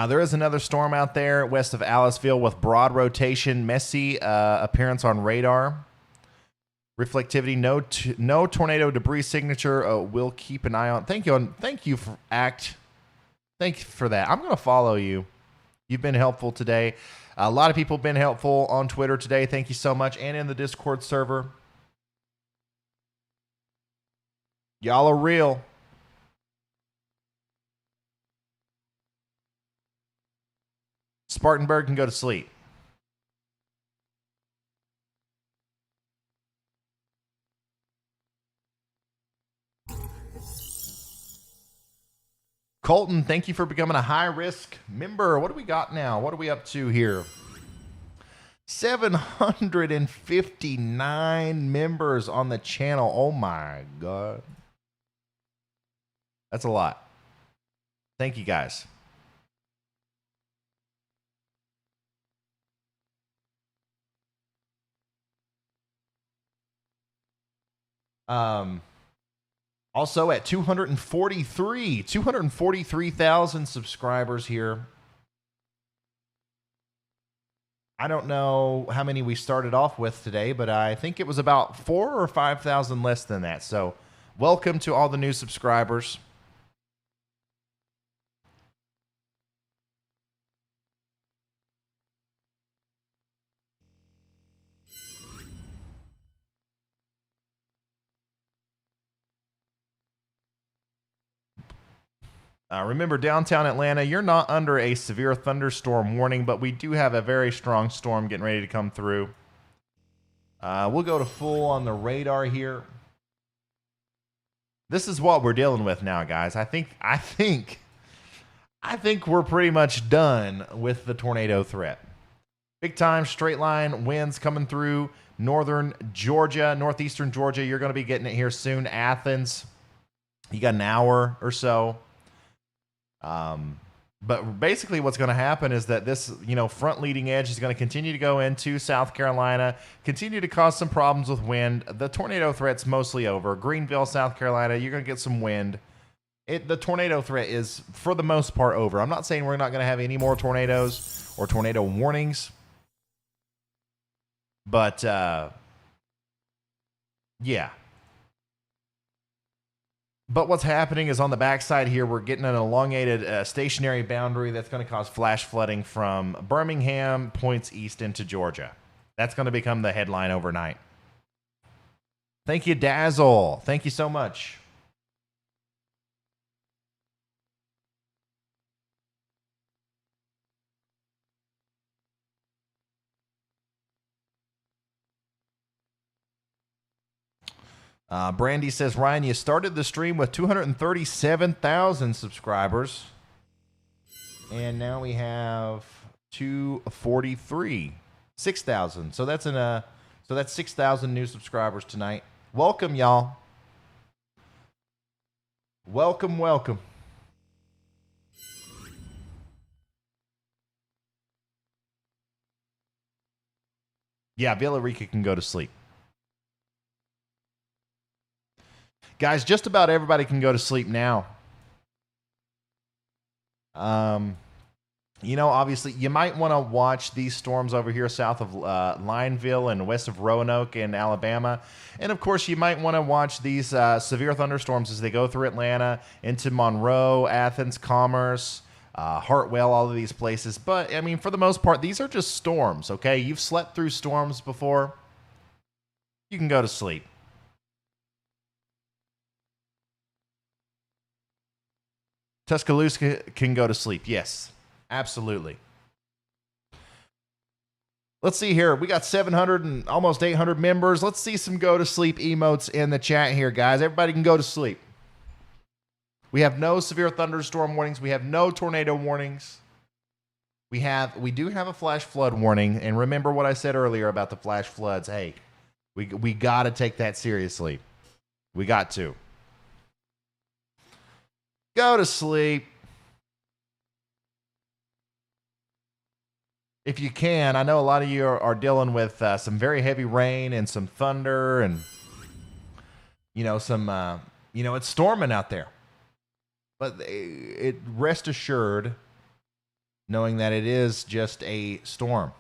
There is another storm out there west of Aliceville with broad rotation, messy appearance on radar. Reflectivity, no tornado debris signature. We'll keep an eye on. Thank you for ACT. Thank you for that. I'm going to follow you. You've been helpful today. A lot of people have been helpful on Twitter today. Thank you so much. And in the Discord server. Y'all are real. Spartanburg can go to sleep. Colton, thank you for becoming a high-risk member. What do we got now? What are we up to here? 759 members on the channel. Oh, my God. That's a lot. Thank you, guys. Also at 243,000 subscribers here. I don't know how many we started off with today, but I think it was about 4,000 or 5,000 less than that. So welcome to all the new subscribers. Remember, downtown Atlanta, you're not under a severe thunderstorm warning, but we do have a very strong storm getting ready to come through. We'll go to full on the radar here. This is what we're dealing with now, guys. I think we're pretty much done with the tornado threat. Big time straight line winds coming through northern Georgia, northeastern Georgia. You're going to be getting it here soon. Athens, you got an hour or so. But basically what's going to happen is that this, front leading edge is going to continue to go into South Carolina, continue to cause some problems with wind. The tornado threat's mostly over. Greenville, South Carolina, you're going to get some wind. The tornado threat is, for the most part, over. I'm not saying we're not going to have any more tornadoes or tornado warnings. But, yeah. But what's happening is on the backside here, we're getting an elongated stationary boundary that's going to cause flash flooding from Birmingham points east into Georgia. That's going to become the headline overnight. Thank you, Dazzle. Thank you so much. Brandy says, Ryan, you started the stream with 237,000 subscribers. And now we have 243. 6,000. So that's that's 6,000 new subscribers tonight. Welcome, y'all. Welcome, welcome. Yeah, Villarica can go to sleep. Guys, just about everybody can go to sleep now. Obviously, you might want to watch these storms over here south of Lineville and west of Roanoke in Alabama. And, of course, you might want to watch these severe thunderstorms as they go through Atlanta, into Monroe, Athens, Commerce, Hartwell, all of these places. But, I mean, for the most part, these are just storms, okay? You've slept through storms before. You can go to sleep. Tuscaloosa can go to sleep. Yes, absolutely. Let's see here. We got 700 and almost 800 members. Let's see some go to sleep emotes in the chat here, guys. Everybody can go to sleep. We have no severe thunderstorm warnings. We have no tornado warnings. We do have a flash flood warning. And remember what I said earlier about the flash floods. Hey, we got to take that seriously. We got to. Go to sleep. If you can. I know a lot of you are dealing with some very heavy rain and some thunder and, it's storming out there. But rest assured, knowing that it is just a storm.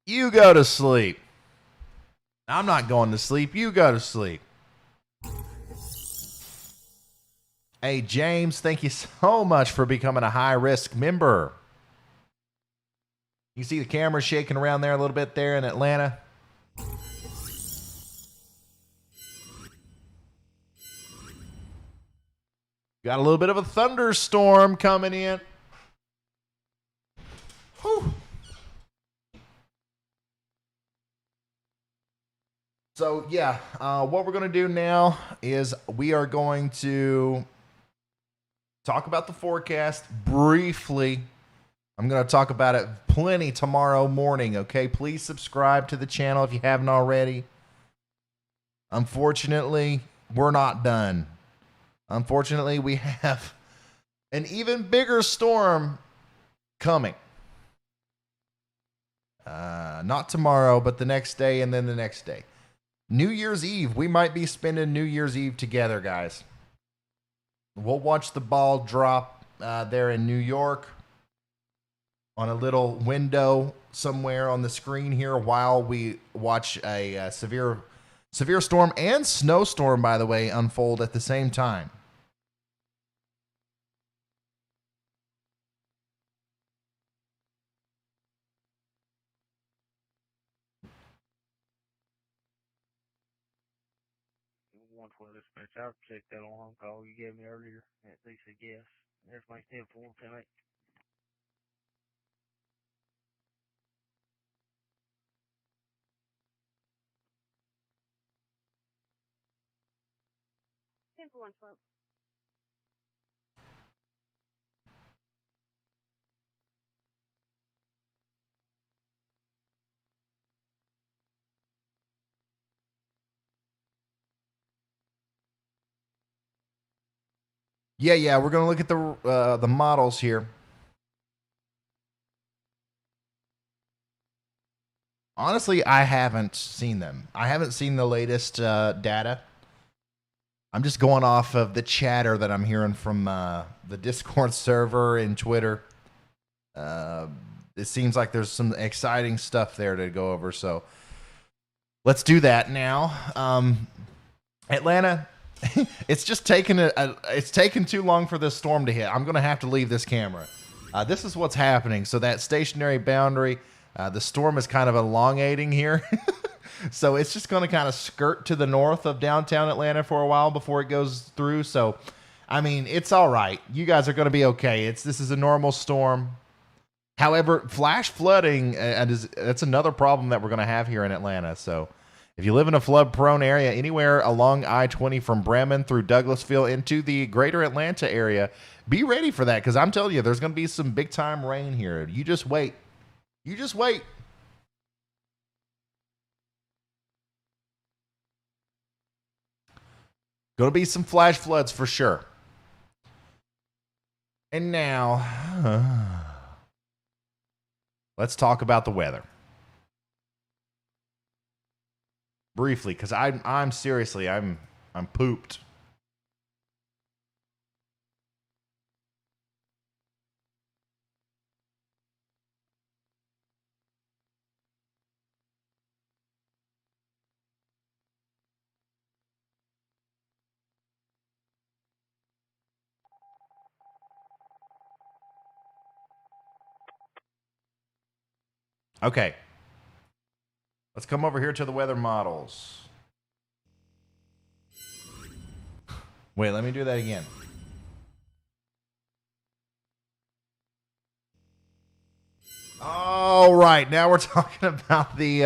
You go to sleep. I'm not going to sleep. You go to sleep. Hey, James, thank you so much for becoming a high-risk member. You see the camera shaking around there a little bit there in Atlanta? Got a little bit of a thunderstorm coming in. Whew. So, yeah, what we're going to do now is we are going to talk about the forecast briefly. I'm going to talk about it plenty tomorrow morning, okay? Please subscribe to the channel if you haven't already. Unfortunately, we're not done. Unfortunately, we have an even bigger storm coming. Not tomorrow, but the next day and then the next day. New Year's Eve. We might be spending New Year's Eve together, guys. We'll watch the ball drop there in New York on a little window somewhere on the screen here while we watch a severe storm and snowstorm, by the way, unfold at the same time. I'll check that alarm call you gave me earlier. At least a guess. Everything's 10-4 tonight. Yeah, we're gonna look at the models here. Honestly, I haven't seen them. I haven't seen the latest data. I'm just going off of the chatter that I'm hearing from the Discord server and Twitter. It seems like there's some exciting stuff there to go over. So let's do that now. Atlanta. It's just taken it's taken too long for this storm to hit. I'm going to have to leave this camera. This is what's happening. So that stationary boundary, the storm is kind of elongating here. So it's just going to kind of skirt to the north of downtown Atlanta for a while before it goes through. So, I mean, it's all right. You guys are going to be okay. This is a normal storm. However, flash flooding, that's another problem that we're going to have here in Atlanta. So if you live in a flood-prone area anywhere along I-20 from Bremen through Douglasville into the greater Atlanta area, be ready for that because I'm telling you, there's going to be some big-time rain here. You just wait. You just wait. Going to be some flash floods for sure. And now, let's talk about the weather. Briefly, because I'm seriously, I'm pooped. Okay. Let's come over here to the weather models. Wait, let me do that again. All right, now we're talking about the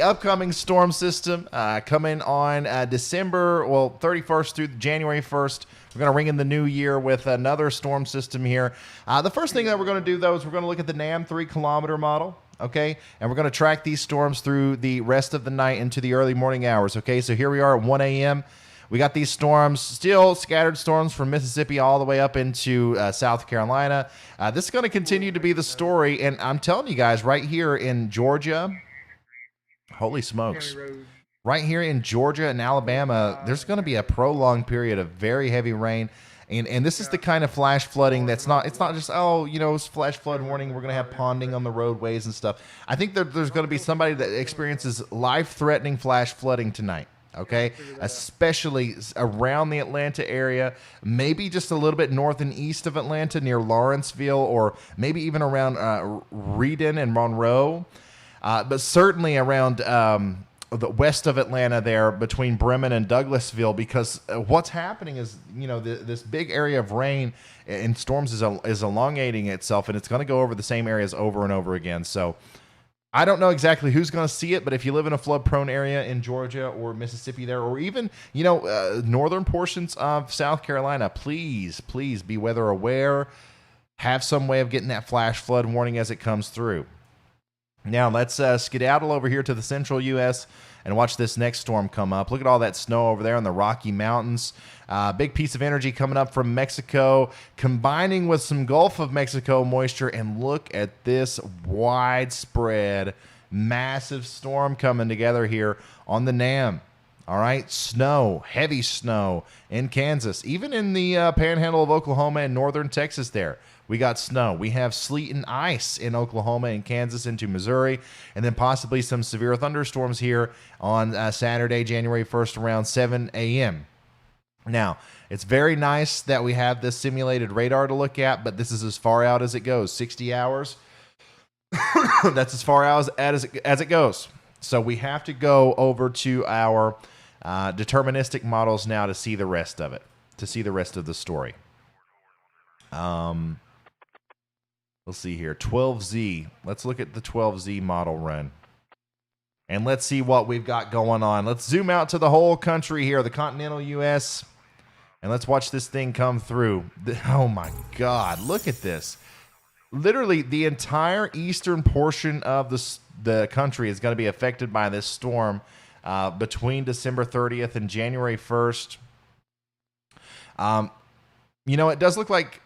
upcoming storm system coming on December 31st through January 1st. We're going to ring in the new year with another storm system here. The first thing that we're going to do, though, is we're going to look at the NAM 3-kilometer model, okay? And we're going to track these storms through the rest of the night into the early morning hours, okay? So here we are at 1 a.m. We got these storms, still scattered storms from Mississippi all the way up into South Carolina. This is going to continue to be the story, and I'm telling you guys, right here in Georgia, holy smokes. right here in Georgia and Alabama, there's going to be a prolonged period of very heavy rain. And this is the kind of flash flooding it's not just, it's flash flood warning, we're going to have ponding on the roadways and stuff. I think there's going to be somebody that experiences life-threatening flash flooding tonight, okay? Especially around the Atlanta area, maybe just a little bit north and east of Atlanta near Lawrenceville, or maybe even around Reedon and Monroe, but certainly around the west of Atlanta there between Bremen and Douglasville, because what's happening is, this big area of rain and storms is elongating itself, and it's going to go over the same areas over and over again. So I don't know exactly who's going to see it, but if you live in a flood-prone area in Georgia or Mississippi there, or even, northern portions of South Carolina, please be weather aware. Have some way of getting that flash flood warning as it comes through. Now, let's skedaddle over here to the central U.S. and watch this next storm come up. Look at all that snow over there in the Rocky Mountains. Big piece of energy coming up from Mexico, combining with some Gulf of Mexico moisture. And look at this widespread, massive storm coming together here on the NAM. All right, snow, heavy snow in Kansas, even in the panhandle of Oklahoma and northern Texas there. We got snow. We have sleet and ice in Oklahoma and Kansas into Missouri, and then possibly some severe thunderstorms here on Saturday, January 1st around 7 a.m. Now, it's very nice that we have this simulated radar to look at, but this is as far out as it goes, 60 hours. That's as far out as it goes. So we have to go over to our deterministic models now to see the rest of it, to see the rest of the story. Let's see here, 12Z. Let's look at the 12Z model run. And let's see what we've got going on. Let's zoom out to the whole country here, the continental U.S., and let's watch this thing come through. Oh, my God. Look at this. Literally, the entire eastern portion of the country is going to be affected by this storm between December 30th and January 1st. It does look like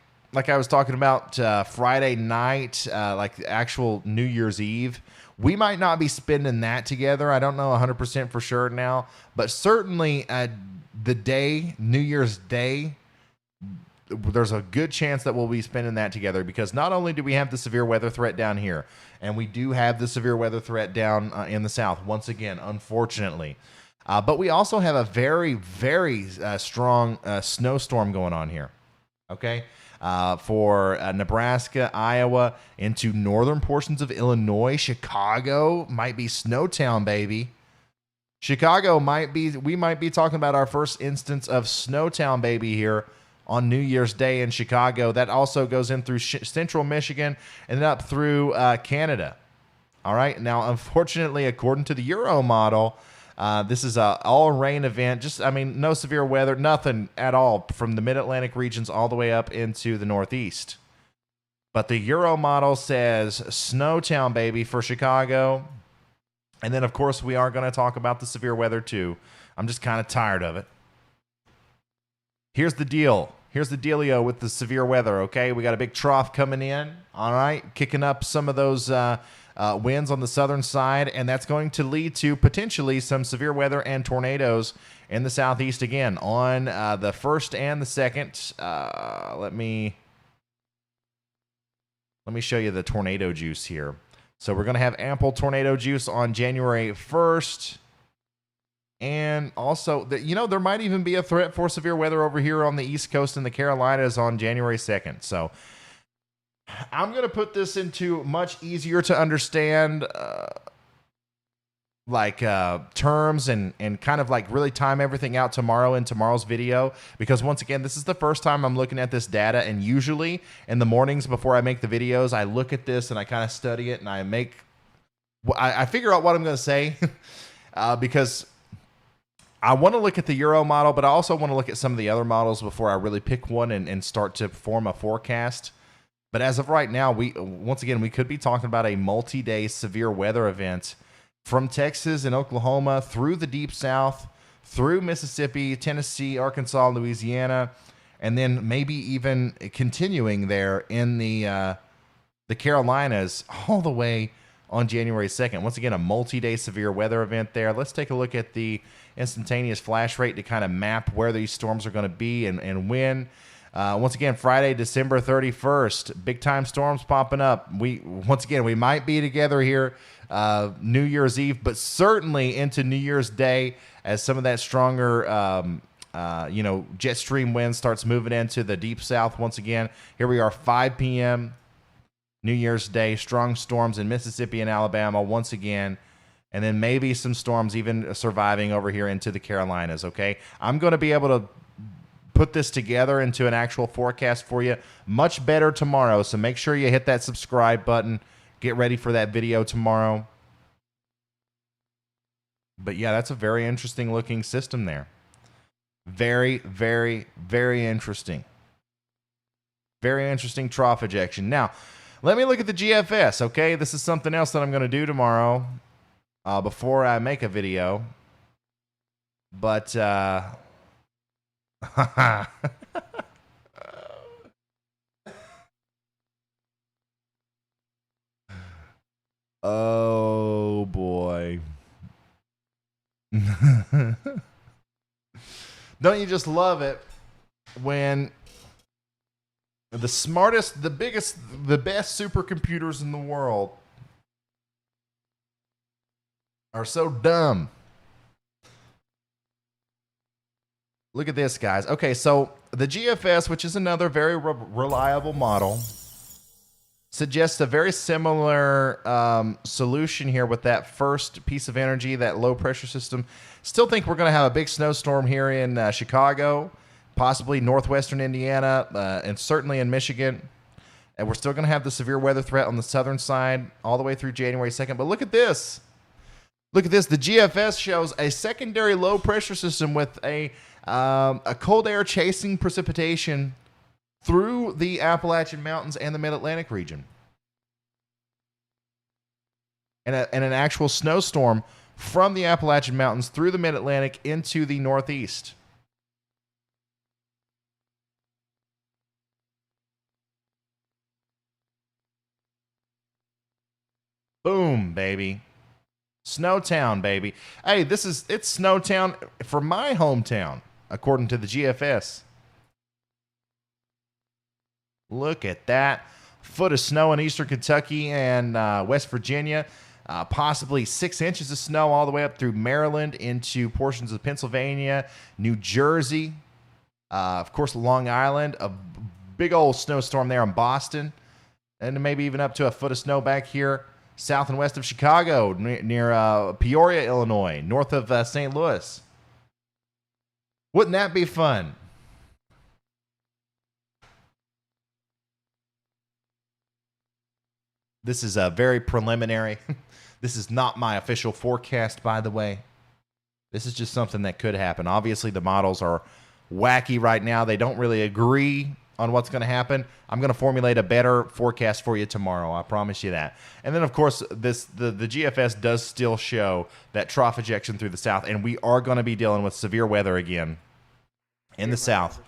I was talking about Friday night, like the actual New Year's Eve. We might not be spending that together. I don't know 100% for sure now, but certainly the day, New Year's Day, there's a good chance that we'll be spending that together, because not only do we have the severe weather threat down here, and we do have the severe weather threat down in the south, once again, unfortunately, but we also have a very, very strong snowstorm going on here, okay? For Nebraska, Iowa, into northern portions of Illinois. Chicago might be Snowtown, baby. Chicago we might be talking about our first instance of Snowtown, baby, here on New Year's Day in Chicago. That also goes in through central Michigan and then up through Canada. All right. Now, unfortunately, according to the Euro model, this is a all rain event. No severe weather, nothing at all from the mid-Atlantic regions all the way up into the Northeast. But the Euro model says Snowtown, baby, for Chicago. And then, of course, we are going to talk about the severe weather, too. I'm just kind of tired of it. Here's the deal. Here's the dealio with the severe weather, okay? We got a big trough coming in, all right, kicking up some of those winds on the southern side, and that's going to lead to potentially some severe weather and tornadoes in the southeast again on the 1st and the 2nd. Let me show you the tornado juice here. So we're going to have ample tornado juice on January 1st. And also, there might even be a threat for severe weather over here on the East Coast and the Carolinas on January 2nd. So I'm going to put this into much easier to understand terms and kind of like really time everything out tomorrow in tomorrow's video, because once again, this is the first time I'm looking at this data, and usually in the mornings before I make the videos, I look at this and I kind of study it and I figure out what I'm going to say because I want to look at the Euro model, but I also want to look at some of the other models before I really pick one and start to form a forecast. But as of right now, we could be talking about a multi-day severe weather event from Texas and Oklahoma through the Deep South, through Mississippi, Tennessee, Arkansas, Louisiana, and then maybe even continuing there in the Carolinas all the way on January 2nd. Once again, a multi-day severe weather event there. Let's take a look at the instantaneous flash rate to kind of map where these storms are going to be and when. Once again, Friday, December 31st, big time storms popping up. We might be together here New Year's Eve, but certainly into New Year's Day as some of that stronger jet stream wind starts moving into the deep south once again. Here we are, 5 p.m. New Year's Day, strong storms in Mississippi and Alabama once again, and then maybe some storms even surviving over here into the Carolinas, okay? I'm going to be able to put this together into an actual forecast for you much better tomorrow, so make sure you hit that subscribe button. Get ready for that video tomorrow. But yeah, that's a very interesting looking system there. Very, very, very interesting. Very interesting trough ejection. Now, let me look at the GFS, okay? This is something else that I'm going to do tomorrow before I make a video. But, oh, boy. Don't you just love it when the smartest, the biggest, the best supercomputers in the world are so dumb? Look at this, guys. Okay, so the GFS, which is another very reliable model, suggests a very similar solution here with that first piece of energy, that low pressure system. Still think we're going to have a big snowstorm here in Chicago, possibly northwestern Indiana, and certainly in Michigan. And we're still going to have the severe weather threat on the southern side all the way through January 2nd. But look at this. Look at this. The GFS shows a secondary low pressure system with a cold air chasing precipitation through the Appalachian Mountains and the Mid-Atlantic region. And an actual snowstorm from the Appalachian Mountains through the Mid-Atlantic into the Northeast. Boom, baby. Snowtown, baby. Hey, it's Snowtown for my hometown, according to the GFS. Look at that. Foot of snow in eastern Kentucky and West Virginia. Possibly 6 inches of snow all the way up through Maryland into portions of Pennsylvania, New Jersey, of course, Long Island. A big old snowstorm there in Boston. And maybe even up to a foot of snow back here south and west of Chicago, near Peoria, Illinois, north of St. Louis. Wouldn't that be fun? This is very preliminary. This is not my official forecast, by the way. This is just something that could happen. Obviously, the models are wacky right now. They don't really agree on what's going to happen. I'm going to formulate a better forecast for you tomorrow. I promise you that. And then, of course, the GFS does still show that trough ejection through the south, and we are going to be dealing with severe weather again in the south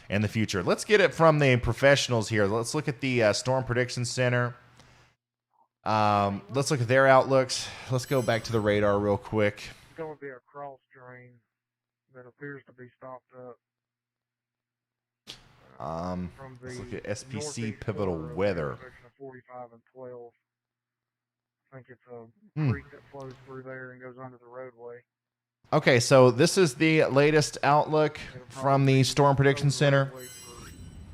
in the future. Let's get it from the professionals here. Let's look at the Storm Prediction Center. Let's look at their outlooks. Let's go back to the radar real quick. It's going to be a cross drain that appears to be stopped up. Let's look at SPC pivotal weather. 45 and 12. I think it's a creek that flows through there and goes under the roadway. Okay, so this is the latest outlook from the Storm Prediction Center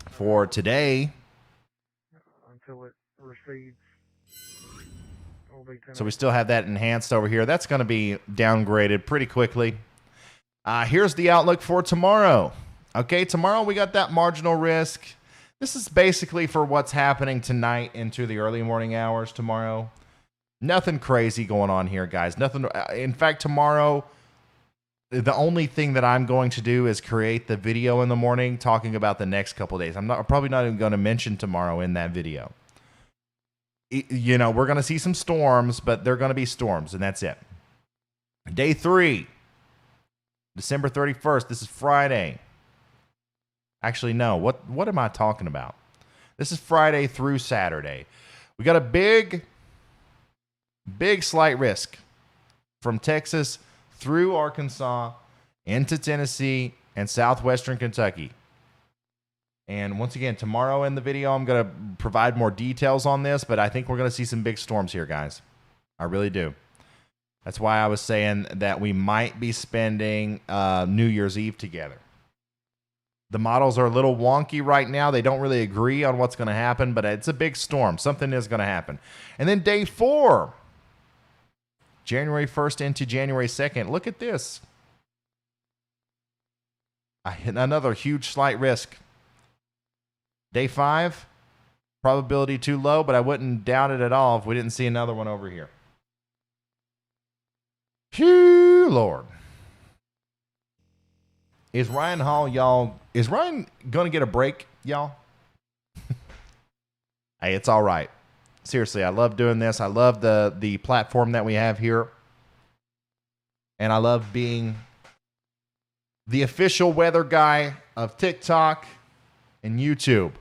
for today. Until it recedes. So we still have that enhanced over here. That's going to be downgraded pretty quickly. Here's the outlook for tomorrow. Okay, tomorrow we got that marginal risk. This is basically for what's happening tonight into the early morning hours tomorrow. Nothing crazy going on here, guys. Nothing. In fact, tomorrow, the only thing that I'm going to do is create the video in the morning talking about the next couple days. I'm probably not even going to mention tomorrow in that video. You know, we're going to see some storms, but they're going to be storms, and that's it. Day 3, December 31st. This is Friday. Actually, no. What am I talking about? This is Friday through Saturday. We got a big Big slight risk from Texas through Arkansas into Tennessee and southwestern Kentucky. And once again, tomorrow in the video, I'm going to provide more details on this, but I think we're going to see some big storms here, guys. I really do. That's why I was saying that we might be spending New Year's Eve together. The models are a little wonky right now. They don't really agree on what's going to happen, but it's a big storm. Something is going to happen. And then day 4, January 1st into January 2nd. Look at this. Another huge slight risk. Day 5, probability too low, but I wouldn't doubt it at all if we didn't see another one over here. Phew, Lord. Is Ryan Hall, y'all? Is Ryan going to get a break, y'all? Hey, it's all right. Seriously, I love doing this. I love the platform that we have here. And I love being the official weather guy of TikTok and YouTube.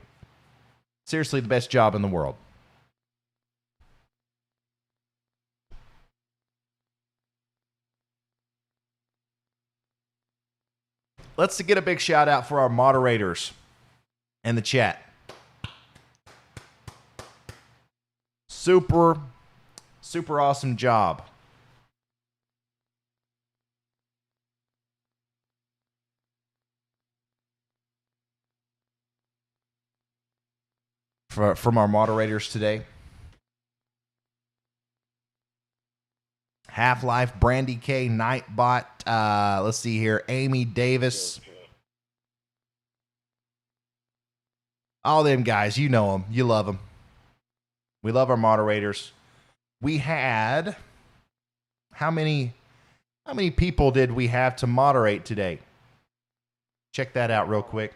Seriously, the best job in the world. Let's get a big shout out for our moderators and the chat. Super awesome job. From our moderators today. Half-Life, Brandy K, Nightbot, let's see here, Amy Davis. All them guys, you know them, you love them. We love our moderators. We had, how many people did we have to moderate today? Check that out real quick.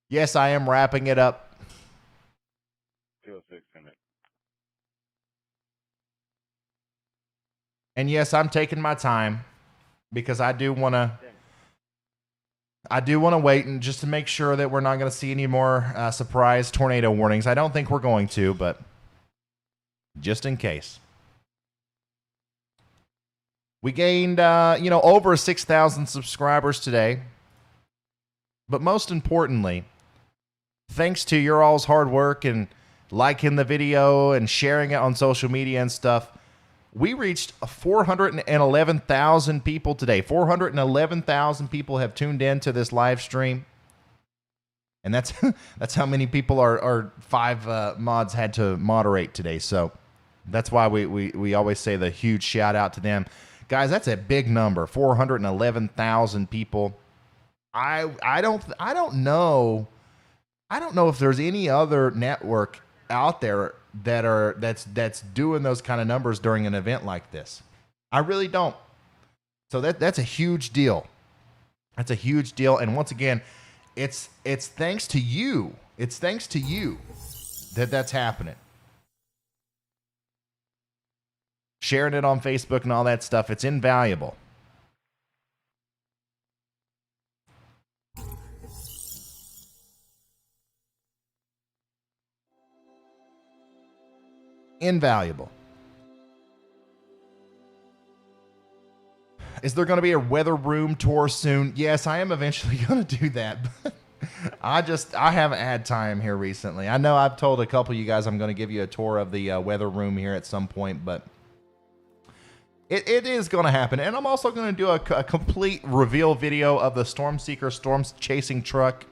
Yes, I am wrapping it up. 206 in it. And yes, I'm taking my time because I do want to wait and just to make sure that we're not going to see any more surprise tornado warnings. I don't think we're going to, but just in case. We gained, over 6,000 subscribers today. But most importantly, thanks to your all's hard work and liking the video and sharing it on social media and stuff, we reached 411,000 people today. 411,000 people have tuned in to this live stream. And that's how many people our 5 mods had to moderate today. So that's why we always say the huge shout out to them. Guys, that's a big number. 411,000 people. I don't know if there's any other network out there that's doing those kind of numbers during an event like this. I really don't. So that's a huge deal. That's a huge deal. And once again, it's thanks to you. It's thanks to you that's happening. Sharing it on Facebook and all that stuff, it's invaluable. Invaluable. Is there going to be a weather room tour soon? Yes, I am eventually going to do that. But I haven't had time here recently. I know I've told a couple of you guys I'm going to give you a tour of the weather room here at some point, but it is going to happen. And I'm also going to do a complete reveal video of the Storm Seeker storm chasing truck.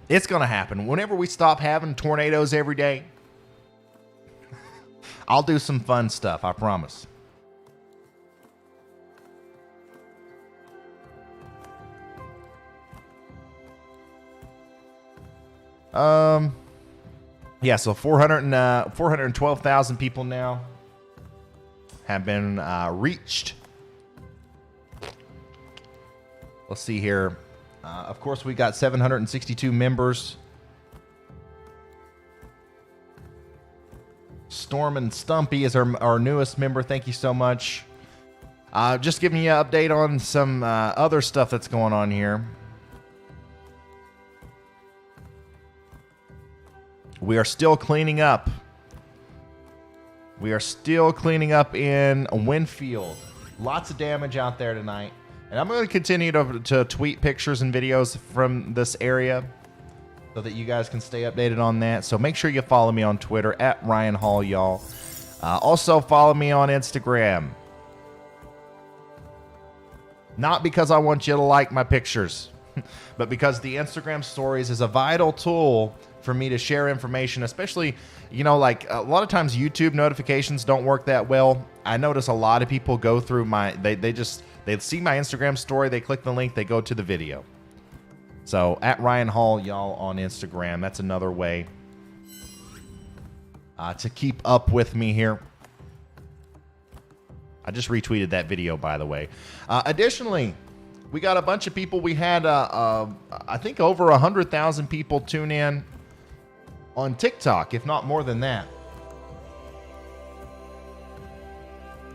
It's going to happen. Whenever we stop having tornadoes every day, I'll do some fun stuff, I promise. Yeah, so 412,000 people now have been reached. Let's see here. Of course, we got 762 members. Storm and Stumpy is our newest member. Thank you so much. Just giving you an update on some other stuff that's going on here. We are still cleaning up. We are still cleaning up in Winfield. Lots of damage out there tonight. And I'm going to continue to tweet pictures and videos from this area so that you guys can stay updated on that. So make sure you follow me on Twitter at Ryan Hall, y'all. Also follow me on Instagram. Not because I want you to like my pictures, but because the Instagram stories is a vital tool for me to share information, especially, you know, like a lot of times YouTube notifications don't work that well. I notice a lot of people go through they see my Instagram story, they click the link, they go to the video. So at Ryan Hall, y'all, on Instagram, that's another way to keep up with me here. I just retweeted that video, by the way. Additionally, we got a bunch of people. We had, I think, over 100,000 people tune in on TikTok, if not more than that.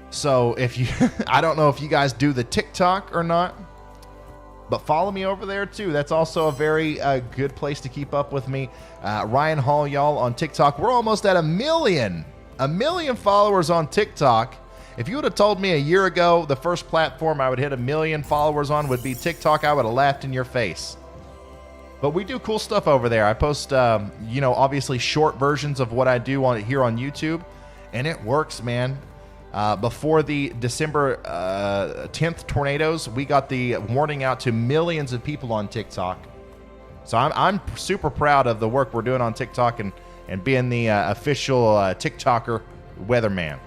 So if you, I don't know if you guys do the TikTok or not, but follow me over there too. That's also a very good place to keep up with me. Ryan Hall, y'all, on TikTok. We're almost at a million followers on TikTok. If you would have told me a year ago the first platform I would hit 1 million followers on would be TikTok, I would have laughed in your face. But we do cool stuff over there. I post, you know, obviously short versions of what I do here on YouTube, and it works, man. Before the December 10th tornadoes, we got the warning out to millions of people on TikTok. So I'm super proud of the work we're doing on TikTok and being the official TikToker weatherman.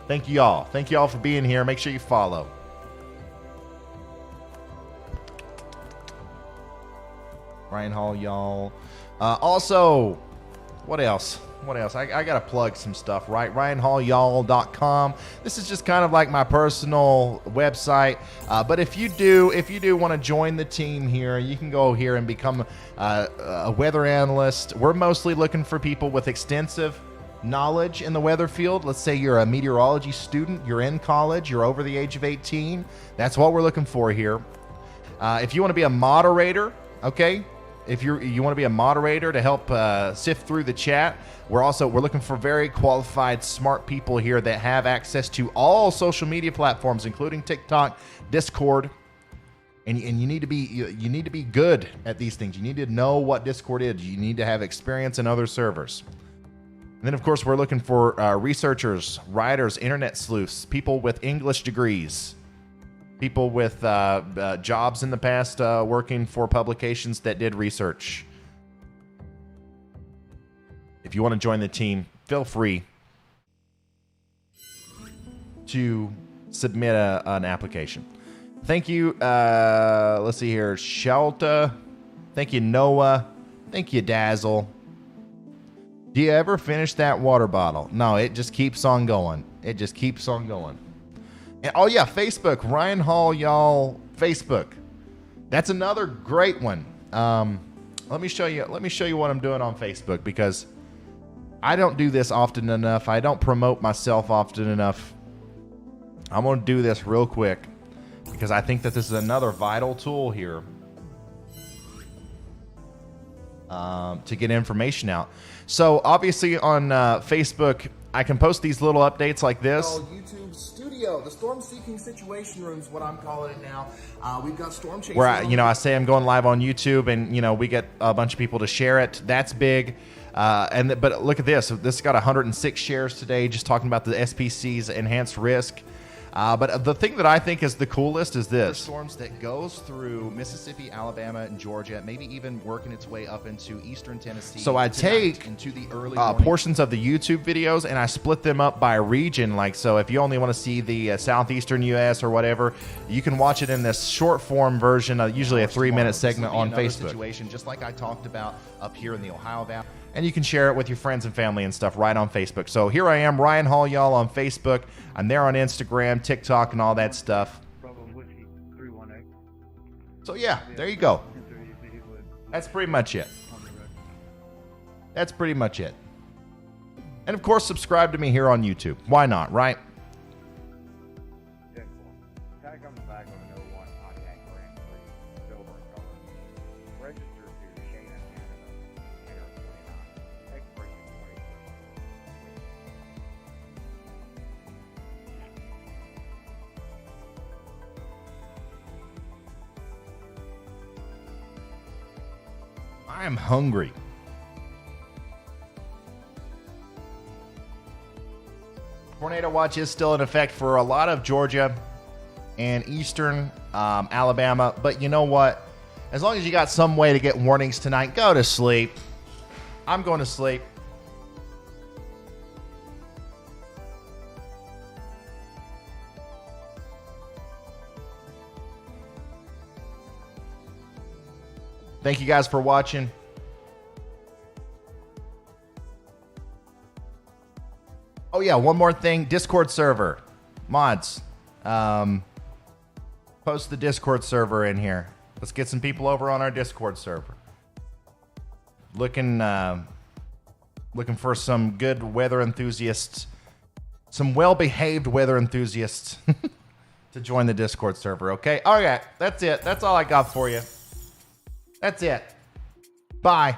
Thank you all. Thank you all for being here. Make sure you follow. Ryan Hall, y'all. Also, what else? What else? I got to plug some stuff, right? RyanHallYall.com. This is just kind of like my personal website. But if you do want to join the team here, you can go here and become a weather analyst. We're mostly looking for people with extensive knowledge in the weather field. Let's say you're a meteorology student, you're in college, you're over the age of 18. That's what we're looking for here. If you want to be a moderator, okay? If you want to be a moderator to help sift through the chat, we're looking for very qualified, smart people here that have access to all social media platforms, including TikTok, Discord, and you need to be good at these things. You need to know what Discord is. You need to have experience in other servers. And then, of course, we're looking for researchers, writers, internet sleuths, people with English degrees, people with jobs in the past working for publications that did research. If you want to join the team, feel free to submit an application. Thank you. Let's see here. Shelta. Thank you, Noah. Thank you, Dazzle. Do you ever finish that water bottle? No, it just keeps on going. It just keeps on going. And, oh yeah, Facebook, Ryan Hall, y'all. Facebook, that's another great one. Let me show you what I'm doing on Facebook, because I don't do this often enough. I don't promote myself often enough. I'm going to do this real quick because I think that this is another vital tool here to get information out. So obviously on Facebook, I can post these little updates like this. YouTube Studio, the Storm Seeking Situation Room is what I'm calling it now. We've got Storm Chasing. Where I say I'm going live on YouTube, and we get a bunch of people to share it. That's big. But look at this. This got 106 shares today, just talking about the SPC's enhanced risk. But the thing that I think is the coolest is this. Storms that goes through Mississippi, Alabama, and Georgia, maybe even working its way up into eastern Tennessee. So I take into the early portions of the YouTube videos and I split them up by region. Like, so if you only want to see the southeastern U.S. or whatever, you can watch it in this short form version, usually a 3-minute segment on Facebook. Situation, just like I talked about up here in the Ohio Valley. And you can share it with your friends and family and stuff right on Facebook. So here I am, Ryan Hall, y'all, on Facebook. I'm there on Instagram, TikTok, and all that stuff. So yeah, there you go. That's pretty much it. That's pretty much it. And of course, subscribe to me here on YouTube. Why not, right? I am hungry. Tornado watch is still in effect for a lot of Georgia and eastern Alabama. But you know what? As long as you got some way to get warnings tonight, go to sleep. I'm going to sleep. Thank you guys for watching. Oh yeah, one more thing. Discord server. Mods. Post the Discord server in here. Let's get some people over on our Discord server. Looking for some good weather enthusiasts. Some well-behaved weather enthusiasts to join the Discord server, okay? All right, that's it. That's all I got for you. That's it. Bye.